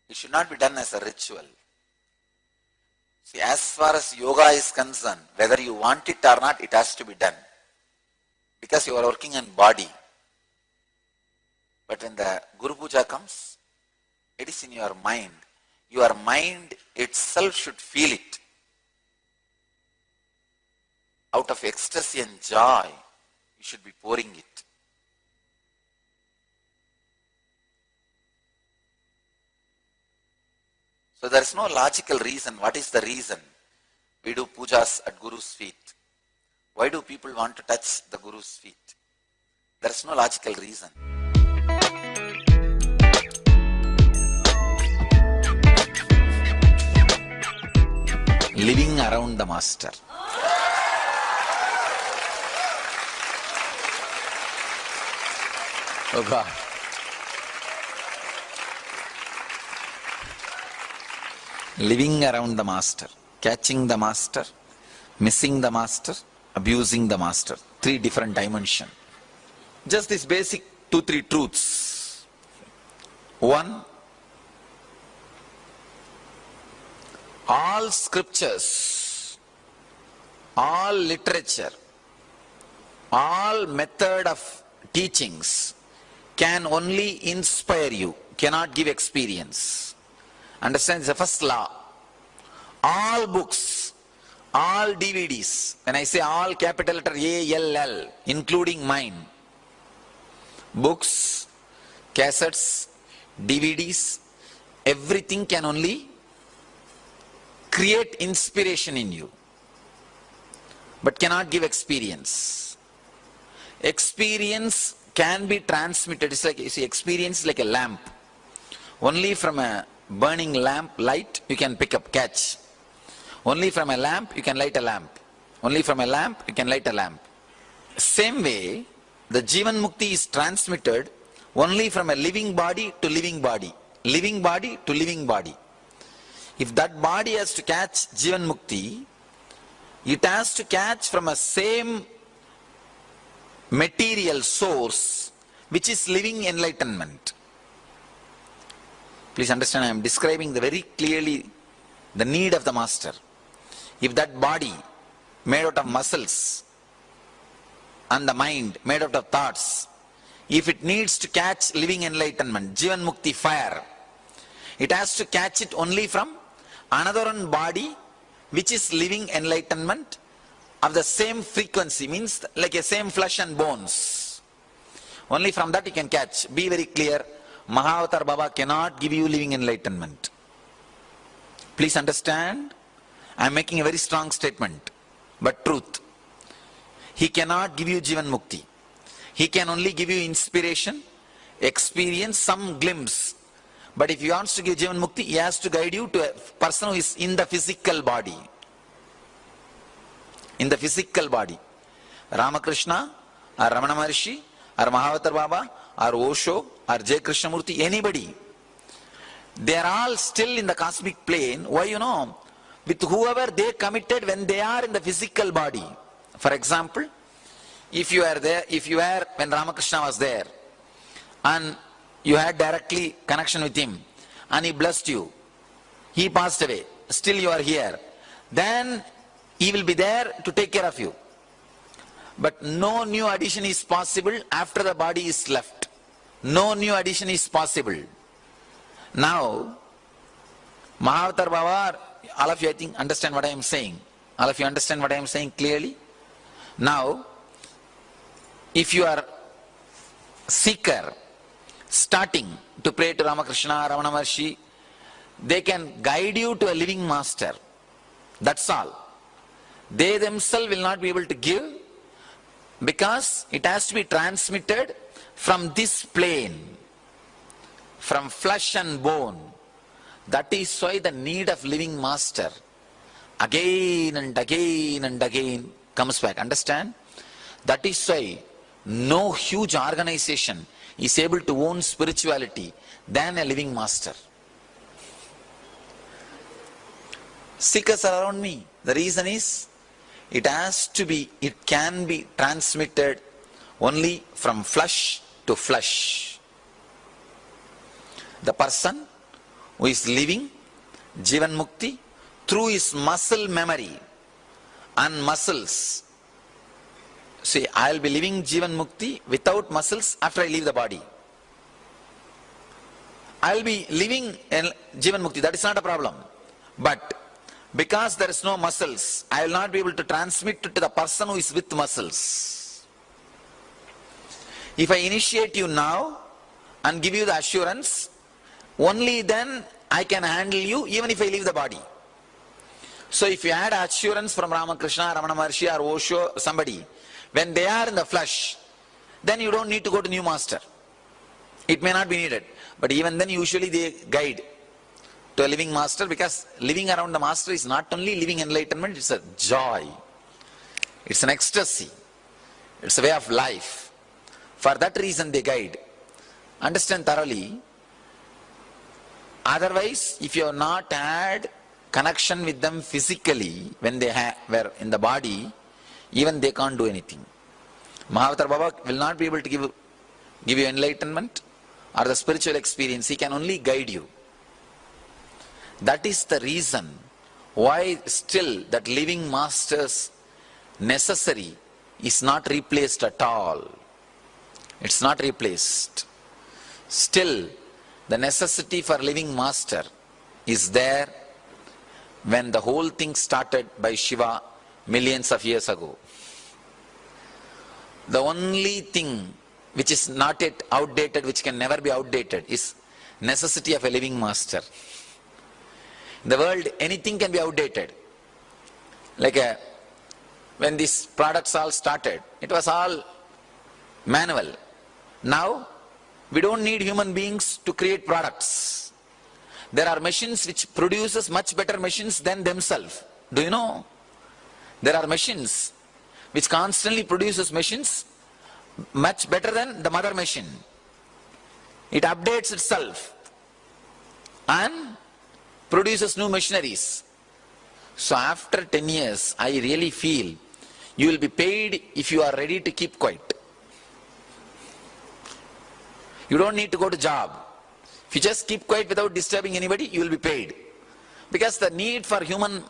It should not be done as a ritual. See, as far as yoga is concerned, whether you want it or not, it has to be done. Because you are working on body. But when the Guru Puja comes, it is in your mind. Your mind itself should feel it. Out of ecstasy and joy, you should be pouring it. So there is no logical reason. What is the reason we do pujas at Guru's feet? Why do people want to touch the Guru's feet? There is no logical reason. Living around the Master. Oh God. Living around the Master, catching the Master, missing the Master, abusing the Master. 3 different dimensions. Just this basic 2-3 truths. 1, all scriptures, all literature, all method of teachings can only inspire you, cannot give experience. Understand? It's the first law. All books, all DVDs, when I say all, capital letter ALL, including mine, books, cassettes, DVDs, everything can only create inspiration in you, but cannot give experience. Experience can be transmitted. It's like, you see, experience is like a lamp. Only from a burning lamp light you can pick up, catch. Only from a lamp you can light a lamp. Only from a lamp you can light a lamp. Same way, the Jivan Mukti is transmitted only from a living body to living body. Living body to living body. If that body has to catch Jivan Mukti, it has to catch from a same material source which is living enlightenment. Please understand, I am describing very clearly the need of the master. If that body made out of muscles and the mind made out of thoughts, if it needs to catch living enlightenment, Jivan Mukti fire, it has to catch it only from another one body which is living enlightenment of the same frequency, means like a same flesh and bones. Only from that you can catch. Be very clear, Mahavatar Baba cannot give you living enlightenment. Please understand, I am making a very strong statement, but truth. He cannot give you Jivan Mukti. He can only give you inspiration, experience, some glimpse. But if he wants to give Jivan Mukti, he has to guide you to a person who is in the physical body. In the physical body. Ramakrishna, or Ramana Maharshi, or Mahavatar Baba, or Osho, or J. Krishnamurti, anybody. They are all still in the cosmic plane. Why, you know? With whoever they committed when they are in the physical body. For example, if you are there, if you were when Ramakrishna was there, and you had directly connection with him, and he blessed you, he passed away, still you are here, then he will be there to take care of you. But no new addition is possible after the body is left. No new addition is possible. Now, Mahavatar Baba, all of you I think understand what I am saying. All of you understand what I am saying clearly? Now, if you are seeker, starting to pray to Ramakrishna, Ramana Maharshi, they can guide you to a living master. That's all. They themselves will not be able to give, because it has to be transmitted from this plane, from flesh and bone. That is why the need of living master again and again and again comes back. Understand? That is why no huge organization is able to own spirituality than a living master. Seekers are around me. The reason is, it can be transmitted only from flesh to flesh. The person who is living Jivan Mukti through his muscle memory and muscles. See, I will be living Jivan Mukti without muscles after I leave the body. I will be living Jivan Mukti, that is not a problem. But because there is no muscles, I will not be able to transmit it to the person who is with muscles. If I initiate you now and give you the assurance, only then I can handle you even if I leave the body. So if you had assurance from Ramakrishna, Ramana Maharshi or Osho, somebody, when they are in the flesh, then you don't need to go to new master. It may not be needed. But even then usually they guide to a living master, because living around the master is not only living enlightenment, it's a joy. It's an ecstasy. It's a way of life. For that reason they guide. Understand thoroughly. Otherwise, if you have not had connection with them physically, when they were in the body, even they can't do anything. Mahavatar Baba will not be able to give you enlightenment or the spiritual experience. He can only guide you. That is the reason why still that living master's necessary is not replaced at all. It's not replaced. Still, the necessity for living master is there when the whole thing started by Shiva millions of years ago. The only thing which is not yet outdated, which can never be outdated, is necessity of a living master. In the world, anything can be outdated. Like when these products all started, it was all manual. Now, we don't need human beings to create products. There are machines which produces much better machines than themselves. Do you know? There are machines which constantly produces machines much better than the mother machine. It updates itself and produces new machineries. So after 10 years, I really feel you will be paid if you are ready to keep quiet. You don't need to go to job. If you just keep quiet without disturbing anybody, you will be paid. Because the need for human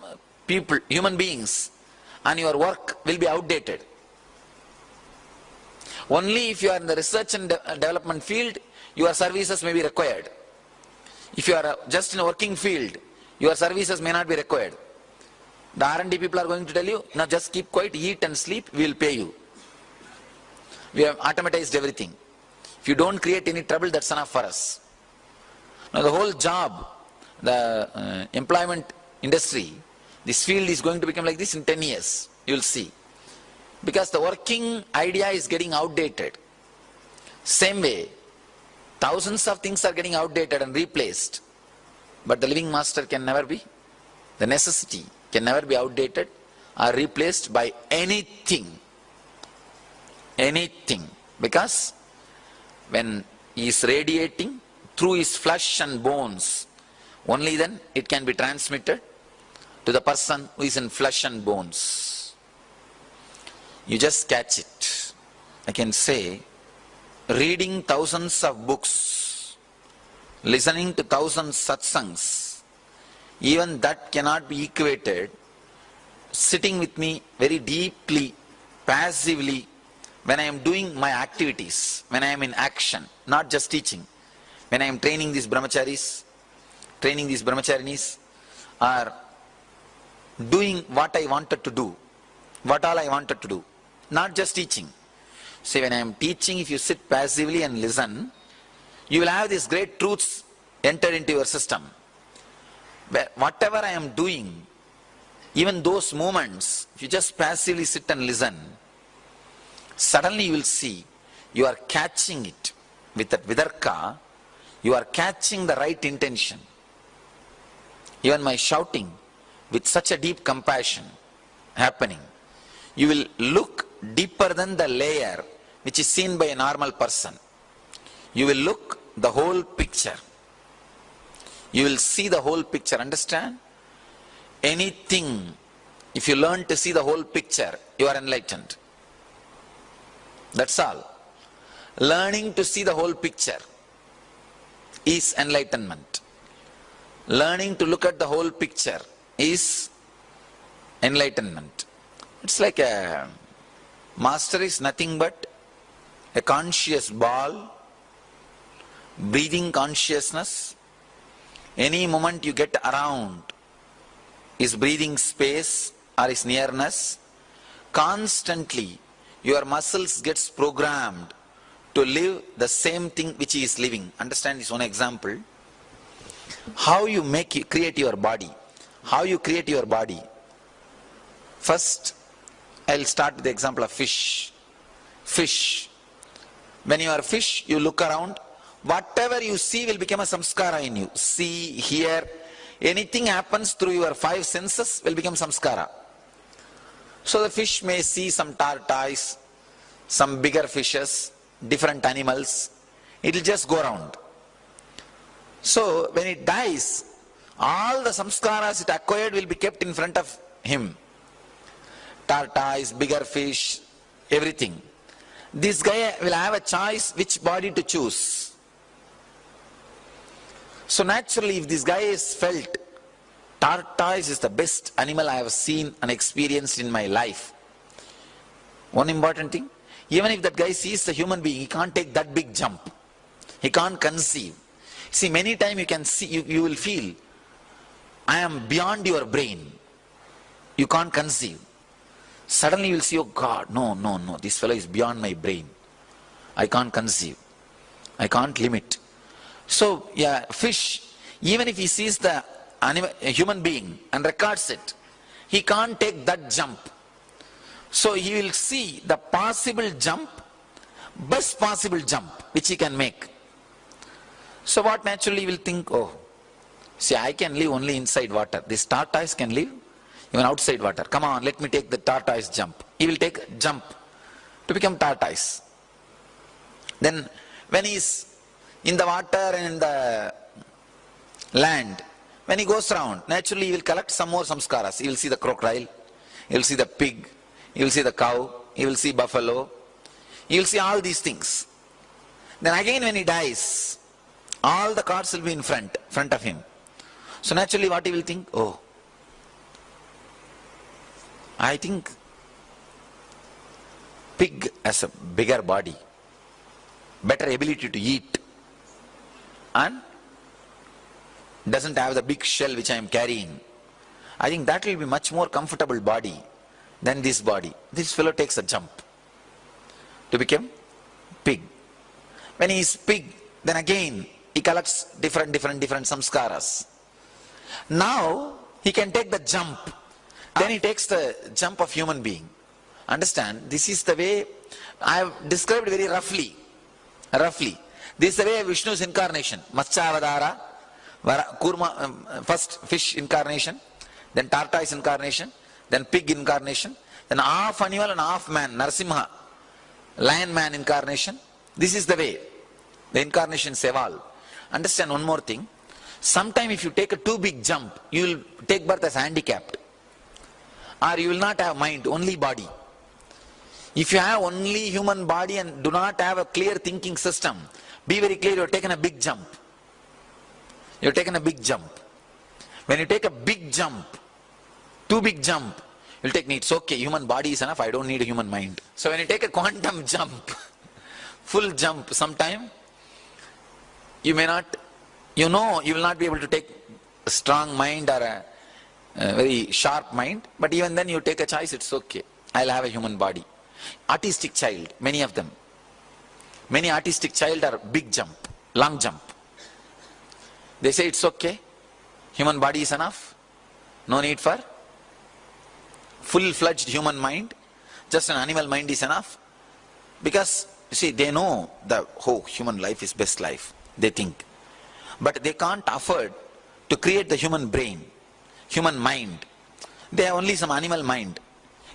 beings and your work will be outdated. Only if you are in the research and development field, your services may be required. If you are just in a working field, your services may not be required. The R&D people are going to tell you, now just keep quiet, eat and sleep, we will pay you. We have automatized everything. If you don't create any trouble, that's enough for us. Now the whole job, the employment industry, this field is going to become like this in 10 years. You will see. Because the working idea is getting outdated. Same way, thousands of things are getting outdated and replaced. But the living master can never be. The necessity can never be outdated or replaced by anything. Anything. Because when he is radiating through his flesh and bones, only then it can be transmitted to the person who is in flesh and bones. You just catch it. I can say, reading thousands of books, listening to thousands satsangs, even that cannot be equated. Sitting with me very deeply, passively, when I am doing my activities, when I am in action, not just teaching, when I am training these brahmacharis, training these brahmacharinis, or doing what I wanted to do, what all I wanted to do, not just teaching. See, when I am teaching, if you sit passively and listen, you will have these great truths enter into your system. But whatever I am doing, even those moments, if you just passively sit and listen, suddenly you will see you are catching it with that vidarka, you are catching the right intention. Even my shouting with such a deep compassion happening, you will look deeper than the layer which is seen by a normal person. You will look the whole picture. You will see the whole picture. Understand? Anything, if you learn to see the whole picture, you are enlightened. That's all. Learning to see the whole picture is enlightenment. Learning to look at the whole picture is enlightenment. It's like a master is nothing but a conscious ball, breathing consciousness. Any moment you get around his breathing space or his nearness, constantly your muscles gets programmed to live the same thing which he is living. Understand this one example. How you create your body. How you create your body. First, I'll start with the example of fish. Fish. When you are fish, you look around. Whatever you see will become a samskara in you. See, hear, anything happens through your 5 senses will become samskara. So the fish may see some tortoise, some bigger fishes, different animals. It will just go around. So when it dies, all the samskaras it acquired will be kept in front of him. Tortoise, bigger fish, everything. This guy will have a choice which body to choose. So naturally, if this guy is felt Tortoise is the best animal I have seen and experienced in my life. One important thing, even if that guy sees the human being, he can't take that big jump. He can't conceive. See, many times you can see, you will feel, I am beyond your brain. You can't conceive. Suddenly you will see, oh God, no, this fellow is beyond my brain. I can't conceive. I can't limit. So, yeah, fish, even if he sees the animal, a human being and records it, he can't take that jump. So he will see the possible jump, best possible jump which he can make. So what naturally will think, oh, see, I can live only inside water. This tortoise can live even outside water. Come on, let me take the tortoise jump. He will take a jump to become tortoise. Then when he is in the water and in the land, when he goes around, naturally he will collect some more samskaras. He will see the crocodile, he will see the pig, he will see the cow, he will see buffalo, he will see all these things. Then again when he dies, all the cards will be in front of him. So naturally what he will think? Oh, I think pig has a bigger body, better ability to eat, and doesn't have the big shell which I am carrying. I think that will be much more comfortable body than this body. This fellow takes a jump to become pig. When he is pig, then again he collects different samskaras. Now he can take the jump. Then he takes the jump of human being. Understand? This is the way I have described very roughly. This is the way of Vishnu's incarnation. Matsavadara, first fish incarnation, then tortoise incarnation, then pig incarnation, then half animal and half man, Narasimha, lion man incarnation. This is the way the incarnations evolve. Understand one more thing. Sometime if you take a too big jump, you will take birth as handicapped. Or you will not have mind, only body. If you have only human body and do not have a clear thinking system, be very clear, you have taken a big jump. You have taken a big jump. When you take a big jump, too big jump, you will take, it's okay, human body is enough, I don't need a human mind. So when you take a quantum jump, full jump, sometime, you may not, you will not be able to take a strong mind or a very sharp mind, but even then you take a choice, it's okay, I'll have a human body. Artistic child, many of them. Many artistic child are big jump, long jump. They say it's okay, human body is enough, no need for full-fledged human mind, just an animal mind is enough. Because, you see, they know the whole human life is best life, they think. But they can't afford to create the human brain, human mind. They have only some animal mind.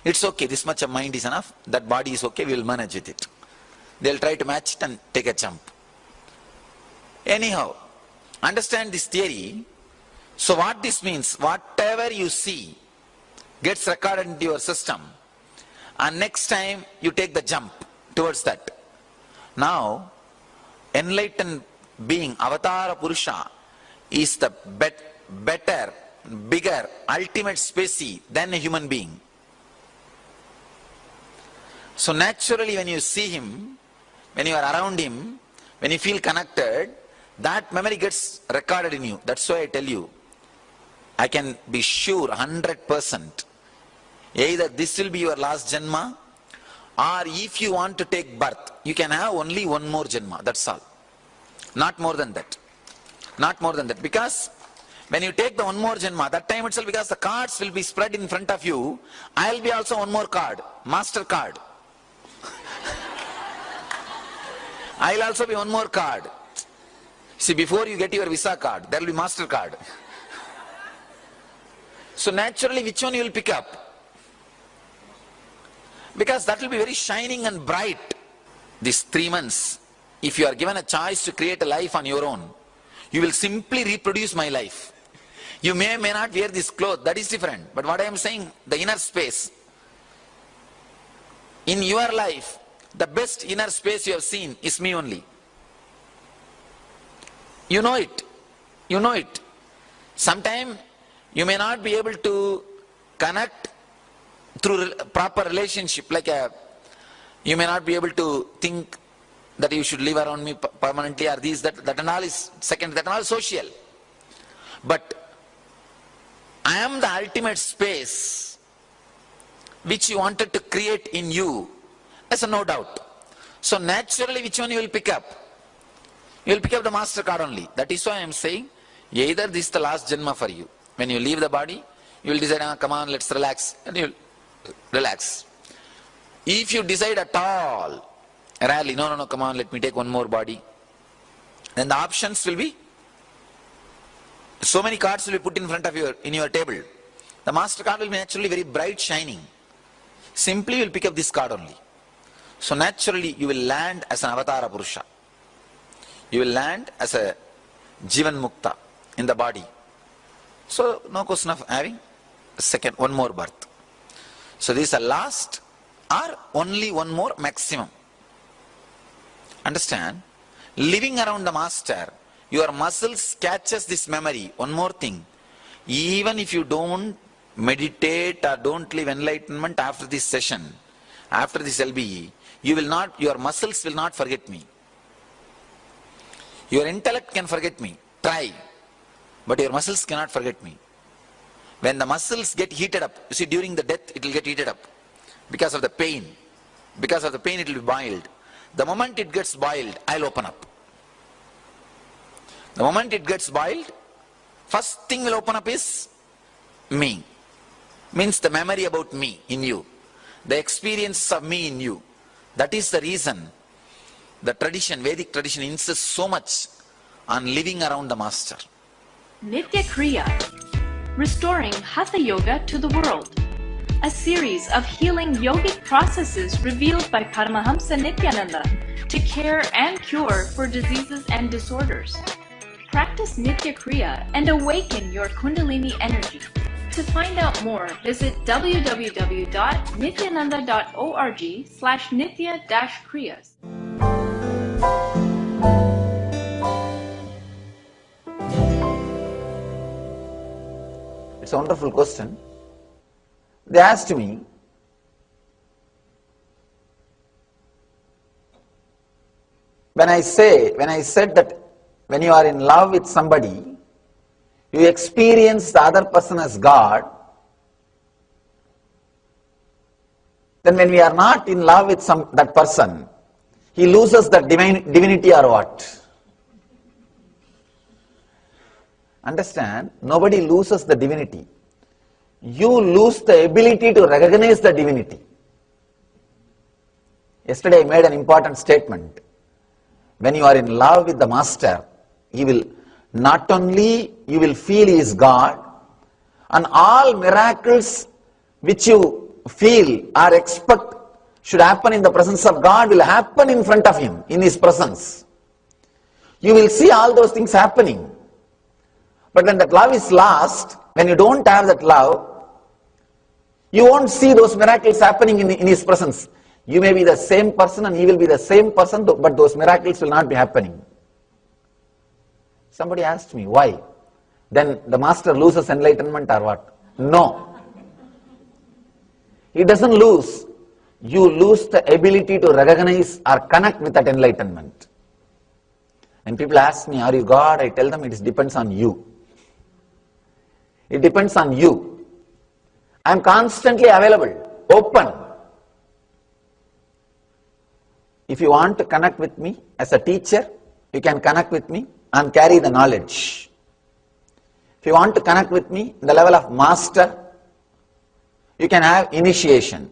It's okay, this much of mind is enough, that body is okay, we will manage with it. They'll try to match it and take a jump. Anyhow, understand this theory. So what this means, whatever you see gets recorded into your system, and next time you take the jump towards that. Now, enlightened being, Avatara Purusha, is the better, bigger, ultimate species than a human being. So naturally when you see him, when you are around him, when you feel connected, that memory gets recorded in you. That's why I tell you, I can be sure 100%, either this will be your last Janma, or if you want to take birth, you can have only one more Janma, that's all. Not more than that. Not more than that. Because when you take the one more Janma, that time itself, because the cards will be spread in front of you, I'll be also one more card, master card. I'll also be one more card. See, before you get your visa card, there will be master card. So naturally, which one you will pick up? Because that will be very shining and bright. These 3 months, if you are given a choice to create a life on your own, you will simply reproduce my life. You may not wear this cloth, that is different. But what I am saying, the inner space. In your life, the best inner space you have seen is me only. You know it. You know it. Sometimes You may not be able to connect through proper relationship, you may not be able to think that you should live around me permanently or that and all is second, that and all is social. But I am the ultimate space which you wanted to create in you, as a no doubt. So naturally, which one you will pick up? You will pick up the master card only. That is why I am saying, either this is the last janma for you. When you leave the body, you will decide, come on, let's relax, and you will relax. If you decide at all, rarely, no, come on, let me take one more body, then the options will be, so many cards will be put in front of in your table. The master card will be naturally very bright, shining. Simply you will pick up this card only. So naturally you will land as an avatara purusha. You will land as a jivan mukta in the body. So no question of having one more birth. So this is a last or only one more maximum. Understand? Living around the master, your muscles catches this memory. One more thing, even if you don't meditate or don't live enlightenment after this session, after this LBE, your muscles will not forget me. Your intellect can forget me, try, but your muscles cannot forget me. When the muscles get heated up, you see, during the death it will get heated up because of the pain. Because of the pain it will be boiled. The moment it gets boiled, I'll open up. The moment it gets boiled, first thing will open up is me. Means the memory about me in you. The experience of me in you. That is the reason the tradition, Vedic tradition, insists so much on living around the master. Nitya Kriya, restoring Hatha Yoga to the world. A series of healing yogic processes revealed by Paramahamsa Nithyananda to care and cure for diseases and disorders. Practice Nitya Kriya and awaken your Kundalini energy. To find out more, visit www.nithyananda.org/nithya-kriyas. It's a wonderful question. They asked me, when I said that when you are in love with somebody, you experience the other person as God, then when we are not in love with that person, he loses the divinity or what? Understand? Nobody loses the divinity. You lose the ability to recognize the divinity. Yesterday I made an important statement. When you are in love with the master, he will not only you will feel he is God, and all miracles which you feel or expect should happen in the presence of God will happen in front of him, in his presence. You will see all those things happening. But when that love is lost, when you don't have that love, you won't see those miracles happening in his presence. You may be the same person and he will be the same person, but those miracles will not be happening. Somebody asked me, why? Then the master loses enlightenment or what? No. He doesn't lose. You lose the ability to recognize or connect with that enlightenment. When people ask me, are you God? I tell them it depends on you. It depends on you. I am constantly available, open. If you want to connect with me as a teacher, you can connect with me and carry the knowledge. If you want to connect with me in the level of master, you can have initiation.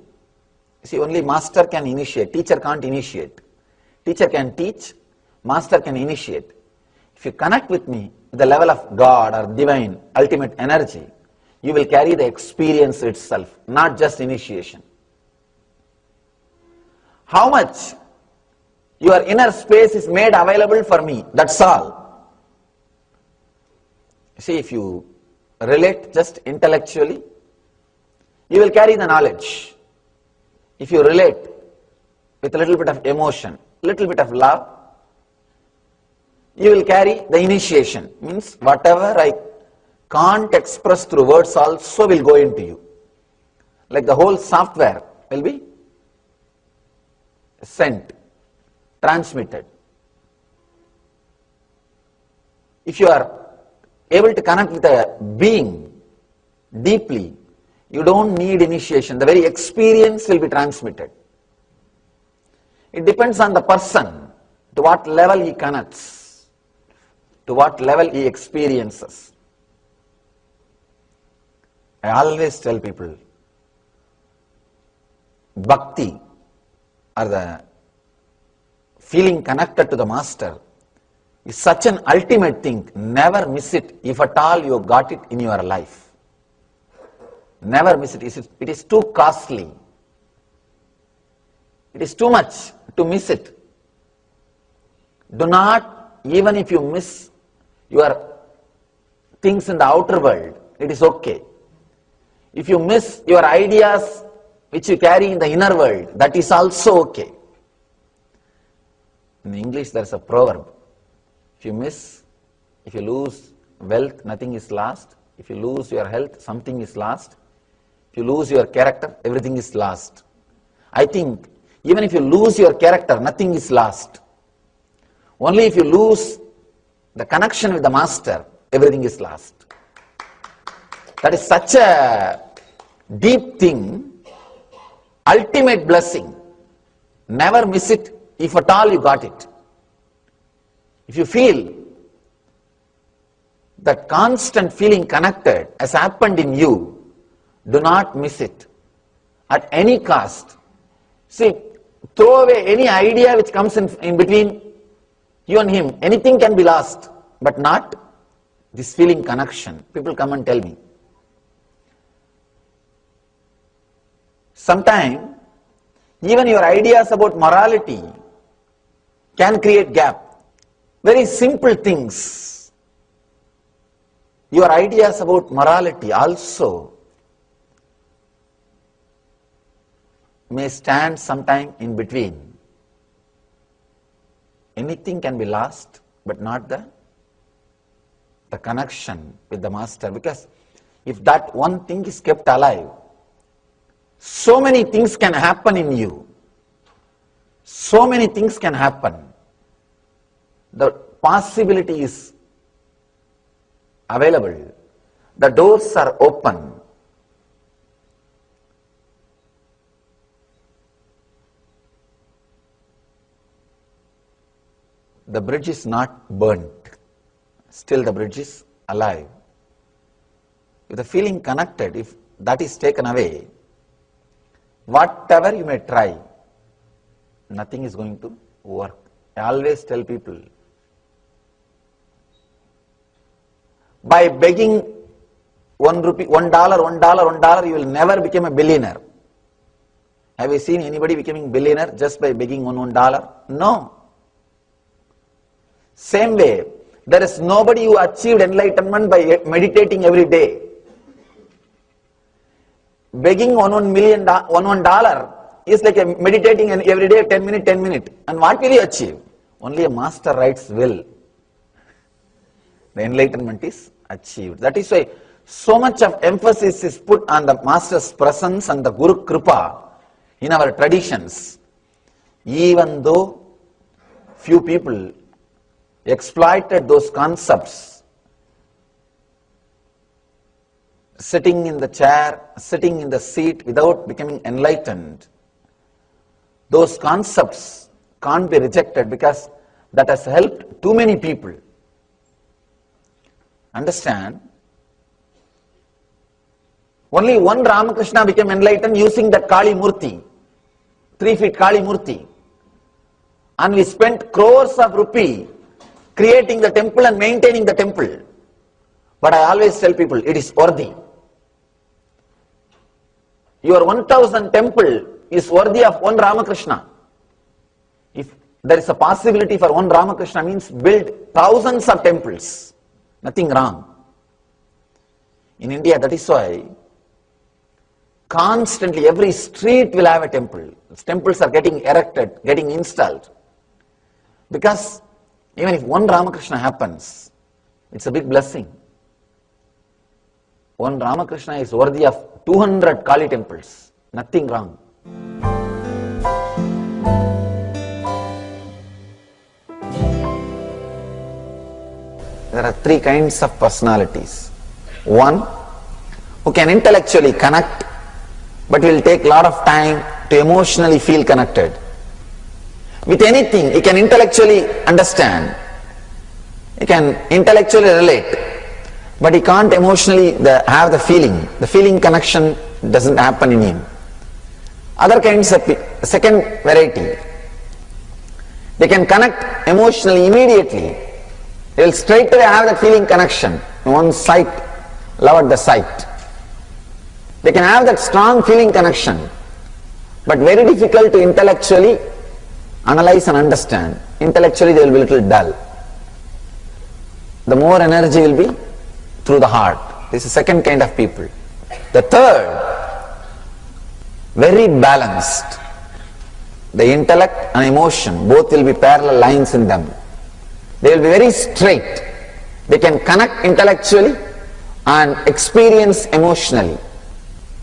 See, only master can initiate, teacher can't initiate. Teacher can teach, master can initiate. If you connect with me at the level of God or divine, ultimate energy, you will carry the experience itself, not just initiation. How much your inner space is made available for me, that's all. See, if you relate just intellectually, you will carry the knowledge. If you relate with a little bit of emotion, little bit of love, you will carry the initiation. Means whatever I can't express through words also will go into you. Like the whole software will be sent, transmitted. If you are able to connect with a being deeply, you don't need initiation. The very experience will be transmitted. It depends on the person, to what level he connects, to what level he experiences. I always tell people, Bhakti, or the feeling connected to the Master, is such an ultimate thing. Never miss it, if at all you got it in your life. Never miss it. It is too costly. It is too much to miss it. Do not, even if you miss your things in the outer world, it is okay. If you miss your ideas which you carry in the inner world, that is also okay. In English there is a proverb. If you lose wealth, nothing is lost. If you lose your health, something is lost. If you lose your character, everything is lost. I think even if you lose your character, nothing is lost. Only if you lose the connection with the Master, everything is lost. That is such a deep thing, ultimate blessing. Never miss it, if at all you got it. If you feel that constant feeling connected has happened in you, do not miss it at any cost. See, throw away any idea which comes in between you and him. Anything can be lost, but not this feeling connection. People come and tell me. Sometimes, even your ideas about morality can create gap. Very simple things. Your ideas about morality also may stand sometime in between. Anything can be lost, but not the connection with the Master. Because if that one thing is kept alive, so many things can happen in you. So many things can happen. The possibility is available. The doors are open. The bridge is not burnt. Still the bridge is alive. With the feeling connected, if that is taken away, whatever you may try, nothing is going to work. I always tell people, by begging $1, you will never become a billionaire. Have you seen anybody becoming billionaire just by begging $1? No. Same way, there is nobody who achieved enlightenment by meditating every day. Begging $1 is like meditating every day 10 minutes. And what will you achieve? Only a Master writes will. The enlightenment is achieved. That is why so much of emphasis is put on the Master's presence and the Guru Kripa in our traditions. Even though few people exploited those concepts, sitting in the chair, sitting in the seat without becoming enlightened, those concepts can't be rejected because that has helped too many people. Understand? Only one Ramakrishna became enlightened using that Kali Murti, 3 feet Kali Murti. And we spent crores of rupees creating the temple and maintaining the temple. But I always tell people, it is worthy. Your 1000 temple is worthy of one Ramakrishna. If there is a possibility for one Ramakrishna, means build thousands of temples. Nothing wrong. In India, that is why constantly every street will have a temple. Temples are getting erected, getting installed. Because even if one Ramakrishna happens, it's a big blessing. one Ramakrishna is worthy of 200 Kali temples. Nothing wrong. There are three kinds of personalities. One who can intellectually connect, but will take a lot of time to emotionally feel connected. With anything, he can intellectually understand, he can intellectually relate, but he can't emotionally have the feeling connection doesn't happen in him. Other kinds of second variety, they can connect emotionally immediately. They will straight away have that feeling connection. One sight, love at the sight. They can have that strong feeling connection, but very difficult to intellectually analyze and understand. Intellectually they will be a little dull. The more energy will be through the heart. This is the second kind of people. The third, very balanced. The intellect and emotion, both will be parallel lines in them. They will be very straight. They can connect intellectually and experience emotionally.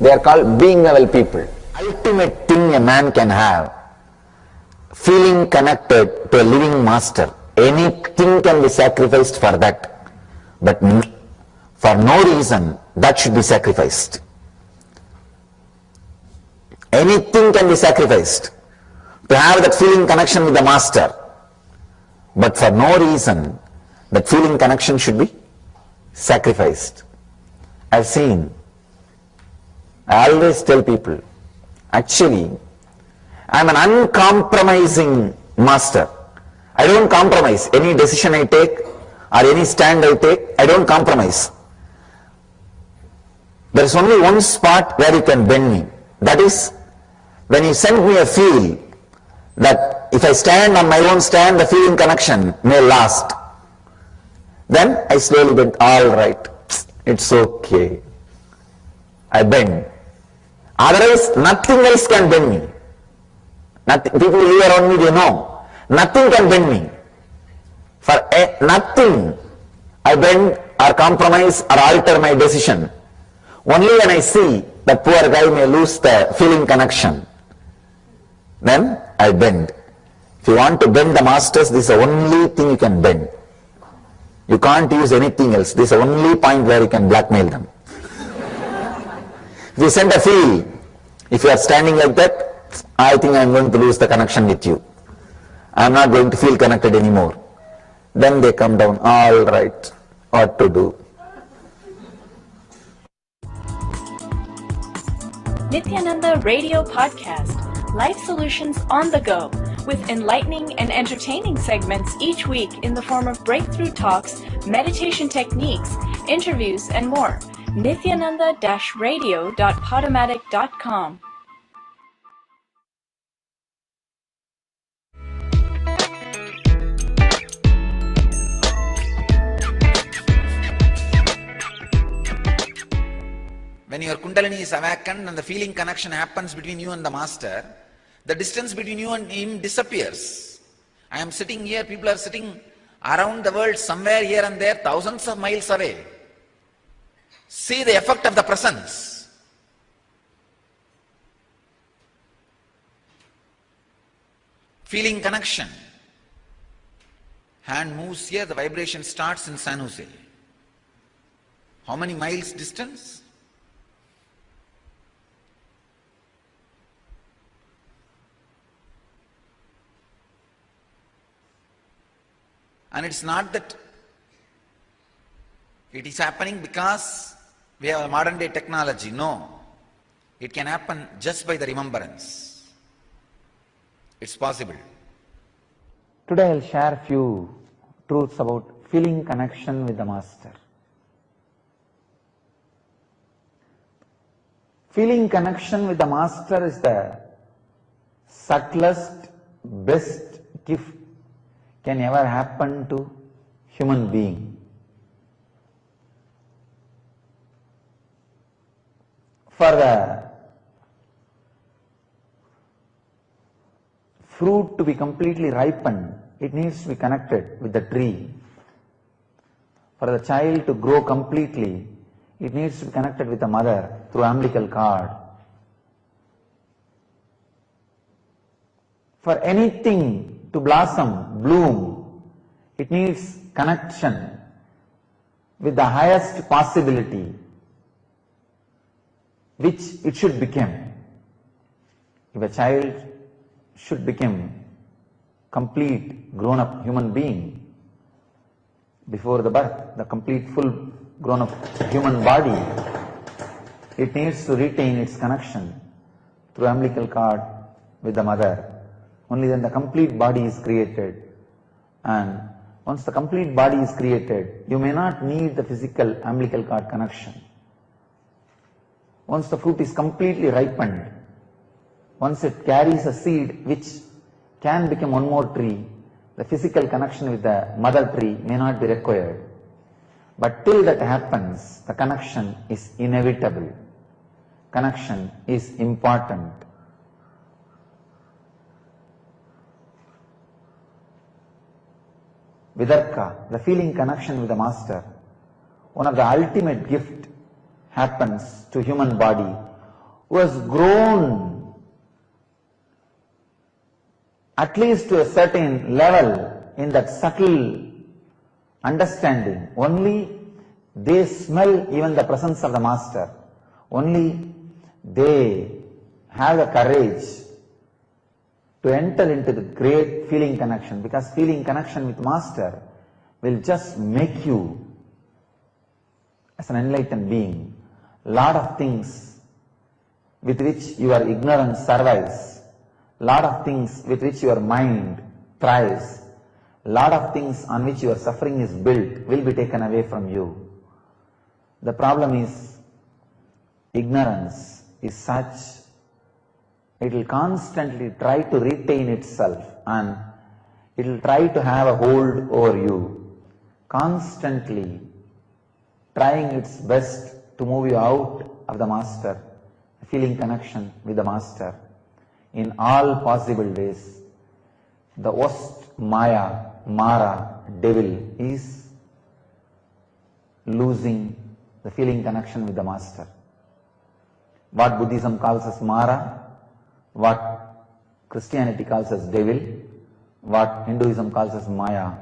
They are called being level people. Ultimate thing a man can have, feeling connected to a living master. Anything can be sacrificed for that, but for no reason that should be sacrificed. Anything can be sacrificed to have that feeling connection with the master, but for no reason that feeling connection should be sacrificed. I've seen, I always tell people, actually, I'm an uncompromising master. I don't compromise. Any decision I take or any stand I take, I don't compromise. There is only one spot where you can bend me. That is, when you send me a feel that if I stand on my own stand, the feeling connection may last. Then I slowly bend, all right, it's okay. I bend. Otherwise, nothing else can bend me. Nothing, people here around me, they know. Nothing can bend me. For nothing I bend or compromise or alter my decision. Only when I see that poor guy may lose the feeling connection, then I bend. If you want to bend the masters, this is the only thing you can bend. You can't use anything else. This is the only point where you can blackmail them. If you send a feel, if you are standing like that, I think I am going to lose the connection with you. I am not going to feel connected anymore. Then they come down, all right, what to do? Nithyananda Radio Podcast, Life Solutions on the Go, with enlightening and entertaining segments each week in the form of breakthrough talks, meditation techniques, interviews, and more. Nithyananda-radio.podomatic.com. When your Kundalini is awakened and the feeling connection happens between you and the master, the distance between you and him disappears. I am sitting here, people are sitting around the world, somewhere here and there, thousands of miles away. See the effect of the presence. Feeling connection. Hand moves here, the vibration starts in San Jose. How many miles distance? And it's not that it is happening because we have a modern day technology. No. It can happen just by the remembrance. It's possible. Today I'll share a few truths about feeling connection with the master. Feeling connection with the master is the subtlest, best gift can ever happen to human being. For the fruit to be completely ripened, it needs to be connected with the tree. For the child to grow completely, It needs to be connected with the mother through umbilical cord. For anything to blossom, bloom, it needs connection with the highest possibility which it should become. If a child should become complete grown-up human being before the birth, the complete full grown-up human body, it needs to retain its connection through umbilical cord with the mother. Only then the complete body is created. And once the complete body is created, you may not need the physical umbilical cord connection. Once the fruit is completely ripened, once it carries a seed which can become one more tree, the physical connection with the mother tree may not be required. But till that happens, the connection is inevitable. Connection is important. Vidarka, the feeling connection with the master, one of the ultimate gift happens to human body who has grown at least to a certain level in that subtle understanding. Only they smell even the presence of the master. Only they have the courage to enter into the great feeling connection, because feeling connection with master will just make you as an enlightened being. Lot of things with which your ignorance survives, lot of things with which your mind thrives, lot of things on which your suffering is built will be taken away from you. The problem is ignorance is such, it will constantly try to retain itself and it will try to have a hold over you, constantly trying its best to move you out of the master, feeling connection with the master in all possible ways. The worst Maya, Mara, devil is losing the feeling connection with the master. What Buddhism calls as Mara, what Christianity calls as devil, what Hinduism calls as Maya,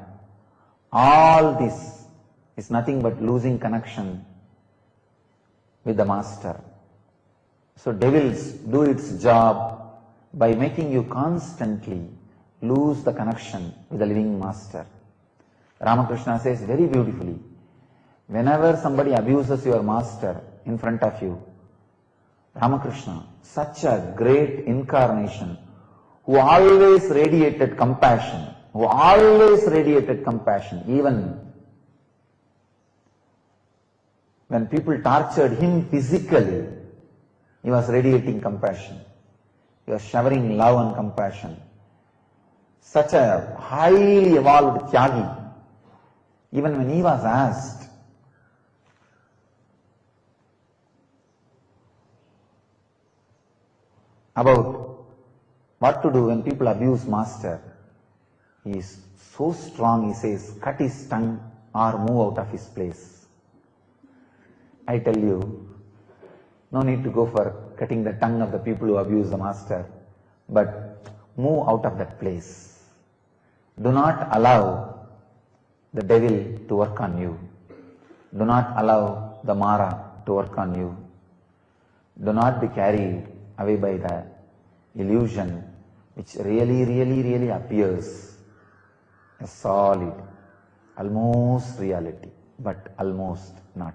all this is nothing but losing connection with the master. So devils do its job by making you constantly lose the connection with the living master. Ramakrishna says very beautifully, whenever somebody abuses your master in front of you, Ramakrishna, such a great incarnation, who always radiated compassion, even when people tortured him physically, he was radiating compassion. He was showering love and compassion. Such a highly evolved Tyagi, even when he was asked about what to do when people abuse master, he is so strong, he says, cut his tongue or move out of his place. I tell you, no need to go for cutting the tongue of the people who abuse the master, but move out of that place. Do not allow the devil to work on you. Do not allow the Mara to work on you. Do not be carried away by the illusion which really appears as solid, almost reality, but almost not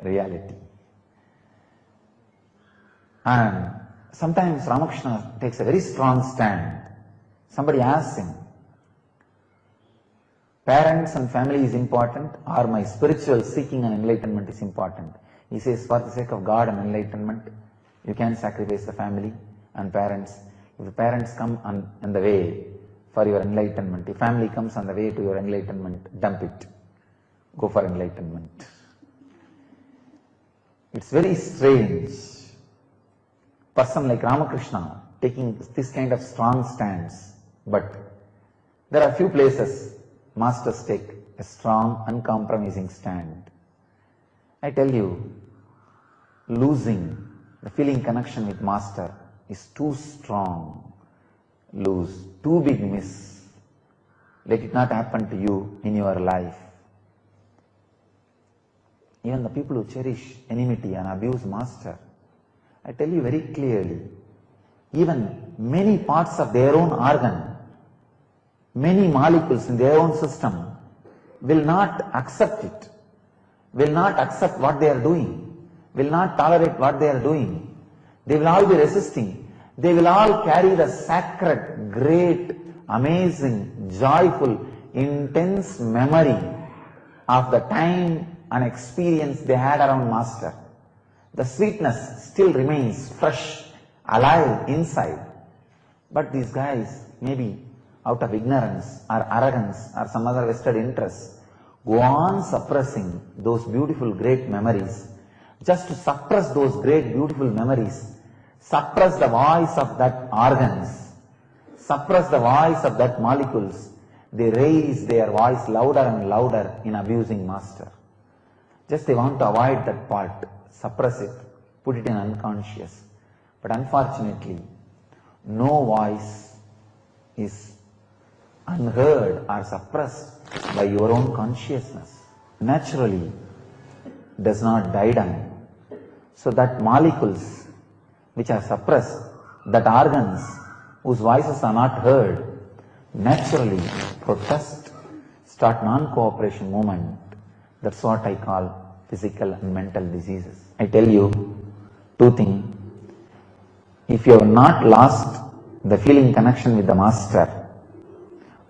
reality. And sometimes Ramakrishna takes a very strong stand. Somebody asks him, parents and family is important, or my spiritual seeking and enlightenment is important? He says, for the sake of God and enlightenment, you can sacrifice the family and parents. If the parents come on the way for your enlightenment, if family comes on the way to your enlightenment, dump it. Go for enlightenment. It's very strange. Person like Ramakrishna taking this kind of strong stance, but there are few places masters take a strong, uncompromising stand. I tell you, losing the feeling connection with Master is too strong. Lose, too big miss. Let it not happen to you in your life. Even the people who cherish enmity and abuse Master, I tell you very clearly, even many parts of their own organ, many molecules in their own system will not accept it, will not accept what they are doing, will not tolerate what they are doing. They will all be resisting. They will all carry the sacred, great, amazing, joyful, intense memory of the time and experience they had around Master. The sweetness still remains fresh, alive inside. But these guys, maybe out of ignorance or arrogance or some other vested interest, go on suppressing those beautiful, great memories. Just to suppress those great, beautiful memories, suppress the voice of that organs, suppress the voice of that molecules, they raise their voice louder and louder in abusing Master. Just they want to avoid that part, suppress it, put it in unconscious. But unfortunately, no voice is unheard or suppressed by your own consciousness. Naturally, does not die down. So that molecules which are suppressed, that organs whose voices are not heard, naturally protest, start non-cooperation movement. That's what I call physical and mental diseases. I tell you two things. If you have not lost the feeling connection with the Master,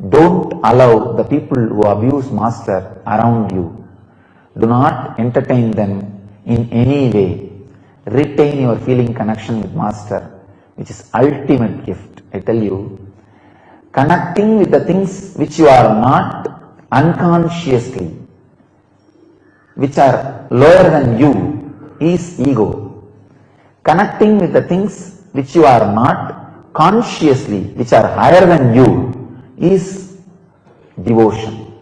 don't allow the people who abuse Master around you. Do not entertain them in any way. Retain your feeling connection with Master, which is ultimate gift. I tell you, connecting with the things which you are not unconsciously, which are lower than you, is ego. Connecting with the things which you are not consciously, which are higher than you, is devotion,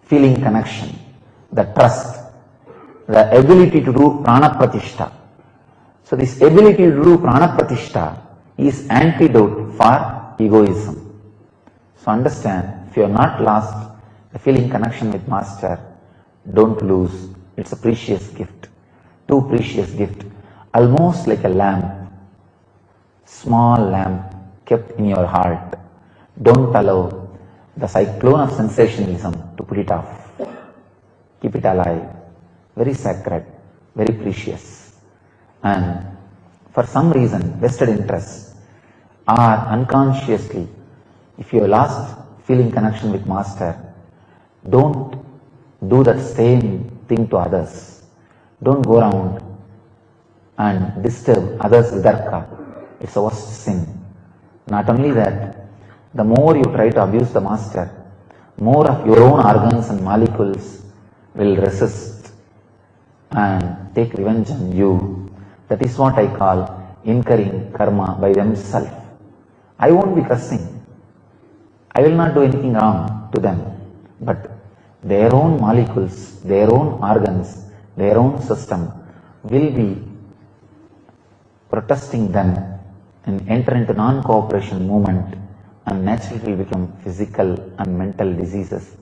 feeling connection, the trust, the ability to do prana pratishtha. So this ability to do prana pratishtha is antidote for egoism. So understand, if you have not lost the feeling connection with Master, don't lose. It's a precious gift, too precious gift, almost like a lamp, small lamp kept in your heart. Don't allow the cyclone of sensationalism to put it off. Keep it alive, very sacred, very precious. And for some reason, vested interests are unconsciously, if you have lost feeling connection with Master, don't do that same thing to others. Don't go around and disturb others with arka. It's a worst sin. Not only that, the more you try to abuse the Master, more of your own organs and molecules will resist and take revenge on you. That is what I call incurring karma by themselves. I won't be cursing. I will not do anything wrong to them. But their own molecules, their own organs, their own system will be protesting them and enter into non-cooperation movement, and naturally will become physical and mental diseases.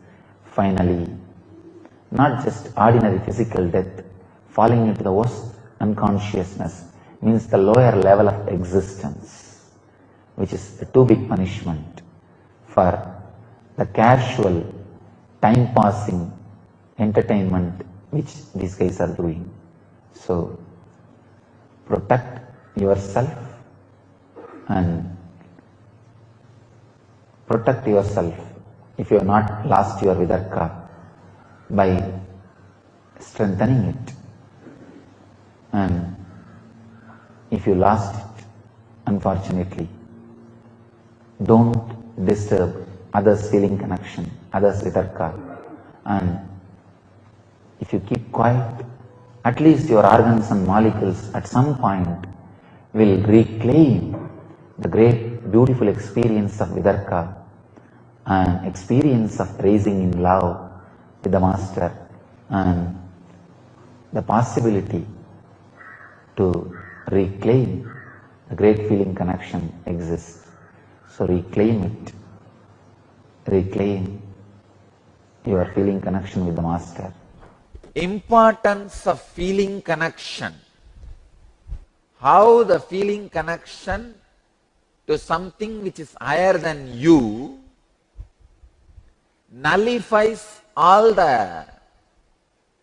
Finally, not just ordinary physical death, falling into the worst unconsciousness means the lower level of existence, which is a too big punishment for the casual, time-passing entertainment which these guys are doing. So, protect yourself and protect yourself if you have not lost your vidarka by strengthening it. And if you lost it, unfortunately, don't disturb others' feeling connection, others' vidarka. And if you keep quiet, at least your organs and molecules at some point will reclaim the great beautiful experience of vidarka and experience of raising in love with the Master, and the possibility to reclaim the great feeling connection exists. So reclaim it. Reclaim your feeling connection with the Master. Importance of feeling connection. How the feeling connection to something which is higher than you nullifies all the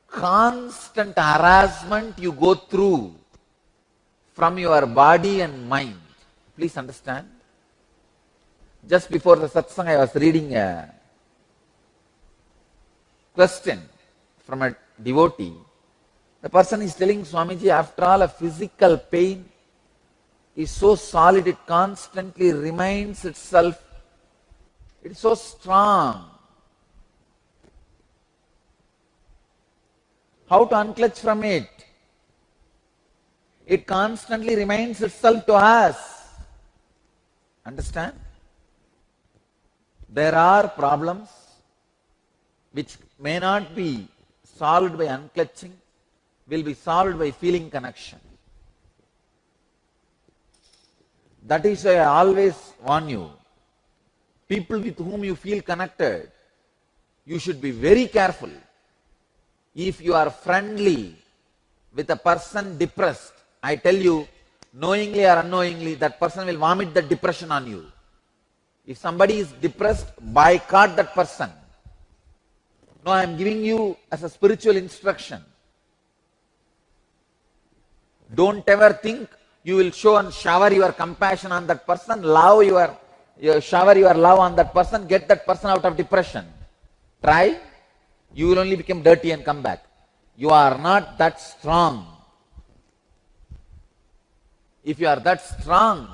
constant harassment you go through from your body and mind. Please understand. Just before the satsang, I was reading a question from a devotee. The person is telling Swamiji, after all, a physical pain is so solid, it constantly reminds itself. It is so strong. How to unclutch from it? It constantly reminds itself to us. Understand? There are problems which may not be solved by unclutching, will be solved by feeling connection. That is why I always warn you, people with whom you feel connected, you should be very careful. If you are friendly with a person depressed, I tell you, knowingly or unknowingly, that person will vomit the depression on you. If somebody is depressed, boycott that person. No, I am giving you as a spiritual instruction. Don't ever think you will show and shower your compassion on that person, shower your love on that person, get that person out of depression. Try, you will only become dirty and come back. You are not that strong. If you are that strong,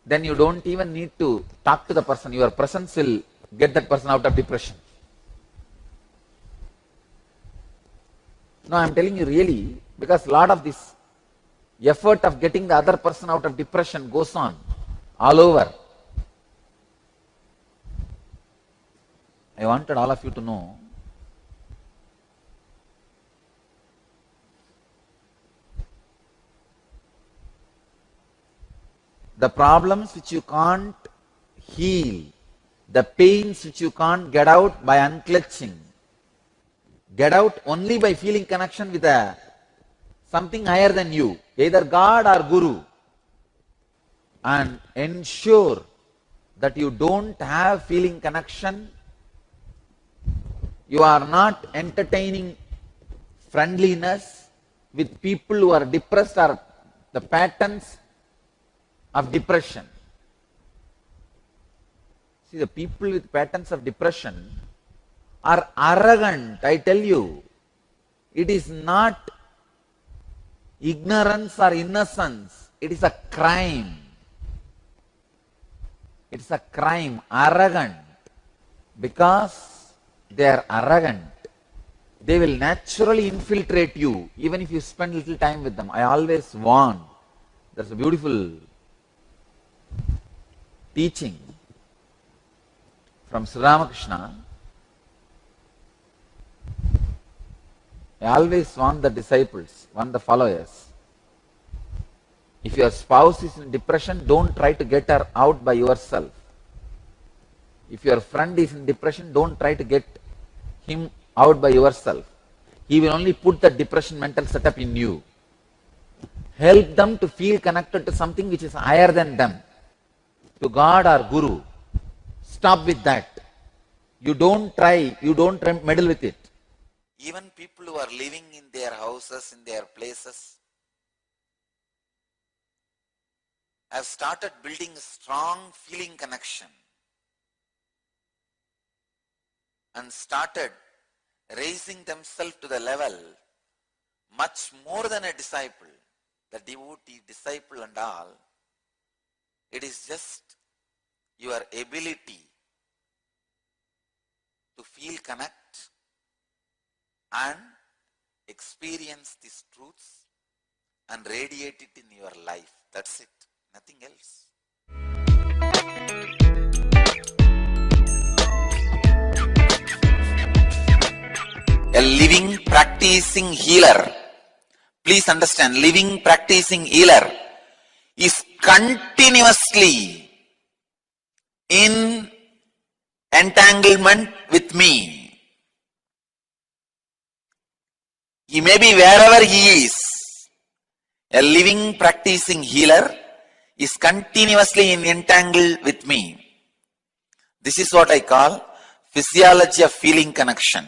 then you don't even need to talk to the person. Your presence will get that person out of depression. No, I am telling you really, because a lot of this effort of getting the other person out of depression goes on all over. I wanted all of you to know the problems which you can't heal, the pains which you can't get out by unclutching, get out only by feeling connection with something higher than you, either God or Guru, and ensure that you don't have feeling connection, you are not entertaining friendliness with people who are depressed or the patterns of depression. See, the people with patterns of depression are arrogant, I tell you. It is not ignorance or innocence, it is a crime. It is a crime, arrogant. Because they are arrogant, they will naturally infiltrate you, even if you spend little time with them. I always warn. There's a beautiful teaching from Sri Ramakrishna. I always warn the disciples, warn the followers. If your spouse is in depression, don't try to get her out by yourself. If your friend is in depression, don't try to get him out by yourself. He will only put the depression mental setup in you. Help them to feel connected to something which is higher than them, to God or Guru. Stop with that. You don't try, you don't meddle with it. Even people who are living in their houses, in their places, have started building a strong feeling connection and started raising themselves to the level much more than a disciple, the devotee, disciple and all. It is just your ability to feel connect and experience these truths and radiate it in your life. That's it. Nothing else. A living practicing healer, please understand, living practicing healer is continuously in entanglement with me. He may be wherever he is. A living practicing healer is continuously in entangled with me. This is what I call physiology of feeling connection.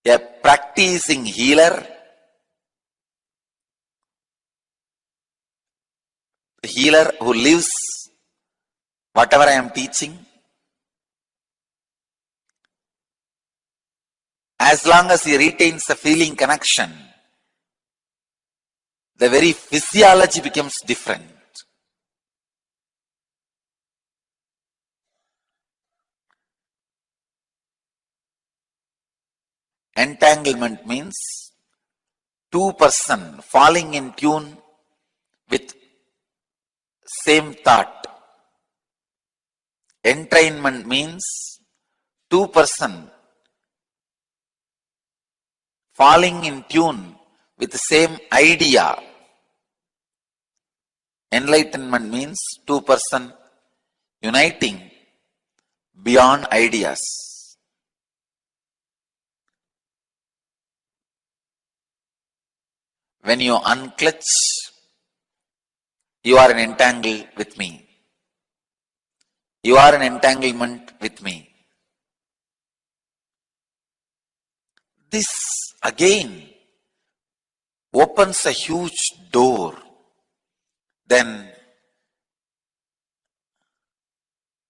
A practicing healer, the healer who lives whatever I am teaching, as long as he retains the feeling connection, the very physiology becomes different. Entanglement means two persons falling in tune with same thought. Entrainment means two persons falling in tune with the same idea. Enlightenment means two persons uniting beyond ideas. When you unclutch, you are in entangle with me. You are in entanglement with me. This again opens a huge door. Then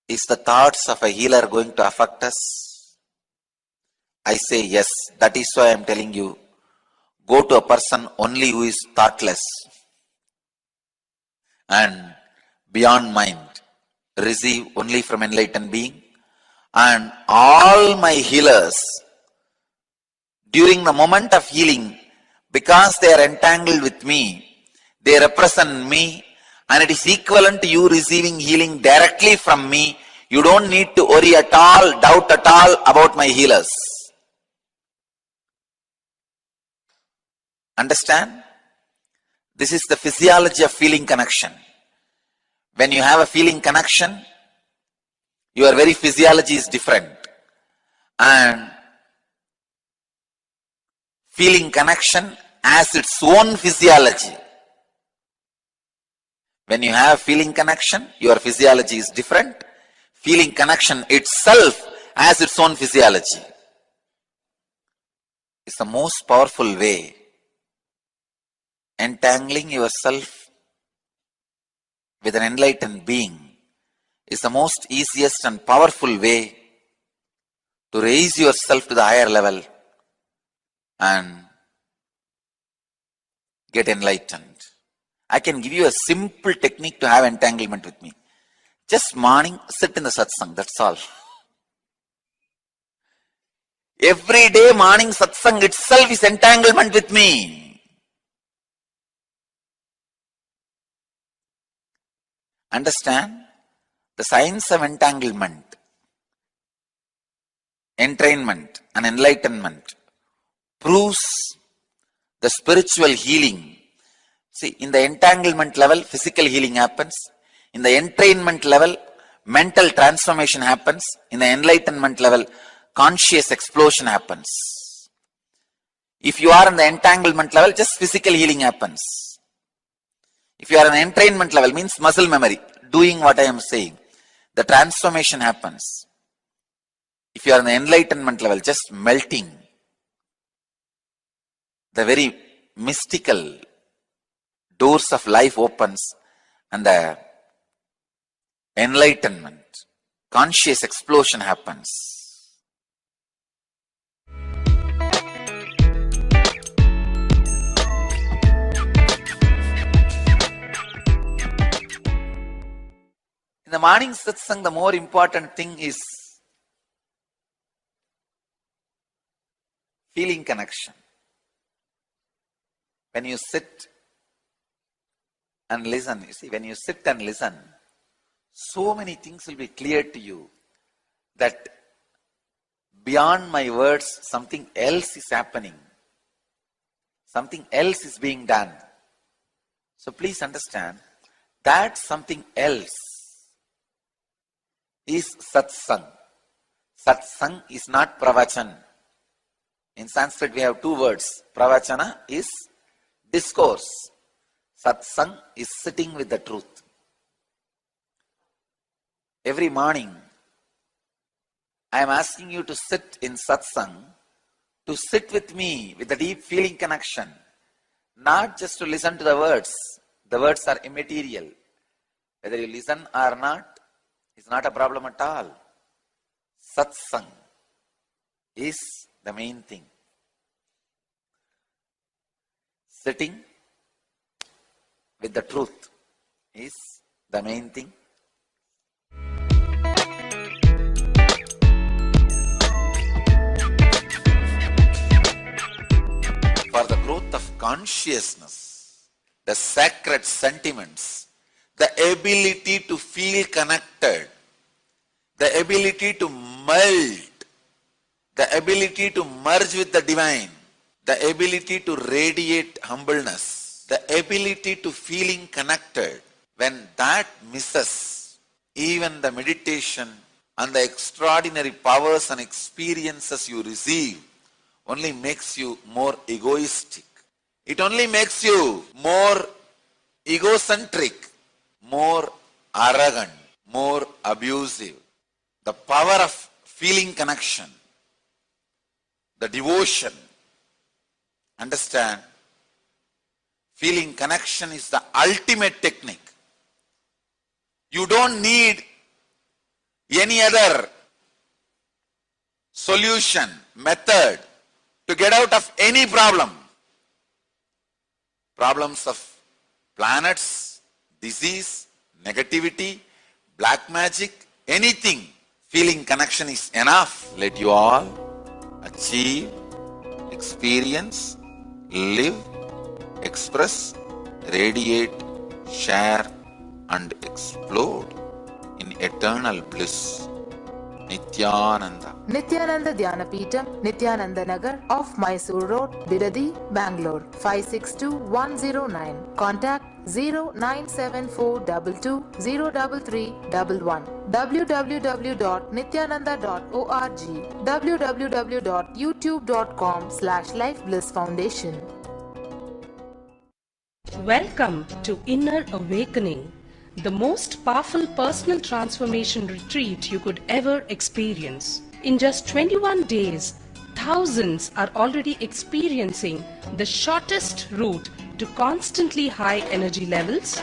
is the thoughts of a healer going to affect us? I say yes. That is why I am telling you, go to a person only who is thoughtless and beyond mind. Receive only from enlightened being. And all my healers, during the moment of healing, because they are entangled with me, they represent me, and it is equivalent to you receiving healing directly from me. You don't need to worry at all, doubt at all about my healers. Understand? This is the physiology of feeling connection. When you have a feeling connection, your very physiology is different. And feeling connection has its own physiology. When you have feeling connection, your physiology is different. Feeling connection itself has its own physiology. It's the most powerful way. Entangling yourself with an enlightened being is the most easiest and powerful way to raise yourself to the higher level and get enlightened. I can give you a simple technique to have entanglement with me. Just morning, sit in the satsang, that's all. Every day morning satsang itself is entanglement with me. Understand? The science of entanglement, entrainment and enlightenment proves the spiritual healing. See, in the entanglement level, physical healing happens. In the entrainment level, mental transformation happens. In the enlightenment level, conscious explosion happens. If you are in the entanglement level, just physical healing happens. If you are in the entrainment level, means muscle memory, doing what I am saying, the transformation happens. If you are in the enlightenment level, just melting, the very mystical doors of life opens and the enlightenment, conscious explosion happens. In the morning satsang, the more important thing is feeling connection. When you sit and listen, you see, when you sit and listen, so many things will be clear to you that beyond my words, something else is happening. Something else is being done. So please understand that something else is satsang. Satsang is not pravachan. In Sanskrit we have two words. Pravachana is discourse. Satsang is sitting with the truth. Every morning I am asking you to sit in satsang, to sit with me with a deep feeling connection, not just to listen to the words. The words are immaterial. Whether you listen or not is not a problem at all. Satsang is the main thing. Sitting with the truth is the main thing. For the growth of consciousness, the sacred sentiments, the ability to feel connected, the ability to meld, the ability to merge with the divine, the ability to radiate humbleness, the ability to feeling connected. When that misses, even the meditation and the extraordinary powers and experiences you receive only makes you more egoistic. It only makes you more egocentric, more arrogant, more abusive. The power of feeling connection, the devotion, understand, feeling connection is the ultimate technique. You don't need any other solution, method to get out of any problem. Problems of planets, disease, negativity, black magic, anything. Feeling connection is enough. Let you all achieve, experience, live, express, radiate, share and explode in eternal bliss. Nithyananda. Nithyananda Dhyanapitham, Nithyananda Nagar off Mysore Road, Bidadi, Bangalore 562109. Contact 097422033311. www.nithyananda.org. www.youtube.com/lifeblissfoundation. Welcome to Inner Awakening, the most powerful personal transformation retreat you could ever experience. In just 21 days, thousands are already experiencing the shortest route to constantly high energy levels,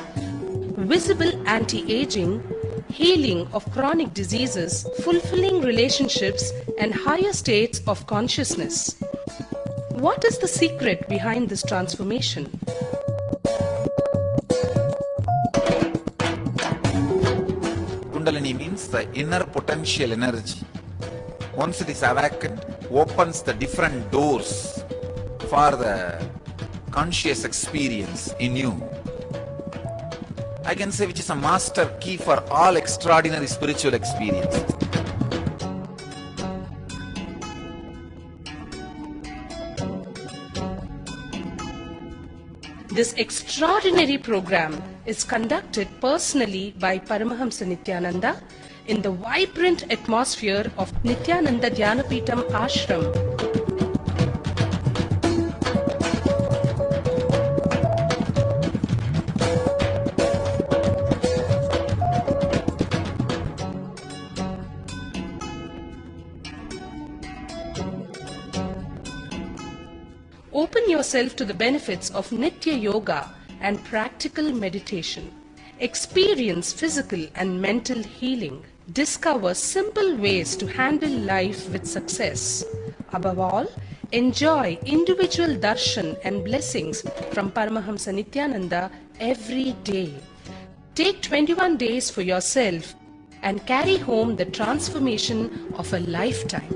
visible anti-aging, healing of chronic diseases, fulfilling relationships, and higher states of consciousness. What is the secret behind this transformation? Kundalini means the inner potential energy. Once it is awakened, opens the different doors for the conscious experience in you. I can say which is a master key for all extraordinary spiritual experiences. This extraordinary program is conducted personally by Paramahamsa Nithyananda in the vibrant atmosphere of Nithyananda Dhyanapitham Ashram. Open yourself to the benefits of Nitya Yoga and practical meditation. Experience physical and mental healing. Discover simple ways to handle life with success. Above all, enjoy individual darshan and blessings from Paramahamsa Nithyananda every day. Take 21 days for yourself and carry home the transformation of a lifetime.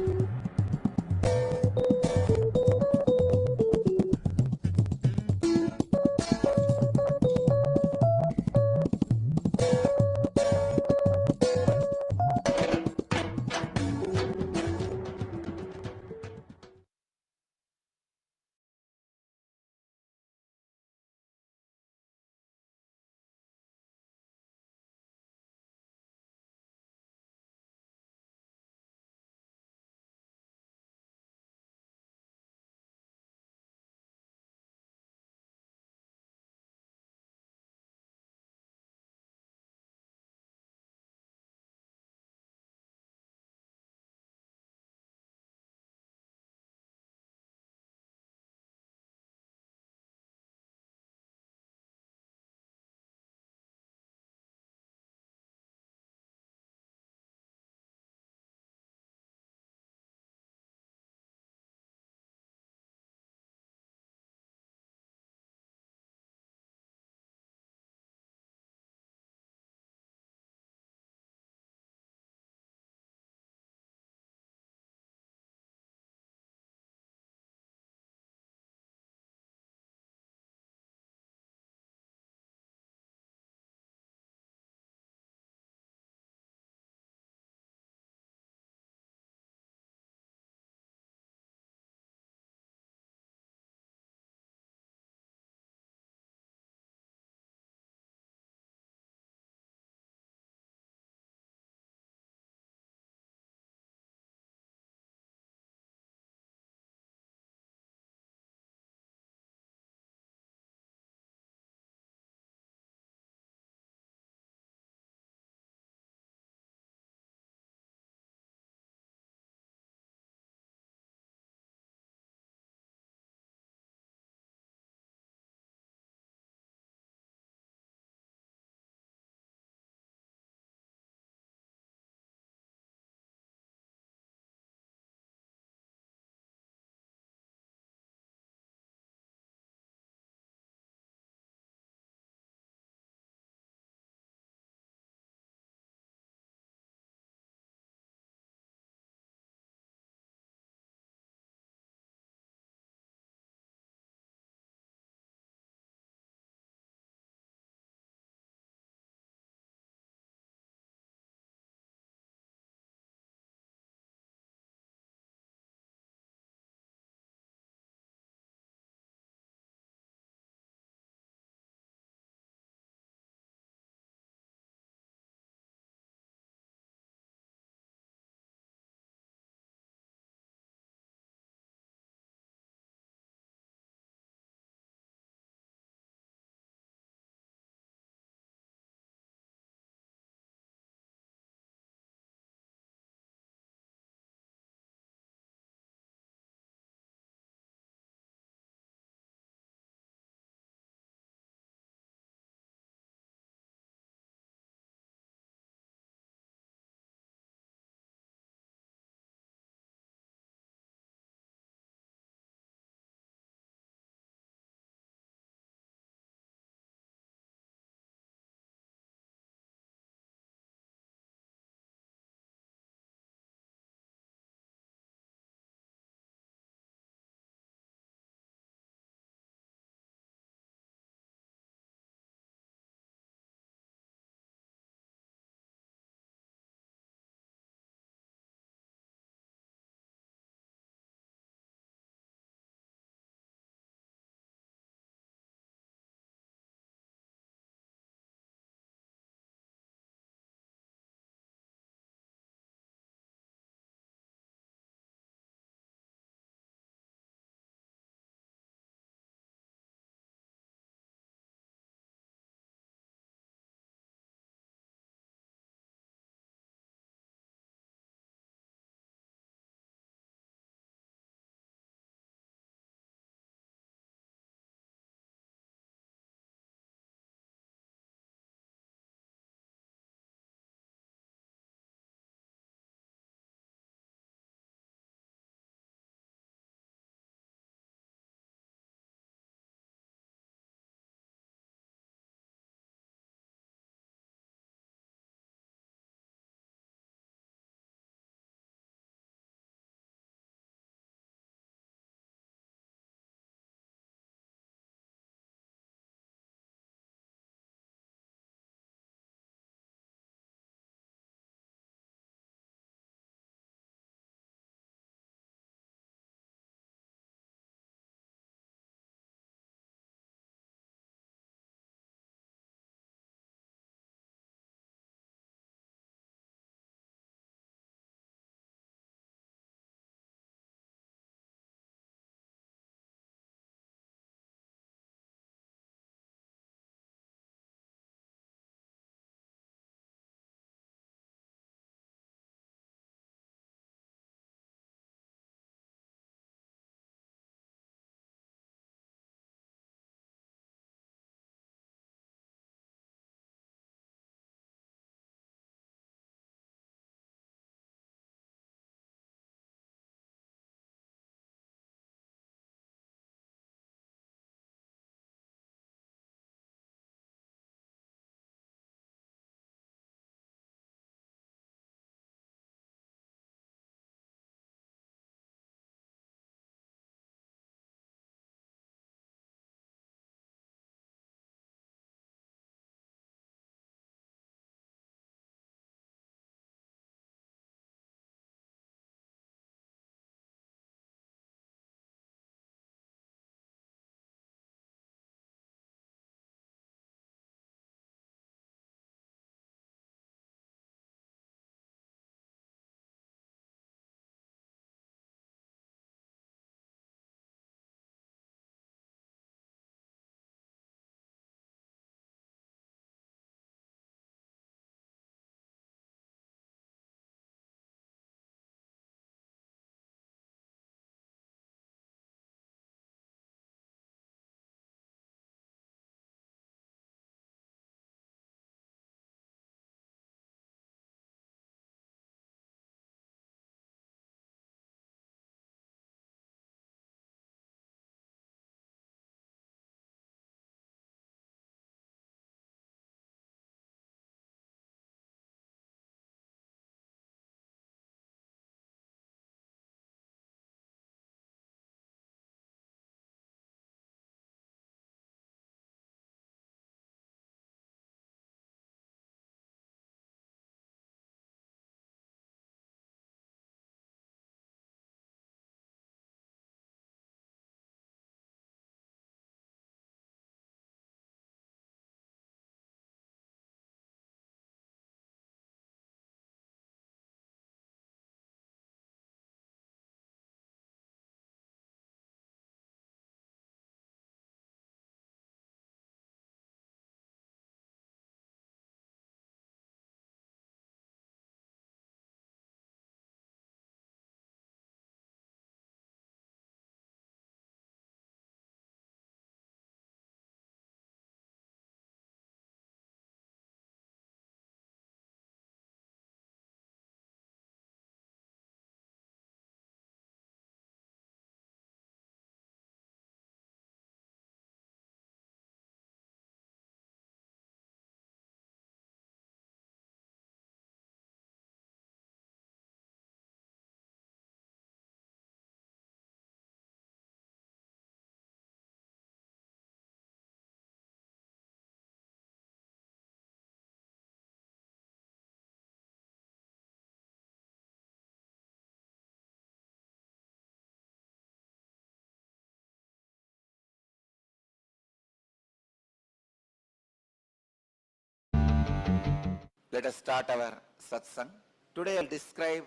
Let us start our satsang. Today I will describe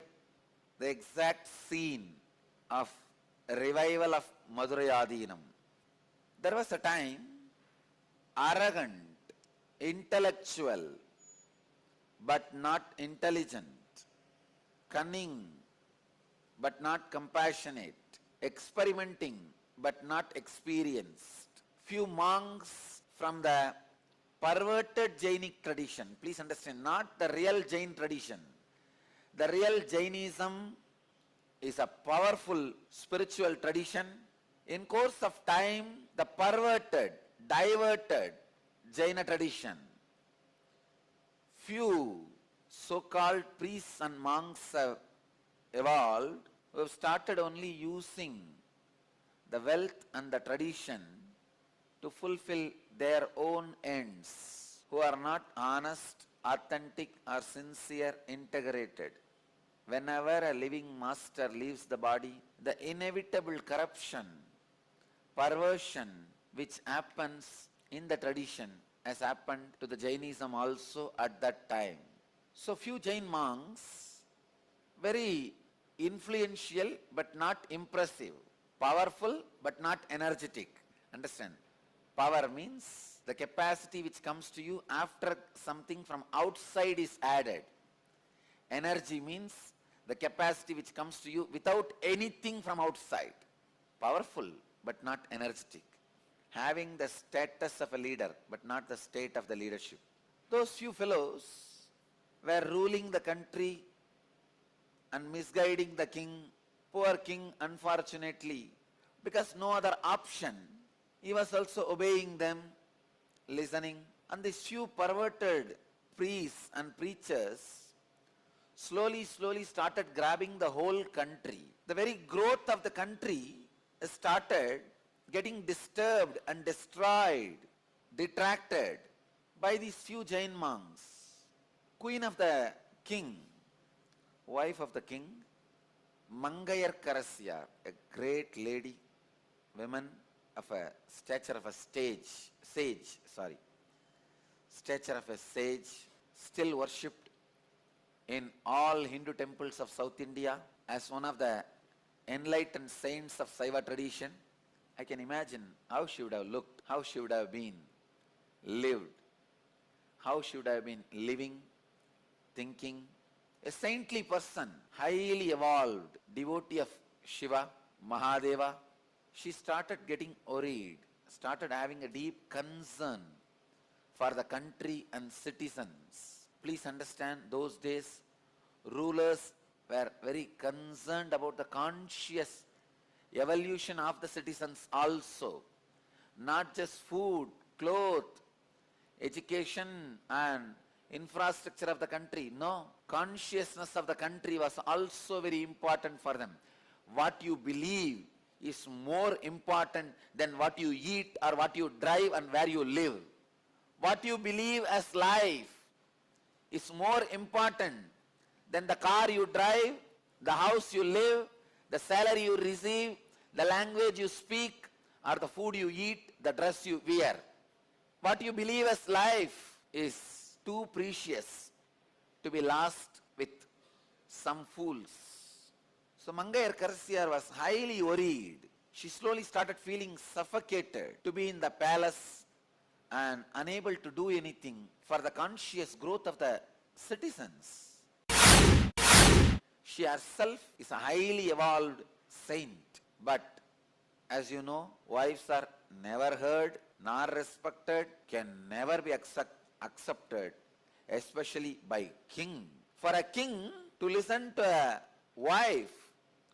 the exact scene of a revival of Madurayadinam. There was a time, arrogant, intellectual, but not intelligent, cunning, but not compassionate, experimenting, but not experienced. Few monks from the perverted Jainic tradition, please understand, not the real Jain tradition. The real Jainism is a powerful spiritual tradition. In course of time, the perverted, diverted Jaina tradition, few so-called priests and monks have evolved who have started only using the wealth and the tradition to fulfill their own ends, who are not honest, authentic or sincere, integrated. Whenever a living master leaves the body, the inevitable corruption, perversion which happens in the tradition has happened to the Jainism also at that time. So few Jain monks, very influential but not impressive, powerful but not energetic. Understand? Power means the capacity which comes to you after something from outside is added. Energy means the capacity which comes to you without anything from outside. Powerful but not energetic. Having the status of a leader but not the state of the leadership. Those few fellows were ruling the country and misguiding the king. Poor king, unfortunately, because no other option, he was also obeying them, listening. And these few perverted priests and preachers slowly started grabbing the whole country. The very growth of the country started getting disturbed and destroyed, detracted by these few Jain monks. Queen of the king, wife of the king, Mangayar Karasya, a great lady, woman of a stature of a sage, still worshipped in all Hindu temples of South India as one of the enlightened saints of Saiva tradition. I can imagine how she would have looked, how she would have been lived, how she would have been living, thinking. A saintly person, highly evolved, devotee of Shiva, Mahadeva. She started getting worried, started having a deep concern for the country and citizens. Please understand, those days, rulers were very concerned about the conscious evolution of the citizens also. Not just food, clothes, education and infrastructure of the country. No, consciousness of the country was also very important for them. What you believe is more important than what you eat or what you drive and where you live. What you believe as life is more important than the car you drive, the house you live, the salary you receive, the language you speak, or the food you eat, the dress you wear. What you believe as life is too precious to be lost with some fools. So Mangayar Karasya was highly worried. She slowly started feeling suffocated to be in the palace and unable to do anything for the conscious growth of the citizens. She herself is a highly evolved saint. But as you know, wives are never heard nor respected, can never be accepted, especially by king. For a king to listen to a wife,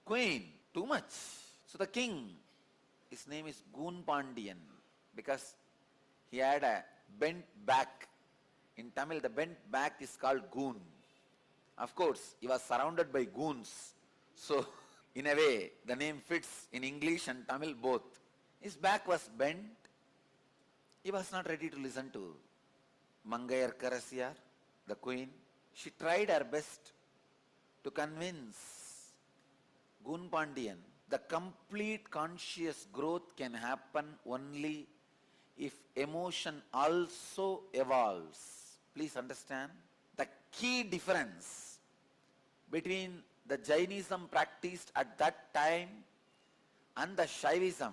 queen, too much. So the king, his name is Goon Pandian, because he had a bent back. In Tamil, the bent back is called goon. Of course, he was surrounded by goons. So, in a way, the name fits in English and Tamil both. His back was bent. He was not ready to listen to Mangayar Karasya, the queen. She tried her best to convince Goon Pandian the complete conscious growth can happen only if emotion also evolves. Please understand, the key difference between the Jainism practiced at that time and the Shaivism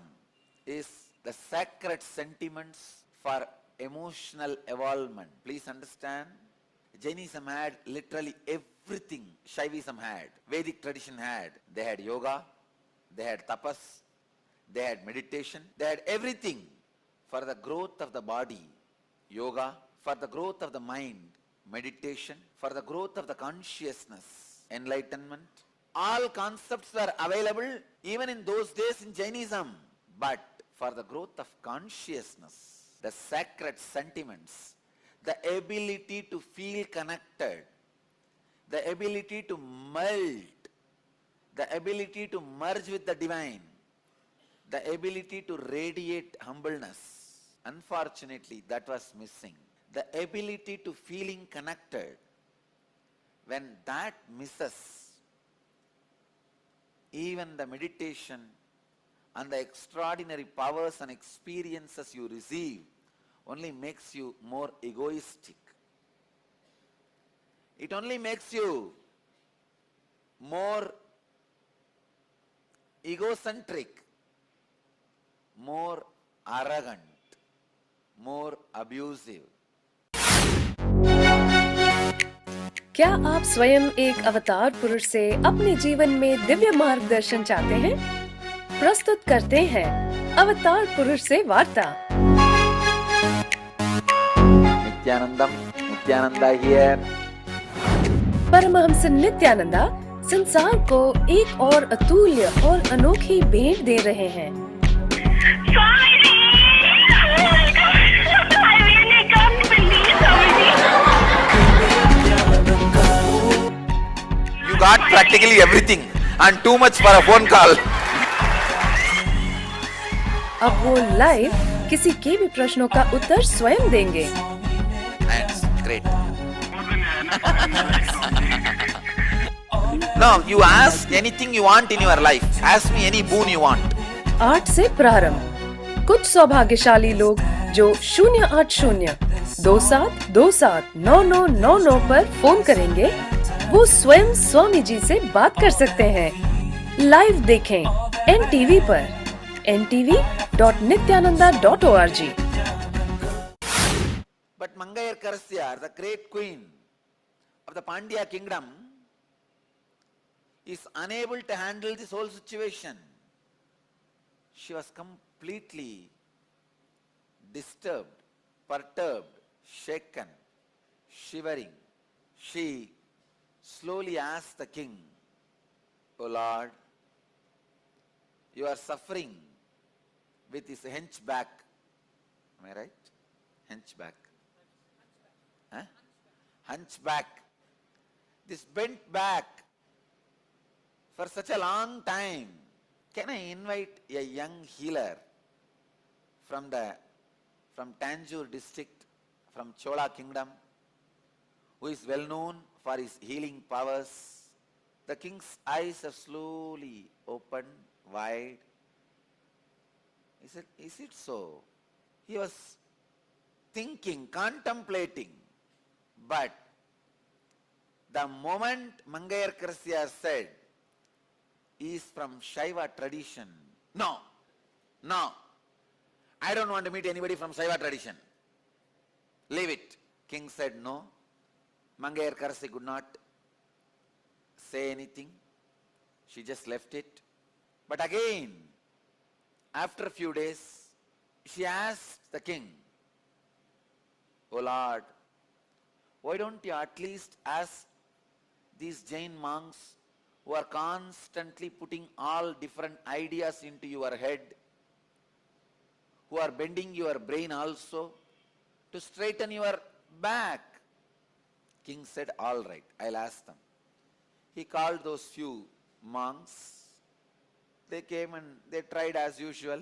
is the sacred sentiments for emotional evolvement. Please understand, Jainism had literally everything Shaivism had, Vedic tradition had. They had yoga, they had tapas, they had meditation, they had everything for the growth of the body, yoga, for the growth of the mind, meditation, for the growth of the consciousness, enlightenment. All concepts were available even in those days in Jainism. But for the growth of consciousness, the sacred sentiments, the ability to feel connected, the ability to melt, the ability to merge with the divine, the ability to radiate humbleness. Unfortunately, that was missing. The ability to feeling connected. When that misses, even the meditation and the extraordinary powers and experiences you receive only makes you more egoistic. It only makes you more egocentric, more arrogant, more abusive. क्या आप स्वयं एक अवतार पुरुष से अपने जीवन में दिव्य मार्गदर्शन चाहते हैं? प्रस्तुत करते हैं अवतार पुरुष से वार्ता। Nithyananda here. परमहंस नित्यानंदा संसार को एक और अतुल्य और अनोखी भेंट दे रहे हैं। You got practically everything and too much for a phone call. अब वो लाइव किसी के भी प्रश्नों का उत्तर स्वयं देंगे। Thanks, great. No, you ask anything you want in your life. Ask me any boon you want. 8 से प्रारंभ। कुछ सौभाग्यशाली लोग जो 080 2727 9999 पर फोन करेंगे, वो स्वयं स्वामी जी से बात कर सकते हैं। लाइव देखें NTV पर ntv.nithyananda.org। But Mangayar Karasya, the great queen of the Pandya kingdom, is unable to handle this whole situation. She was completely disturbed, perturbed, shaken, shivering. She slowly asked the king, "O Lord, you are suffering with this henchback." Am I right? Henchback. Huh? Hunchback. This bent back for such a long time. Can I invite a young healer from Tanjore district, from Chola kingdom, who is well known for his healing powers? The king's eyes have slowly opened wide. He said, "Is it so?" He was thinking, contemplating. But the moment Mangayar Karasya said, "He is from Shaiva tradition," no, I don't want to meet anybody from Shaiva tradition. Leave it. King said no. Mangayar Karasya could not say anything. She just left it. But again, after a few days, she asked the king, "O Lord, why don't you at least ask these Jain monks who are constantly putting all different ideas into your head, who are bending your brain also, to straighten your back?" King said, "All right, I'll ask them." He called those few monks. They came and they tried as usual.